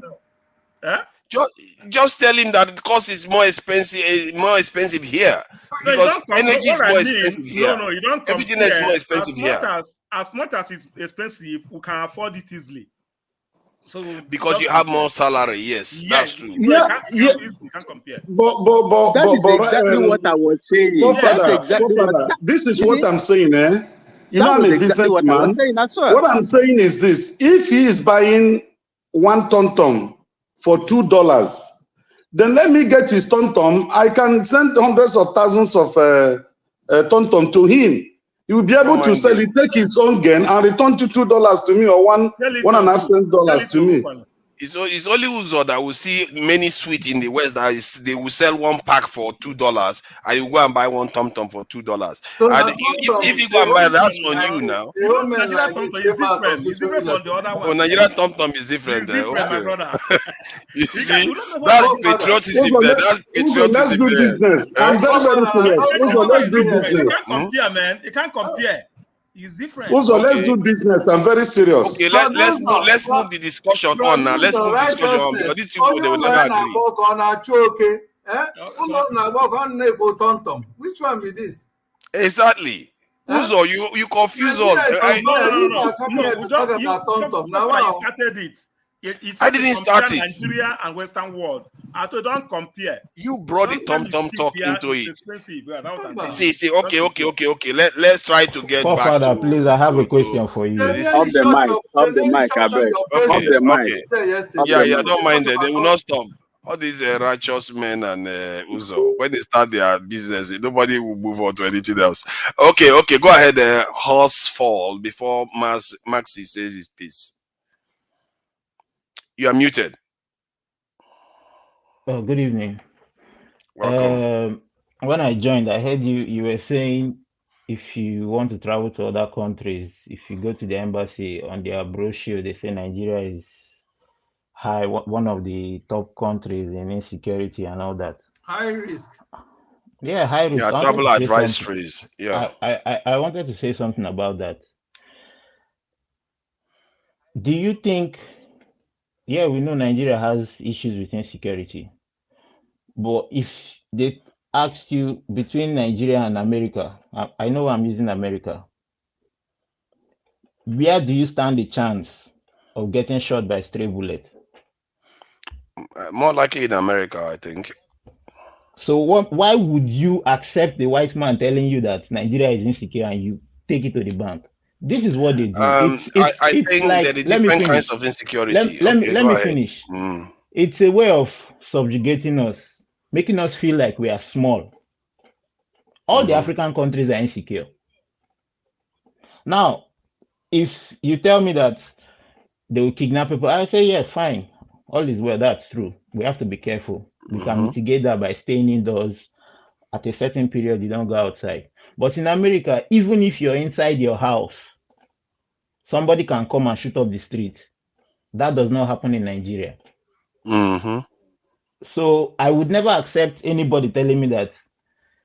Just tell him that the cost is more expensive here. No, Because energy is more expensive here. No, you don't Everything is more compare. expensive here. As much as it's expensive, we can afford it easily. So because you have more salary, yes, that's true. So you can't compare. But that is exactly what I was saying. That's exactly what. This is what I'm saying, eh? You know, I'm a businessman. Well. What I'm saying is this: if he is buying one tom for $2, then let me get his tom. I can send hundreds of thousands of tom to him. He will be able to sell it, take his own gain, and return $2 to me, or $1.5 cents to me. It's only Uzo that will see many sweets in the West that they will sell one pack for $2, and you go and buy one tom for $2. So and if you go and buy, that's on you now. Nigeria tom is different. It's different from the other one. Oh, Nigeria tom is different. It's different, my brother. You see, that's patriotism there. That's patriotism Let's do there. business. I'm very serious. Uzo, let's do business. You can't compare, man. You can't compare. It's different. Uzo, let's do business. I'm very serious. Okay, let's move the discussion on now. Let's move the discussion on because these people they will never agree. Which one be this? Exactly. Uzo, you confuse us. You started it. I didn't start it. Nigeria and Western world. I told don't compare. You brought the tom talk into it. Expensive. See. Okay. Let's try to get back Father, to. please, I have a question for you. Off the mic, I beg. Off the mic. Yeah, don't mind it. They will not stop. All these righteous men and Uzo, when they start their business, nobody will move on to anything else. Okay, go ahead. Horse fall before Maxi says his piece. You are muted. Oh, good evening. Welcome. When I joined, I heard you were saying if you want to travel to other countries, if you go to the embassy, on their brochure, they say Nigeria is one of the top countries in insecurity and all that. High risk. Yeah, high risk. Yeah, travel advisories. Yeah. I wanted to say something about that. Do you think, yeah, we know Nigeria has issues with insecurity, but if they asked you between Nigeria and America, I know I'm using America, where do you stand a chance of getting shot by stray bullet? More likely in America, I think. So why would you accept the white man telling you that Nigeria is insecure and you take it to the bank? This is what they do. I think like, there are different kinds of insecurity. Let me finish. It's a way of subjugating us, making us feel like we are small. All the African countries are insecure. Now, if you tell me that they will kidnap people, I say, yeah, fine. All is well, that's true. We have to be careful. We can mitigate that by staying indoors. At a certain period, you don't go outside. But in America, even if you're inside your house, somebody can come and shoot up the street. That does not happen in Nigeria. So I would never accept anybody telling me that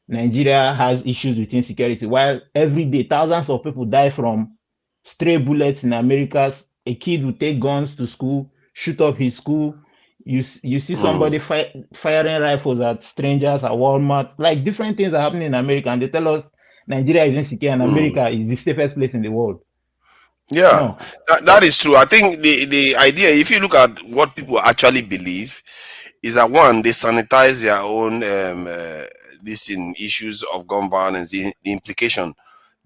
Nigeria has issues with insecurity, while every day thousands of people die from stray bullets in America. A kid will take guns to school, shoot up his school. You see somebody firing rifles at strangers at Walmart. Like, different things are happening in America, and they tell us Nigeria is insecure and America is the safest place in the world. Yeah, that is true. I think the idea, if you look at what people actually believe, is that one, they sanitize their own issues of gun violence, the implication,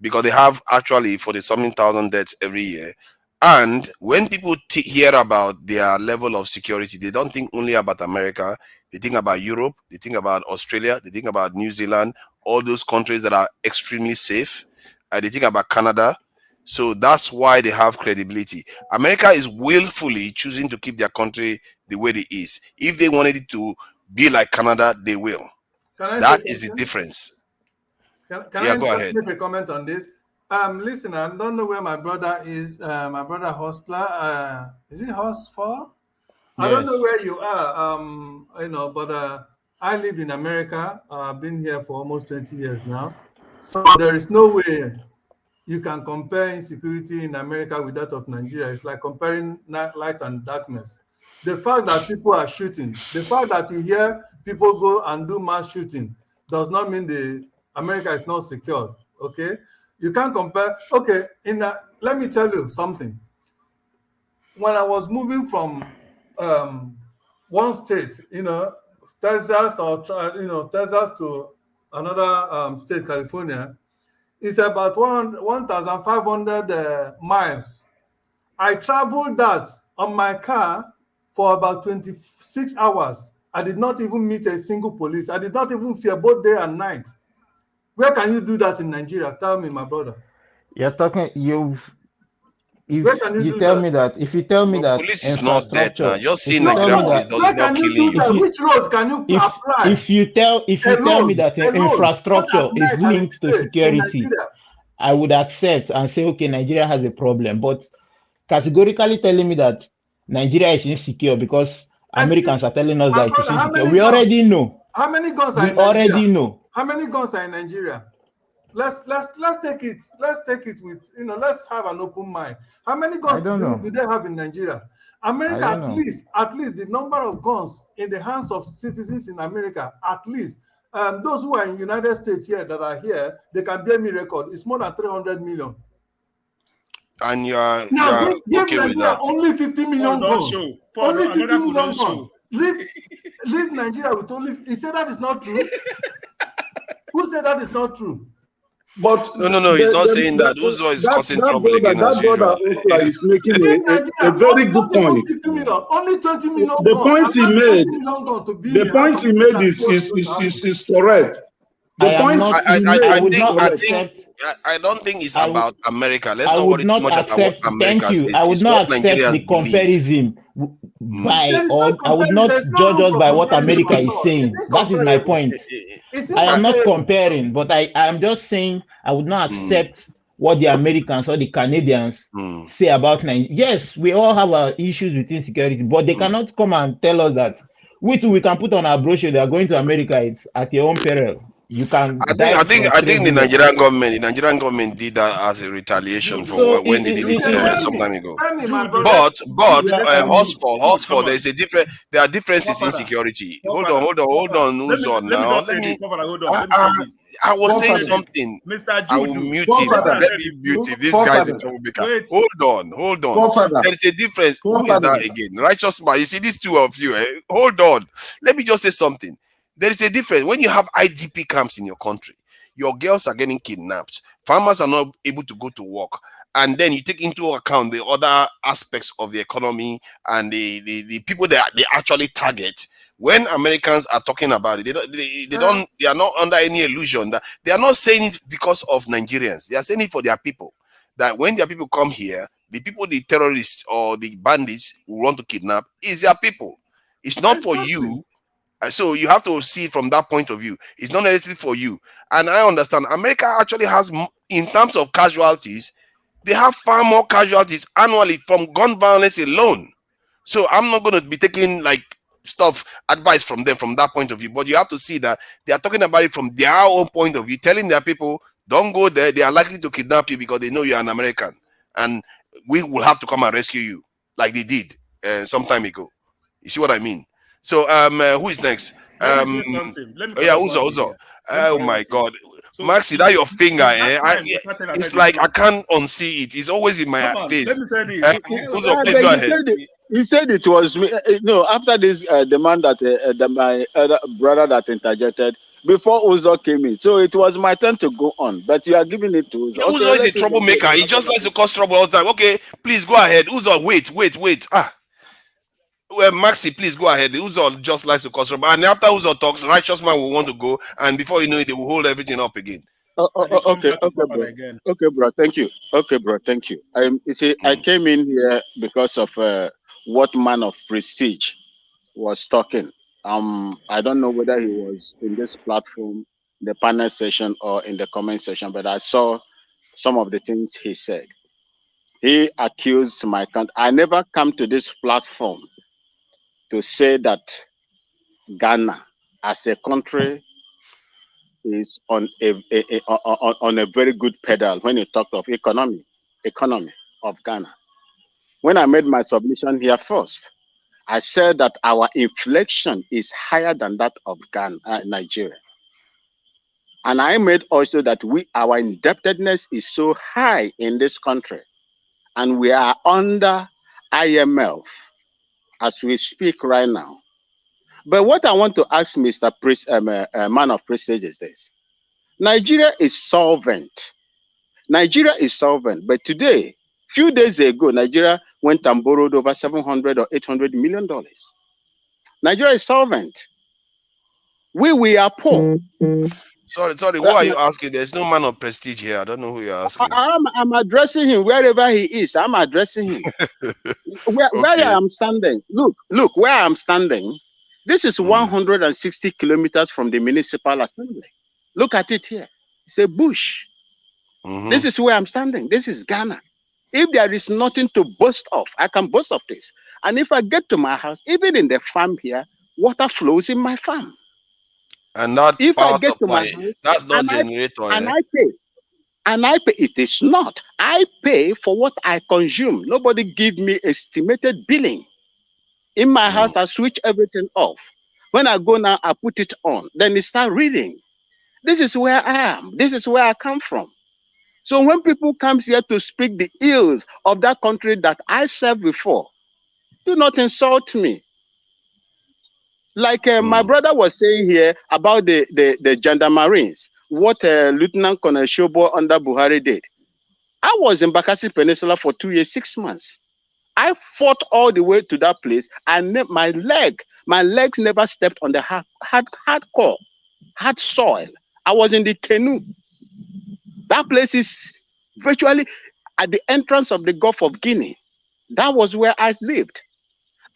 because they have actually for the something thousand deaths every year. And when people hear about their level of security, they don't think only about America. They think about Europe, they think about Australia, they think about New Zealand, all those countries that are extremely safe. They think about Canada. So that's why they have credibility. America is willfully choosing to keep their country the way it is. If they wanted it to be like Canada, they will. That is the difference. I go just ahead. make a comment on this? Listen, I don't know where my brother is. My brother Hostler. Is he Hostler? I don't Yes. know where you are. But I live in America. I've been here for almost 20 years now. So there is no way you can compare insecurity in America with that of Nigeria. It's like comparing light and darkness. The fact that people are shooting, the fact that you hear people go and do mass shooting does not mean America is not secured. Okay, you can't compare. Okay, let me tell you something. When I was moving from one state, Texas Texas to another state, California, it's about 1,500 miles. I traveled that on my car for about 26 hours. I did not even meet a single police. I did not even fear both day and night. Where can you do that in Nigeria? Tell me, my brother. You're talking. Where can you You do tell that? me that if you tell me But that police is not dead now. infrastructure, Just if seeing you tell me Nigerian police that is Where not can you killing do you. that? Which road can you apply? if you tell me that Alone, not infrastructure at is night and in linked the to day in security, Nigeria. I would accept and say, okay, Nigeria has a problem. But categorically telling me that Nigeria is insecure because Excuse Americans are telling us my that it is brother, how insecure. many We guns? already know. How many guns are We in Nigeria? already know. How many guns are in Nigeria? Let's take it. Let's take it with let's have an open mind. How many I guns don't do know. they have in Nigeria? I America, don't know. at least the number of guns in the hands of citizens in America, at least those who are in United States here that are here, they can bear me record. It's more than 300 million. And you're Now give okay with Nigeria that. only 50 million Paul, don't guns. show. Paul, Only 50 another Paul, million don't guns. show. Leave Nigeria with only. He said that is not true. Who said that is not true? But No, he's not saying that. Uzo is causing trouble again as usual. Is making Leave a Nigeria. very good Not even point. 50 million. Only 20 million The guns. point And he that 20 made, million guns to be in the the hands point of he made Americans is correct. I The am point not. he made I I would is think not I correct. think accept. I don't think it's I would. about America. Let's I not would worry too not much about what accept. Thank America you. says. I would It's what not accept the Nigerians believe. comparison There by, is no or I would comparison. not There is no judge room us for by what comparison America at is all. It's saying. That is my incomparable. point. It's I am not incomparable. comparing, but I am just saying I would not accept what the Americans or the Canadians say about Nigeria. Yes, we all have our issues with insecurity, but they cannot come and tell us that we can put on our brochure. They are going to America. It's at your own peril. You can die from I stray think the bullets. Nigerian government did that as a retaliation Dude, for So when they did it Tell me, some time ago. my dude, brother. But come Hotspur, on. there are differences in Forefather, security. Hold forefather, on, Uzon let me now. just say this. Forefather, hold on. Let me say this. I was Let me saying say this. something. Mr. I will Juju, mute him. let me Forefather, Let say me this. mute him. This guy is a forefather, troublemaker. Wait. Hold on. forefather, There is a difference. Who is that forefather. again? Righteous man. You see these two of you. Hold on. Let me just say something. There is a difference when you have IDP camps in your country. Your girls are getting kidnapped. Farmers are not able to go to work. And then you take into account the other aspects of the economy and the people that they actually target. When Americans are talking about it, they are not under any illusion that they are not saying it because of Nigerians. They are saying it for their people. That when their people come here, the people the terrorists or the bandits who want to kidnap is their people. It's not for you. So you have to see it from that point of view. It's not necessarily for you. And I understand America actually has, in terms of casualties, they have far more casualties annually from gun violence alone. So I'm not going to be taking like advice from them from that point of view. But you have to see that they are talking about it from their own point of view, telling their people, don't go there. They are likely to kidnap you because they know you're an American. And we will have to come and rescue you like they did some time ago. You see what I mean? So who is next? Let me say something. Let me Yeah, correct one thing Uzo. here. Let me Oh correct my one thing. God. So Maxi, that your finger, that time the pattern I it's said they like do. I can't unsee it. It's always in my Come on, face. let me say this. Uzo, please But go ahead. he said it was me. No, after this demand that my other brother that interjected before Uzo came in, so it was my turn to go on. But you are giving it to Uzo. Yeah, Okay, Uzo is a let him go. troublemaker. He just likes to cause trouble all the time. Okay, please go ahead. Uzo, wait. Well, Maxi, please go ahead. Uzo just likes to cause trouble. And after Uzo talks, righteous man will want to go. And before you know it, they will hold everything up again. Okay, bro. Again. Okay, bro. Thank you. Okay, bro. Thank you. You see, I came in here because of what man of prestige was talking. I don't know whether he was in this platform the panel session or in the comment section, but I saw some of the things he said. He accused my country. I never come to this platform to say that Ghana as a country is on on a very good pedal when you talk of economy of Ghana. When I made my submission here first, I said that our inflation is higher than that of Ghana, Nigeria. And I made also that our indebtedness is so high in this country, and we are under IMF as we speak right now. But what I want to ask Mr. Man of Prestige is this. Nigeria is solvent. Nigeria is solvent. But today, few days ago, Nigeria went and borrowed over $700 or $800 million. Nigeria is solvent. We are poor. Sorry, who are you asking? There's no man of prestige here. I don't know who you're asking. I'm addressing him wherever he is. I'm addressing him. Where I am standing. Look, where I'm standing. This is 160 kilometers from the municipal assembly. Look at it here. It's a bush. This is where I'm standing. This is Ghana. If there is nothing to boast of, I can boast of this. And if I get to my house, even in the farm here, water flows in my farm. And that if power I get supply, to my house, that's not generator. I pay. And I pay. It is not. I pay for what I consume. Nobody give me estimated billing. In my house, I switch everything off. When I go now, I put it on. Then it start reading. This is where I am. This is where I come from. So when people come here to speak the ills of that country that I served before, do not insult me. Like my brother was saying here about the gendarmeries, what Lieutenant Colonel Shobo under Buhari did. I was in Bakassi Peninsula for 2 years, 6 months. I fought all the way to that place, and my legs never stepped on the hard soil. I was in the canoe. That place is virtually at the entrance of the Gulf of Guinea. That was where I lived.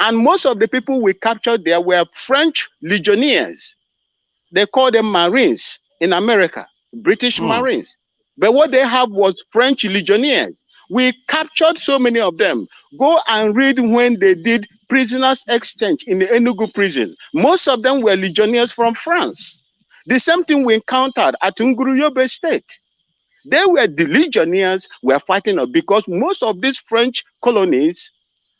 And most of the people we captured there were French legionnaires. They call them Marines in America, British Marines. But what they have was French legionnaires. We captured so many of them. Go and read when they did prisoners exchange in the Enugu prison. Most of them were legionnaires from France. The same thing we encountered at Nguruyobe State. They were the legionnaires we are fighting of, because most of these French colonies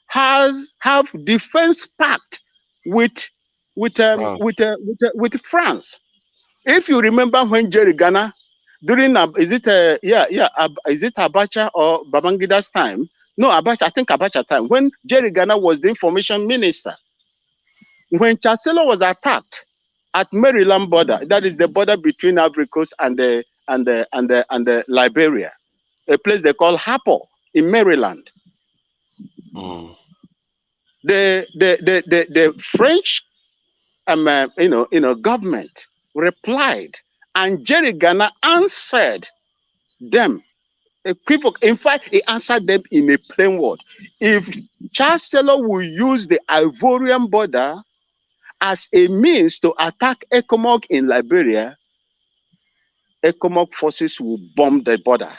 have defense pact with France. If you remember when Jerry Ghana, during is it Abacha or Babangida's time? No, Abacha, I think Abacha time, when Jerry Ghana was the information minister. When Chancellor was attacked at Maryland border, that is the border between Ivory Coast and the Liberia, a place they call Hapo in Maryland. The French government replied, and Jerry Ghana answered them. In fact, he answered them in a plain word. If Chancellor will use the Ivorian border as a means to attack ECOMOG in Liberia, ECOMOG forces will bomb the border.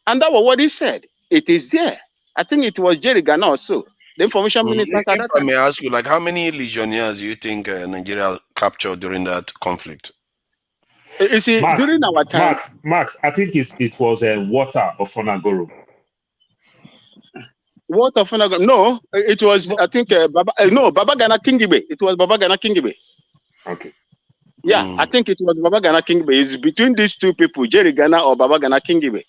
And that was what he said. It is there. I think it was Jerry Ghana also. The information minister said that. If I may ask you, like, how many legionnaires do you think Nigeria captured during that conflict? You see, during our time, Max, I think it was water of Fonagoro. What of Fonagoro? No, it was, I think, Baba Gana Kingibe. It was Baba Gana Kingibe. Okay. Yeah, I think it was Baba Gana Kingibe. It's between these two people, Jerry Ghana or Baba Gana Kingibe.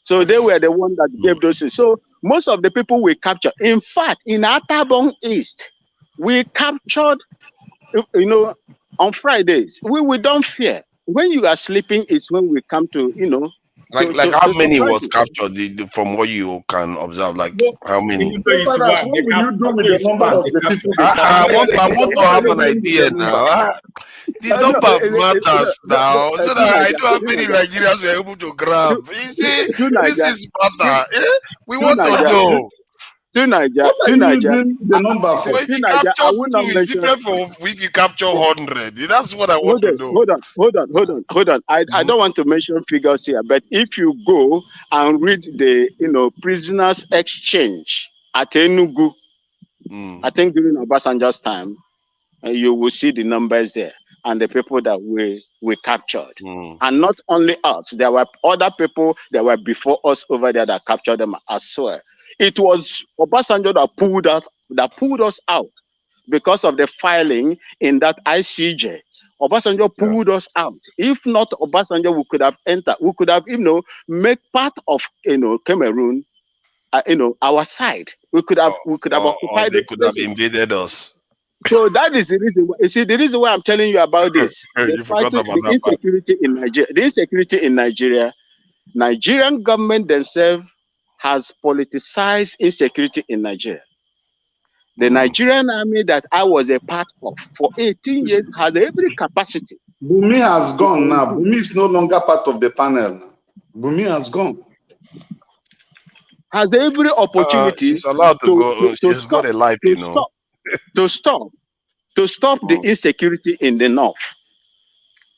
So they were the one that gave those things. So most of the people we captured, in fact, in Atabong East, we captured, on Fridays. We don't fear. When you are sleeping is when we come to, how many was captured from what you can observe? Like how many? What will you do with the number of the people? I want to have an idea now. The number matters now, so that I know how many Nigerians were able to grab. You see, this is matter. We want to know. To Niger, What are to you Niger. using the number See, for? But if to you Niger, I capture will two, not it's mention. different from if you capture 100. That's what I want Hold to on, know. hold on. I don't want to mention figures here, but if you go and read the prisoners exchange at Enugu, I think during Obasanjo's time, you will see the numbers there and the people that we captured. And not only us, there were other people that were before us over there that captured them as well. It was Obasanjo that pulled us out because of the filing in that ICJ. Obasanjo pulled us out. If not Obasanjo, we could have entered. We could have, make part of Cameroon, our side. We could have Or occupied they those could have places. invaded us. So that is the reason. You see, the reason why I'm telling you about this, You forgot about the that part. insecurity in Nigeria, Nigerian government themselves has politicized insecurity in Nigeria. The Nigerian army that I was a part of for 18 years has every capacity. Bumi has gone now. to- Bumi is no longer part of the panel now. Bumi has gone. Has every opportunity She's allowed to go. to She's got stop a life, to stop the insecurity in the north.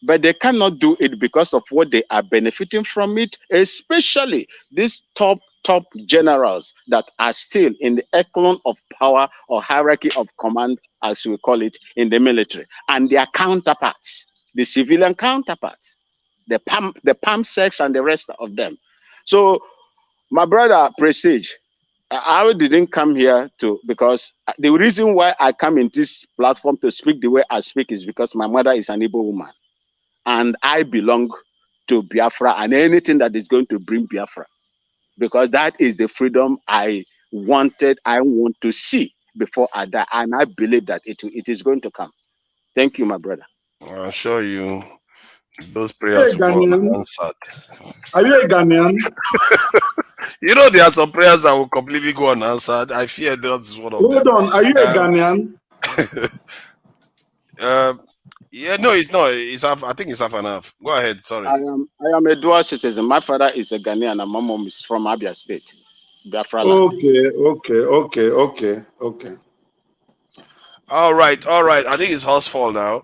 But they cannot do it because of what they are benefiting from it, especially these top generals that are still in the echelon of power or hierarchy of command, as we call it, in the military, and their counterparts, the civilian counterparts, the PAM sex and the rest of them. So, my brother Prestige, I didn't come here because the reason why I come in this platform to speak the way I speak is because my mother is an Igbo woman. And I belong to Biafra and anything that is going to bring Biafra, because that is the freedom I want to see before I die, and I believe that it is going to come. Thank you, my brother. I'll show you those Hey, prayers will go Ghanaian. unanswered. Are you a Ghanaian? You know, there are some prayers that will completely go unanswered. I fear that's one of them. Hold on. Are you a Ghanaian? Yeah, no, it's not. It's half. I think it's half and half. Go ahead. Sorry. I am a dual citizen. My father is a Ghanaian and my mom is from Abia State, Biafra land. Okay. All right. I think it's Housefall now.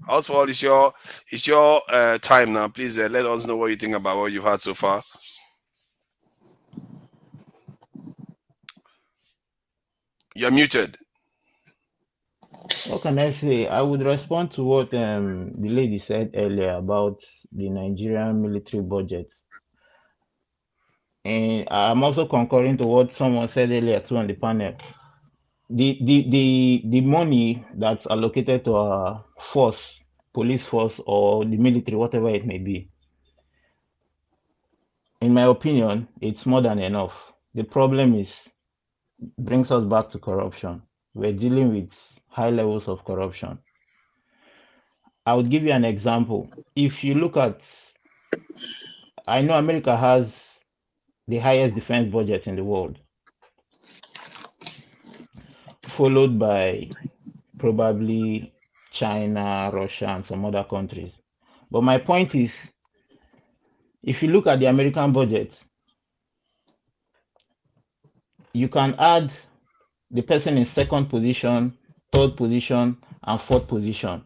Housefall, it's your time now. Please let us know what you think about what you've had so far. You're muted. What can I say? I would respond to what the lady said earlier about the Nigerian military budget. And I'm also concurring to what someone said earlier too on the panel. The money that's allocated to our force, police force, or the military, whatever it may be, in my opinion, it's more than enough. The problem brings us back to corruption. We're dealing with high levels of corruption. I would give you an example. If you look at, I know America has the highest defense budget in the world, followed by probably China, Russia, and some other countries. But my point is, if you look at the American budget, you can add the person in second position, third position, and fourth position.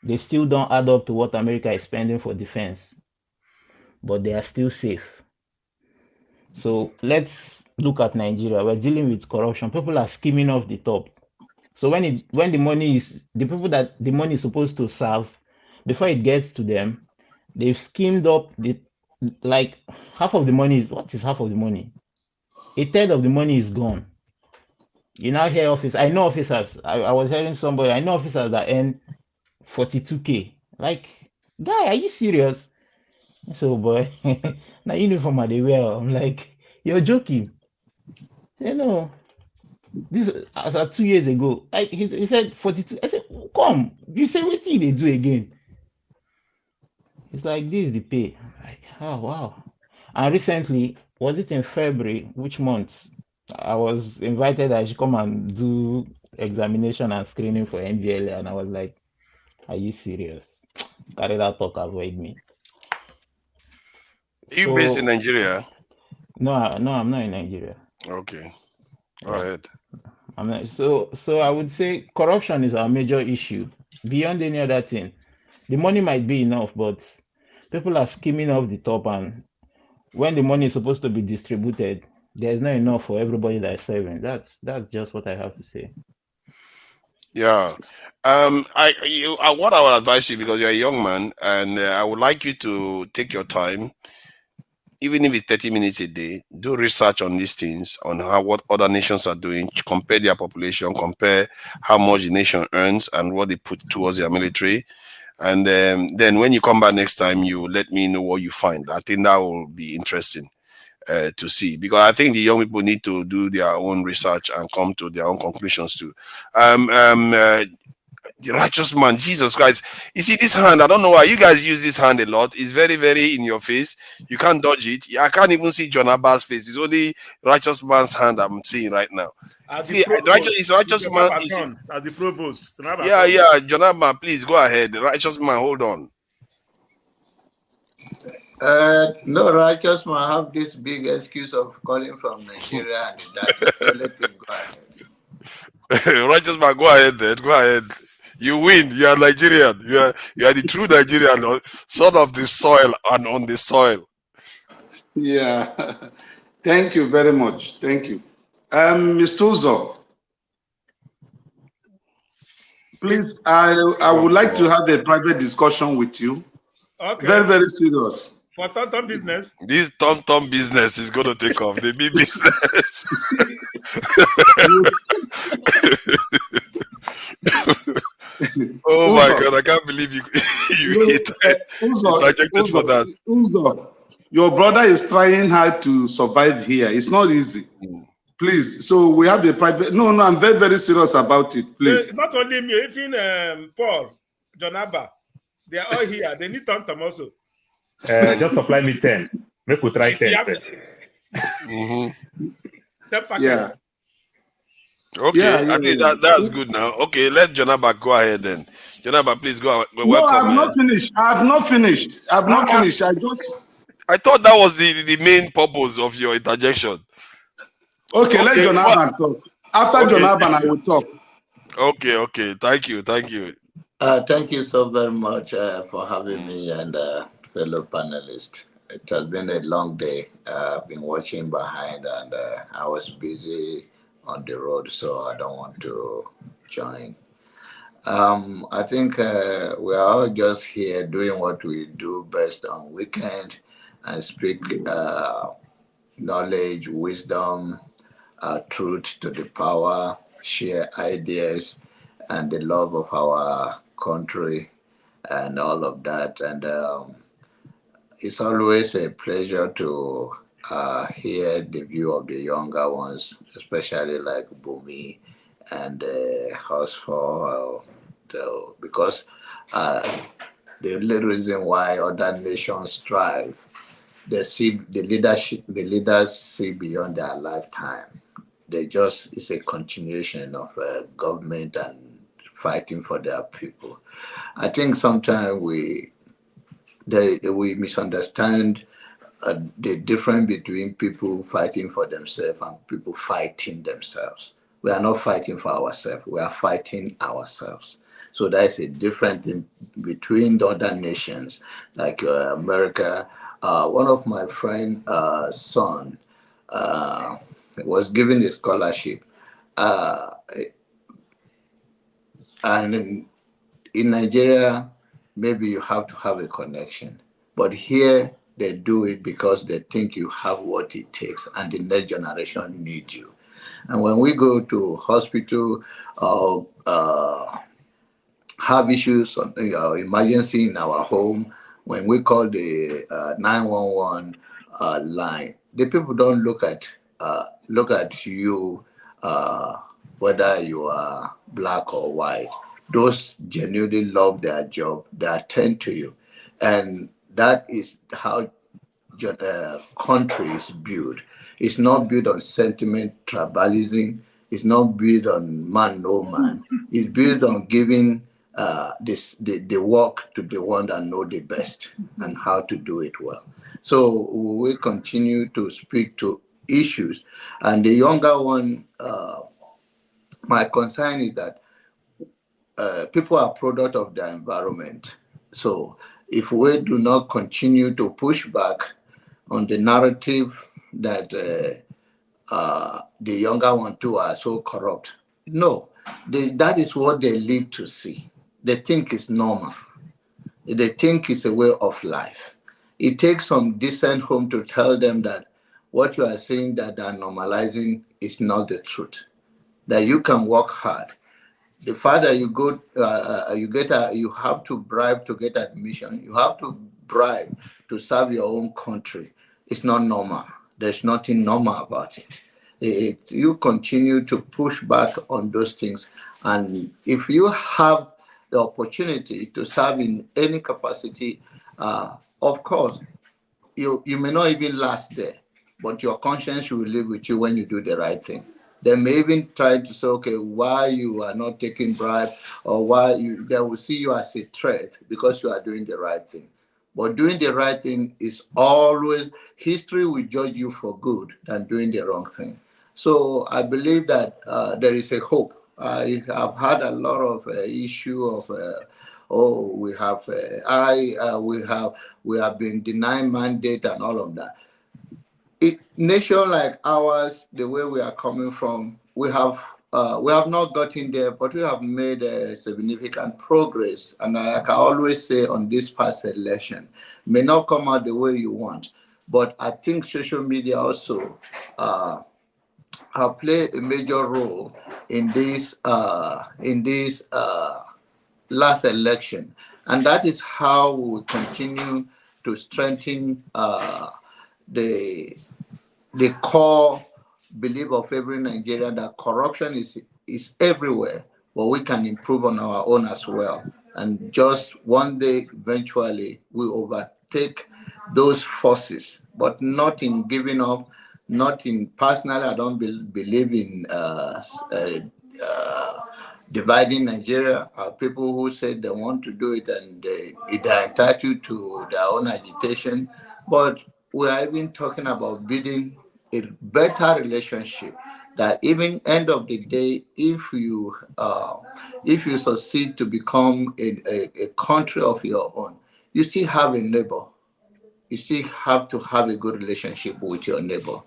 They still don't add up to what America is spending for defense, but they are still safe. So let's look at Nigeria. We're dealing with corruption. People are skimming off the top. So when the money is, the people that the money is supposed to serve, before it gets to them, they've skimmed up like half of the money is, what is half of the money? A third of the money is gone. You now hear I know officers, I was hearing somebody, I know officers that earn 42K. Like, guy, are you serious? So boy, now uniform are they wear. I'm like, you're joking. Say no. This as of 2 years ago. Like he said 42. I said, come, you say what thing they do again? It's like this is the pay. I'm like, oh wow. And recently, was it in February? Which month? I was invited. I should come and do examination and screening for NDLA, and I was like, "Are you serious? Carry that talk, avoid me." You based in So Nigeria? No, I'm not in Nigeria. Okay, go Yeah. ahead. I'm not, so I would say corruption is our major issue beyond any other thing. The money might be enough, but people are skimming off the top, and when the money is supposed to be distributed, there's not enough for everybody that is serving. That's just what I have to say. Yeah. What I would advise you, because you're a young man, and I would like you to take your time, even if it's 30 minutes a day, do research on these things, on what other nations are doing, compare their population, compare how much the nation earns and what they put towards their military. And then when you come back next time, you let me know what you find. I think that will be interesting to see, because I think the young people need to do their own research and come to their own conclusions too. The righteous man, Jesus Christ. You see this hand, I don't know why you guys use this hand a lot. It's very, very in your face. You can't dodge it. I can't even see John Abba's face. It's only righteous man's hand I'm seeing right now. As See, the provost, righteous John man Abba is, turn, as the provost. John Abba yeah, turn. yeah, John Abba, please go ahead. The righteous man, hold on. No, righteous man have this big excuse of calling from Nigeria and that. So let him go ahead. Righteous man, go ahead then. Go ahead. You win. You are Nigerian. You are the true Nigerian, son of the soil and on the soil. Yeah. Thank you very much. Thank you. Mr. Uzo, please, I would like to have a private discussion with you. Okay. Very, very serious. For Tonton business. This Tom business is going to take off. The big business. Oh my God! I can't believe you interjected for that. Uzo, your brother is trying hard to survive here. It's not easy. Please, so we have a private. No, I'm very, very serious about it. Please. Not only me, even Paul, John Abba, they are all here. They need Tonton also. Just supply me 10. Make we try 10 first. 10 packets. Yeah. Okay, Yeah, I think that's good now. Okay, let Jonaba go ahead then. Jonaba, please go. Welcome. No, I've not finished. I've not finished. I thought that was the main purpose of your interjection. Okay, let Jonathan talk. After Jonathan, I will talk. Okay. Thank you. Thank you so very much for having me and fellow panelists. It has been a long day. I've been watching behind and I was busy on the road, so I don't want to join. I think we are all just here doing what we do best on weekend and speak knowledge, wisdom, truth to the power, share ideas and the love of our country and all of that. And it's always a pleasure to hear the view of the younger ones, especially like Bumi and Housefor, because the only reason why other nations strive, they see the leaders see beyond their lifetime. It's a continuation of government and fighting for their people. I think sometimes we misunderstand the difference between people fighting for themselves and people fighting themselves. We are not fighting for ourselves, we are fighting ourselves. So that's a difference between the other nations, like America. One of my friend's son was given a scholarship. And in Nigeria, maybe you have to have a connection. But here, they do it because they think you have what it takes and the next generation needs you. And when we go to hospital or have issues on emergency in our home, when we call the 911 line, the people don't look at you whether you are black or white. Those genuinely love their job, they attend to you. And that is how country is built. It's not built on sentiment, tribalism. It's not built on man, no man. It's built on giving the work to the one that know the best and how to do it well. So we will continue to speak to issues. And the younger one, my concern is that people are product of their environment. So if we do not continue to push back on the narrative that the younger one too are so corrupt, no, that is what they live to see. They think it's normal. They think it's a way of life. It takes some decent home to tell them that what you are saying that they are normalizing is not the truth. That you can work hard. The farther you go, you have to bribe to get admission. You have to bribe to serve your own country. It's not normal. There's nothing normal about it. You continue to push back on those things, and if you have the opportunity to serve in any capacity, of course, you may not even last there, but your conscience will live with you when you do the right thing. They may even try to say, okay, why you are not taking bribe, or they will see you as a threat because you are doing the right thing. But doing the right thing is always, history will judge you for good than doing the wrong thing. So I believe that there is a hope. I have had a lot of issue of we have been denied mandate and all of that. Nation like ours, the way we are coming from, we have not gotten there, but we have made a significant progress. And I can always say on this past election, may not come out the way you want, but I think social media also have played a major role in this last election, and that is how we will continue to strengthen the core belief of every Nigerian that corruption is everywhere, but we can improve on our own as well. And just one day, eventually, we overtake those forces, but not in giving up, not in personally. I don't believe in dividing Nigeria. People who said they want to do it and they're entitled to their own agitation. But we are even talking about building a better relationship. That even end of the day, if you succeed to become a country of your own, you still have a neighbor. You still have to have a good relationship with your neighbor.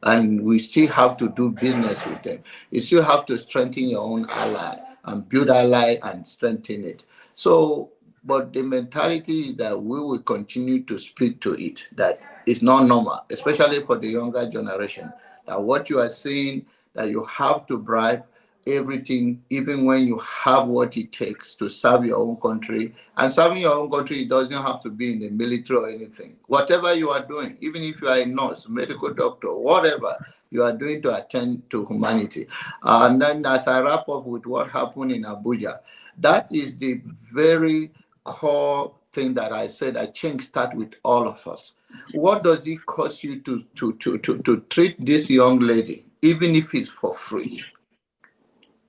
And we still have to do business with them. You still have to strengthen your own ally and build ally and strengthen it. So, but the mentality is that we will continue to speak to it, that it's not normal, especially for the younger generation, that what you are saying, that you have to bribe everything, even when you have what it takes to serve your own country. And serving your own country, it doesn't have to be in the military or anything. Whatever you are doing, even if you are a nurse, medical doctor, whatever you are doing to attend to humanity. And then as I wrap up with what happened in Abuja, that is the very core thing that I said, that change starts with all of us. What does it cost you to treat this young lady, even if it's for free?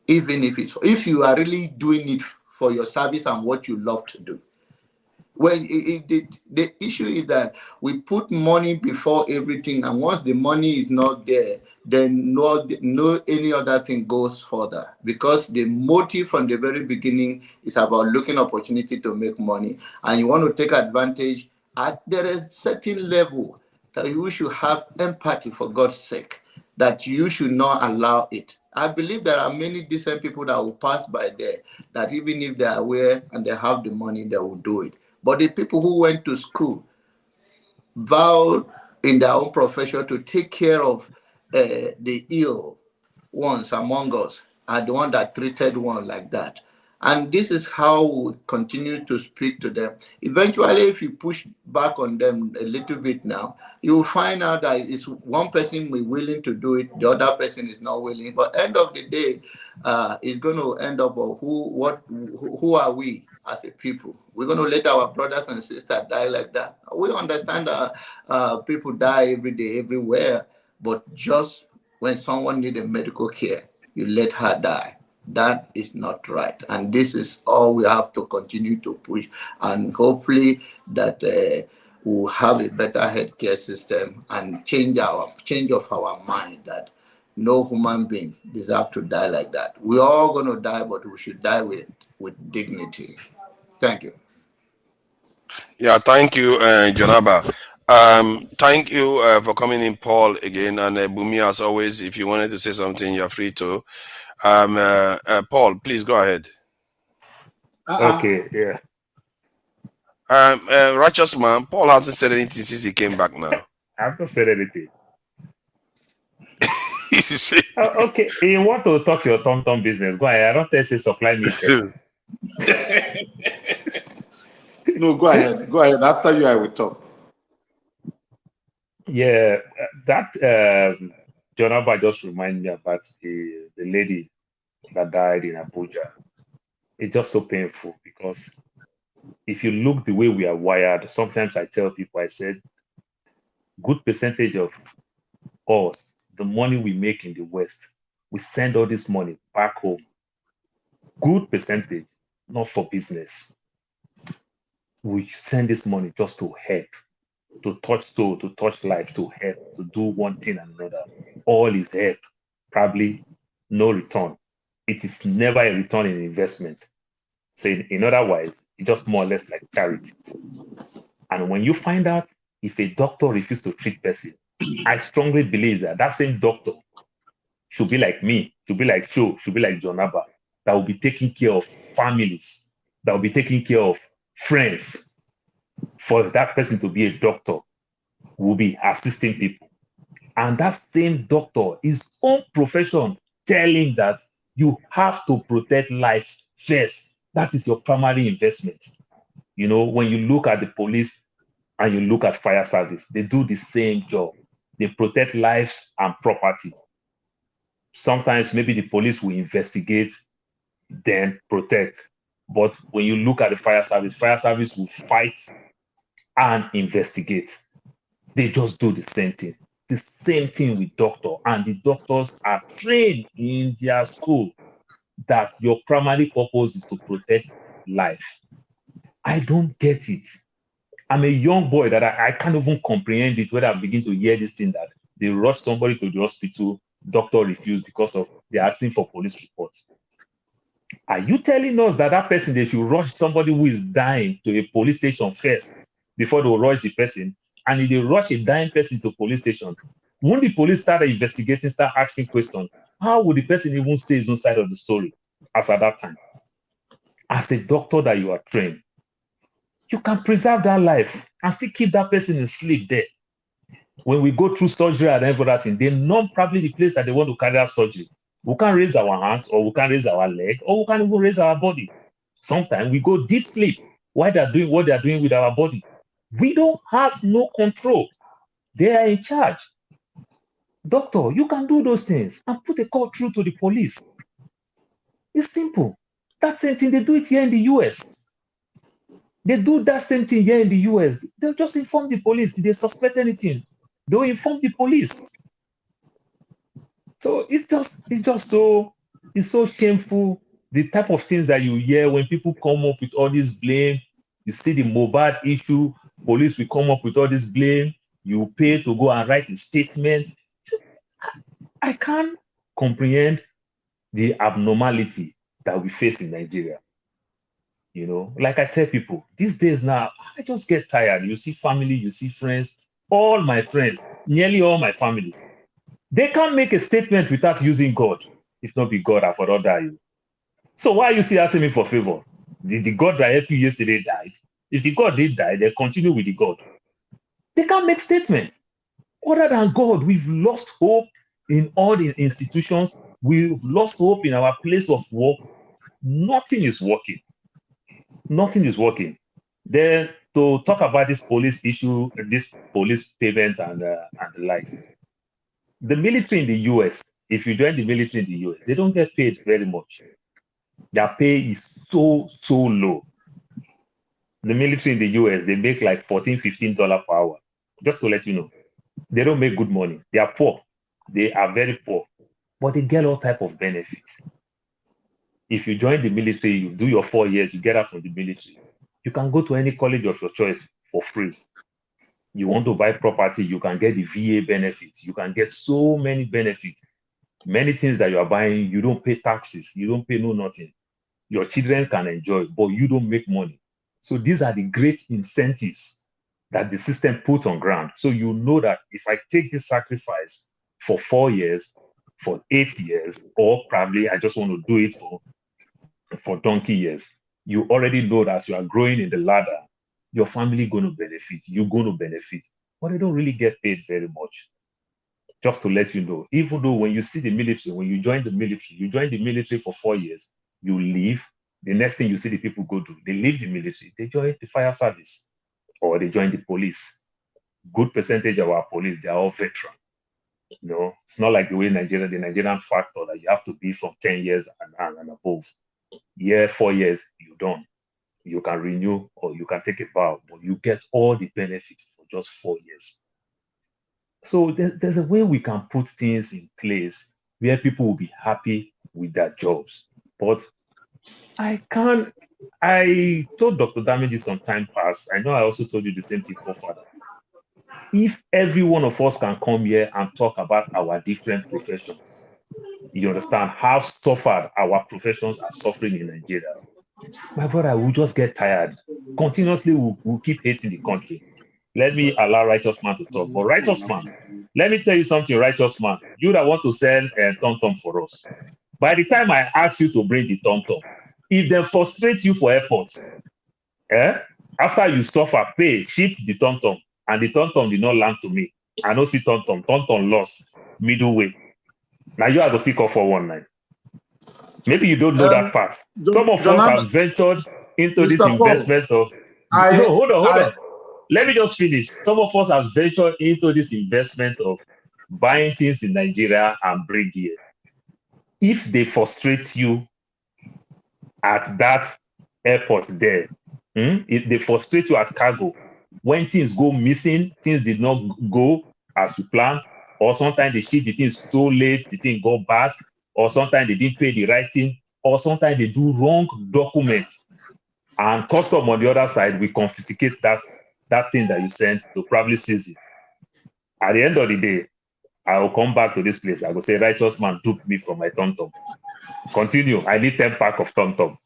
Even if you are really doing it for your service and what you love to do. When the issue is that we put money before everything, and once the money is not there, then no any other thing goes further, because the motive from the very beginning is about looking opportunity to make money, and you want to take advantage. There is a certain level that you should have empathy, for God's sake, that you should not allow it. I believe there are many decent people that will pass by there, that even if they are aware and they have the money, they will do it. But the people who went to school, vowed in their own profession to take care of the ill ones among us, are the one that treated one like that. And this is how we continue to speak to them. Eventually, if you push back on them a little bit now, you will find out that it's one person willing to do it, the other person is not willing. But end of the day, it's going to end up of who are we as a people? We're going to let our brothers and sisters die like that. We understand that people die every day, everywhere, but just when someone needs a medical care, you let her die. That is not right. And this is all we have to continue to push. And hopefully that we'll have a better healthcare system and change of our mind that no human being deserves to die like that. We're all going to die, but we should die with dignity. Thank you. Yeah, thank you, Jonaba. Thank you for coming in, Paul, again. And Bumi, as always, if you wanted to say something, you're free to. Paul, please go ahead. Okay, yeah. Righteous man, Paul hasn't said anything since he came back now. I've not said anything. Okay, you want to talk your tom business? Go ahead. I don't tell you supply me. No, go ahead. Go ahead. After you, I will talk. Yeah, that Jonaba just reminded me about the lady that died in Abuja. It's just so painful because if you look the way we are wired, sometimes I tell people, I said, good percentage of us, the money we make in the West, we send all this money back home. Good percentage, not for business. We send this money just to help, to touch soul, to touch life, to help, to do one thing and another. All is help, probably no return. It is never a return in investment. So in other words, it's just more or less like charity. And when you find out if a doctor refuses to treat person, I strongly believe that that same doctor should be like me, should be like Cho, should be like Jonaba, that will be taking care of families, that will be taking care of friends. For that person to be a doctor, will be assisting people. And that same doctor, his own profession, telling that you have to protect life first. That is your primary investment. You know, when you look at the police and you look at fire service, they do the same job. They protect lives and property. Sometimes maybe the police will investigate, then protect. But when you look at the fire service will fight and investigate. They just do the same thing. The same thing with doctor. And the doctors are trained in their school that your primary purpose is to protect life. I don't get it. I'm a young boy that I can't even comprehend it when I begin to hear this thing that they rush somebody to the hospital, doctor refused because of they're asking for police report. Are you telling us that that person, they should rush somebody who is dying to a police station first before they rush the person? And if they rush a dying person to police station, when the police start investigating, start asking questions, how would the person even say his own side of the story as at that time? As a doctor that you are trained, you can preserve that life and still keep that person in sleep there. When we go through surgery and every other thing, they know probably the place that they want to carry out surgery. We can't raise our hands, or we can't raise our leg, or we can't even raise our body. Sometimes we go deep sleep while they're doing what they're doing with our body. We don't have no control. They are in charge. Doctor, you can do those things and put a call through to the police. It's simple. That same thing, they do it here in the US. They do that same thing here in the US. They'll just inform the police. If they suspect anything, they'll inform the police. So it's so shameful. The type of things that you hear when people come up with all this blame. You see the Mohbad issue, police will come up with all this blame. You pay to go and write a statement. I can't comprehend the abnormality that we face in Nigeria. You know, like I tell people, these days now, I just get tired. You see family, you see friends, all my friends, nearly all my families, they can't make a statement without using God. If not be God, I for not die you. So why are you still asking me for favor? Did the God that helped you yesterday died? If the God did die, they continue with the God. They can't make statements. Other than God, we've lost hope in all the institutions. We've lost hope in our place of work. Nothing is working. Nothing is working. Then to talk about this police issue, this police payment and the like. The military in the US, if you join the military in the US, they don't get paid very much. Their pay is so low. The military in the US, they make like $14, $15 per hour. Just to let you know. They don't make good money. They are poor. They are very poor. But they get all type of benefits. If you join the military, you do your 4 years, you get out from the military. You can go to any college of your choice for free. You want to buy property, you can get the VA benefits. You can get so many benefits. Many things that you are buying, you don't pay taxes. You don't pay no nothing. Your children can enjoy, but you don't make money. So these are the great incentives that the system put on ground. So you know that if I take this sacrifice for 4 years, for 8 years, or probably I just want to do it for donkey years, you already know that as you are growing in the ladder, your family going to benefit, you're going to benefit, but they don't really get paid very much. Just to let you know, even though when you see the military, when you join the military for 4 years, you leave, the next thing you see the people go do, they leave the military, they join the fire service, or they join the police. Good percentage of our police, they are all veteran. You know, it's not like the way Nigeria, the Nigerian factor that you have to be from 10 years and above. 4 years, you're done. You can renew or you can take a vow, but you get all the benefits for just 4 years. So there's a way we can put things in place where people will be happy with their jobs. But I told Dr. Damages some time past, I know I also told you the same thing, Father. If every one of us can come here and talk about our different professions, you understand how suffered our professions are suffering in Nigeria, my brother, we'll just get tired. Continuously, we'll keep hating the country. Let me allow righteous man to talk. But righteous man, let me tell you something, righteous man. You that want to sell tom-tom for us. By the time I ask you to bring the tom-tom, if they frustrate you for airport, after you suffer, pay, ship the tom-tom, and the tom-tom did not land to me. I don't see tom-tom. Tom-tom lost middle way. Now you are going to seek off for 1 night. Maybe you don't know that part. Some of us have ventured into this investment of... No, hold on. Let me just finish. Some of us have ventured into this investment of buying things in Nigeria and bring here. If they frustrate you at that airport there, if they frustrate you at cargo, when things go missing, things did not go as you planned, or sometimes they ship the things so late, the thing go bad, or sometimes they didn't pay the right thing, or sometimes they do wrong documents. And custom on the other side, we confiscate that thing that you sent to probably seize it. At the end of the day, I will come back to this place. I will say, righteous man took me from my tom-tom. Continue. I need 10 pack of tom-tom.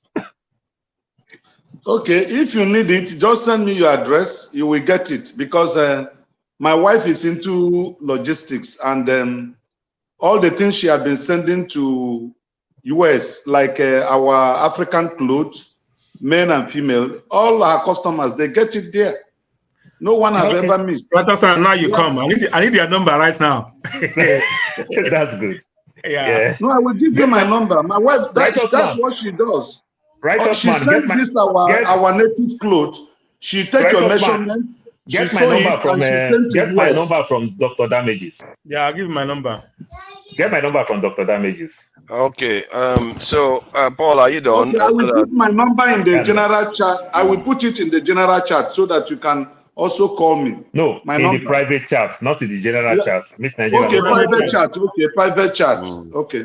Okay, if you need it, just send me your address. You will get it because my wife is into logistics and all the things she has been sending to US, like our African clothes, men and female, all our customers, they get it there. No one has ever missed. Now you come. I need your number right now. That's good. Yeah. No, I will give you my number. My wife, that's what she does. She sends this our native clothes. She take your measurement. Get my number from Dr. Damages. Yeah, I'll give you my number. Get my number from Dr. Damages. Okay. So Paul, are you done? Okay, I will put my number in the general chat. I will put it in the general chat so that you can also call me. No, the private chat, not in the general chat. Okay, private chat. Okay, private chat. Okay.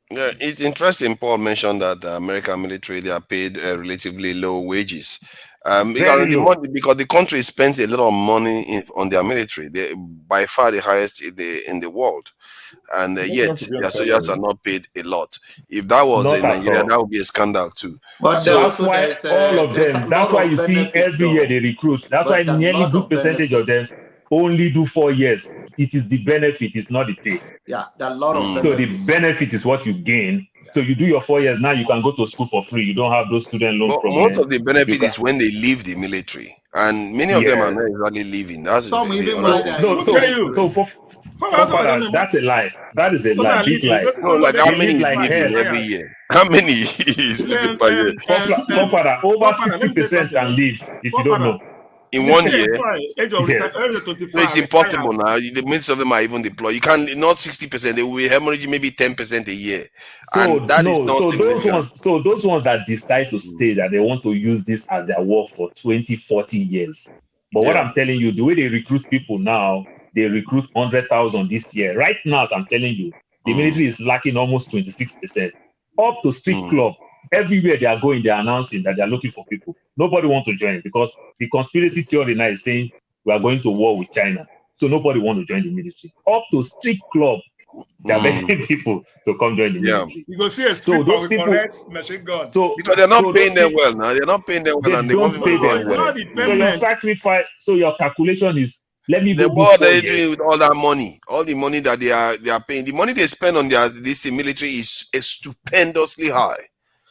Yeah, it's interesting. Paul mentioned that the American military, they are paid relatively low wages. Because the country spends a lot of money on their military. They by far the highest in the world. And yet their soldiers are not paid a lot. If that was in Nigeria, that would be a scandal too. But that's why all of them, that's why you see every year they recruit. That's why nearly good percentage of them only do 4 years. It is the benefit, it's not the pay. Yeah, there are a lot of benefits. So the benefit is what you gain. So you do your 4 years, now you can go to school for free. You don't have those student loan problems. Most of the benefit is when they leave the military. And many of them are not exactly leaving. That's some even that's a lie. That is a lie. Big lie. No, like how many is leaving every year? How many is leaving per year? Over 60% can leave if you don't know. In 1 year, so it's impossible now. The most of them are even deployed. You can't, not 60%. They will be hemorrhaging maybe 10% a year. And that is not significant. So those ones that decide to stay, that they want to use this as their work for 20, 40 years. But what I'm telling you, the way they recruit people now, they recruit 100,000 this year. Right now, as I'm telling you, the military is lacking almost 26%. Up to street club, everywhere they are going, they are announcing that they are looking for people. Nobody wants to join because the conspiracy theory now is saying we are going to war with China. So nobody wants to join the military. Up to street club, they are begging people to come join the military. You go see a street those with people, correct machine gun. Because they're not so paying those them well now. They're not paying them well, they and they want don't people pay to them join well. them. So your sacrifice, so your calculation is, let me go Then do what 4 are they years. doing with all that money? All the money that they are paying, the money they spend on their this military is stupendously high.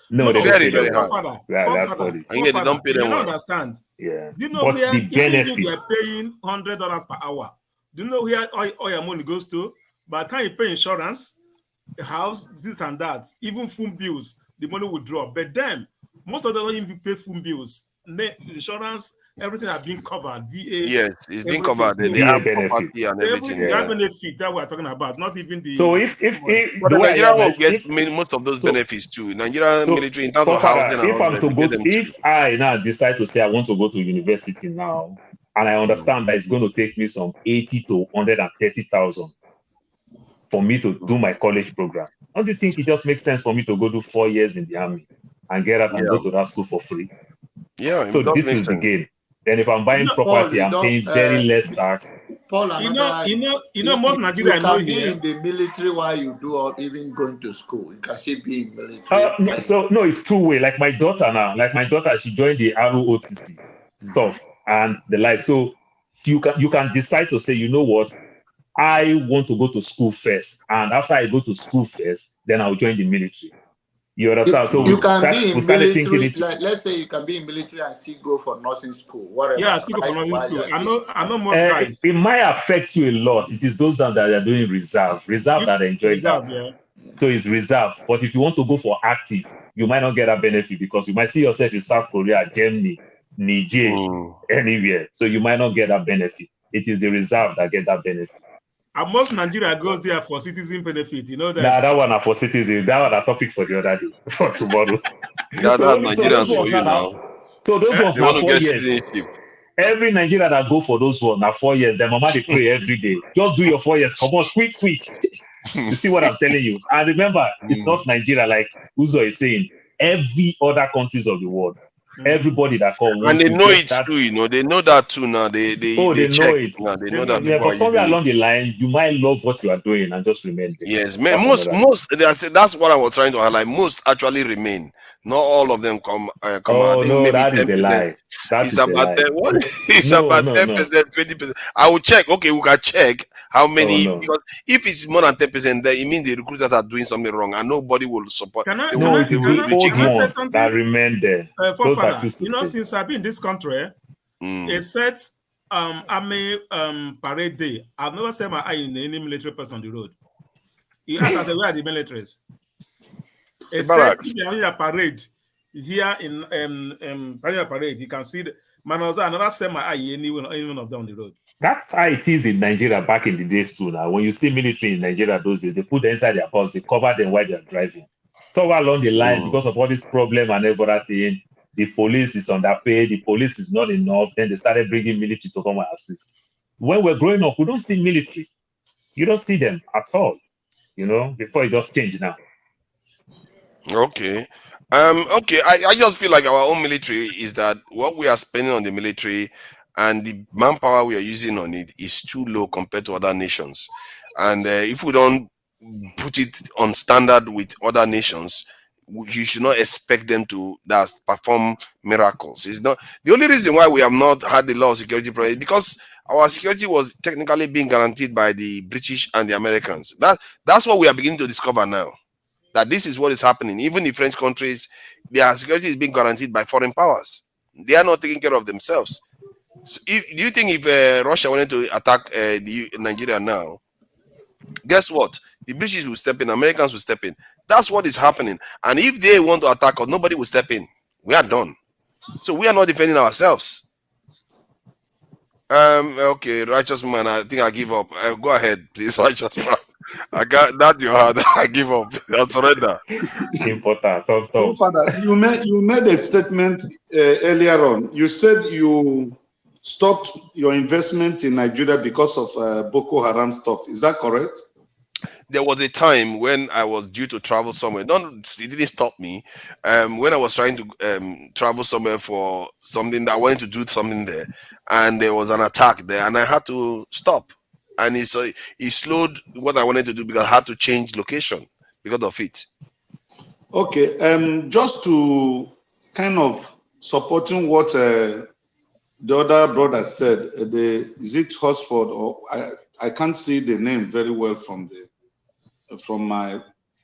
No, they don't very, pay very them high. well. That's funny. And yet they don't pay You them don't well. understand. Yeah. Do you know But where, the even if benefit, they're paying $100 per hour, do you know where all your money goes to? By the time you pay insurance, house, this and that, even phone bills, the money will drop. But then, most of them don't even pay phone bills. Insurance, everything has been covered. VA, yes, it's been everything. covered. Then they VA have benefit. property and everything. Everything, that Yeah. benefit that we're talking about, not even the. So if But the the way Nigerian I am, will get most of those benefits too. Nigerian so military in terms of housing and if all I'm that, to they go, get them too. if I now decide to say I want to go to university now, and I understand that it's going to take me some 80 to 130,000 for me to do my college program, don't you think it just makes sense for me to go do 4 years in the army and get out and go to that school for free? Yeah, So it does this make is the sense. game. Then if I'm buying Paul, property, you I'm know, paying very less tax. Paul, You another, know, most Nigeria you know can be here. in the military while you do or even going to school. You can still be in military. No, it's two-way. Like my daughter now, she joined the ROTC stuff and the like. So you can decide to say, you know what, I want to go to school first, and after I go to school first, then I'll join the military. You understand? So you can be in military, thinking like let's say you can be in military and still go for nursing school, whatever. Yeah, still go for nursing school. I know most guys. It might affect you a lot. It is those that are doing reserve that enjoy that. Yeah. So it's reserve. But if you want to go for active, you might not get that benefit because you might see yourself in South Korea, Germany, Niger, anywhere. So you might not get that benefit. It is the reserve that get that benefit. And most Nigeria goes there for citizen benefit. You know that. Nah, that one are for citizens. That one are topic for the other day, for tomorrow. That's Nigerians for you now. So those ones they now want to 4 get years. citizenship. Every Nigerian that go for those ones now 4 years, their mama they pray every day. Just do your 4 years. Come on, quick. You see what I'm telling you? And remember, it's not Nigeria like Uzo is saying. Every other countries of the world, everybody that come and they know it too. You know, they know that too now. They know check. it. Now they know that. Yeah, but somewhere along the line, you might love what you are doing and just remain there. Yes, most. That's what I was trying to highlight. Most actually remain. Not all of them come out. Oh no, maybe that is a lie. It's about 10. What? It's about 10%, 20%. I will check. Okay, we can check how many. Because if it's more than 10%, then it means the recruiters are doing something wrong, and nobody will support. It is the old ones that remain there. You know, since I've been in this country, a set army parade day. I've never set my eye in any military person on the road. You ask us where are the militaries? A set a parade here in parade, you can see the Manoza. I never set my eye any one of them on the road. That's how it is in Nigeria back in the days too. Now, when you see military in Nigeria those days, they put them inside their bus, they cover them while they are driving. Somewhere along the line, because of all this problem and everything, the police is underpaid, the police is not enough. Then they started bringing military to come and assist. When we're growing up, we don't see military. You don't see them at all. You know, before it just changed now. Okay. Okay. I just feel like our own military is that what we are spending on the military and the manpower we are using on it is too low compared to other nations. And if we don't put it on standard with other nations, you should not expect them to perform miracles. It's not the only reason why we have not had the law of security problem because our security was technically being guaranteed by the British and the Americans. That's what we are beginning to discover now. That this is what is happening. Even in French countries, their security is being guaranteed by foreign powers. They are not taking care of themselves. So do you think if Russia wanted to attack Nigeria now, guess what? The British will step in, Americans will step in. That's what is happening. And if they want to attack us, nobody will step in. We are done. So we are not defending ourselves. Okay, righteous man, I think I give up. Go ahead, please, righteous man. I got that you had. I give up. I surrender. Important. Father, you made a statement earlier on. You said you stopped your investment in Nigeria because of Boko Haram stuff. Is that correct? there was a time when I was due to travel somewhere. It didn't stop me. When I was trying to travel somewhere for something that I wanted to do something there, and there was an attack there, and I had to stop. And he slowed what I wanted to do because I had to change location because of it. Okay, just to kind of supporting what the other brother said, is it Hosford, or I can't see the name very well from my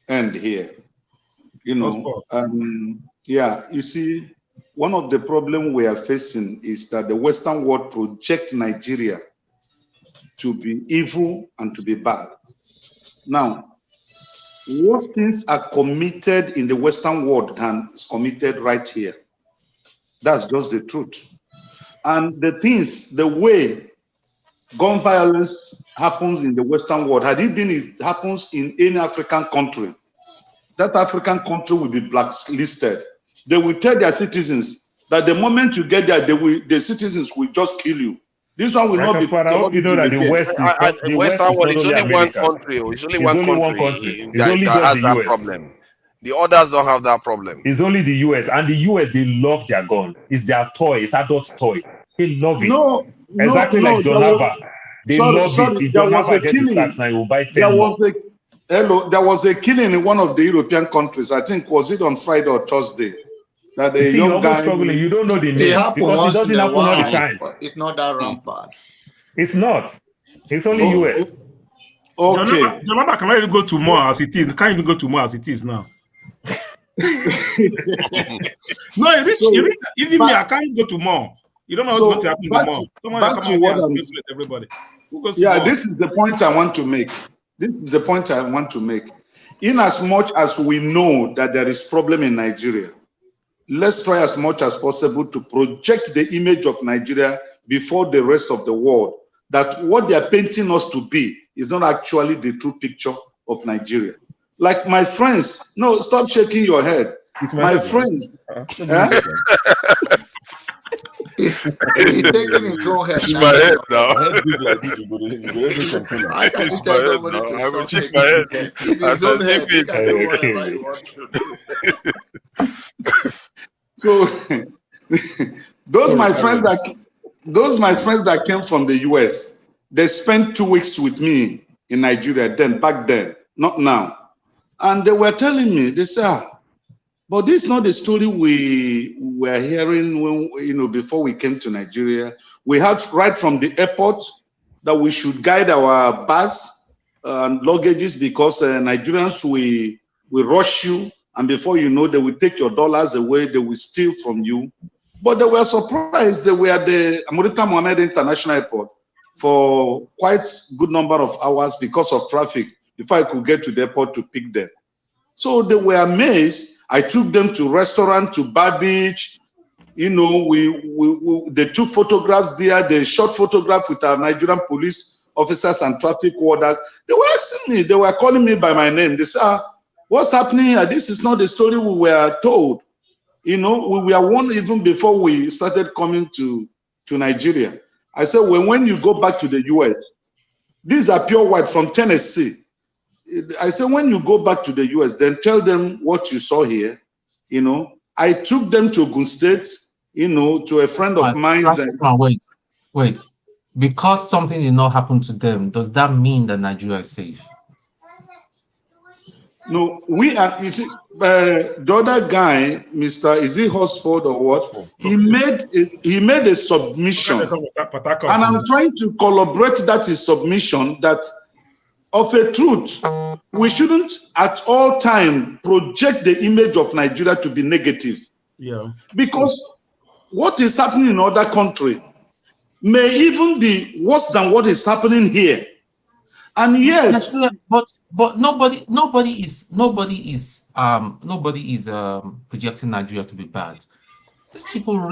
end here. You know, yeah, you see, one of the problems we are facing is that the Western world project Nigeria to be evil and to be bad. Now, worse things are committed in the Western world than is committed right here. That's just the truth. And the way gun violence happens in the Western world, had it happens in any African country, that African country will be blacklisted. They will tell their citizens that the moment you get there, the citizens will just kill you. This one will not be. I hope you know that the West is not, the West is not only America. It's only one country It's only that just has the that US. problem. The others don't have that problem. It's only the US, and the US, they love their gun. It's their toy. It's adult toy. They love it. No, exactly no, like John Hava. They love it. If John Hava gets his tax now, he will buy 10 more. There was a killing in one of the European countries. I think, was it on Friday or Thursday? That a young guy. Struggling. You don't know the name because it doesn't happen all the time. It's not that rampant. It's not. It's only US. Okay. Jonathan cannot even go to more as it is. Can't even go to more as it is now. No, even me, I can't go to more. You don't know what's going to happen to more. Back to what I'm. Everybody. Yeah, this is the point I want to make. In as much as we know that there is problem in Nigeria, let's try as much as possible to project the image of Nigeria before the rest of the world, that what they are painting us to be is not actually the true picture of Nigeria. Like my friends, no, stop shaking your head. My friends. He's taking his own head. It's my head now. It's my head now. I will shake my head. I said, So those my friends that came from the US, they spent 2 weeks with me in Nigeria back then, not now. And they were telling me, they said, but this is not the story we were hearing when, before we came to Nigeria. We had right from the airport that we should guide our bags and luggages because Nigerians we rush you, and before you know, they will take your dollars away, they will steal from you. But they were surprised. They were at the Amurita Mohammed International Airport for quite a good number of hours because of traffic before I could get to the airport to pick them. So they were amazed. I took them to restaurant, to bar beach. They took photographs there. They shot photographs with our Nigerian police officers and traffic warders. They were asking me, they were calling me by my name. They said, what's happening here? This is not the story we were told. We were warned even before we started coming to Nigeria. I said, when you go back to the US, these are pure white from Tennessee. I said, when you go back to the US, then tell them what you saw here. I took them to Ogun State, to a friend of mine. Wait. Because something did not happen to them, does that mean that Nigeria is safe? No, we are. The other guy, Mr. Is he Hosford or what? He made a submission, and I'm trying to corroborate that his submission that. Of a truth, we shouldn't at all time project the image of Nigeria to be negative. Yeah. Because what is happening in other countries may even be worse than what is happening here. And yet, but nobody is projecting Nigeria to be bad. These people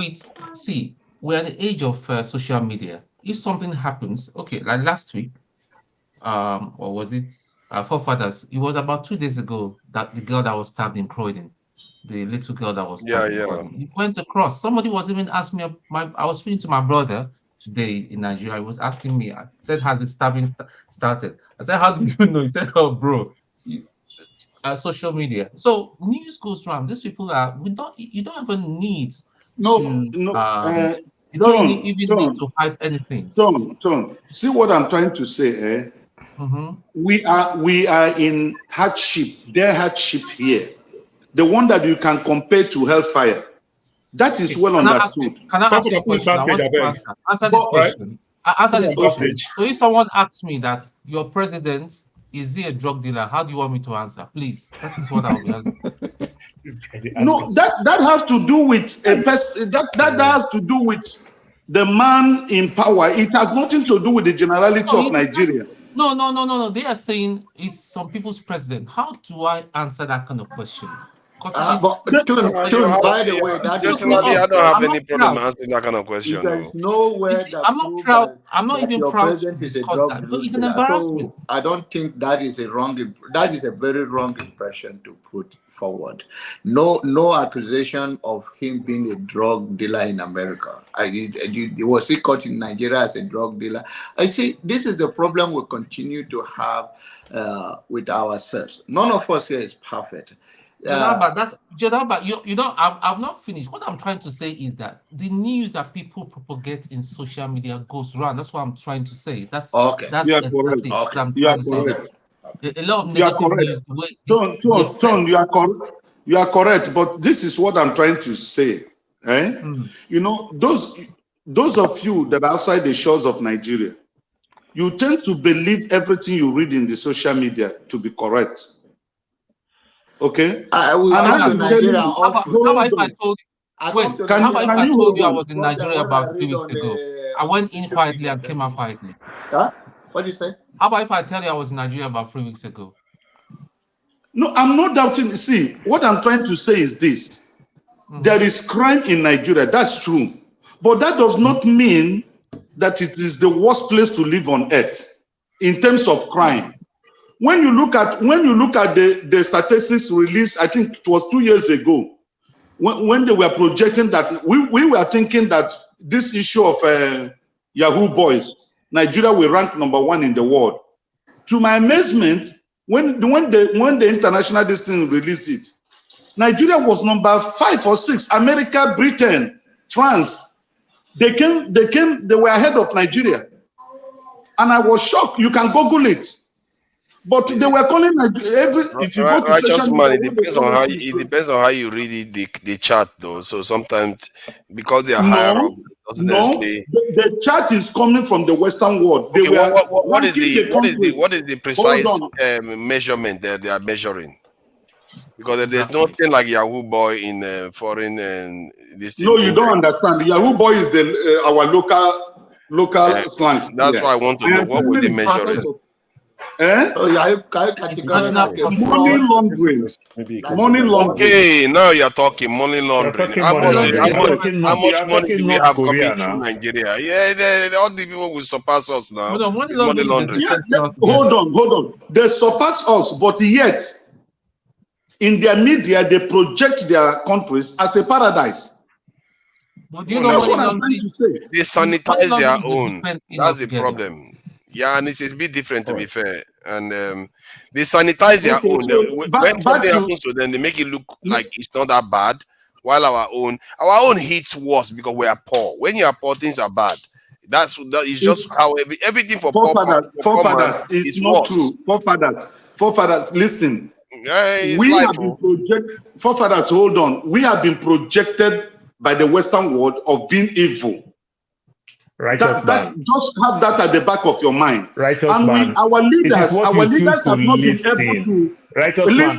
see, we're at the age of social media. If something happens, okay, like last week, or was it our forefathers? It was about 2 days ago that the girl that was stabbed in Croydon, the little girl that was stabbed in Croydon, it went across. Somebody was even asking me, I was speaking to my brother, today in Nigeria. He was asking me, I said, has the stabbing started? I said, how do you know? He said, oh, bro, social media. So news goes around. These people are, you don't even need to, you don't even need to hide anything. Tom, see what I'm trying to say, eh? We are in hardship, their hardship here. The one that you can compare to hellfire. That is well understood. Can I ask you a question? I want to answer this question. Answer this question. So if someone asks me that your president, is he a drug dealer? How do you want me to answer? Please, that is what I'll be answering. No, that has to do with a person. That has to do with the man in power. It has nothing to do with the generality of Nigeria. No. They are saying it's some people's president. How do I answer that kind of question? By the way, that is personally, I don't have any problem answering that kind of question. There is nowhere that I'm not proud. I'm not even your proud to president is a discuss drug that because it's an dealer. embarrassment. So I don't think that is a wrong. That is a very wrong impression to put forward. No accusation of him being a drug dealer in America. Was he caught in Nigeria as a drug dealer? I see. This is the problem we continue to have with ourselves. None of us here is perfect. Jodaba, you don't. I've not finished. What I'm trying to say is that the news that people propagate in social media goes around. That's what I'm trying to say. That's okay. That's exactly what I'm trying to say. A lot of negative news. Tom, you are correct. But this is what I'm trying to say. You know, those of you that are outside the shores of Nigeria, you tend to believe everything you read in the social media to be correct. Okay. How about if I told you I was in Nigeria about 3 weeks ago? I went in quietly and came out quietly. What do you say? How about if I tell you I was in Nigeria about 3 weeks ago? No, I'm not doubting. See, what I'm trying to say is this. There is crime in Nigeria. That's true. But that does not mean that it is the worst place to live on earth in terms of crime. When you look at the statistics released, I think it was 2 years ago, when they were projecting that, we were thinking that this issue of Yahoo boys, Nigeria will rank #1 in the world. To my amazement, when the international listing released it, Nigeria was #5 or 6. America, Britain, France, they were ahead of Nigeria, and I was shocked. You can Google it. But they were calling if you go to Righteous Man, it depends on how you read the chart though. So sometimes because they are higher up, the chart is coming from the Western world. They what is the precise measurement that they are measuring? Because there's nothing like Yahoo Boy in foreign this thing. No, you don't understand. The Yahoo Boy is our local slang. That's why I want to know what were they measuring. Money laundering. Money laundering. Okay, now you're talking money laundering. How much money do we have coming through Nigeria? Yeah, all the people will surpass us now. Money laundering. Hold on. They surpass us, but yet in their media they project their countries as a paradise. But do you know what I'm trying to say? They sanitize their own. That's the problem. Yeah, and it's a bit different to be fair. And they sanitize their own. When something happens to them, they make it look like it's not that bad. While our own hits worse because we are poor. When you are poor, things are bad. That is just how everything for forefathers is not true. Forefathers, listen. We have been projected. Forefathers, hold on. We have been projected by the Western world of being evil. Just have that at the back of your mind. Our leaders have not been able to.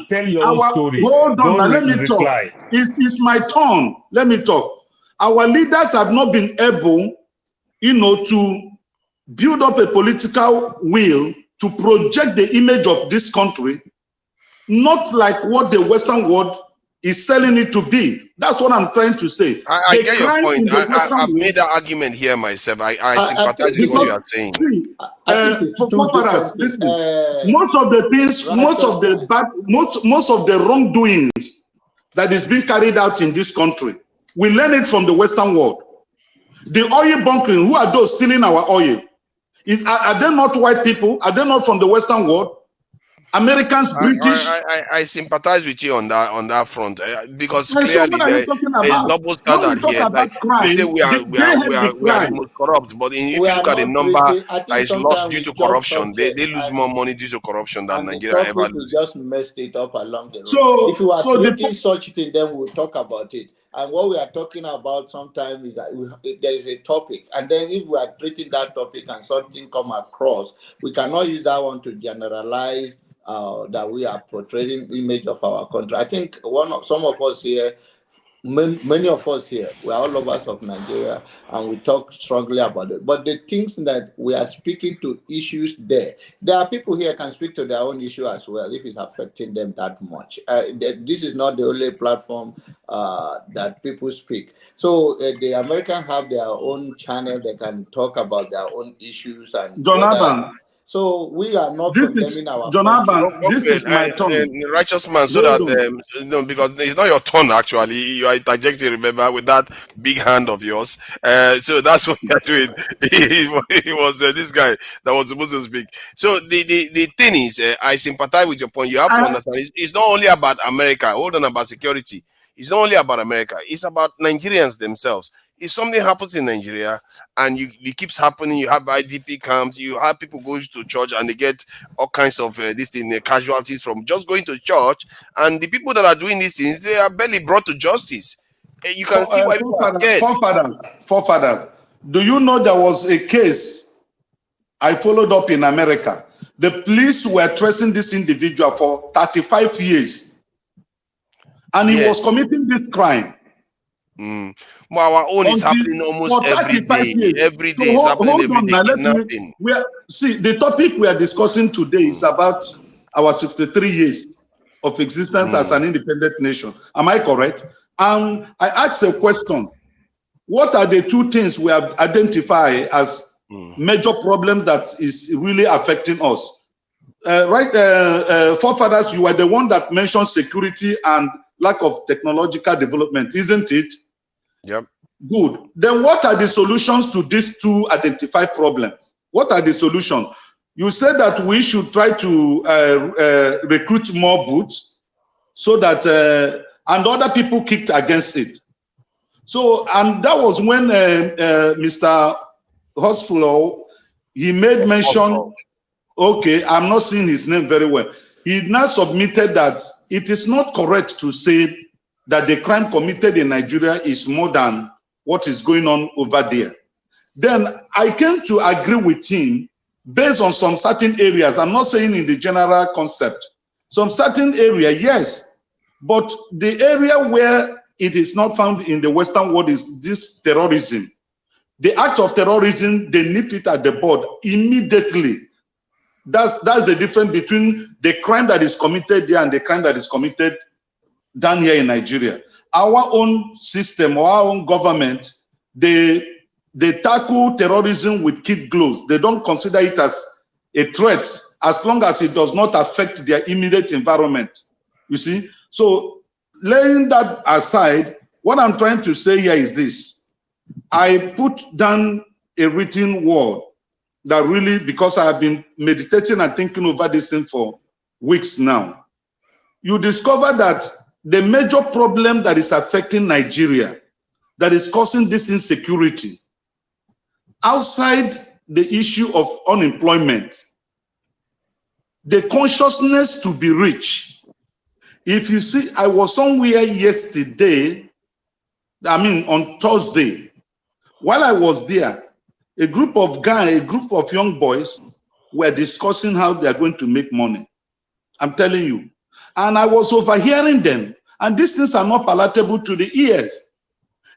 Tell your own story. Hold on, now, let me talk. It's my turn. Let me talk. Our leaders have not been able, to build up a political will to project the image of this country, not like what the Western world is selling it to be. That's what I'm trying to say. I get your point. I've made that argument here myself. I sympathize with what you are saying. Listen, most of the things, most of the wrongdoings that is being carried out in this country, we learn it from the Western world. The oil bunkering, who are those stealing our oil? Are they not white people? Are they not from the Western world? Americans, British? I sympathize with you on that front because And so clearly what are you talking there is about? double When we standard talk here. about Like you say, crime, we are the the crime. most corrupt, but if We you are look at the not number treating. I that think is lost sometimes due we to jump corruption, they subject lose more money due to corruption than and the Nigeria ever topic we just loses. messed it up along the road. If So, you are so treating such thing, then we'll talk about it. And what we are talking about sometimes is that there is a topic, and then if we are treating that topic and something come across, we cannot use that one to generalize that we are portraying the image of our country. I think some of us here, many of us here, we are all lovers of Nigeria and we talk strongly about it. But the things that we are speaking to issues there are people here can speak to their own issue as well if it's affecting them that much. This is not the only platform that people speak. So the Americans have their own channel. They can talk about their own issues and Jonathan, so we are not this is condemning our Jonathan. country. This Okay, is my turn. righteous man, so Hold that on. no, because it's not your turn actually. You are interjecting, remember, with that big hand of yours. So that's what you're doing. It was this guy that was supposed to speak. So the thing is, I sympathize with your point. You have to understand, it's not only about America. Hold on, about security. It's not only about America. It's about Nigerians themselves. If something happens in Nigeria and it keeps happening, you have IDP camps, you have people going to church and they get all kinds of casualties from just going to church, and the people that are doing these things, they are barely brought to justice. You can see why people are scared. Forefathers. Do you know there was a case I followed up in America? The police were tracing this individual for 35 years, and he was committing this crime. Well, our own is happening almost every day. Every day is happening. Every day, kidnapping. See, the topic we are discussing today is about our 63 years of existence as an independent nation. Am I correct? I asked a question. What are the two things we have identified as major problems that is really affecting us? Forefathers, you are the one that mentioned security and lack of technological development, isn't it? Yep. Good. Then what are the solutions to these two identified problems? What are the solutions? You said that we should try to recruit more boots so that, and other people kicked against it. So, and that was when Mr. Hospital, he made mention, okay, I'm not seeing his name very well. He now submitted that it is not correct to say that the crime committed in Nigeria is more than what is going on over there. Then I came to agree with him based on some certain areas. I'm not saying in the general concept. Some certain area, yes, but the area where it is not found in the Western world is this terrorism. The act of terrorism, they nip it at the bud immediately. That's the difference between the crime that is committed there and the crime that is committed down here in Nigeria. Our own system or our own government, they tackle terrorism with kid gloves. They don't consider it as a threat as long as it does not affect their immediate environment. You see? So laying that aside, what I'm trying to say here is this. I put down a written word that really, because I have been meditating and thinking over this thing for weeks now, you discover that the major problem that is affecting Nigeria, that is causing this insecurity, outside the issue of unemployment, the consciousness to be rich. If you see, I was somewhere yesterday, on Thursday, while I was there, a group of young boys were discussing how they are going to make money. I'm telling you. And I was overhearing them. And these things are not palatable to the ears.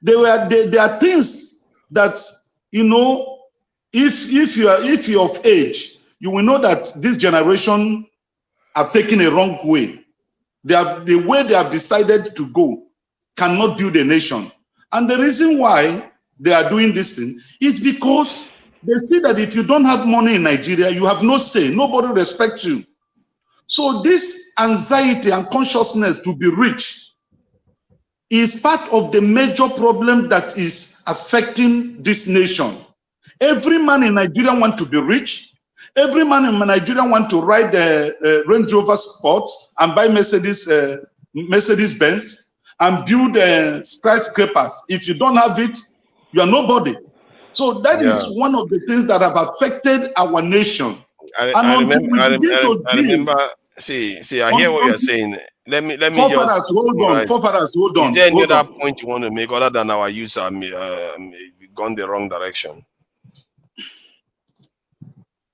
They are things that, you know, if you're of age, you will know that this generation have taken a wrong way. The way they have decided to go cannot build a nation. And the reason why they are doing this thing is because they see that if you don't have money in Nigeria, you have no say. Nobody respects you. So this anxiety and consciousness to be rich is part of the major problem that is affecting this nation. Every man in Nigeria wants to be rich. Every man in Nigeria wants to ride the Range Rover Sports and buy Mercedes Benz and build skyscrapers. If you don't have it, you are nobody. So that is one of the things that have affected our nation. I remember. See, I hear what you're saying. Let me Forefathers, just hold on. Forefathers, hold on. Is there any hold other on. point you want to make other than our youth are gone the wrong direction?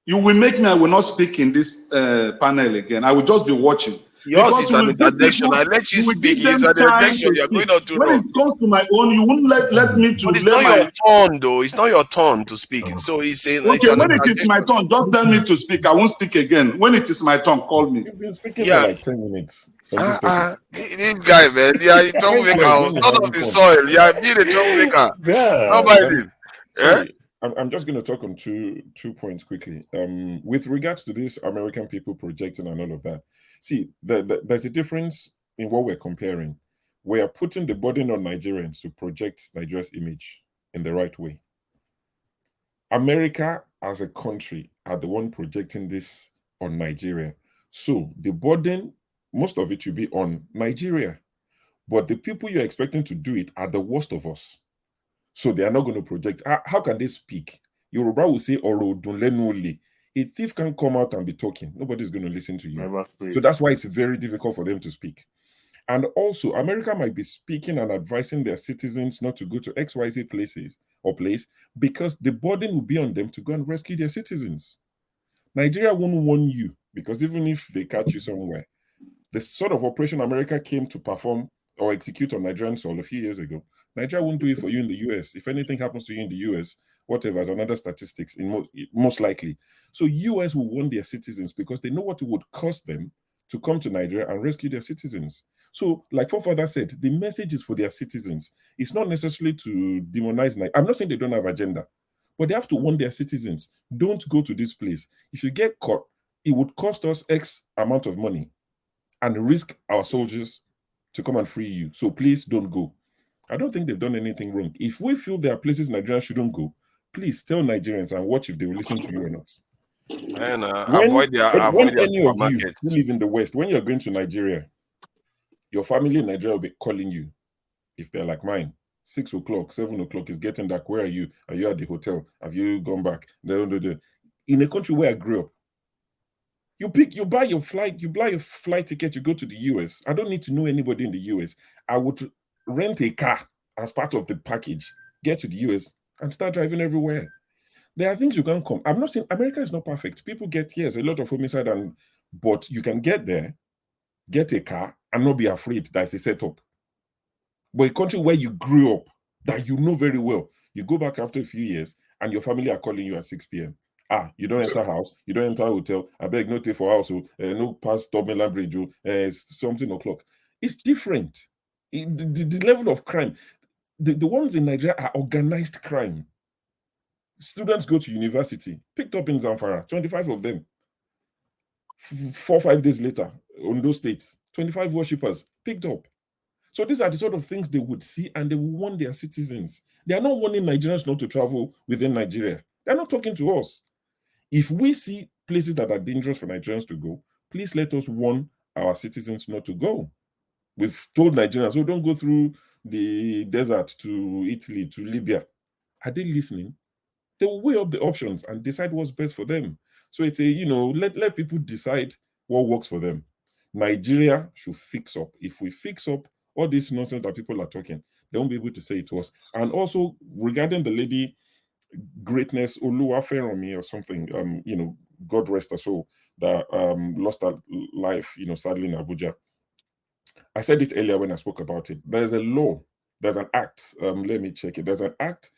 You will make me, I will not speak in this panel again. I will just be watching. Yours is an interjection. I let you speak. It's an interjection. You're going on too long. When it comes to my own, you won't let me to. But it's not your turn, though. It's not your turn to speak. So he's saying, okay, when it is my turn, just tell me to speak. I won't speak again. When it is my turn, call me. You've been speaking for like 10 minutes. This guy, man, a troublemaker. Not of the soil. Being a troublemaker. Yeah. Sorry, I'm just going to talk on two points quickly. With regards to this American people projecting and all of that, see, there's a difference in what we're comparing. We are putting the burden on Nigerians to project Nigeria's image in the right way. America as a country are the one projecting this on Nigeria. So the burden, most of it should be on Nigeria. But the people you're expecting to do it are the worst of us. So they are not going to project. How can they speak? Yoruba will say, Oro dunlenule. A thief can come out and be talking. Nobody's going to listen to you. So that's why it's very difficult for them to speak. And also, America might be speaking and advising their citizens not to go to XYZ places or place because the burden will be on them to go and rescue their citizens. Nigeria won't warn you because even if they catch you somewhere, the sort of operation America came to perform or execute on Nigerian soil a few years ago, Nigeria won't do it for you in the US. If anything happens to you in the US, whatever, as another statistics, most likely. So US will warn their citizens because they know what it would cost them to come to Nigeria and rescue their citizens. So, like Forefather said, the message is for their citizens. It's not necessarily to demonize Nigeria. I'm not saying they don't have agenda, but they have to warn their citizens, don't go to this place. If you get caught, it would cost us X amount of money and risk our soldiers to come and free you. So please don't go. I don't think they've done anything wrong. If we feel there are places Nigerians shouldn't go, please tell Nigerians and watch if they will listen to you or not. And When avoid any of you who live in the West, when you're going to Nigeria, your family in Nigeria will be calling you. If they're like mine, 6 o'clock, 7 o'clock is getting dark. Where are you? Are you at the hotel? Have you gone back? In a country where I grew up, you buy your flight ticket, you go to the US. I don't need to know anybody in the US. I would rent a car as part of the package, get to the US and start driving everywhere. There are things you can come. I'm not saying America is not perfect. People get, yes, a lot of homicide, but you can get there, get a car, and not be afraid that's a setup. But a country where you grew up, that you know very well, you go back after a few years, and your family are calling you at 6 p.m. You don't enter house, you don't enter hotel. I beg no take for house, no past Dublin Bridge, something o'clock. It's different. The level of crime, the ones in Nigeria are organized crime. Students go to university, picked up in Zamfara, 25 of them. 4 or 5 days later, on those states, 25 worshippers picked up. So these are the sort of things they would see, and they will warn their citizens. They are not warning Nigerians not to travel within Nigeria. They're not talking to us. If we see places that are dangerous for Nigerians to go, please let us warn our citizens not to go. We've told Nigerians, oh, don't go through the desert to Italy, to Libya. Are they listening? They will weigh up the options and decide what's best for them. So it's let people decide what works for them. Nigeria should fix up. If we fix up all this nonsense that people are talking, they won't be able to say it to us. And also regarding the lady Greatness Oluwaferomi or something, God rest her soul, that lost her life, sadly in Abuja. I said it earlier when I spoke about it. There's a law, there's an act. Let me check it. There's an act.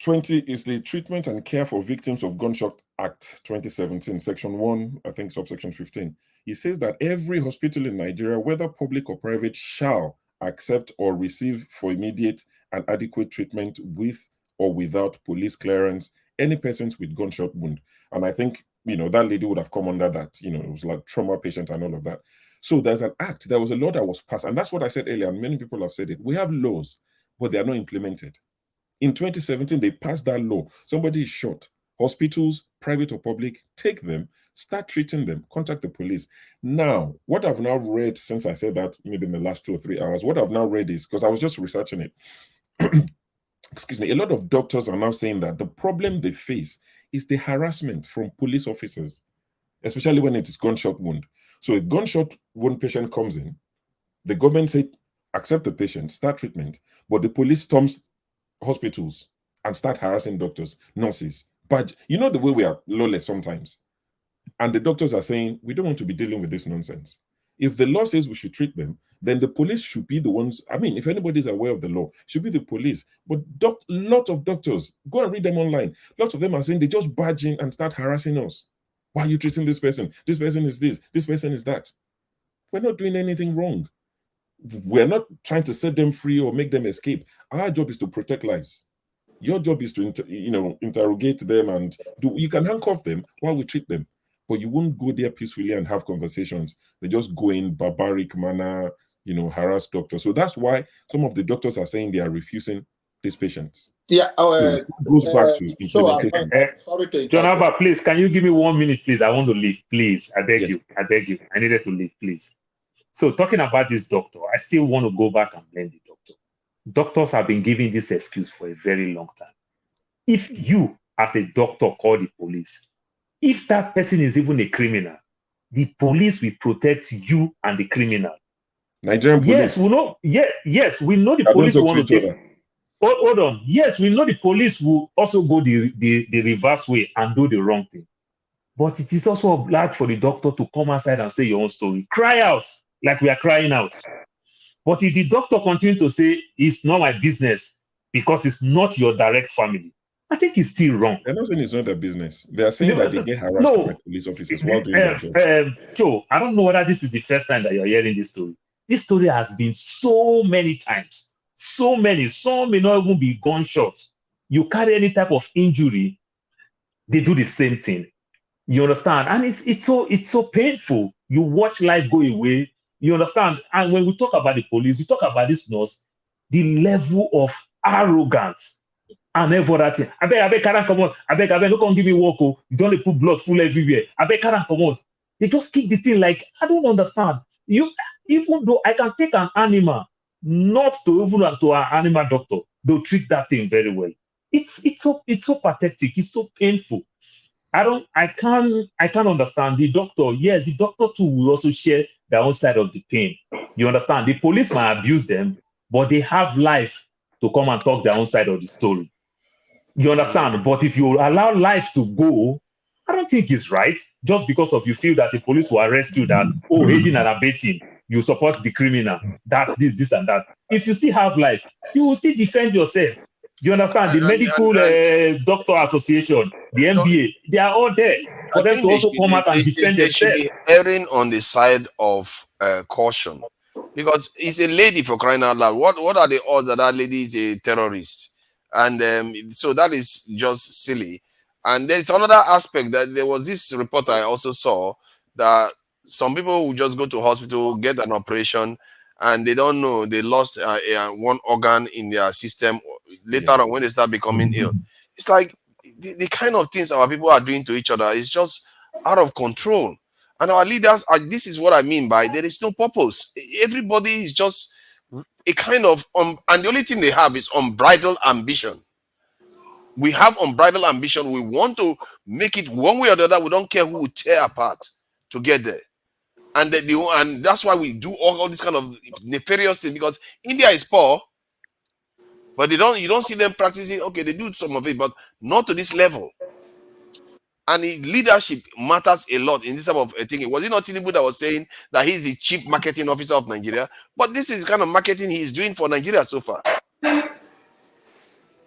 20 is the Treatment and Care for Victims of Gunshot Act 2017, Section 1, I think subsection 15. It says that every hospital in Nigeria, whether public or private, shall accept or receive for immediate and adequate treatment with or without police clearance any persons with gunshot wound. And I think that lady would have come under that. It was like trauma patient and all of that. So there's an act. There was a law that was passed, and that's what I said earlier. And many people have said it. We have laws, but they are not implemented. In 2017, they passed that law. Somebody is shot. Hospitals, private or public, take them, start treating them, contact the police. Now, what I've now read since I said that, maybe in the last 2 or 3 hours, what I've now read is, because I was just researching it, excuse me, a lot of doctors are now saying that the problem they face is the harassment from police officers, especially when it is gunshot wound. So a gunshot wound patient comes in, the government say, accept the patient, start treatment, but the police storms hospitals and start harassing doctors, nurses. But you know the way we are lawless sometimes. And the doctors are saying, we don't want to be dealing with this nonsense. If the law says we should treat them, then the police should be the ones. I mean, if anybody is aware of the law, it should be the police. But lots of doctors, go and read them online. Lots of them are saying they just barge in and start harassing us. Why are you treating this person? This person is this person is that. We're not doing anything wrong. We're not trying to set them free or make them escape. Our job is to protect lives. Your job is to interrogate them and you can handcuff them while we treat them, but you won't go there peacefully and have conversations. They just go in barbaric manner, harass doctors. So that's why some of the doctors are saying they are refusing these patients. Yeah, it goes back to implementation. Sorry to interrupt. John Alba, please, can you give me 1 minute, please? I want to leave, please. I beg you. I needed to leave, please. So talking about this doctor, I still want to go back and blame the doctor. Doctors have been giving this excuse for a very long time. If you, as a doctor, call the police, if that person is even a criminal, the police will protect you and the criminal. Nigerian police. Yes, we know. Yes, we know the police want to take. Hold on. Yes, we know the police will also go the reverse way and do the wrong thing. But it is also obliged for the doctor to come outside and say your own story. Cry out like we are crying out. But if the doctor continues to say it's not my business because it's not your direct family, I think it's still wrong. They're not saying it's not their business. They are saying that they get harassed by police officers while doing their job. Joe, I don't know whether this is the first time that you're hearing this story. This story has been so many times. So many. Some may not even be gunshots. You carry any type of injury, they do the same thing. You understand? And it's so painful. You watch life go away. You understand? And when we talk about the police, we talk about this nurse, the level of arrogance and every other thing. I beg, can't come on. I beg, don't come give me work. Oh, you don't put blood full everywhere. I beg, can't come on. They just kick the thing like, I don't understand. Even though I can take an animal, not to even to an animal doctor, they'll treat that thing very well. It's so pathetic. It's so painful. I can't understand the doctor. Yes, the doctor too will also share their own side of the pain. You understand? The police might abuse them, but they have life to come and talk their own side of the story. You understand? But if you allow life to go, I don't think it's right. Just because of you feel that the police will arrest you, that aiding and abetting, you support the criminal. That's this and that. If you still have life, you will still defend yourself. Do you understand? The Medical Doctor Association, the MBA, they are all there for them to also come out and defend themselves. They should be erring on the side of caution, because it's a lady, for crying out loud. What are the odds that lady is a terrorist? And so that is just silly. And there's another aspect that there was this report I also saw that some people who just go to hospital, get an operation, and they don't know they lost one organ in their system. Later on, when they start becoming ill, it's like the kind of things our people are doing to each other is just out of control. And our leaders this is what I mean by there is no purpose. Everybody is just a kind of and the only thing they have is unbridled ambition. We have unbridled ambition. We want to make it one way or the other. We don't care who will tear apart to get there. And that's why we do all this kind of nefarious thing, because India is poor, but you don't see them practicing. Okay, they do some of it, but not to this level. And leadership matters a lot in this type of thing. Was it not Tinubu that was saying that he's the chief marketing officer of Nigeria? But this is the kind of marketing he's doing for Nigeria so far.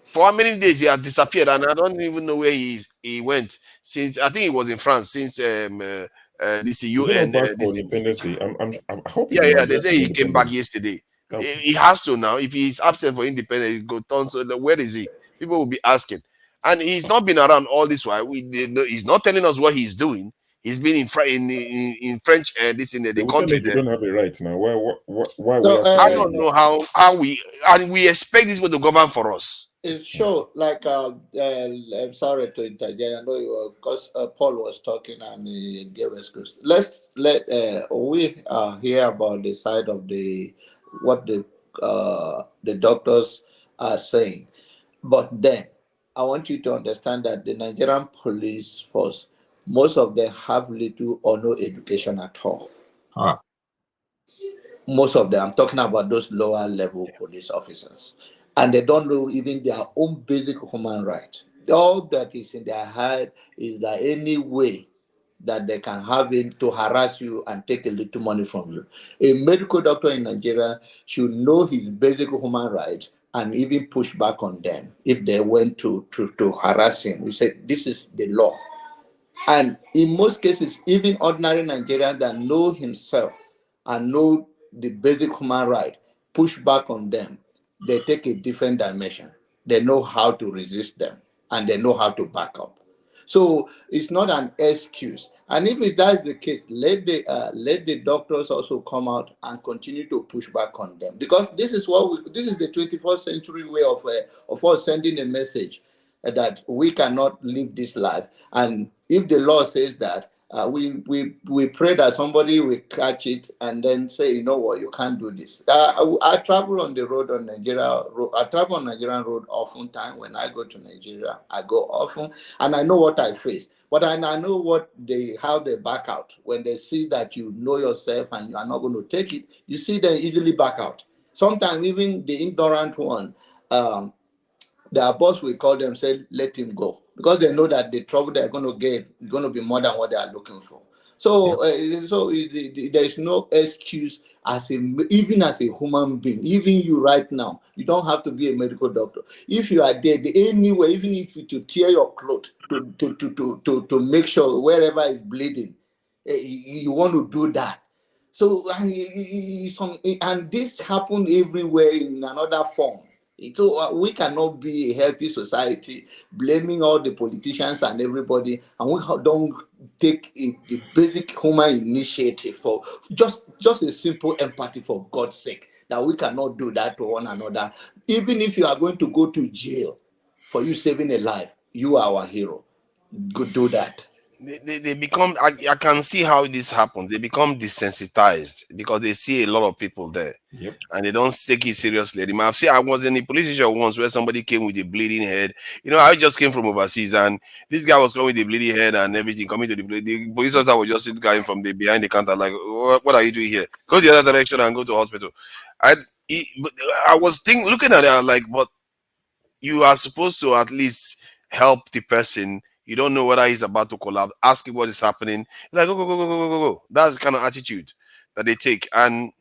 For how many days he has disappeared, and I don't even know where he went since. I think he was in France since this UN. I hope. Yeah. They say he came back yesterday. He has to now. If he's absent for independence, he go turn. So where is he? People will be asking. And he's not been around all this while. He's not telling us what he's doing. He's been in French this in the They will tell country us you there. don't have a right now. Why we So, asking I for don't it? know how we, and we expect this one to govern for us. it's sure, like, I'm sorry to interject. I know you were, because Paul was talking and he gave excuse. We hear about the side of what the doctors are saying. But then I want you to understand that the Nigerian police force, most of them have little or no education at all. Most of them, I'm talking about those lower level police officers, and they don't know even their own basic human right. All that is in their head is that any way that they can have it to harass you and take a little money from you. A medical doctor in Nigeria should know his basic human rights and even push back on them if they went to harass him. We say this is the law. And in most cases, even ordinary Nigerians that know himself and know the basic human right, push back on them, they take a different dimension. They know how to resist them and they know how to back up. So it's not an excuse. And if it is the case, let the doctors also come out and continue to push back on them, because this is this is the 21st century way of us sending a message that we cannot live this life. And if the law says that, we pray that somebody will catch it and then say, you know what, you can't do this. I travel on the road on Nigeria. I travel on Nigerian road often time. When I go to Nigeria, I go often, and I know what I face. But I know how they back out when they see that you know yourself and you are not going to take it. You see them easily back out. Sometimes even the ignorant one. Their boss will call them, say, let him go, because they know that the trouble they're going to get is going to be more than what they are looking for. So, there is no excuse even as a human being. Even you right now, you don't have to be a medical doctor. If you are there, anywhere, even if you to tear your clothes to make sure wherever is bleeding, you want to do that. So, and this happened everywhere in another form. So we cannot be a healthy society blaming all the politicians and everybody, and we don't take the basic human initiative for just a simple empathy, for God's sake, that we cannot do that to one another. Even if you are going to go to jail for you saving a life, you are our hero. Go do that. They become, I can see how this happens. They become desensitized because they see a lot of people there. Yep. And they don't take it seriously. I was in a police station once where somebody came with a bleeding head. You know, I just came from overseas, and this guy was coming with a bleeding head and everything, coming to the police officer was just guy from the behind the counter, like, what are you doing here? Go the other direction and go to hospital. I was looking at it, I'm like, but you are supposed to at least help the person. You don't know whether he's about to collapse. Ask him what is happening. Like, go. That's the kind of attitude that they take. And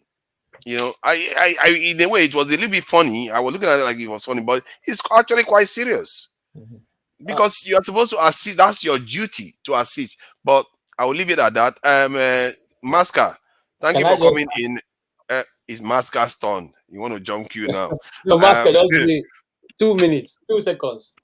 you know, I in a way it was a little bit funny. I was looking at it like it was funny, but it's actually quite serious. Because you are supposed to assist. That's your duty to assist. But I will leave it at that. Masca, thank you Can I for just coming in. It's Masca's turn. You want to jump queue now? no, Master, just give me 2 minutes, 2 seconds.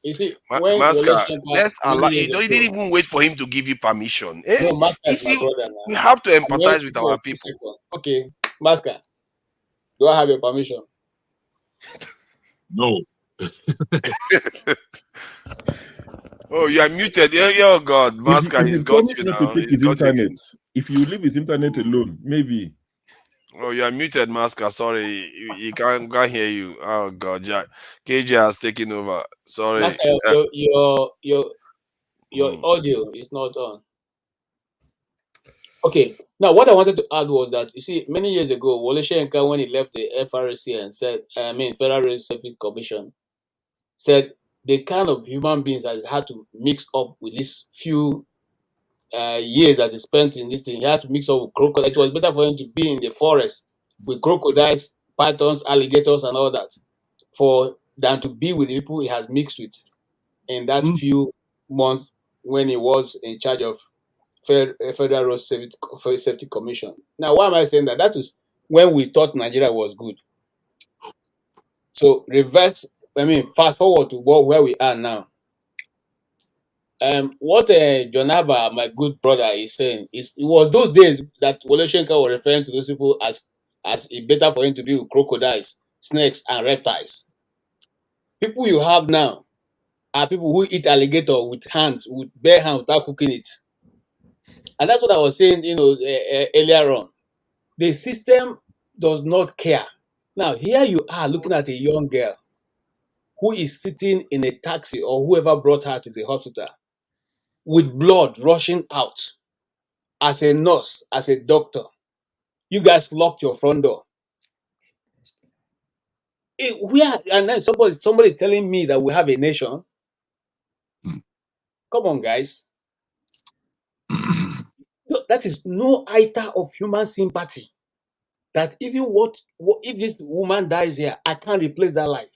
You see, when Wole Masca, Soyinka let's many allow. years You ago, didn't even wait for him to give you permission. no, Master You is my see, brother we now. have to And when empathize with no, our 2 people. seconds. Okay, Master, do I have your permission? No. Oh, you are muted. Oh God, Masca, If he's you got promise you not to now. take He's his got you internet, again. if you leave his internet alone, maybe. Oh, you are muted, Masca. Sorry, you can't hear you. Oh God, Jack. KJ has taken over. Sorry. Master, your audio is not on. Okay. Now, what I wanted to add was that, you see, many years ago, Wole Soyinka, when he left the FRC and said, Federal Road Safety Commission, said the kind of human beings that he had to mix up with these few years that he spent in this thing, he had to mix up with crocodiles. It was better for him to be in the forest with crocodiles, pythons, alligators, and all that, than to be with the people he has mixed with in that few months when he was in charge of Federal Road Safety Commission. Now, why am I saying that? That is when we thought Nigeria was good. So reverse I mean, fast forward to where we are now. What John Abba, my good brother, is saying is it was those days that Wole Soyinka was referring to those people as it better for him to be with crocodiles, snakes, and reptiles. People you have now are people who eat alligator with hands, with bare hands, without cooking it. And that's what I was saying, earlier on. The system does not care. Now, here you are looking at a young girl who is sitting in a taxi or whoever brought her to the hospital with blood rushing out. As a nurse, as a doctor, you guys locked your front door. And then somebody telling me that we have a nation. Come on, guys. No, that is no iota of human sympathy. That even what if this woman dies here, I can't replace that life.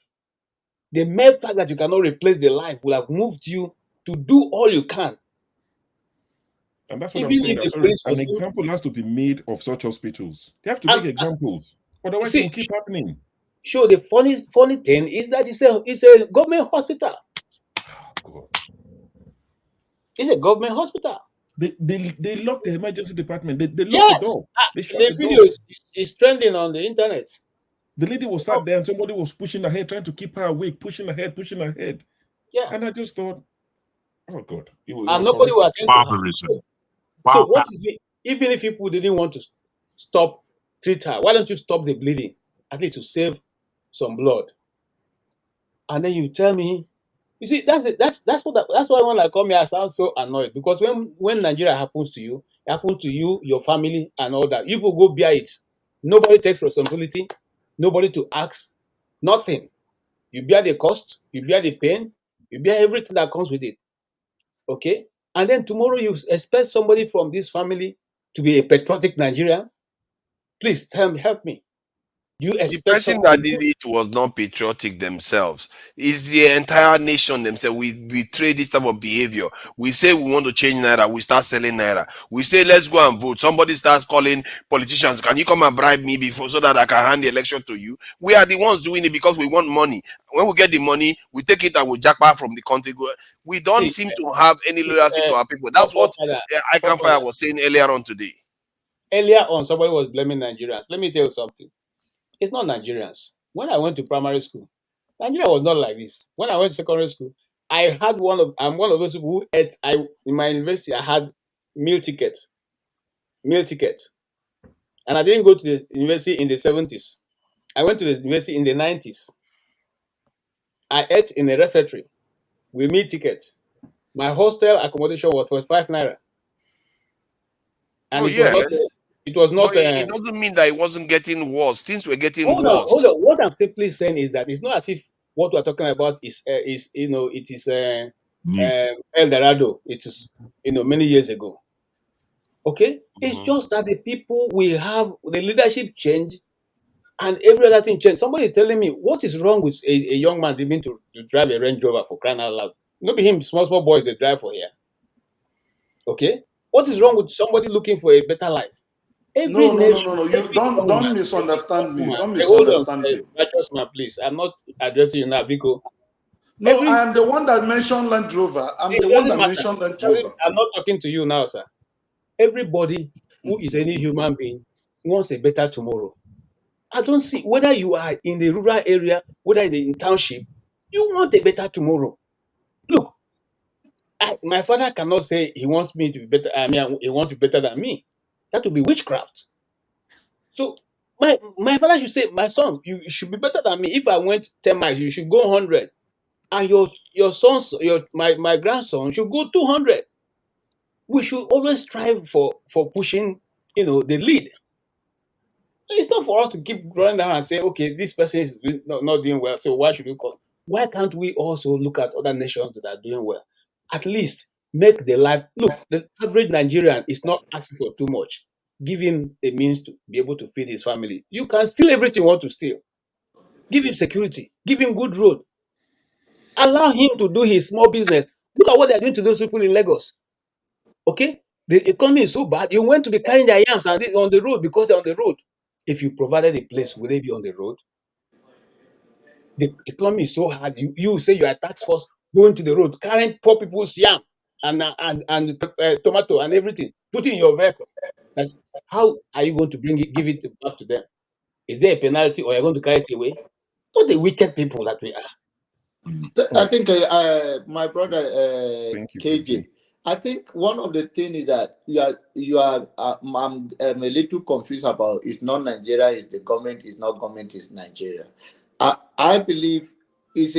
The mere fact that you cannot replace the life will have moved you to do all you can. And that's what Even I'm saying. if the Sorry, police an was example has to be made of such hospitals. They have to make examples. Otherwise, it will keep happening. Sure, the funny thing is that it's a government hospital. God. It's a government hospital. They locked the emergency department. They locked the Yes, door. They shut the the video door. is trending on the internet. The lady was sat there and somebody was pushing her head, trying to keep her awake, pushing her head. Yeah. And I just thought, oh God, it was And nobody will horrific. attend to her. So what is it? Even if people didn't want to treat her, why don't you stop the bleeding? At least to save some blood. And then you tell me, you see, that's why when I come here, I sound so annoyed. Because when Nigeria happens to you, it happens to you, your family, and all that. You will go bear it. Nobody takes responsibility, nobody to ask, nothing. You bear the cost, you bear the pain, you bear everything that comes with it. Okay? And then tomorrow you expect somebody from this family to be a patriotic Nigerian? Please help me. You The expect person that somebody did it was not patriotic themselves. It's the entire nation themselves. We trade this type of behavior. We say we want to change Naira. We start selling Naira. We say let's go and vote. Somebody starts calling politicians. Can you come and bribe me before so that I can hand the election to you? We are the ones doing it because we want money. When we get the money, we take it and we jackpot from the country. We don't seem to have any loyalty to our people. That's what I Can Fire was saying earlier on today. Earlier on, somebody was blaming Nigerians. Let me tell you something. It's not Nigerians. When I went to primary school, Nigeria was not like this. When I went to secondary school, I'm one of those people who ate. In my university, I had meal ticket, and I didn't go to the university in the 70s. I went to the university in the 90s. I ate in a refectory with meal ticket. My hostel accommodation was for 5 naira, and Oh yes, it was not. but it doesn't mean that it wasn't getting worse. Things were getting Hold on, worse. hold on. What I'm simply saying is that it's not as if what we're talking about is it is El Dorado. It is many years ago. Okay, it's just that the people we have, the leadership change, and every other thing change. Somebody is telling me what is wrong with a young man living to drive a Range Rover, for crying out loud. Not be him, small boys they drive for here. Okay, what is wrong with somebody looking for a better life? Every No, no, no, nation, no, no. You every young don't man, every misunderstand young me. woman. Don't Hold on, misunderstand me. righteous man, please. I'm not addressing you now, because No, I am the one that mentioned Land Rover. I'm it the one doesn't that matter. mentioned Land Rover. I'm not talking to you now, sir. Everybody who is any human being wants a better tomorrow. I don't see whether you are in the rural area, whether in township, you want a better tomorrow. Look, my father cannot say he wants me to be better. I mean, he wants to be better than me. That would be witchcraft. So my father should say, my son, you should be better than me. If I went 10 miles, you should go 100. And your sons, my grandson should go 200. We should always strive for pushing, the lead. It's not for us to keep running down and say, okay, this person is not doing well, so why should we call? Why can't we also look at other nations that are doing well? At least make the life. Look, the average Nigerian is not asking for too much. Give him a means to be able to feed his family. You can steal everything you want to steal. Give him security. Give him good road. Allow him to do his small business. Look at what they're doing to those people in Lagos. Okay? The economy is so bad. You went to be carrying their yams and on the road because they're on the road. If you provided a place, will they be on the road? The economy is so hard. You say you are a tax force going to the road, carrying poor people's yam and tomato and everything, putting in your vehicle. Like, how are you going to give it back to them? Is there a penalty, or are you going to carry it away? What the wicked people that we are. I think my brother Thank you, KJ. I think one of the things is that you are I'm a little confused about. It's not Nigeria, it's the government. It's not government, it's Nigeria. I believe it's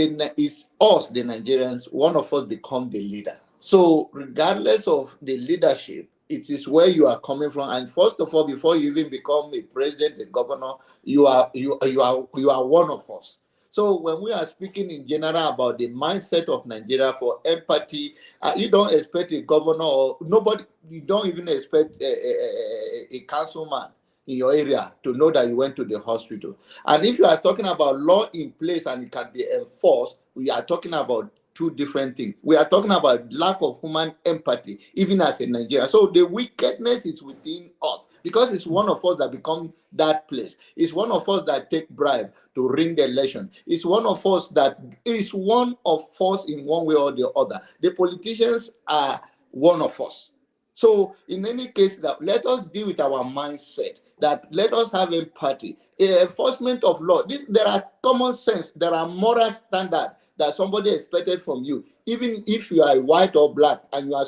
us, the Nigerians. One of us become the leader. So regardless of the leadership, it is where you are coming from. And first of all, before you even become a president, a governor, you are one of us. So when we are speaking in general about the mindset of Nigeria for empathy, you don't expect a governor or nobody. You don't even expect a councilman in your area to know that you went to the hospital. And if you are talking about law in place and it can be enforced, we are talking about two different things. We are talking about lack of human empathy, even as a Nigerian. So the wickedness is within us because it's one of us that become that place. It's one of us that take bribe to ring the election. It's one of us that is one of us in one way or the other. The politicians are one of us. So in any case, that let us deal with our mindset, that let us have empathy. Enforcement of law. There are common sense, there are moral standards that somebody expected from you. Even if you are white or black and you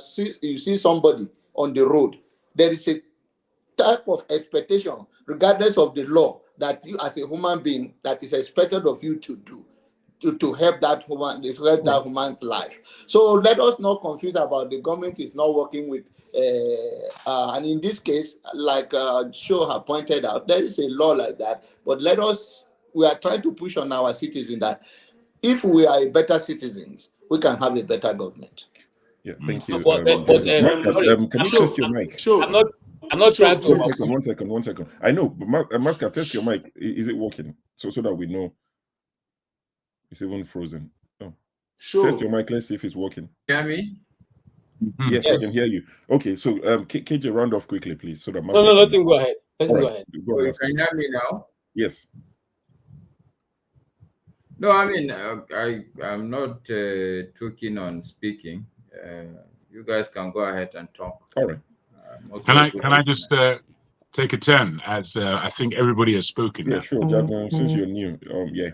see somebody on the road, there is a type of expectation, regardless of the law, that you as a human being, that is expected of you to do. To help that human's life. So let us not confuse about the government is not working with and in this case, like Show have pointed out, there is a law like that. But we are trying to push on our citizens that if we are better citizens, we can have a better government. Yeah, thank you. Sorry, Can you test your mic? I'm not trying to. One second. I know, but Masca, test your mic. Is it working? So that we know. It's even frozen. Oh. Test your mic. Let's see if it's working. Hear me? Yes, we can hear you. Okay, so KJ, round off quickly, please, so that Masca No, let him go ahead. Let him go ahead. So you can hear me now? Yes. No, I mean, I'm not too keen on speaking. You guys can go ahead and talk. All right. Can I just take a turn, as I think everybody has spoken now? Yeah, sure, Jadon, since you're new, yeah,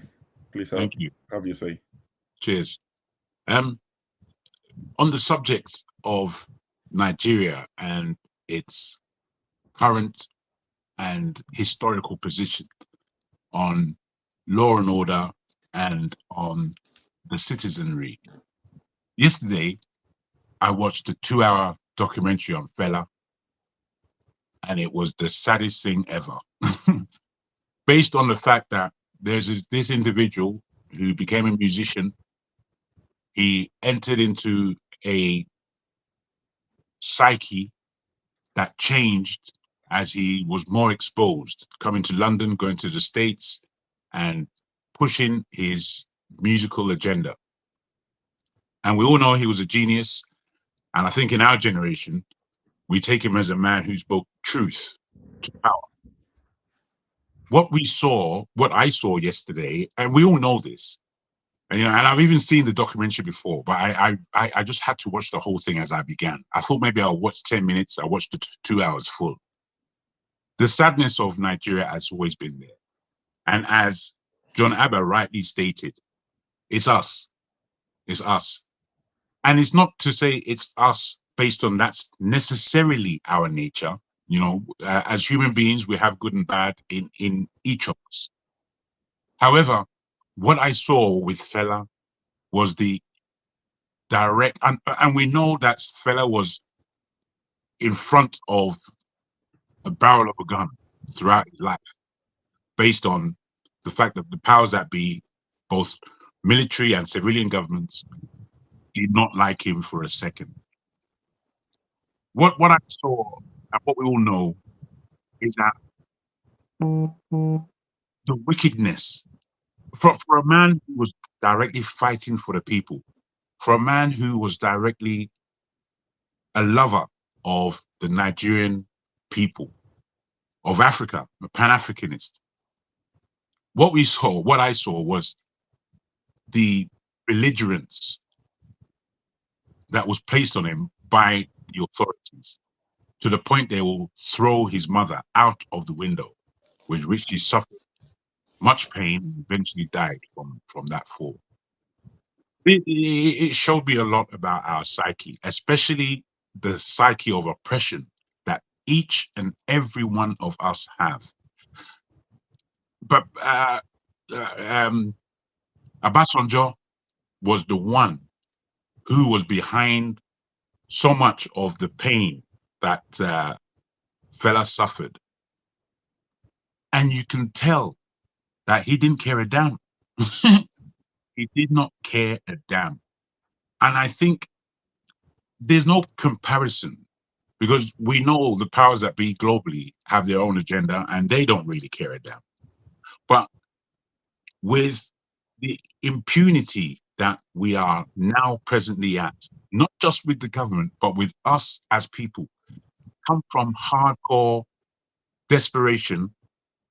please Thank you. Have your say. Cheers. On the subject of Nigeria and its current and historical position on law and order and on the citizenry. Yesterday, I watched a 2-hour documentary on Fela, and it was the saddest thing ever. Based on the fact that there's this individual who became a musician. He entered into a psyche that changed as he was more exposed, coming to London, going to the States, and pushing his musical agenda. And we all know he was a genius. And I think in our generation, we take him as a man who spoke truth to power. What I saw yesterday, and we all know this, and I've even seen the documentary before, but I just had to watch the whole thing as I began. I thought maybe I'll watch 10 minutes. I watched it 2 hours full. The sadness of Nigeria has always been there. And as John Abba rightly stated, it's us. It's us. And it's not to say it's us based on that's necessarily our nature. As human beings, we have good and bad in each of us. However, what I saw with Fela was the direct, and we know that Fela was in front of a barrel of a gun throughout his life, based on the fact that the powers that be, both military and civilian governments, did not like him for a second. What I saw, and what we all know, is that the wickedness for a man who was directly fighting for the people, for a man who was directly a lover of the Nigerian people, of Africa, a Pan-Africanist. What I saw was the belligerence that was placed on him by the authorities, to the point they will throw his mother out of the window, with which he suffered much pain and eventually died from that fall. It showed me a lot about our psyche, especially the psyche of oppression that each and every one of us have. But Obasanjo was the one who was behind so much of the pain that fella suffered. And you can tell that he didn't care a damn. He did not care a damn. And I think there's no comparison, because we know the powers that be globally have their own agenda and they don't really care a damn. But with the impunity that we are now presently at, not just with the government, but with us as people, come from hardcore desperation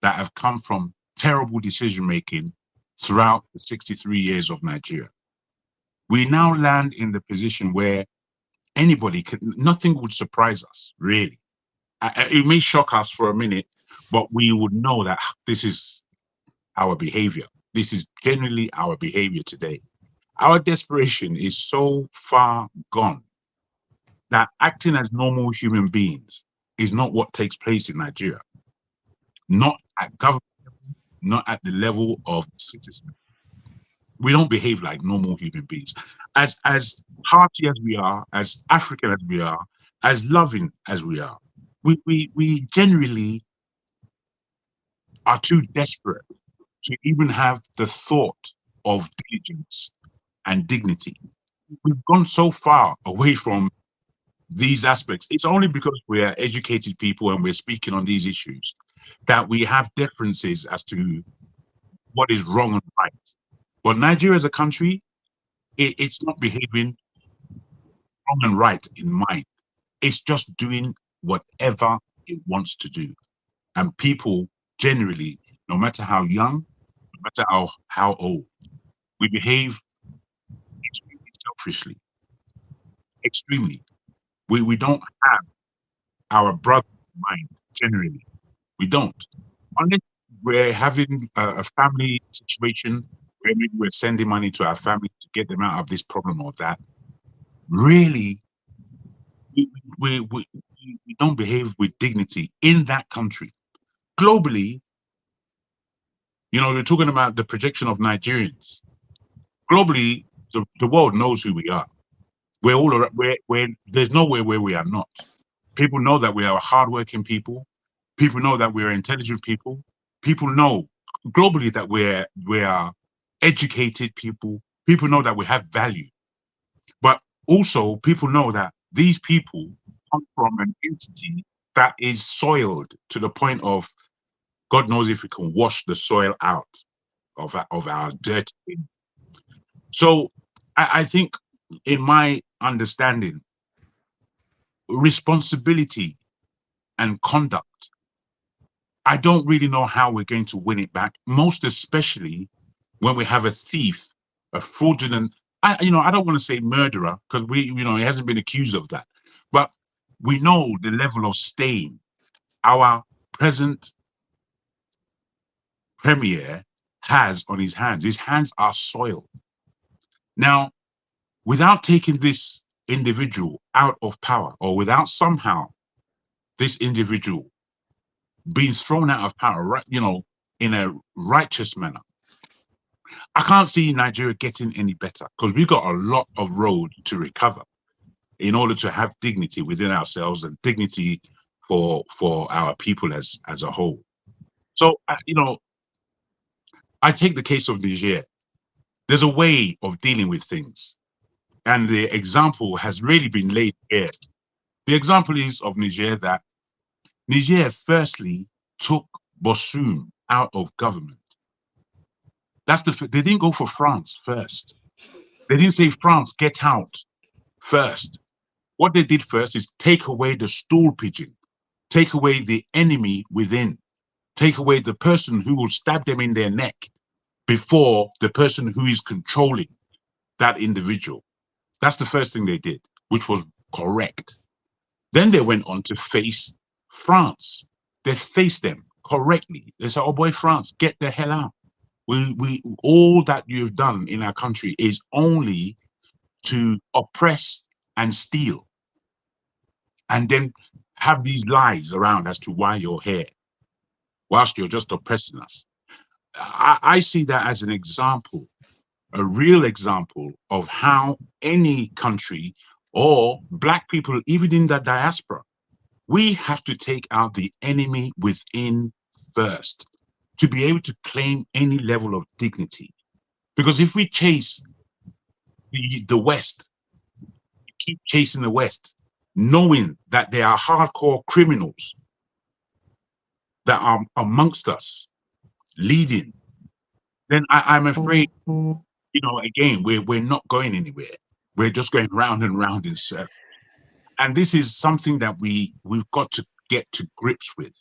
that have come from terrible decision making throughout the 63 years of Nigeria. We now land in the position where anybody could, nothing would surprise us, really. It may shock us for a minute, but we would know that this is our behavior. This is generally our behavior today. Our desperation is so far gone that acting as normal human beings is not what takes place in Nigeria. Not at government, not at the level of citizens. We don't behave like normal human beings. As hearty as we are, as African as we are, as loving as we are, we generally are too desperate to even have the thought of diligence and dignity. We've gone so far away from these aspects. It's only because we are educated people and we're speaking on these issues that we have differences as to what is wrong and right. But Nigeria as a country, it's not behaving wrong and right in mind. It's just doing whatever it wants to do. And people generally, no matter how young, no matter how old, we behave extremely selfishly. Extremely. We don't have our brother in mind, generally. We don't. Unless we're having a family situation where maybe we're sending money to our family to get them out of this problem or that. Really, we don't behave with dignity in that country. Globally, you know, we're talking about the projection of Nigerians. Globally, the world knows who we are. We're all there's nowhere where we are not. People know that we are hardworking people. People know that we're intelligent people. People know globally that we are educated people. People know that we have value. But also, people know that these people come from an entity that is soiled to the point of God knows if we can wash the soil out of our dirty thing. So I think, in my understanding, responsibility and conduct, I don't really know how we're going to win it back, most especially when we have a thief, a fraudulent, I don't want to say murderer, because he hasn't been accused of that, but we know the level of stain our present premier has on his hands. His hands are soiled. Now, without taking this individual out of power, or without somehow this individual being thrown out of power, right, in a righteous manner, I can't see Nigeria getting any better, because we've got a lot of road to recover in order to have dignity within ourselves and dignity for our people as a whole. So, I take the case of Niger. There's a way of dealing with things, and the example has really been laid here. The example is of Niger, that Niger firstly took Bossoum out of government. They didn't go for France first. They didn't say, France, get out first. What they did first is take away the stool pigeon, take away the enemy within, take away the person who will stab them in their neck, before the person who is controlling that individual. That's the first thing they did, which was correct. Then they went on to face France. They faced them correctly. They said, "Oh boy, France, get the hell out. We all that you've done in our country is only to oppress and steal, and then have these lies around as to why you're here, whilst you're just oppressing us." I see that as an example, a real example of how any country or black people, even in the diaspora, we have to take out the enemy within first to be able to claim any level of dignity. Because if we chase the West, keep chasing the West, knowing that there are hardcore criminals that are amongst us leading, then I'm afraid, again, we're not going anywhere. We're just going round and round in circles. And this is something that we've got to get to grips with.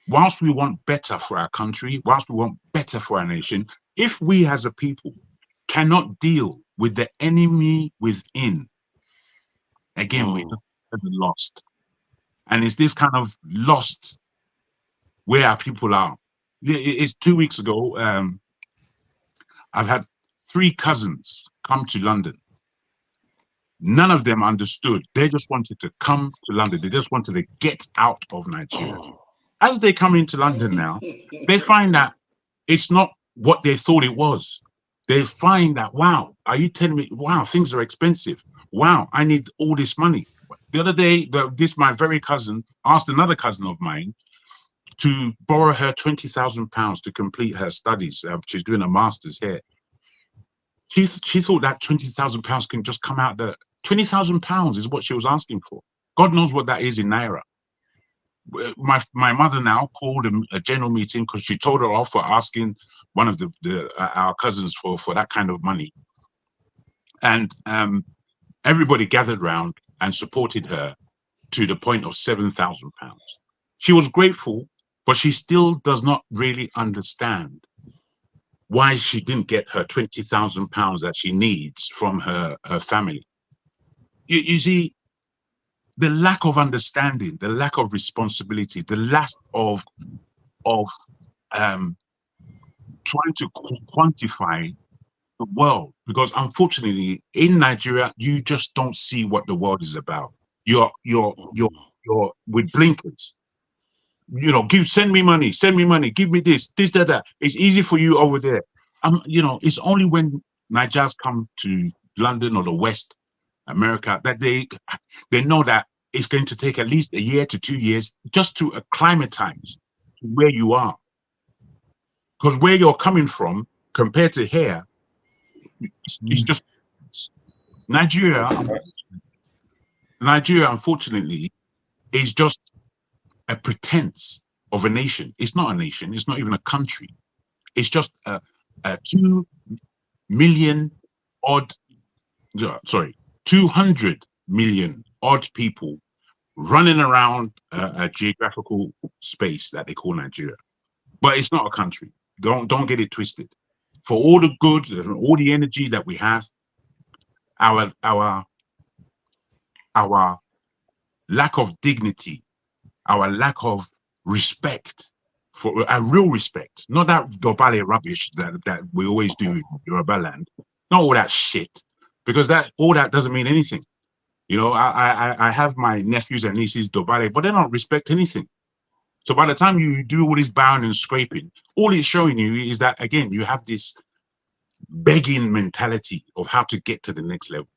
Whilst we want better for our country, whilst we want better for our nation, if we as a people cannot deal with the enemy within, again, we're lost. And it's this kind of lost where our people are. It's 2 weeks ago, I've had 3 cousins come to London. None of them understood. They just wanted to come to London. They just wanted to get out of Nigeria. As they come into London now, they find that it's not what they thought it was. They find that, wow, are you telling me, wow, things are expensive. Wow, I need all this money. The other day, my very cousin asked another cousin of mine to borrow her £20,000 to complete her studies. She's doing a master's here. She thought that £20,000 can just come out. £20,000 is what she was asking for. God knows what that is in Naira. My mother now called a general meeting because she told her off for asking one of our cousins for that kind of money. And everybody gathered round and supported her to the point of £7,000. She was grateful, but she still does not really understand why she didn't get her £20,000 that she needs from her family. You see, the lack of understanding, the lack of responsibility, the lack of trying to quantify the world, because unfortunately in Nigeria you just don't see what the world is about. You're with blinkers. Send me money, give me this, that. It's easy for you over there. It's only when Nigerians come to London or the West America that they know that it's going to take at least a year to 2 years just to acclimatize to where you are. Because where you're coming from compared to here, it's just Nigeria, unfortunately, is just a pretense of a nation. It's not a nation. It's not even a country. It's just a 2 million odd, 200 million odd people running around a geographical space that they call Nigeria. But it's not a country. Don't get it twisted. For all the good and all the energy that we have, our lack of dignity, our lack of respect, for a real respect, not that Dobale rubbish that we always do in Yoruba land, not all that shit, because all that doesn't mean anything. I have my nephews and nieces Dobale, but they don't respect anything. So by the time you do all this bowing and scraping, all it's showing you is that, again, you have this begging mentality of how to get to the next level.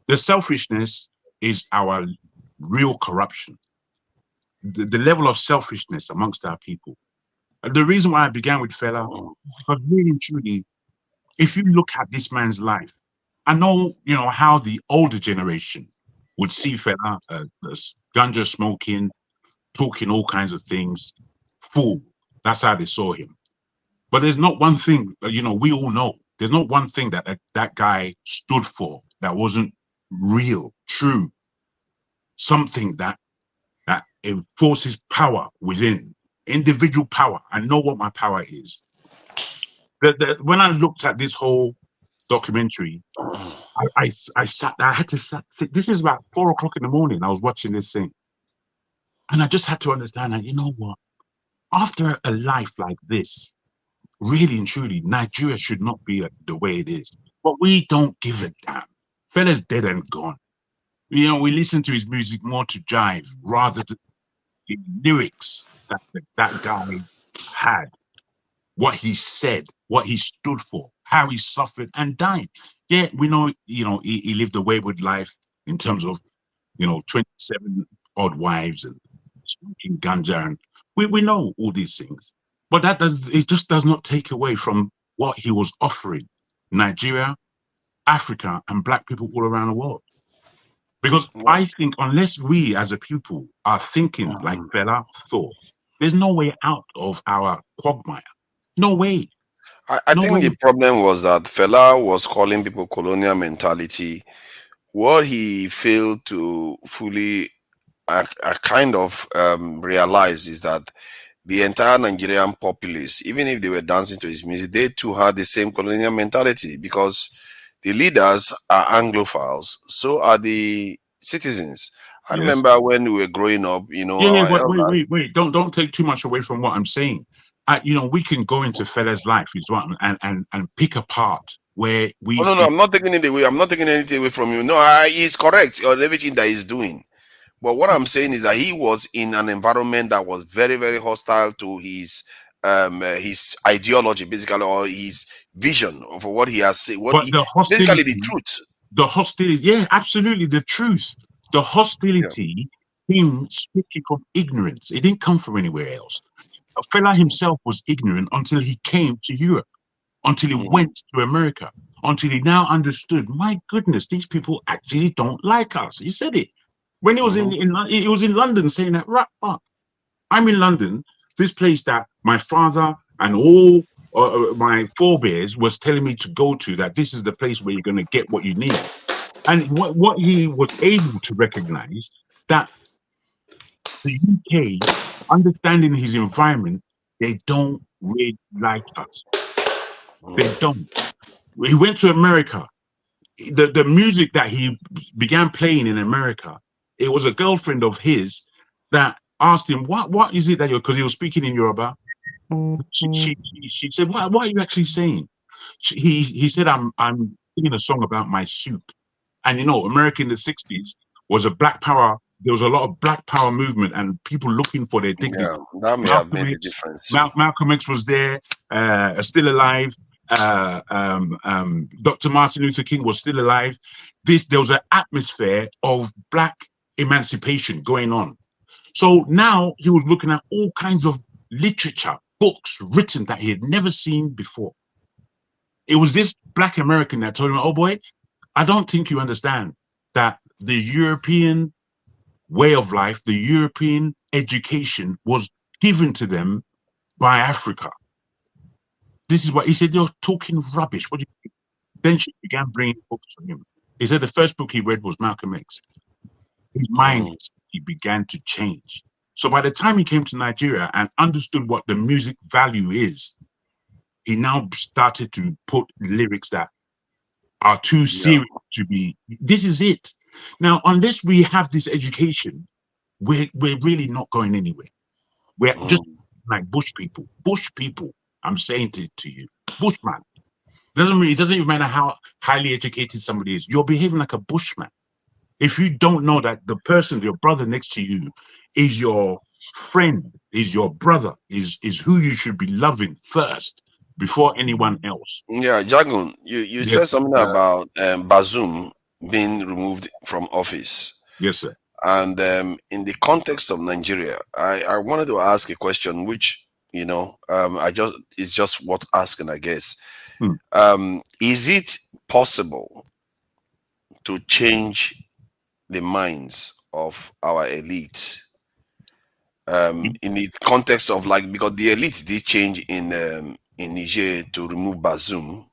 The selfishness is our real corruption. The level of selfishness amongst our people. And the reason why I began with Fela, because really and truly, if you look at this man's life, I know, how the older generation would see Fela as ganja smoking, talking all kinds of things, fool. That's how they saw him. But there's not one thing, we all know, there's not one thing that guy stood for that wasn't real, true, something that enforces power within, individual power. I know what my power is. When I looked at this whole documentary, I sat there. I had to sit. This is about 4 o'clock in the morning. I was watching this thing, and I just had to understand that, you know what? After a life like this, really and truly, Nigeria should not be the way it is. But we don't give a damn. Fella's dead and gone. You know, we listen to his music more to jive rather than the lyrics that guy had, what he said, what he stood for, how he suffered and died. Yeah, we know, he lived a wayward life in terms of, 27 odd wives and smoking ganja, and we know all these things. But it just does not take away from what he was offering Nigeria, Africa, and black people all around the world. Because I think unless we as a people are thinking like Fela thought, there's no way out of our quagmire. No way. I think the problem was that Fela was calling people colonial mentality. What he failed to fully kind of realize is that the entire Nigerian populace, even if they were dancing to his music, they too had the same colonial mentality, because the leaders are Anglophiles, so are the citizens. I Yes. remember when we were growing up, Yeah, our but elders. wait. Don't take too much away from what I'm saying. We can go into Fela's life as well and pick apart where we Oh, no, think. I'm not taking it away. I'm not taking anything away from you. No, he's correct on everything that he's doing. But what I'm saying is that he was in an environment that was very, very hostile to his ideology, basically, or his vision of what he has said. But the Basically the hostility, truth. yeah, absolutely, the truth. The hostility came strictly from ignorance. It didn't come from anywhere else. Fela himself was ignorant until he came to Europe, until he went to America, until he now understood, my goodness, these people actually don't like us. He said it. When he was he was in London saying that, right, fuck, I'm in London, this place that my father and all my forebears was telling me to go to, that this is the place where you're going to get what you need. And what he was able to recognize, that the UK, understanding his environment, they don't really like us. They don't. He went to America. The music that he began playing in America, it was a girlfriend of his that asked him, what is it that you're, because he was speaking in Yoruba. She said, what are you actually saying? He said, I'm singing a song about my soup. And America in the 60s was a black power. There was a lot of black power movement and people looking for their dignity. Yeah, that may have made a difference. Malcolm X was there, still alive. Dr. Martin Luther King was still alive. There was an atmosphere of black emancipation going on. So now he was looking at all kinds of literature, books written that he had never seen before. It was this black American that told him, oh boy, I don't think you understand that the European way of life, the European education was given to them by Africa. This is what he said. You're talking rubbish. What do you think? Then she began bringing books to him. He said the first book he read was Malcolm X. His mind he began to change. So by the time he came to Nigeria and understood what the music value is, he now started to put lyrics that are too serious to be. This is it. Now, unless we have this education, we're really not going anywhere. We're just like bush people. Bush people. I'm saying to you, bushman. It doesn't even matter how highly educated somebody is. You're behaving like a bushman. If you don't know that the person, your brother next to you, is your friend, is your brother, is who you should be loving first before anyone else. Yeah, Jagun, you said something about Bazoum being removed from office. Yes, sir. And in the context of Nigeria, I wanted to ask a question, which it's just worth asking, I guess. Is it possible to change the minds of our elite in the context of, like, because the elite did change in Niger to remove Bazoum?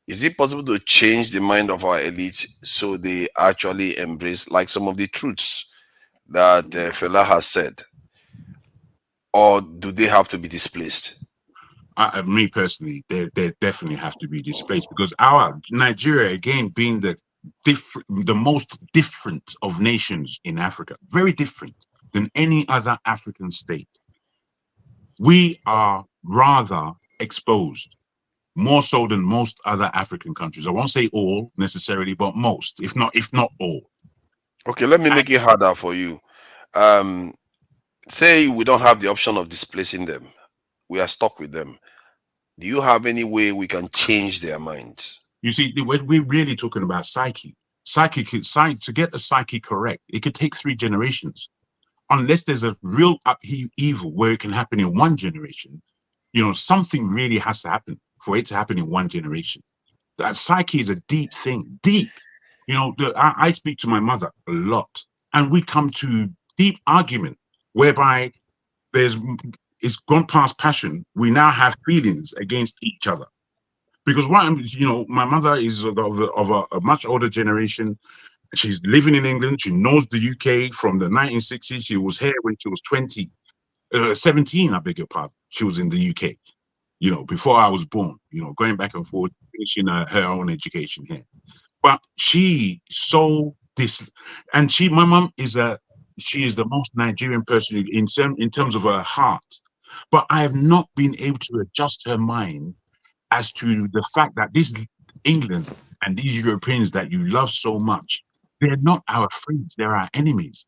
Is it possible to change the mind of our elite so they actually embrace like some of the truths that Fela has said, or do they have to be displaced? Me personally, they definitely have to be displaced, because our Nigeria, again, being the most different of nations in Africa, very different than any other African state. We are rather exposed, more so than most other African countries. I won't say all necessarily, but most, if not all. Okay, let me make it harder for you. Say we don't have the option of displacing them. We are stuck with them. Do you have any way we can change their minds? You see, we're really talking about psyche. To get a psyche correct, it could take 3 generations. Unless there's a real upheaval where it can happen in 1 generation, something really has to happen for it to happen in 1 generation. That psyche is a deep thing, deep. I speak to my mother a lot, and we come to deep argument whereby it's gone past passion. We now have feelings against each other. Because my mother is of a much older generation. She's living in England. She knows the UK from the 1960s. She was here when she was 17, I beg your pardon. She was in the UK, before I was born, going back and forth, finishing her own education here. But my mom she is the most Nigerian person in terms of her heart. But I have not been able to adjust her mind as to the fact that this England and these Europeans that you love so much, they're not our friends, they're our enemies.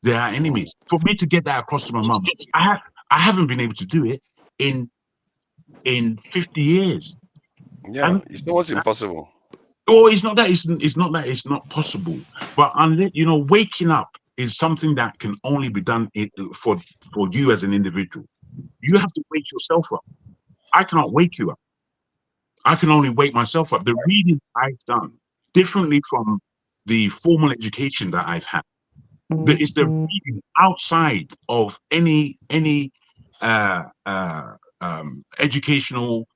They are enemies. For me to get that across to my mum, I haven't been able to do it in 50 years. Yeah, it's almost impossible. Oh, it's not that it's not possible. But unless waking up is something that can only be done for you as an individual. You have to wake yourself up. I cannot wake you up. I can only wake myself up. The reading I've done, differently from the formal education that I've had, it's the reading outside of any educational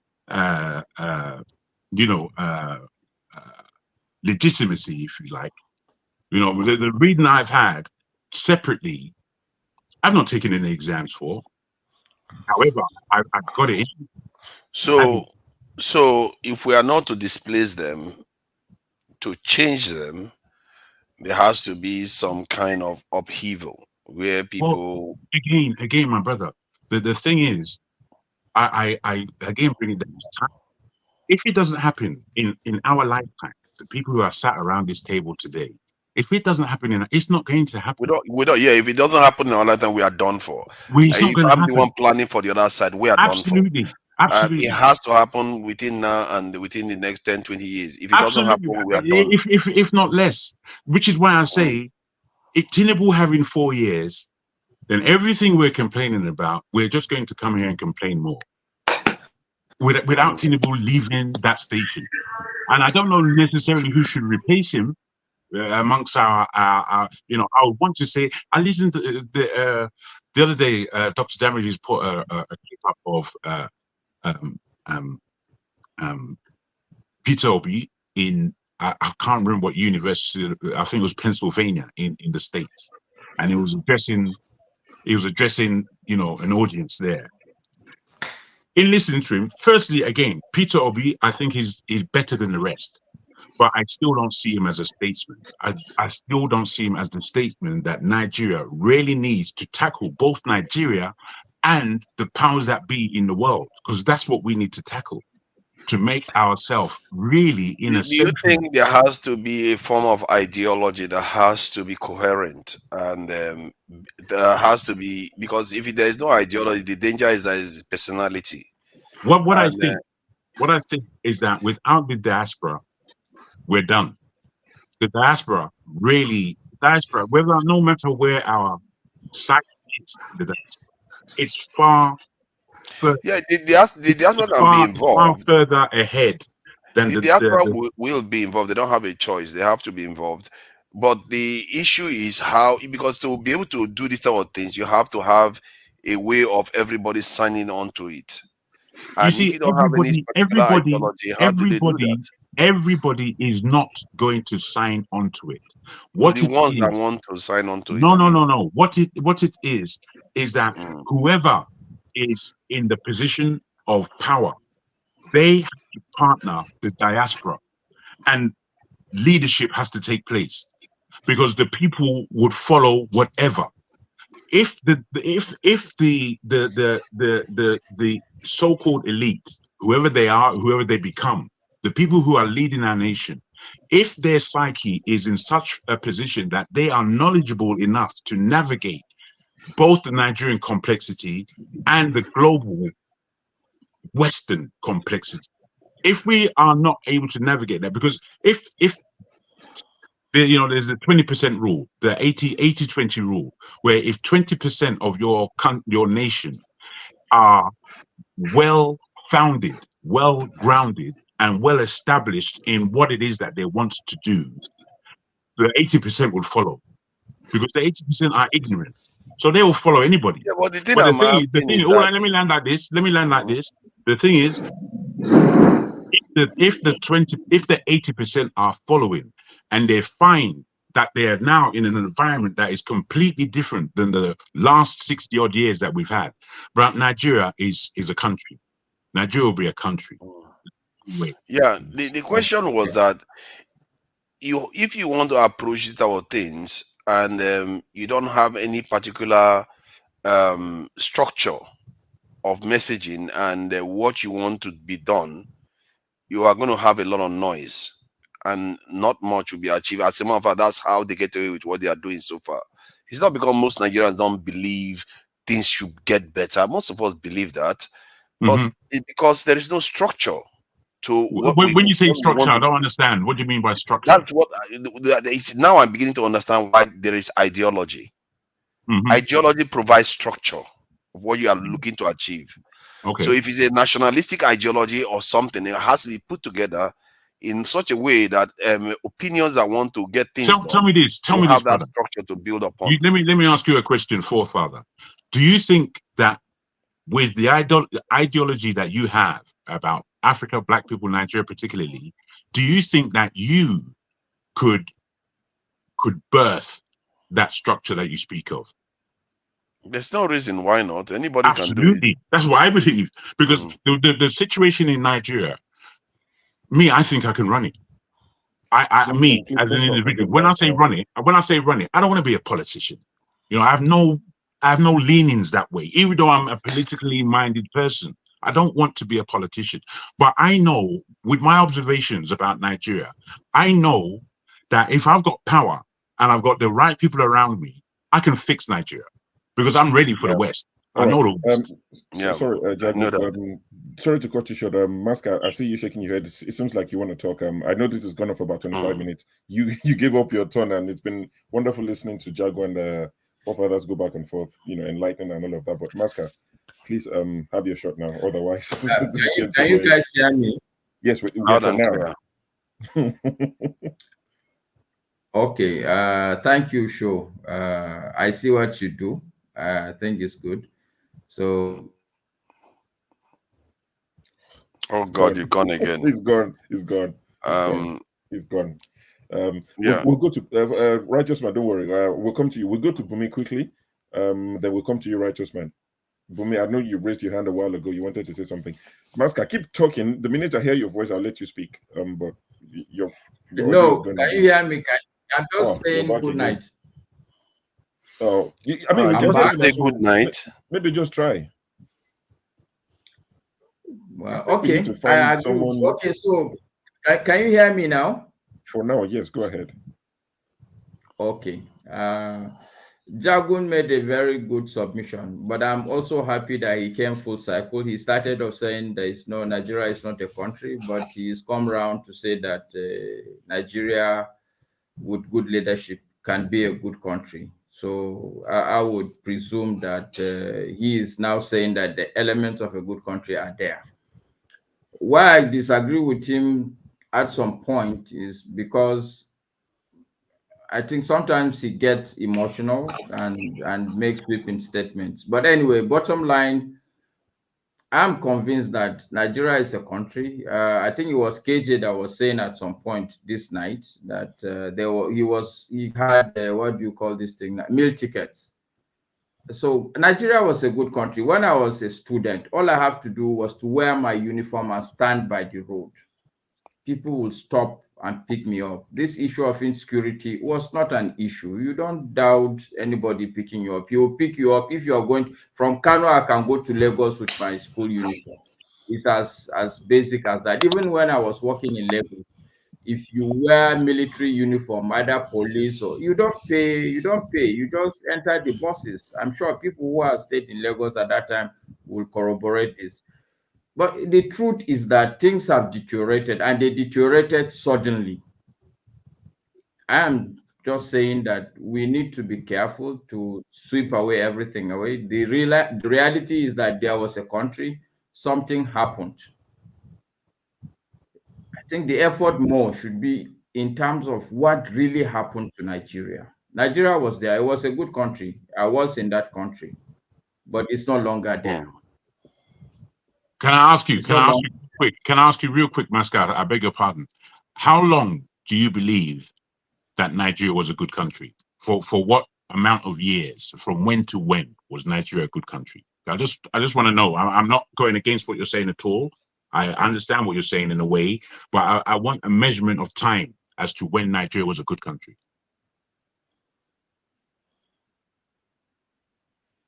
legitimacy, if you like. The reading I've had separately, I've not taken any exams for. However, I've got it in. So if we are not to displace them, to change them, there has to be some kind of upheaval where people. Well, again, my brother. The thing is, I again bring it down to time. If it doesn't happen in our lifetime, the people who are sat around this table today, if it doesn't happen it's not going to happen. We don't. Yeah, if it doesn't happen in our lifetime, we are done for. It's not If going to I'm happen. the one planning for the other side, we are done for. Absolutely. It has to happen within now and within the next 10, 20 years. If it doesn't happen, we are done. If not less. Which is why I say, if Tinubu having 4 years, then everything we're complaining about, we're just going to come here and complain more. Without Tinubu leaving that station. And I don't know necessarily who should replace him amongst our I would want to say, I listened to the other day, Dr. Damages put a clip up of Peter Obi in, I can't remember what university, I think it was Pennsylvania in the States. And he was addressing, an audience there. In listening to him, firstly, again, Peter Obi, I think is better than the rest, but I still don't see him as a statesman. I still don't see him as the statesman that Nigeria really needs to tackle both Nigeria and the powers that be in the world, because that's what we need to tackle to make ourselves really in a Do you think there has to be a form of ideology that has to be coherent, and there has to be, because if there is no ideology, the danger is that it's personality. What I think is that without the diaspora, we're done. The diaspora, whether no matter where our site is, it's far. Yeah, the diaspora can be involved. Far further ahead than the diaspora will be involved. They don't have a choice. They have to be involved. But the issue is how, because to be able to do these type of things, you have to have a way of everybody signing on to it. And you see, if you don't have any particular ideology, how do they do that? Everybody is not going to sign onto it. What the ones that want to sign onto it? No. What it is that whoever is in the position of power, they have to partner the diaspora, and leadership has to take place because the people would follow whatever. If the so-called elite, whoever they are, whoever they become, the people who are leading our nation, if their psyche is in such a position that they are knowledgeable enough to navigate both the Nigerian complexity and the global Western complexity, if we are not able to navigate that, because if there's the 20% rule, the 80-20 rule, where if 20% of your nation are well founded, well grounded, and well established in what it is that they want to do, the 80% will follow, because the 80% are ignorant, so they will follow anybody. Yeah, but the thing But I'm the asking thing is is, all that right, let me land like this. The thing is, if the 80% are following, and they find that they are now in an environment that is completely different than the last 60 odd years that we've had, but Nigeria is a country. Nigeria will be a country. yeah, the question was that if you want to approach these our things and you don't have any particular structure of messaging and what you want to be done, you are going to have a lot of noise and not much will be achieved. As a matter of fact, that's how they get away with what they are doing so far. It's not because most Nigerians don't believe things should get better. Most of us believe that, but it's because there is no structure to what When you say what we structure, want I to. don't understand. What do you mean by structure? That's what now I'm beginning to understand why there is ideology. Ideology provides structure of what you are looking to achieve. Okay. So if it's a nationalistic ideology or something, it has to be put together in such a way that opinions that want to get things Tell done me this, will have that brother. structure to build upon. Let me ask you a question, Forefather. Do you think that with the ideology that you have about Africa, Black people, Nigeria particularly, do you think that you could birth that structure that you speak of? There's no reason why not. Anybody can do it. Absolutely. That's what I believe. Because the situation in Nigeria, I think I can run it. Me as an individual, when I say run it, I don't want to be a politician. I have no leanings that way. Even though I'm a politically minded person, I don't want to be a politician. But I know, with my observations about Nigeria, I know that if I've got power and I've got the right people around me, I can fix Nigeria because I'm ready for the West. I know the West. Sorry, Jago, sorry to cut you short. Maska, I see you shaking your head. It seems like you want to talk. I know this is gone on for about 25 minutes. You gave up your turn, and it's been wonderful listening to Jago and Forefathers go back and forth, enlightening and all of that. But Maska, please have your shot now. Otherwise, can you guys hear me? Yes, we can now. Okay, thank you, Sho. I see what you do. I think it's good. So, oh God, you're gone again. He's gone. He's gone. He's gone. We'll go to Righteous Man. Don't worry. We'll come to you. We'll go to Bumi quickly. Then we'll come to you, Righteous Man. Bumi, I know you raised your hand a while ago. You wanted to say something. Maska, keep talking. The minute I hear your voice, I'll let you speak. But your audio is going. Can you hear me? I'm just saying good night. Oh, I mean, you can say good night. Maybe just try. Well, okay. Okay, so can you hear me now? For now, yes. Go ahead. Okay. Jagun made a very good submission, but I'm also happy that he came full cycle. He started off saying Nigeria is not a country, but he's come around to say that Nigeria, with good leadership, can be a good country. So I would presume that he is now saying that the elements of a good country are there. Why I disagree with him at some point is because I think sometimes he gets emotional and makes sweeping statements. But anyway, bottom line, I'm convinced that Nigeria is a country. I think it was KJ that was saying at some point this night that he had what do you call this thing? Meal tickets. So Nigeria was a good country. When I was a student, all I have to do was to wear my uniform and stand by the road. People will stop and pick me up. This issue of insecurity was not an issue. You don't doubt anybody picking you up. He will pick you up. If you are going from Kano, I can go to Lagos with my school uniform. It's as basic as that. Even when I was working in Lagos, if you wear military uniform, either police or you don't pay, you just enter the buses. I'm sure people who are stayed in Lagos at that time will corroborate this. But the truth is that things have deteriorated, and they deteriorated suddenly. I am just saying that we need to be careful to sweep away everything away. The reality is that there was a country, something happened. I think the effort more should be in terms of what really happened to Nigeria. Nigeria was there. It was a good country. I was in that country, but it's no longer there. Can I ask you? It's Can no I ask longer. you quick? Can I ask you real quick, Mascot? I beg your pardon. How long do you believe that Nigeria was a good country? For what amount of years? From when to when was Nigeria a good country? I just want to know. I'm not going against what you're saying at all. I understand what you're saying in a way, but I want a measurement of time as to when Nigeria was a good country.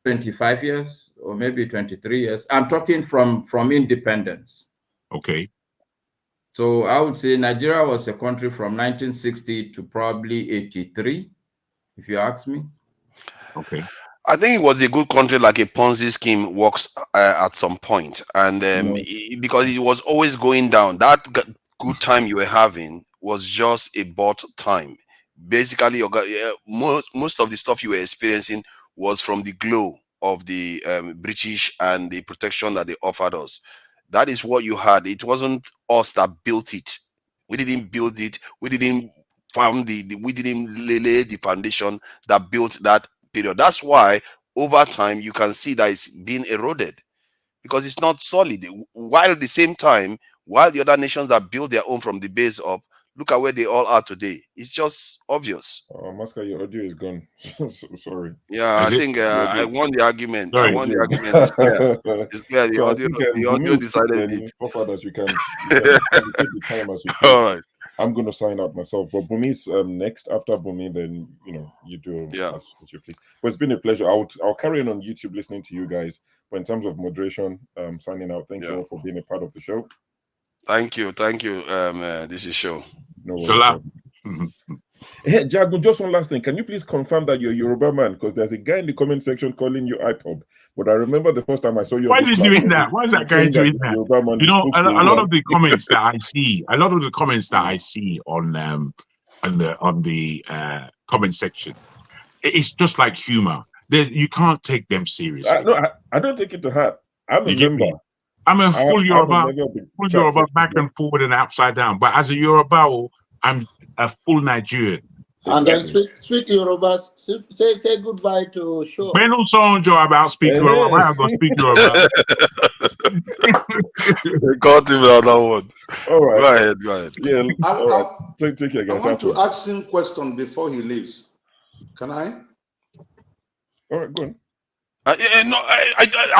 25 years or maybe 23 years. I'm talking from independence. Okay. So I would say Nigeria was a country from 1960 to probably 83, if you ask me. Okay. I think it was a good country, like a Ponzi scheme works at some point, and because it was always going down. That good time you were having was just a bought time. Basically, most of the stuff you were experiencing was from the glow of the British and the protection that they offered us. That is what you had. It wasn't us that built it. We didn't build it. We didn't we didn't lay the foundation that built that period. That's why over time you can see that it's being eroded because it's not solid. While at the same time, while the other nations that build their own from the base up, look at where they all are today. It's just obvious. Masca, your audio is gone. Sorry. Yeah, I think I won the argument. I Sorry. won the argument. It's clear. It's clear. So I think The audio decided it. forefathers, you can take the time as you please. All right. I'm going to sign out myself, but Bumi's next. After Bumi, then you do as you please. But it's been a pleasure. I'll carry on YouTube listening to you guys. But in terms of moderation, signing out. Thank you all for being a part of the show. Thank you. This is show. No worries. Hey, Jagun, just one last thing. Can you please confirm that you're Yoruba man? Because there's a guy in the comment section calling you IPOB. But I remember the first time I saw you. Why is he doing that? Why is that guy doing that? Yoruba man, You know, a lot of the comments that I see, on the comment section, it's just like humor. You can't take them seriously. I don't take it to heart. I'm a member. I'm a full Yoruba, back and forward and upside down. But as a Yoruba, I'm a full Nigerian. And then speak Yoruba. Say goodbye to show. Men also enjoy about speaking Yoruba. Why I'm going to speak Yoruba? They caught him on that one. All right. Go ahead. Yeah. All right. Take care, guys. I want to ask him a question before he leaves. Can I? All right, go on. I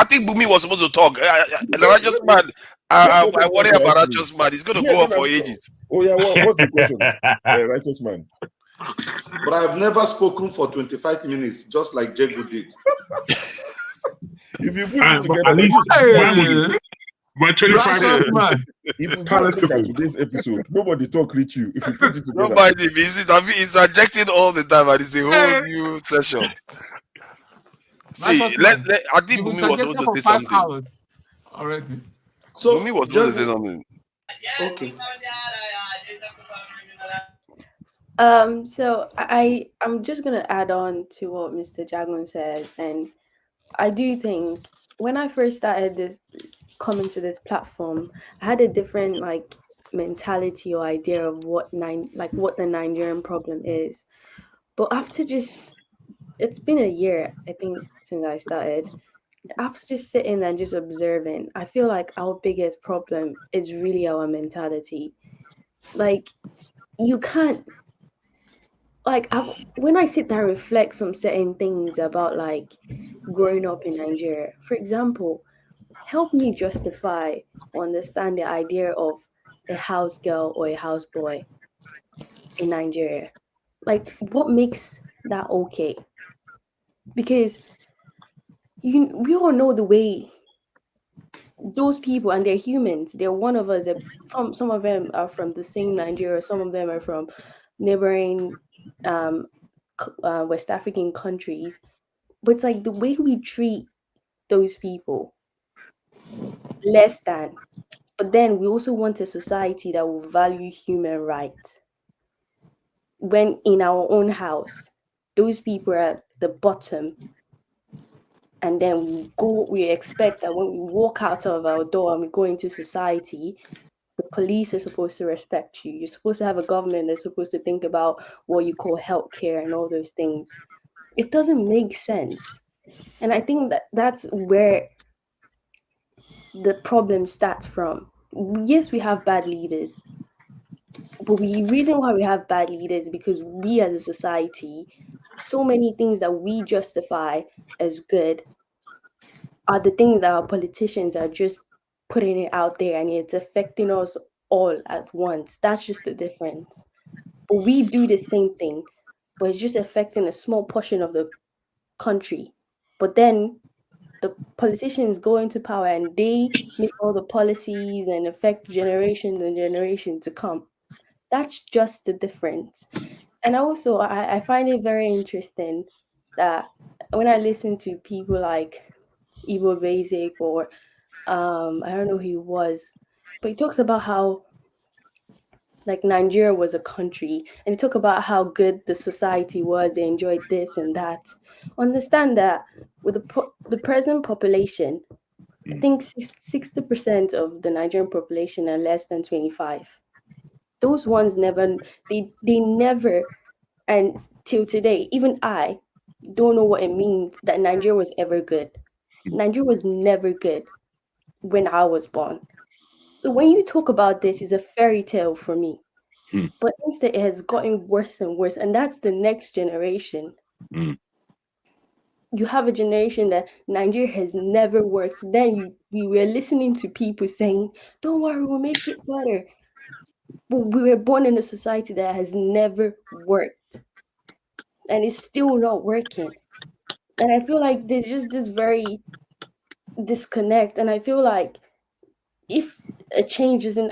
think Bumi was supposed to talk. The righteous man. I worry about righteous man. He's going to go on for ages. Oh yeah, what's the question? Righteous man. But I've never spoken for 25 minutes, just like Jegu did. If you put it together, at least my 25 minutes. If you go look at today's episode, nobody talk reach you. If you put it together, nobody. He's injecting all the time, and it's a whole new session. See, I think Bumi was supposed to say something. Hours already. So Bumi was supposed to say something. Okay. So I'm just gonna add on to what Mr. Jagun says, and I do think when I first started coming to this platform, I had a different mentality or idea of what the Nigerian problem is. But after it's been a year, I think, since I started. After just sitting and just observing, I feel like our biggest problem is really our mentality. You can't. like when I sit there and reflect on certain things about like growing up in Nigeria, for example, help me justify or understand the idea of a house girl or a house boy in Nigeria. Like, what makes that okay? Because we all know the way those people, and they're humans. They're one of us. They're from some of them are from the same Nigeria. Some of them are from neighboring um, West African countries. But it's like the way we treat those people less than. But then we also want a society that will value human rights. When in our own house, those people are at the bottom, and then we expect that when we walk out of our door and we go into society, the police are supposed to respect you. You're supposed to have a government that's supposed to think about what you call healthcare and all those things. It doesn't make sense. And I think that that's where the problem starts from. Yes, we have bad leaders, but the reason why we have bad leaders is because we as a society, so many things that we justify as good are the things that our politicians are just putting it out there, and it's affecting us all at once. That's just the difference. But we do the same thing, but it's just affecting a small portion of the country. But then the politicians go into power and they make all the policies and affect generations and generations to come. That's just the difference. And also, I find it very interesting that when I listen to people like Igbo Basic or I don't know who he was, but he talks about how like Nigeria was a country, and he talked about how good the society was. They enjoyed this and that. Understand that with the present population, I think 60% of the Nigerian population are less than 25. Those ones never, they never, and till today, even I don't know what it means that Nigeria was ever good. Nigeria was never good when I was born. So when you talk about this, it's a fairy tale for me. But instead, it has gotten worse and worse, and that's the next generation. You have a generation that Nigeria has never worked. So then we were listening to people saying, "Don't worry, we'll make it better." But we were born in a society that has never worked, and it's still not working. And I feel like there's just this very disconnect. And I feel like if a change isn't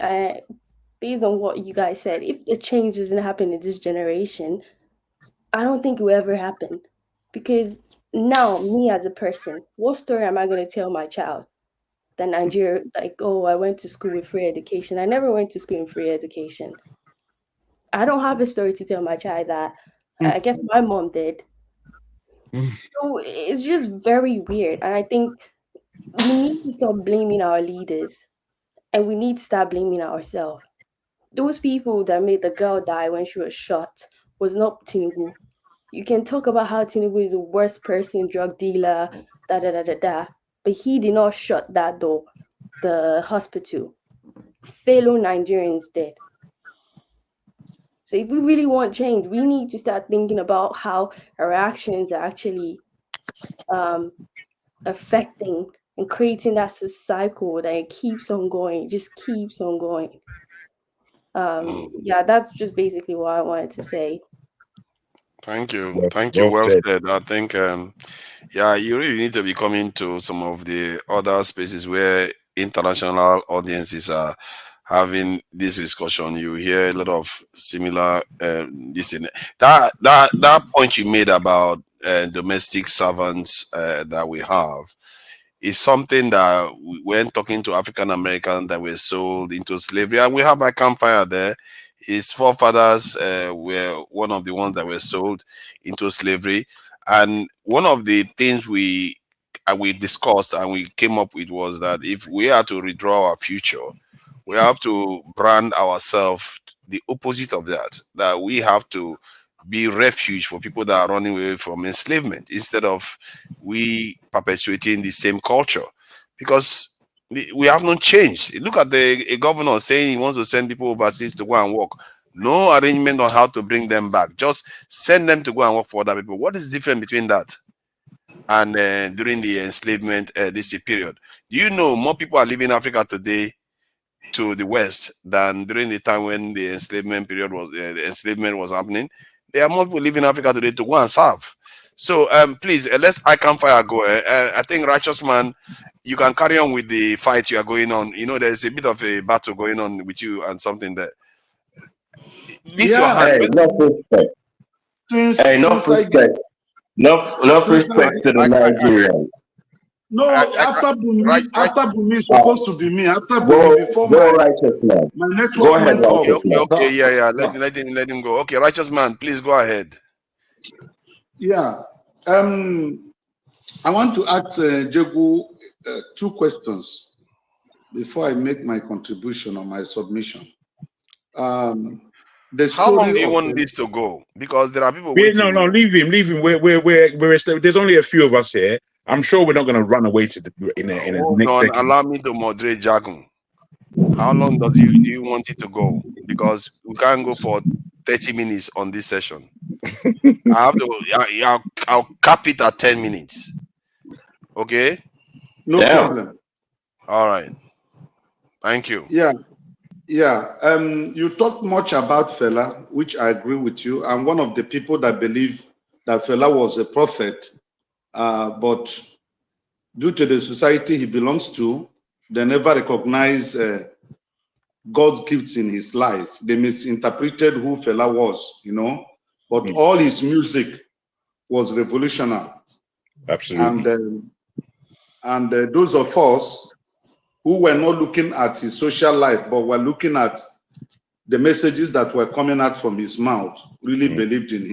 based on what you guys said, if the change doesn't happen in this generation, I don't think it will ever happen. Because now, me as a person, what story am I going to tell my child? That Nigeria, like, oh, I went to school with free education. I never went to school in free education. I don't have a story to tell my child that I guess my mom did. So it's just very weird. And I think we need to stop blaming our leaders and we need to start blaming ourselves. Those people that made the girl die when she was shot was not Tinubu. You can talk about how Tinubu is the worst person, drug dealer, da da da da da, but he did not shut that door, the hospital. Fellow Nigerians did. So if we really want change, we need to start thinking about how our actions are actually affecting and creating that cycle that it keeps on going, just keeps on going. Yeah, that's just basically what I wanted to say. Thank you. Well, Thank you. well Well said. said. I think, yeah, you really need to be coming to some of the other spaces where international audiences are having this discussion. You hear a lot of similar this in that point you made about domestic servants that we have is something that when talking to African Americans that were sold into slavery, and we have a campfire there. His forefathers were one of the ones that were sold into slavery, and one of the things we discussed and we came up with was that if we are to redraw our future, we have to brand ourselves the opposite of that. That we have to be refuge for people that are running away from enslavement instead of we perpetuating the same culture, because we have not changed. Look at a governor saying he wants to send people overseas to go and work. No arrangement on how to bring them back. Just send them to go and work for other people. What is different between that and during the enslavement this period? Do you know more people are leaving Africa today to the West than during the time when the enslavement period was the enslavement was happening? There are more people leaving Africa today to go and serve. So please, let's icon fire go. I think Righteous Man, you can carry on with the fight you are going on. You know, there's a bit of a battle going on with you and something there. This your hand. Hey, no respect. Hey, no respect. No respect to the Nigerians. No, after Bumi is supposed to be me. After Bumi, before Righteous Man. my network Go ahead, went off. Righteous Man. Okay, yeah. Let him go. Okay, Righteous Man, please go ahead. Yeah. I want to ask Jegu 2 questions before I make my contribution or my submission. How long do you want this to go? Because there are people waiting. No, leave him. There's only a few of us here. I'm sure we're not going to run away to Hold on, allow me to moderate Jagun. How long do you want it to go? Because we can't go for 30 minutes on this session. I'll cap it at 10 minutes. Okay? No problem. All right. Thank you. Yeah. You talked much about Fela, which I agree with you. I'm one of the people that believe that Fela was a prophet, but due to the society he belongs to, they never recognize God's gifts in his life. They misinterpreted who Fela was, but all his music was revolutionary. Absolutely. And those of us who were not looking at his social life, but were looking at the messages that were coming out from his mouth, really believed in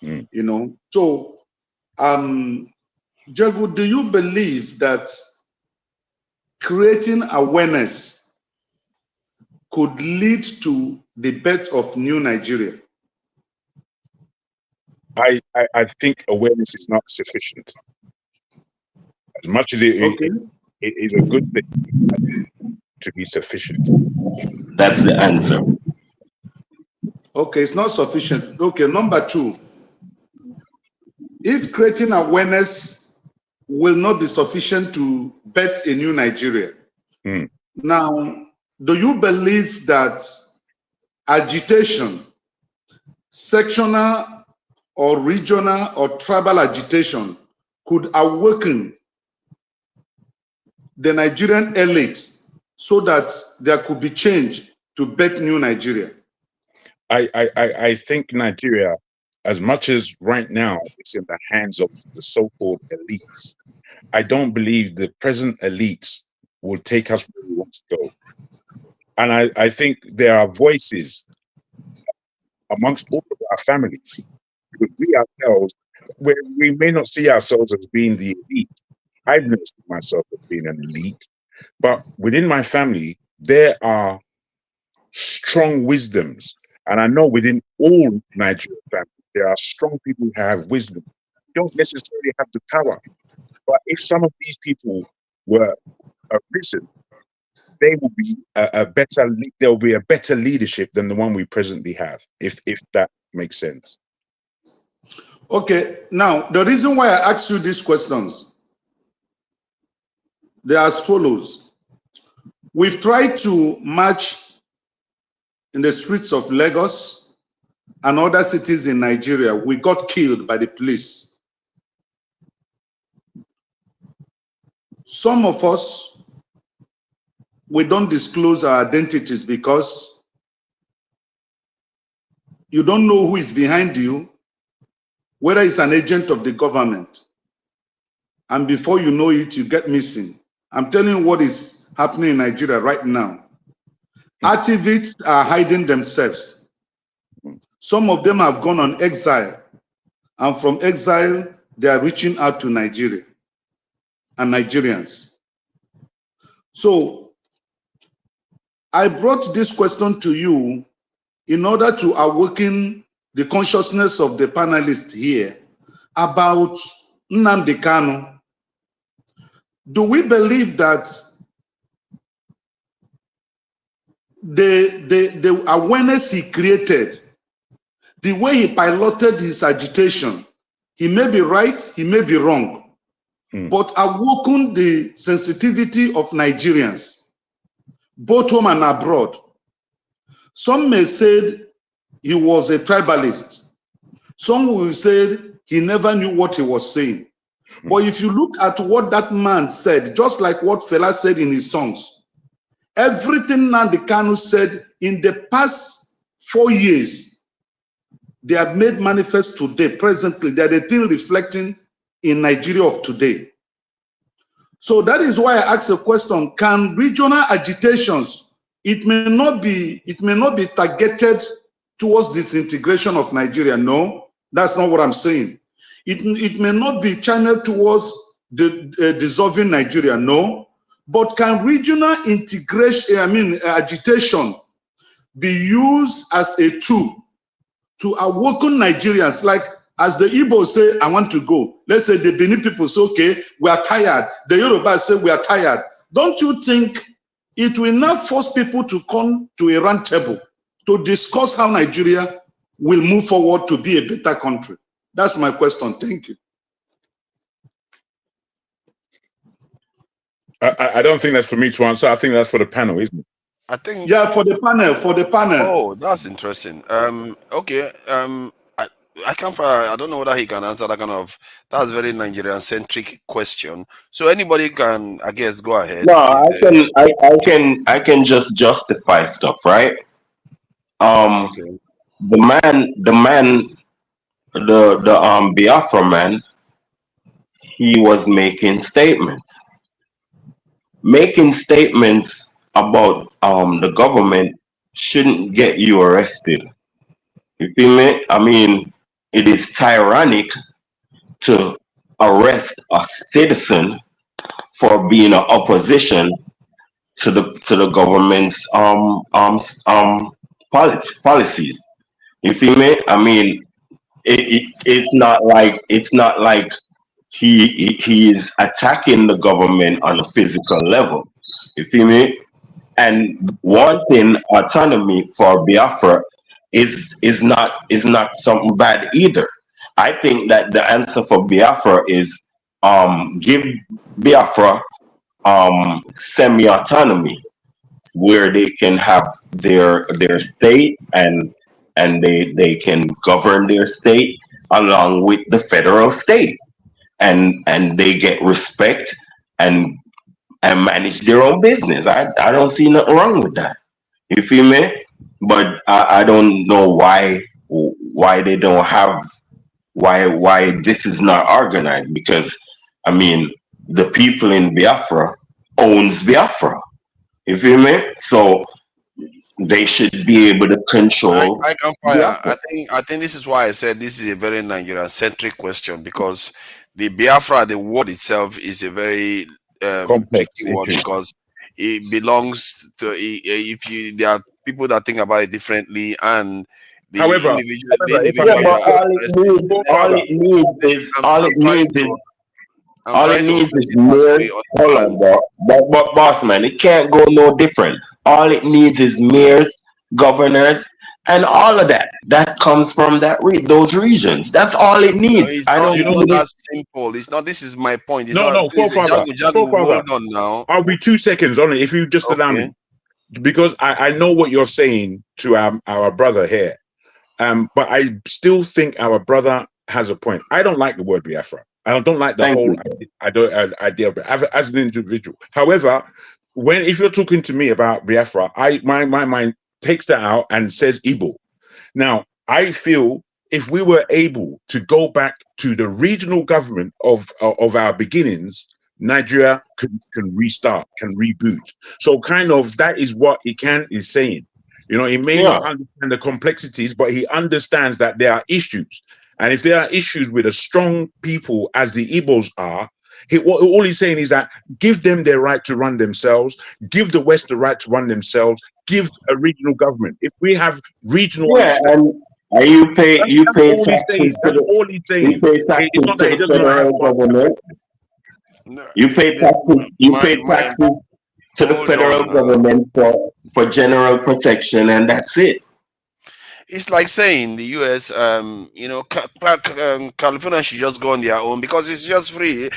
him, So, Jagu, do you believe that creating awareness could lead to the birth of new Nigeria? I think awareness is not sufficient. As much as it is a good thing to be sufficient. That's the answer. Okay, it's not sufficient. Okay, number 2. If creating awareness will not be sufficient to birth a new Nigeria, now, do you believe that agitation, sectional or regional or tribal agitation, could awaken the Nigerian elite so that there could be change to birth new Nigeria? I think Nigeria, as much as right now it's in the hands of the so-called elites, I don't believe the present elites will take us where we want to go. And I think there are voices amongst all of our families, because we ourselves, we may not see ourselves as being the elite. I've never seen myself as being an elite, but within my family, there are strong wisdoms. And I know within all Nigerian families, there are strong people who have wisdom. You don't necessarily have the power. But if some of these people were arisen, they will be there will be a better leadership than the one we presently have, if that makes sense. Okay, now the reason why I asked you these questions, they are as follows. We've tried to march in the streets of Lagos and other cities in Nigeria. We got killed by the police. Some of us, we don't disclose our identities because you don't know who is behind you, whether it's an agent of the government. And before you know it, you get missing. I'm telling you what is happening in Nigeria right now. Activists are hiding themselves. Some of them have gone on exile. And from exile, they are reaching out to Nigeria and Nigerians. So I brought this question to you in order to awaken the consciousness of the panelists here about Nnamdi Kanu. Do we believe that the awareness he created, the way he piloted his agitation, he may be right, he may be wrong, but awoken the sensitivity of Nigerians, both home and abroad. Some may say he was a tribalist. Some will say he never knew what he was saying. But if you look at what that man said, just like what Fela said in his songs, everything Nnamdi Kanu said in the past 4 years, they have made manifest today, presently. They are the thing reflecting in Nigeria of today. So that is why I asked a question: can regional agitations, it may not be targeted towards disintegration of Nigeria? No, that's not what I'm saying. It may not be channeled towards dissolving Nigeria. No, but can regional integration, agitation, be used as a tool to awaken Nigerians? Like, as the Igbos say, I want to go. Let's say the Benin people say, okay, we are tired. The Yorubas say, we are tired. Don't you think it will now force people to come to a round table to discuss how Nigeria will move forward to be a better country? That's my question. Thank you. I don't think that's for me to answer. I think that's for the panel, isn't it? I think. Yeah, for the panel. For the panel. Oh, that's interesting. Okay. I can't. I don't know whether he can answer that kind of. That's very Nigerian centric question. So anybody can, I guess, go ahead. No, I can just justify stuff, right? Okay. The Biafra man, he was making statements. Making statements about the government shouldn't get you arrested. You feel me? I mean, it is tyrannic to arrest a citizen for being an opposition to the government's policies. You feel me? I mean, it's not like he is attacking the government on a physical level. You feel me? And wanting autonomy for Biafra is not something bad either. I think that the answer for Biafra is give Biafra semi-autonomy, where they can have their state and they can govern their state along with the federal state, and they get respect and manage their own business. I don't see nothing wrong with that. You feel me? But I don't know why they don't have why this is not organized, because I mean the people in Biafra owns Biafra. You feel me? So they should be able to control. I can fire. I think this is why I said this is a very Nigerian centric question, because the Biafra, the word itself, is a very complex word, because it belongs to there are people that think about it differently, and the However, individual all it needs is mere. Hold on, bro. But boss man, it can't go no different. All it needs is mayors, governors, and all of that. That comes from those regions. That's all it needs. It's not that simple. It's not. This is my point. It's no, hold on now. I'll be 2 seconds on it if you just allow me, because I know what you're saying to our brother here, but I still think our brother has a point. I don't like the word Biafra. I don't like the whole idea of it as an individual. However, if you're talking to me about Biafra, my mind takes that out and says Igbo. Now, I feel if we were able to go back to the regional government of our beginnings, Nigeria can restart, can reboot. So kind of that is what Ikan is saying. You know, he may not understand the complexities, but he understands that there are issues. And if there are issues with a strong people as the Igbos are, all he's saying is that give them their right to run themselves, give the West the right to run themselves, give a regional government. If we have regional, and you pay taxes. That's all he's saying. You pay taxes to the federal government. You pay taxes to the federal government for general protection, and that's it. It's like saying the U.S., California should just go on their own because it's just free.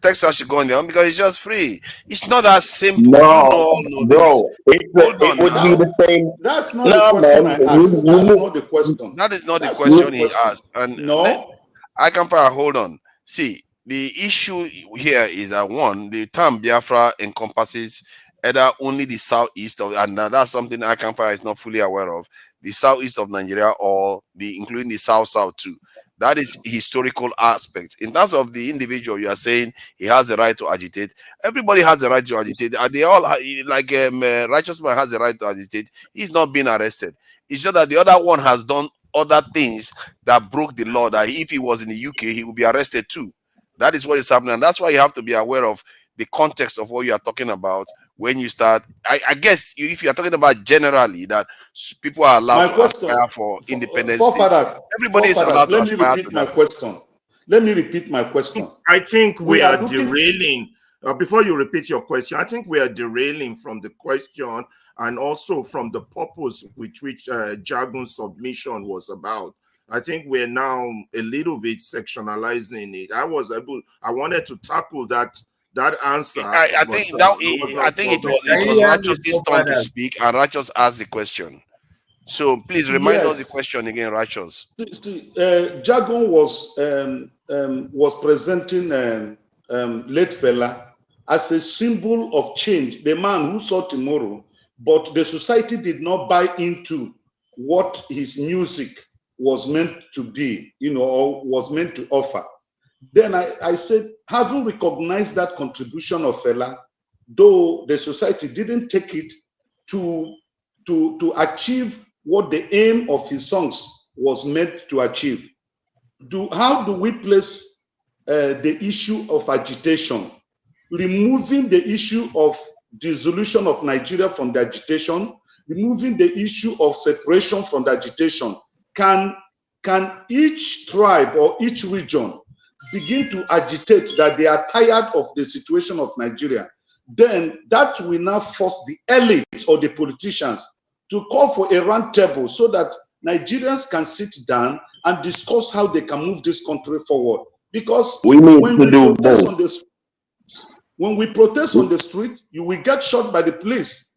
Texas should go on their own because it's just free. It's not that simple. You No, all know this. bro, it would be the same. That's not the No, question man, I asked. That's not the question. That is not the That's question not the he question. asked. And No. I can hold on. See, the issue here is that one, the term Biafra encompasses either only the southeast of, and that's something Akamfa is not fully aware of, the southeast of Nigeria, or including the south too. That is historical aspect. In terms of the individual, you are saying he has the right to agitate. Everybody has the right to agitate. And they all, like Righteous Man has the right to agitate. He's not being arrested. It's just that the other one has done other things that broke the law, that if he was in the UK, he would be arrested too. That is what is happening. And that's why you have to be aware of the context of what you are talking about when you start. I guess if you are talking about generally that people are allowed to aspire for independence, everybody is allowed to aspire to that. Let me repeat my question. I think we are derailing. Before you repeat your question, I think we are derailing from the question and also from the purpose with which Jagun's submission was about. I think we're now a little bit sectionalizing it. I wanted to tackle that answer. I think it was Righteous's turn to speak, and Righteous asked the question. So please remind us the question again, Righteous. Jagun was presenting late fella as a symbol of change, the man who saw tomorrow, but the society did not buy into what his music was meant to be, or was meant to offer. Then I said, having recognized that contribution of fella, though the society didn't take it to achieve what the aim of his songs was meant to achieve, how do we place the issue of agitation, removing the issue of dissolution of Nigeria from the agitation, removing the issue of separation from the agitation? Can each tribe or each region begin to agitate that they are tired of the situation of Nigeria? Then that will now force the elites or the politicians to call for a round table so that Nigerians can sit down and discuss how they can move this country forward. Because when we protest on the street, you will get shot by the police.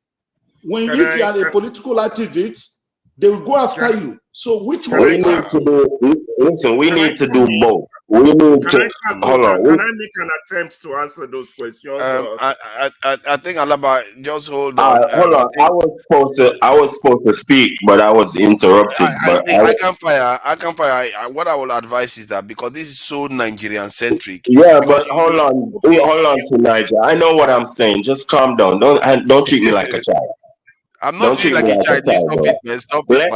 If you are a political activist, they will go after you. So which one? We need to do both. We need to hold on. Can I make an attempt to answer those questions? I think Alaba, just hold on. Hold on. I was supposed to speak, but I was interrupted. I can fire. What I will advise is that, because this is so Nigerian centric. Yeah, but hold on to Niger. I know what I'm saying. Just calm down. Don't treat me like a child. I'm not treating like a child. Stop it.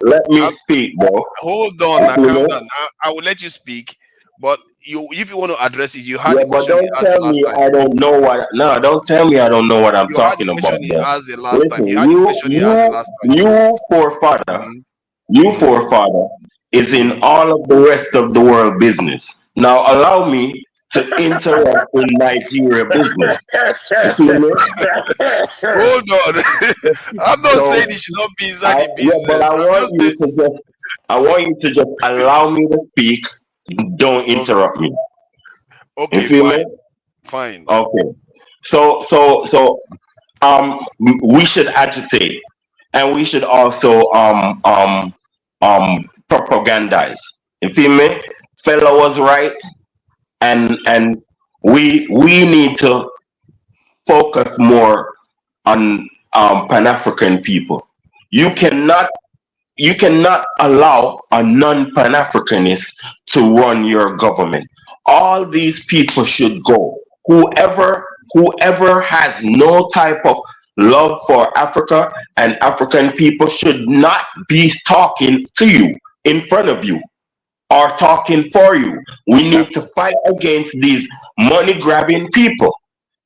Let me speak, bro. Hold on. Calm down. I will let you speak, but if you want to address it, you had the question. But don't tell me I don't know what. No, don't tell me I don't know what I'm talking about. Listen, you forefather is in all of the rest of the world business. Now allow me to interrupt in Nigeria business. Hold on. I'm not saying you should not be inside the business. But I want you to just allow me to speak. Don't interrupt me. Okay, fine. Okay. So we should agitate, and we should also propagandize. You feel me? Fella was right. And we need to focus more on Pan-African people. You cannot allow a non-Pan-Africanist to run your government. All these people should go. Whoever has no type of love for Africa and African people should not be talking to you in front of you. Are talking for you. We need to fight against these money-grabbing people.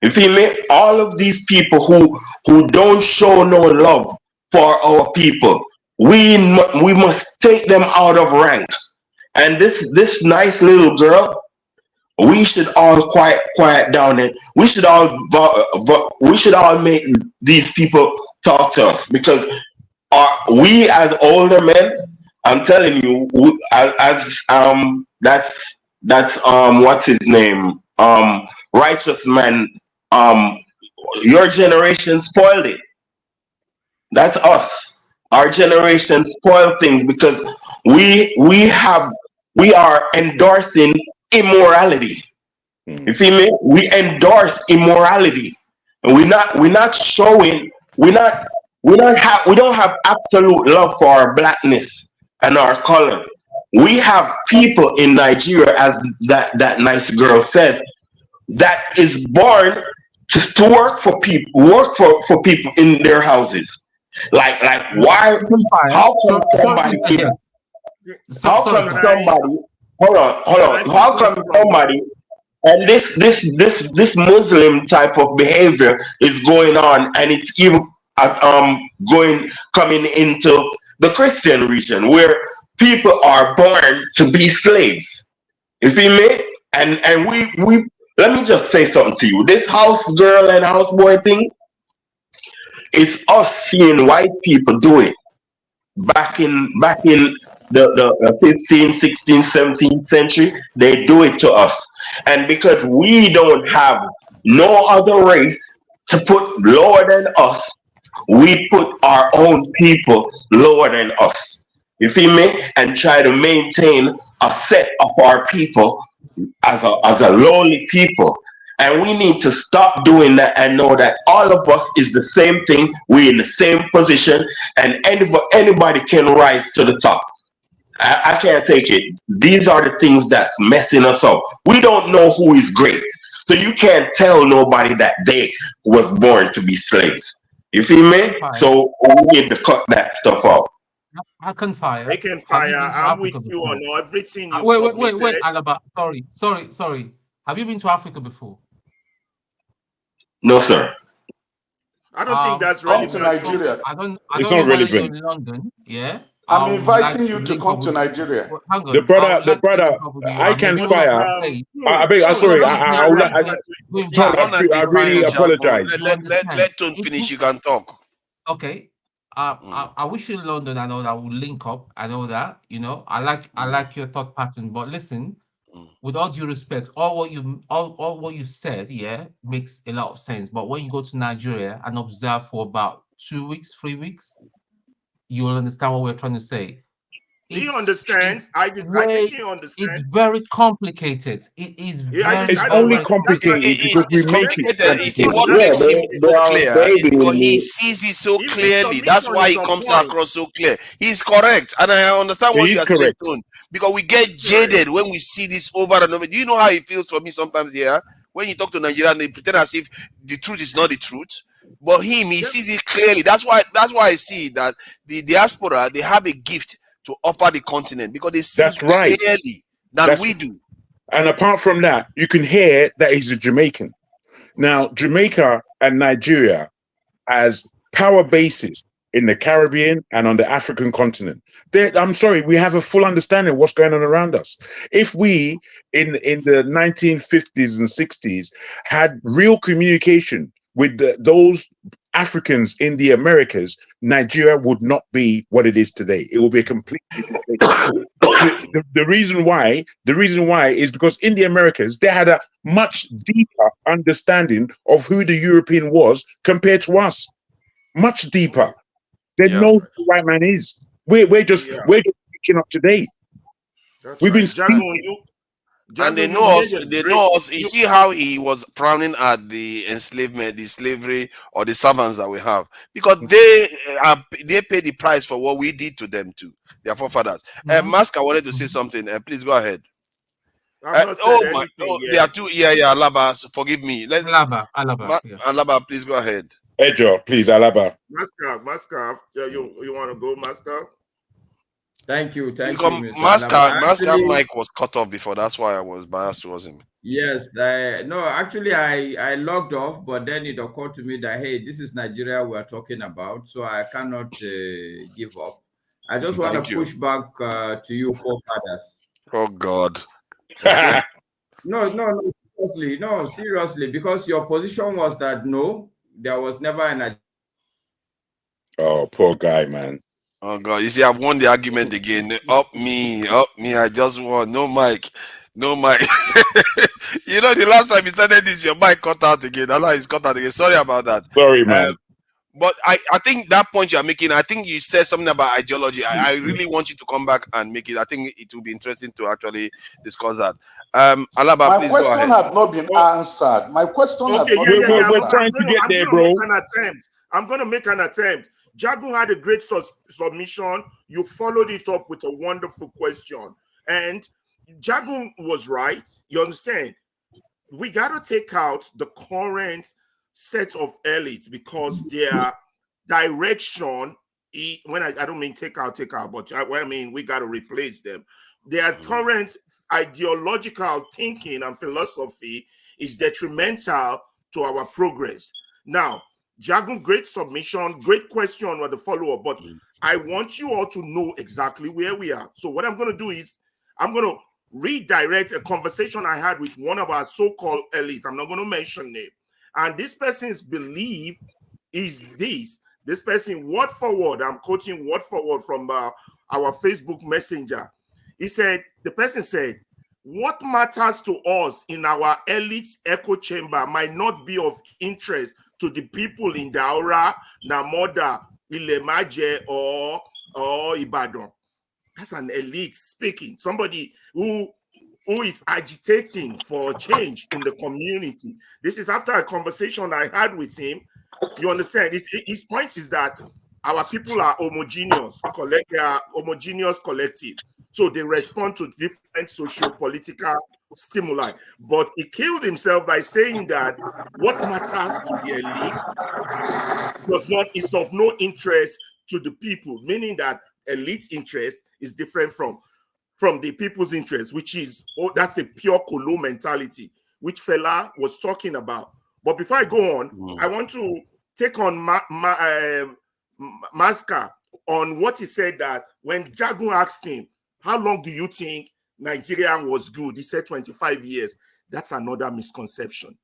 You feel me? All of these people who don't show no love for our people, we must take them out of rank. And this nice little girl, we should all quiet down, and we should all make these people talk to us, because we as older men, I'm telling you, that's what's his name, righteous man, your generation spoiled it. That's us. Our generation spoiled things because we are endorsing immorality. You see me? We endorse immorality, and we're not showing. We don't have absolute love for our blackness and our color. We have people in Nigeria, as that nice girl says, that is born to work for people in their houses. Like why? How come somebody? How come somebody? Hold on. How come somebody? And this Muslim type of behavior is going on, and it's even coming into the Christian region, where people are born to be slaves. You see me? And we let me just say something to you. This house girl and houseboy thing, it's us seeing white people do it back in the 15th, 16th, 17th century. They do it to us, and because we don't have no other race to put lower than us, we put our own people lower than us. You see me? And try to maintain a set of our people as a lowly people. And we need to stop doing that and know that all of us is the same thing. We're in the same position, and anybody can rise to the top. I can't take it. These are the things that's messing us up. We don't know who is great. So you can't tell nobody that they was born to be slaves. You feel me? So we need to cut that stuff out. I can fire. They can fire. I'm with you on everything you wait, Alaba. Sorry. Have you been to Africa before? No, sir. I don't think that's relevant. Come to Nigeria. I don't It's know not whether you're relevant. in London. Yeah. I'm inviting you to come to Nigeria. Hang on. The brother, I can fire. I beg. Sorry. I really apologize. Let Tone finish. You can talk. Okay. I wish you in London. I know that we'll link up. I know that. I like your thought pattern. But listen, with all due respect, all what you said, yeah, makes a lot of sense. But when you go to Nigeria and observe for about 2 weeks, 3 weeks, you will understand what we're trying to say. Do you understand? I think you understand. It's very complicated. It is very. It's only complicated because we make it. You see, what makes him so clear is because he sees it so clearly. That's why he comes across so clear. He's correct, and I understand what you are saying, Tone. Because we get jaded when we see this over and over. Do you know how it feels for me sometimes here? When you talk to Nigerians, they pretend as if the truth is not the truth. But he sees it clearly. That's why I see that the diaspora, they have a gift to offer the continent because they see it clearly than we do. And apart from that, you can hear that he's a Jamaican. Now, Jamaica and Nigeria as power bases in the Caribbean and on the African continent. I'm sorry, we have a full understanding of what's going on around us. If we, in the 1950s and 60s, had real communication with those Africans in the Americas, Nigeria would not be what it is today. It will be a completely the reason why is because in the Americas they had a much deeper understanding of who the European was compared to us. Much deeper. They know who the white man is. We're just picking up to date. We've been speaking. And they know us. They know us. You see how he was frowning at the enslavement, the slavery, or the servants that we have, because they pay the price for what we did to them too. Their forefathers. Mask, I wanted to say something. Please go ahead. There are two. Yeah, Alaba. Forgive me. Alaba, please go ahead. Ejo, please, Alaba. Maska. You want to go, Maska? Thank you, Master Mike was cut off before. That's why I was biased towards him. Yes, I logged off, but then it occurred to me that hey, this is Nigeria we're talking about, so I cannot give up. I just want to push back to you forefathers. Oh God. Okay? No, seriously, because your position was that no, there was never an. Oh, poor guy, man. Oh God! You see, I've won the argument again. Up me, up me. I just won. No mic, no mic. You know, the last time you started this, your mic cut out again. Allah is cut out again. Sorry about that. Sorry, man. But I think that point you're making, I think you said something about ideology. I really want you to come back and make it. I think it will be interesting to actually discuss that. Alaba, My please go question ahead. has not been answered. My question has not been answered. We're trying to get there, bro. I'm going to make an attempt. Jagun had a great submission. You followed it up with a wonderful question. And Jagun was right. You understand? We got to take out the current set of elites because their direction, when I don't mean take out, but I mean we got to replace them. Their current ideological thinking and philosophy is detrimental to our progress. Now, Jagun, great submission, great question on the follow-up, but I want you all to know exactly where we are. So what I'm going to do is I'm going to redirect a conversation I had with one of our so-called elites. I'm not going to mention name. And this person's belief is this. This person, word for word, I'm quoting word for word from our Facebook Messenger. He said, the person said, what matters to us in our elite echo chamber might not be of interest to the people in Daura, Namoda, Ilemaje, or Ibadan. That's an elite speaking. Somebody who is agitating for change in the community. This is after a conversation I had with him. You understand? His point is that our people are homogeneous, they are homogeneous collective. So they respond to different socio-political stimuli. But he killed himself by saying that what matters to the elite is of no interest to the people, meaning that elite interest is different from the people's interest, which is, that's a pure Kolo mentality, which Fela was talking about. But before I go on, I want to take on Maska on what he said, that when Jagun asked him, how long do you think Nigeria was good? He said 25 years. That's another misconception.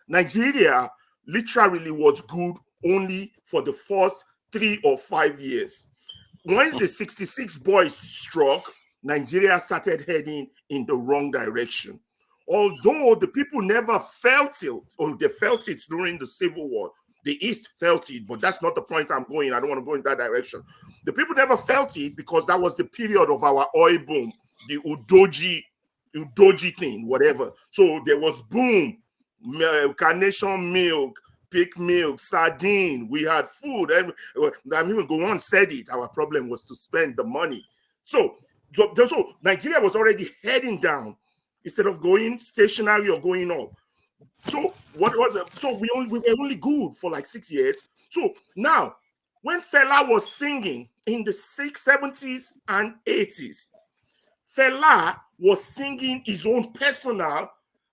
Nigeria literally was good only for the first 3 or 5 years. Once the 66 boys struck, Nigeria started heading in the wrong direction. Although the people never felt it, or they felt it during the Civil War. The East felt it, but that's not the point I'm going. I don't want to go in that direction. The people never felt it because that was the period of our oil boom, the Udoji thing, whatever. So there was boom, carnation milk, pig milk, sardine. We had food. And I mean, go on, said it. Our problem was to spend the money. So Nigeria was already heading down instead of going stationary or going up. So what was it? So we were only good for like 6 years. So now, when Fela was singing in the 70s and 80s, Fela was singing his own personal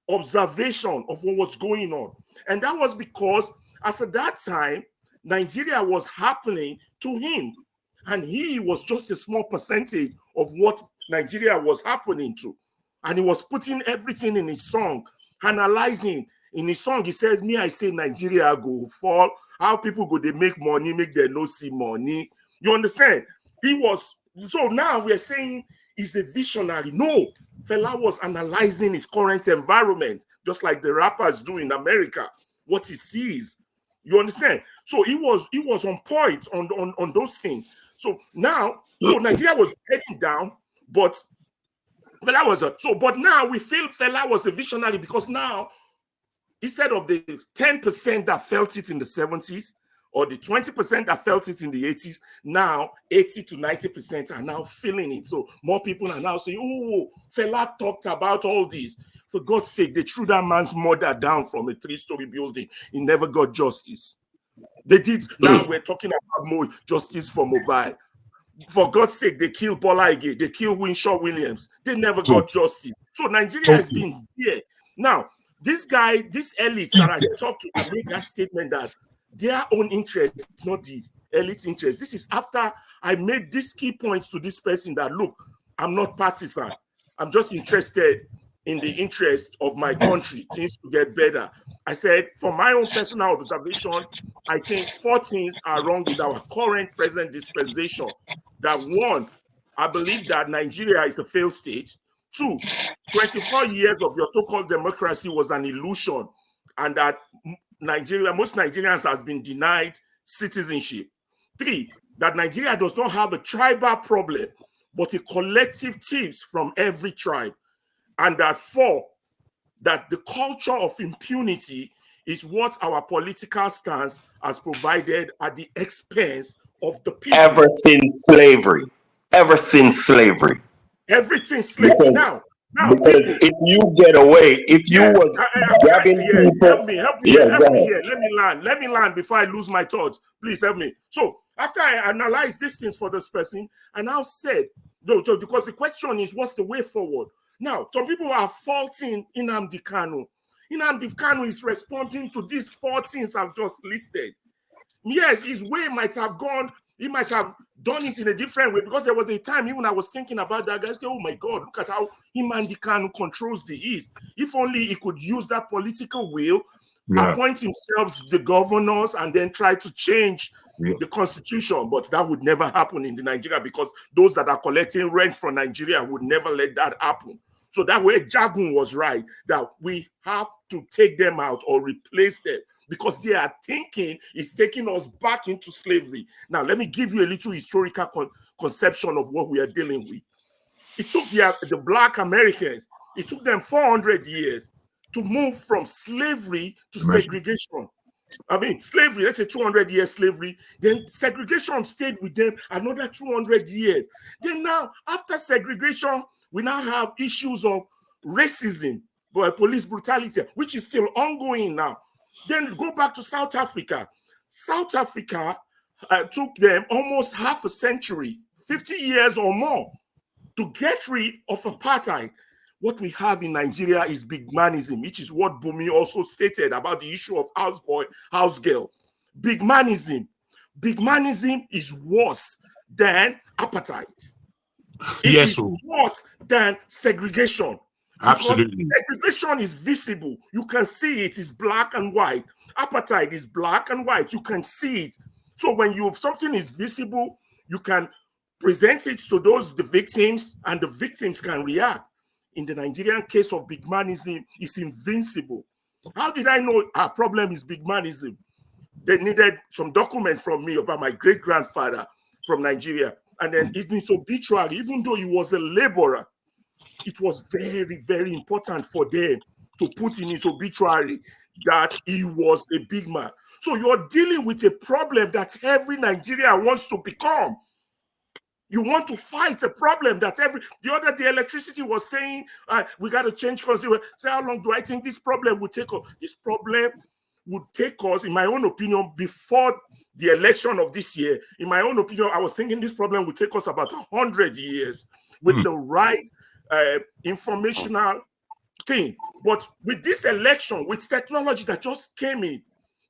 observation of what was going on. And that was because, as at that time, Nigeria was happening to him. And he was just a small percentage of what Nigeria was happening to. And he was putting everything in his song, analyzing. In his song, he said, me, I say Nigeria go fall. How people go, they make money, make them no see money. You understand? So now we're saying he's a visionary. No, Fela was analyzing his current environment, just like the rappers do in America, what he sees. You understand? So he was on point on those things. So now, Nigeria was heading down, but Fela was but now we feel Fela was a visionary because now, instead of the 10% that felt it in the 70s or the 20% that felt it in the 80s, now 80 to 90% are now feeling it. So more people are now saying, oh, Fela talked about all this. For God's sake, they threw that man's mother down from a 3-story building. He never got justice. They did. Now we're talking about more justice for Mobile. For God's sake, they killed Bola Ige. They killed Winshaw Williams. They never got justice. So Nigeria has been here. Now, these elites that I talked to, I made that statement that their own interest is not the elite interest. This is after I made these key points to this person that, look, I'm not partisan. I'm just interested in the interest of my country, things to get better. I said, from my own personal observation, I think 4 things are wrong with our current present dispensation. That one, I believe that Nigeria is a failed state. 2, 24 years of your so-called democracy was an illusion, and that most Nigerians has been denied citizenship. 3, that Nigeria does not have a tribal problem, but a collective thieves from every tribe. And that 4, that the culture of impunity is what our political stance has provided at the expense of the people. Ever since slavery. Ever since slavery. Everything slavery. Now, because people, if you get away, if you was grabbing people, help me here. Let me land before I lose my thoughts. Please help me. So after I analyzed these things for this person, I now said, no, because the question is, what's the way forward? Now, some people are faulting Nnamdi Kanu. Nnamdi Kanu is responding to these 4 things I've just listed. Yes, his way might have gone, he might have done it in a different way, because there was a time even I was thinking about that guy. Oh my God, look at how Nnamdi Kanu controls the East. If only he could use that political will, appoint himself the governors, and then try to change the constitution. But that would never happen in the Nigeria, because those that are collecting rent from Nigeria would never let that happen. So that way, Jagun was right, that we have to take them out or replace them, because their thinking is taking us back into slavery. Now, let me give you a little historical conception of what we are dealing with. It took the Black Americans, it took them 400 years to move from slavery to segregation. I mean, slavery, let's say 200 years slavery, then segregation stayed with them another 200 years. Then now, after segregation, we now have issues of racism, police brutality, which is still ongoing now. Then go back to South Africa. South Africa took them almost half a century, 50 years or more, to get rid of apartheid. What we have in Nigeria is bigmanism, which is what Bumi also stated about the issue of houseboy, house girl. Bigmanism. Bigmanism is worse than apartheid. It is worse than segregation. Absolutely. Because segregation is visible. You can see it is black and white. Apartheid is black and white. You can see it. So when something is visible, you can present it to the victims, and the victims can react. In the Nigerian case of bigmanism, it's invincible. How did I know our problem is bigmanism? They needed some document from me about my great-grandfather from Nigeria. And then in his obituary, even though he was a laborer, it was very, very important for them to put in his obituary that he was a big man. So you're dealing with a problem that every Nigerian wants to become. You want to fight a problem that the other day electricity was saying, we got to change consumer. Say, how long do I think this problem would take us? This problem would take us, in my own opinion, before the election of this year. In my own opinion, I was thinking this problem would take us about 100 years with the right informational thing. But with this election, with technology that just came in,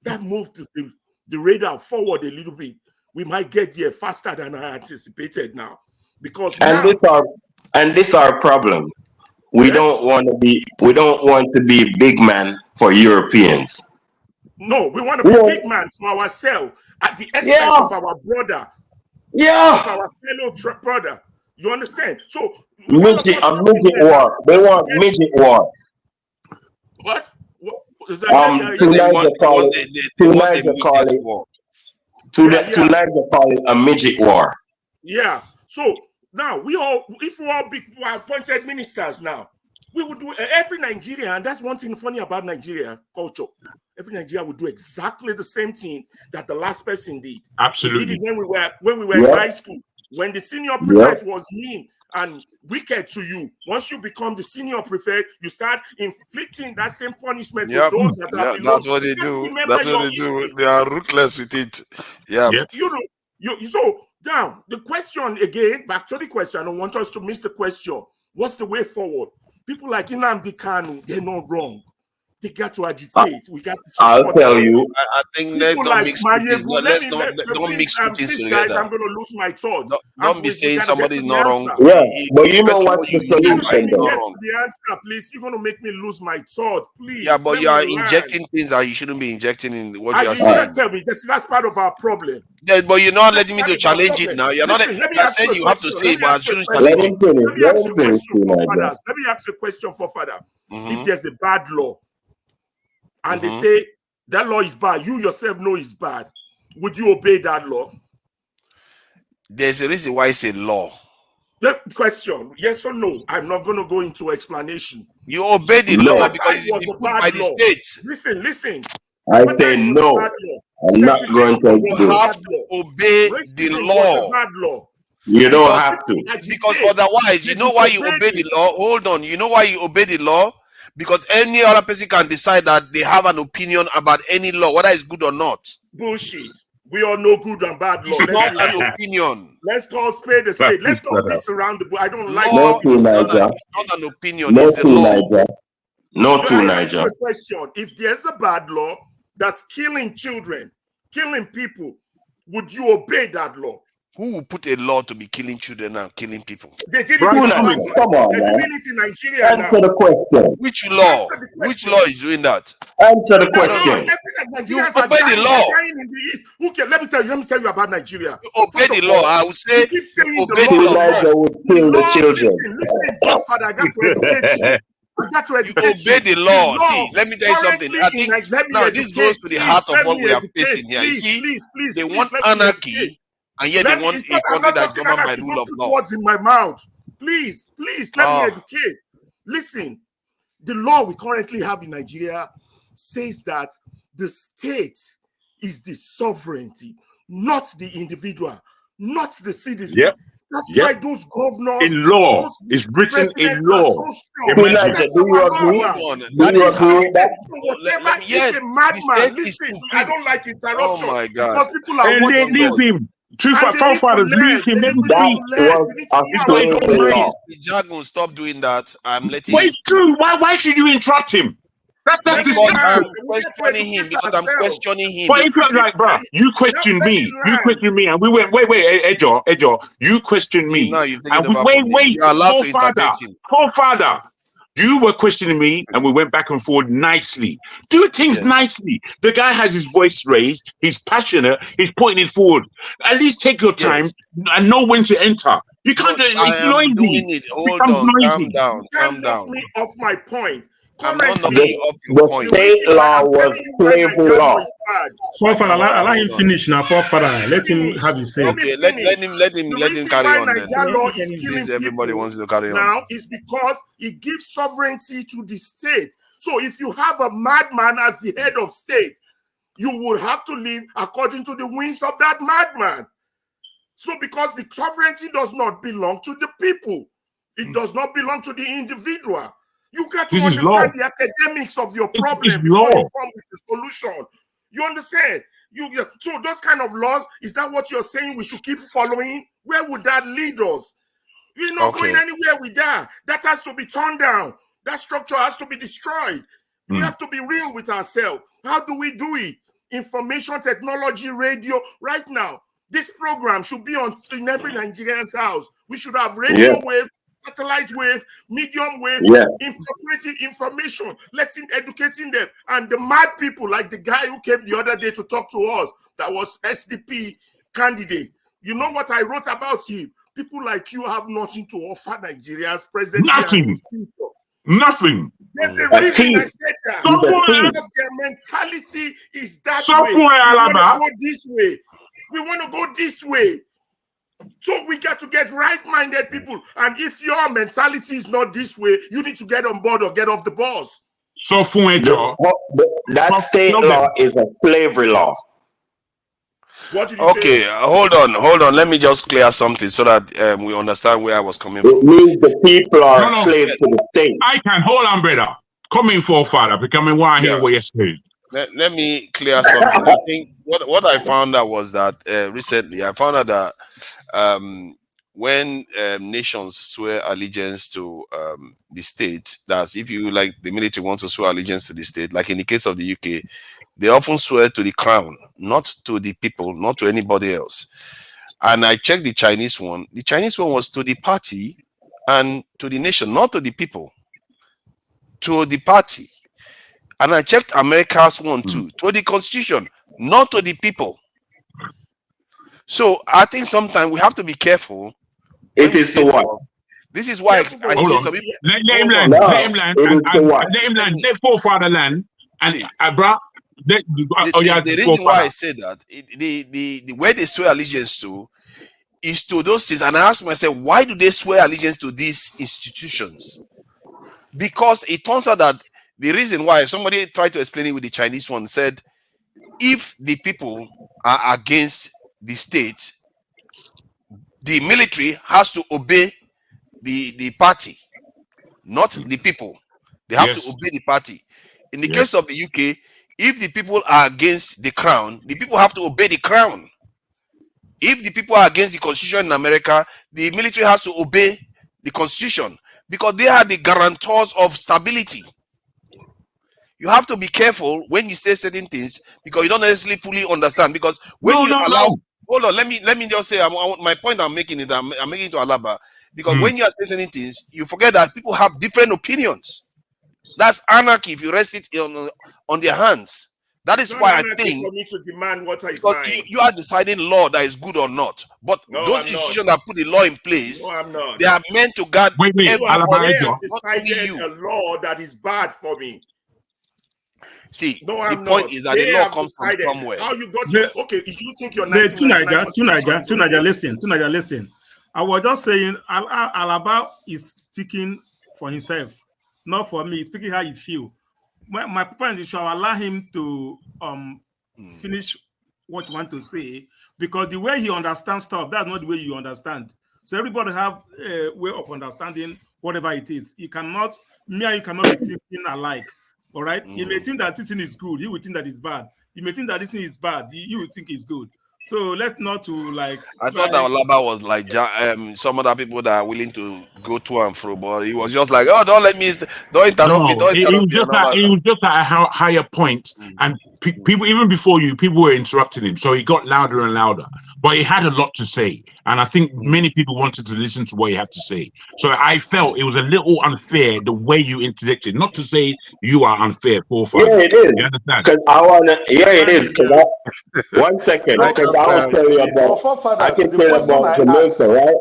that moved the radar forward a little bit. We might get there faster than I anticipated now, because this our problem. We don't want to be big man for Europeans. No, we want to be big man for ourselves at the expense of our brother, of our fellow brother. You understand? So midget war. They want midget war. What? Tonight they call it a midget war. Yeah. So now if we all were appointed ministers now, we would do every Nigerian, and that's one thing funny about Nigeria culture. Every Nigerian would do exactly the same thing that the last person did. Absolutely. We did it when we were in high school. When the senior prefect was mean and wicked to you, once you become the senior prefect, you start inflicting that same punishment to those that are below. That's what they do. That's what they do. They are ruthless with it. Yeah. So now the question again, back to the question. I don't want us to miss the question. What's the way forward? People like Nnamdi Kanu, they're not wrong. They got to agitate. We got to I'll support tell them. you. I think let's People not like mix two things. Mayebu. No, let's not don't mix two things Please, guys, together. I'm going to lose my thought. Don't be saying We gotta get somebody's to the not wrong. answer. Yeah, but you know First of all, what's the you mean Let solution me though? get to the answer, please. You're going to make me lose my thought. Please. Yeah, but let you me are land. injecting things that you shouldn't be injecting in what you are You saying. can't tell me. That's part of our problem. Yeah, but you're not letting me That to is our challenge it problem. now. You're Listen, not. let me You are ask you saying a you have to question. say, Let me but I ask you a shouldn't question. challenge it. Let me ask you a question for Naija. fathers. Let me ask you a question for father. Mhm. If there's a bad law and they Mhm. say that law is bad, you yourself know it's bad, would you obey that law? There's a reason why it's a law. The question, yes or no? I'm not going to go into explanation. You obey the No. law Whether because it it's was been a put bad by the law. state. Listen. I Whether say it was no. a bad law. I'm not going Segregation to You was a do it. have bad to law. obey the Racism was law. a bad law. You don't Because have to. otherwise, you They know why you disobeyed obey the law? Hold on. You know why you obey the law? Because any other person can decide that they have an opinion about any law, whether it's good or not. Bullshit. We all know good and bad law. It's not an opinion. Let's call spade a spade. Let's not beat around the bush. I don't like Law No is to not Naija. an opinion, No it's the to law. Naija. No to I ask you Naija. a question. If there's a bad law that's killing children, killing people, would you obey that law? Who will put a law to be killing children and killing people? They did it Right, in Naija. Zimbabwe. Come on, They're man. doing it in Nigeria now. Answer the question. Which law? Answer the Which question. law is doing that? Answer the They're not. question. You Nigerians are obey the dying. law. They're dying in the east. Who can? Let me tell you about Nigeria. You obey First the of law. all, I would say you keep saying you the obey law, the the law. law. Naija will The kill the law, children. listen, Godfather, I got to educate you. I got to You educate obey the law. The law See, let me tell you something. currently I think let me now educate. this goes to the Please, heart of let what me we are educate. facing here. You see, Please, they want let me educate. anarchy, and yet they Let me, want it's a not, I'm country not that's talking governed by anarchy. rule Don't of put law. words in my mouth. Please, let me Oh, educate. Listen, the law we currently have in Nigeria says that the state is the sovereignty, not the individual, not the citizen. Yep. That's Yep. why those governors, In law. those It's written in presidents are law. so strong. Imagine. Naija, That's do you our law agree? now. hold on. Do That you is agree how. with that? So whatever, Let me, yes, if a the madman, state is listen, I supreme. don't like Oh interruption my God. because people are And Hold watching on, leave us God. him. Two and they need to forefathers, leave learn. him. Let him We need That speak. to learn. was We need a to He's know got our his own slavery brain. law. Please, Jagun, stop doing that. I'm letting But you it's true. Why should you interrupt him? That's Let me because I'm disgusting. learn. We get to questioning him. educate Because I'm ourselves. questioning him. But if you're Keep like, bruh, saying, you now questioned let me me. You learn. questioned me. And we went, wait, Ejo, you questioned See, me. now you've And taken we, over from him. wait, You're allowed to forefather, intervene him. forefather. You were questioning me and we went back and forth nicely. Do things Yes. nicely. The guy has his voice raised. He's passionate. He's putting it forward. At least take your time Yes. and know when to enter. You No, can't do I it's am noisy. doing it. It Hold becomes on. Calm noisy. down. You can't Calm knock down. me off my point. I'm not knocking The, you Currently, off your the point. the state reason why law I'm was telling you why slavery Nigeria law law. is bad. Forefather, Hold on. allow Hold him on. finish now. Forefather, let him Finish. have his say. Let me Okay, finish. let The him reason carry why on then. Nigeria law is killing Please, everybody people wants to carry on. now is because it gives sovereignty to the state. So if you have a madman as the head of state, you will have to live according to the whims of that madman. So because the sovereignty does not belong to the people, it does not belong to the individual. You got to This is law. understand the academics of your It's problem before you law. come with a solution. You understand? So those kind of laws, is that what you're saying we should keep following? Where would that lead us? We're not going anywhere with that. That has to be torn down. That structure has to be destroyed. We have to be real with ourselves. How do we do it? Information technology, radio. Right now, this program should be in every Nigerian's house. We should have radio wave, satellite wave, medium wave, incorporating information, educating them. And the mad people, like the guy who came the other day to talk to us, that was SDP candidate. You know what I wrote about him? People like you have nothing to offer Nigerians presently. Nothing. Nothing. There's a reason I said that. Because their mentality is that way. We want to go this way. We want to go this way. So we got to get right-minded people. And if your mentality is not this way, you need to get on board or get off the bus. So that state law is a slavery law. What did you say? Hold on. Let me just clear something so that we understand where I was coming from. It means the people are slaves to the state. I can hold on, brother. Coming forefather, becoming one here what you're saying. Let me clear something. I think what I found out was that recently I found out that when nations swear allegiance to the state, that's if you like the military wants to swear allegiance to the state, like in the case of the UK, they often swear to the crown, not to the people, not to anybody else. And I checked the Chinese one. The Chinese one was to the party and to the nation, not to the people, to the party. And I checked America's one too, to the constitution, not to the people. So I think sometimes we have to be careful. It is to what? This is why I see some people. Let him land. Let him land. Let him land. Let forefather land. And bruh, the reason why I say that, the way they swear allegiance to is to those things. And I ask myself, why do they swear allegiance to these institutions? Because it turns out that the reason why, somebody tried to explain it with the Chinese one, said, if the people are against the state, the military has to obey the party, not the people. They have to obey the party. In the case of the UK, if the people are against the crown, the people have to obey the crown. If the people are against the constitution in America, the military has to obey the constitution because they are the guarantors of stability. You have to be careful when you say certain things because you don't necessarily fully understand. Because when hold on, let me just say my point I'm making is I'm making it to Alaba. Because when you are saying certain things, you forget that people have different opinions. That's anarchy if you rest it on their hands. That is why I think for me to demand what is because mine. you are deciding law that is good or not. But those institutions that put the law in place, they are meant to guard They everybody, have not only decided you. a law that is bad for me. See, No, the I'm point not. is that They the law have comes from decided. somewhere. How you got your okay? If you think you're To Niger, 1999, to Niger, listen. I was just saying, Alaba is speaking for himself, not for me. He's speaking how he feel. My point is, shall allow him to finish what you want to say, because the way he understands stuff, that's not the way you understand. So everybody have a way of understanding whatever it is. You cannot, me and you cannot be thinking alike. All right. You may think that this thing is good, you will think that it's bad. You may think that this thing is bad, you will think it's good. So let's not to like. I thought that Alaba was like some other people that are willing to go to and fro, but he was just like, "Oh, don't interrupt me, don't He interrupt was me." just And I'm he was just at a higher point, and people even before you, people were interrupting him, so he got louder and louder. But he had a lot to say, and I think many people wanted to listen to what he had to say. So I felt it was a little unfair the way you interjected. Not to say you are unfair, Yeah, it is. You understand? Because I wanna. Yeah, it is. One second, because I will tell you about. I can tell you about Jamaica, right?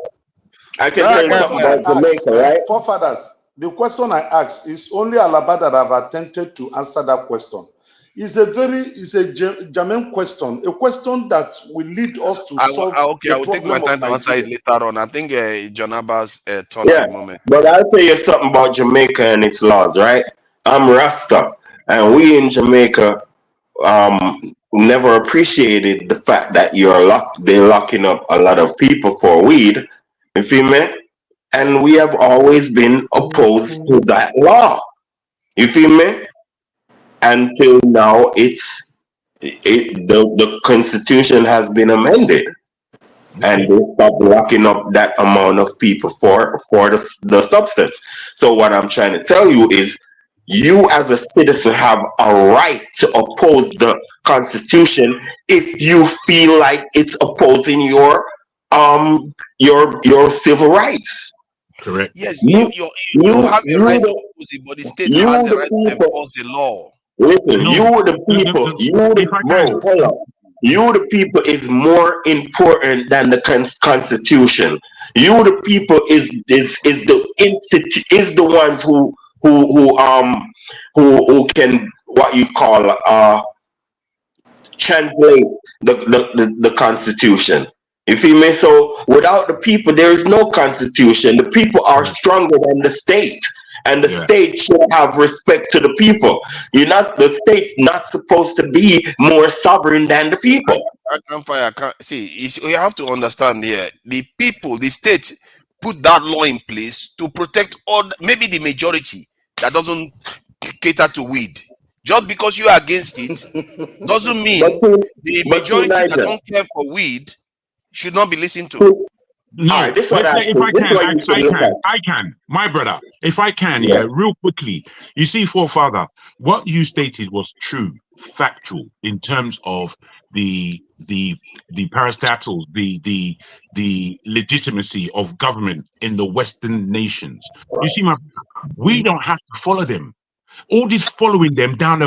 I can tell you something about Jamaica, right? Forefathers, the question I asked is only Alaba that have attempted to answer that question. It's a germane question, a question that will lead us to solve I the will take my problem time of to answer it Nigeria. later on. I think John Abba's turn Yeah, at the moment. but I'll tell you something about Jamaica and its laws, right? I'm Rasta, and we in Jamaica never appreciated the fact that they're locking up a lot of people for weed. You feel me? And we have always been opposed to that law. You feel me? Until now, the constitution has been amended, and they stopped locking up that amount of people for the substance. So what I'm trying to tell you is, you as a citizen have a right to oppose the constitution if you feel like it's opposing your civil rights. Correct. Yes, you have a right to oppose it, but the state has a right to enforce the law. Listen, you the people, hold on. You the people is more important than the constitution. You the people is the ones who can what you call translate the constitution. You feel me? So without the people, there is no constitution. The people are stronger than the state, and the state should have respect to the people. The state's not supposed to be more sovereign than the people. I can't see. You have to understand here. The people, the state, put that law in place to protect maybe the majority that doesn't cater to weed. Just because you are against it doesn't mean the majority that don't care for weed should not be listened to. No, All right, this is what if I this is can, what you should look at. I can, my brother. If I can, Yeah. real quickly. You see, forefather, what you stated was true, factual in terms of the parastatals, the legitimacy of government in the Western nations. You see, we don't have to follow them. All this following them down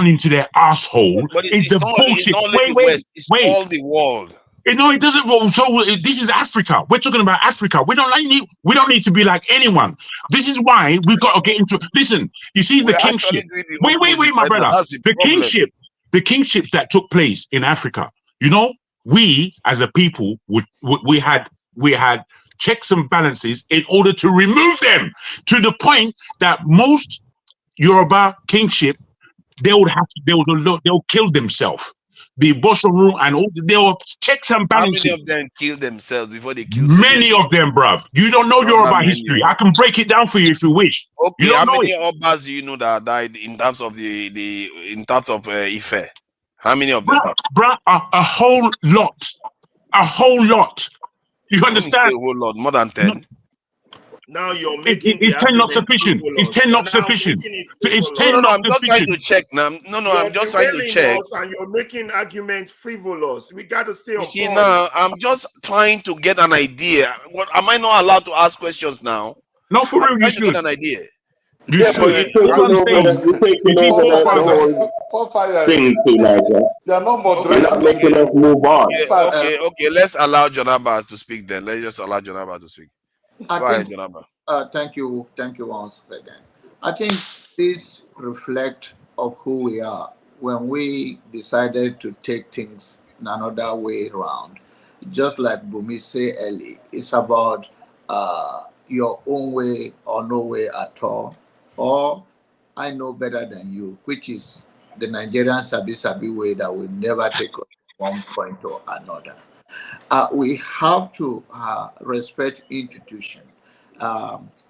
into their asshole But is the it's bullshit. not only the West, it's Wait. all the world. No, it doesn't roll. So this is Africa. We're talking about Africa. We don't need to be like anyone. This is why we've got to get into. Listen, you see the We're actually kingship. doing the Wait, opposite my right now. brother. That's the problem. The kingships that took place in Africa. You know, we as a people we had checks and balances in order to remove them to the point that most Yoruba kingship they'll kill themselves. The Boshoru and all there were checks and How balances. many of them kill themselves before they kill Many of them, bruv. You don't know Yoruba history. I can break it down for you if you wish. Okay, You don't how know many it. Obas do you know that died in terms of Ife? How many of them? Bruh, a whole lot. A whole lot. You understand? A whole lot, more than 10. Now you're making Is the 10 not argument sufficient? Is frivolous. 10 You're not now sufficient? making it Is frivolous. 10 not I'm just trying sufficient? to check now. No, You're I'm just trying to derailing check. us and you're making arguments frivolous. We got to stay You on see, point. now I'm just trying to get an idea. What am I not allowed to ask questions now? No, for I'm real, you trying to get should. an idea. You Yeah, but should. you're All I'm taking over. saying, You're taking see, over the forefather. whole thing to Niger. You're not Okay, You're not making us move on. okay. Let's allow John Abbas to speak then. Let's just allow John Abbas to speak. I Go ahead, think, John Abbas. thank you once again. I think this reflects of who we are when we decided to take things in another way around. Just like Bumi said earlier, it's about your own way or no way at all, or I know better than you, which is the Nigerian sabi way that will never take us one point or another. We have to respect institution,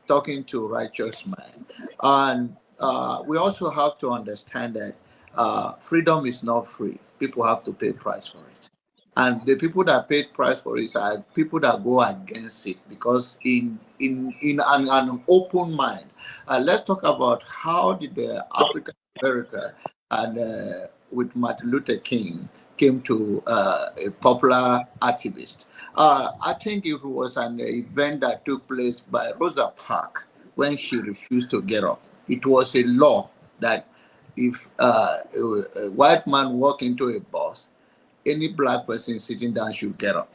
talking to righteous man. And we also have to understand that freedom is not free. People have to pay price for it. And the people that paid price for it are people that go against it because in an open mind. Let's talk about how did the African America and with Martin Luther King came to a popular activist. I think it was an event that took place by Rosa Parks when she refused to get up. It was a law that if a white man walk into a bus, any black person sitting down should get up.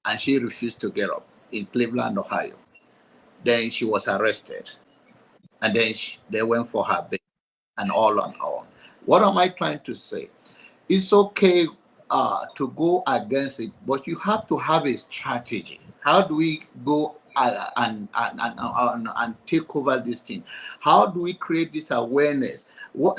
And she refused to get up in Cleveland, Ohio. Then she was arrested. And then they went for her bail and all on all. What am I trying to say? It's okay to go against it, but you have to have a strategy. How do we go and take over this thing? How do we create this awareness?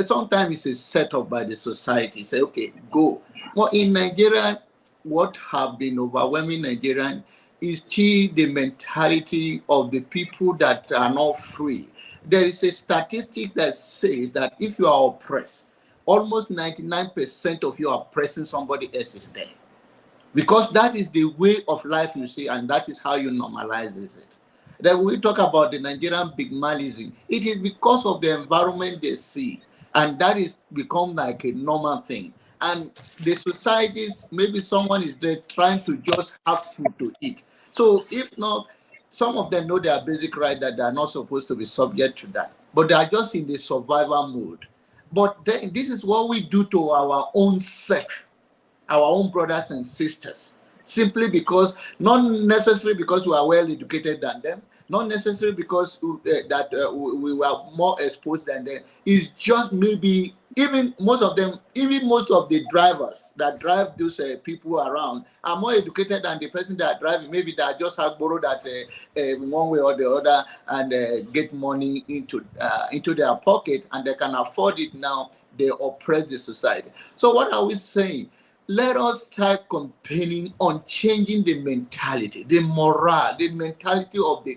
Sometimes it's a setup by the society. Say, okay, go. Well, in Nigeria, what have been overwhelming Nigerian is still the mentality of the people that are not free. There is a statistic that says that if you are oppressed, almost 99% of you are oppressing somebody else's day. Because that is the way of life you see, and that is how you normalize it. Then when we talk about the Nigerian big malism, it is because of the environment they see, and that is become like a normal thing. And the societies, maybe someone is there trying to just have food to eat. So if not, some of them know their basic right that they are not supposed to be subject to that, but they are just in the survival mode. But then this is what we do to our own self, our own brothers and sisters, simply because, not necessarily because we are well educated than them, not necessarily because we were more exposed than them. It's just maybe even most of the drivers that drive those people around are more educated than the person that driving. Maybe they just have borrowed that one way or the other and get money into their pocket, and they can afford it now. They oppress the society. So what are we saying? Let us start campaigning on changing the mentality, the morale, the mentality of the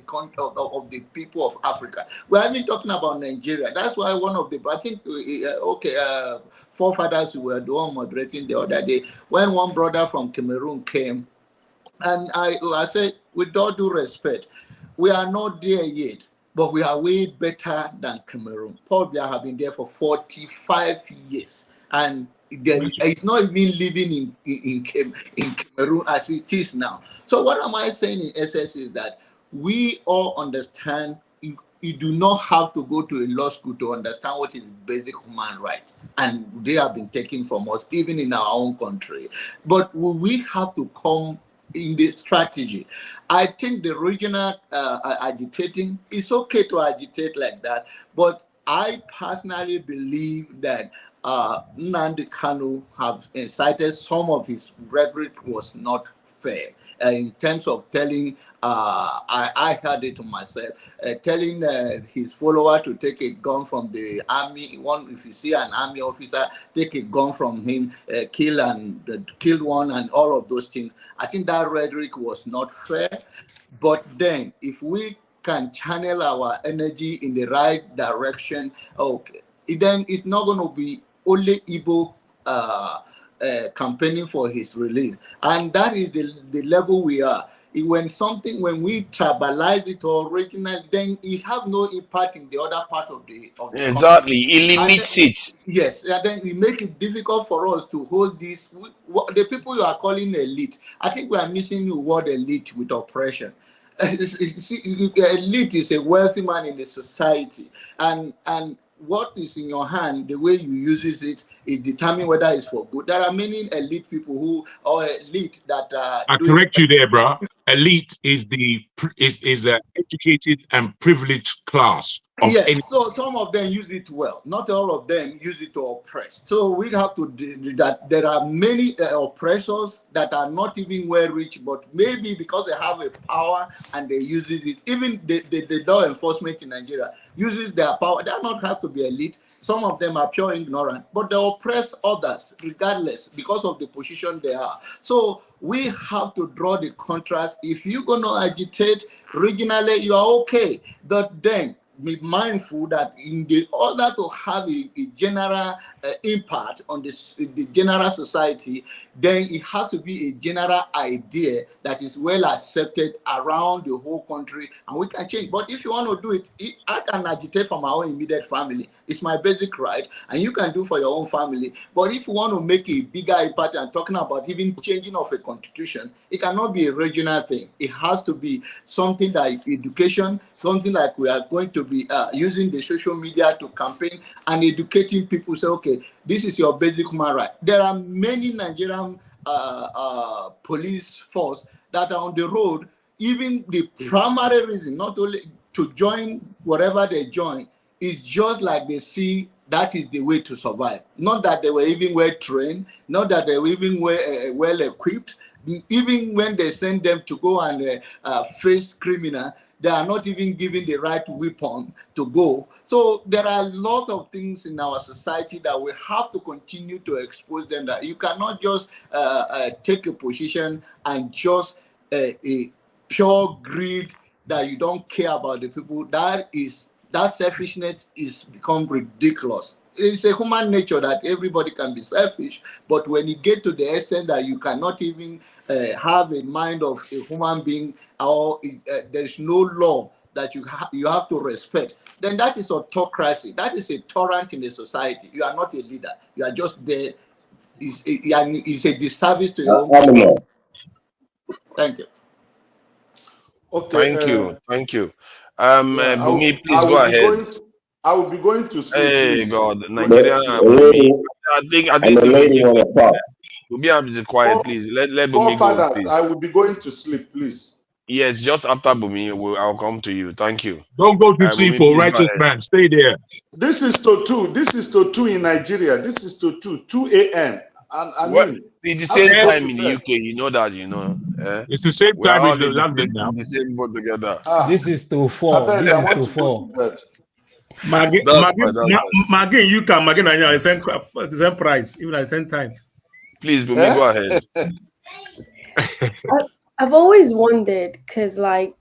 people of Africa. We are even talking about Nigeria. That's why one of the, I think, forefathers were the one moderating the other day when one brother from Cameroon came. And I said, with all due respect, we are not there yet, but we are way better than Cameroon. Paul Biya have been there for 45 years, and it's not even living in Cameroon as it is now. So what am I saying in essence is that we all understand you do not have to go to a law school to understand what is basic human right, and they have been taken from us even in our own country. But we have to come in the strategy. I think the regional agitating, it's okay to agitate like that, but I personally believe that Nnamdi Kanu have incited some of his rhetoric was not fair in terms of telling, I heard it to myself, telling his follower to take a gun from the army. If you see an army officer, take a gun from him, kill one, and all of those things. I think that rhetoric was not fair. But then, if we can channel our energy in the right direction, okay, then it's not going to be only Igbo campaigning for his release, and that is the level we are. When we tribalize it or regional, then it have no impact in the other part of the exactly, country. it limits it. Yes, and then we make it difficult for us to hold this. The people you are calling elite, I think we are missing the word elite with oppression. Elite is a wealthy man in the society, and what is in your hand, the way you use it, is determine whether it's for good. There are many elite people who are elite that I correct you there, bro. Elite is the educated and privileged class of yes, any. so some of them use it well. Not all of them use it to oppress. So we have to do that. There are many oppressors that are not even well rich, but maybe because they have a power and they use it. Even the law enforcement in Nigeria uses their power. They do not have to be elite. Some of them are pure ignorant, but they oppress others regardless because of the position they are. So we have to draw the contrast. If you're going to agitate regionally, you are okay. But then be mindful that in the order to have a general impact on the general society, then it has to be a general idea that is well accepted around the whole country, and we can change. But if you want to do it, I can agitate for my own immediate family. It's my basic right, and you can do for your own family. But if you want to make a bigger impact and talking about even changing of a constitution, it cannot be a regional thing. It has to be something like education, something like we are going to be using the social media to campaign and educating people. Say, okay, this is your basic human right. There are many Nigerian police force that are on the road. Even the primary reason, not only to join whatever they join, is just like they see that is the way to survive. Not that they were even well trained, not that they were even well equipped. Even when they send them to go and face criminal, they are not even given the right weapon to go. So there are a lot of things in our society that we have to continue to expose them, that you cannot just take a position and just a pure greed that you don't care about the people. That selfishness is become ridiculous. It's a human nature that everybody can be selfish, but when you get to the extent that you cannot even have a mind of a human being, or there is no law that you have to respect, then that is autocracy. That is a tyrant in the society. You are not a leader. You are just there. It's a disservice to your own people. Thank you. Okay. Thank you. Yeah, Bumi, please go ahead. I will be going to sleep. Hey, please. God, Nigeria and Bumi. I think the lady want to talk. Bumi is quiet, please. Let Bumi go, Forefathers, please. I will be going to sleep, please. Yes, just after Bumi, I'll come to you. Thank you. Don't go to sleep, Bumi, righteous man. Stay there. This is to 2. This is to 2 in Nigeria. This is to 2 a.m. And I mean, it's the same time in the UK. You know that, It's the same we are time all in London now. in the same boat together. This is to 4. I This beg, I is want to to 4. go to bed. Maggie, you can Maggie and the same price, even at the same time. Please, Bumi, go ahead. I've always wondered, because like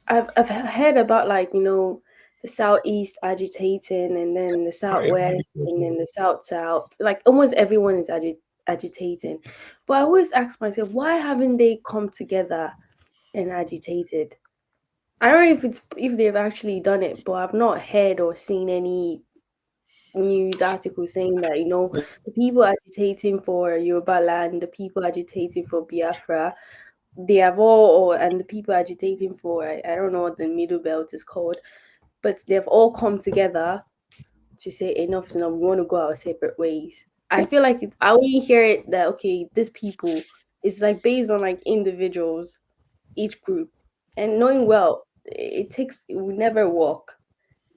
I've heard about, like, the southeast agitating, and then the southwest, and then the south. Like almost everyone is agitating, but I always ask myself, why haven't they come together and agitated. I don't know if they've actually done it, but I've not heard or seen any news articles saying that, the people agitating for Yoruba land, the people agitating for Biafra, they have and the people agitating for, I don't know what the middle belt is called, but they've all come together to say enough is enough. We want to go our separate ways. I feel like I only hear it that, okay, these people, it's like based on like individuals, each group, and knowing well, it will never work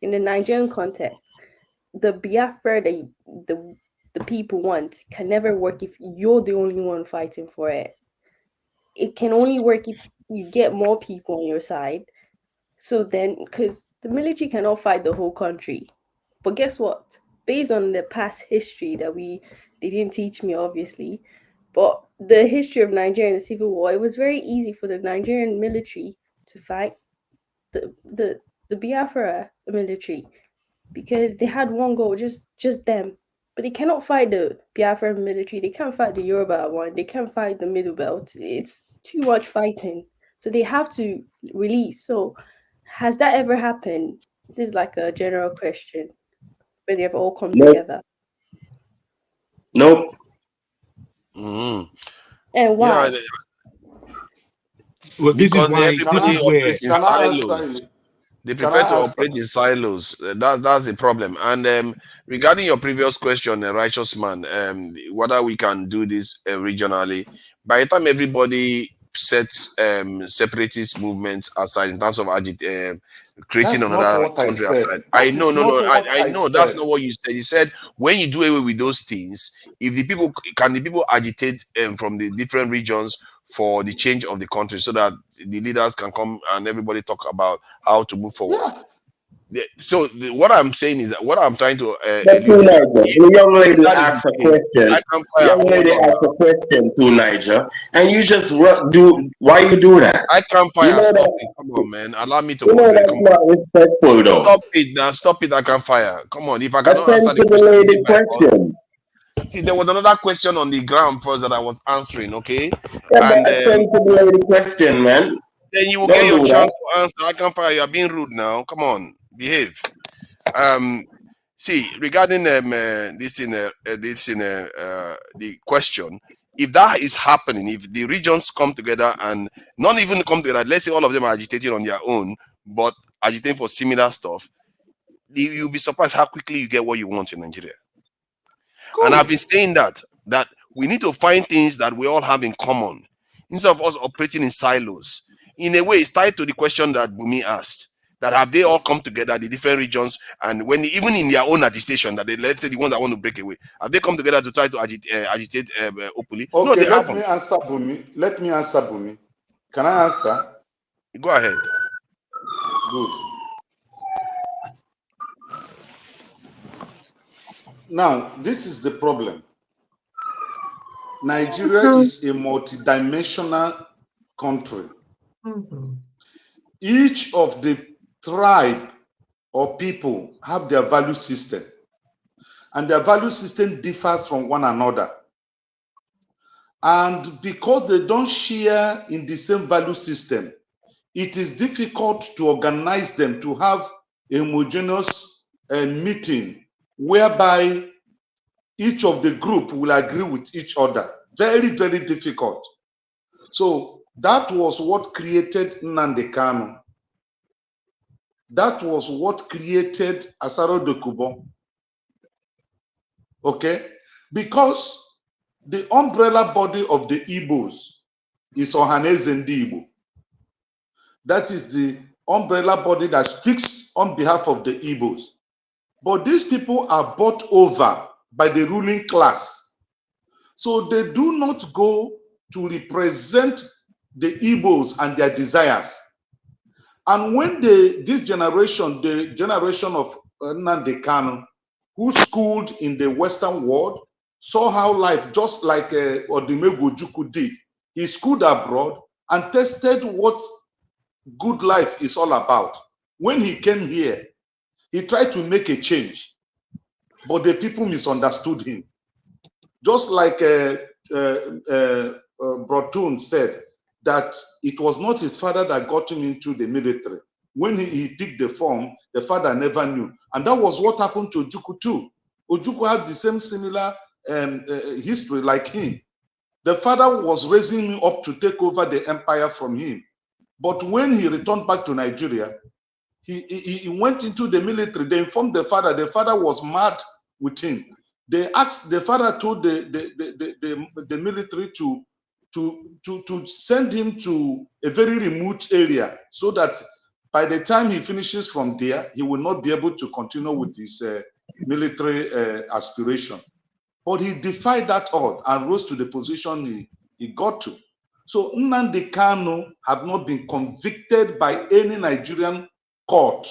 in the Nigerian context. The Biafra that the people want can never work if you're the only one fighting for it. It can only work if you get more people on your side. So then, because the military cannot fight the whole country. But guess what? Based on the past history they didn't teach me, obviously, but the history of Nigeria and the Civil War, it was very easy for the Nigerian military to fight the Biafra military because they had one goal, just them. But they cannot fight the Biafra military. They can't fight the Yoruba one. They can't fight the Middle Belt. It's too much fighting. So they have to release. So has that ever happened? This is like a general question. Where they have all come together. Nope. And why? Yeah, well, this is Because why. everybody This is where. operates in silos. They prefer to operate in silos. That's the problem. And regarding your previous question, righteous man, whether we can do this regionally, by the time everybody sets separatist movements aside in terms of creating That's not another what I country said. outside. That I know, is not what I I know that's said. not what you said. You said when you do away with those things, if the people agitate from the different regions for the change of the country so that the leaders can come and everybody talk about how to move forward. So what I'm saying is that what I'm trying to But allude is that the young lady that is asked a the case, question. I can fire. Young lady asked a question to Niger, and you just do. Why you do that? I can You fire. know Stop that. it. Come on, man. Allow me to You know moderate. that's Come on. not respectful, though. Stop it now. Stop it. I can fire. Come on. If I cannot Attend answer the to the question, is lady it my fault? question. See, there was another question on the ground first that I was answering. Okay, Yeah, and but attend to the lady question, man. then you will Don't get your do chance that. to answer. I can fire. You are being rude now. Come on, behave. See, regarding the question, if that is happening, if the regions come together and not even come together, let's say all of them are agitating on their own, but agitating for similar stuff, you'll be surprised how quickly you get what you want in Nigeria. And I've been saying that we need to find things that we all have in common instead of us operating in silos. In a way, it's tied to the question that Bumi asked. That have they all come together, the different regions, and when even in their own agitation, that let's say the ones that want to break away, have they come together to try to agitate openly? Okay, No, they let haven't. me answer Bumi. Can I answer? Go ahead. Good. Now, this is the problem. Nigeria is a multidimensional country. Each of the tribe or people have their value system, and their value system differs from one another. And because they don't share in the same value system, it is difficult to organize them to have a homogeneous meeting whereby each of the group will agree with each other. Very, very difficult. So that was what created Nnamdi Kanu. That was what created Asaro Dokubo. Okay? Because the umbrella body of the Igbos is Ohaneze Ndi Igbo. That is the umbrella body that speaks on behalf of the Igbos. But these people are bought over by the ruling class. So they do not go to represent the Igbos and their desires. And when this generation, the generation of Nnamdi Kanu, who schooled in the Western world, saw how life, just like Odimegwu Ojukwu did, he schooled abroad and tested what good life is all about. When he came here, he tried to make a change, but the people misunderstood him. Just like Brotun said, that it was not his father that got him into the military. When he picked the form, the father never knew. And that was what happened to Ojukwu too. Ojukwu had the same similar history like him. The father was raising him up to take over the empire from him. But when he returned back to Nigeria, he went into the military. They informed the father was mad with him. They asked, the father told the military to send him to a very remote area so that by the time he finishes from there, he will not be able to continue with his military aspiration. But he defied that all and rose to the position he got to. So Nnamdi Kanu had not been convicted by any Nigerian court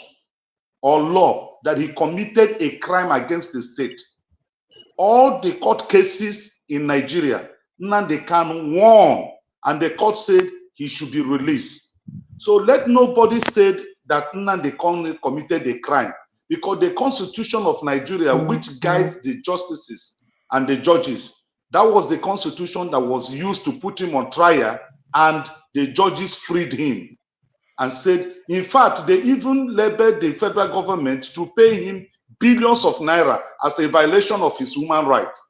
or law that he committed a crime against the state. All the court cases in Nigeria, Nnamdi Kanu won, and the court said he should be released. So let nobody say that Nnamdi Kanu committed a crime, because the Constitution of Nigeria, which guides the justices and the judges, that was the Constitution that was used to put him on trial, and the judges freed him and said, in fact, they even labeled the federal government to pay him billions of naira as a violation of his human rights.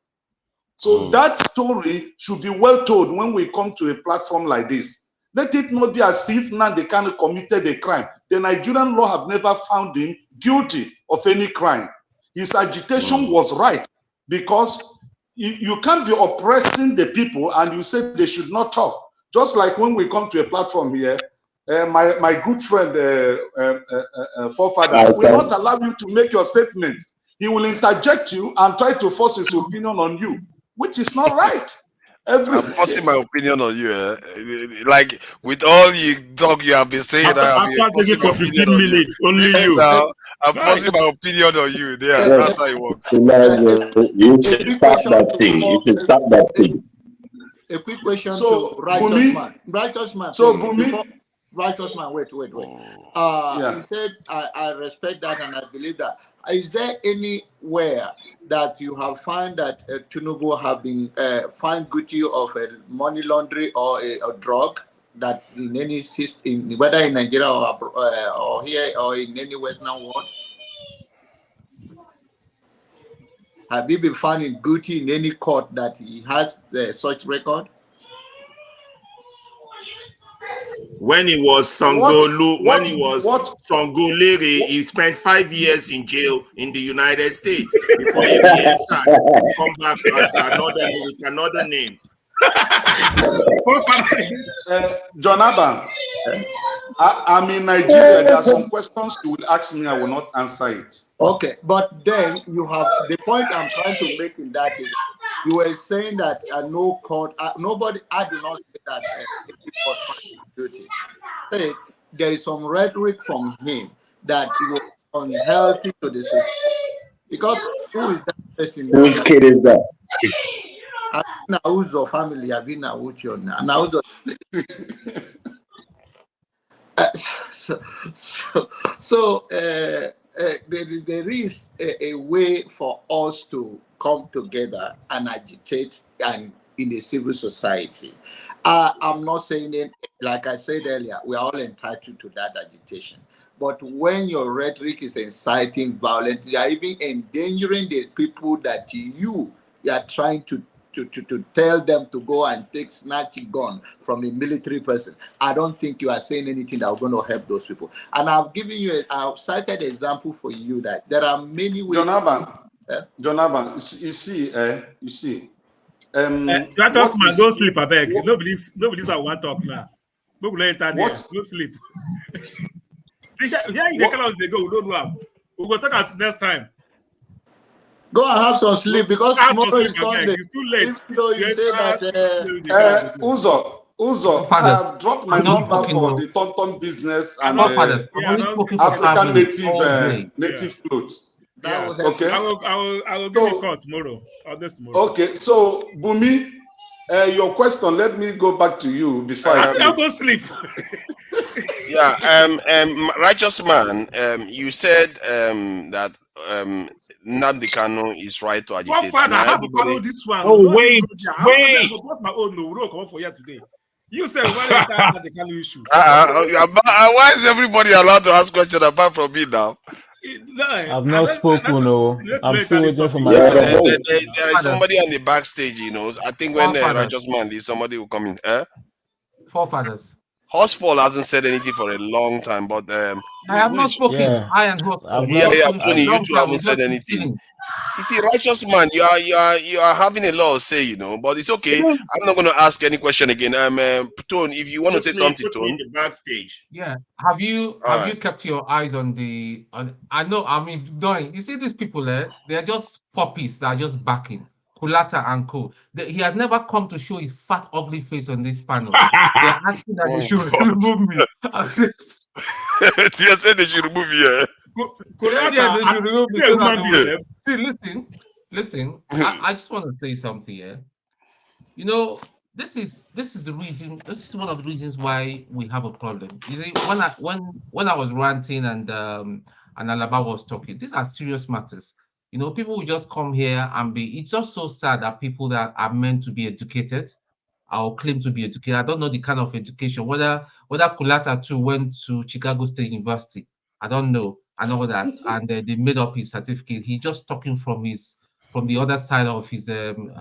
So that story should be well told when we come to a platform like this. Let it not be as if Nnamdi Kanu committed a crime. The Nigerian law have never found him guilty of any crime. His agitation was right, because you can't be oppressing the people and you say they should not talk. Just like when we come to a platform here, my good friend, forefather, will not allow you to make your statement. He will interject you and try to force his opinion on you, which is not right. I'm forcing my opinion on you. Like with all you talk you have been saying, After taking for 15 minutes, only you. Now, I'm forcing my opinion on you. There, that's how it works. You should stop that thing. You should stop that thing. A quick question to Righteous Man. Righteous Man. So before, Righteous Man, wait. He said, I respect that and I believe that. Is there anywhere that you have found that Tinubu have been found guilty of money laundering or a drug, that in any system, whether in Nigeria or here or in any Western world? Have you been found guilty in any court that he has such record? When he was Sangolu, when he was Sangolere, he spent 5 years in jail in the United States before he come back as another name. John Abba, I'm in Nigeria. There are some questions you will ask me, I will not answer it. Okay, but then you have the point I'm trying to make in that is, you were saying that no court, nobody, I do not say that court guilty. Say there is some rhetoric from him that it was unhealthy to the society. Because who is that person? Whose kid is that? Who's your family? I've been with you now. There is a way for us to come together and agitate and in a civil society. I'm not saying it, like I said earlier, we are all entitled to that agitation. But when your rhetoric is inciting violence, you are even endangering the people that you are trying to tell them to go and snatch a gun from a military person. I don't think you are saying anything that is going to help those people. And I've given you, I've cited an example for you that there are many ways. John Abba, you see. Righteous Man, don't sleep, I beg. Nobody's I want to talk now. Don't sleep. Yeah, they go. We don't know. We will talk about next time. Go and have some sleep, because tomorrow is Sunday. It's too late. Even though you say that. Uzo, I have dropped my number for the Tonton business and African native clothes. Okay. I will give you a call tomorrow. Okay, so Bumi, your question. Let me go back to you before I go sleep. Righteous Man, you said that Nnamdi Kanu is right to agitate. Father, I have to follow this one. Oh, wait. What's my own no? We don't come for here today. You said why is that the kind of issue? Why is everybody allowed to ask questions apart from me now? I've not spoken, no. I'm still waiting for my Yeah, turn. there is somebody on the backstage, you know. I think when the Forefathers. righteous man leaves, somebody will come in. Forefathers. Horsefall hasn't said anything for a long time, but I have not spoken. Yeah. I and Hope. I've yeah, not. yeah, For Tony, a you long two time, haven't we've said just been anything. chilling. You see, righteous man, you are having a lot of say, you know, but it's okay. I'm not going to ask any question again. Tone, if you want to say something, Tone. The backstage. Yeah. Have you Alright. kept your eyes on the I know, I mean, doing you see these people they're just puppies that are just backing. Kulata and Co. He has never come to show his fat, ugly face on this panel. They're asking that they should remove me. You said they should remove you. Yeah, they should remove me so that they will. See, listen. I just want to say something here. You know, this is the reason. This is one of the reasons why we have a problem. You see, when I was ranting and Alaba was talking, these are serious matters. You know, people will just come here and be. It's just so sad that people that are meant to be educated or claim to be educated. I don't know the kind of education. Whether Kulata too went to Chicago State University, I don't know, and all that. And they made up his certificate. He's just talking from the other side of his of him,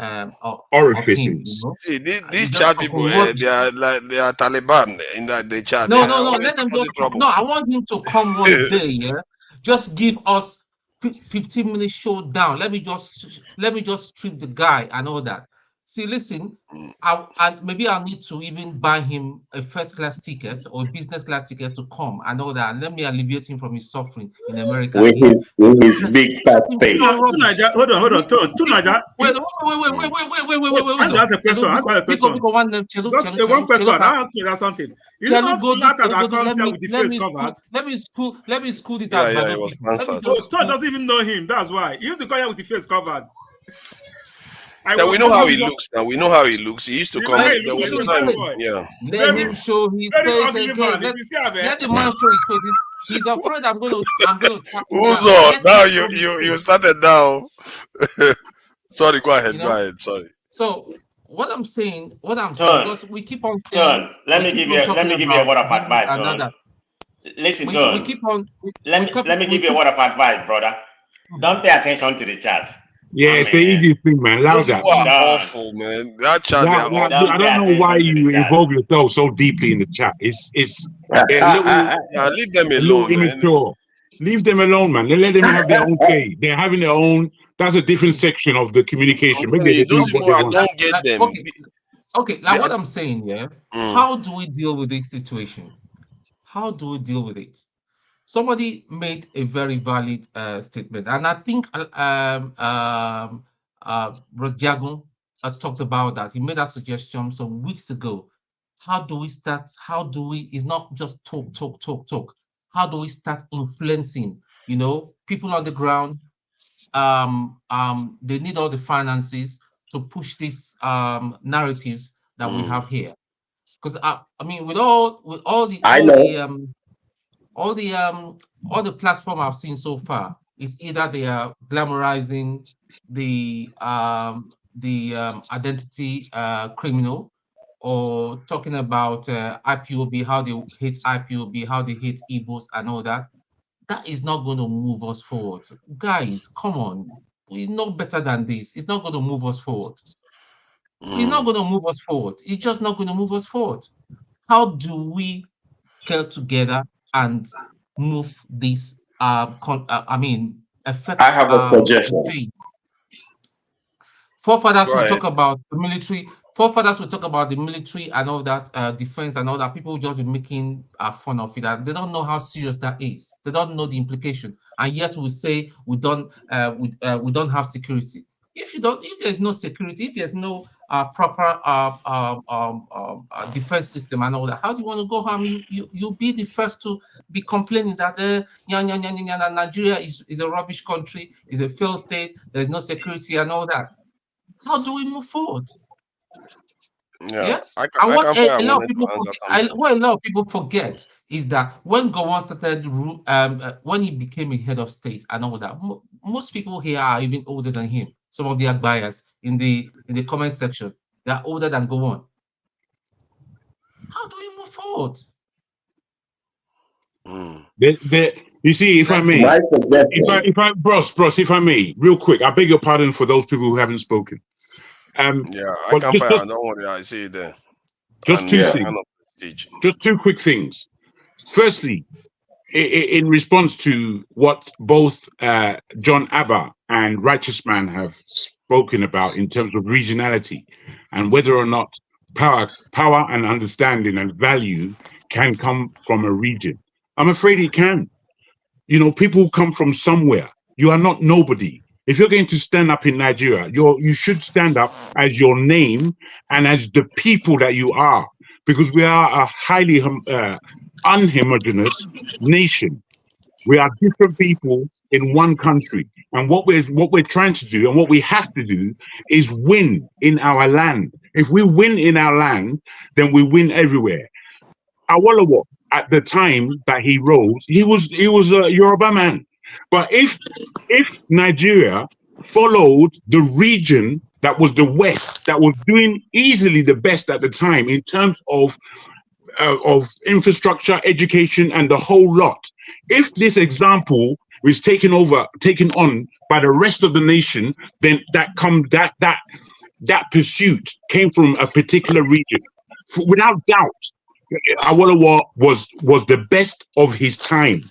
you know. See, these He's just chat talking people, rubbish. they are Taliban in that they chat. No, They no, no. always Let them causing just come. trouble. No, I want him to come one day. Yeah, just give us 15-minute showdown. Let me just strip the guy and all that. See, listen. Maybe I'll need to even buy him a first-class ticket or a business-class ticket to come and all that. And let me alleviate him from his suffering in America With here. his big fat face. Hold on. Wait. I have to ask a question. I have a question. Just one question. I have to ask something. Is it not Kulata that comes here with the face covered? Let me school this Yeah, Agbado it was people. answered. Todd doesn't even know him. That's why he used to come here with the face covered. Now we know how he looks. Now we know how he looks. He used to come. There was a time, yeah. Let him show his face again. Let the man show his face. He's afraid I'm gonna track him Who's down. on? Now you started now. Sorry, go ahead. You know? Go ahead. Sorry. So what I'm saying, Turn. because we keep on saying, Turn. Let me give you a word of advice, Turn. Listen, Turn. we keep on. Let me give you a word of advice, brother. Don't pay attention to the chat. Yeah, it's the easiest thing, man. Allow Those that. people are awful, man. That chat, they are awful. I don't know why you involve yourself so deeply in the chat. It's leave them a little alone, man. immature. Leave them alone, man. Let them have their own say. They're having their own. That's a different section of the communication. Maybe they do Those what people, they I want. don't get them. Okay, like what I'm saying, yeah. How do we deal with this situation? How do we deal with it? Somebody made a very valid statement, and I think Rosjagun talked about that. He made that suggestion some weeks ago. How do we start? How do we? It's not just talk. How do we start influencing? You know, people on the ground. They need all the finances to push these narratives that we have here. Because I mean, with all the platform I've seen so far, is either they are glamorizing the identity criminal, or talking about IPOB, how they hate IPOB, how they hate Igbos and all that. That is not going to move us forward. Guys, come on. We know better than this. It's not going to move us forward. It's not going to move us forward. It's just not going to move us forward. How do we get together and move this affect I have a suggestion. change? Forefathers Go will ahead. talk about the military. Forefathers will talk about the military and all that, defense and all that. People will just be making fun of it, and they don't know how serious that is. They don't know the implication, and yet we say we don't have security. If there's no security, if there's no proper defense system and all that, how do you want to go harm you? You'll be the first to be complaining that Nigeria is a rubbish country, is a failed state. There's no security and all that. How do we move forward? Yeah. I And what can't a find lot of to people answer forget, something. what a lot of people forget is that when Gowon started, when he became a head of state and all that, most people here are even older than him. Some of the buyers in the comment section, they are older than Gowon. How do we move forward? You see, if I may, My suggestion. bros, if I may, real quick, I beg your pardon for those people who haven't spoken. Yeah, I But can find. Don't worry, I see you there. just And two yeah, things. kind of prestige. Just two quick things. Firstly, in response to what both John Abba and Righteous Man have spoken about in terms of regionality and whether or not power and understanding and value can come from a region. I'm afraid it can. You know, people come from somewhere. You are not nobody. If you're going to stand up in Nigeria, you should stand up as your name and as the people that you are, because we are a highly unhomogeneous nation. We are different people in one country, and what we're trying to do and what we have to do is win in our land. If we win in our land, then we win everywhere. Awolowo, at the time that he rose, he was a Yoruba man. But if Nigeria followed the region that was the West, that was doing easily the best at the time in terms of infrastructure, education, and the whole lot, if this example is taken on by the rest of the nation, then that pursuit came from a particular region, without doubt. Awolowo was the best of his time.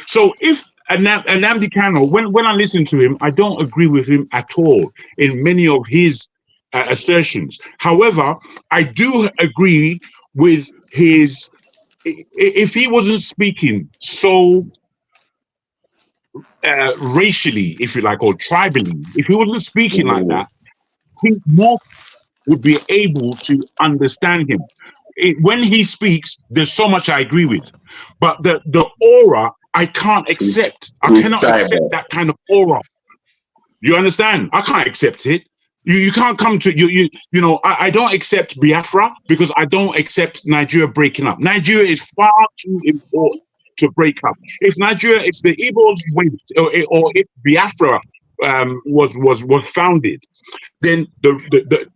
So if Nnamdi Kanu, when I listen to him, I don't agree with him at all in many of his assertions. However, I do agree with his. If he wasn't speaking so racially, if you like, or tribally, if he wasn't speaking like that, I think more would be able to understand him. When he speaks, there's so much I agree with, but the aura I can't accept. I cannot accept that kind of aura. You understand? I can't accept it. You can't come to you know. I don't accept Biafra because I don't accept Nigeria breaking up. Nigeria is far too important to break up. If the Igbos went, or if Biafra was founded, then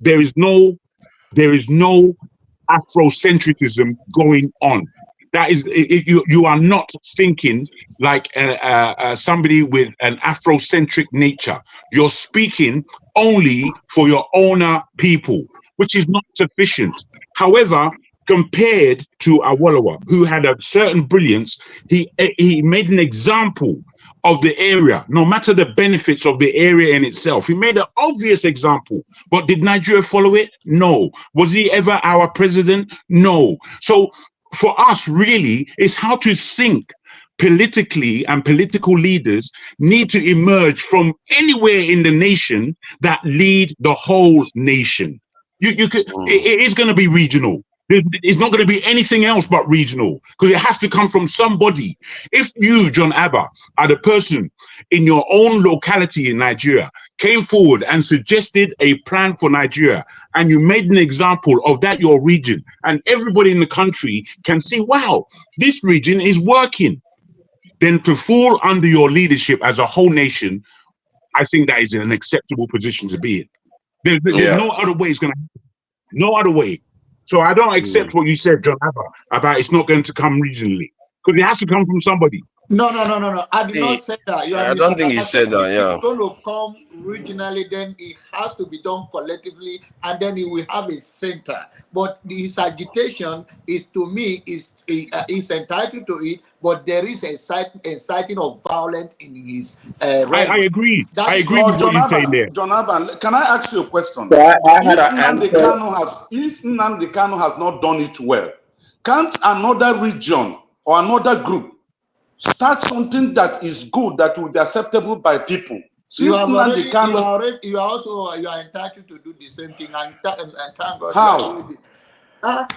there is no Afrocentrism going on. That is, you are not thinking like somebody with an Afrocentric nature. You're speaking only for your owner people, which is not sufficient. However, compared to Awolowo, who had a certain brilliance, he made an example of the area, no matter the benefits of the area in itself. He made an obvious example, but did Nigeria follow it? No. Was he ever our president? No. So for us, really, is how to think politically, and political leaders need to emerge from anywhere in the nation that lead the whole nation. You could, it is going to be regional. It's not going to be anything else but regional, because it has to come from somebody. If you, John Abba, are the person in your own locality in Nigeria, came forward and suggested a plan for Nigeria, and you made an example of that your region, and everybody in the country can see, wow, this region is working, then to fall under your leadership as a whole nation, I think that is an acceptable position to be in. There's no other way it's going to happen. No other way. So I don't accept what you said, John Abba, about it's not going to come regionally, because it has to come from somebody. No. I did not say that. I don't think he said that. Yeah. It's going to come regionally, then it has to be done collectively, and then it will have a center. But his agitation is, to me, is entitled to it, but there is a inciting of violence in his I agree. I agree with what you're saying there. John Abba, can I ask you a question? So I If Nnamdi Kanu has not done it well, can't another region or another group start something that is good, that will be acceptable by people? You Since Nnamdi Kanu, you are entitled to do the same thing, and thank God. How?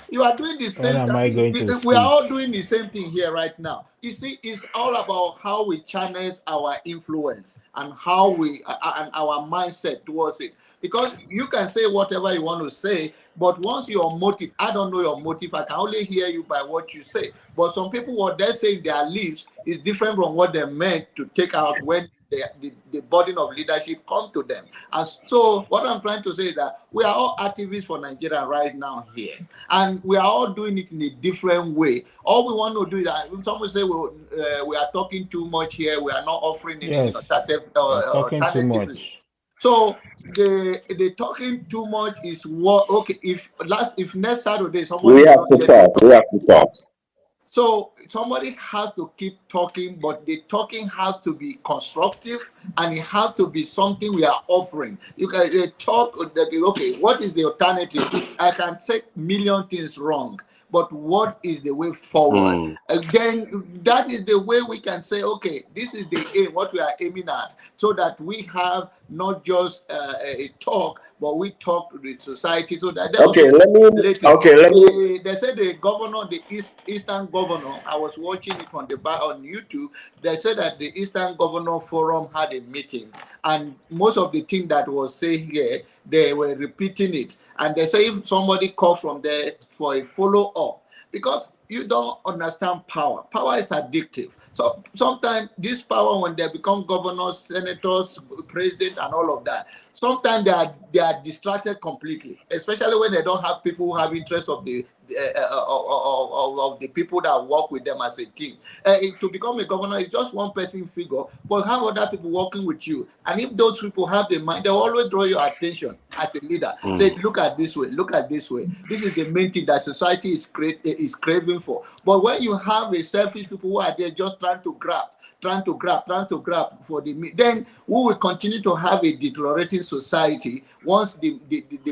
You are doing the same thing. We are all doing the same thing here right now. You see, it's all about how we channel our influence and how we and our mindset towards it. Because you can say whatever you want to say, but once your motive, I don't know your motive, I can only hear you by what you say. But some people, what they say in their lips is different from what they meant to take out when the burden of leadership come to them. And so what I'm trying to say is that we are all activists for Nigeria right now here, and we are all doing it in a different way. All we want to do is that when someone say we are talking too much here, we are not offering anything Yes, you're talking too alternatively. much. So the talking too much is what, okay, if next Saturday somebody We is have not to here to talk. talk, We have to talk. so somebody has to keep talking, but the talking has to be constructive, and it has to be something we are offering. You can talk that, okay, what is the alternative? I can say million things wrong, but what is the way forward? Then that is the way we can say, okay, this is the aim, what we are aiming at, so that we have not just a talk, but we talk to the society, so that they also Okay, let me. relate it. Okay, let me. They said the governor, the Eastern governor, I was watching it on YouTube. They said that the Eastern Governor Forum had a meeting, and most of the thing that was said here, they were repeating it. And they say if somebody calls from there for a follow up, because you don't understand power. Power is addictive. So sometimes this power, when they become governors, senators, president, and all of that, sometimes they are distracted completely, especially when they don't have people who have interest of the people that work with them as a team. To become a governor is just one person figure, but have other people working with you. And if those people have the mind, they always draw your attention as a leader. Say, look at this way, look at this way. This is the main thing that society is craving for. But when you have a selfish people who are there just trying to grab for then we will continue to have a deteriorating society once the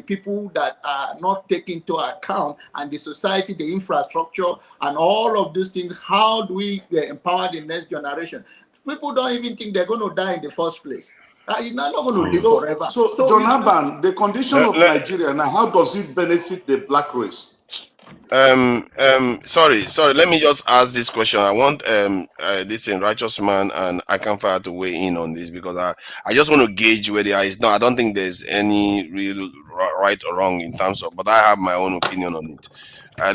people that are not taken into account, and the society, the infrastructure, and all of these things, how do we empower the next generation? People don't even think they're going to die in the first place. You're not going to live forever. So John Aban, the condition of Nigeria now, how does it benefit the black race? Sorry, let me just ask this question. I want this righteous man and I can fire to weigh in on this, because I just want to gauge where they are. It's not, I don't think there's any real right or wrong in terms of, but I have my own opinion on it.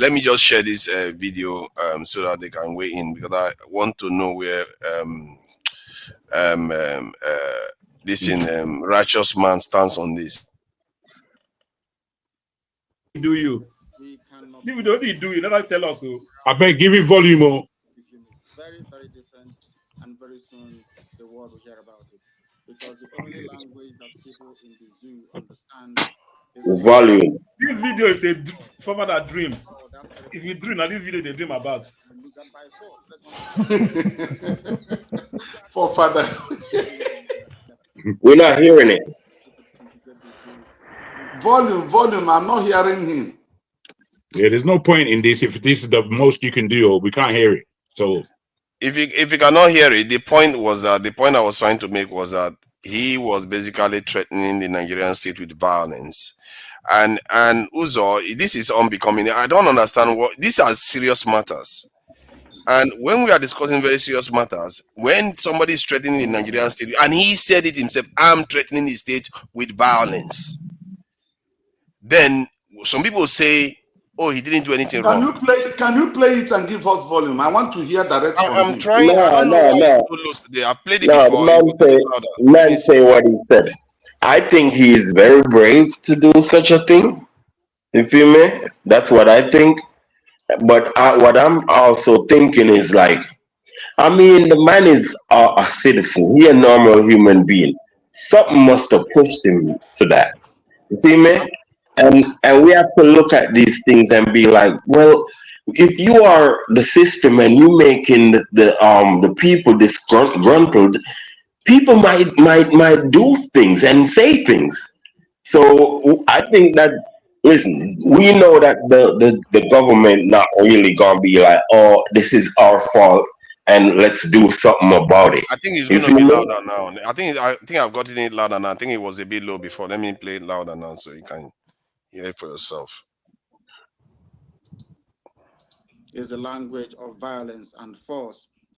Let me just share this video so that they can weigh in, because I want to know where this righteous man stands on this. Do you? What do you do? You never tell us. So. I beg, give it volume. Very, very different, and very soon the world will hear about it. Because the only language that people in the zoo understand is Volume. This video is a father dream. If you dream, now this video they dream about. For father. We're not hearing it. Volume. I'm not hearing him. Yeah, there's no point in this if this is the most you can do, or we can't hear it. So if you cannot hear it, the point I was trying to make was that he was basically threatening the Nigerian state with violence. And Uzo, this is unbecoming. I don't understand these are serious matters. And when we are discussing very serious matters, when somebody is threatening the Nigerian state, and he said it himself, I'm threatening the state with violence, then some people say, oh, he didn't do anything wrong. Can you play it and give us volume? I want to hear direct from I'm him. trying. I don't know why it's so low today. I played it before. The man say what he said. I think he is very brave to do such a thing. You feel me? That's what I think. But what I'm also thinking is like, I mean, the man is a citizen. He a normal human being. Something must have pushed him to that. You see me? And we have to look at these things and be like, well, if you are the system and you making the people disgruntled, people might do things and say things. So I think that, listen, we know that the government not really gonna be like, oh, this is our fault and let's do something about it. I think it's You going to feel be me? louder now. I think I've gotten it louder now. I think it was a bit low before. Let me play it louder now so you can hear it for yourself. Is the language of violence and force.